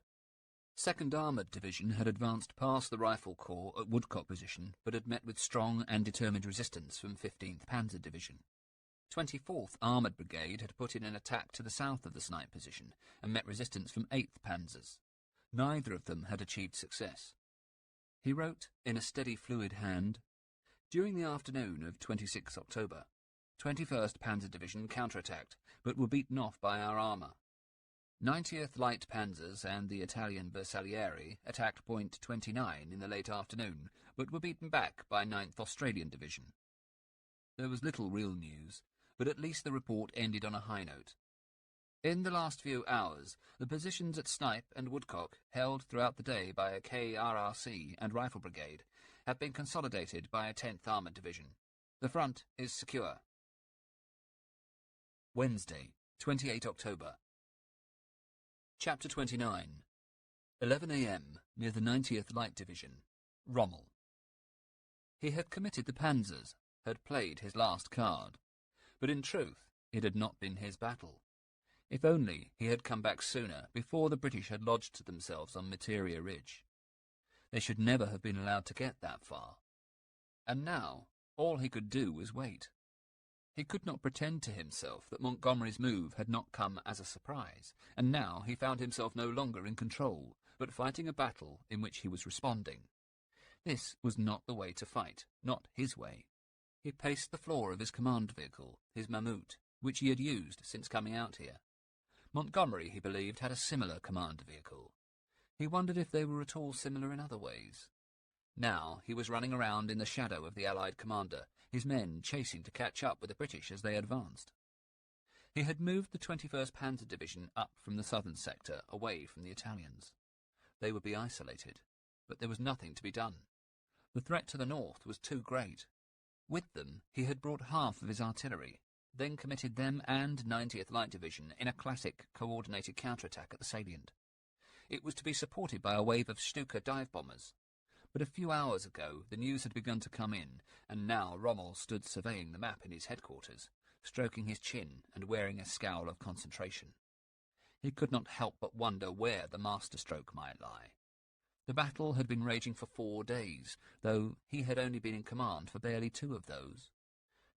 2nd Armoured Division had advanced past the Rifle Corps at Woodcock position, but had met with strong and determined resistance from 15th Panzer Division. 24th Armoured Brigade had put in an attack to the south of the Snipe position and met resistance from 8th Panzers. Neither of them had achieved success. He wrote, in a steady, fluid hand, "During the afternoon of 26 October, 21st Panzer Division counterattacked, but were beaten off by our armour. 90th Light Panzers and the Italian Bersaglieri attacked Point 29 in the late afternoon, but were beaten back by 9th Australian Division." There was little real news, but at least the report ended on a high note. In the last few hours, the positions at Snipe and Woodcock, held throughout the day by a KRRC and Rifle Brigade, have been consolidated by a 10th Armoured Division. The front is secure. Wednesday, 28 October. Chapter 29. 11 a.m. near the 90th Light Division. Rommel. He had committed the Panzers, had played his last card, but in truth it had not been his battle. If only he had come back sooner, before the British had lodged themselves on Materia Ridge. They should never have been allowed to get that far. And now all he could do was wait. He could not pretend to himself that Montgomery's move had not come as a surprise, and now he found himself no longer in control, but fighting a battle in which he was responding. This was not the way to fight, not his way. He paced the floor of his command vehicle, his Mammut, which he had used since coming out here. Montgomery, he believed, had a similar command vehicle. He wondered if they were at all similar in other ways. Now he was running around in the shadow of the Allied commander, his men chasing to catch up with the British as they advanced. He had moved the 21st Panzer Division up from the southern sector, away from the Italians. They would be isolated, but there was nothing to be done. The threat to the north was too great. With them he had brought half of his artillery, then committed them and 90th Light Division in a classic coordinated counterattack at the salient. It was to be supported by a wave of Stuka dive bombers. But a few hours ago the news had begun to come in, and now Rommel stood surveying the map in his headquarters, stroking his chin and wearing a scowl of concentration. He could not help but wonder where the masterstroke might lie. The battle had been raging for 4 days, though he had only been in command for barely 2 of those.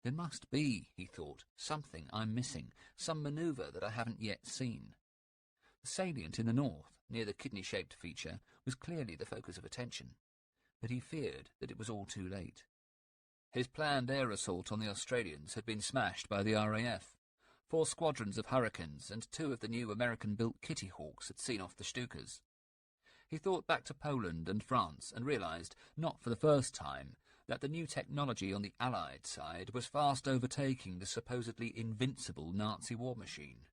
There must be, he thought, something I'm missing, some manoeuvre that I haven't yet seen. The salient in the north, near the kidney-shaped feature, was clearly the focus of attention, but he feared that it was all too late. His planned air assault on the Australians had been smashed by the RAF. 4 squadrons of Hurricanes and 2 of the new American-built Kitty Hawks had seen off the Stukas. He thought back to Poland and France and realised, not for the first time, that the new technology on the Allied side was fast overtaking the supposedly invincible Nazi war machine.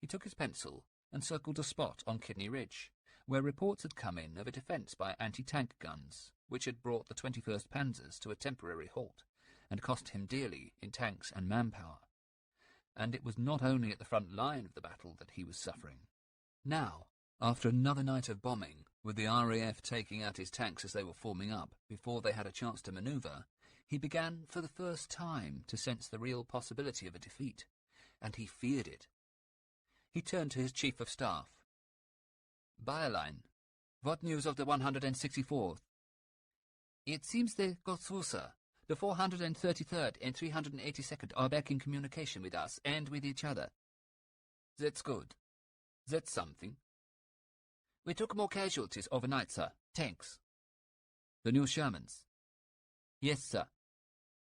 He took his pencil and circled a spot on Kidney Ridge, where reports had come in of a defence by anti-tank guns, which had brought the 21st Panzers to a temporary halt and cost him dearly in tanks and manpower. And it was not only at the front line of the battle that he was suffering. Now, after another night of bombing, with the RAF taking out his tanks as they were forming up before they had a chance to manoeuvre, he began for the first time to sense the real possibility of a defeat, and he feared it. He turned to his Chief of Staff. "Alamein, what news of the 164th? "It seems they got through, sir. The 433rd and 382nd are back in communication with us and with each other." "That's good. That's something." "We took more casualties overnight, sir. Tanks." "The new Shermans?" "Yes, sir.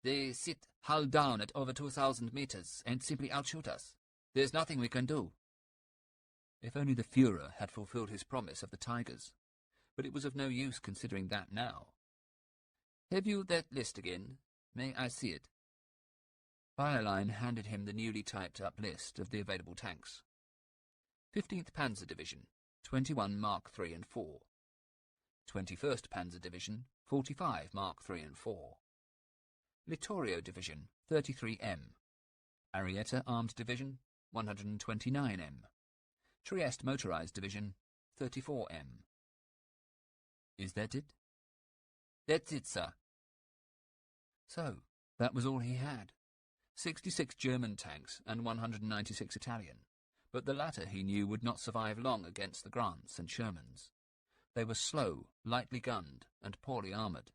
They sit hull down at over 2,000 meters and simply outshoot us. There's nothing we can do." If only the Führer had fulfilled his promise of the Tigers. But it was of no use considering that now. "Have you that list again? May I see it?" Alamein handed him the newly typed-up list of the available tanks. 15th Panzer Division, 21 Mark III and 4. 21st Panzer Division, 45 Mark III and 4. Littorio Division, 33M. Arietta Armed Division, 129M. Trieste Motorized Division, 34M. "Is that it?" "That's it, sir." So, that was all he had. 66 German tanks and 196 Italian, but the latter he knew would not survive long against the Grants and Shermans. They were slow, lightly gunned, and poorly armoured.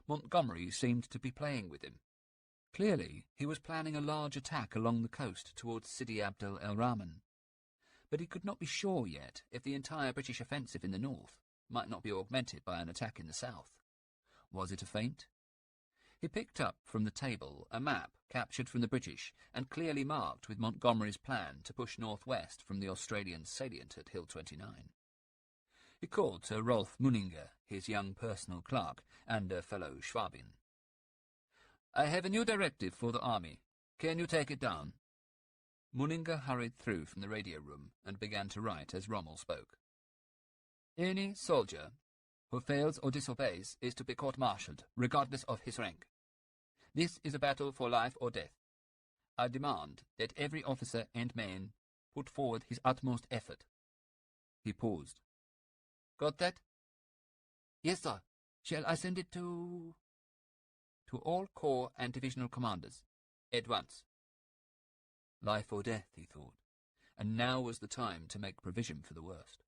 Montgomery seemed to be playing with him. Clearly, he was planning a large attack along the coast towards Sidi Abdel El Rahman. But he could not be sure yet if the entire British offensive in the north might not be augmented by an attack in the south. Was it a feint? He picked up from the table a map captured from the British and clearly marked with Montgomery's plan to push northwest from the Australian salient at Hill 29. He called to Rolf Munninger, his young personal clerk, and a fellow Schwabin. "I have a new directive for the army. Can you take it down?" Munninger hurried through from the radio room and began to write as Rommel spoke. "Any soldier who fails or disobeys is to be court-martialed, regardless of his rank. This is a battle for life or death. I demand that every officer and man put forward his utmost effort." He paused. "Got that?" "Yes, sir. Shall I send it to—" "To all corps and divisional commanders. At once." Life or death, he thought, and now was the time to make provision for the worst.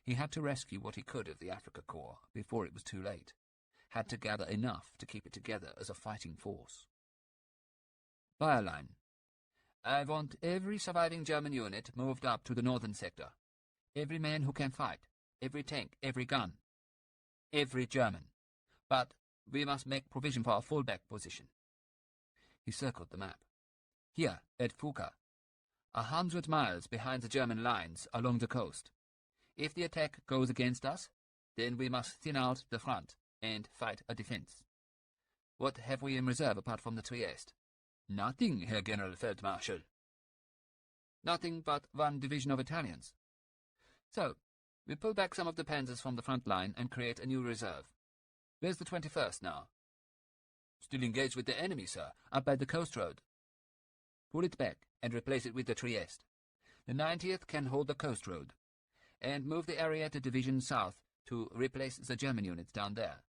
He had to rescue what he could of the Africa Corps before it was too late, had to gather enough to keep it together as a fighting force. "Alamein, I want every surviving German unit moved up to the northern sector. Every man who can fight, every tank, every gun. Every German. But we must make provision for a fallback position." He circled the map. "Here, at Fuka, 100 miles behind the German lines along the coast. If the attack goes against us, then we must thin out the front and fight a defense. What have we in reserve apart from the Trieste?" "Nothing, Herr General Feldmarschall." "Nothing but 1 division of Italians. So, we pull back some of the panzers from the front line and create a new reserve. Where's the 21st now?" "Still engaged with the enemy, sir, up by the coast road." "Pull it back and replace it with the Trieste. The 90th can hold the coast road. And move the Arietta Division south to replace the German units down there.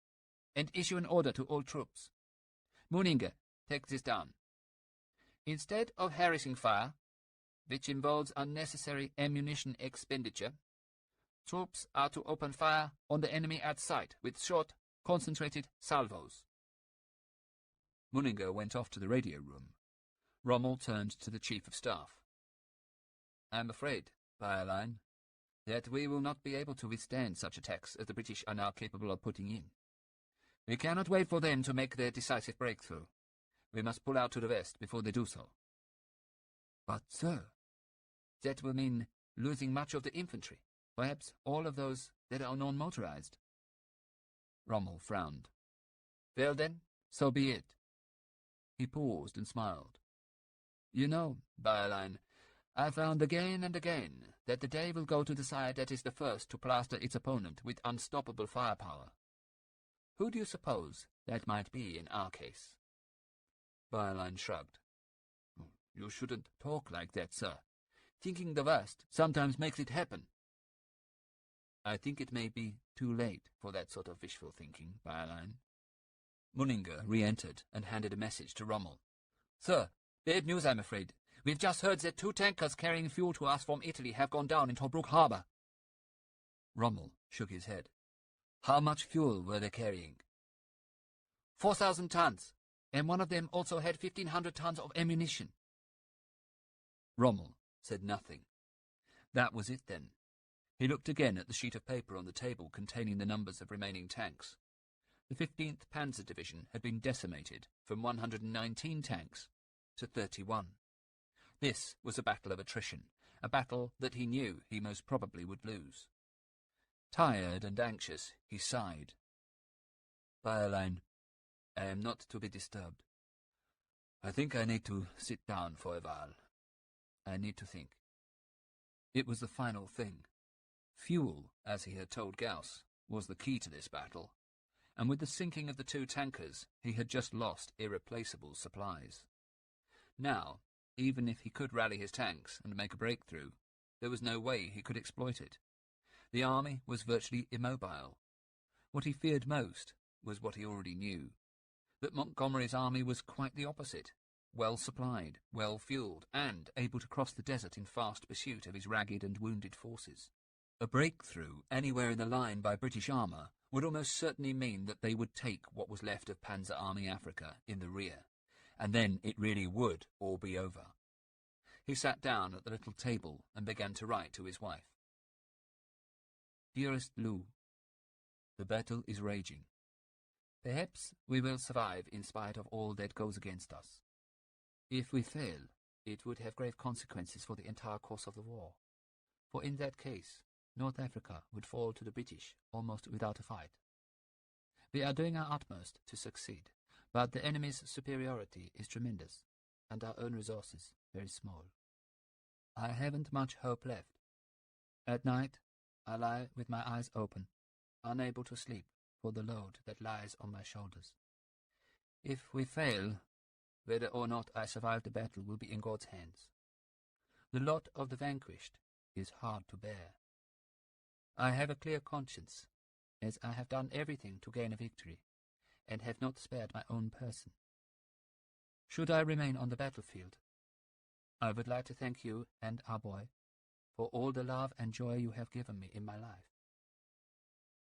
And issue an order to all troops. Munninger, take this down. Instead of harassing fire, which involves unnecessary ammunition expenditure, troops are to open fire on the enemy at sight with short, concentrated salvos." Munninger went off to the radio room. Rommel turned to the Chief of Staff. "I'm afraid, Alamein, that we will not be able to withstand such attacks as the British are now capable of putting in. We cannot wait for them to make their decisive breakthrough. We must pull out to the west before they do so. But, sir, that will mean losing much of the infantry, perhaps all of those that are non-motorized. Rommel frowned. Well then, so be it. He paused and smiled. You know, Alamein, I found again and again that the day will go to the side that is the first to plaster its opponent with unstoppable firepower. Who do you suppose that might be in our case? Alamein shrugged. You shouldn't talk like that, sir. Thinking the worst sometimes makes it happen. I think it may be too late for that sort of wishful thinking, Alamein. Munninger re-entered and handed a message to Rommel. Sir, bad news, I'm afraid. We've just heard that 2 tankers carrying fuel to us from Italy have gone down in Tobruk harbour. Rommel shook his head. How much fuel were they carrying? 4,000 tons, and one of them also had 1,500 tons of ammunition. Rommel said nothing. That was it, then. He looked again at the sheet of paper on the table containing the numbers of remaining tanks. The 15th Panzer Division had been decimated from 119 tanks to 31. This was a battle of attrition, a battle that he knew he most probably would lose. Tired and anxious, he sighed. Alamein, I am not to be disturbed. I think I need to sit down for a while. I need to think. It was the final thing. Fuel, as he had told Gauss, was the key to this battle, and with the sinking of the 2 tankers, he had just lost irreplaceable supplies. Now, even if he could rally his tanks and make a breakthrough, there was no way he could exploit it. The army was virtually immobile. What he feared most was what he already knew, that Montgomery's army was quite the opposite, well supplied, well fueled, and able to cross the desert in fast pursuit of his ragged and wounded forces. A breakthrough anywhere in the line by British armour would almost certainly mean that they would take what was left of Panzer Army Africa in the rear, and then it really would all be over. He sat down at the little table and began to write to his wife. Dearest Lou, the battle is raging. Perhaps we will survive in spite of all that goes against us. If we fail, it would have grave consequences for the entire course of the war, for in that case, North Africa would fall to the British almost without a fight. We are doing our utmost to succeed, but the enemy's superiority is tremendous, and our own resources very small. I haven't much hope left. At night, I lie with my eyes open, unable to sleep for the load that lies on my shoulders. If we fail, whether or not I survive the battle will be in God's hands. The lot of the vanquished is hard to bear. I have a clear conscience, as I have done everything to gain a victory, and have not spared my own person. Should I remain on the battlefield, I would like to thank you and our boy for all the love and joy you have given me in my life.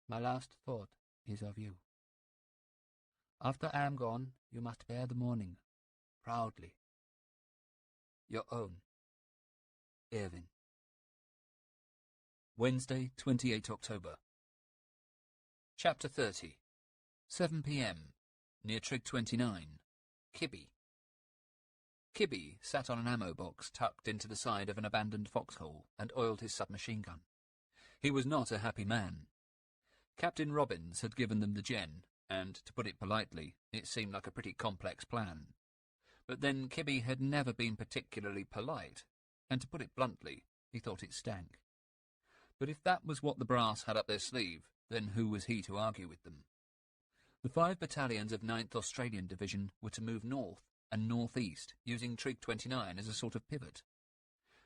My last thought is of you. After I am gone, you must bear the mourning, proudly. Your own, Erwin. Wednesday, 28 October. Chapter 30. 7 p.m. Near Trig 29. Kibby. Kibby sat on an ammo box tucked into the side of an abandoned foxhole and oiled his submachine gun. He was not a happy man. Captain Robbins had given them the gen, and, to put it politely, it seemed like a pretty complex plan. But then Kibby had never been particularly polite, and to put it bluntly, he thought it stank. But if that was what the brass had up their sleeve, then who was he to argue with them? The 5 battalions of 9th Australian Division were to move north and northeast, using Trig 29 as a sort of pivot.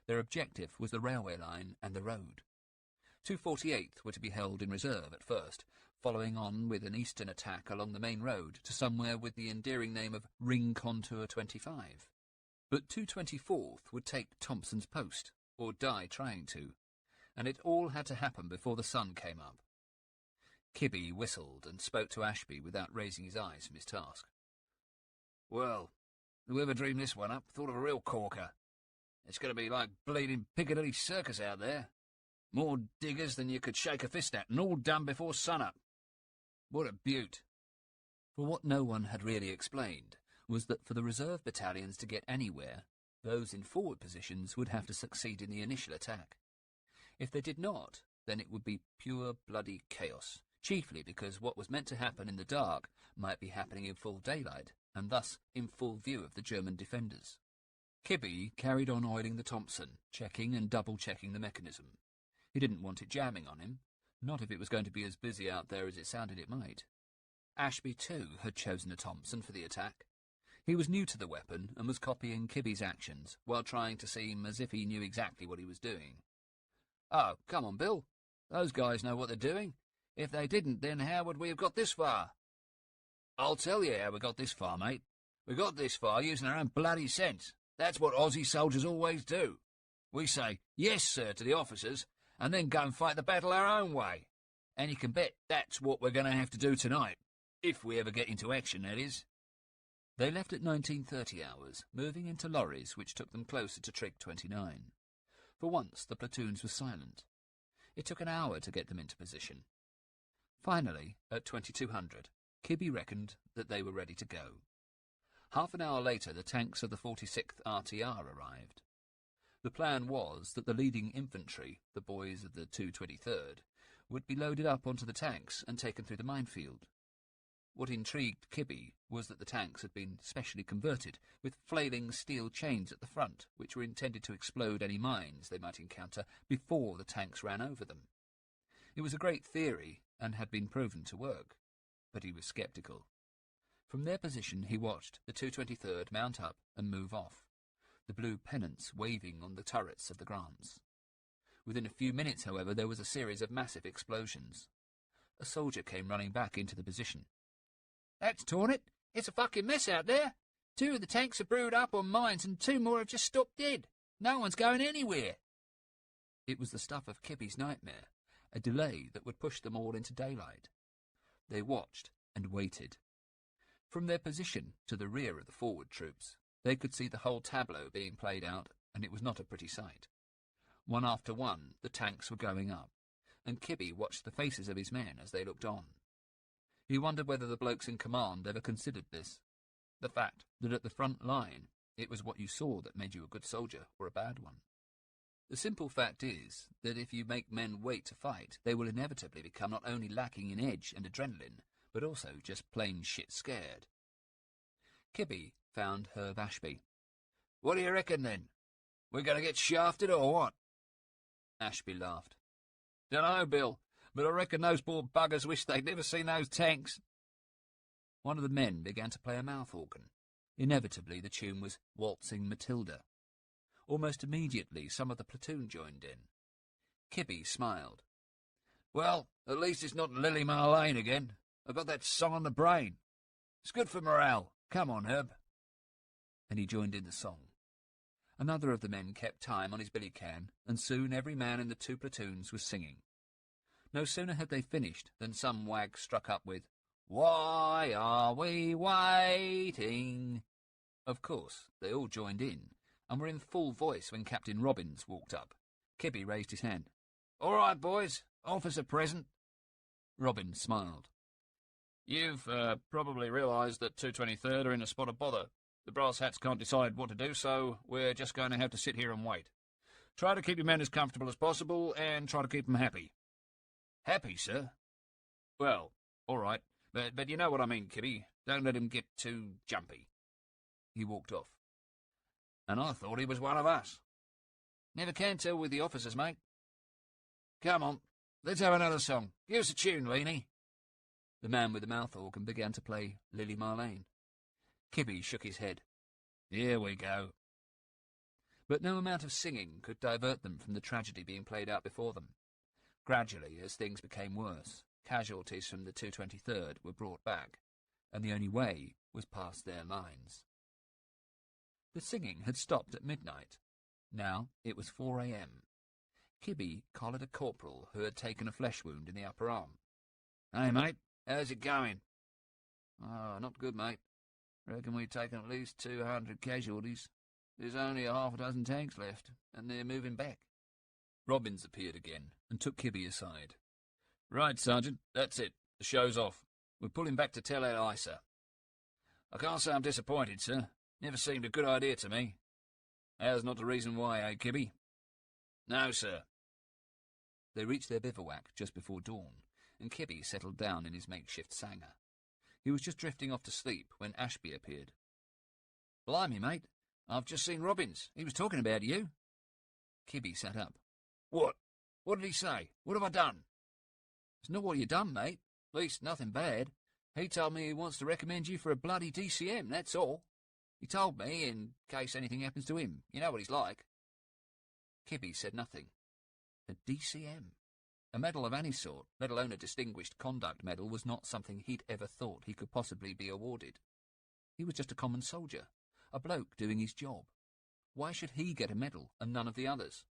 Their objective was the railway line and the road. 248th were to be held in reserve at first, following on with an eastern attack along the main road to somewhere with the endearing name of Ring Contour 25. But 224th would take Thompson's Post, or die trying to, and it all had to happen before the sun came up. Kibby whistled and spoke to Ashby without raising his eyes from his task. Well, whoever dreamed this one up thought of a real corker. It's going to be like bleeding Piccadilly Circus out there. More diggers than you could shake a fist at, and all done before sunup. What a beaut. For what no one had really explained was that for the reserve battalions to get anywhere, those in forward positions would have to succeed in the initial attack. If they did not, then it would be pure bloody chaos, chiefly because what was meant to happen in the dark might be happening in full daylight, and thus in full view of the German defenders. Kibby carried on oiling the Thompson, checking and double-checking the mechanism. He didn't want it jamming on him, not if it was going to be as busy out there as it sounded it might. Ashby, too, had chosen a Thompson for the attack. He was new to the weapon and was copying Kibby's actions while trying to seem as if he knew exactly what he was doing. "Oh, come on, Bill. Those guys know what they're doing. If they didn't, then how would we have got this far?" "I'll tell you how we got this far, mate. We got this far using our own bloody sense. That's what Aussie soldiers always do. We say, 'Yes, sir,' to the officers, and then go and fight the battle our own way. And you can bet that's what we're going to have to do tonight. If we ever get into action, that is." They left at 19:30 hours, moving into lorries which took them closer to Trig 29. For once, the platoons were silent. It took an hour to get them into position. Finally, at 2200, Kibby reckoned that they were ready to go. Half an hour later, the tanks of the 46th RTR arrived. The plan was that the leading infantry, the boys of the 223rd, would be loaded up onto the tanks and taken through the minefield. What intrigued Kibby was that the tanks had been specially converted, with flailing steel chains at the front, which were intended to explode any mines they might encounter before the tanks ran over them. It was a great theory, and had been proven to work, but he was sceptical. From their position he watched the 223rd mount up and move off, the blue pennants waving on the turrets of the Grants. Within a few minutes, however, there was a series of massive explosions. A soldier came running back into the position. "That's torn it. It's a fucking mess out there. 2 of the tanks are brewed up on mines and 2 more have just stopped dead. No one's going anywhere." It was the stuff of Kibby's nightmare, a delay that would push them all into daylight. They watched and waited. From their position to the rear of the forward troops, they could see the whole tableau being played out, and it was not a pretty sight. One after one, the tanks were going up, and Kibby watched the faces of his men as they looked on. He wondered whether the blokes in command ever considered this, the fact that at the front line it was what you saw that made you a good soldier or a bad one. The simple fact is that if you make men wait to fight, they will inevitably become not only lacking in edge and adrenaline, but also just plain shit scared. Kibby found Herb Ashby. "What do you reckon, then? We're going to get shafted or what?" Ashby laughed. "Dunno, Bill, but I reckon those poor buggers wish they'd never seen those tanks." One of the men began to play a mouth organ. Inevitably, the tune was Waltzing Matilda. Almost immediately, some of the platoon joined in. Kibby smiled. "Well, at least it's not Lily Marlene again. I've got that song on the brain. It's good for morale. Come on, Herb." And he joined in the song. Another of the men kept time on his billy can, and soon every man in the 2 platoons was singing. No sooner had they finished than some wag struck up with, "Why are we waiting?" Of course, they all joined in, and were in full voice when Captain Robbins walked up. Kibby raised his hand. "All right, boys. Officer present." Robbins smiled. "You've probably realised that 223rd are in a spot of bother. The brass hats can't decide what to do, so we're just going to have to sit here and wait. Try to keep your men as comfortable as possible, and try to keep them happy." "Happy, sir?" "Well, all right. But you know what I mean, Kibby. Don't let him get too jumpy." He walked off. "And I thought he was one of us." "Never can tell with the officers, mate." "Come on, let's have another song. Give us a tune, Leanie." The man with the mouth organ began to play Lily Marlene. Kibby shook his head. "Here we go." But no amount of singing could divert them from the tragedy being played out before them. Gradually, as things became worse, casualties from the 223rd were brought back, and the only way was past their lines. The singing had stopped at midnight. Now it was 4 a.m. Kibby collared a corporal who had taken a flesh wound in the upper arm. "Hey, mate, how's it going?" "Oh, not good, mate. Reckon we've taken at least 200 casualties. There's only a half a dozen tanks left, and they're moving back." Robbins appeared again and took Kibby aside. "Right, Sergeant, that's it. The show's off. We're pulling back to Tel El Isa. I can't say I'm disappointed, sir. Never seemed a good idea to me. That's not the reason why, eh, Kibby? No, sir. They reached their bivouac just before dawn, and Kibby settled down in his makeshift sanger. He was just drifting off to sleep when Ashby appeared. Blimey, mate. I've just seen Robbins. He was talking about you. Kibby sat up. What? What did he say? What have I done? It's not what you done, mate. At least nothing bad. He told me he wants to recommend you for a bloody DCM, that's all. He told me, in case anything happens to him. You know what he's like. Kibby said nothing. A DCM? A medal of any sort, let alone a Distinguished Conduct Medal, was not something he'd ever thought he could possibly be awarded. He was just a common soldier, a bloke doing his job. Why should he get a medal and none of the others?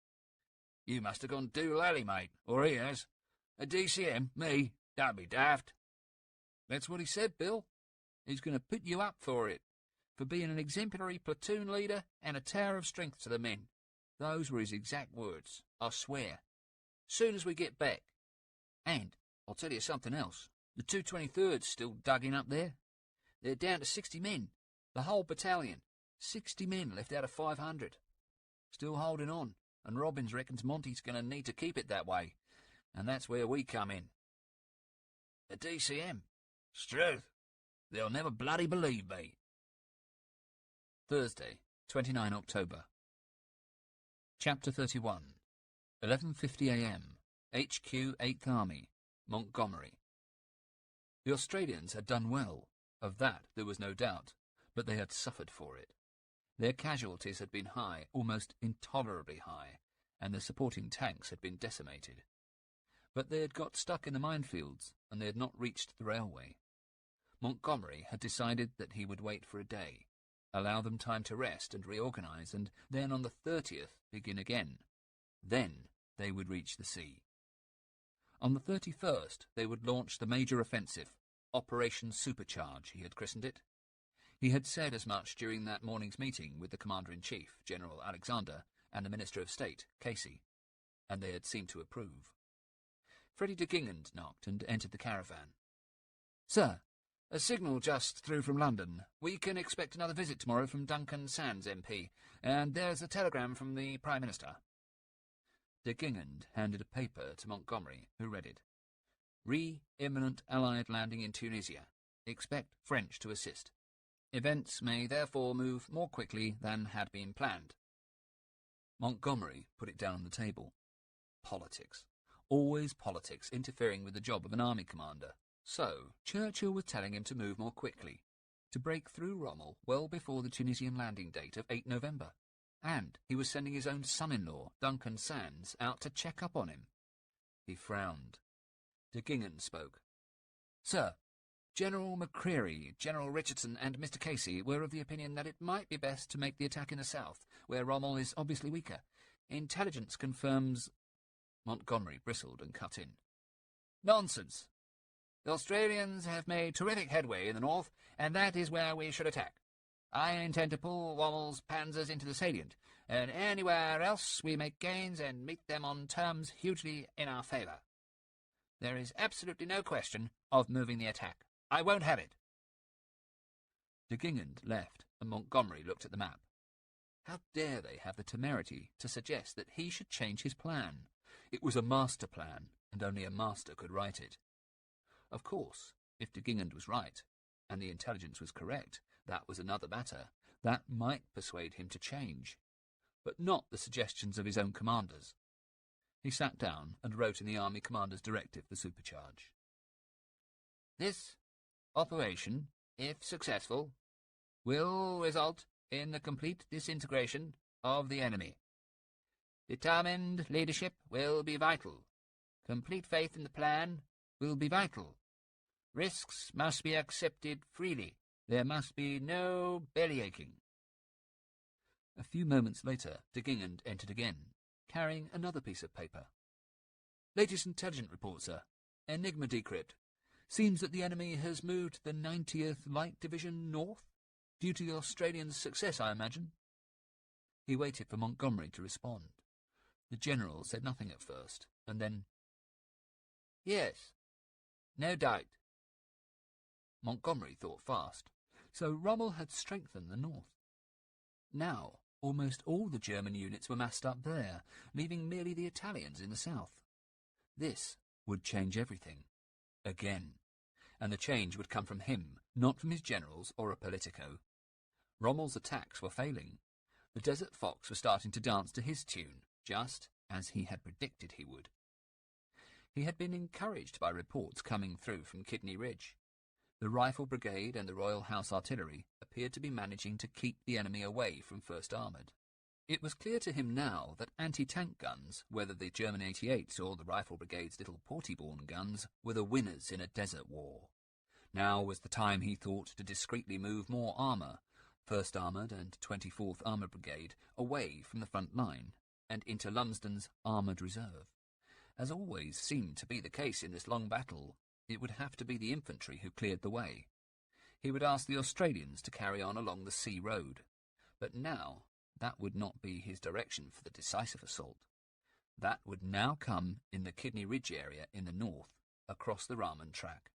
You must have gone doolally, mate, or he has. A DCM? Me? Don't be daft. That's what he said, Bill. He's going to put you up for it, for being an exemplary platoon leader and a tower of strength to the men. Those were his exact words, I swear. Soon as we get back. And I'll tell you something else. The 223rd's still dug in up there. They're down to 60 men. The whole battalion. 60 men left out of 500. Still holding on, and Robbins reckons Monty's going to need to keep it that way. And that's where we come in. A DCM? Struth. They'll never bloody believe me. Thursday, 29 October. Chapter 31. 11:50 a.m. HQ 8th Army, Montgomery. The Australians had done well, of that there was no doubt, but they had suffered for it. Their casualties had been high, almost intolerably high, and their supporting tanks had been decimated. But they had got stuck in the minefields, and they had not reached the railway. Montgomery had decided that he would wait for a day, allow them time to rest and reorganize, and then on the 30th begin again. Then they would reach the sea. On the 31st they would launch the major offensive, Operation Supercharge, he had christened it. He had said as much during that morning's meeting with the Commander-in-Chief, General Alexander, and the Minister of State, Casey, and they had seemed to approve. Freddie de Gingand knocked and entered the caravan. Sir, a signal just through from London. We can expect another visit tomorrow from Duncan Sands, MP, and there's a telegram from the Prime Minister. De Gingand handed a paper to Montgomery, who read it. Imminent Allied landing in Tunisia. Expect French to assist. Events may therefore move more quickly than had been planned. Montgomery put it down on the table. Politics. Always politics interfering with the job of an army commander. So, Churchill was telling him to move more quickly, to break through Rommel well before the Tunisian landing date of 8 November. And he was sending his own son-in-law, Duncan Sands, out to check up on him. He frowned. De Gingand spoke. Sir, General McCreary, General Richardson, and Mr. Casey were of the opinion that it might be best to make the attack in the south, where Rommel is obviously weaker. Intelligence confirms... Montgomery bristled and cut in. Nonsense. The Australians have made terrific headway in the north, and that is where we should attack. I intend to pull Rommel's panzers into the salient, and anywhere else we make gains and meet them on terms hugely in our favour. There is absolutely no question of moving the attack. I won't have it. De Gingand left, and Montgomery looked at the map. How dare they have the temerity to suggest that he should change his plan? It was a master plan, and only a master could write it. Of course, if de Gingand was right, and the intelligence was correct, that was another matter. That might persuade him to change, but not the suggestions of his own commanders. He sat down and wrote in the Army Commander's directive for Supercharge. This operation, if successful, will result in the complete disintegration of the enemy. Determined leadership will be vital. Complete faith in the plan will be vital. Risks must be accepted freely. There must be no bellyaching. A few moments later, de Gingand entered again, carrying another piece of paper. Latest intelligence report, sir. Enigma decrypt. Seems that the enemy has moved the 90th Light Division north, due to the Australians' success, I imagine. He waited for Montgomery to respond. The general said nothing at first, and then, Yes, no doubt. Montgomery thought fast. So Rommel had strengthened the north. Now, almost all the German units were massed up there, leaving merely the Italians in the south. This would change everything. Again. And the change would come from him, not from his generals or a politico. Rommel's attacks were failing. The Desert Fox was starting to dance to his tune, just as he had predicted he would. He had been encouraged by reports coming through from Kidney Ridge. The Rifle Brigade and the Royal House Artillery appeared to be managing to keep the enemy away from 1st Armoured. It was clear to him now that anti-tank guns, whether the German 88s or the Rifle Brigade's little Porty-borne guns, were the winners in a desert war. Now was the time, he thought, to discreetly move more armour, 1st Armoured and 24th Armoured Brigade, away from the front line and into Lumsden's Armoured Reserve. As always seemed to be the case in this long battle, it would have to be the infantry who cleared the way. He would ask the Australians to carry on along the sea road. But now that would not be his direction for the decisive assault. That would now come in the Kidney Ridge area in the north, across the Rahman track.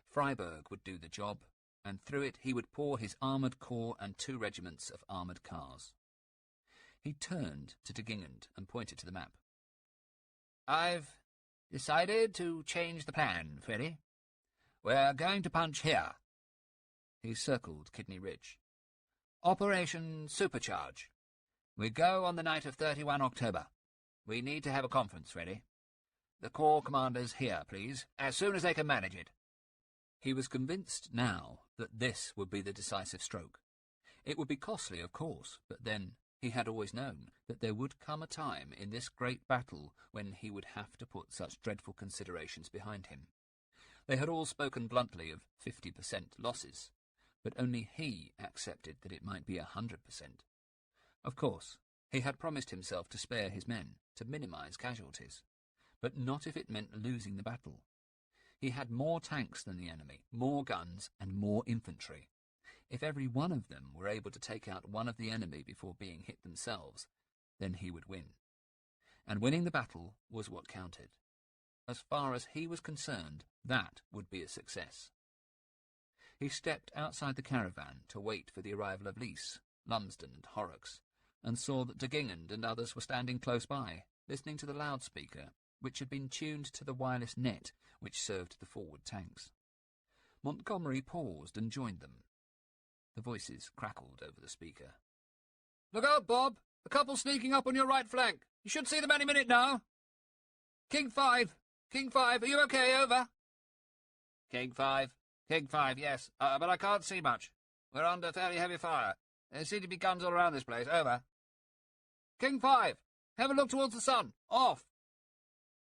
Freiburg would do the job, and through it he would pour his armoured corps and 2 regiments of armoured cars. He turned to Degingand and pointed to the map. "I've decided to change the plan, Freddy. We're going to punch here." He circled Kidney Ridge. "Operation Supercharge. We go on the night of 31 October. We need to have a conference, Freddy. The Corps commanders here, please, as soon as they can manage it." He was convinced now that this would be the decisive stroke. It would be costly, of course, but then he had always known that there would come a time in this great battle when he would have to put such dreadful considerations behind him. They had all spoken bluntly of 50% losses, but only he accepted that it might be 100%. Of course, he had promised himself to spare his men, to minimize casualties, but not if it meant losing the battle. He had more tanks than the enemy, more guns and more infantry. If every one of them were able to take out one of the enemy before being hit themselves, then he would win. And winning the battle was what counted. As far as he was concerned, that would be a success. He stepped outside the caravan to wait for the arrival of Lys, Lumsden and Horrocks, and saw that Degingand and others were standing close by, listening to the loudspeaker, which had been tuned to the wireless net which served the forward tanks. Montgomery paused and joined them. The voices crackled over the speaker. "Look out, Bob! A couple sneaking up on your right flank. You should see them any minute now. King 5! King 5, are you okay? Over." "King 5. King 5, yes, but I can't see much. We're under fairly heavy fire. There seem to be guns all around this place. Over." "King 5, have a look towards the sun. Off."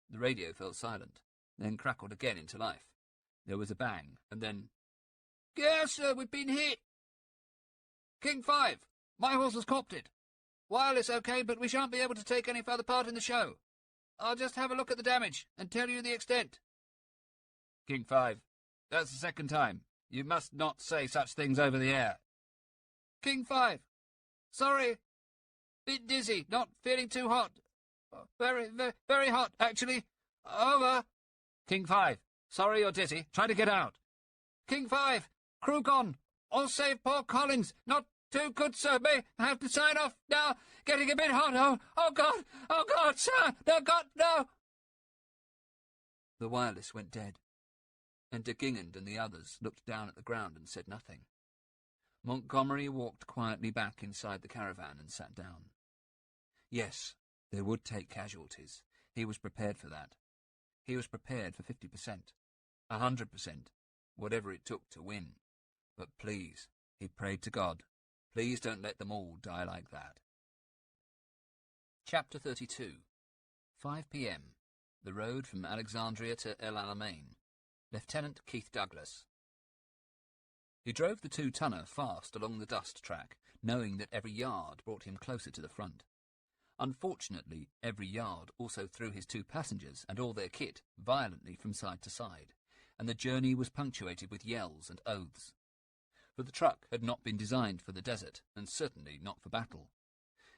The radio fell silent, then crackled again into life. There was a bang, and then, "Yes, sir, we've been hit." "King 5, my horse has copped it. Wireless okay, but we shan't be able to take any further part in the show. I'll just have a look at the damage and tell you the extent." "King 5, that's the second time. You must not say such things over the air." "King 5, sorry. Bit dizzy, not feeling too hot. Very, very, very hot, actually. Over." "King 5, sorry you're dizzy. Try to get out." "King 5, crew gone. All save poor Collins. Not too good, sir. May have to sign off now. Getting a bit hot. Oh, God, sir. No, God, no." The wireless went dead, and Degingand and the others looked down at the ground and said nothing. Montgomery walked quietly back inside the caravan and sat down. Yes, they would take casualties. He was prepared for that. He was prepared for 50%, 100%, whatever it took to win. But please, he prayed to God, please don't let them all die like that. Chapter 32. 5 p.m. The road from Alexandria to El Alamein. Lieutenant Keith Douglas. He drove the 2-tonner fast along the dust track, knowing that every yard brought him closer to the front. Unfortunately, every yard also threw his 2 passengers and all their kit violently from side to side, and the journey was punctuated with yells and oaths. For the truck had not been designed for the desert, and certainly not for battle.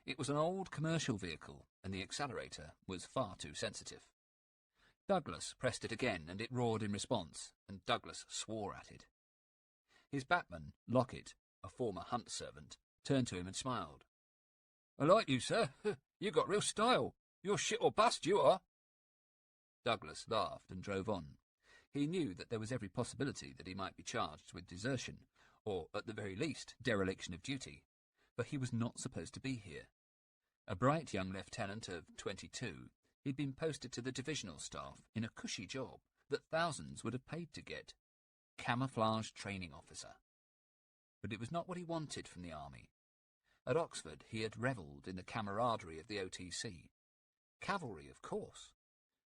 It was an old commercial vehicle, and the accelerator was far too sensitive. Douglas pressed it again, and it roared in response, and Douglas swore at it. His batman, Lockett, a former hunt servant, turned to him and smiled. "I like you, sir. You got real style. You're shit or bust, you are." Douglas laughed and drove on. He knew that there was every possibility that he might be charged with desertion, or, at the very least, dereliction of duty, but he was not supposed to be here. A bright young lieutenant of 22, he'd been posted to the divisional staff in a cushy job that thousands would have paid to get. Camouflage training officer. But it was not what he wanted from the army. At Oxford he had revelled in the camaraderie of the OTC. Cavalry, of course.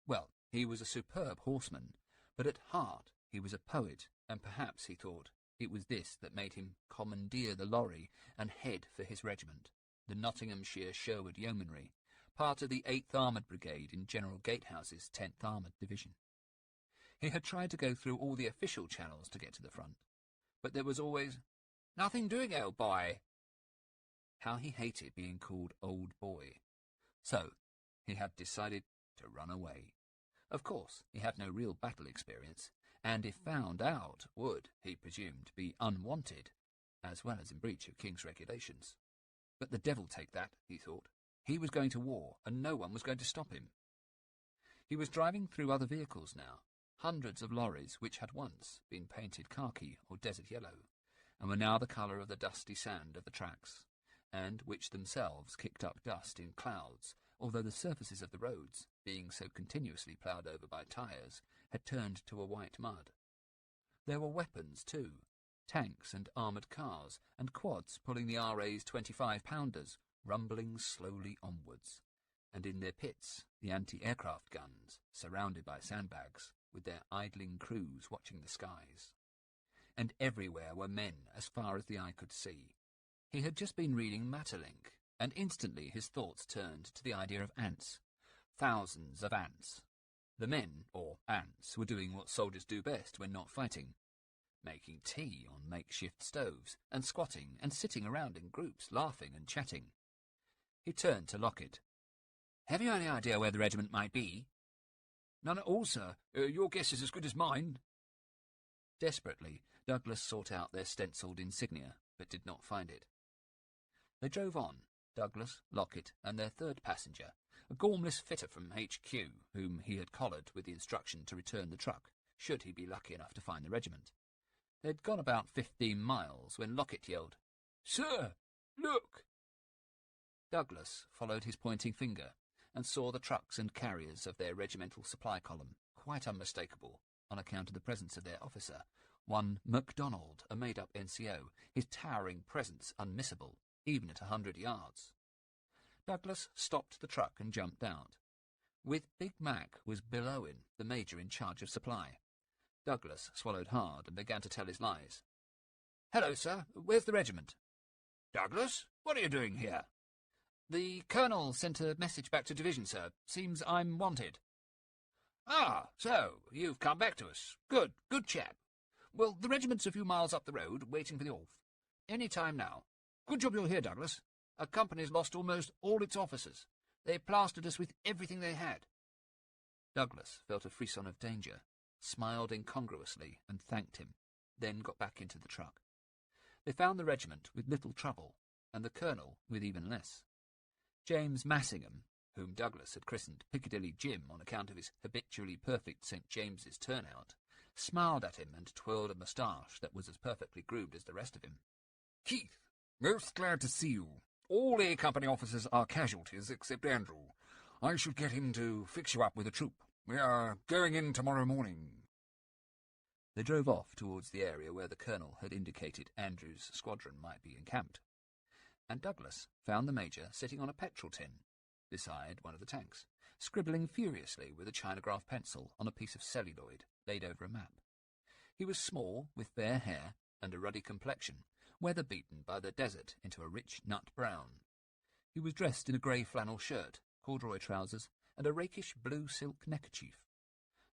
Well, he was a superb horseman, but at heart he was a poet, and perhaps, he thought, it was this that made him commandeer the lorry and head for his regiment, the Nottinghamshire Sherwood Yeomanry, part of the 8th Armoured Brigade in General Gatehouse's 10th Armoured Division. He had tried to go through all the official channels to get to the front, but there was always, "Nothing doing, old boy." How he hated being called old boy. So he had decided to run away. Of course, he had no real battle experience, and if found out, would, he presumed, be unwanted, as well as in breach of King's regulations. But the devil take that, he thought. He was going to war, and no one was going to stop him. He was driving through other vehicles now, hundreds of lorries which had once been painted khaki or desert yellow, and were now the colour of the dusty sand of the tracks, and which themselves kicked up dust in clouds, although the surfaces of the roads, being so continuously ploughed over by tyres, had turned to a white mud. There were weapons, too, tanks and armoured cars, and quads pulling the RA's 25-pounders, rumbling slowly onwards, and in their pits the anti-aircraft guns, surrounded by sandbags, with their idling crews watching the skies. And everywhere were men as far as the eye could see. He had just been reading Maeterlinck, and instantly his thoughts turned to the idea of ants. Thousands of ants. The men, or ants, were doing what soldiers do best when not fighting, making tea on makeshift stoves, and squatting and sitting around in groups, laughing and chatting. He turned to Lockett. "Have you any idea where the regiment might be?" "None at all, sir. Your guess is as good as mine." Desperately, Douglas sought out their stencilled insignia, but did not find it. They drove on, Douglas, Lockett, and their third passenger, a gormless fitter from HQ, whom he had collared with the instruction to return the truck, should he be lucky enough to find the regiment. They'd gone about 15 miles when Lockett yelled, "Sir, look!" Douglas followed his pointing finger and saw the trucks and carriers of their regimental supply column, quite unmistakable on account of the presence of their officer, one MacDonald, a made-up NCO, his towering presence unmissable, even at 100 yards. Douglas stopped the truck and jumped out. With Big Mac was Bill Owen, the major in charge of supply. Douglas swallowed hard and began to tell his lies. "Hello, sir. Where's the regiment?" "Douglas, what are you doing here?" "The colonel sent a message back to division, sir. Seems I'm wanted." "Ah, so you've come back to us. Good chap. Well, the regiment's a few miles up the road, waiting for the off. Any time now. Good job you're here, Douglas. A company's lost almost all its officers. They plastered us with everything they had." Douglas felt a frisson of danger, smiled incongruously, and thanked him, then got back into the truck. They found the regiment with little trouble, and the colonel with even less. James Massingham, whom Douglas had christened Piccadilly Jim on account of his habitually perfect St. James's turnout, smiled at him and twirled a moustache that was as perfectly groomed as the rest of him. "Keith, most glad to see you. All A Company officers are casualties except Andrew. I should get him to fix you up with a troop. We are going in tomorrow morning." They drove off towards the area where the colonel had indicated Andrew's squadron might be encamped, and Douglas found the major sitting on a petrol tin beside one of the tanks, scribbling furiously with a chinagraph pencil on a piece of celluloid laid over a map. He was small, with fair hair and a ruddy complexion, weather-beaten by the desert into a rich nut brown. He was dressed in a grey flannel shirt, corduroy trousers, and a rakish blue silk neckerchief.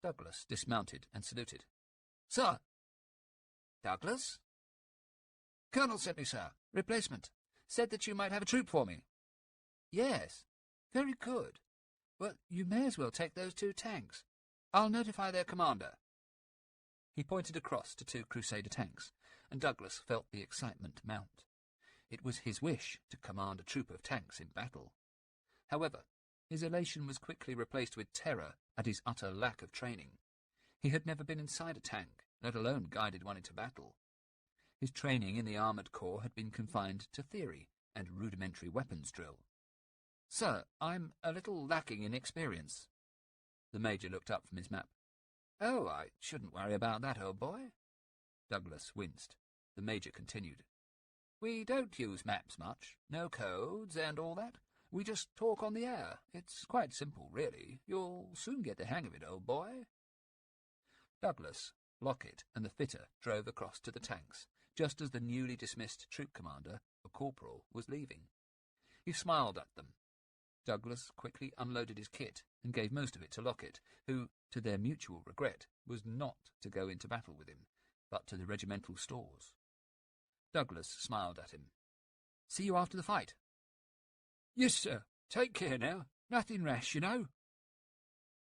Douglas dismounted and saluted. "Sir." "Douglas?" "Colonel sent me, sir. Replacement. Said that you might have a troop for me." "Yes. Very good. Well, you may as well take those 2 tanks. I'll notify their commander." He pointed across to 2 Crusader tanks, and Douglas felt the excitement mount. It was his wish to command a troop of tanks in battle. However, his elation was quickly replaced with terror at his utter lack of training. He had never been inside a tank, let alone guided one into battle. His training in the armoured corps had been confined to theory and rudimentary weapons drill. "Sir, I'm a little lacking in experience." The Major looked up from his map. "Oh, I shouldn't worry about that, old boy." Douglas winced. The Major continued. "We don't use maps much, no codes and all that. We just talk on the air. It's quite simple, really. You'll soon get the hang of it, old boy." Douglas, Lockett, and the fitter drove across to the tanks, just as the newly dismissed troop commander, a corporal, was leaving. He smiled at them. Douglas quickly unloaded his kit and gave most of it to Lockett, who, to their mutual regret, was not to go into battle with him, but to the regimental stores. Douglas smiled at him. "See you after the fight." "Yes, sir. Take care now. Nothing rash, you know."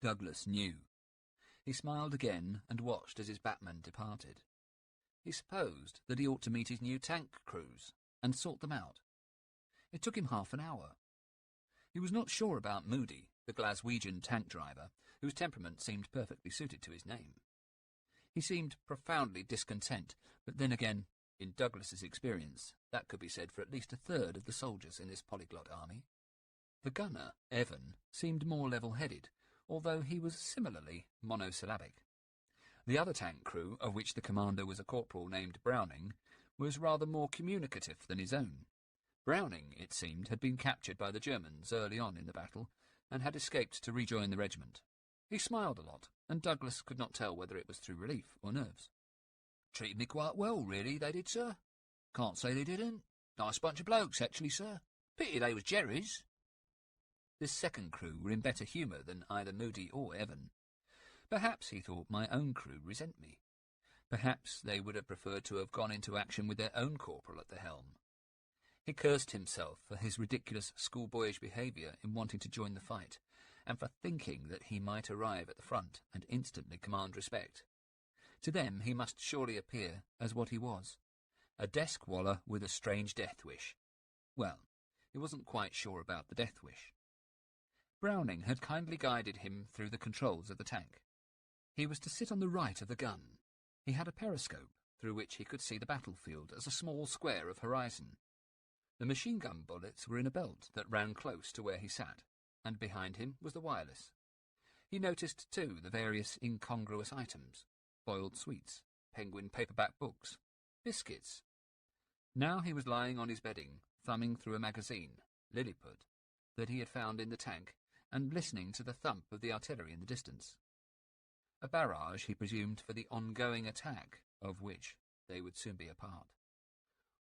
Douglas knew. He smiled again and watched as his batman departed. He supposed that he ought to meet his new tank crews and sort them out. It took him half an hour. He was not sure about Moody, the Glaswegian tank driver, whose temperament seemed perfectly suited to his name. He seemed profoundly discontent, but then again, in Douglas's experience, that could be said for at least a third of the soldiers in this polyglot army. The gunner, Evan, seemed more level-headed, although he was similarly monosyllabic. The other tank crew, of which the commander was a corporal named Browning, was rather more communicative than his own. Browning, it seemed, had been captured by the Germans early on in the battle, and had escaped to rejoin the regiment. He smiled a lot, and Douglas could not tell whether it was through relief or nerves. "Treated me quite well, really, they did, sir. Can't say they didn't. Nice bunch of blokes, actually, sir. Pity they was Jerrys." This second crew were in better humour than either Moody or Evan. Perhaps, he thought, my own crew resent me. Perhaps they would have preferred to have gone into action with their own corporal at the helm. He cursed himself for his ridiculous schoolboyish behaviour in wanting to join the fight, and for thinking that he might arrive at the front and instantly command respect. To them he must surely appear as what he was, a desk-waller with a strange death-wish. Well, he wasn't quite sure about the death-wish. Browning had kindly guided him through the controls of the tank. He was to sit on the right of the gun. He had a periscope through which he could see the battlefield as a small square of horizon. The machine-gun bullets were in a belt that ran close to where he sat, and behind him was the wireless. He noticed, too, the various incongruous items: boiled sweets, penguin paperback books, biscuits. Now he was lying on his bedding, thumbing through a magazine, Lilliput, that he had found in the tank, and listening to the thump of the artillery in the distance. A barrage, he presumed, for the ongoing attack, of which they would soon be a part.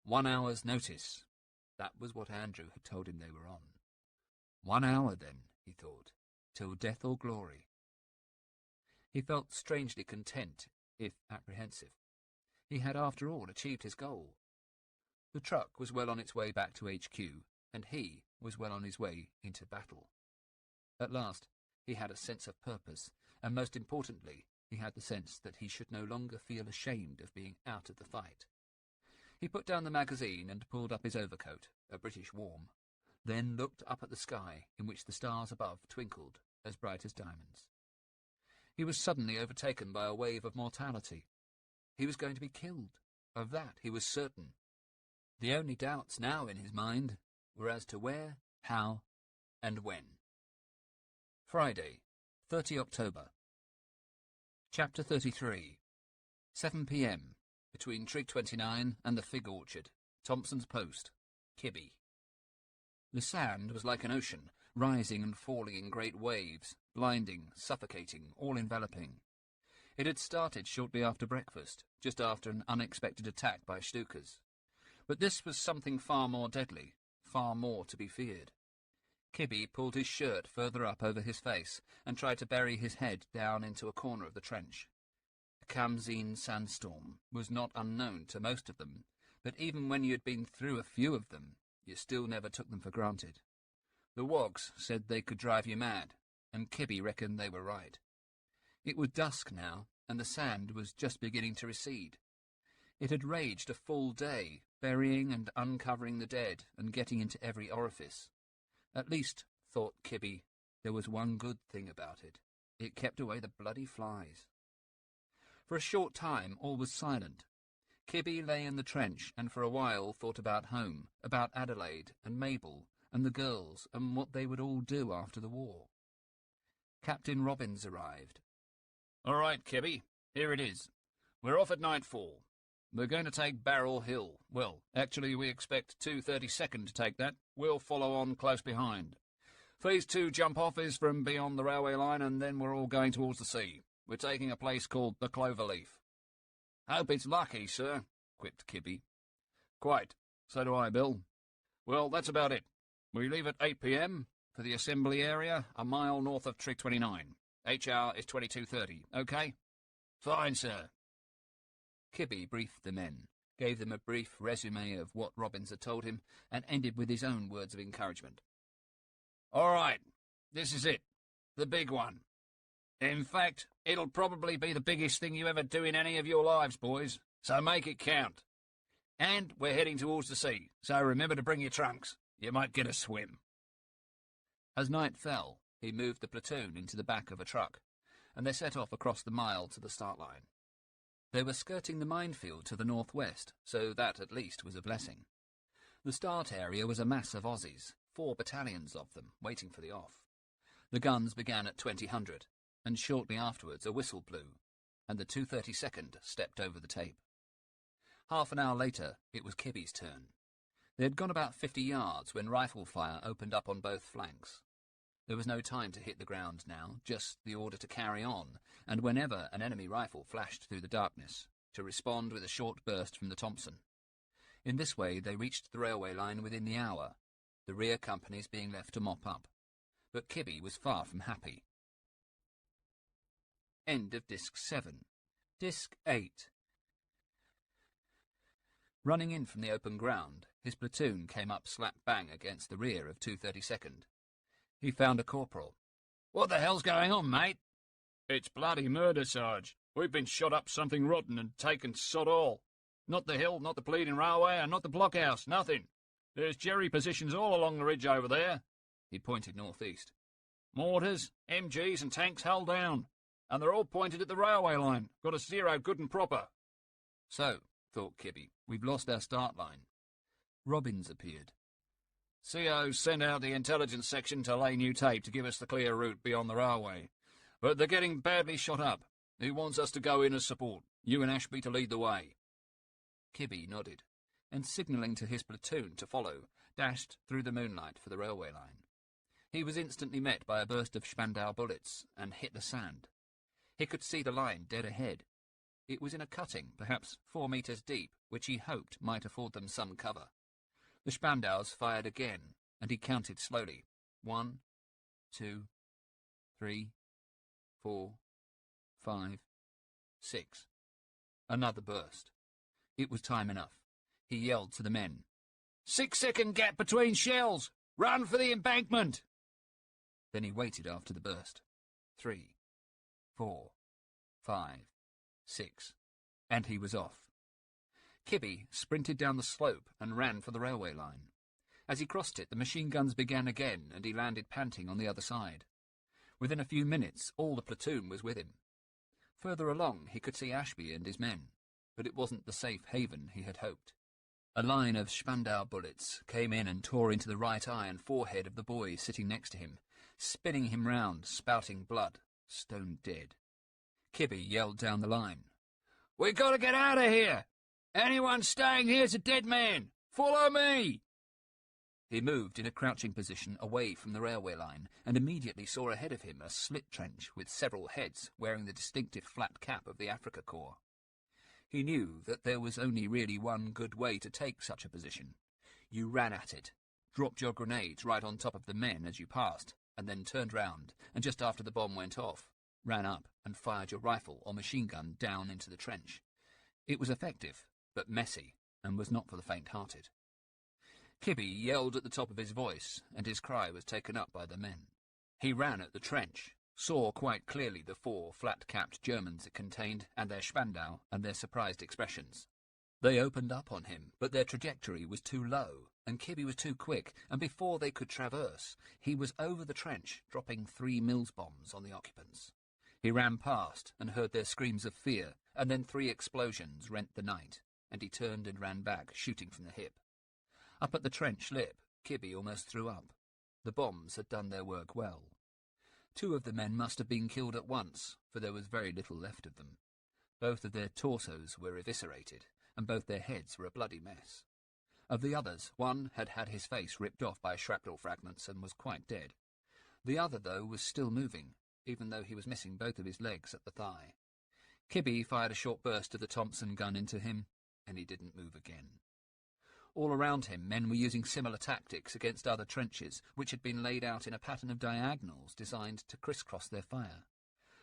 1 hour's notice. That was what Andrew had told him they were on. 1 hour, then, he thought, till death or glory. He felt strangely content, if apprehensive. He had, after all, achieved his goal. The truck was well on its way back to HQ, and he was well on his way into battle. At last, he had a sense of purpose, and most importantly, he had the sense that he should no longer feel ashamed of being out of the fight. He put down the magazine and pulled up his overcoat, a British warm, then looked up at the sky, in which the stars above twinkled as bright as diamonds. He was suddenly overtaken by a wave of mortality. He was going to be killed. Of that he was certain. The only doubts now in his mind were as to where, how, and when. Friday, 30 October. Chapter 33. 7 p.m. Between Trig 29 and the Fig Orchard, Thompson's Post, Kibby. The sand was like an ocean, rising and falling in great waves, blinding, suffocating, all-enveloping. It had started shortly after breakfast, just after an unexpected attack by Stukas. But this was something far more deadly, far more to be feared. Kibby pulled his shirt further up over his face and tried to bury his head down into a corner of the trench. A Khamsin sandstorm was not unknown to most of them, but even when you had been through a few of them, you still never took them for granted. The wogs said they could drive you mad, and Kibby reckoned they were right. It was dusk now, and the sand was just beginning to recede. It had raged a full day, burying and uncovering the dead and getting into every orifice. At least, thought Kibby, there was one good thing about it. It kept away the bloody flies. For a short time all was silent. Kibby lay in the trench and for a while thought about home, about Adelaide and Mabel and the girls and what they would all do after the war. Captain Robbins arrived. "All right, Kibby, here it is. We're off at nightfall. We're going to take Barrel Hill. Well, actually, we expect 232nd to take that. We'll follow on close behind. Phase 2 jump-off is from beyond the railway line, and then we're all going towards the sea. We're taking a place called the Cloverleaf." "Hope it's lucky, sir," quipped Kibby. "Quite. So do I, Bill. Well, that's about it. We leave at 8 p.m. for the assembly area, a mile north of Trig 29. H-hour is 22:30. OK?" "Fine, sir." Kibby briefed the men, gave them a brief resume of what Robbins had told him, and ended with his own words of encouragement. "All right, this is it. The big one. In fact, it'll probably be the biggest thing you ever do in any of your lives, boys, so make it count. And we're heading towards the sea, so remember to bring your trunks. You might get a swim." As night fell, he moved the platoon into the back of a truck, and they set off across the mile to the start line. They were skirting the minefield to the northwest, so that at least was a blessing. The start area was a mass of Aussies, 4 battalions of them, waiting for the off. The guns began at 2000, and shortly afterwards a whistle blew, and the 232nd stepped over the tape. Half an hour later, it was Kibby's turn. They had gone about 50 yards when rifle fire opened up on both flanks. There was no time to hit the ground now, just the order to carry on, and whenever an enemy rifle flashed through the darkness, to respond with a short burst from the Thompson. In this way they reached the railway line within the hour, the rear companies being left to mop up. But Kibby was far from happy. End of Disc 7. Disc 8. Running in from the open ground, his platoon came up slap bang against the rear of 232nd. He found a corporal. "What the hell's going on, mate?" "It's bloody murder, Sarge. We've been shot up something rotten and taken sod all. Not the hill, not the bleeding railway, and not the blockhouse, nothing. There's Jerry positions all along the ridge over there." He pointed northeast. "Mortars, MGs and tanks hull down, and they're all pointed at the railway line. Got us zeroed good and proper." So, thought Kibby, we've lost our start line. Robbins appeared. "CO's sent out the intelligence section to lay new tape to give us the clear route beyond the railway. But they're getting badly shot up. He wants us to go in as support, you and Ashby to lead the way." Kibby nodded, and signalling to his platoon to follow, dashed through the moonlight for the railway line. He was instantly met by a burst of Spandau bullets, and hit the sand. He could see the line dead ahead. It was in a cutting, perhaps 4 metres deep, which he hoped might afford them some cover. The Spandaus fired again, and he counted slowly. 1, 2, 3, 4, 5, 6. Another burst. It was time enough. He yelled to the men. 6-second gap between shells! Run for the embankment! Then he waited after the burst. 3, 4, 5, 6, and he was off. Kibby sprinted down the slope and ran for the railway line. As he crossed it, the machine guns began again, and he landed panting on the other side. Within a few minutes, all the platoon was with him. Further along, he could see Ashby and his men, but it wasn't the safe haven he had hoped. A line of Spandau bullets came in and tore into the right eye and forehead of the boy sitting next to him, spinning him round, spouting blood, stone dead. Kibby yelled down the line. "We gotta get out of here! Anyone staying here's a dead man! Follow me!" He moved in a crouching position away from the railway line and immediately saw ahead of him a slit trench with several heads wearing the distinctive flat cap of the Afrika Korps. He knew that there was only really one good way to take such a position. You ran at it, dropped your grenades right on top of the men as you passed, and then turned round, and just after the bomb went off, ran up and fired your rifle or machine gun down into the trench. It was effective, but messy, and was not for the faint-hearted. Kibby yelled at the top of his voice, and his cry was taken up by the men. He ran at the trench, saw quite clearly the 4 flat-capped Germans it contained, and their Spandau, and their surprised expressions. They opened up on him, but their trajectory was too low, and Kibby was too quick, and before they could traverse, he was over the trench, dropping 3 Mills bombs on the occupants. He ran past and heard their screams of fear, and then 3 explosions rent the night, and he turned and ran back, shooting from the hip. Up at the trench lip, Kibby almost threw up. The bombs had done their work well. 2 of the men must have been killed at once, for there was very little left of them. Both of their torsos were eviscerated, and both their heads were a bloody mess. Of the others, one had had his face ripped off by shrapnel fragments and was quite dead. The other, though, was still moving, even though he was missing both of his legs at the thigh. Kibby fired a short burst of the Thompson gun into him, and he didn't move again. All around him, men were using similar tactics against other trenches, which had been laid out in a pattern of diagonals designed to crisscross their fire.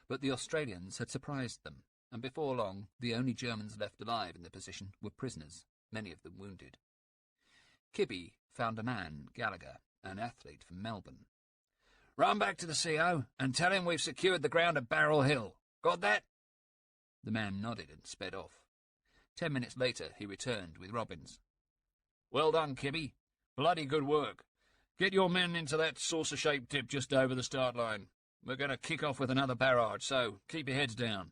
But the Australians had surprised them, and before long the only Germans left alive in the position were prisoners, many of them wounded. Kibby found a man, Gallagher, an athlete from Melbourne. "Run back to the CO and tell him we've secured the ground at Barrel Hill. Got that?" The man nodded and sped off. 10 minutes later he returned with Robbins. "Well done, Kibby. Bloody good work. Get your men into that saucer-shaped dip just over the start line. We're going to kick off with another barrage, so keep your heads down."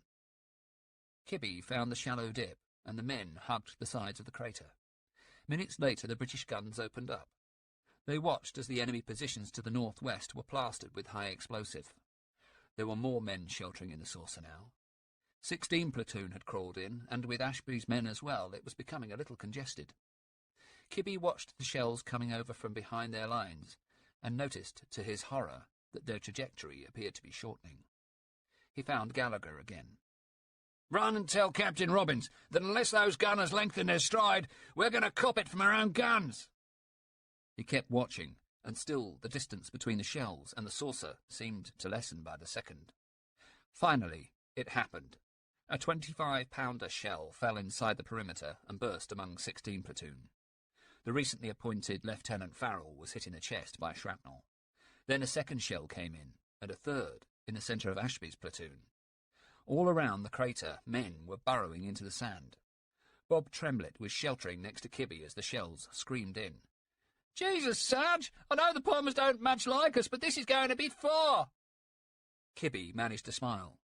Kibby found the shallow dip, and the men hugged the sides of the crater. Minutes later the British guns opened up. They watched as the enemy positions to the northwest were plastered with high explosive. There were more men sheltering in the saucer now. 16 platoon had crawled in, and with Ashby's men as well, it was becoming a little congested. Kibby watched the shells coming over from behind their lines, and noticed, to his horror, that their trajectory appeared to be shortening. He found Gallagher again. "Run and tell Captain Robbins that unless those gunners lengthen their stride, we're going to cop it from our own guns." He kept watching, and still the distance between the shells and the saucer seemed to lessen by the second. Finally, it happened. A 25-pounder shell fell inside the perimeter and burst among 16 platoon. The recently appointed Lieutenant Farrell was hit in the chest by shrapnel. Then a second shell came in, and a third in the centre of Ashby's platoon. All around the crater, men were burrowing into the sand. Bob Tremblett was sheltering next to Kibby as the shells screamed in. "Jesus, Sarge, I know the bombers don't much like us, but this is going a bit far." Kibby managed to smile.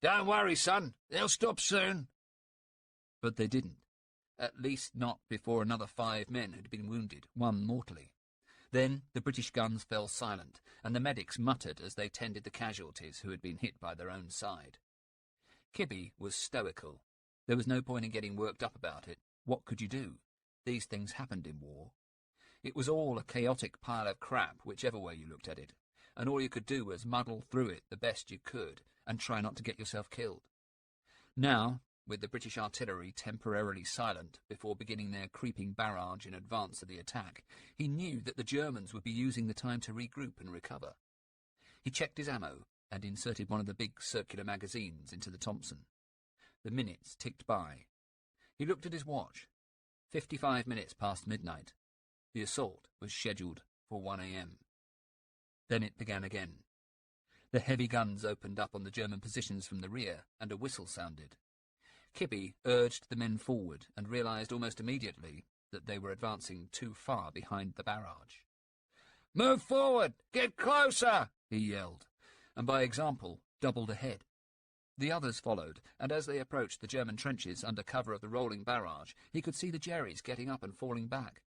"Don't worry, son, they'll stop soon." But they didn't. At least not before another 5 men had been wounded, one mortally. Then the British guns fell silent, and the medics muttered as they tended the casualties who had been hit by their own side. Kibby was stoical. There was no point in getting worked up about it. What could you do? These things happened in war. It was all a chaotic pile of crap, whichever way you looked at it, and all you could do was muddle through it the best you could and try not to get yourself killed. Now, with the British artillery temporarily silent before beginning their creeping barrage in advance of the attack, he knew that the Germans would be using the time to regroup and recover. He checked his ammo and inserted one of the big circular magazines into the Thompson. The minutes ticked by. He looked at his watch. 55 minutes past midnight. The assault was scheduled for 1 a.m. Then it began again. The heavy guns opened up on the German positions from the rear, and a whistle sounded. Kibby urged the men forward and realised almost immediately that they were advancing too far behind the barrage. "Move forward! Get closer!" he yelled, and by example doubled ahead. The others followed, and as they approached the German trenches under cover of the rolling barrage, he could see the Jerrys getting up and falling back.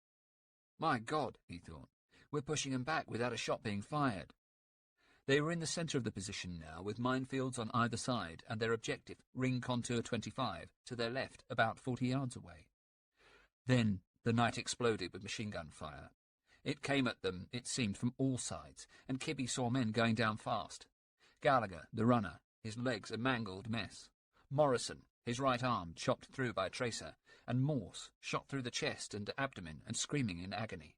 My God, he thought, we're pushing them back without a shot being fired. They were in the centre of the position now, with minefields on either side, and their objective, Ring Contour 25, to their left, about 40 yards away. Then the night exploded with machine-gun fire. It came at them, it seemed, from all sides, and Kibby saw men going down fast. Gallagher, the runner, his legs a mangled mess. Morrison, his right arm chopped through by a tracer, and Morse, shot through the chest and abdomen and screaming in agony.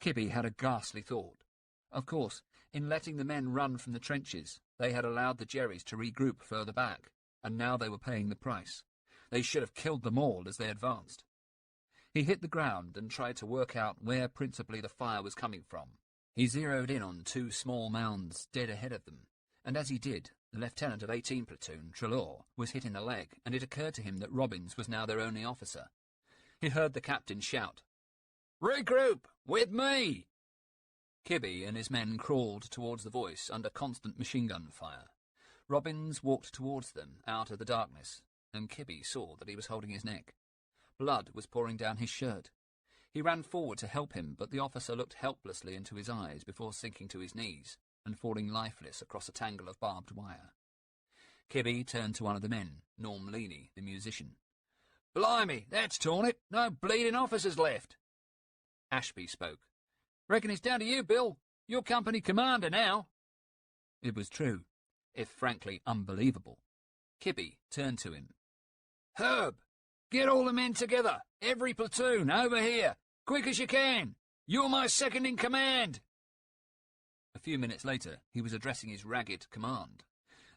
Kibby had a ghastly thought. Of course, in letting the men run from the trenches, they had allowed the Jerrys to regroup further back, and now they were paying the price. They should have killed them all as they advanced. He hit the ground and tried to work out where principally the fire was coming from. He zeroed in on 2 small mounds dead ahead of them, and as he did, the lieutenant of 18 Platoon, Treloar, was hit in the leg, and it occurred to him that Robbins was now their only officer. He heard the captain shout, "Regroup! With me!" Kibby and his men crawled towards the voice under constant machine gun fire. Robbins walked towards them out of the darkness, and Kibby saw that he was holding his neck. Blood was pouring down his shirt. He ran forward to help him, but the officer looked helplessly into his eyes before sinking to his knees and falling lifeless across a tangle of barbed wire. Kibby turned to one of the men, Norm Leaney, the musician. "Blimey, that's torn it. No bleeding officers left." Ashby spoke. "Reckon it's down to you, Bill. You're company commander now." It was true, if frankly unbelievable. Kibby turned to him. "Herb, get all the men together. Every platoon, over here. Quick as you can. You're my second in command." A few minutes later, he was addressing his ragged command.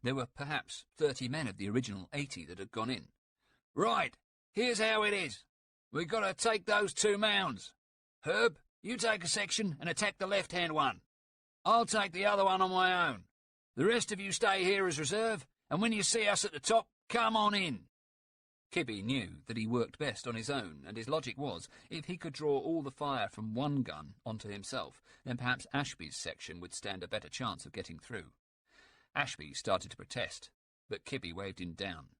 There were perhaps 30 men of the original 80 that had gone in. "Right, here's how it is. We've got to take those 2 mounds. Herb, you take a section and attack the left-hand one. I'll take the other one on my own. The rest of you stay here as reserve, and when you see us at the top, come on in." Kibby knew that he worked best on his own, and his logic was, if he could draw all the fire from one gun onto himself, then perhaps Ashby's section would stand a better chance of getting through. Ashby started to protest, but Kibby waved him down.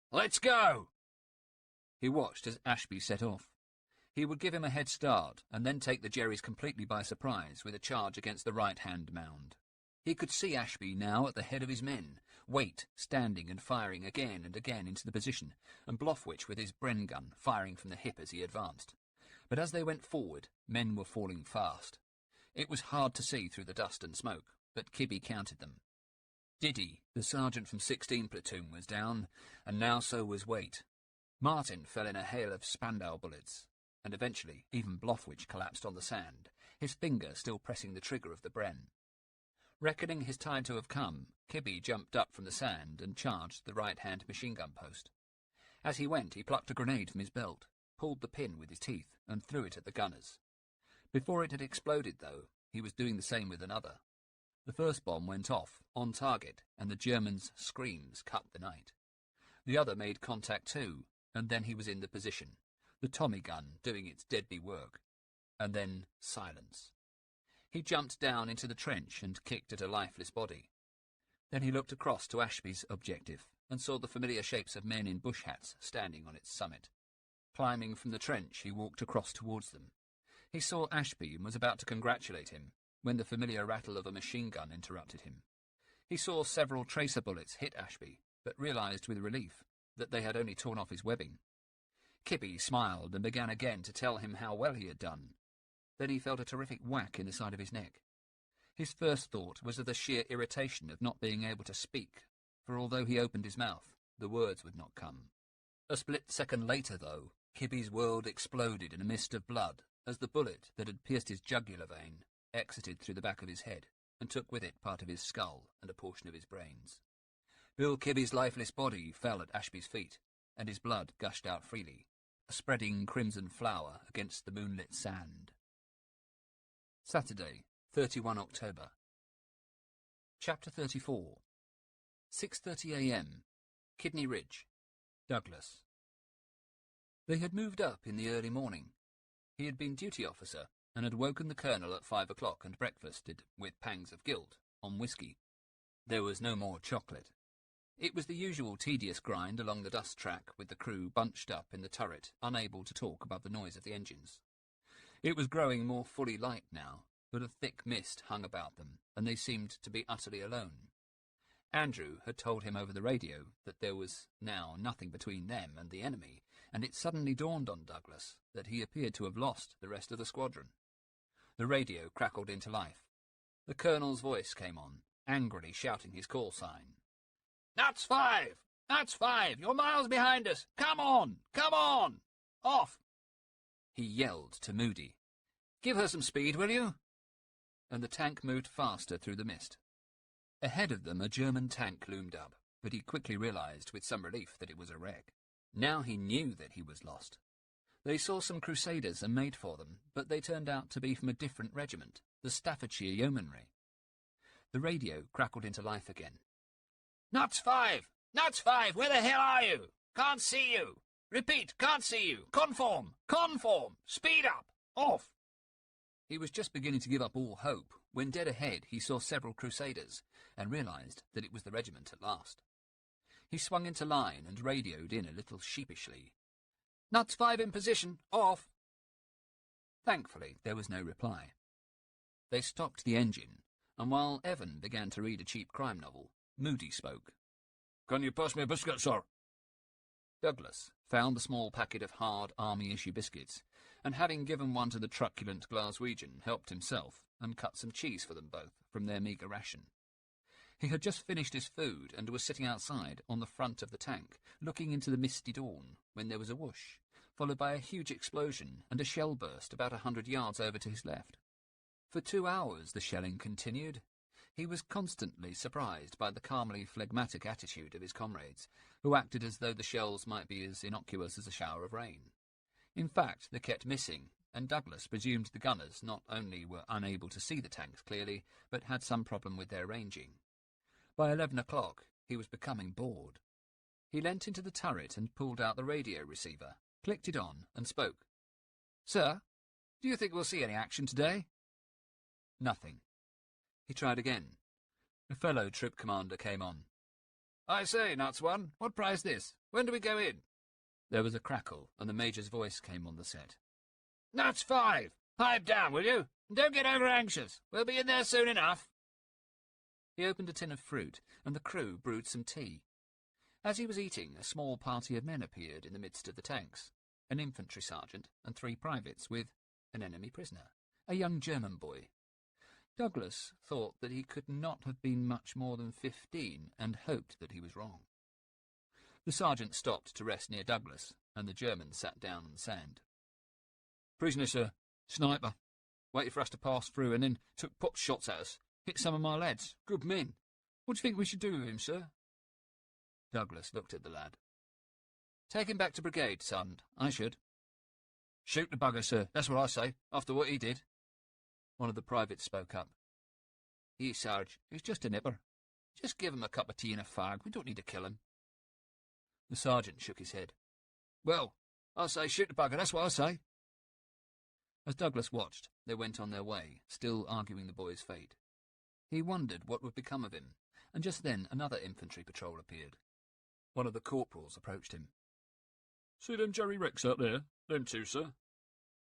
"Let's go!" He watched as Ashby set off. He would give him a head start, and then take the Jerrys completely by surprise with a charge against the right-hand mound. He could see Ashby now at the head of his men, Waite standing and firing again and again into the position, and Blofwich with his Bren gun firing from the hip as he advanced. But as they went forward, men were falling fast. It was hard to see through the dust and smoke, but Kibby counted them. Diddy, the sergeant from 16 platoon, was down, and now so was Waite. Martin fell in a hail of Spandau bullets, and eventually even Blofwich collapsed on the sand, his finger still pressing the trigger of the Bren. Reckoning his time to have come, Kibby jumped up from the sand and charged the right-hand machine-gun post. As he went, he plucked a grenade from his belt, pulled the pin with his teeth, and threw it at the gunners. Before it had exploded, though, he was doing the same with another. The first bomb went off, on target, and the German's screams cut the night. The other made contact too, and then he was in the position, the Tommy gun doing its deadly work. And then silence. He jumped down into the trench and kicked at a lifeless body. Then he looked across to Ashby's objective and saw the familiar shapes of men in bush hats standing on its summit. Climbing from the trench, he walked across towards them. He saw Ashby and was about to congratulate him when the familiar rattle of a machine gun interrupted him. He saw several tracer bullets hit Ashby, but realised with relief that they had only torn off his webbing. Kibby smiled and began again to tell him how well he had done. Then he felt a terrific whack in the side of his neck. His first thought was of the sheer irritation of not being able to speak, for although he opened his mouth, the words would not come. A split second later, though, Kibby's world exploded in a mist of blood as the bullet that had pierced his jugular vein exited through the back of his head and took with it part of his skull and a portion of his brains. Bill Kibby's lifeless body fell at Ashby's feet, and his blood gushed out freely, a spreading crimson flower against the moonlit sand. Saturday, 31 October. Chapter 34. 6:30 a.m. Kidney Ridge, Douglas. They had moved up in the early morning. He had been duty officer and had woken the colonel at 5 o'clock and breakfasted, with pangs of guilt, on whiskey. There was no more chocolate. It was the usual tedious grind along the dust track with the crew bunched up in the turret, unable to talk above the noise of the engines. It was growing more fully light now, but a thick mist hung about them, and they seemed to be utterly alone. Andrew had told him over the radio that there was now nothing between them and the enemy, and it suddenly dawned on Douglas that he appeared to have lost the rest of the squadron. The radio crackled into life. The colonel's voice came on, angrily shouting his call sign. "That's 5! That's 5! You're miles behind us! Come on! Come on! Off!" He yelled to Moody. "Give her some speed, will you?" And the tank moved faster through the mist. Ahead of them a German tank loomed up, but he quickly realised with some relief that it was a wreck. Now he knew that he was lost. They saw some Crusaders and made for them, but they turned out to be from a different regiment, the Staffordshire Yeomanry. The radio crackled into life again. "Nuts 5! Nuts 5! Where the hell are you? Can't see you! Repeat, can't see you. Conform! Conform! Speed up! Off! He was just beginning to give up all hope when dead ahead he saw several crusaders and realised that it was the regiment at last. He swung into line and radioed in a little sheepishly. Nuts 5 in position. Off! Thankfully, there was no reply. They stopped the engine, and while Evan began to read a cheap crime novel, Moody spoke. Can you pass me a biscuit, sir? Douglas found the small packet of hard army-issue biscuits, and having given one to the truculent Glaswegian, helped himself and cut some cheese for them both from their meagre ration. He had just finished his food and was sitting outside on the front of the tank, looking into the misty dawn, when there was a whoosh, followed by a huge explosion and a shell burst about 100 yards over to his left. For 2 hours the shelling continued. He was constantly surprised by the calmly phlegmatic attitude of his comrades, who acted as though the shells might be as innocuous as a shower of rain. In fact, they kept missing, and Douglas presumed the gunners not only were unable to see the tanks clearly, but had some problem with their ranging. By 11 o'clock, he was becoming bored. He leant into the turret and pulled out the radio receiver, clicked it on, and spoke. Sir, do you think we'll see any action today? Nothing. He tried again. A fellow troop commander came on. I say, Nuts 1, what price this? When do we go in? There was a crackle, and the major's voice came on the set. Nuts 5, pipe down, will you? And don't get over anxious. We'll be in there soon enough. He opened a tin of fruit, and the crew brewed some tea. As he was eating, a small party of men appeared in the midst of the tanks, an infantry sergeant and 3 privates with an enemy prisoner, a young German boy. Douglas thought that he could not have been much more than 15 and hoped that he was wrong. The sergeant stopped to rest near Douglas, and the German sat down on the sand. Prisoner, sir. Sniper. Waited for us to pass through and then took pot shots at us. Hit some of my lads. Good men. What do you think we should do with him, sir? Douglas looked at the lad. Take him back to brigade, son. I should. Shoot the bugger, sir. That's what I say, after what he did. One of the privates spoke up. He, Sarge, he's just a nipper. Just give him a cup of tea and a fag. We don't need to kill him. The sergeant shook his head. Well, I say shoot the bugger, that's what I say. As Douglas watched, they went on their way, still arguing the boy's fate. He wondered what would become of him, and just then another infantry patrol appeared. One of the corporals approached him. See them Jerry Ricks out there? Them 2, sir.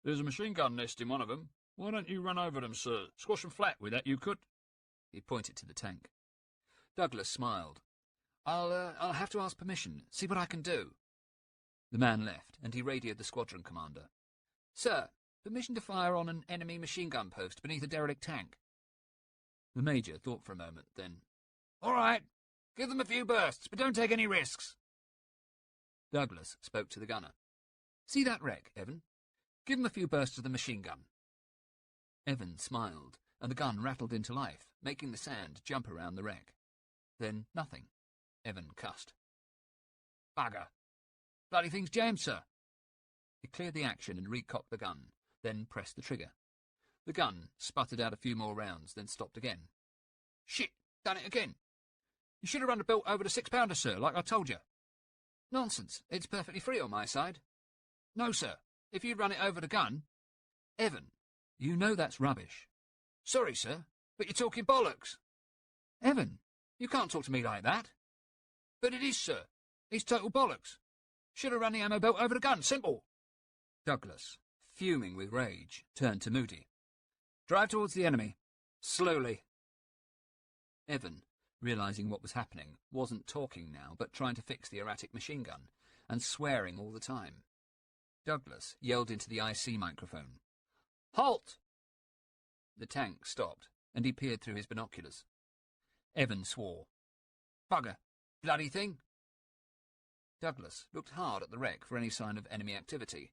There's a machine gun nest in one of them. Why don't you run over them, sir? Squash them flat with that, you could. He pointed to the tank. Douglas smiled. I'll have to ask permission, see what I can do. The man left, and he radioed the squadron commander. Sir, permission to fire on an enemy machine gun post beneath a derelict tank. The major thought for a moment, then, All right, give them a few bursts, but don't take any risks. Douglas spoke to the gunner. See that wreck, Evan? Give him a few bursts of the machine gun. Evan smiled, and the gun rattled into life, making the sand jump around the wreck. Then nothing. Evan cussed. Bugger. Bloody thing's jammed, sir. He cleared the action and recocked the gun, then pressed the trigger. The gun sputtered out a few more rounds, then stopped again. Shit, done it again. You should have run the belt over the 6-pounder, sir, like I told you. Nonsense, it's perfectly free on my side. No, sir, if you'd run it over the gun. Evan, you know that's rubbish. Sorry, sir, but you're talking bollocks. Evan, you can't talk to me like that. But it is, sir. It's total bollocks. Should have run the ammo belt over the gun, simple. Douglas, fuming with rage, turned to Moody. Drive towards the enemy. Slowly. Evan, realising what was happening, wasn't talking now, but trying to fix the erratic machine gun, and swearing all the time. Douglas yelled into the IC microphone. Halt! The tank stopped, and he peered through his binoculars. Evan swore. Bugger. Bloody thing. Douglas looked hard at the wreck for any sign of enemy activity.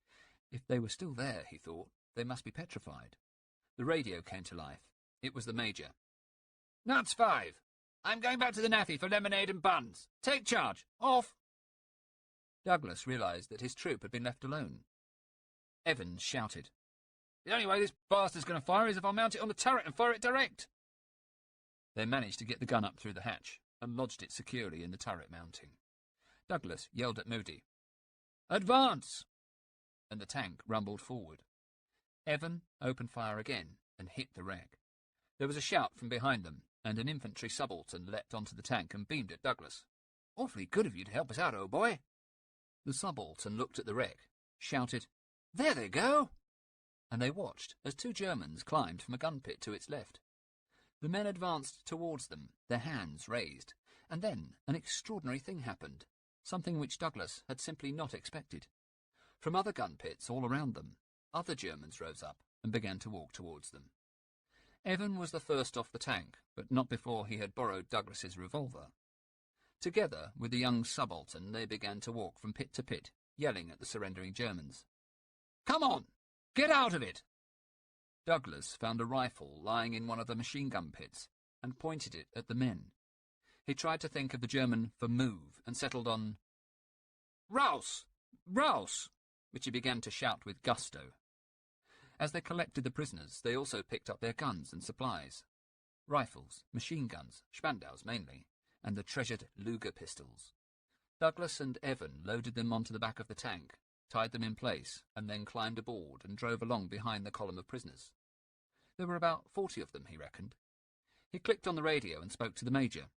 If they were still there, he thought, they must be petrified. The radio came to life. It was the major. Nuts 5. I'm going back to the naffy for lemonade and buns. Take charge. Off. Douglas realised that his troop had been left alone. Evans shouted. The only way this bastard's going to fire is if I mount it on the turret and fire it direct. They managed to get the gun up through the hatch and lodged it securely in the turret mounting. Douglas yelled at Moody. Advance!" And the tank rumbled forward. Evan opened fire again and hit the wreck. There was a shout from behind them, and an infantry subaltern leapt onto the tank and beamed at Douglas. "Awfully good of you to help us out, old boy." The subaltern looked at the wreck, shouted, "There they go!" and they watched as 2 Germans climbed from a gun pit to its left. The men advanced towards them, their hands raised, and then an extraordinary thing happened, something which Douglas had simply not expected. From other gun pits all around them, other Germans rose up and began to walk towards them. Evan was the first off the tank, but not before he had borrowed Douglas's revolver. Together with the young subaltern, they began to walk from pit to pit, yelling at the surrendering Germans. "Come on! Get out of it!" Douglas found a rifle lying in one of the machine gun pits and pointed it at the men. He tried to think of the German for move and settled on "Raus! Raus!" which he began to shout with gusto. As they collected the prisoners, they also picked up their guns and supplies. Rifles, machine guns, Spandaus mainly, and the treasured Luger pistols. Douglas and Evan loaded them onto the back of the tank, tied them in place, and then climbed aboard and drove along behind the column of prisoners. There were about 40 of them, he reckoned. He clicked on the radio and spoke to the major.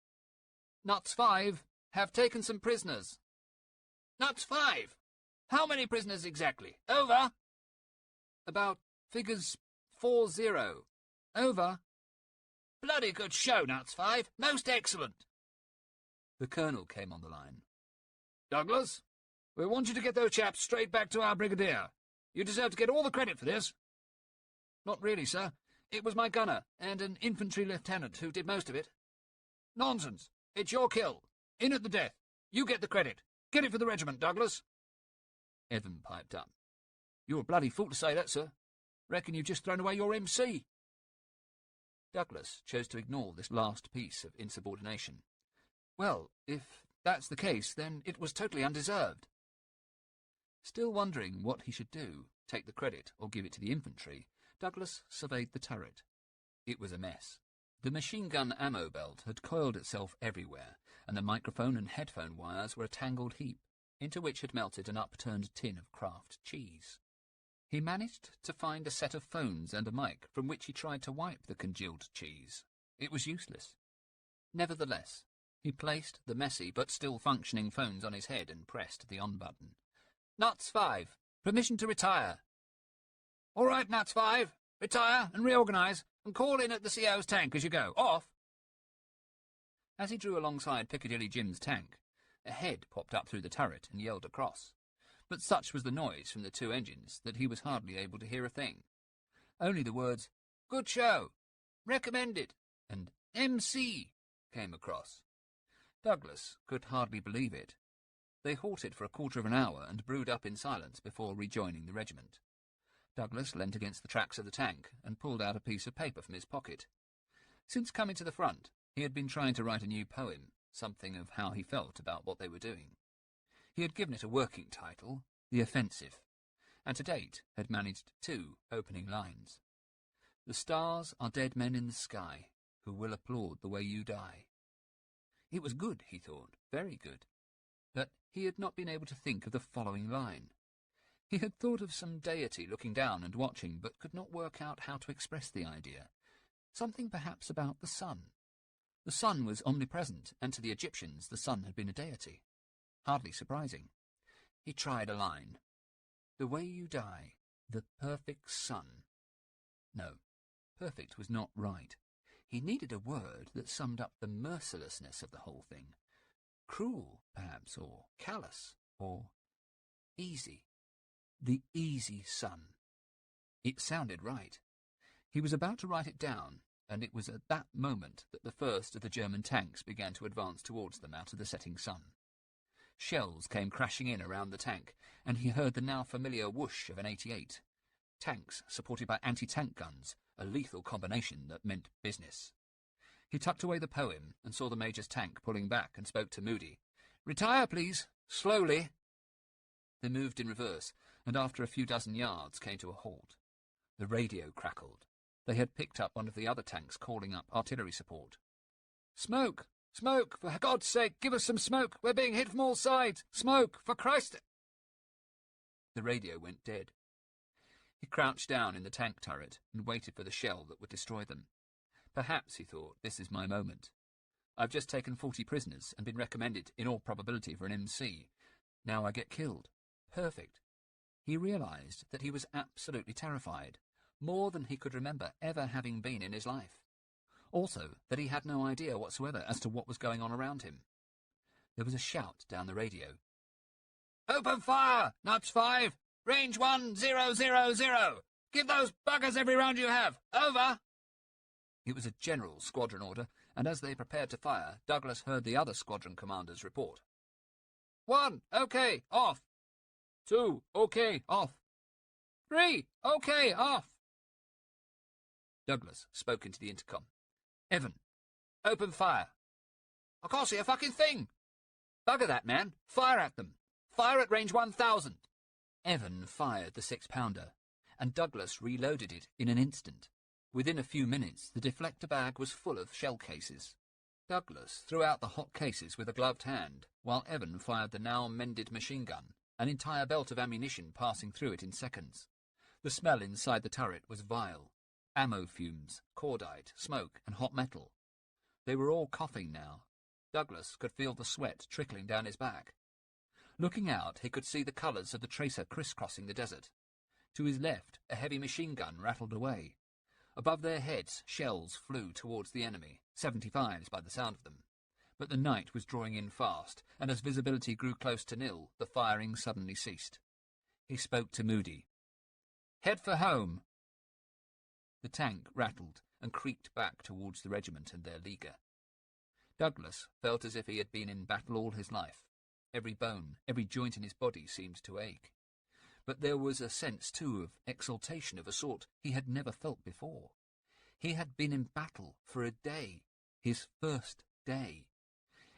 "Nuts 5 have taken some prisoners." "Nuts 5? How many prisoners exactly? Over." "About figures 40. Over." "Bloody good show, Nuts 5. Most excellent." The colonel came on the line. "Douglas, we want you to get those chaps straight back to our brigadier. You deserve to get all the credit for this." "Not really, sir. It was my gunner and an infantry lieutenant who did most of it." "Nonsense. It's your kill. In at the death. You get the credit. Get it for the regiment, Douglas." Evan piped up. "You're a bloody fool to say that, sir. Reckon you've just thrown away your MC." Douglas chose to ignore this last piece of insubordination. Well, if that's the case, then it was totally undeserved. Still wondering what he should do, take the credit or give it to the infantry, Douglas surveyed the turret. It was a mess. The machine gun ammo belt had coiled itself everywhere, and the microphone and headphone wires were a tangled heap, into which had melted an upturned tin of Kraft cheese. He managed to find a set of phones and a mic from which he tried to wipe the congealed cheese. It was useless. Nevertheless, he placed the messy but still functioning phones on his head and pressed the on button. "Nuts 5, permission to retire." "All right, Nuts 5, retire and reorganise, and call in at the CO's tank as you go. Off." As he drew alongside Piccadilly Jim's tank, a head popped up through the turret and yelled across. But such was the noise from the 2 engines that he was hardly able to hear a thing. Only the words, "Good show," "Recommended," and "MC" came across. Douglas could hardly believe it. They halted for a quarter of an hour and brewed up in silence before rejoining the regiment. Douglas leant against the tracks of the tank and pulled out a piece of paper from his pocket. Since coming to the front, he had been trying to write a new poem, something of how he felt about what they were doing. He had given it a working title, The Offensive, and to date had managed 2 opening lines. "The stars are dead men in the sky, who will applaud the way you die." It was good, he thought, very good. But he had not been able to think of the following line. He had thought of some deity looking down and watching, but could not work out how to express the idea. Something perhaps about the sun. The sun was omnipresent, and to the Egyptians the sun had been a deity. Hardly surprising. He tried a line. "The way you die, the perfect sun." No, perfect was not right. He needed a word that summed up the mercilessness of the whole thing. Cruel, perhaps, or callous, or easy. The easy sun. It sounded right. He was about to write it down, and it was at that moment that the first of the German tanks began to advance towards them out of the setting sun. Shells came crashing in around the tank, and he heard the now familiar whoosh of an 88. Tanks supported by anti-tank guns, a lethal combination that meant business. He tucked away the poem and saw the Major's tank pulling back and spoke to Moody. "Retire, please. Slowly." They moved in reverse, and after a few dozen yards came to a halt. The radio crackled. They had picked up one of the other tanks calling up artillery support. "Smoke! Smoke! For God's sake, give us some smoke! We're being hit from all sides! Smoke! For Christ!" The radio went dead. He crouched down in the tank turret and waited for the shell that would destroy them. Perhaps, he thought, this is my moment. I've just taken 40 prisoners and been recommended, in all probability, for an MC. Now I get killed. Perfect. He realized that he was absolutely terrified, more than he could remember ever having been in his life. Also, that he had no idea whatsoever as to what was going on around him. There was a shout down the radio. "Open fire! Nuts 5! Range 1000! Give those buggers every round you have! Over!" It was a general squadron order, and as they prepared to fire, Douglas heard the other squadron commanders report. 1, OK, off. 2, OK, off. 3, OK, off. Douglas spoke into the intercom. Evan, open fire. I can't see a fucking thing. Bugger that, man. Fire at them. Fire at range 1000. Evan fired the 6-pounder, and Douglas reloaded it in an instant. Within a few minutes, the deflector bag was full of shell cases. Douglas threw out the hot cases with a gloved hand, while Evan fired the now-mended machine gun, an entire belt of ammunition passing through it in seconds. The smell inside the turret was vile. Ammo fumes, cordite, smoke, and hot metal. They were all coughing now. Douglas could feel the sweat trickling down his back. Looking out, he could see the colours of the tracer crisscrossing the desert. To his left, a heavy machine gun rattled away. Above their heads, shells flew towards the enemy, 75s by the sound of them. But the night was drawing in fast, and as visibility grew close to nil, the firing suddenly ceased. He spoke to Moody. "Head for home." The tank rattled and creaked back towards the regiment and their leaguer. Douglas felt as if he had been in battle all his life. Every bone, every joint in his body seemed to ache. But there was a sense, too, of exultation of a sort he had never felt before. He had been in battle for a day, his first day.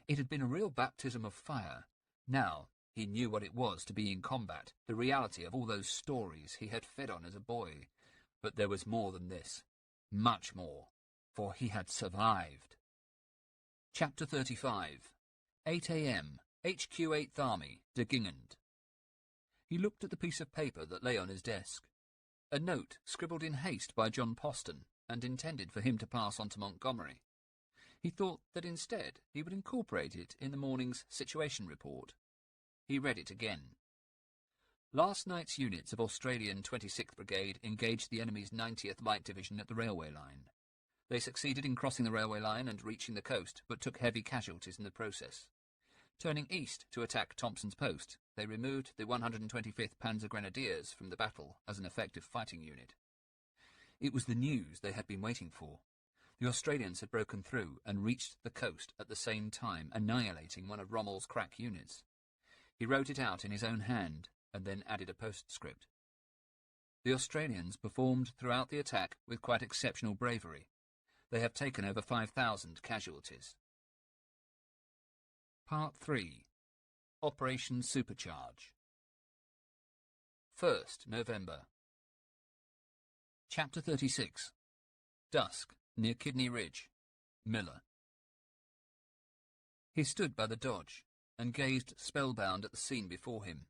It had been a real baptism of fire. Now he knew what it was to be in combat, the reality of all those stories he had fed on as a boy. But there was more than this, much more, for he had survived. Chapter 35. 8 a.m. HQ 8th Army, De Gingand. He looked at the piece of paper that lay on his desk. A note scribbled in haste by John Poston and intended for him to pass on to Montgomery. He thought that instead he would incorporate it in the morning's situation report. He read it again. Last night's units of Australian 26th Brigade engaged the enemy's 90th Light Division at the railway line. They succeeded in crossing the railway line and reaching the coast, but took heavy casualties in the process. Turning east to attack Thompson's Post, they removed the 125th Panzer Grenadiers from the battle as an effective fighting unit. It was the news they had been waiting for. The Australians had broken through and reached the coast at the same time, annihilating one of Rommel's crack units. He wrote it out in his own hand and then added a postscript. The Australians performed throughout the attack with quite exceptional bravery. They have taken over 5,000 casualties. Part 3. Operation Supercharge. 1st November. Chapter 36. Dusk, near Kidney Ridge. Miller. He stood by the Dodge and gazed spellbound at the scene before him.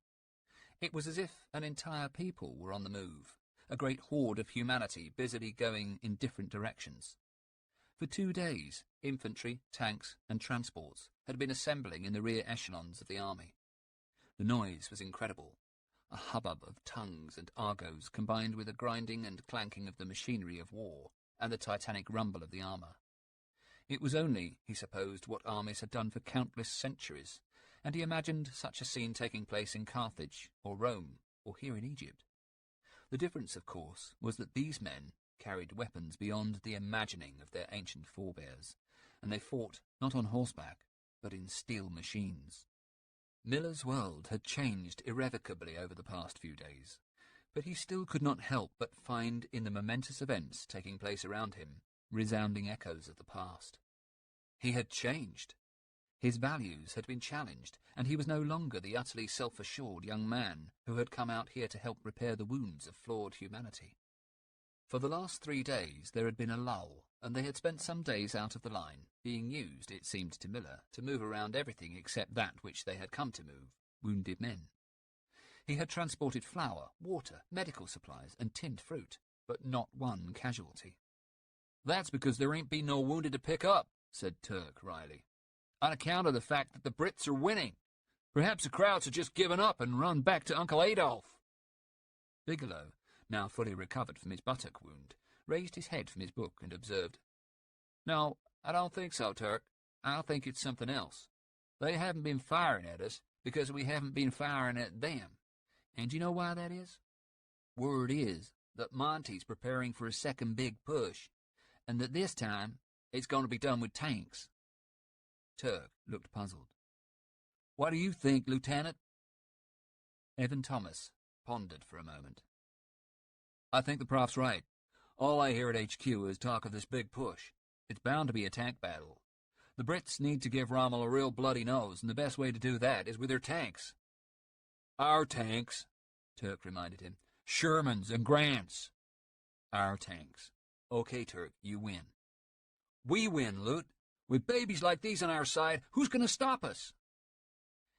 It was as if an entire people were on the move, a great horde of humanity busily going in different directions. For 2 days, infantry, tanks, and transports had been assembling in the rear echelons of the army. The noise was incredible, a hubbub of tongues and argos combined with the grinding and clanking of the machinery of war and the titanic rumble of the armour. It was only, he supposed, what armies had done for countless centuries, and he imagined such a scene taking place in Carthage, or Rome, or here in Egypt. The difference, of course, was that these men carried weapons beyond the imagining of their ancient forebears, and they fought not on horseback, but in steel machines. Miller's world had changed irrevocably over the past few days, but he still could not help but find in the momentous events taking place around him resounding echoes of the past. He had changed. His values had been challenged, and he was no longer the utterly self-assured young man who had come out here to help repair the wounds of flawed humanity. For the last 3 days there had been a lull, and they had spent some days out of the line, being used, it seemed to Miller, to move around everything except that which they had come to move, wounded men. He had transported flour, water, medical supplies, and tinned fruit, but not one casualty. "That's because there ain't been no wounded to pick up," said Turk wryly, "on account of the fact that the Brits are winning. Perhaps the crowds have just given up and run back to Uncle Adolf." Bigelow, now fully recovered from his buttock wound, raised his head from his book and observed, "No, I don't think so, Turk. I think it's something else. They haven't been firing at us because we haven't been firing at them. And do you know why that is? Word is that Monty's preparing for a second big push, and that this time it's going to be done with tanks." Turk looked puzzled. "What do you think, Lieutenant?" Evan Thomas pondered for a moment. "I think the Prof's right. All I hear at HQ is talk of this big push. It's bound to be a tank battle. The Brits need to give Rommel a real bloody nose, and the best way to do that is with their tanks." "Our tanks," Turk reminded him. "Sherman's and Grant's." "Our tanks. Okay, Turk, you win." "We win, Lut. With babies like these on our side, who's going to stop us?"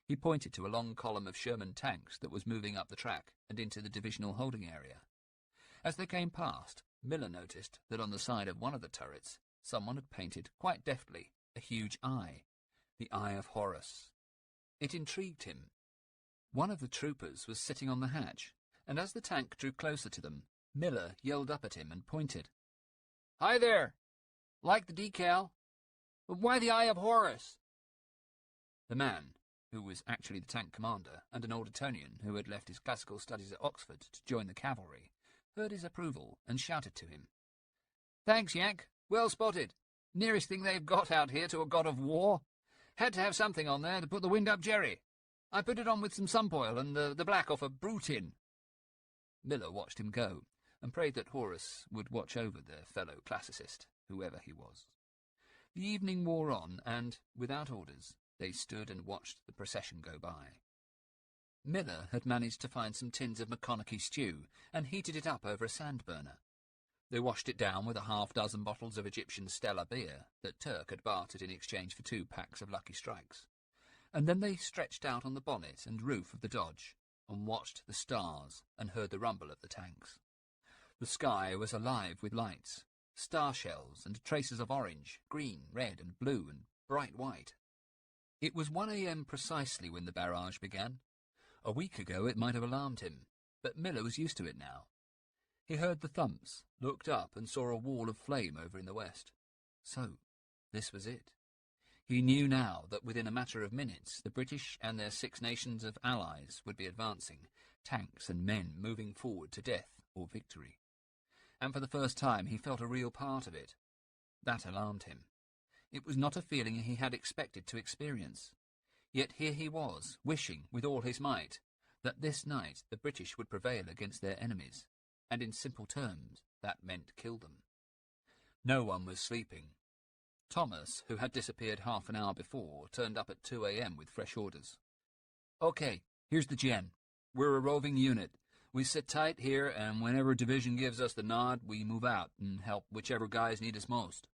He pointed to a long column of Sherman tanks that was moving up the track and into the divisional holding area. As they came past, Miller noticed that on the side of one of the turrets, someone had painted, quite deftly, a huge eye, the Eye of Horus. It intrigued him. One of the troopers was sitting on the hatch, and as the tank drew closer to them, Miller yelled up at him and pointed. "Hi there! Like the decal? But why the Eye of Horus?" The man, who was actually the tank commander and an Aldertonian who had left his classical studies at Oxford to join the cavalry, heard his approval and shouted to him. "Thanks, Yank. Well spotted. Nearest thing they've got out here to a god of war. Had to have something on there to put the wind up Jerry. I put it on with some sunpoil and the black off a brew tin." Miller watched him go, and prayed that Horace would watch over their fellow classicist, whoever he was. The evening wore on, and, without orders, they stood and watched the procession go by. Miller had managed to find some tins of McConaughey stew, and heated it up over a sand burner. They washed it down with a half-dozen bottles of Egyptian Stella beer that Turk had bartered in exchange for 2 packs of Lucky Strikes. And then they stretched out on the bonnet and roof of the Dodge, and watched the stars and heard the rumble of the tanks. The sky was alive with lights, star shells and traces of orange, green, red and blue and bright white. It was 1 a.m. precisely when the barrage began. A week ago it might have alarmed him, but Miller was used to it now. He heard the thumps, looked up and saw a wall of flame over in the west. So, this was it. He knew now that within a matter of minutes the British and their 6 nations of allies would be advancing, tanks and men moving forward to death or victory. And for the first time he felt a real part of it. That alarmed him. It was not a feeling he had expected to experience. Yet here he was, wishing with all his might that this night the British would prevail against their enemies, and in simple terms that meant kill them. No one was sleeping. Thomas, who had disappeared half an hour before, turned up at 2 a.m. with fresh orders. "Okay, here's the gen. We're a roving unit. We sit tight here, and whenever a division gives us the nod, we move out and help whichever guys need us most."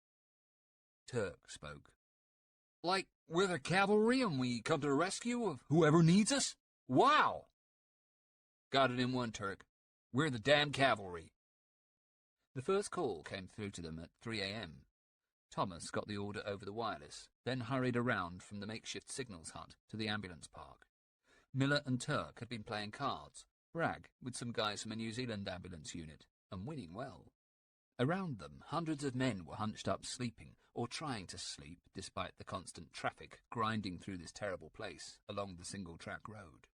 Turk spoke. "Like we're the cavalry and we come to the rescue of whoever needs us? Wow!" "Got it in one, Turk. We're the damn cavalry." The first call came through to them at 3 a.m. Thomas got the order over the wireless, then hurried around from the makeshift signals hut to the ambulance park. Miller and Turk had been playing cards, brag, with some guys from a New Zealand ambulance unit, and winning well. Around them, hundreds of men were hunched up sleeping, or trying to sleep, despite the constant traffic grinding through this terrible place along the single-track road.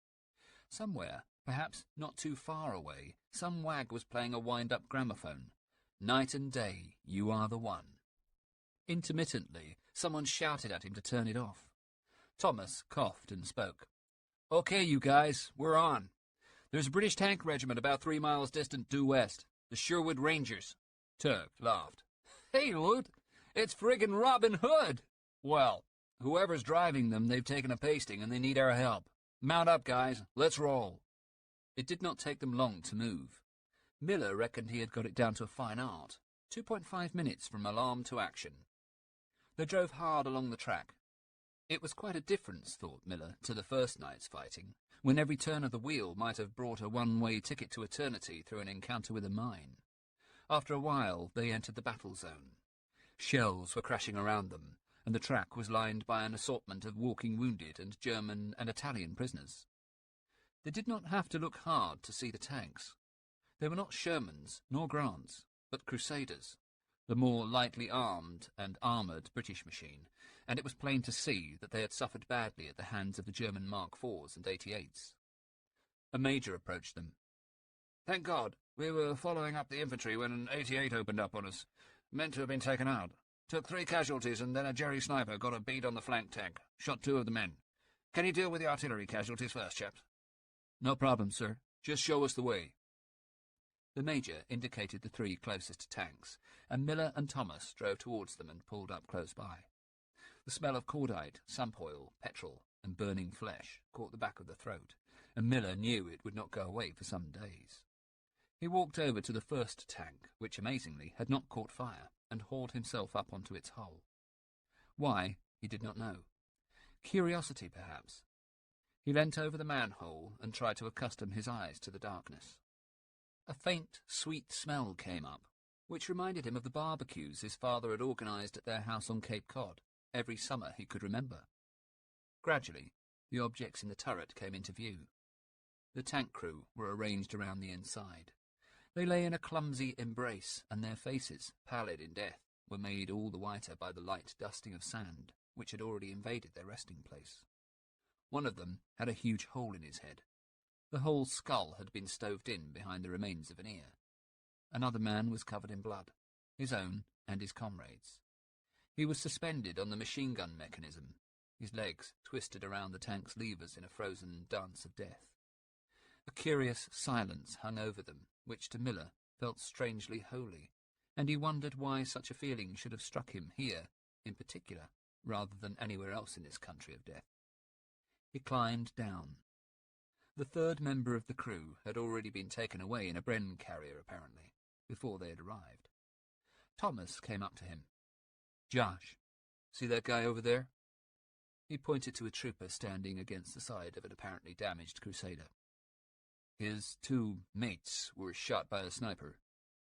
Somewhere, perhaps not too far away, some wag was playing a wind-up gramophone. "Night and day, you are the one." Intermittently, someone shouted at him to turn it off. Thomas coughed and spoke. "Okay, you guys, we're on. There's a British tank regiment about 3 miles distant due west, the Sherwood Rangers." Turk laughed. "Hey, Lut, it's friggin' Robin Hood!" "Well, whoever's driving them, they've taken a pasting and they need our help. Mount up, guys, let's roll." It did not take them long to move. Miller reckoned he had got it down to a fine art, 2.5 minutes from alarm to action. They drove hard along the track. It was quite a difference, thought Miller, to the first night's fighting, when every turn of the wheel might have brought a one-way ticket to eternity through an encounter with a mine. After a while, they entered the battle zone. Shells were crashing around them, and the track was lined by an assortment of walking wounded and German and Italian prisoners. They did not have to look hard to see the tanks. They were not Shermans nor Grants, but Crusaders, the more lightly armed and armoured British machine, and it was plain to see that they had suffered badly at the hands of the German Mark IVs and 88s. A major approached them. "Thank God, we were following up the infantry when an 88 opened up on us. Meant to have been taken out. Took 3 casualties and then a Jerry sniper got a bead on the flank tank. Shot 2 of the men. Can you deal with the artillery casualties first, chaps?" "No problem, sir. Just show us the way." The Major indicated the 3 closest tanks, and Miller and Thomas drove towards them and pulled up close by. The smell of cordite, sump oil, petrol, and burning flesh caught the back of the throat, and Miller knew it would not go away for some days. He walked over to the first tank, which amazingly had not caught fire, and hauled himself up onto its hull. Why, he did not know. Curiosity, perhaps. He leant over the manhole and tried to accustom his eyes to the darkness. A faint, sweet smell came up, which reminded him of the barbecues his father had organised at their house on Cape Cod every summer he could remember. Gradually, the objects in the turret came into view. The tank crew were arranged around the inside. They lay in a clumsy embrace, and their faces, pallid in death, were made all the whiter by the light dusting of sand, which had already invaded their resting place. One of them had a huge hole in his head. The whole skull had been stoved in behind the remains of an ear. Another man was covered in blood, his own and his comrades'. He was suspended on the machine-gun mechanism, his legs twisted around the tank's levers in a frozen dance of death. A curious silence hung over them, which to Miller felt strangely holy, and he wondered why such a feeling should have struck him here, in particular, rather than anywhere else in this country of death. He climbed down. The 3rd member of the crew had already been taken away in a Bren carrier, apparently, before they had arrived. Thomas came up to him. "Josh, see that guy over there?" He pointed to a trooper standing against the side of an apparently damaged Crusader. "His 2 mates were shot by a sniper.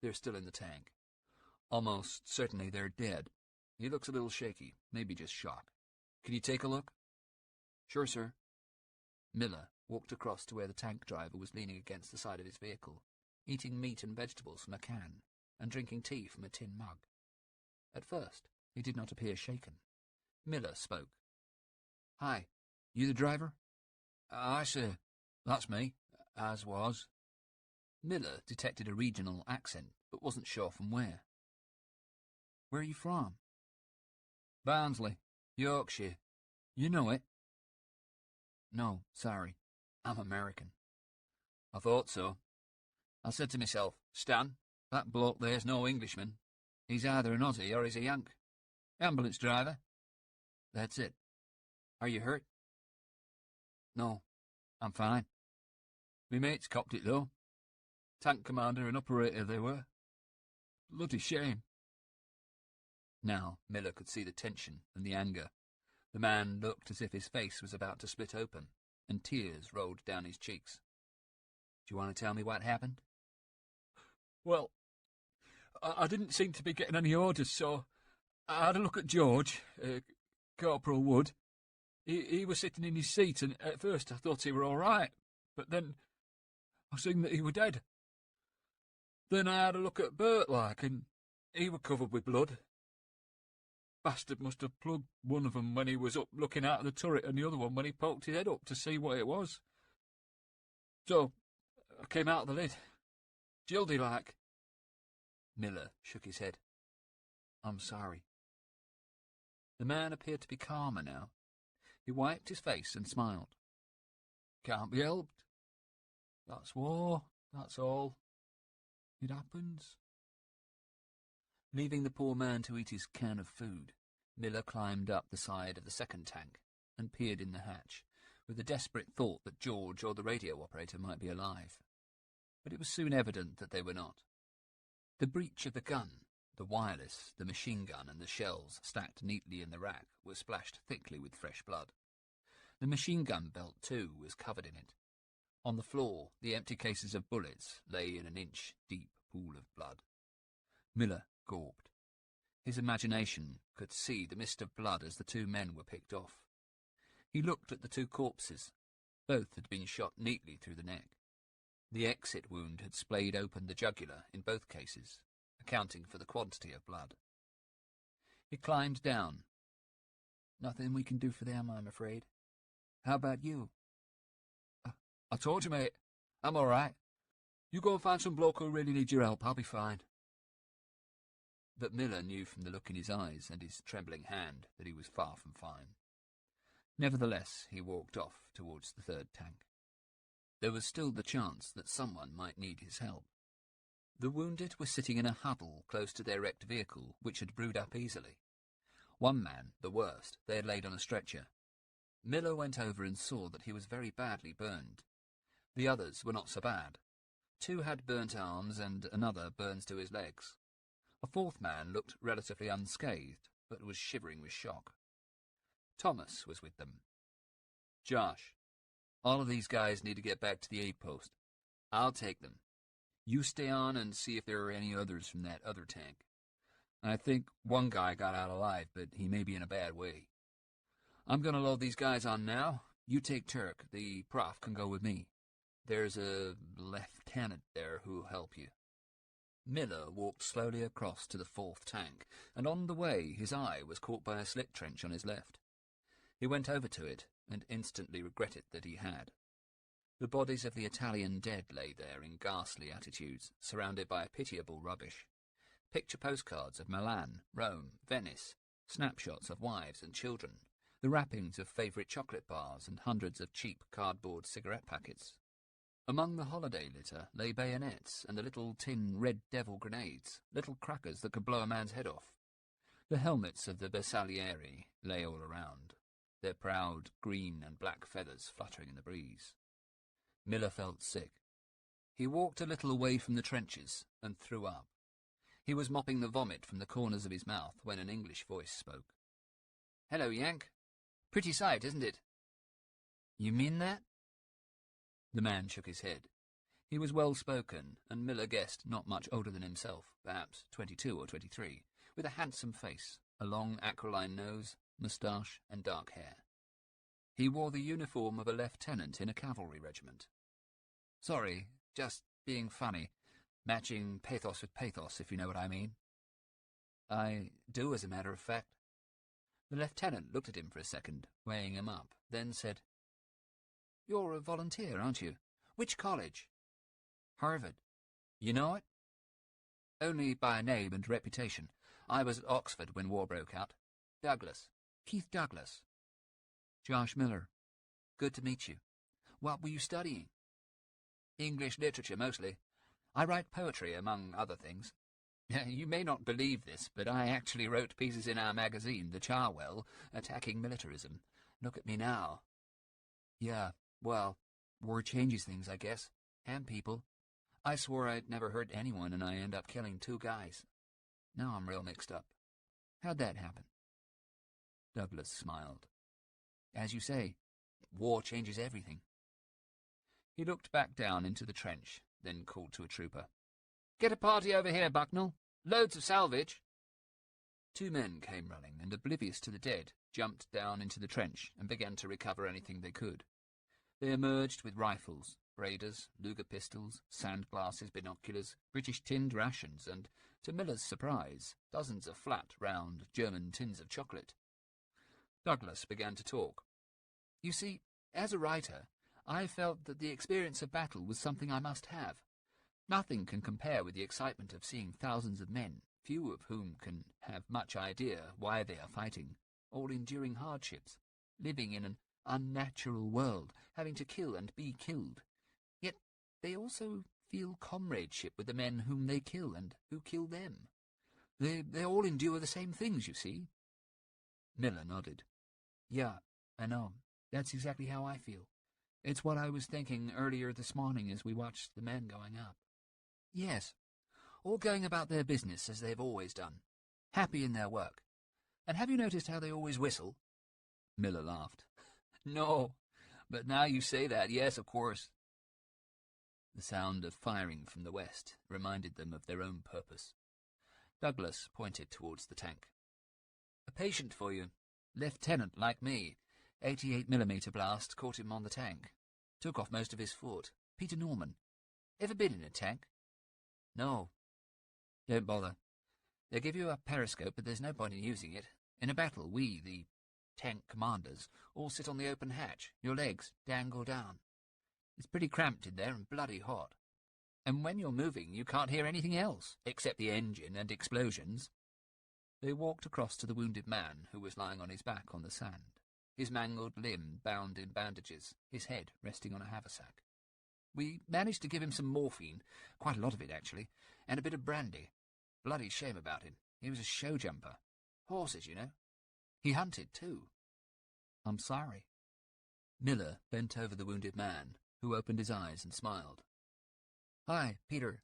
They're still in the tank. Almost certainly they're dead. He looks a little shaky, maybe just shock. Can you take a look?" "Sure, sir." Miller walked across to where the tank driver was leaning against the side of his vehicle, eating meat and vegetables from a can, and drinking tea from a tin mug. At first, he did not appear shaken. Miller spoke. "Hi, you the driver?" "Aye, sir. That's me, as was." Miller detected a regional accent, but wasn't sure from where. "Where are you from?" "Barnsley, Yorkshire. You know it?" "No, sorry. I'm American." "I thought so. I said to myself, Stan, that bloke there's no Englishman. He's either an Aussie or he's a Yank. Ambulance driver." "That's it. Are you hurt?" "No, I'm fine. Me mates copped it, though. Tank commander and operator they were. Bloody shame." Now Miller could see the tension and the anger. The man looked as if his face was about to split open, and tears rolled down his cheeks. "Do you want to tell me what happened?" "Well, I didn't seem to be getting any orders, so I had a look at George, Corporal Wood. He was sitting in his seat, and at first I thought he were all right, but then I seen that he were dead. Then I had a look at Bert, like, and he were covered with blood. Bastard must have plugged one of them when he was up looking out of the turret, and the other one when he poked his head up to see what it was. So I came out of the lid, jildy like." Miller shook his head. "I'm sorry." The man appeared to be calmer now. He wiped his face and smiled. "Can't be helped. That's war, that's all. It happens." Leaving the poor man to eat his can of food, Miller climbed up the side of the 2nd tank and peered in the hatch, with the desperate thought that George or the radio operator might be alive. But it was soon evident that they were not. The breech of the gun, The wireless, the machine gun, and the shells stacked neatly in the rack were splashed thickly with fresh blood. The machine gun belt, too, was covered in it. On the floor, the empty cases of bullets lay in an inch-deep pool of blood. Miller gawped. His imagination could see the mist of blood as the two men were picked off. He looked at the two corpses. Both had been shot neatly through the neck. The exit wound had splayed open the jugular in both cases, accounting for the quantity of blood. He climbed down. Nothing we can do for them, I'm afraid. How about you? I told you, mate. I'm all right. You go and find some bloke who really needs your help. I'll be fine. But Miller knew from the look in his eyes and his trembling hand that he was far from fine. Nevertheless, he walked off towards the third tank. There was still the chance that someone might need his help. The wounded were sitting in a huddle close to their wrecked vehicle, which had brewed up easily. One man, the worst, they had laid on a stretcher. Miller went over and saw that he was very badly burned. The others were not so bad. Two had burnt arms and another burns to his legs. A fourth man looked relatively unscathed, but was shivering with shock. Thomas was with them. Josh, all of these guys need to get back to the aid post. I'll take them. You stay on and see if there are any others from that other tank. I think one guy got out alive, but he may be in a bad way. I'm going to load these guys on now. You take Turk. The prof can go with me. There's a lieutenant there who'll help you. Miller walked slowly across to the fourth tank, and on the way his eye was caught by a slit trench on his left. He went over to it, and instantly regretted that he had. The bodies of the Italian dead lay there in ghastly attitudes, surrounded by pitiable rubbish. Picture postcards of Milan, Rome, Venice, snapshots of wives and children, the wrappings of favourite chocolate bars and hundreds of cheap cardboard cigarette packets. Among the holiday litter lay bayonets and the little tin Red Devil grenades, little crackers that could blow a man's head off. The helmets of the Bersaglieri lay all around, their proud green and black feathers fluttering in the breeze. Miller felt sick. He walked a little away from the trenches and threw up. He was mopping the vomit from the corners of his mouth when an English voice spoke. "Hello, Yank. Pretty sight, isn't it?" "You mean that?" The man shook his head. He was well-spoken, and Miller guessed not much older than himself, perhaps 22 or 23, with a handsome face, a long aquiline nose, moustache, and dark hair. He wore the uniform of a lieutenant in a cavalry regiment. "Sorry, just being funny. Matching pathos with pathos, if you know what I mean." "I do, as a matter of fact." The lieutenant looked at him for a second, weighing him up, then said, "You're a volunteer, aren't you? Which college?" "Harvard. You know it?" "Only by name and reputation. I was at Oxford when war broke out. Douglas. Keith Douglas." "Josh Miller. Good to meet you. What were you studying?" "English literature, mostly. I write poetry, among other things. You may not believe this, but I actually wrote pieces in our magazine, The Charwell, attacking militarism. Look at me now." "Yeah, well, war changes things, I guess. And people. I swore I'd never hurt anyone, and I end up killing 2 guys. Now I'm real mixed up. How'd that happen?" Douglas smiled. "As you say, war changes everything." He looked back down into the trench, then called to a trooper. "Get a party over here, Bucknell. Loads of salvage." 2 men came running, and, oblivious to the dead, jumped down into the trench and began to recover anything they could. They emerged with rifles, Braders, Luger pistols, sand glasses, binoculars, British tinned rations, and, to Miller's surprise, dozens of flat, round German tins of chocolate. Douglas began to talk. "You see, as a writer, I felt that the experience of battle was something I must have. Nothing can compare with the excitement of seeing thousands of men, few of whom can have much idea why they are fighting, all enduring hardships, living in an unnatural world, having to kill and be killed. Yet they also feel comradeship with the men whom they kill and who kill them. They all endure the same things, you see." Miller nodded. "Yeah, I know. That's exactly how I feel. It's what I was thinking earlier this morning as we watched the men going up." "Yes. all going about their business as they've always done, happy in their work. And have you noticed how they always whistle?" Miller laughed. "No, but now you say that, yes, of course." The sound of firing from the west reminded them of their own purpose. Douglas pointed towards the tank. "A patient for you. Lieutenant like me. 88mm blast caught him on the tank. Took off most of his foot. Peter Norman. Ever been in a tank?" "No." "Don't bother. They give you a periscope, but there's no point in using it. In a battle, we, the tank commanders, all sit on the open hatch. Your legs dangle down. It's pretty cramped in there and bloody hot. And when you're moving, you can't hear anything else, except the engine and explosions." They walked across to the wounded man who was lying on his back on the sand, his mangled limb bound in bandages, his head resting on a haversack. "We managed to give him some morphine, quite a lot of it, actually, and a bit of brandy. Bloody shame about him. He was a show jumper. Horses, you know. He hunted, too." "I'm sorry." Miller bent over the wounded man, who opened his eyes and smiled. "Hi, Peter.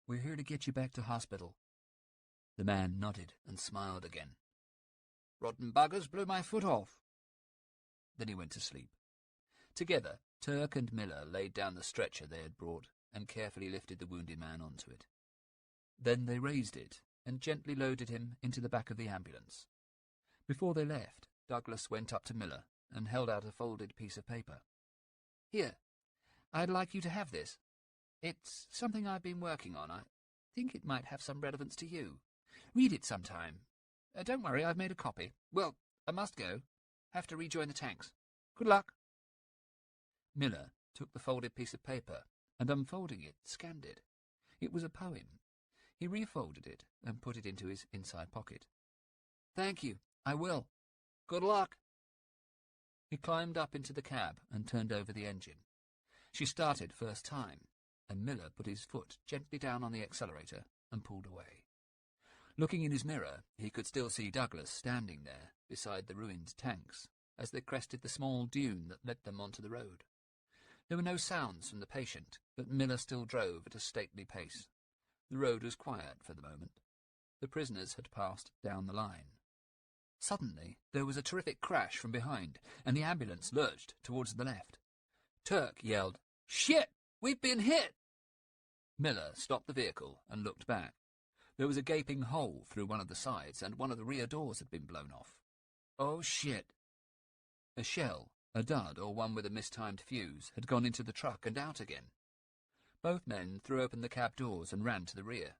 We're here to get you back to hospital." The man nodded and smiled again. "Rotten buggers blew my foot off." Then he went to sleep. Together, Turk and Miller laid down the stretcher they had brought and carefully lifted the wounded man onto it. Then they raised it and gently loaded him into the back of the ambulance. Before they left, Douglas went up to Miller and held out a folded piece of paper. "Here, I'd like you to have this. It's something I've been working on. I think it might have some relevance to you. Read it sometime. Don't worry, I've made a copy. Well, I must go. Have to rejoin the tanks. Good luck." Miller took the folded piece of paper and, unfolding it, scanned it. It was a poem. He refolded it and put it into his inside pocket. "Thank you. I will. Good luck." He climbed up into the cab and turned over the engine. She started first time, and Miller put his foot gently down on the accelerator and pulled away. Looking in his mirror, he could still see Douglas standing there beside the ruined tanks as they crested the small dune that led them onto the road. There were no sounds from the patient, but Miller still drove at a stately pace. The road was quiet for the moment. The prisoners had passed down the line. Suddenly, there was a terrific crash from behind, and the ambulance lurched towards the left. Turk yelled, "Shit! We've been hit!" Miller stopped the vehicle and looked back. There was a gaping hole through one of the sides, and one of the rear doors had been blown off. "Oh, shit!" A shell, a dud, or one with a mistimed fuse, had gone into the truck and out again. Both men threw open the cab doors and ran to the rear.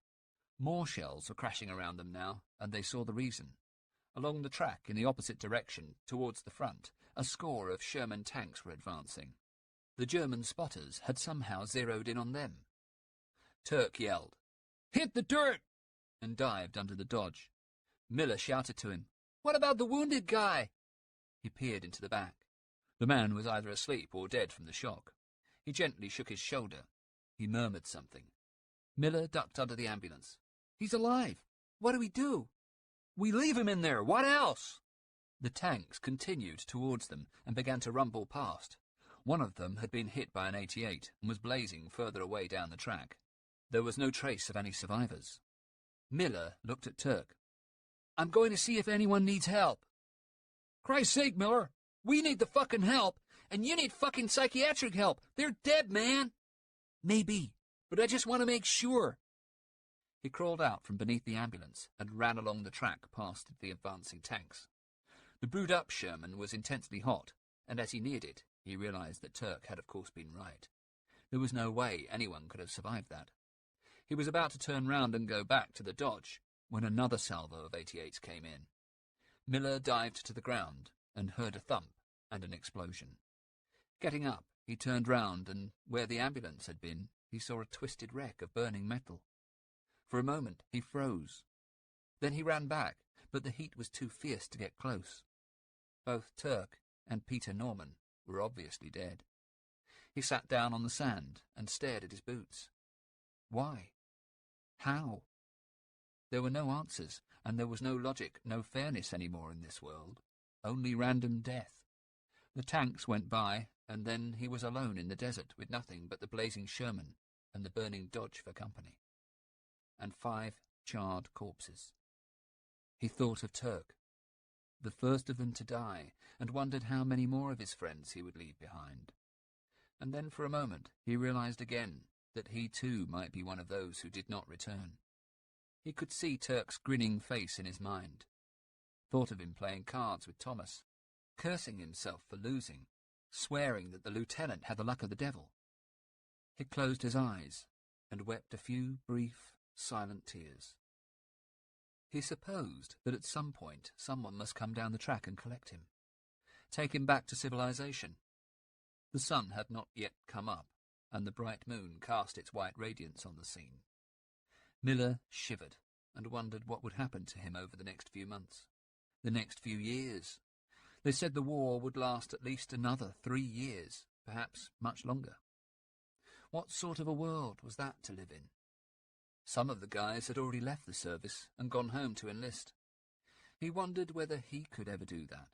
More shells were crashing around them now, and they saw the reason. Along the track, in the opposite direction, towards the front, a score of Sherman tanks were advancing. The German spotters had somehow zeroed in on them. Turk yelled, "Hit the dirt!" and dived under the Dodge. Miller shouted to him, "What about the wounded guy?" He peered into the back. The man was either asleep or dead from the shock. He gently shook his shoulder. He murmured something. Miller ducked under the ambulance. "He's alive! What do we do?" "We leave him in there! What else?" The tanks continued towards them and began to rumble past. One of them had been hit by an 88 and was blazing further away down the track. There was no trace of any survivors. Miller looked at Turk. "I'm going to see if anyone needs help." "Christ's sake, Miller! We need the fucking help, and you need fucking psychiatric help. They're dead, man." "Maybe, but I just want to make sure." He crawled out from beneath the ambulance and ran along the track past the advancing tanks. The brewed-up Sherman was intensely hot, and as he neared it, he realized that Turk had of course been right. There was no way anyone could have survived that. He was about to turn round and go back to the Dodge when another salvo of 88s came in. Miller dived to the ground and heard a thump and an explosion. Getting up, he turned round, and where the ambulance had been, he saw a twisted wreck of burning metal. For a moment he froze. Then he ran back, but the heat was too fierce to get close. Both Turk and Peter Norman were obviously dead. He sat down on the sand and stared at his boots. Why? How? There were no answers, and there was no logic, no fairness any more in this world. Only random death. The tanks went by, and then he was alone in the desert with nothing but the blazing Sherman and the burning Dodge for company. and 5 charred corpses. He thought of Turk, the first of them to die, and wondered how many more of his friends he would leave behind. And then for a moment he realized again that he too might be one of those who did not return. He could see Turk's grinning face in his mind, thought of him playing cards with Thomas, cursing himself for losing, swearing that the lieutenant had the luck of the devil. He closed his eyes and wept a few brief, silent tears. He supposed that at some point someone must come down the track and collect him, take him back to civilization. The sun had not yet come up, and the bright moon cast its white radiance on the scene. Miller shivered and wondered what would happen to him over the next few months, the next few years. They said the war would last at least another 3 years, perhaps much longer. What sort of a world was that to live in? Some of the guys had already left the service and gone home to enlist. He wondered whether he could ever do that.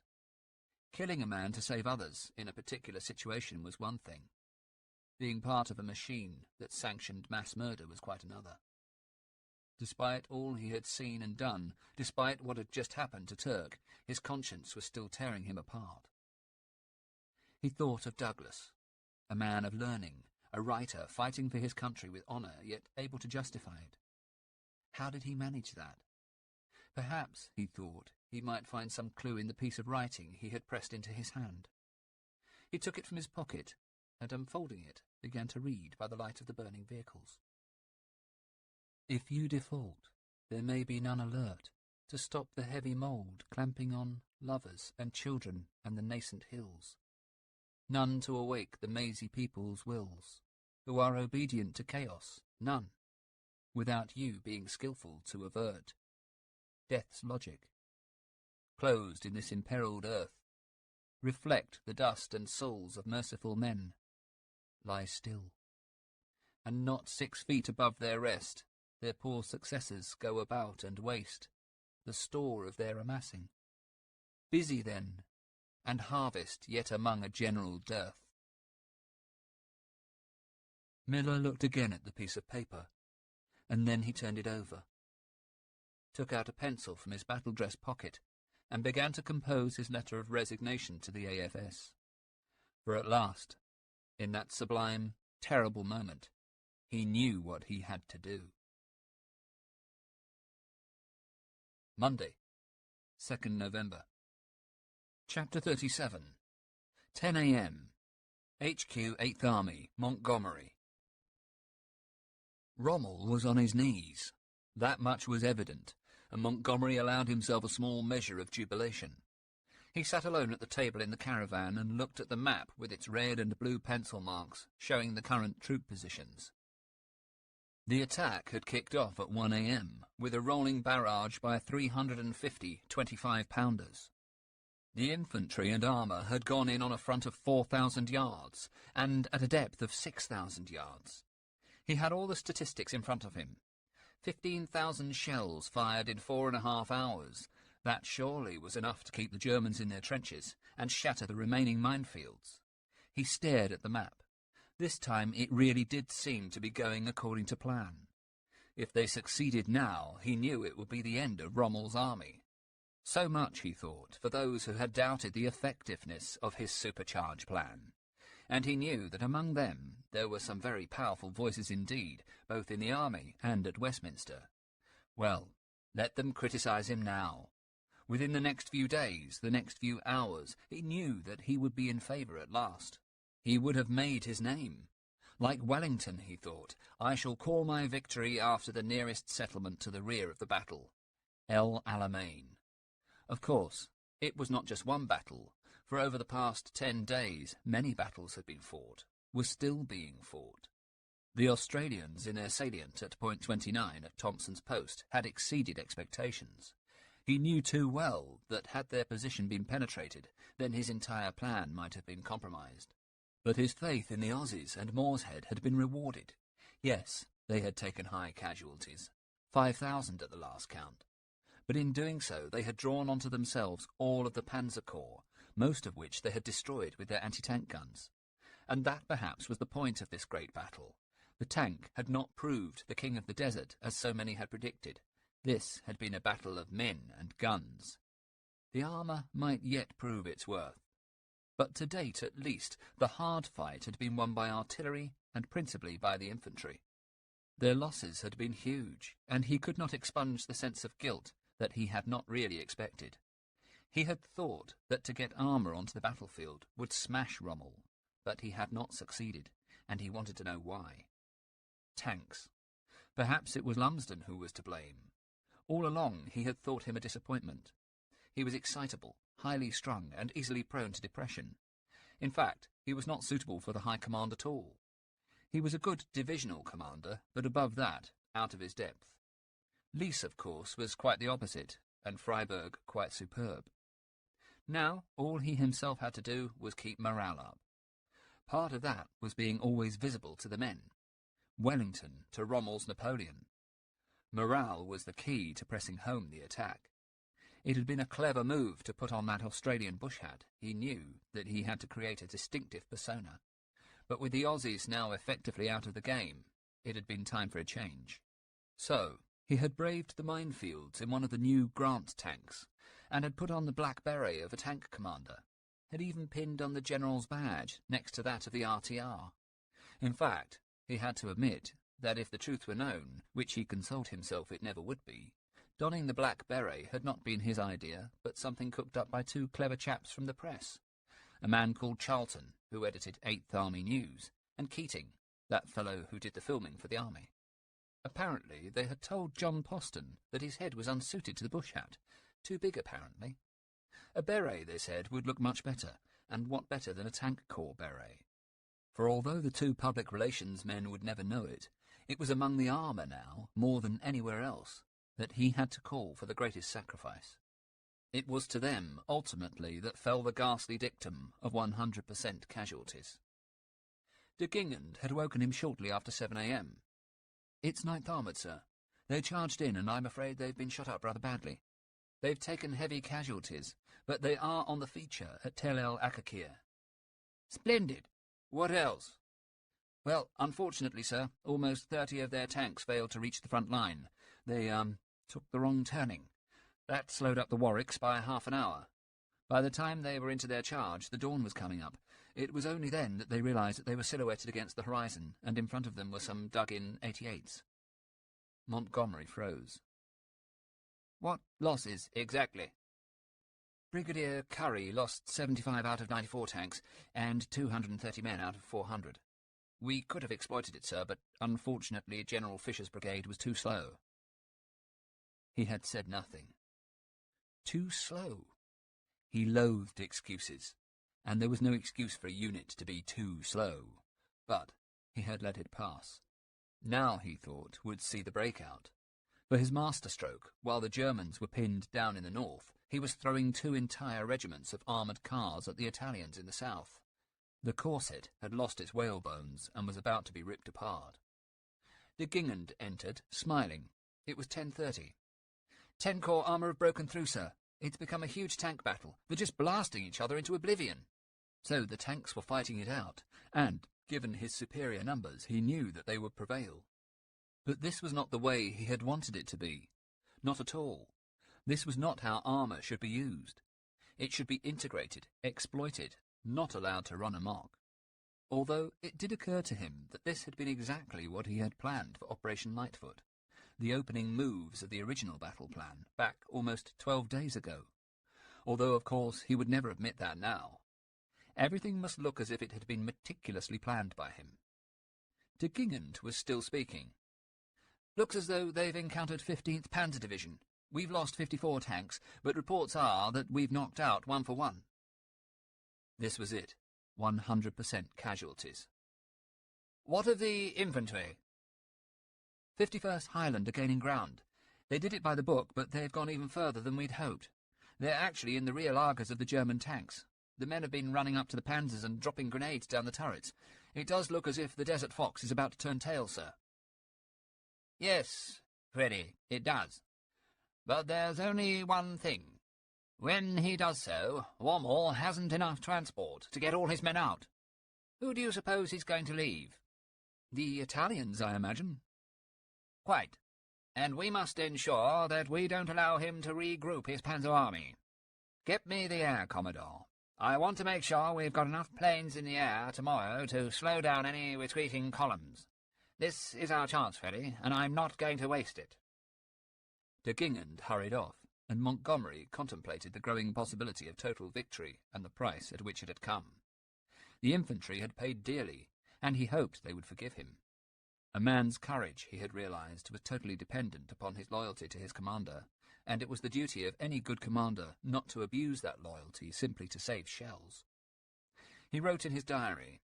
Killing a man to save others in a particular situation was one thing. Being part of a machine that sanctioned mass murder was quite another. Despite all he had seen and done, despite what had just happened to Turk, his conscience was still tearing him apart. He thought of Douglas, a man of learning, a writer fighting for his country with honour, yet able to justify it. How did he manage that? Perhaps, he thought, he might find some clue in the piece of writing he had pressed into his hand. He took it from his pocket, and unfolding it, began to read by the light of the burning vehicles. If you default, there may be none alert to stop the heavy mould clamping on lovers and children and the nascent hills. None to awake the mazy people's wills, who are obedient to chaos, none, without you being skilful to avert death's logic. Closed in this imperilled earth, reflect the dust and souls of merciful men. Lie still, and not 6 feet above their rest, their poor successors go about and waste the store of their amassing. Busy then, and harvest yet among a general dearth. Miller looked again at the piece of paper, and then he turned it over, took out a pencil from his battle-dress pocket, and began to compose his letter of resignation to the AFS. For at last, in that sublime, terrible moment, he knew what he had to do. Monday, 2nd November. Chapter 37. 10 a.m. HQ 8th Army, Montgomery. Rommel was on his knees. That much was evident, and Montgomery allowed himself a small measure of jubilation. He sat alone at the table in the caravan and looked at the map with its red and blue pencil marks showing the current troop positions. The attack had kicked off at 1 a.m. with a rolling barrage by 350 25-pounders. The infantry and armour had gone in on a front of 4,000 yards and at a depth of 6,000 yards. He had all the statistics in front of him. 15,000 shells fired in 4.5 hours. That surely was enough to keep the Germans in their trenches and shatter the remaining minefields. He stared at the map. This time it really did seem to be going according to plan. If they succeeded now, he knew it would be the end of Rommel's army. So much, he thought, for those who had doubted the effectiveness of his supercharged plan. And he knew that among them there were some very powerful voices indeed, both in the army and at Westminster. Well, let them criticize him now. Within the next few days, the next few hours, he knew that he would be in favour at last. He would have made his name. Like Wellington, he thought, I shall call my victory after the nearest settlement to the rear of the battle. El Alamein. Of course, it was not just one battle, for over the past 10 days many battles had been fought, were still being fought. The Australians in their salient at Point 29 at Thompson's Post had exceeded expectations. He knew too well that had their position been penetrated, then his entire plan might have been compromised. But his faith in the Aussies and Moorshead had been rewarded. Yes, they had taken high casualties, 5,000 at the last count. But in doing so they had drawn onto themselves all of the Panzer Corps, most of which they had destroyed with their anti-tank guns. And that perhaps was the point of this great battle, The tank had not proved the king of the desert, as so many had predicted. This had been a battle of men and guns. The armour might yet prove its worth. But to date, at least, the hard fight had been won by artillery and principally by the infantry. Their losses had been huge, and he could not expunge the sense of guilt that he had not really expected. He had thought that to get armour onto the battlefield would smash Rommel, but he had not succeeded, and he wanted to know why. Tanks. Perhaps it was Lumsden who was to blame. All along he had thought him a disappointment. He was excitable, highly strung, and easily prone to depression. In fact, he was not suitable for the high command at all. He was a good divisional commander, but above that, out of his depth. Lys, of course, was quite the opposite, and Freiburg quite superb. Now, all he himself had to do was keep morale up. Part of that was being always visible to the men. Wellington to Rommel's Napoleon. Morale was the key to pressing home the attack. It had been a clever move to put on that Australian bush hat. He knew that he had to create a distinctive persona. But with the Aussies now effectively out of the game, it had been time for a change. So, he had braved the minefields in one of the new Grant tanks, and had put on the black beret of a tank commander, had even pinned on the general's badge next to that of the RTR. In fact, he had to admit that if the truth were known, which he consoled himself it never would be, donning the black beret had not been his idea, but something cooked up by two clever chaps from the press. A man called Charlton, who edited 8th Army News, and Keating, that fellow who did the filming for the army. Apparently they had told John Poston that his head was unsuited to the bush hat. Too big, apparently. A beret, they said, would look much better, and what better than a tank corps beret? For although the two public relations men would never know it, it was among the armour now, more than anywhere else, that he had to call for the greatest sacrifice. It was to them, ultimately, that fell the ghastly dictum of 100% casualties. De Gingand had woken him shortly after 7 a.m. "It's 9th Armoured, sir. They charged in, and I'm afraid they've been shot up rather badly. They've taken heavy casualties, but they are on the feature at Tel El Akakir." "Splendid. What else?" "Well, unfortunately, sir, almost 30 of their tanks failed to reach the front line. They, took the wrong turning. That slowed up the Warwicks by half an hour. By the time they were into their charge, the dawn was coming up. It was only then that they realised that they were silhouetted against the horizon, and in front of them were some dug-in 88s. Montgomery froze. "What losses, exactly?" "Brigadier Curry lost 75 out of 94 tanks, and 230 men out of 400. We could have exploited it, sir, but unfortunately General Fisher's brigade was too slow." He had said nothing. Too slow. He loathed excuses, and there was no excuse for a unit to be too slow. But he had let it pass. Now, he thought, would see the breakout. For his masterstroke, while the Germans were pinned down in the north, he was throwing 2 entire regiments of armoured cars at the Italians in the south. The corset had lost its whalebones and was about to be ripped apart. De Gingand entered, smiling. It was 10:30. 10 Corps armour have broken through, sir. It's become a huge tank battle. They're just blasting each other into oblivion." So the tanks were fighting it out, and, given his superior numbers, he knew that they would prevail. But this was not the way he had wanted it to be. Not at all. This was not how armour should be used. It should be integrated, exploited, not allowed to run amok. Although it did occur to him that this had been exactly what he had planned for Operation Lightfoot, the opening moves of the original battle plan, back almost 12 days ago. Although, of course, he would never admit that now. Everything must look as if it had been meticulously planned by him. De Gingand was still speaking. "Looks as though they've encountered 15th Panzer Division. We've lost 54 tanks, but reports are that we've knocked out 1 for 1. This was it. 100% casualties. "What of the infantry?" 51st Highland are gaining ground. They did it by the book, but they've gone even further than we'd hoped. They're actually in the rear lagers of the German tanks. The men have been running up to the panzers and dropping grenades down the turrets. It does look as if the Desert Fox is about to turn tail, sir." "Yes, Freddy, it does. But there's only one thing. When he does so, Rommel hasn't enough transport to get all his men out. Who do you suppose he's going to leave?" The Italians, I imagine. Quite. And we must ensure that we don't allow him to regroup his panzer army. Get me the air, Commodore. I want to make sure we've got enough planes in the air tomorrow to slow down any retreating columns. This is our chance, Freddy, and I'm not going to waste it. De Gingand hurried off, and Montgomery contemplated the growing possibility of total victory and the price at which it had come. The infantry had paid dearly, and he hoped they would forgive him. A man's courage, he had realized, was totally dependent upon his loyalty to his commander, and it was the duty of any good commander not to abuse that loyalty simply to save shells. He wrote in his diary,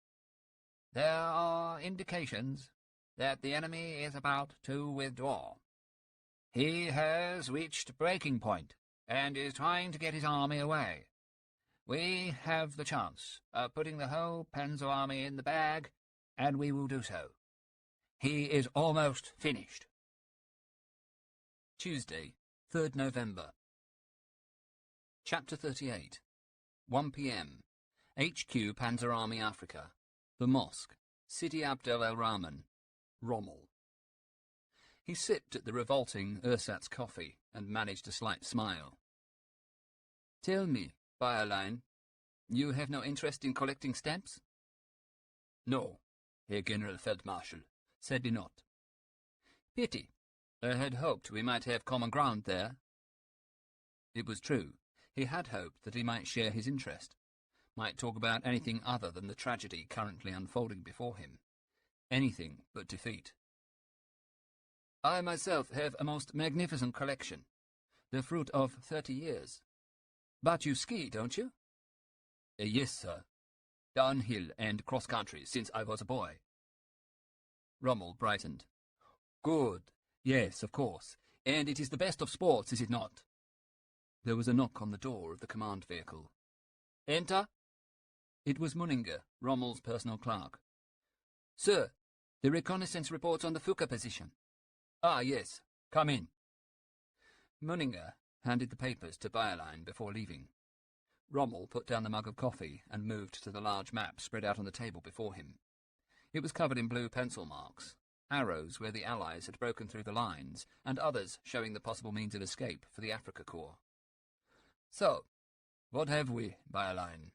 "There are indications that the enemy is about to withdraw. He has reached breaking point and is trying to get his army away. We have the chance of putting the whole Panzer army in the bag, and we will do so. He is almost finished." Tuesday, 3rd November. Chapter 38. 1 p.m. HQ Panzer Army Africa. The Mosque. Sidi Abdel El Rahman. Rommel. He sipped at the revolting ersatz coffee and managed a slight smile. "Tell me, Bayerlein, you have no interest in collecting stamps?" "No, Herr Generalfeldmarschall, sadly not." "Pity. I had hoped we might have common ground there." It was true. He had hoped that he might share his interest, might talk about anything other than the tragedy currently unfolding before him. Anything but defeat. "I myself have a most magnificent collection, the fruit of 30 years. But you ski, don't you?" "Yes, sir. Downhill and cross-country since I was a boy." Rommel brightened. "Good. Yes, of course. And it is the best of sports, is it not?" There was a knock on the door of the command vehicle. "Enter." It was Munninger, Rommel's personal clerk. "Sir, the reconnaissance reports on the Fuka position." "Ah, yes. Come in." Munninger handed the papers to Bayerlein before leaving. Rommel put down the mug of coffee and moved to the large map spread out on the table before him. It was covered in blue pencil marks, arrows where the Allies had broken through the lines, and others showing the possible means of escape for the Africa Corps. "So, what have we, Bayerlein?"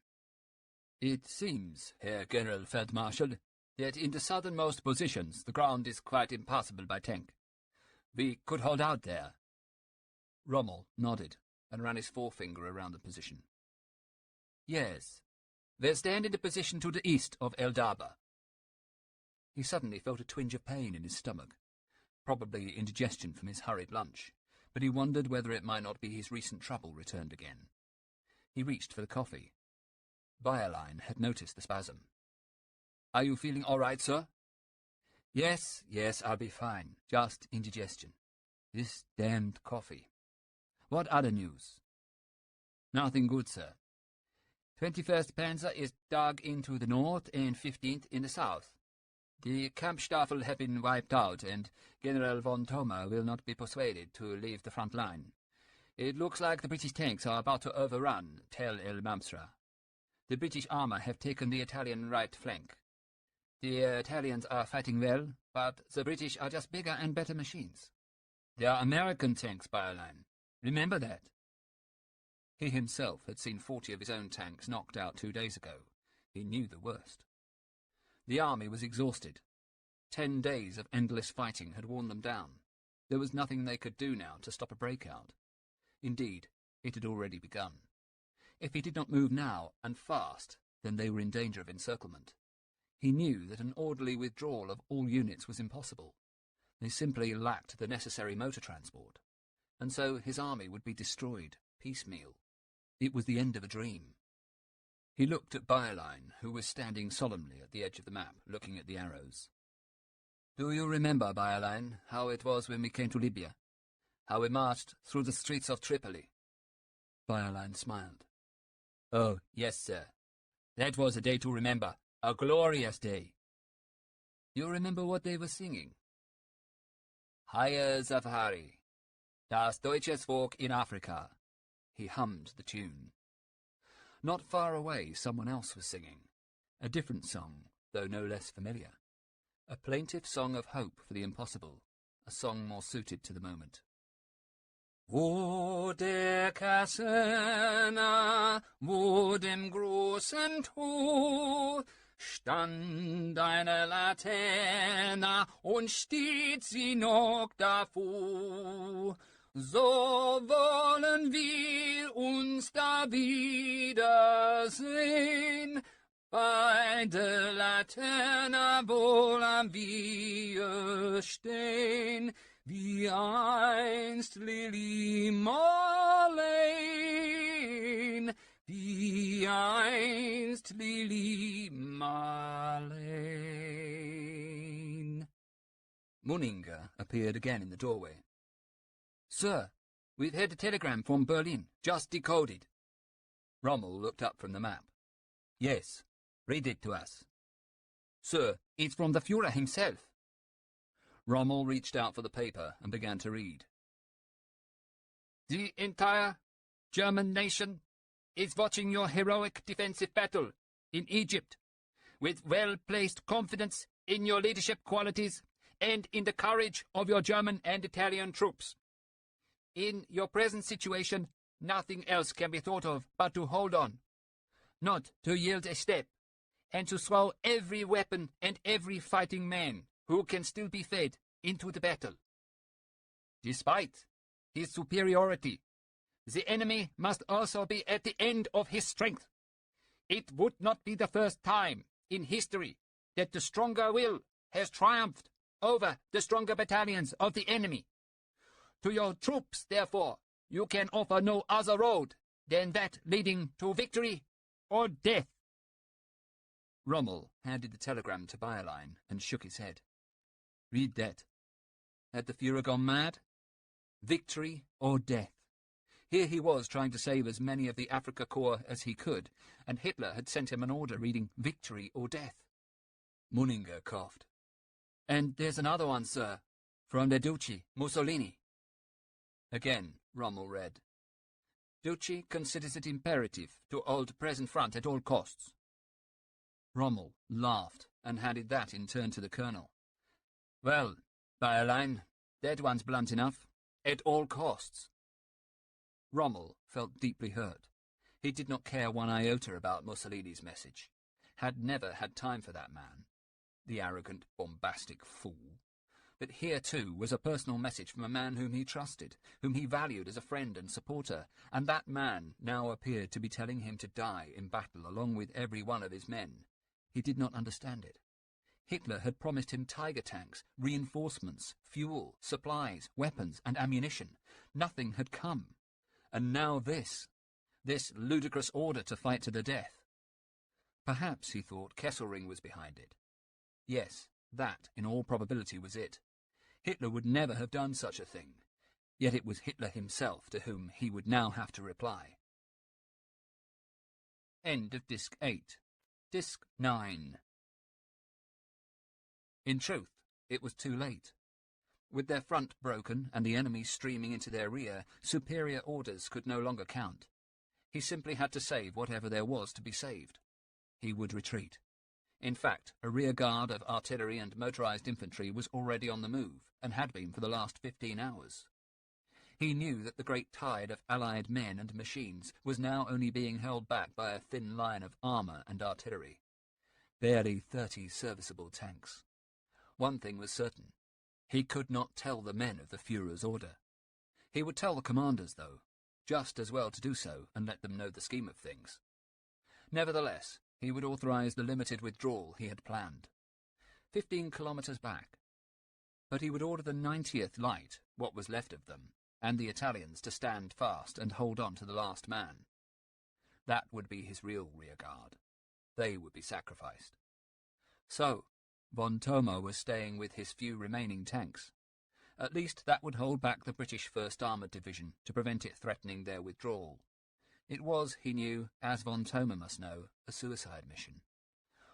"It seems, Herr Generalfeldmarschall, that in the southernmost positions the ground is quite impassable by tank. We could hold out there." Rommel nodded and ran his forefinger around the position. "Yes, they stand in the position to the east of El Daba." He suddenly felt a twinge of pain in his stomach, probably indigestion from his hurried lunch, but he wondered whether it might not be his recent trouble returned again. He reached for the coffee. Bayerlein had noticed the spasm. "Are you feeling all right, sir?" Yes, I'll be fine. Just indigestion. This damned coffee. What other news?" "Nothing good, sir. 21st Panzer is dug into the north and 15th in the south. The Kampfstaffel have been wiped out, and General von Thoma will not be persuaded to leave the front line. It looks like the British tanks are about to overrun Tel el Mamsra. The British armour have taken the Italian right flank. The Italians are fighting well, but the British are just bigger and better machines. They are American tanks, Bayerlein. Remember that." He himself had seen 40 of his own tanks knocked out 2 days ago. He knew the worst. The army was exhausted. 10 days of endless fighting had worn them down. There was nothing they could do now to stop a breakout. Indeed, it had already begun. If he did not move now, and fast, then they were in danger of encirclement. He knew that an orderly withdrawal of all units was impossible. They simply lacked the necessary motor transport, and so his army would be destroyed, piecemeal. It was the end of a dream. He looked at Bayerlein, who was standing solemnly at the edge of the map, looking at the arrows. "Do you remember, Bayerlein, how it was when we came to Libya? How we marched through the streets of Tripoli?" Bayerlein smiled. "Oh, yes, sir. That was a day to remember. A glorious day." "You remember what they were singing?" "Haye Safari, das deutsches Volk in Afrika." He hummed the tune. Not far away, someone else was singing. A different song, though no less familiar. A plaintive song of hope for the impossible, a song more suited to the moment. Wo der Kassener, wo dem großen Tor, stand eine Laterne und steht sie noch davor. So wollen wir uns da wiedersehen, bei der Laterne wollen wir stehen, wie einst Lili Marleen, wie einst Lili Marleen. Munninger appeared again in the doorway. "Sir, we've had a telegram from Berlin, just decoded." Rommel looked up from the map. "Yes, read it to us." "Sir, it's from the Führer himself." Rommel reached out for the paper and began to read. "The entire German nation is watching your heroic defensive battle in Egypt with well-placed confidence in your leadership qualities and in the courage of your German and Italian troops. In your present situation, nothing else can be thought of but to hold on, not to yield a step, and to throw every weapon and every fighting man who can still be fed into the battle. Despite his superiority, the enemy must also be at the end of his strength. It would not be the first time in history that the stronger will has triumphed over the stronger battalions of the enemy. To your troops, therefore, you can offer no other road than that leading to victory or death." Rommel handed the telegram to Bayerlein and shook his head. "Read that. Had the Führer gone mad? Victory or death? Here he was trying to save as many of the Afrika Korps as he could, and Hitler had sent him an order reading victory or death." Munninger coughed. "And there's another one, sir, from the Duce, Mussolini." Again Rommel read. "Duce considers it imperative to hold the present front at all costs." Rommel laughed and handed that in turn to the colonel. "Well, Bayerlein, that one's blunt enough. At all costs." Rommel felt deeply hurt. He did not care one iota about Mussolini's message. Had never had time for that man. The arrogant, bombastic fool. But here, too, was a personal message from a man whom he trusted, whom he valued as a friend and supporter, and that man now appeared to be telling him to die in battle along with every one of his men. He did not understand it. Hitler had promised him tiger tanks, reinforcements, fuel, supplies, weapons, and ammunition. Nothing had come. And now this ludicrous order to fight to the death. Perhaps, he thought, Kesselring was behind it. Yes, that, in all probability, was it. Hitler would never have done such a thing. Yet it was Hitler himself to whom he would now have to reply. End of Disc 8. Disc 9. In truth, it was too late. With their front broken and the enemy streaming into their rear, superior orders could no longer count. He simply had to save whatever there was to be saved. He would retreat. In fact, a rear guard of artillery and motorized infantry was already on the move, and had been for the last 15 hours. He knew that the great tide of Allied men and machines was now only being held back by a thin line of armour and artillery. Barely 30 serviceable tanks. One thing was certain. He could not tell the men of the Führer's order. He would tell the commanders, though, just as well to do so and let them know the scheme of things. Nevertheless, he would authorize the limited withdrawal he had planned. 15 kilometers back. But he would order the 90th Light, what was left of them, and the Italians to stand fast and hold on to the last man. That would be his real rearguard. They would be sacrificed. So, von Thoma was staying with his few remaining tanks. At least that would hold back the British 1st Armoured Division to prevent it threatening their withdrawal. It was, he knew, as von Thoma must know, a suicide mission.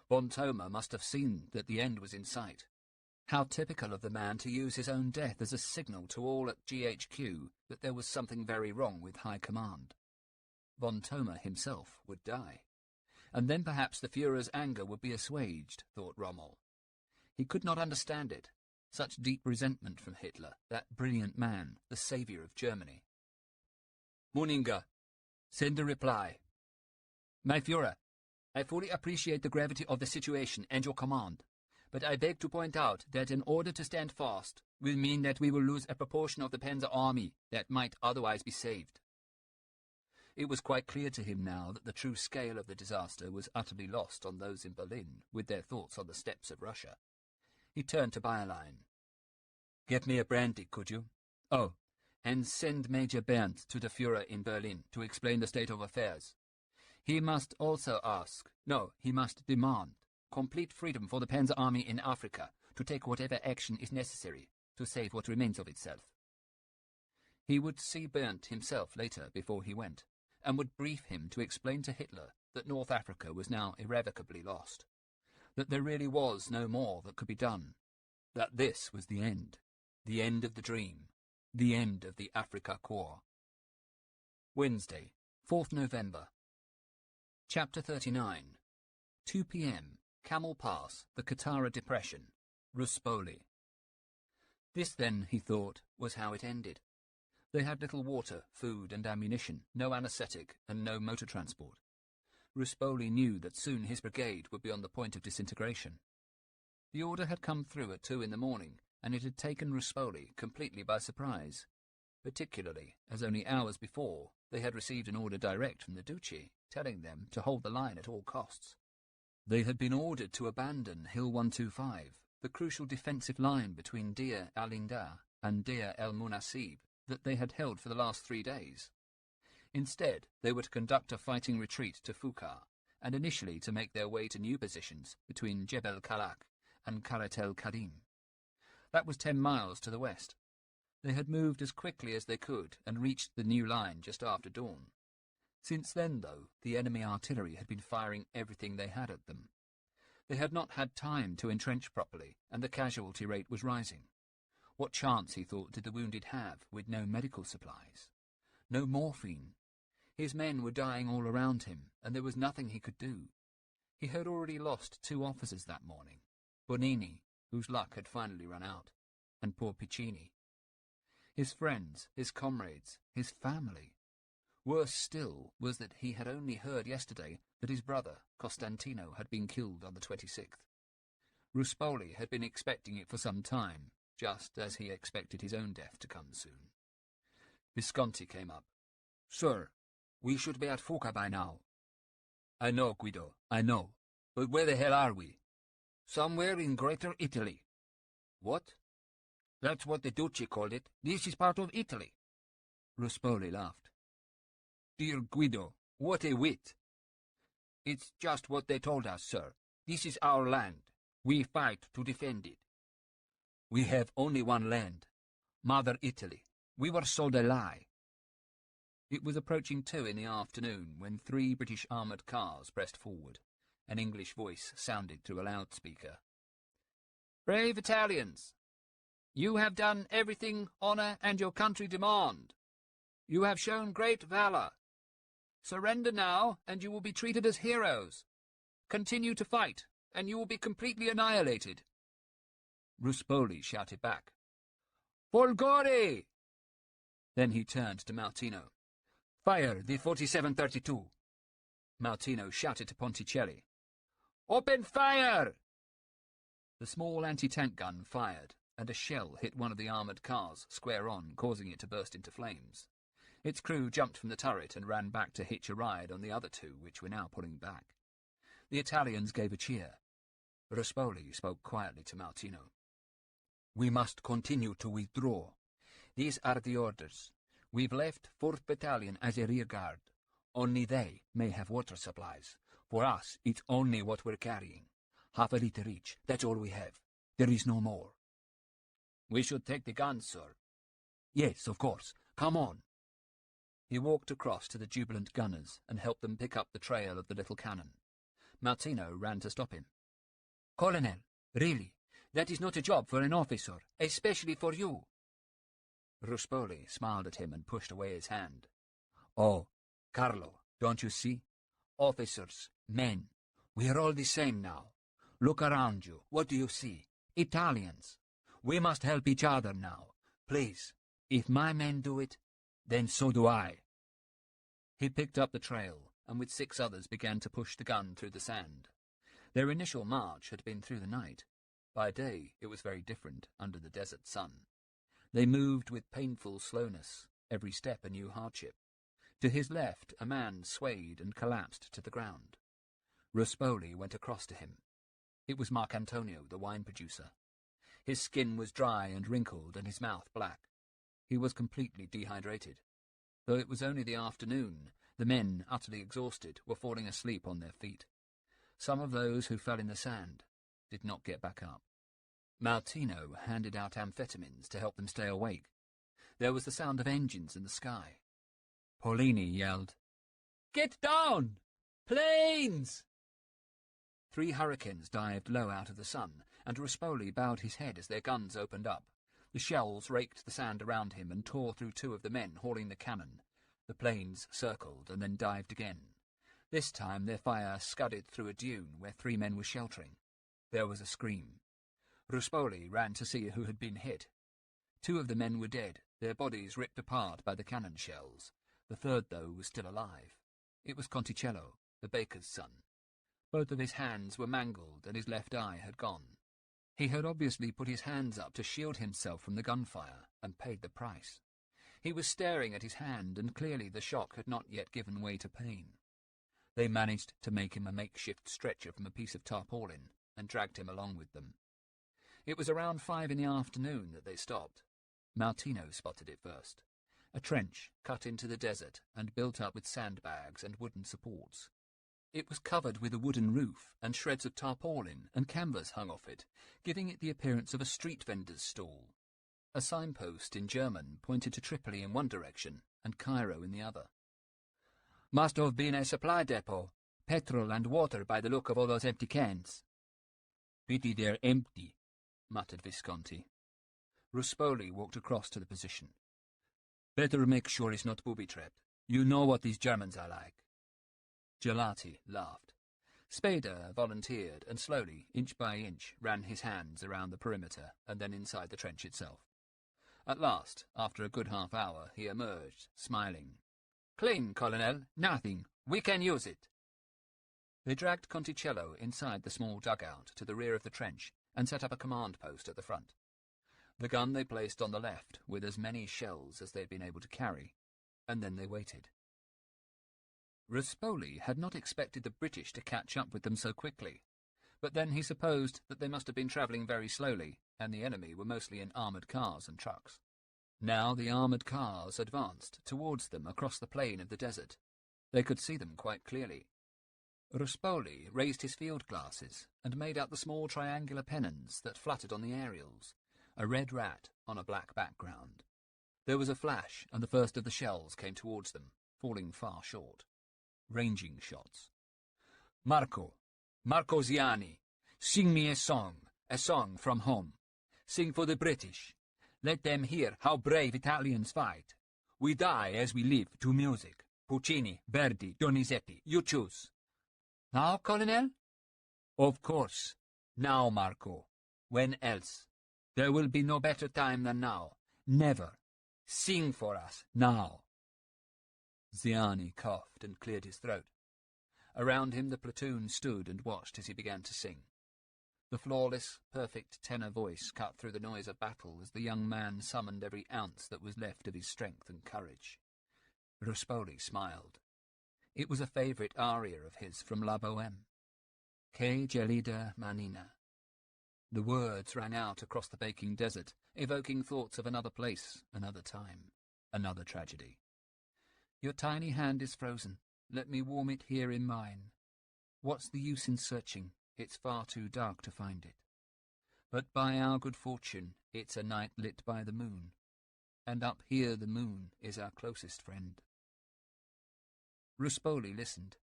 Von Thoma must have seen that the end was in sight. How typical of the man to use his own death as a signal to all at GHQ that there was something very wrong with High Command. Von Thoma himself would die. And then perhaps the Führer's anger would be assuaged, thought Rommel. He could not understand it. Such deep resentment from Hitler, that brilliant man, the saviour of Germany. Moninger, send a reply. My Führer, I fully appreciate the gravity of the situation and your command, but I beg to point out that in order to stand fast will mean that we will lose a proportion of the Panzer Army that might otherwise be saved. It was quite clear to him now that the true scale of the disaster was utterly lost on those in Berlin, with their thoughts on the steppes of Russia. He turned to Bayerlein. Get me a brandy, could you? Oh, and send Major Berndt to the Führer in Berlin to explain the state of affairs. He must also he must demand complete freedom for the Panzer Army in Africa to take whatever action is necessary to save what remains of itself. He would see Berndt himself later before he went, and would brief him to explain to Hitler that North Africa was now irrevocably lost, that there really was no more that could be done, that this was the end of the dream, the end of the Afrika Korps. Wednesday, 4th November. Chapter 39. 2 p.m. Camel Pass, the Katara Depression, Ruspoli. This then, he thought, was how it ended. They had little water, food and ammunition, no anaesthetic and no motor transport. Ruspoli knew that soon his brigade would be on the point of disintegration. The order had come through at 2 in the morning, and it had taken Ruspoli completely by surprise, particularly as only hours before they had received an order direct from the Duchy, telling them to hold the line at all costs. They had been ordered to abandon Hill 125, the crucial defensive line between Deir al-Indar and Deir el-Munasib that they had held for the last 3 days. Instead, they were to conduct a fighting retreat to Fukar, and initially to make their way to new positions between Jebel Kalak and Karet el-Kadim. That was 10 miles to the west. They had moved as quickly as they could and reached the new line just after dawn. Since then, though, the enemy artillery had been firing everything they had at them. They had not had time to entrench properly, and the casualty rate was rising. What chance, he thought, did the wounded have with no medical supplies? No morphine. His men were dying all around him, and there was nothing he could do. He had already lost 2 officers that morning, Bonini, whose luck had finally run out, and poor Piccini. His friends, his comrades, his family. Worse still was that he had only heard yesterday that his brother, Costantino, had been killed on the 26th. Ruspoli had been expecting it for some time, just as he expected his own death to come soon. Visconti came up. "Sir, we should be at Fuca by now." "I know, Guido, I know. But where the hell are we?" "Somewhere in Greater Italy." "What?" "That's what the Duchy called it. This is part of Italy." Ruspoli laughed. "Dear Guido, what a wit!" "It's just what they told us, sir. This is our land. We fight to defend it." "We have only one land, Mother Italy. We were sold a lie." It was approaching 2 in the afternoon when 3 British armoured cars pressed forward. An English voice sounded through a loudspeaker. "Brave Italians! You have done everything honour and your country demand. You have shown great valour. Surrender now, and you will be treated as heroes. Continue to fight, and you will be completely annihilated." Ruspoli shouted back, "Folgore!" Then he turned to Martino. "Fire the 4732. Martino shouted to Ponticelli, "Open fire!" The small anti-tank gun fired, and a shell hit one of the armoured cars square on, causing it to burst into flames. Its crew jumped from the turret and ran back to hitch a ride on the other 2, which were now pulling back. The Italians gave a cheer. Ruspoli spoke quietly to Martino. "We must continue to withdraw. These are the orders. We've left 4th Battalion as a rear guard. Only they may have water supplies. For us, it's only what we're carrying. Half a litre each, that's all we have. There is no more." "We should take the guns, sir." "Yes, of course. Come on." He walked across to the jubilant gunners and helped them pick up the trail of the little cannon. Martino ran to stop him. "Colonel, really, that is not a job for an officer, especially for you." Ruspoli smiled at him and pushed away his hand. "Oh, Carlo, don't you see? Officers, men, we are all the same now. Look around you. What do you see? Italians. We must help each other now. Please, if my men do it, then so do I. He picked up the trail, and with 6 others began to push the gun through the sand. Their initial march had been through the night. By day it was very different under the desert sun. They moved with painful slowness, every step a new hardship. To his left a man swayed and collapsed to the ground. Ruspoli went across to him. It was Marcantonio, the wine producer. His skin was dry and wrinkled, and his mouth black. He was completely dehydrated. Though it was only the afternoon, the men, utterly exhausted, were falling asleep on their feet. Some of those who fell in the sand did not get back up. Maltino handed out amphetamines to help them stay awake. There was the sound of engines in the sky. Paulini yelled, "Get down! Planes!" 3 hurricanes dived low out of the sun, and Ruspoli bowed his head as their guns opened up. The shells raked the sand around him and tore through 2 of the men hauling the cannon. The planes circled and then dived again. This time their fire scudded through a dune where 3 men were sheltering. There was a scream. Ruspoli ran to see who had been hit. 2 of the men were dead, their bodies ripped apart by the cannon shells. The 3rd, though, was still alive. It was Conticello, the baker's son. Both of his hands were mangled and his left eye had gone. He had obviously put his hands up to shield himself from the gunfire and paid the price. He was staring at his hand, and clearly the shock had not yet given way to pain. They managed to make him a makeshift stretcher from a piece of tarpaulin and dragged him along with them. It was around 5 in the afternoon that they stopped. Maltino spotted it first. A trench cut into the desert and built up with sandbags and wooden supports. It was covered with a wooden roof, and shreds of tarpaulin and canvas hung off it, giving it the appearance of a street vendor's stall. A signpost in German pointed to Tripoli in one direction and Cairo in the other. "Must have been a supply depot. Petrol and water by the look of all those empty cans." "Pity they're empty," muttered Visconti. Ruspoli walked across to the position. "Better make sure it's not booby-trapped. You know what these Germans are like." Gelati laughed. Spada volunteered and slowly, inch by inch, ran his hands around the perimeter and then inside the trench itself. At last, after a good half-hour, he emerged, smiling. "Clean, Colonel. Nothing. We can use it." They dragged Conticello inside the small dugout to the rear of the trench and set up a command post at the front. The gun they placed on the left with as many shells as they had been able to carry, and then they waited. Ruspoli had not expected the British to catch up with them so quickly, but then he supposed that they must have been travelling very slowly, and the enemy were mostly in armoured cars and trucks. Now the armoured cars advanced towards them across the plain of the desert. They could see them quite clearly. Ruspoli raised his field glasses and made out the small triangular pennons that fluttered on the aerials, a red rat on a black background. There was a flash, and the first of the shells came towards them, falling far short. Ranging shots. Marco Ziani, sing me a song from home. Sing for the British. Let them hear how brave Italians fight. We die as we live to music. Puccini, Verdi, Donizetti, you choose." "Now, Colonel?" "Of course. Now, Marco. When else? There will be no better time than now. Never. Sing for us, now." Ziani coughed and cleared his throat. Around him the platoon stood and watched as he began to sing. The flawless, perfect tenor voice cut through the noise of battle as the young man summoned every ounce that was left of his strength and courage. Ruspoli smiled. It was a favourite aria of his from La Bohème. Che gelida manina. The words rang out across the baking desert, evoking thoughts of another place, another time, another tragedy. "Your tiny hand is frozen. Let me warm it here in mine. What's the use in searching? It's far too dark to find it. But by our good fortune, it's a night lit by the moon. And up here the moon is our closest friend." Ruspoli listened,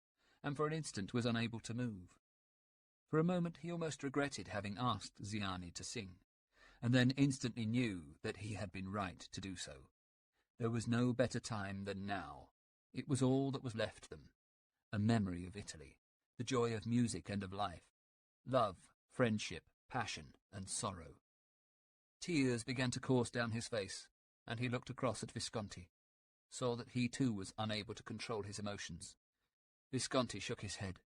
and for an instant was unable to move. For a moment he almost regretted having asked Ziani to sing, and then instantly knew that he had been right to do so. There was no better time than now. It was all that was left them. A memory of Italy, the joy of music and of life. Love, friendship, passion, and sorrow. Tears began to course down his face, and he looked across at Visconti, saw that he too was unable to control his emotions. Visconti shook his head.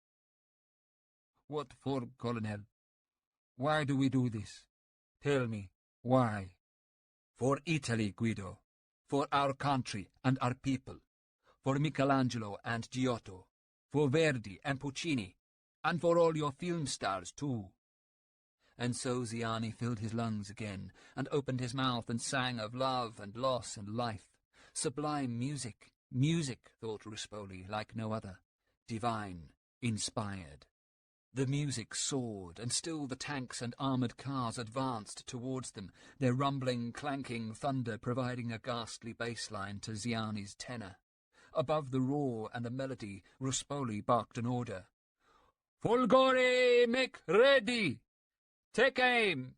"What for, Colonel? Why do we do this? Tell me, why?" "For Italy, Guido. For our country and our people. For Michelangelo and Giotto. For Verdi and Puccini. And for all your film stars, too." And so Ziani filled his lungs again, and opened his mouth and sang of love and loss and life. Sublime music, music, thought Ruspoli, like no other. Divine, inspired. The music soared, and still the tanks and armoured cars advanced towards them, their rumbling, clanking thunder providing a ghastly bass-line to Ziani's tenor. Above the roar and the melody, Ruspoli barked an order. "Folgore, make ready! Take aim!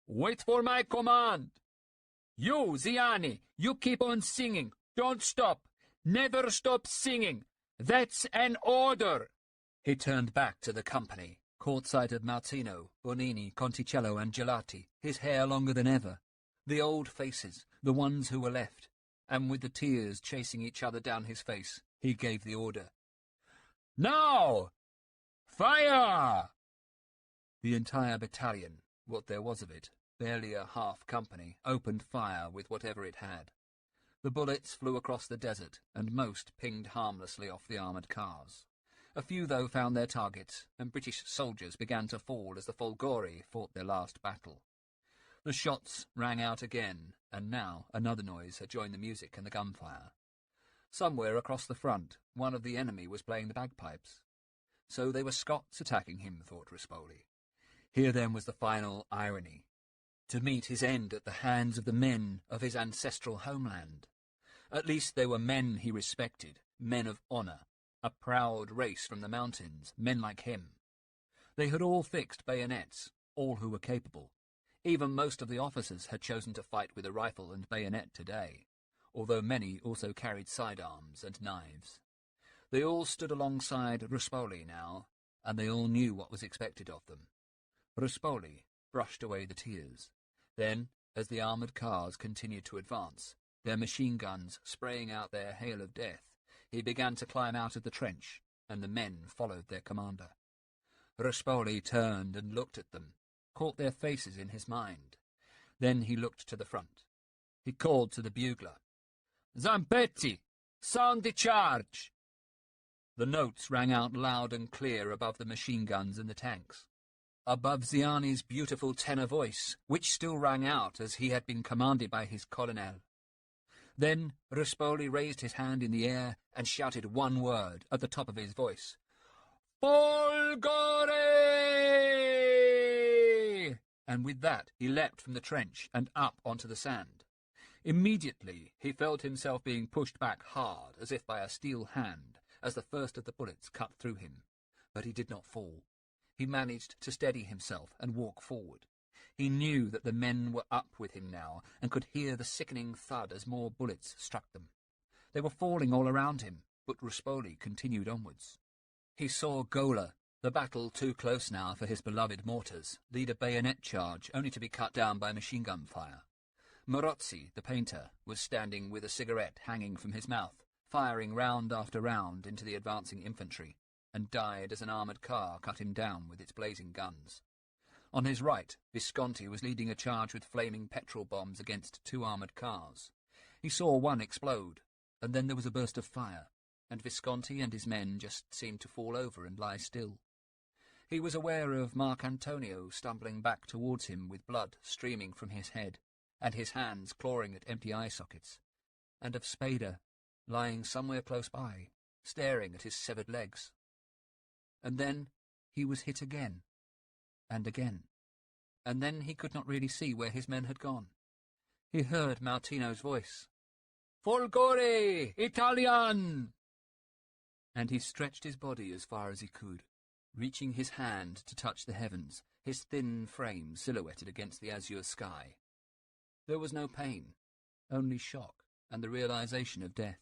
Wait for my command! You, Ziani, you keep on singing! Don't stop! Never stop singing! That's an order!" He turned back to the company, caught sight of Martino, Bonini, Conticello and Gelati, his hair longer than ever. The old faces, the ones who were left, and with the tears chasing each other down his face, he gave the order. "Now! Fire!" The entire battalion, what there was of it, barely a half company, opened fire with whatever it had. The bullets flew across the desert, and most pinged harmlessly off the armoured cars. A few, though, found their targets, and British soldiers began to fall as the Folgori fought their last battle. The shots rang out again, and now another noise had joined the music and the gunfire. Somewhere across the front, one of the enemy was playing the bagpipes. So they were Scots attacking him, thought Ruspoli. Here then was the final irony. To meet his end at the hands of the men of his ancestral homeland. At least they were men he respected, men of honour, a proud race from the mountains, men like him. They had all fixed bayonets, all who were capable. Even most of the officers had chosen to fight with a rifle and bayonet today, although many also carried sidearms and knives. They all stood alongside Ruspoli now, and they all knew what was expected of them. Ruspoli brushed away the tears. Then, as the armoured cars continued to advance, their machine guns spraying out their hail of death, he began to climb out of the trench, and the men followed their commander. Ruspoli turned and looked at them, caught their faces in his mind. Then he looked to the front. He called to the bugler. "Zampetti, sound the charge!" The notes rang out loud and clear above the machine guns and the tanks. Above Ziani's beautiful tenor voice, which still rang out as he had been commanded by his colonel. Then Ruspoli raised his hand in the air and shouted one word at the top of his voice. "Folgore!" And with that he leapt from the trench and up onto the sand. Immediately he felt himself being pushed back hard, as if by a steel hand, as the first of the bullets cut through him. But he did not fall. He managed to steady himself and walk forward. He knew that the men were up with him now, and could hear the sickening thud as more bullets struck them. They were falling all around him, but Ruspoli continued onwards. He saw Gola, the battle too close now for his beloved mortars, lead a bayonet charge only to be cut down by machine-gun fire. Morozzi, the painter, was standing with a cigarette hanging from his mouth, firing round after round into the advancing infantry, and died as an armoured car cut him down with its blazing guns. On his right, Visconti was leading a charge with flaming petrol bombs against two armoured cars. He saw one explode, and then there was a burst of fire, and Visconti and his men just seemed to fall over and lie still. He was aware of Marc Antonio stumbling back towards him with blood streaming from his head, and his hands clawing at empty eye sockets, and of Spada lying somewhere close by, staring at his severed legs. And then he was hit again, and again, and then he could not really see where his men had gone. He heard Martino's voice. "Folgore! Italian!" And he stretched his body as far as he could, reaching his hand to touch the heavens, his thin frame silhouetted against the azure sky. There was no pain, only shock and the realization of death.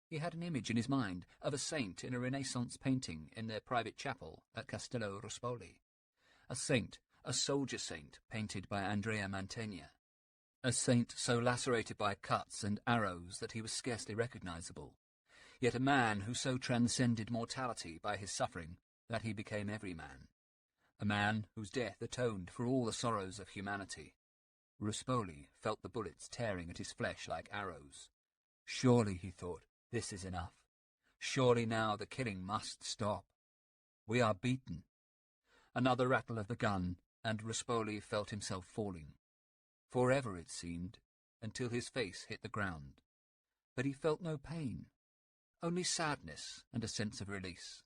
He had an image in his mind of a saint in a Renaissance painting in their private chapel at Castello Ruspoli. A saint, a soldier saint painted by Andrea Mantegna, a saint so lacerated by cuts and arrows that he was scarcely recognizable, yet a man who so transcended mortality by his suffering that he became every man, a man whose death atoned for all the sorrows of humanity. Ruspoli felt the bullets tearing at his flesh like arrows. Surely, he thought, this is enough. Surely now the killing must stop. We are beaten. Another rattle of the gun, and Ruspoli felt himself falling. Forever, it seemed, until his face hit the ground. But he felt no pain, only sadness and a sense of release.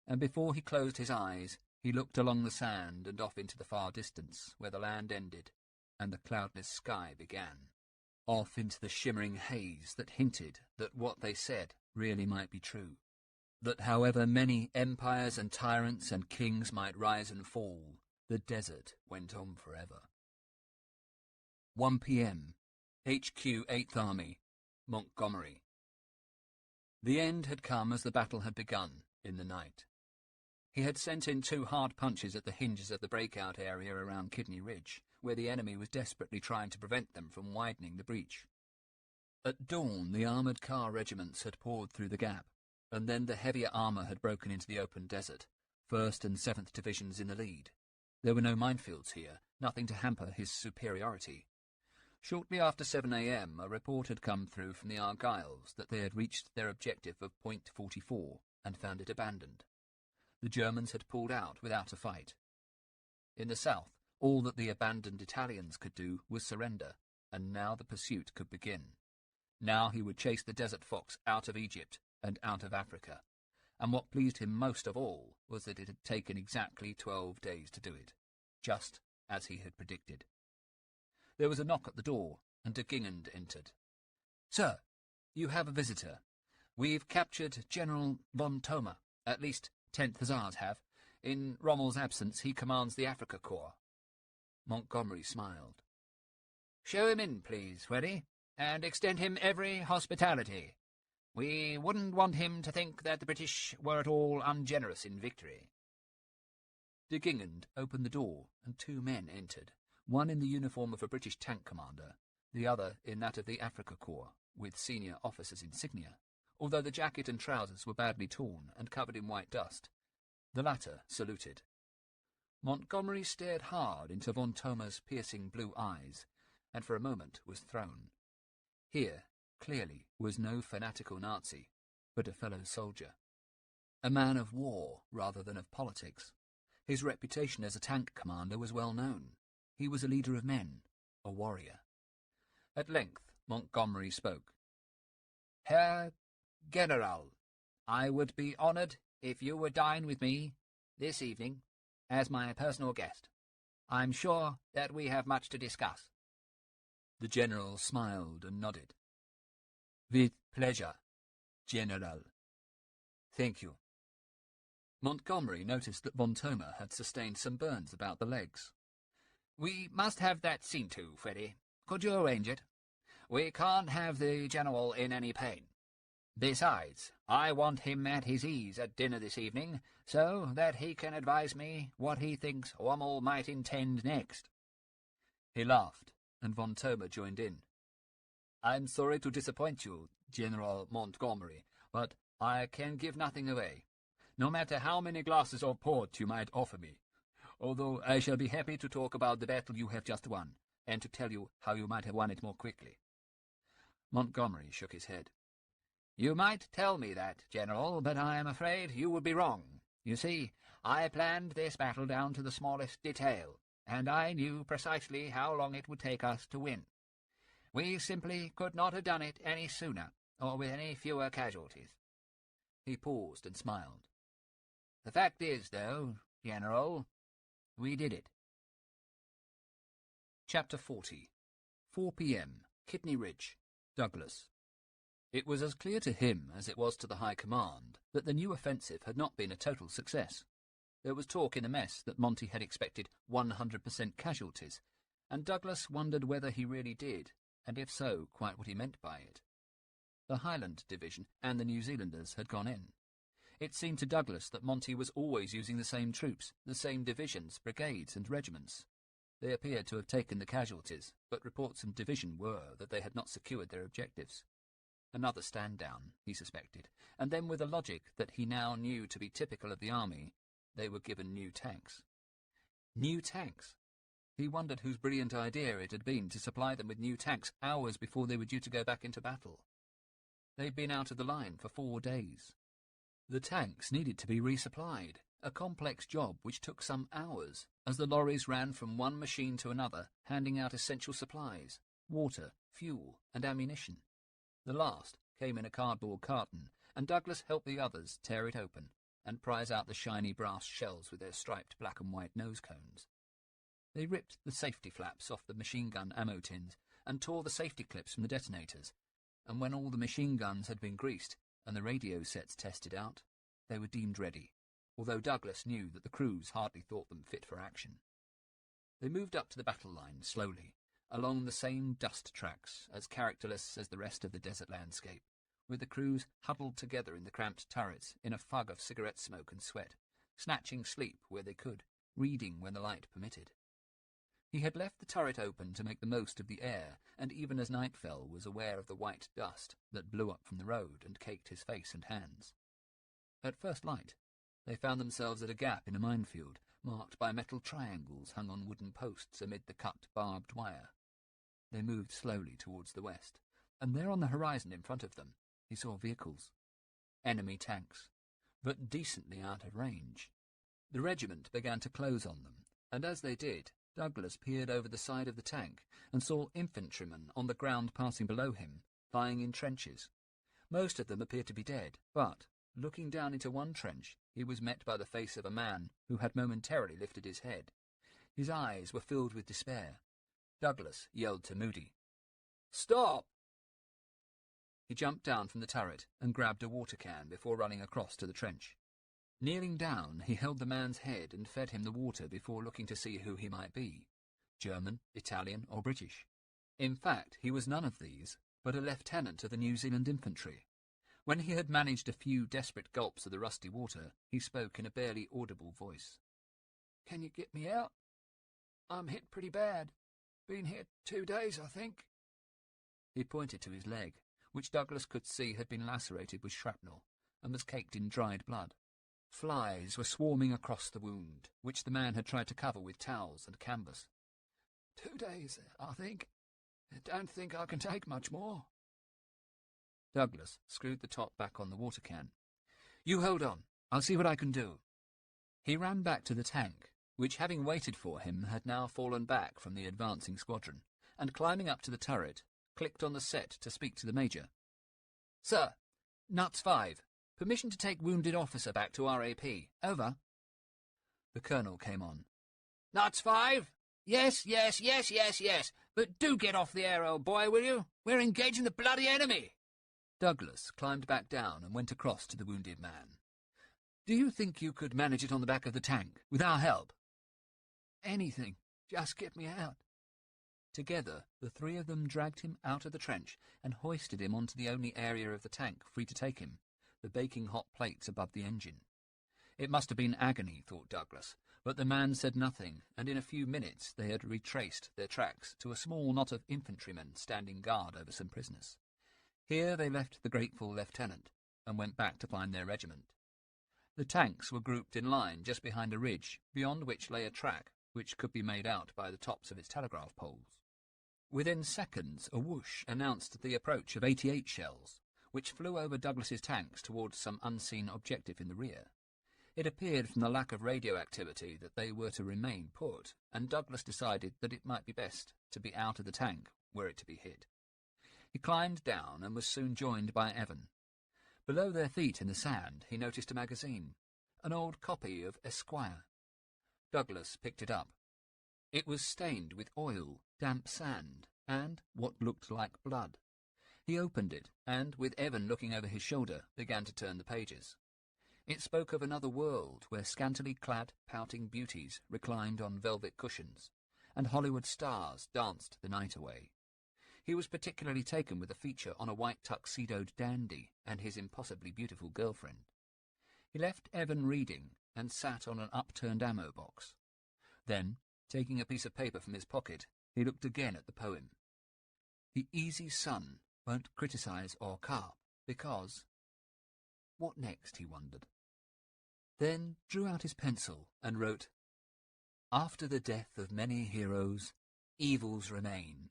And before he closed his eyes, he looked along the sand and off into the far distance, where the land ended and the cloudless sky began, off into the shimmering haze that hinted that what they said really might be true, that however many empires and tyrants and kings might rise and fall, the desert went on forever. 1 p.m. HQ 8th Army, Montgomery. The end had come as the battle had begun in the night. He had sent in 2 hard punches at the hinges of the breakout area around Kidney Ridge, where the enemy was desperately trying to prevent them from widening the breach. At dawn, the armoured car regiments had poured through the gap, and then the heavier armour had broken into the open desert, 1st and 7th Divisions in the lead. There were no minefields here, nothing to hamper his superiority. Shortly after 7 a.m., a report had come through from the Argylls that they had reached their objective of Point 44 and found it abandoned. The Germans had pulled out without a fight. In the south, all that the abandoned Italians could do was surrender, and now the pursuit could begin. Now he would chase the desert fox out of Egypt and out of Africa, and what pleased him most of all was that it had taken exactly 12 days to do it, just as he had predicted. There was a knock at the door, and de Gingand entered. "Sir, you have a visitor. We've captured General von Thoma, at least 10th Hussars have. In Rommel's absence, he commands the Africa Corps." Montgomery smiled. "Show him in, please, Freddy, and extend him every hospitality. We wouldn't want him to think that the British were at all ungenerous in victory." De Gingand opened the door, and 2 men entered, one in the uniform of a British tank commander, the other in that of the Africa Corps, with senior officers' insignia, although the jacket and trousers were badly torn and covered in white dust. The latter saluted. Montgomery stared hard into von Thoma's piercing blue eyes, and for a moment was thrown. Here, clearly, was no fanatical Nazi, but a fellow soldier. A man of war rather than of politics. His reputation as a tank commander was well known. He was a leader of men, a warrior. At length Montgomery spoke. "Herr General, I would be honoured if you would dine with me this evening as my personal guest. I'm sure that we have much to discuss." The general smiled and nodded. "With pleasure, General. Thank you." Montgomery noticed that von Thoma had sustained some burns about the legs. "We must have that seen to, Freddy. Could you arrange it? We can't have the General in any pain. Besides, I want him at his ease at dinner this evening, so that he can advise me what he thinks Rommel might intend next." He laughed, and von Thoma joined in. "I'm sorry to disappoint you, General Montgomery, but I can give nothing away, no matter how many glasses of port you might offer me, although I shall be happy to talk about the battle you have just won, and to tell you how you might have won it more quickly." Montgomery shook his head. "You might tell me that, General, but I am afraid you would be wrong. You see, I planned this battle down to the smallest detail, and I knew precisely how long it would take us to win. We simply could not have done it any sooner, or with any fewer casualties." He paused and smiled. "The fact is, though, General, we did it." Chapter 40. 4 p.m. Kidney Ridge, Douglas. It was as clear to him as it was to the High Command that the new offensive had not been a total success. There was talk in the mess that Monty had expected 100% casualties, and Douglas wondered whether he really did, and if so, quite what he meant by it. The Highland Division and the New Zealanders had gone in. It seemed to Douglas that Monty was always using the same troops, the same divisions, brigades, and regiments. They appeared to have taken the casualties, but reports from division were that they had not secured their objectives. Another stand down, he suspected, and then with a logic that he now knew to be typical of the army, they were given new tanks. New tanks? He wondered whose brilliant idea it had been to supply them with new tanks hours before they were due to go back into battle. They'd been out of the line for 4 days. The tanks needed to be resupplied, a complex job which took some hours, as the lorries ran from one machine to another, handing out essential supplies, water, fuel, and ammunition. The last came in a cardboard carton, and Douglas helped the others tear it open and prise out the shiny brass shells with their striped black and white nose cones. They ripped the safety flaps off the machine gun ammo tins and tore the safety clips from the detonators, and when all the machine guns had been greased and the radio sets tested out, they were deemed ready, although Douglas knew that the crews hardly thought them fit for action. They moved up to the battle line slowly, along the same dust tracks, as characterless as the rest of the desert landscape, with the crews huddled together in the cramped turrets in a fog of cigarette smoke and sweat, snatching sleep where they could, reading when the light permitted. He had left the turret open to make the most of the air, and even as night fell was aware of the white dust that blew up from the road and caked his face and hands. At first light, they found themselves at a gap in a minefield, marked by metal triangles hung on wooden posts amid the cut barbed wire. They moved slowly towards the west, and there on the horizon in front of them he saw vehicles. Enemy tanks, but decently out of range. The regiment began to close on them, and as they did, Douglas peered over the side of the tank and saw infantrymen on the ground passing below him, lying in trenches. Most of them appeared to be dead, but, looking down into one trench, he was met by the face of a man who had momentarily lifted his head. His eyes were filled with despair. Douglas yelled to Moody, "Stop!" He jumped down from the turret and grabbed a water can before running across to the trench. Kneeling down, he held the man's head and fed him the water before looking to see who he might be, German, Italian, or British. In fact, he was none of these, but a lieutenant of the New Zealand infantry. When he had managed a few desperate gulps of the rusty water, he spoke in a barely audible voice. "Can you get me out? I'm hit pretty bad. Been hit 2 days, I think." He pointed to his leg, which Douglas could see had been lacerated with shrapnel and was caked in dried blood. Flies were swarming across the wound, which the man had tried to cover with towels and canvas. 2 days, I think. Don't think I can take much more." Douglas screwed the top back on the water can. "You hold on. I'll see what I can do." He ran back to the tank, which, having waited for him, had now fallen back from the advancing squadron, and climbing up to the turret, clicked on the set to speak to the major. "Sir, Nuts 5. Permission to take wounded officer back to RAP. Over." The colonel came on. "Nuts 5? Yes. But do get off the air, old boy, will you? We're engaging the bloody enemy." Douglas climbed back down and went across to the wounded man. "Do you think you could manage it on the back of the tank, with our help?" "Anything. Just get me out." Together, the three of them dragged him out of the trench and hoisted him onto the only area of the tank free to take him, the baking hot plates above the engine. It must have been agony, thought Douglas, but the man said nothing, and in a few minutes they had retraced their tracks to a small knot of infantrymen standing guard over some prisoners. Here they left the grateful lieutenant and went back to find their regiment. The tanks were grouped in line just behind a ridge, beyond which lay a track which could be made out by the tops of its telegraph poles. Within seconds, a whoosh announced the approach of 88 shells, which flew over Douglas's tanks towards some unseen objective in the rear. It appeared from the lack of radioactivity that they were to remain put, and Douglas decided that it might be best to be out of the tank were it to be hit. He climbed down and was soon joined by Evan. Below their feet in the sand he noticed a magazine, an old copy of Esquire. Douglas picked it up. It was stained with oil, damp sand, and what looked like blood. He opened it, and, with Evan looking over his shoulder, began to turn the pages. It spoke of another world where scantily clad, pouting beauties reclined on velvet cushions, and Hollywood stars danced the night away. He was particularly taken with a feature on a white tuxedoed dandy and his impossibly beautiful girlfriend. He left Evan reading and sat on an upturned ammo box. Then, taking a piece of paper from his pocket, he looked again at the poem. The easy sun won't criticise or carp, because... What next, he wondered. Then drew out his pencil and wrote, After the death of many heroes, evils remain.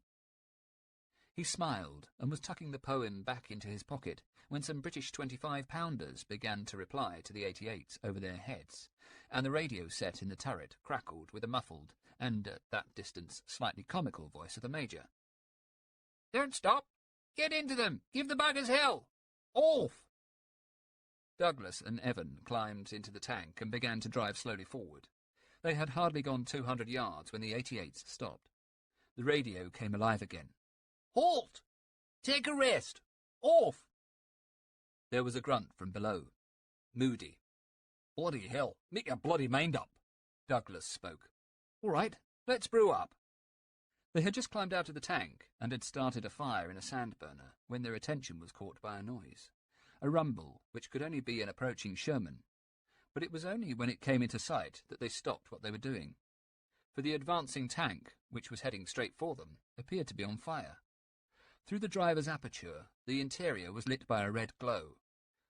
He smiled and was tucking the poem back into his pocket when some British 25-pounders began to reply to the 88s over their heads, and the radio set in the turret crackled with a muffled and, at that distance, slightly comical voice of the Major. "Don't stop! Get into them! Give the buggers hell! Off!" Douglas and Evan climbed into the tank and began to drive slowly forward. They had hardly gone 200 yards when the 88s stopped. The radio came alive again. "Halt! Take a rest! Off!" There was a grunt from below. Moody. "Bloody hell, make your bloody mind up," Douglas spoke. "All right, let's brew up." They had just climbed out of the tank and had started a fire in a sand burner when their attention was caught by a noise. A rumble which could only be an approaching Sherman. But it was only when it came into sight that they stopped what they were doing. For the advancing tank, which was heading straight for them, appeared to be on fire. Through the driver's aperture, the interior was lit by a red glow.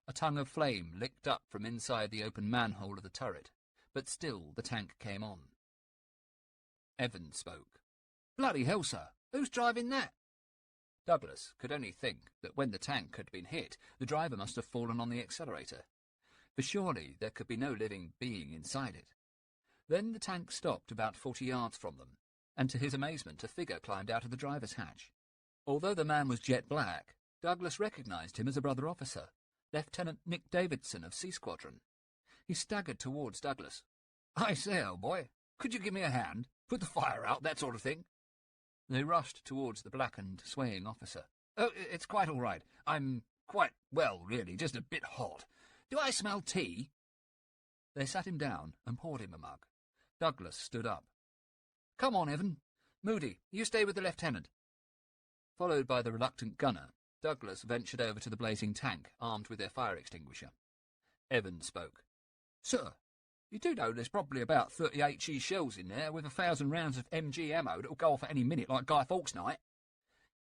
A tongue of flame licked up from inside the open manhole of the turret, but still the tank came on. Evan spoke. "Bloody hell, sir! Who's driving that?" Douglas could only think that when the tank had been hit, the driver must have fallen on the accelerator. For surely there could be no living being inside it. Then the tank stopped about 40 yards from them, and to his amazement a figure climbed out of the driver's hatch. Although the man was jet black, Douglas recognized him as a brother officer, Lieutenant Nick Davidson of C Squadron. He staggered towards Douglas. "I say, old boy, could you give me a hand? Put the fire out, that sort of thing." They rushed towards the blackened, swaying officer. "Oh, it's quite all right. I'm quite well, really, just a bit hot. Do I smell tea?" They sat him down and poured him a mug. Douglas stood up. "Come on, Evan. Moody, you stay with the lieutenant." Followed by the reluctant gunner, Douglas ventured over to the blazing tank, armed with their fire extinguisher. Evan spoke. "Sir, you do know there's probably about 30 HE shells in there with 1,000 rounds of MG ammo that'll go off at any minute like Guy Fawkes night?"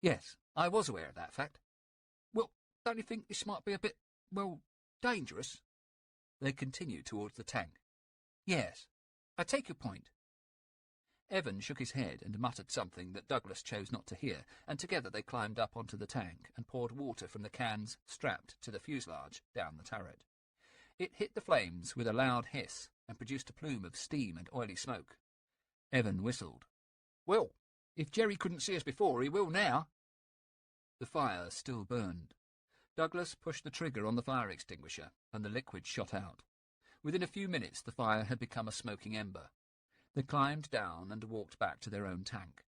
"Yes, I was aware of that fact." "Well, don't you think this might be a bit, dangerous?" They continued towards the tank. "Yes, I take your point." Evan shook his head and muttered something that Douglas chose not to hear, and together they climbed up onto the tank and poured water from the cans strapped to the fuselage down the turret. It hit the flames with a loud hiss and produced a plume of steam and oily smoke. Evan whistled. "Well, if Jerry couldn't see us before, he will now." The fire still burned. Douglas pushed the trigger on the fire extinguisher, and the liquid shot out. Within a few minutes the fire had become a smoking ember. They climbed down and walked back to their own tank.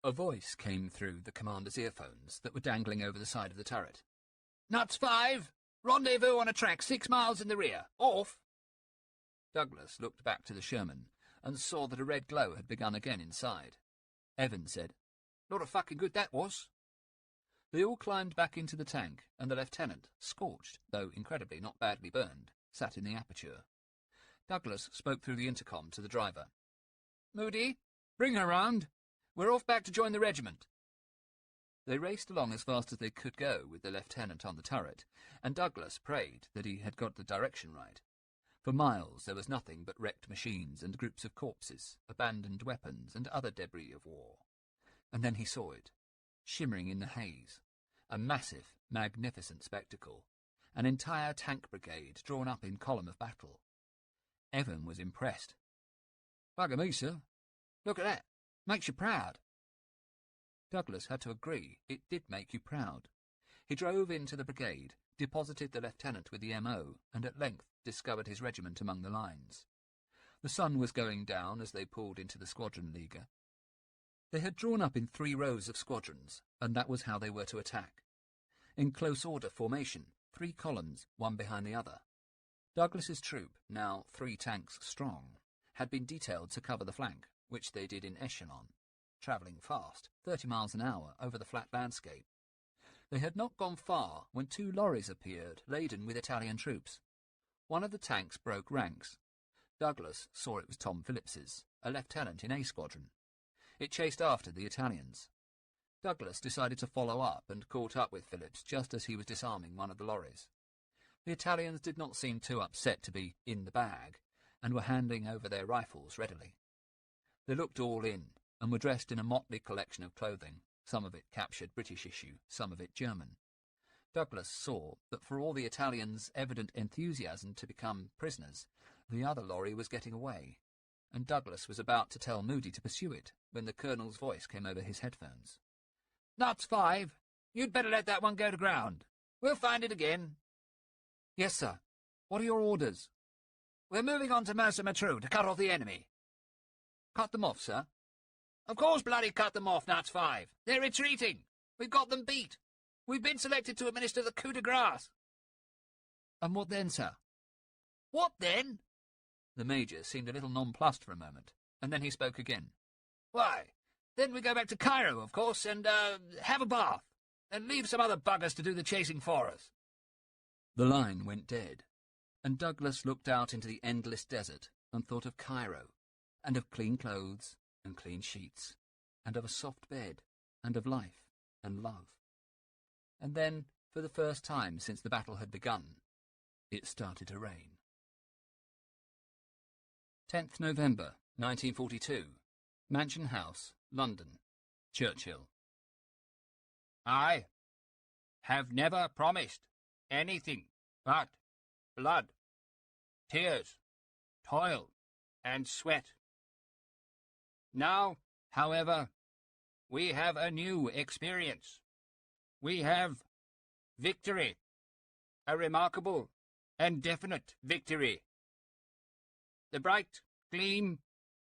A voice came through the commander's earphones that were dangling over the side of the turret. "Nuts 5! Rendezvous on a track 6 miles in the rear. Off!" Douglas looked back to the Sherman and saw that a red glow had begun again inside. Evan said, "Lot of fucking good that was." They all climbed back into the tank, and the lieutenant, scorched, though incredibly not badly burned, sat in the aperture. Douglas spoke through the intercom to the driver. "Moody, bring her round. We're off back to join the regiment." They raced along as fast as they could go with the lieutenant on the turret, and Douglas prayed that he had got the direction right. For miles there was nothing but wrecked machines and groups of corpses, abandoned weapons, and other debris of war. And then he saw it, shimmering in the haze, a massive, magnificent spectacle, an entire tank brigade drawn up in column of battle. Evan was impressed. "Bugger me, sir. Look at that. Makes you proud." Douglas had to agree. It did make you proud. He drove into the brigade, deposited the lieutenant with the MO, and at length discovered his regiment among the lines. The sun was going down as they pulled into the squadron leaguer. They had drawn up in 3 rows of squadrons, and that was how they were to attack. In close order formation, 3 columns, one behind the other. Douglas's troop, now 3 tanks strong, had been detailed to cover the flank, which they did in echelon, travelling fast, 30 miles an hour, over the flat landscape. They had not gone far when 2 lorries appeared, laden with Italian troops. One of the tanks broke ranks. Douglas saw it was Tom Phillips's, a lieutenant in A Squadron. It chased after the Italians. Douglas decided to follow up and caught up with Phillips just as he was disarming one of the lorries. The Italians did not seem too upset to be in the bag, and were handing over their rifles readily. They looked all in, and were dressed in a motley collection of clothing, some of it captured British issue, some of it German. Douglas saw that for all the Italians' evident enthusiasm to become prisoners, the other lorry was getting away, and Douglas was about to tell Moody to pursue it when the colonel's voice came over his headphones. "Knots 5. You'd better let that one go to ground. We'll find it again." "Yes, sir. What are your orders?" "We're moving on to Mercer Matru to cut off the enemy." "Cut them off, sir?" "Of course bloody cut them off, Knots 5. They're retreating. We've got them beat. We've been selected to administer the coup de grace." "And what then, sir?" "What then?" The Major seemed a little nonplussed for a moment, and then he spoke again. "Why, then we go back to Cairo, of course, and, have a bath, and leave some other buggers to do the chasing for us." The line went dead, and Douglas looked out into the endless desert and thought of Cairo, and of clean clothes and clean sheets, and of a soft bed, and of life and love. And then, for the first time since the battle had begun, it started to rain. 10th November, 1942. Mansion House, London. Churchill. "I have never promised anything but blood, tears, toil, and sweat. Now, however, we have a new experience. We have victory, a remarkable and definite victory. The bright gleam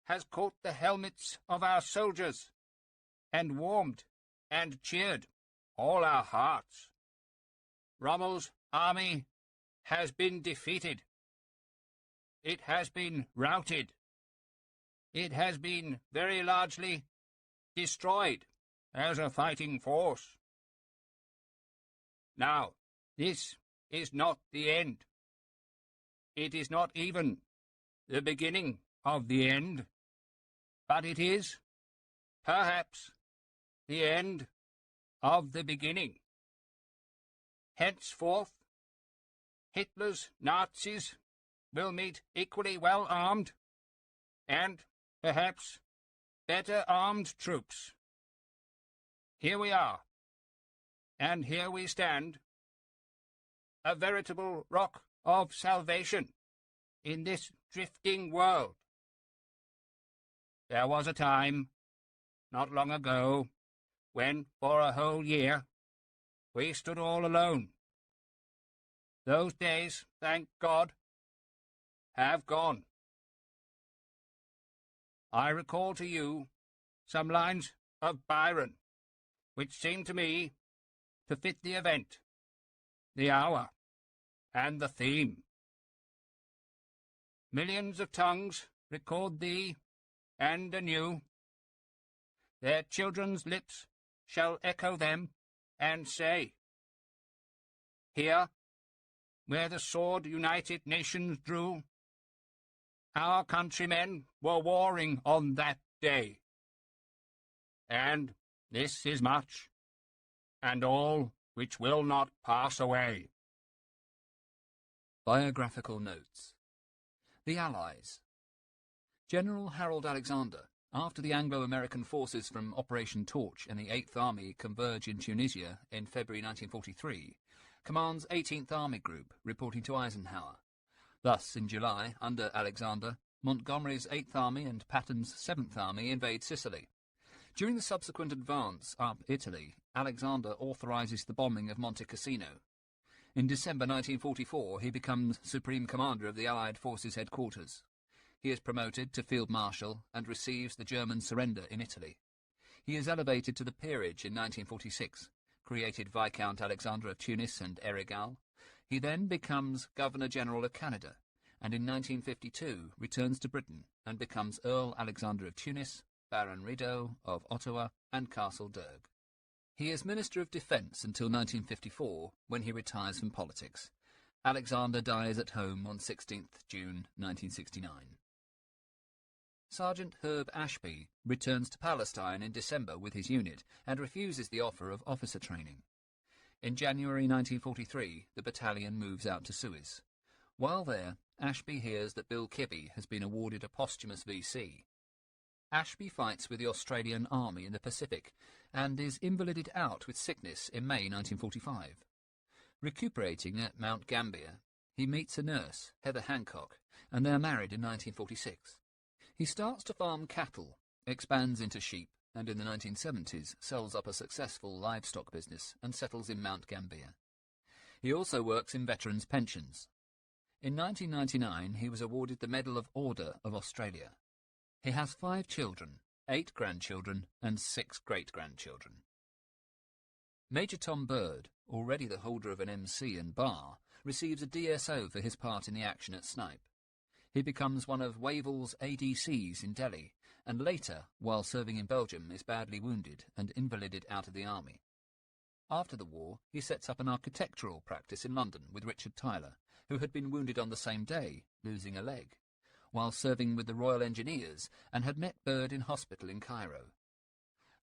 has caught the helmets of our soldiers, and warmed and cheered all our hearts. Rommel's army has been defeated. It has been routed. It has been very largely destroyed as a fighting force. Now, this is not the end. It is not even the beginning of the end, but it is, perhaps, the end of the beginning. Henceforth, Hitler's Nazis will meet equally well armed, and perhaps better armed troops. Here we are, and here we stand, a veritable rock of salvation in this drifting world. There was a time, not long ago, when, for a whole year, we stood all alone. Those days, thank God, have gone. I recall to you some lines of Byron, which seem to me to fit the event, the hour, and the theme. Millions of tongues record thee, and anew. Their children's lips shall echo them, and say, Here, where the sword-united nations drew, our countrymen were warring on that day. And this is much, and all which will not pass away. Biographical notes. The Allies. General Harold Alexander, after the Anglo-American forces from Operation Torch and the 8th Army converge in Tunisia in February 1943, commands 18th Army Group, reporting to Eisenhower. Thus, in July, under Alexander, Montgomery's 8th Army and Patton's 7th Army invade Sicily. During the subsequent advance up Italy, Alexander authorizes the bombing of Monte Cassino. In December 1944, he becomes Supreme Commander of the Allied Forces Headquarters. He is promoted to Field Marshal and receives the German surrender in Italy. He is elevated to the peerage in 1946, created Viscount Alexander of Tunis and Erigal. He then becomes Governor-General of Canada, and in 1952 returns to Britain and becomes Earl Alexander of Tunis, Baron Rideau of Ottawa, and Castle Derg. He is Minister of Defence until 1954, when he retires from politics, Alexander dies at home on 16th June 1969. Sergeant Herb Ashby returns to Palestine in December with his unit and refuses the offer of officer training. In January 1943, the battalion moves out to Suez. While there, Ashby hears that Bill Kibbe has been awarded a posthumous VC. Ashby fights with the Australian Army in the Pacific and is invalided out with sickness in May 1945. Recuperating at Mount Gambier, he meets a nurse, Heather Hancock, and they are married in 1946. He starts to farm cattle, expands into sheep, and in the 1970s sells up a successful livestock business and settles in Mount Gambier. He also works in veterans' pensions. In 1999 he was awarded the Medal of Order of Australia. He has 5 children, 8 grandchildren and 6 great-grandchildren. Major Tom Bird, already the holder of an MC and bar, receives a DSO for his part in the action at Snipe. He becomes one of Wavell's ADCs in Delhi, and later, while serving in Belgium, is badly wounded and invalided out of the army. After the war, he sets up an architectural practice in London with Richard Tyler, who had been wounded on the same day, losing a leg, while serving with the Royal Engineers and had met Bird in hospital in Cairo.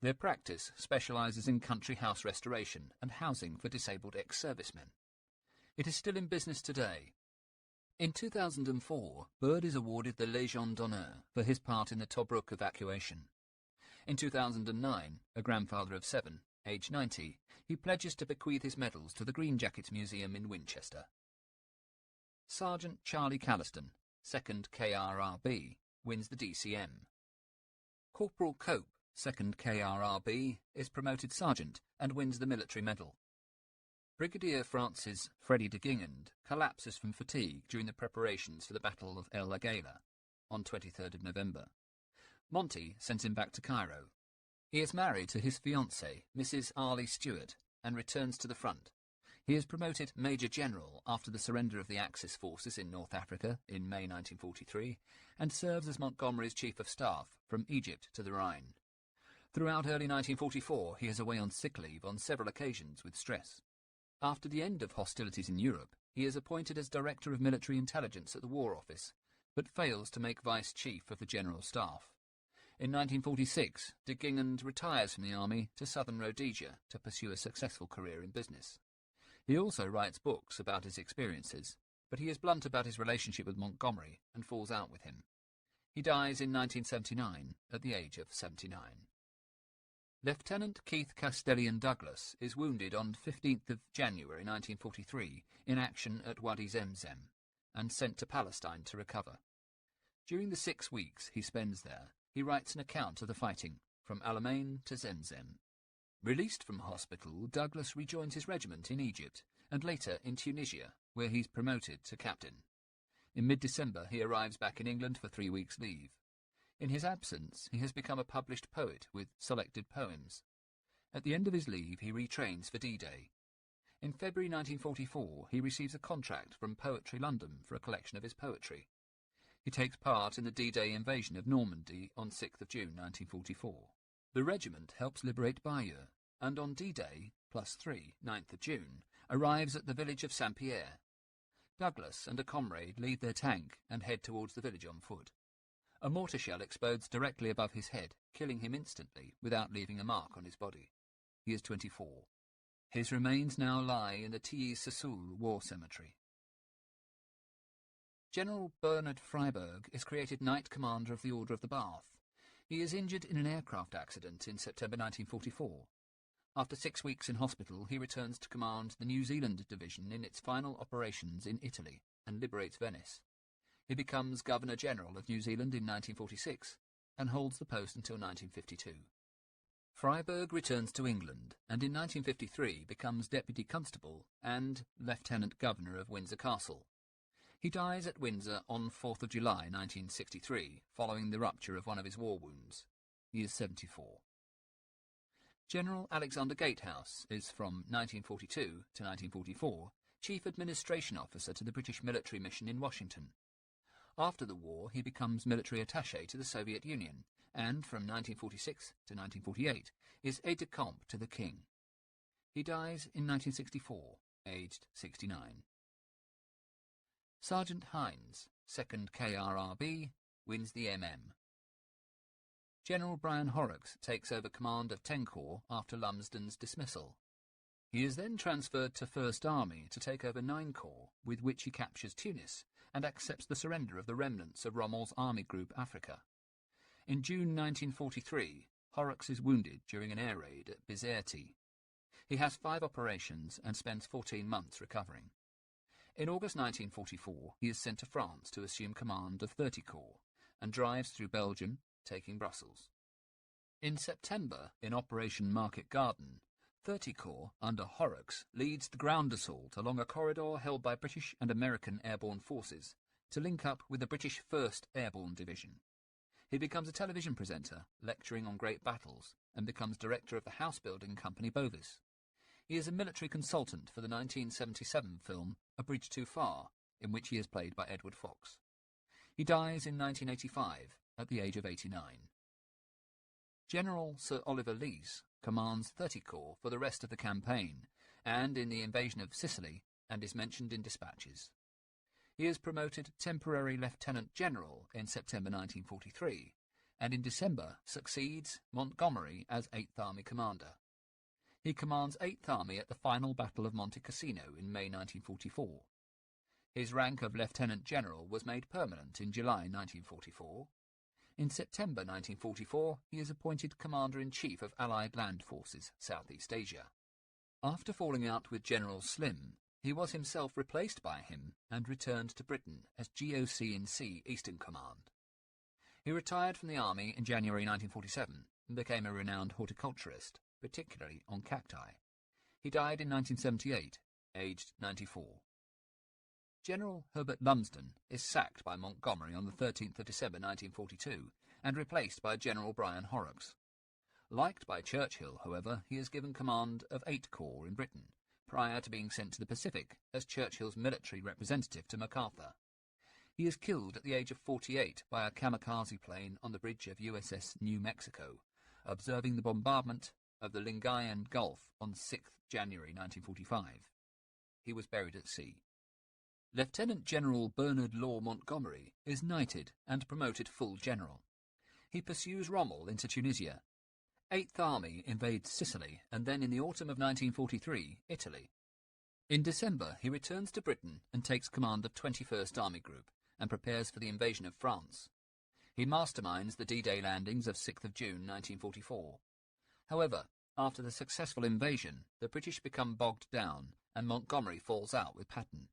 Their practice specialises in country house restoration and housing for disabled ex-servicemen. It is still in business today. In 2004, Bird is awarded the Légion d'honneur for his part in the Tobruk evacuation. In 2009, a grandfather of 7, aged 90, he pledges to bequeath his medals to the Green Jackets Museum in Winchester. Sergeant Charlie Calliston, 2nd KRRB, wins the DCM. Corporal Cope, 2nd KRRB, is promoted sergeant and wins the military medal. Brigadier Francis Freddy de Gingand collapses from fatigue during the preparations for the Battle of El Agheila on 23rd of November. Monty sends him back to Cairo. He is married to his fiancée, Mrs. Arlie Stewart, and returns to the front. He is promoted Major General after the surrender of the Axis forces in North Africa in May 1943, and serves as Montgomery's Chief of Staff from Egypt to the Rhine. Throughout early 1944, he is away on sick leave on several occasions with stress. After the end of hostilities in Europe, he is appointed as Director of Military Intelligence at the War Office, but fails to make Vice Chief of the General Staff. In 1946, de Gingand retires from the army to southern Rhodesia to pursue a successful career in business. He also writes books about his experiences, but he is blunt about his relationship with Montgomery and falls out with him. He dies in 1979 at the age of 79. Lieutenant Keith Castellian Douglas is wounded on 15th of January 1943 in action at Wadi Zemzem and sent to Palestine to recover. During the 6 weeks he spends there, he writes an account of the fighting, from Alamein to Zemzem. Released from hospital, Douglas rejoins his regiment in Egypt and later in Tunisia, where he's promoted to captain. In mid-December he arrives back in England for 3 weeks' leave. In his absence, he has become a published poet with selected poems. At the end of his leave, he retrains for D-Day. In February 1944, he receives a contract from Poetry London for a collection of his poetry. He takes part in the D-Day invasion of Normandy on 6th of June 1944. The regiment helps liberate Bayeux, and on D-Day, +3, 9th of June, arrives at the village of Saint-Pierre. Douglas and a comrade leave their tank and head towards the village on foot. A mortar shell explodes directly above his head, killing him instantly without leaving a mark on his body. He is 24. His remains now lie in the Tilly-Sassoul War Cemetery. General Bernard Freyberg is created Knight Commander of the Order of the Bath. He is injured in an aircraft accident in September 1944. After 6 weeks in hospital, he returns to command the New Zealand Division in its final operations in Italy and liberates Venice. He becomes Governor-General of New Zealand in 1946 and holds the post until 1952. Freyberg returns to England and in 1953 becomes Deputy Constable and Lieutenant Governor of Windsor Castle. He dies at Windsor on 4th of July 1963, following the rupture of one of his war wounds. He is 74. General Alexander Gatehouse is from 1942 to 1944 Chief Administration Officer to the British military mission in Washington. After the war, he becomes military attaché to the Soviet Union, and from 1946 to 1948 is aide-de-camp to the King. He dies in 1964, aged 69. Sergeant Hines, 2nd KRRB, wins the MM. General Brian Horrocks takes over command of 10 Corps after Lumsden's dismissal. He is then transferred to 1st Army to take over 9 Corps, with which he captures Tunis and accepts the surrender of the remnants of Rommel's Army Group Africa. In June 1943, Horrocks is wounded during an air raid at Bizerte. He has 5 operations and spends 14 months recovering. In August 1944, he is sent to France to assume command of 30 Corps and drives through Belgium, taking Brussels. In September, in Operation Market Garden, 30 Corps under Horrocks leads the ground assault along a corridor held by British and American airborne forces to link up with the British 1st Airborne Division. He becomes a television presenter, lecturing on great battles, and becomes director of the house-building company Bovis. He is a military consultant for the 1977 film A Bridge Too Far, in which he is played by Edward Fox. He dies in 1985 at the age of 89. General Sir Oliver Leese commands 30 Corps for the rest of the campaign and in the invasion of Sicily, and is mentioned in dispatches. He is promoted temporary Lieutenant General in September 1943, and in December succeeds Montgomery as 8th Army Commander. He commands 8th Army at the final Battle of Monte Cassino in May 1944. His rank of Lieutenant General was made permanent in July 1944. In September 1944, he is appointed Commander-in-Chief of Allied Land Forces, Southeast Asia. After falling out with General Slim, he was himself replaced by him and returned to Britain as GOC-in-C Eastern Command. He retired from the army in January 1947 and became a renowned horticulturist, particularly on cacti. He died in 1978, aged 94. General Herbert Lumsden is sacked by Montgomery on the 13th of December 1942 and replaced by General Brian Horrocks. Liked by Churchill, however, he is given command of 8 Corps in Britain, prior to being sent to the Pacific as Churchill's military representative to MacArthur. He is killed at the age of 48 by a kamikaze plane on the bridge of USS New Mexico, observing the bombardment of the Lingayen Gulf on 6 January 1945. He was buried at sea. Lieutenant General Bernard Law Montgomery is knighted and promoted full general. He pursues Rommel into Tunisia. 8th Army invades Sicily and then in the autumn of 1943, Italy. In December, he returns to Britain and takes command of 21st Army Group and prepares for the invasion of France. He masterminds the D-Day landings of 6th of June 1944. However, after the successful invasion, the British become bogged down and Montgomery falls out with Patton.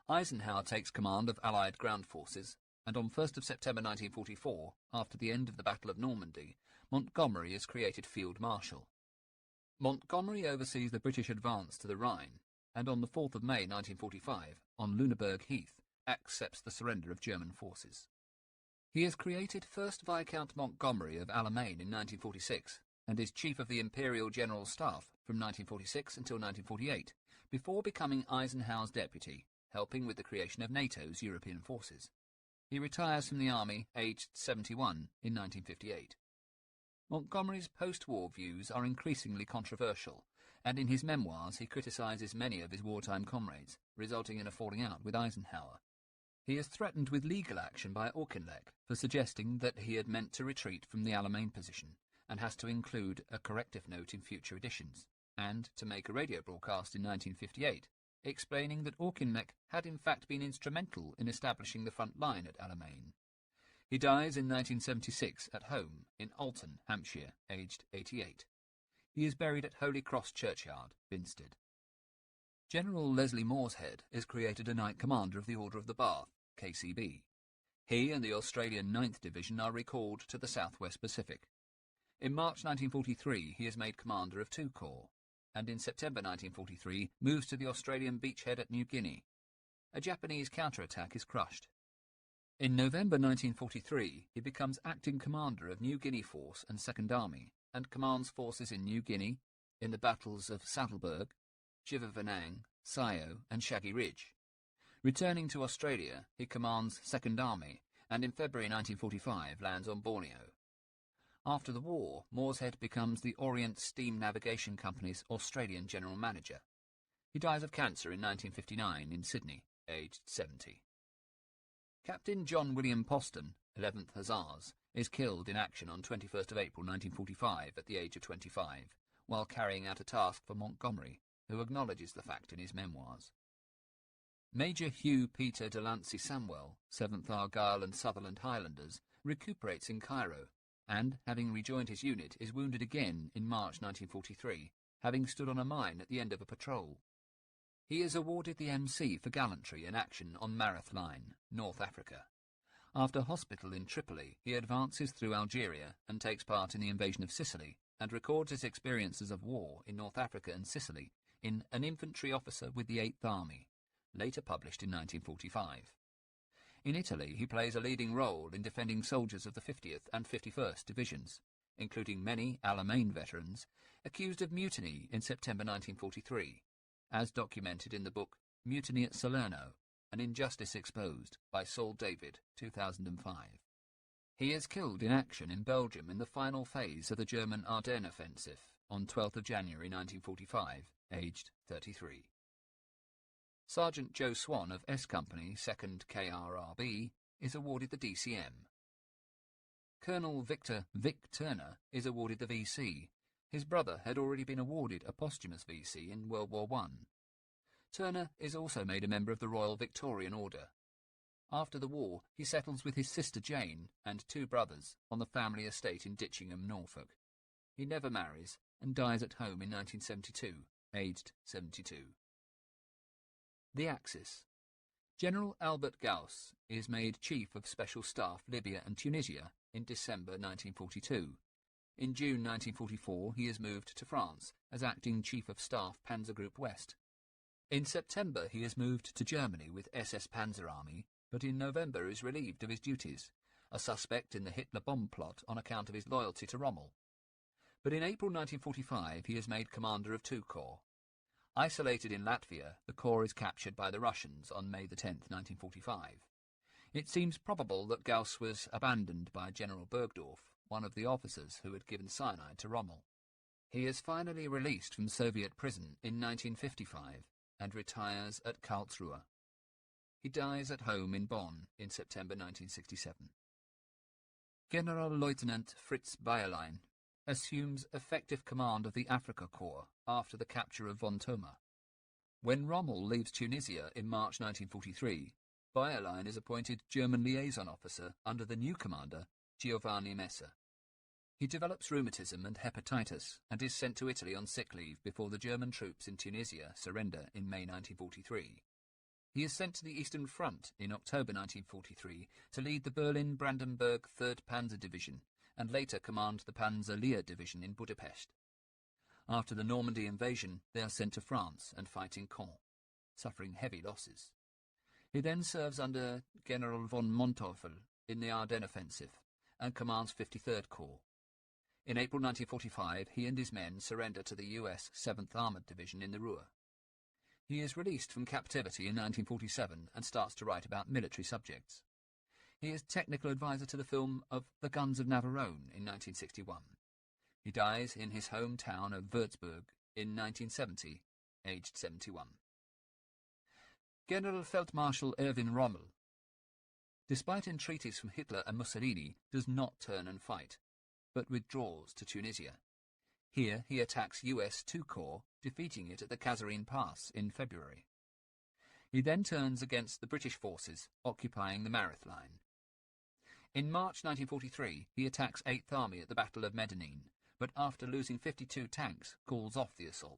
Eisenhower takes command of Allied ground forces, and on 1st of September 1944, after the end of the Battle of Normandy, Montgomery is created Field Marshal. Montgomery oversees the British advance to the Rhine, and on the 4th of May 1945, on Lüneburg Heath, accepts the surrender of German forces. He is created 1st Viscount Montgomery of Alamein in 1946, and is Chief of the Imperial General Staff from 1946 until 1948, before becoming Eisenhower's deputy, helping with the creation of NATO's European forces. He retires from the army aged 71 in 1958. Montgomery's post-war views are increasingly controversial, and in his memoirs he criticises many of his wartime comrades, resulting in a falling out with Eisenhower. He is threatened with legal action by Auchinleck for suggesting that he had meant to retreat from the Alamein position, and has to include a corrective note in future editions, and to make a radio broadcast in 1958, explaining that Auchinleck had in fact been instrumental in establishing the front line at Alamein. He dies in 1976 at home in Alton, Hampshire, aged 88. He is buried at Holy Cross Churchyard, Binstead. General Leslie Morshead is created a Knight Commander of the Order of the Bath, KCB. He and the Australian 9th Division are recalled to the Southwest Pacific. In March 1943 he is made Commander of 2 Corps, and in September 1943 moves to the Australian beachhead at New Guinea. A Japanese counterattack is crushed. In November 1943 he becomes Acting Commander of New Guinea Force and 2nd Army, and commands forces in New Guinea, in the battles of Saddleburg, Chivavanang, Sayo and Shaggy Ridge. Returning to Australia, he commands 2nd Army, and in February 1945 lands on Borneo. After the war, Morshead becomes the Orient Steam Navigation Company's Australian General Manager. He dies of cancer in 1959 in Sydney, aged 70. Captain John William Poston, 11th Hussars, is killed in action on 21st of April 1945 at the age of 25, while carrying out a task for Montgomery, who acknowledges the fact in his memoirs. Major Hugh Peter Delancey Samwell, 7th Argyll and Sutherland Highlanders, recuperates in Cairo, and, having rejoined his unit, is wounded again in March 1943, having stood on a mine at the end of a patrol. He is awarded the MC for gallantry in action on Mareth Line, North Africa. After hospital in Tripoli, he advances through Algeria and takes part in the invasion of Sicily, and records his experiences of war in North Africa and Sicily in An Infantry Officer with the 8th Army, later published in 1945. In Italy, he plays a leading role in defending soldiers of the 50th and 51st Divisions, including many Alamein veterans, accused of mutiny in September 1943, as documented in the book Mutiny at Salerno, An Injustice Exposed by Saul David, 2005. He is killed in action in Belgium in the final phase of the German Ardennes offensive on 12th of January 1945, aged 33. Sergeant Joe Swan of S Company, 2nd KRRB, is awarded the DCM. Colonel Victor Vic Turner is awarded the VC. His brother had already been awarded a posthumous VC in World War I. Turner is also made a member of the Royal Victorian Order. After the war, he settles with his sister Jane and 2 brothers on the family estate in Ditchingham, Norfolk. He never marries and dies at home in 1972, aged 72. The Axis. General Albert Gauss is made Chief of Special Staff Libya and Tunisia in December 1942. In June 1944, he is moved to France as Acting Chief of Staff Panzer Group West. In September, he is moved to Germany with SS Panzer Army, but in November is relieved of his duties, a suspect in the Hitler bomb plot on account of his loyalty to Rommel. But in April 1945, he is made commander of 2 corps. Isolated in Latvia, the corps is captured by the Russians on May 10, 1945. It seems probable that Gauss was abandoned by General Bergdorf, one of the officers who had given cyanide to Rommel. He is finally released from Soviet prison in 1955 and retires at Karlsruhe. He dies at home in Bonn in September 1967. Generalleutnant Fritz Bayerlein assumes effective command of the Afrika Corps after the capture of von Thoma. When Rommel leaves Tunisia in March 1943, Bayerlein is appointed German liaison officer under the new commander, Giovanni Messe. He develops rheumatism and hepatitis and is sent to Italy on sick leave before the German troops in Tunisia surrender in May 1943. He is sent to the Eastern Front in October 1943 to lead the Berlin-Brandenburg 3rd Panzer Division and later command the Panzer Lehr Division in Budapest. After the Normandy invasion, they are sent to France and fight in Caen, suffering heavy losses. He then serves under General von Manteuffel in the Ardennes offensive and commands 53rd Corps. In April 1945, he and his men surrender to the US 7th Armoured Division in the Ruhr. He is released from captivity in 1947 and starts to write about military subjects. He is technical advisor to the film of The Guns of Navarone in 1961. He dies in his hometown of Würzburg in 1970, aged 71. General Feldmarschall Erwin Rommel, despite entreaties from Hitler and Mussolini, does not turn and fight, but withdraws to Tunisia. Here he attacks US 2 Corps, defeating it at the Kasserine Pass in February. He then turns against the British forces, occupying the Mareth Line. In March 1943, he attacks 8th Army at the Battle of Medellin, but after losing 52 tanks, calls off the assault.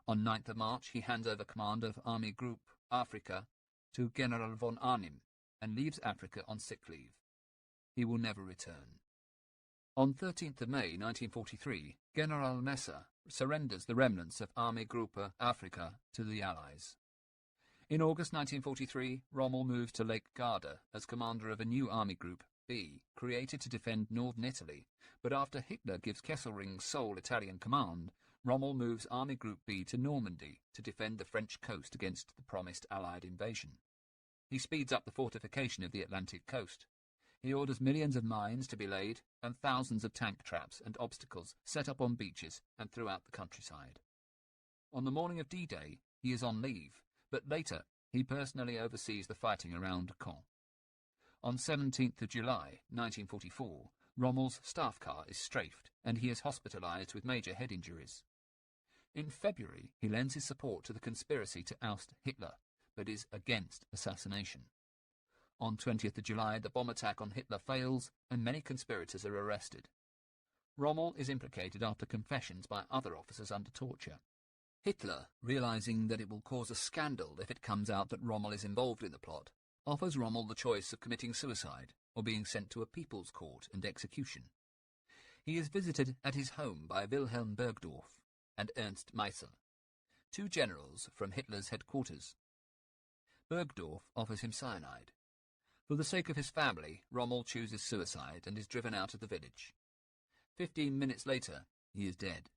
On 9th of March, he hands over command of Army Group Afrika to General von Arnim and leaves Africa on sick leave. He will never return. On 13th of May 1943, General Messe surrenders the remnants of Army Gruppe Afrika to the Allies. In August 1943, Rommel moves to Lake Garda as commander of a new Army Group B, created to defend northern Italy, but after Hitler gives Kesselring sole Italian command, Rommel moves Army Group B to Normandy to defend the French coast against the promised Allied invasion. He speeds up the fortification of the Atlantic coast. He orders millions of mines to be laid and thousands of tank traps and obstacles set up on beaches and throughout the countryside. On the morning of D-Day, he is on leave, but later he personally oversees the fighting around Caen. On 17th of July, 1944, Rommel's staff car is strafed and he is hospitalised with major head injuries. In February, he lends his support to the conspiracy to oust Hitler, but is against assassination. On 20th of July, the bomb attack on Hitler fails and many conspirators are arrested. Rommel is implicated after confessions by other officers under torture. Hitler, realising that it will cause a scandal if it comes out that Rommel is involved in the plot, offers Rommel the choice of committing suicide or being sent to a people's court and execution. He is visited at his home by Wilhelm Burgdorf and Ernst Meissel, two generals from Hitler's headquarters. Burgdorf offers him cyanide. For the sake of his family, Rommel chooses suicide and is driven out of the village. 15 minutes later, he is dead.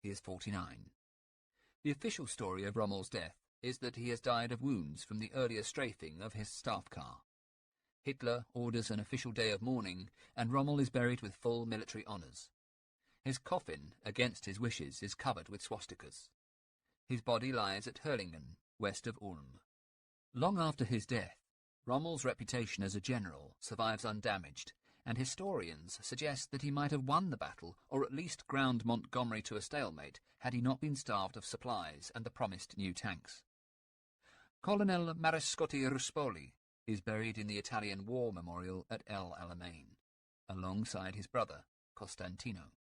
He is 49. The official story of Rommel's death is that he has died of wounds from the earlier strafing of his staff car. Hitler orders an official day of mourning, and Rommel is buried with full military honours. His coffin, against his wishes, is covered with swastikas. His body lies at Hurlingen, west of Ulm. Long after his death, Rommel's reputation as a general survives undamaged, and historians suggest that he might have won the battle or at least ground Montgomery to a stalemate had he not been starved of supplies and the promised new tanks. Colonel Marescotti Ruspoli is buried in the Italian War Memorial at El Alamein, alongside his brother, Costantino.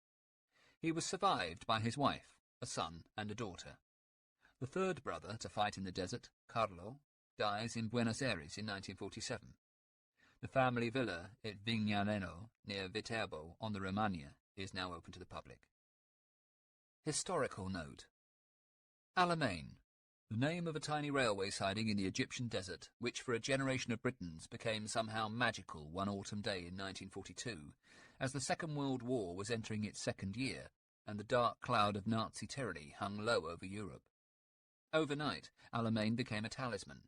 He was survived by his wife, a son and a daughter. The third brother to fight in the desert, Carlo, dies in Buenos Aires in 1947. The family villa at Vignaleno, near Viterbo on the Romagna, is now open to the public. Historical note. Alamein, the name of a tiny railway siding in the Egyptian desert, which for a generation of Britons became somehow magical one autumn day in 1942, as the Second World War was entering its second year, and the dark cloud of Nazi tyranny hung low over Europe. Overnight, Alamein became a talisman,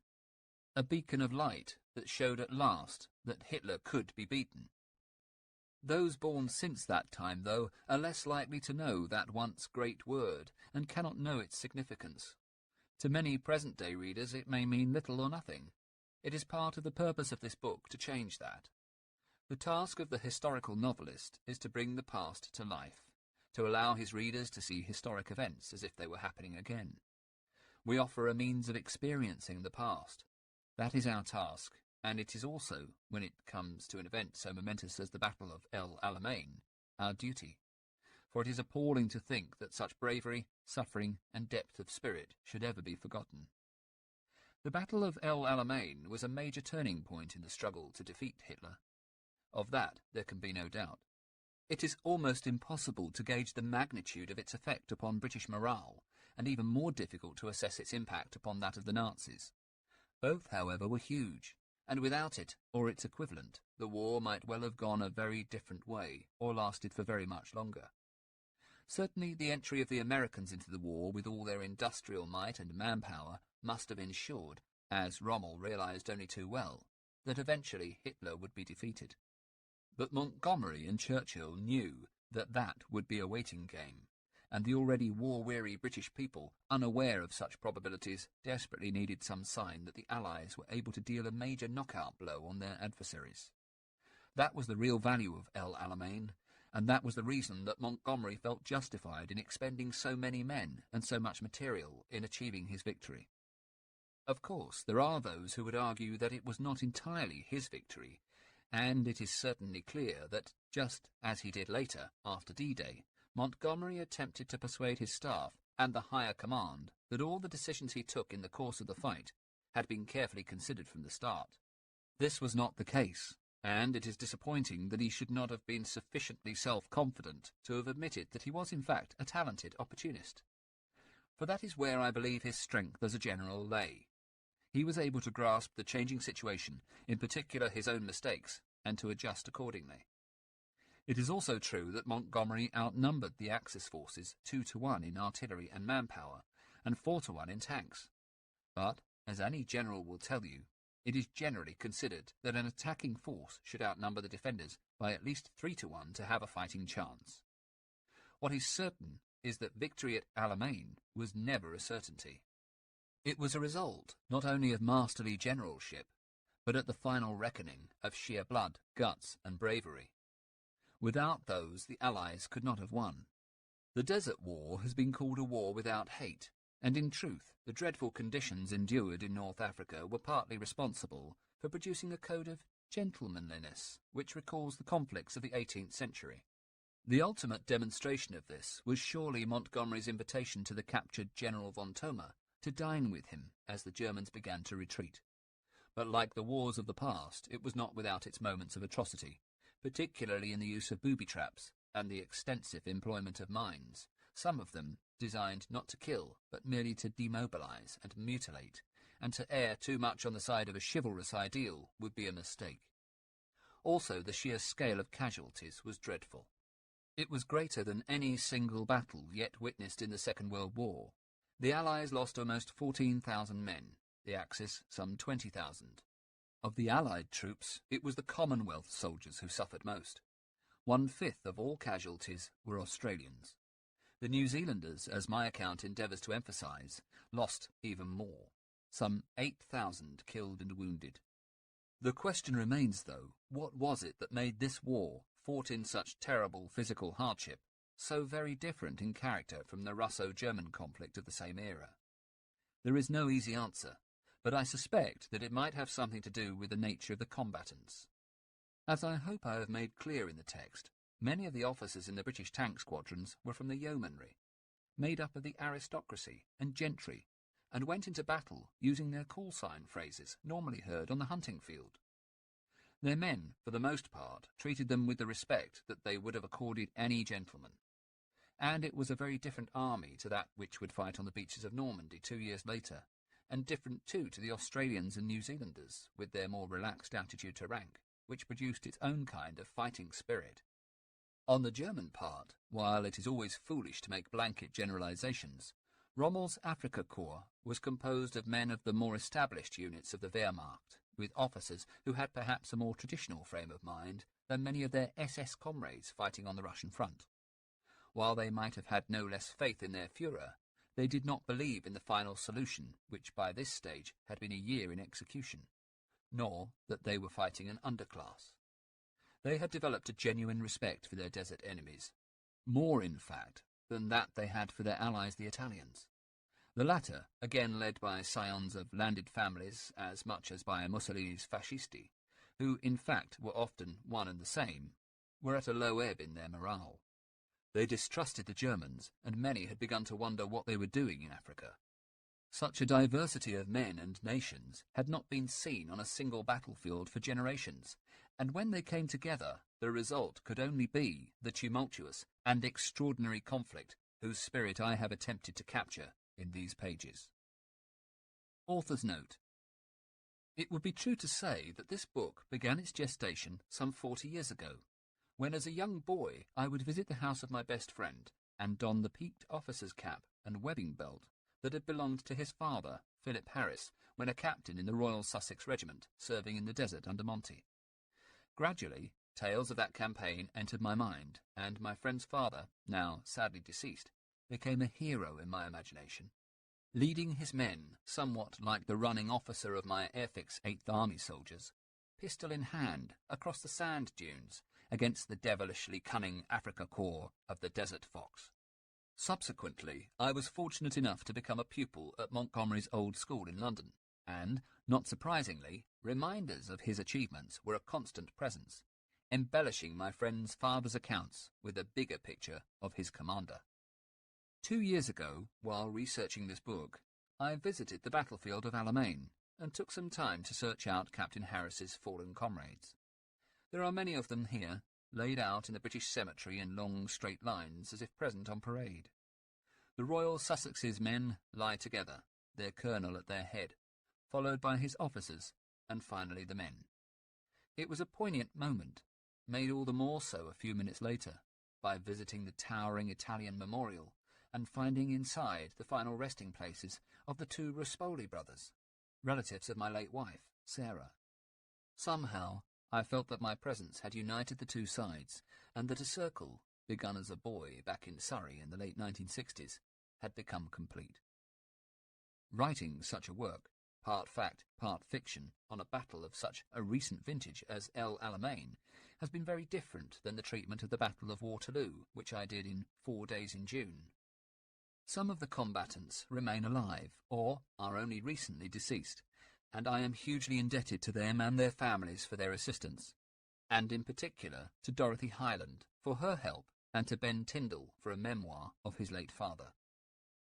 a beacon of light that showed at last that Hitler could be beaten. Those born since that time, though, are less likely to know that once great word, and cannot know its significance. To many present-day readers it may mean little or nothing. It is part of the purpose of this book to change that. The task of the historical novelist is to bring the past to life, to allow his readers to see historic events as if they were happening again. We offer a means of experiencing the past. That is our task, and it is also, when it comes to an event so momentous as the Battle of El Alamein, our duty. For it is appalling to think that such bravery, suffering, and depth of spirit should ever be forgotten. The Battle of El Alamein was a major turning point in the struggle to defeat Hitler. Of that there can be no doubt. It is almost impossible to gauge the magnitude of its effect upon British morale, and even more difficult to assess its impact upon that of the Nazis. Both, however, were huge, and without it, or its equivalent, the war might well have gone a very different way, or lasted for very much longer. Certainly the entry of the Americans into the war with all their industrial might and manpower must have ensured, as Rommel realised only too well, that eventually Hitler would be defeated. But Montgomery and Churchill knew that that would be a waiting game, and the already war-weary British people, unaware of such probabilities, desperately needed some sign that the Allies were able to deal a major knockout blow on their adversaries. That was the real value of El Alamein, and that was the reason that Montgomery felt justified in expending so many men and so much material in achieving his victory. Of course, there are those who would argue that it was not entirely his victory, and it is certainly clear that, just as he did later, after D-Day, Montgomery attempted to persuade his staff and the higher command that all the decisions he took in the course of the fight had been carefully considered from the start. This was not the case, and it is disappointing that he should not have been sufficiently self-confident to have admitted that he was in fact a talented opportunist. For that is where I believe his strength as a general lay. He was able to grasp the changing situation, in particular his own mistakes, and to adjust accordingly. It is also true that Montgomery outnumbered the Axis forces 2-1 in artillery and manpower, and 4-1 in tanks. But, as any general will tell you, it is generally considered that an attacking force should outnumber the defenders by at least 3-1 to have a fighting chance. What is certain is that victory at Alamein was never a certainty. It was a result not only of masterly generalship, but at the final reckoning of sheer blood, guts, and bravery. Without those, the Allies could not have won. The Desert War has been called a war without hate, and in truth, the dreadful conditions endured in North Africa were partly responsible for producing a code of gentlemanliness which recalls the conflicts of the 18th century. The ultimate demonstration of this was surely Montgomery's invitation to the captured General von Thoma to dine with him as the Germans began to retreat. But like the wars of the past, it was not without its moments of atrocity, particularly in the use of booby traps and the extensive employment of mines, some of them designed not to kill, but merely to demobilize and mutilate, and to err too much on the side of a chivalrous ideal would be a mistake. Also, the sheer scale of casualties was dreadful. It was greater than any single battle yet witnessed in the Second World War. The Allies lost almost 14,000 men, the Axis some 20,000. Of the Allied troops, it was the Commonwealth soldiers who suffered most. 1/5 of all casualties were Australians. The New Zealanders, as my account endeavours to emphasise, lost even more, some 8,000 killed and wounded. The question remains, though, what was it that made this war, fought in such terrible physical hardship, so very different in character from the Russo-German conflict of the same era? There is no easy answer, but I suspect that it might have something to do with the nature of the combatants. As I hope I have made clear in the text, many of the officers in the British tank squadrons were from the yeomanry, made up of the aristocracy and gentry, and went into battle using their call-sign phrases normally heard on the hunting field. Their men, for the most part, treated them with the respect that they would have accorded any gentleman. And it was a very different army to that which would fight on the beaches of Normandy 2 years later, and different too to the Australians and New Zealanders, with their more relaxed attitude to rank, which produced its own kind of fighting spirit. On the German part, while it is always foolish to make blanket generalizations, Rommel's Afrika Korps was composed of men of the more established units of the Wehrmacht, with officers who had perhaps a more traditional frame of mind than many of their SS comrades fighting on the Russian front. While they might have had no less faith in their Führer, they did not believe in the final solution, which by this stage had been a year in execution, nor that they were fighting an underclass. They had developed a genuine respect for their desert enemies, more, in fact, than that they had for their allies the Italians. The latter, again led by scions of landed families as much as by Mussolini's fascisti, who in fact were often one and the same, were at a low ebb in their morale. They distrusted the Germans, and many had begun to wonder what they were doing in Africa. Such a diversity of men and nations had not been seen on a single battlefield for generations, and when they came together, the result could only be the tumultuous and extraordinary conflict whose spirit I have attempted to capture in these pages. Author's note. It would be true to say that this book began its gestation some 40 years ago, when as a young boy I would visit the house of my best friend and don the peaked officer's cap and webbing belt that had belonged to his father, Philip Harris, when a captain in the Royal Sussex Regiment serving in the desert under Monty. Gradually, tales of that campaign entered my mind, and my friend's father, now sadly deceased, became a hero in my imagination. Leading his men, somewhat like the running officer of my Airfix 8th Army soldiers, pistol in hand, across the sand dunes, against the devilishly cunning Afrika Korps of the Desert Fox. Subsequently, I was fortunate enough to become a pupil at Montgomery's old school in London, and, not surprisingly, reminders of his achievements were a constant presence, embellishing my friend's father's accounts with a bigger picture of his commander. 2 years ago, while researching this book, I visited the battlefield of Alamein and took some time to search out Captain Harris's fallen comrades. There are many of them here, laid out in the British cemetery in long straight lines as if present on parade. The Royal Sussex's men lie together, their colonel at their head, followed by his officers, and finally the men. It was a poignant moment, made all the more so a few minutes later, by visiting the towering Italian memorial and finding inside the final resting places of the 2 Ruspoli brothers, relatives of my late wife, Sarah. Somehow, I felt that my presence had united the 2 sides, and that a circle, begun as a boy back in Surrey in the late 1960s, had become complete. Writing such a work, part fact, part fiction, on a battle of such a recent vintage as El Alamein has been very different than the treatment of the Battle of Waterloo, which I did in 4 Days in June. Some of the combatants remain alive, or are only recently deceased, and I am hugely indebted to them and their families for their assistance, and in particular to Dorothy Hyland for her help, and to Ben Tyndall for a memoir of his late father.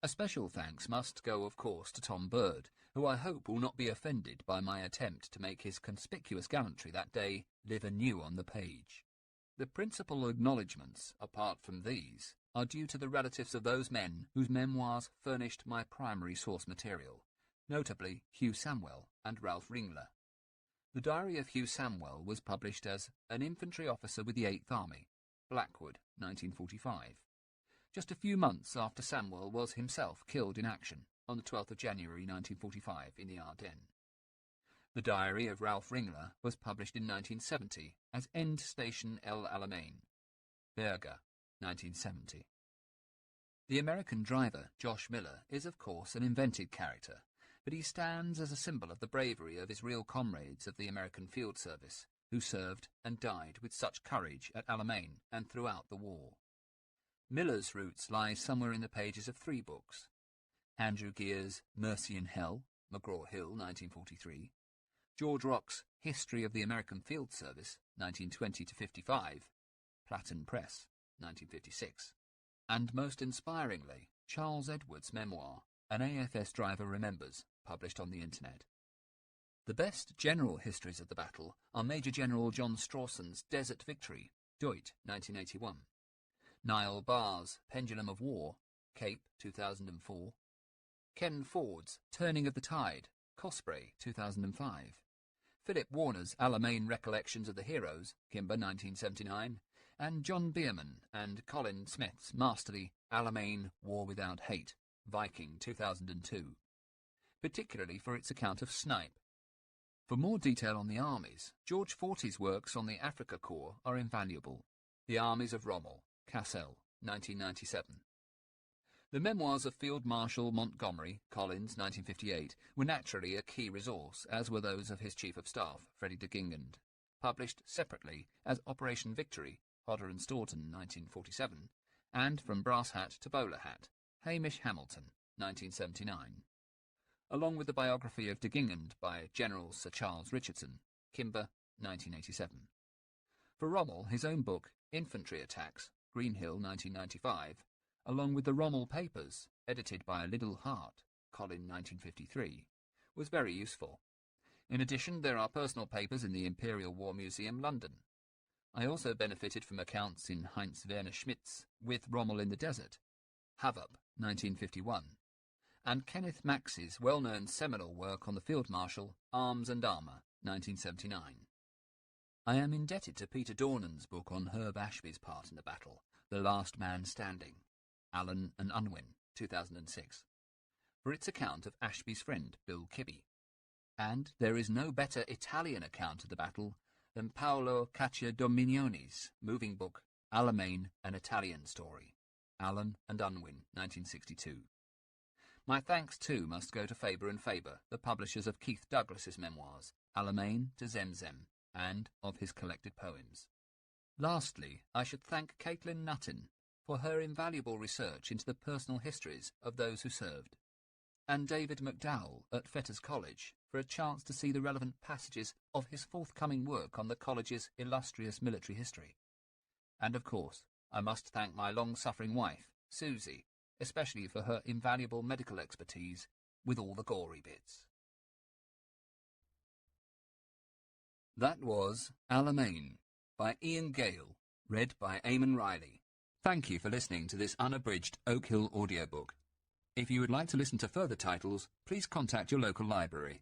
A special thanks must go, of course, to Tom Bird, who I hope will not be offended by my attempt to make his conspicuous gallantry that day live anew on the page. The principal acknowledgments, apart from these, are due to the relatives of those men whose memoirs furnished my primary source material, notably Hugh Samwell and Ralph Ringler. The diary of Hugh Samwell was published as an infantry officer with the 8th Army, Blackwood, 1945, just a few months after Samwell was himself killed in action on the 12th of January 1945 in the Ardennes. The diary of Ralph Ringler was published in 1970 as End Station El Alamein, Berger, 1970. The American driver, Josh Miller, is of course an invented character, but he stands as a symbol of the bravery of his real comrades of the American Field Service, who served and died with such courage at Alamein and throughout the war. Miller's roots lie somewhere in the pages of 3 books: Andrew Gear's Mercy in Hell, McGraw-Hill, 1943, George Rock's History of the American Field Service, 1920-55, Platten Press, 1956, and most inspiringly, Charles Edwards' memoir, An AFS Driver Remembers, published on the Internet. The best general histories of the battle are Major General John Strawson's Desert Victory, Deut, 1981, Niall Barr's Pendulum of War, Cape, 2004, Ken Ford's Turning of the Tide, Cosspray, 2005, Philip Warner's Alamein Recollections of the Heroes, Kimber, 1979, and John Bierman and Colin Smith's masterly Alamein War Without Hate, Viking, 2002, particularly for its account of Snipe. For more detail on the armies, George Fortey's works on the Africa Corps are invaluable. The Armies of Rommel, Cassell, 1997. The memoirs of Field Marshal Montgomery, Collins, 1958, were naturally a key resource, as were those of his Chief of Staff, Freddie de Gingand, published separately as Operation Victory, Hodder and Staunton, 1947, and From Brass Hat to Bowler Hat, Hamish Hamilton, 1979, along with the biography of de Gingand by General Sir Charles Richardson, Kimber, 1987. For Rommel, his own book, Infantry Attacks, Greenhill, 1995, along with the Rommel Papers, edited by Liddell Hart, Colin, 1953, was very useful. In addition, there are personal papers in the Imperial War Museum, London. I also benefited from accounts in Heinz Werner Schmidt's With Rommel in the Desert, Havup, 1951, and Kenneth Maxey's well-known seminal work on the Field Marshal, Arms and Armour, 1979. I am indebted to Peter Dornan's book on Herb Ashby's part in the battle, The Last Man Standing, Allen and Unwin, 2006, for its account of Ashby's friend, Bill Kibbe. And there is no better Italian account of the battle than Paolo Cacciadominioni's moving book, Alamein, An Italian Story, Allen and Unwin, 1962. My thanks, too, must go to Faber and Faber, the publishers of Keith Douglas's memoirs, Alamein to Zemzem, and of his collected poems. Lastly, I should thank Caitlin Nuttin for her invaluable research into the personal histories of those who served, and David McDowell at Fetters College for a chance to see the relevant passages of his forthcoming work on the college's illustrious military history. And of course, I must thank my long-suffering wife, Susie, especially for her invaluable medical expertise with all the gory bits. That was Alamein by Ian Gale, read by Eamon Riley. Thank you for listening to this unabridged Oak Hill audiobook. If you would like to listen to further titles, please contact your local library.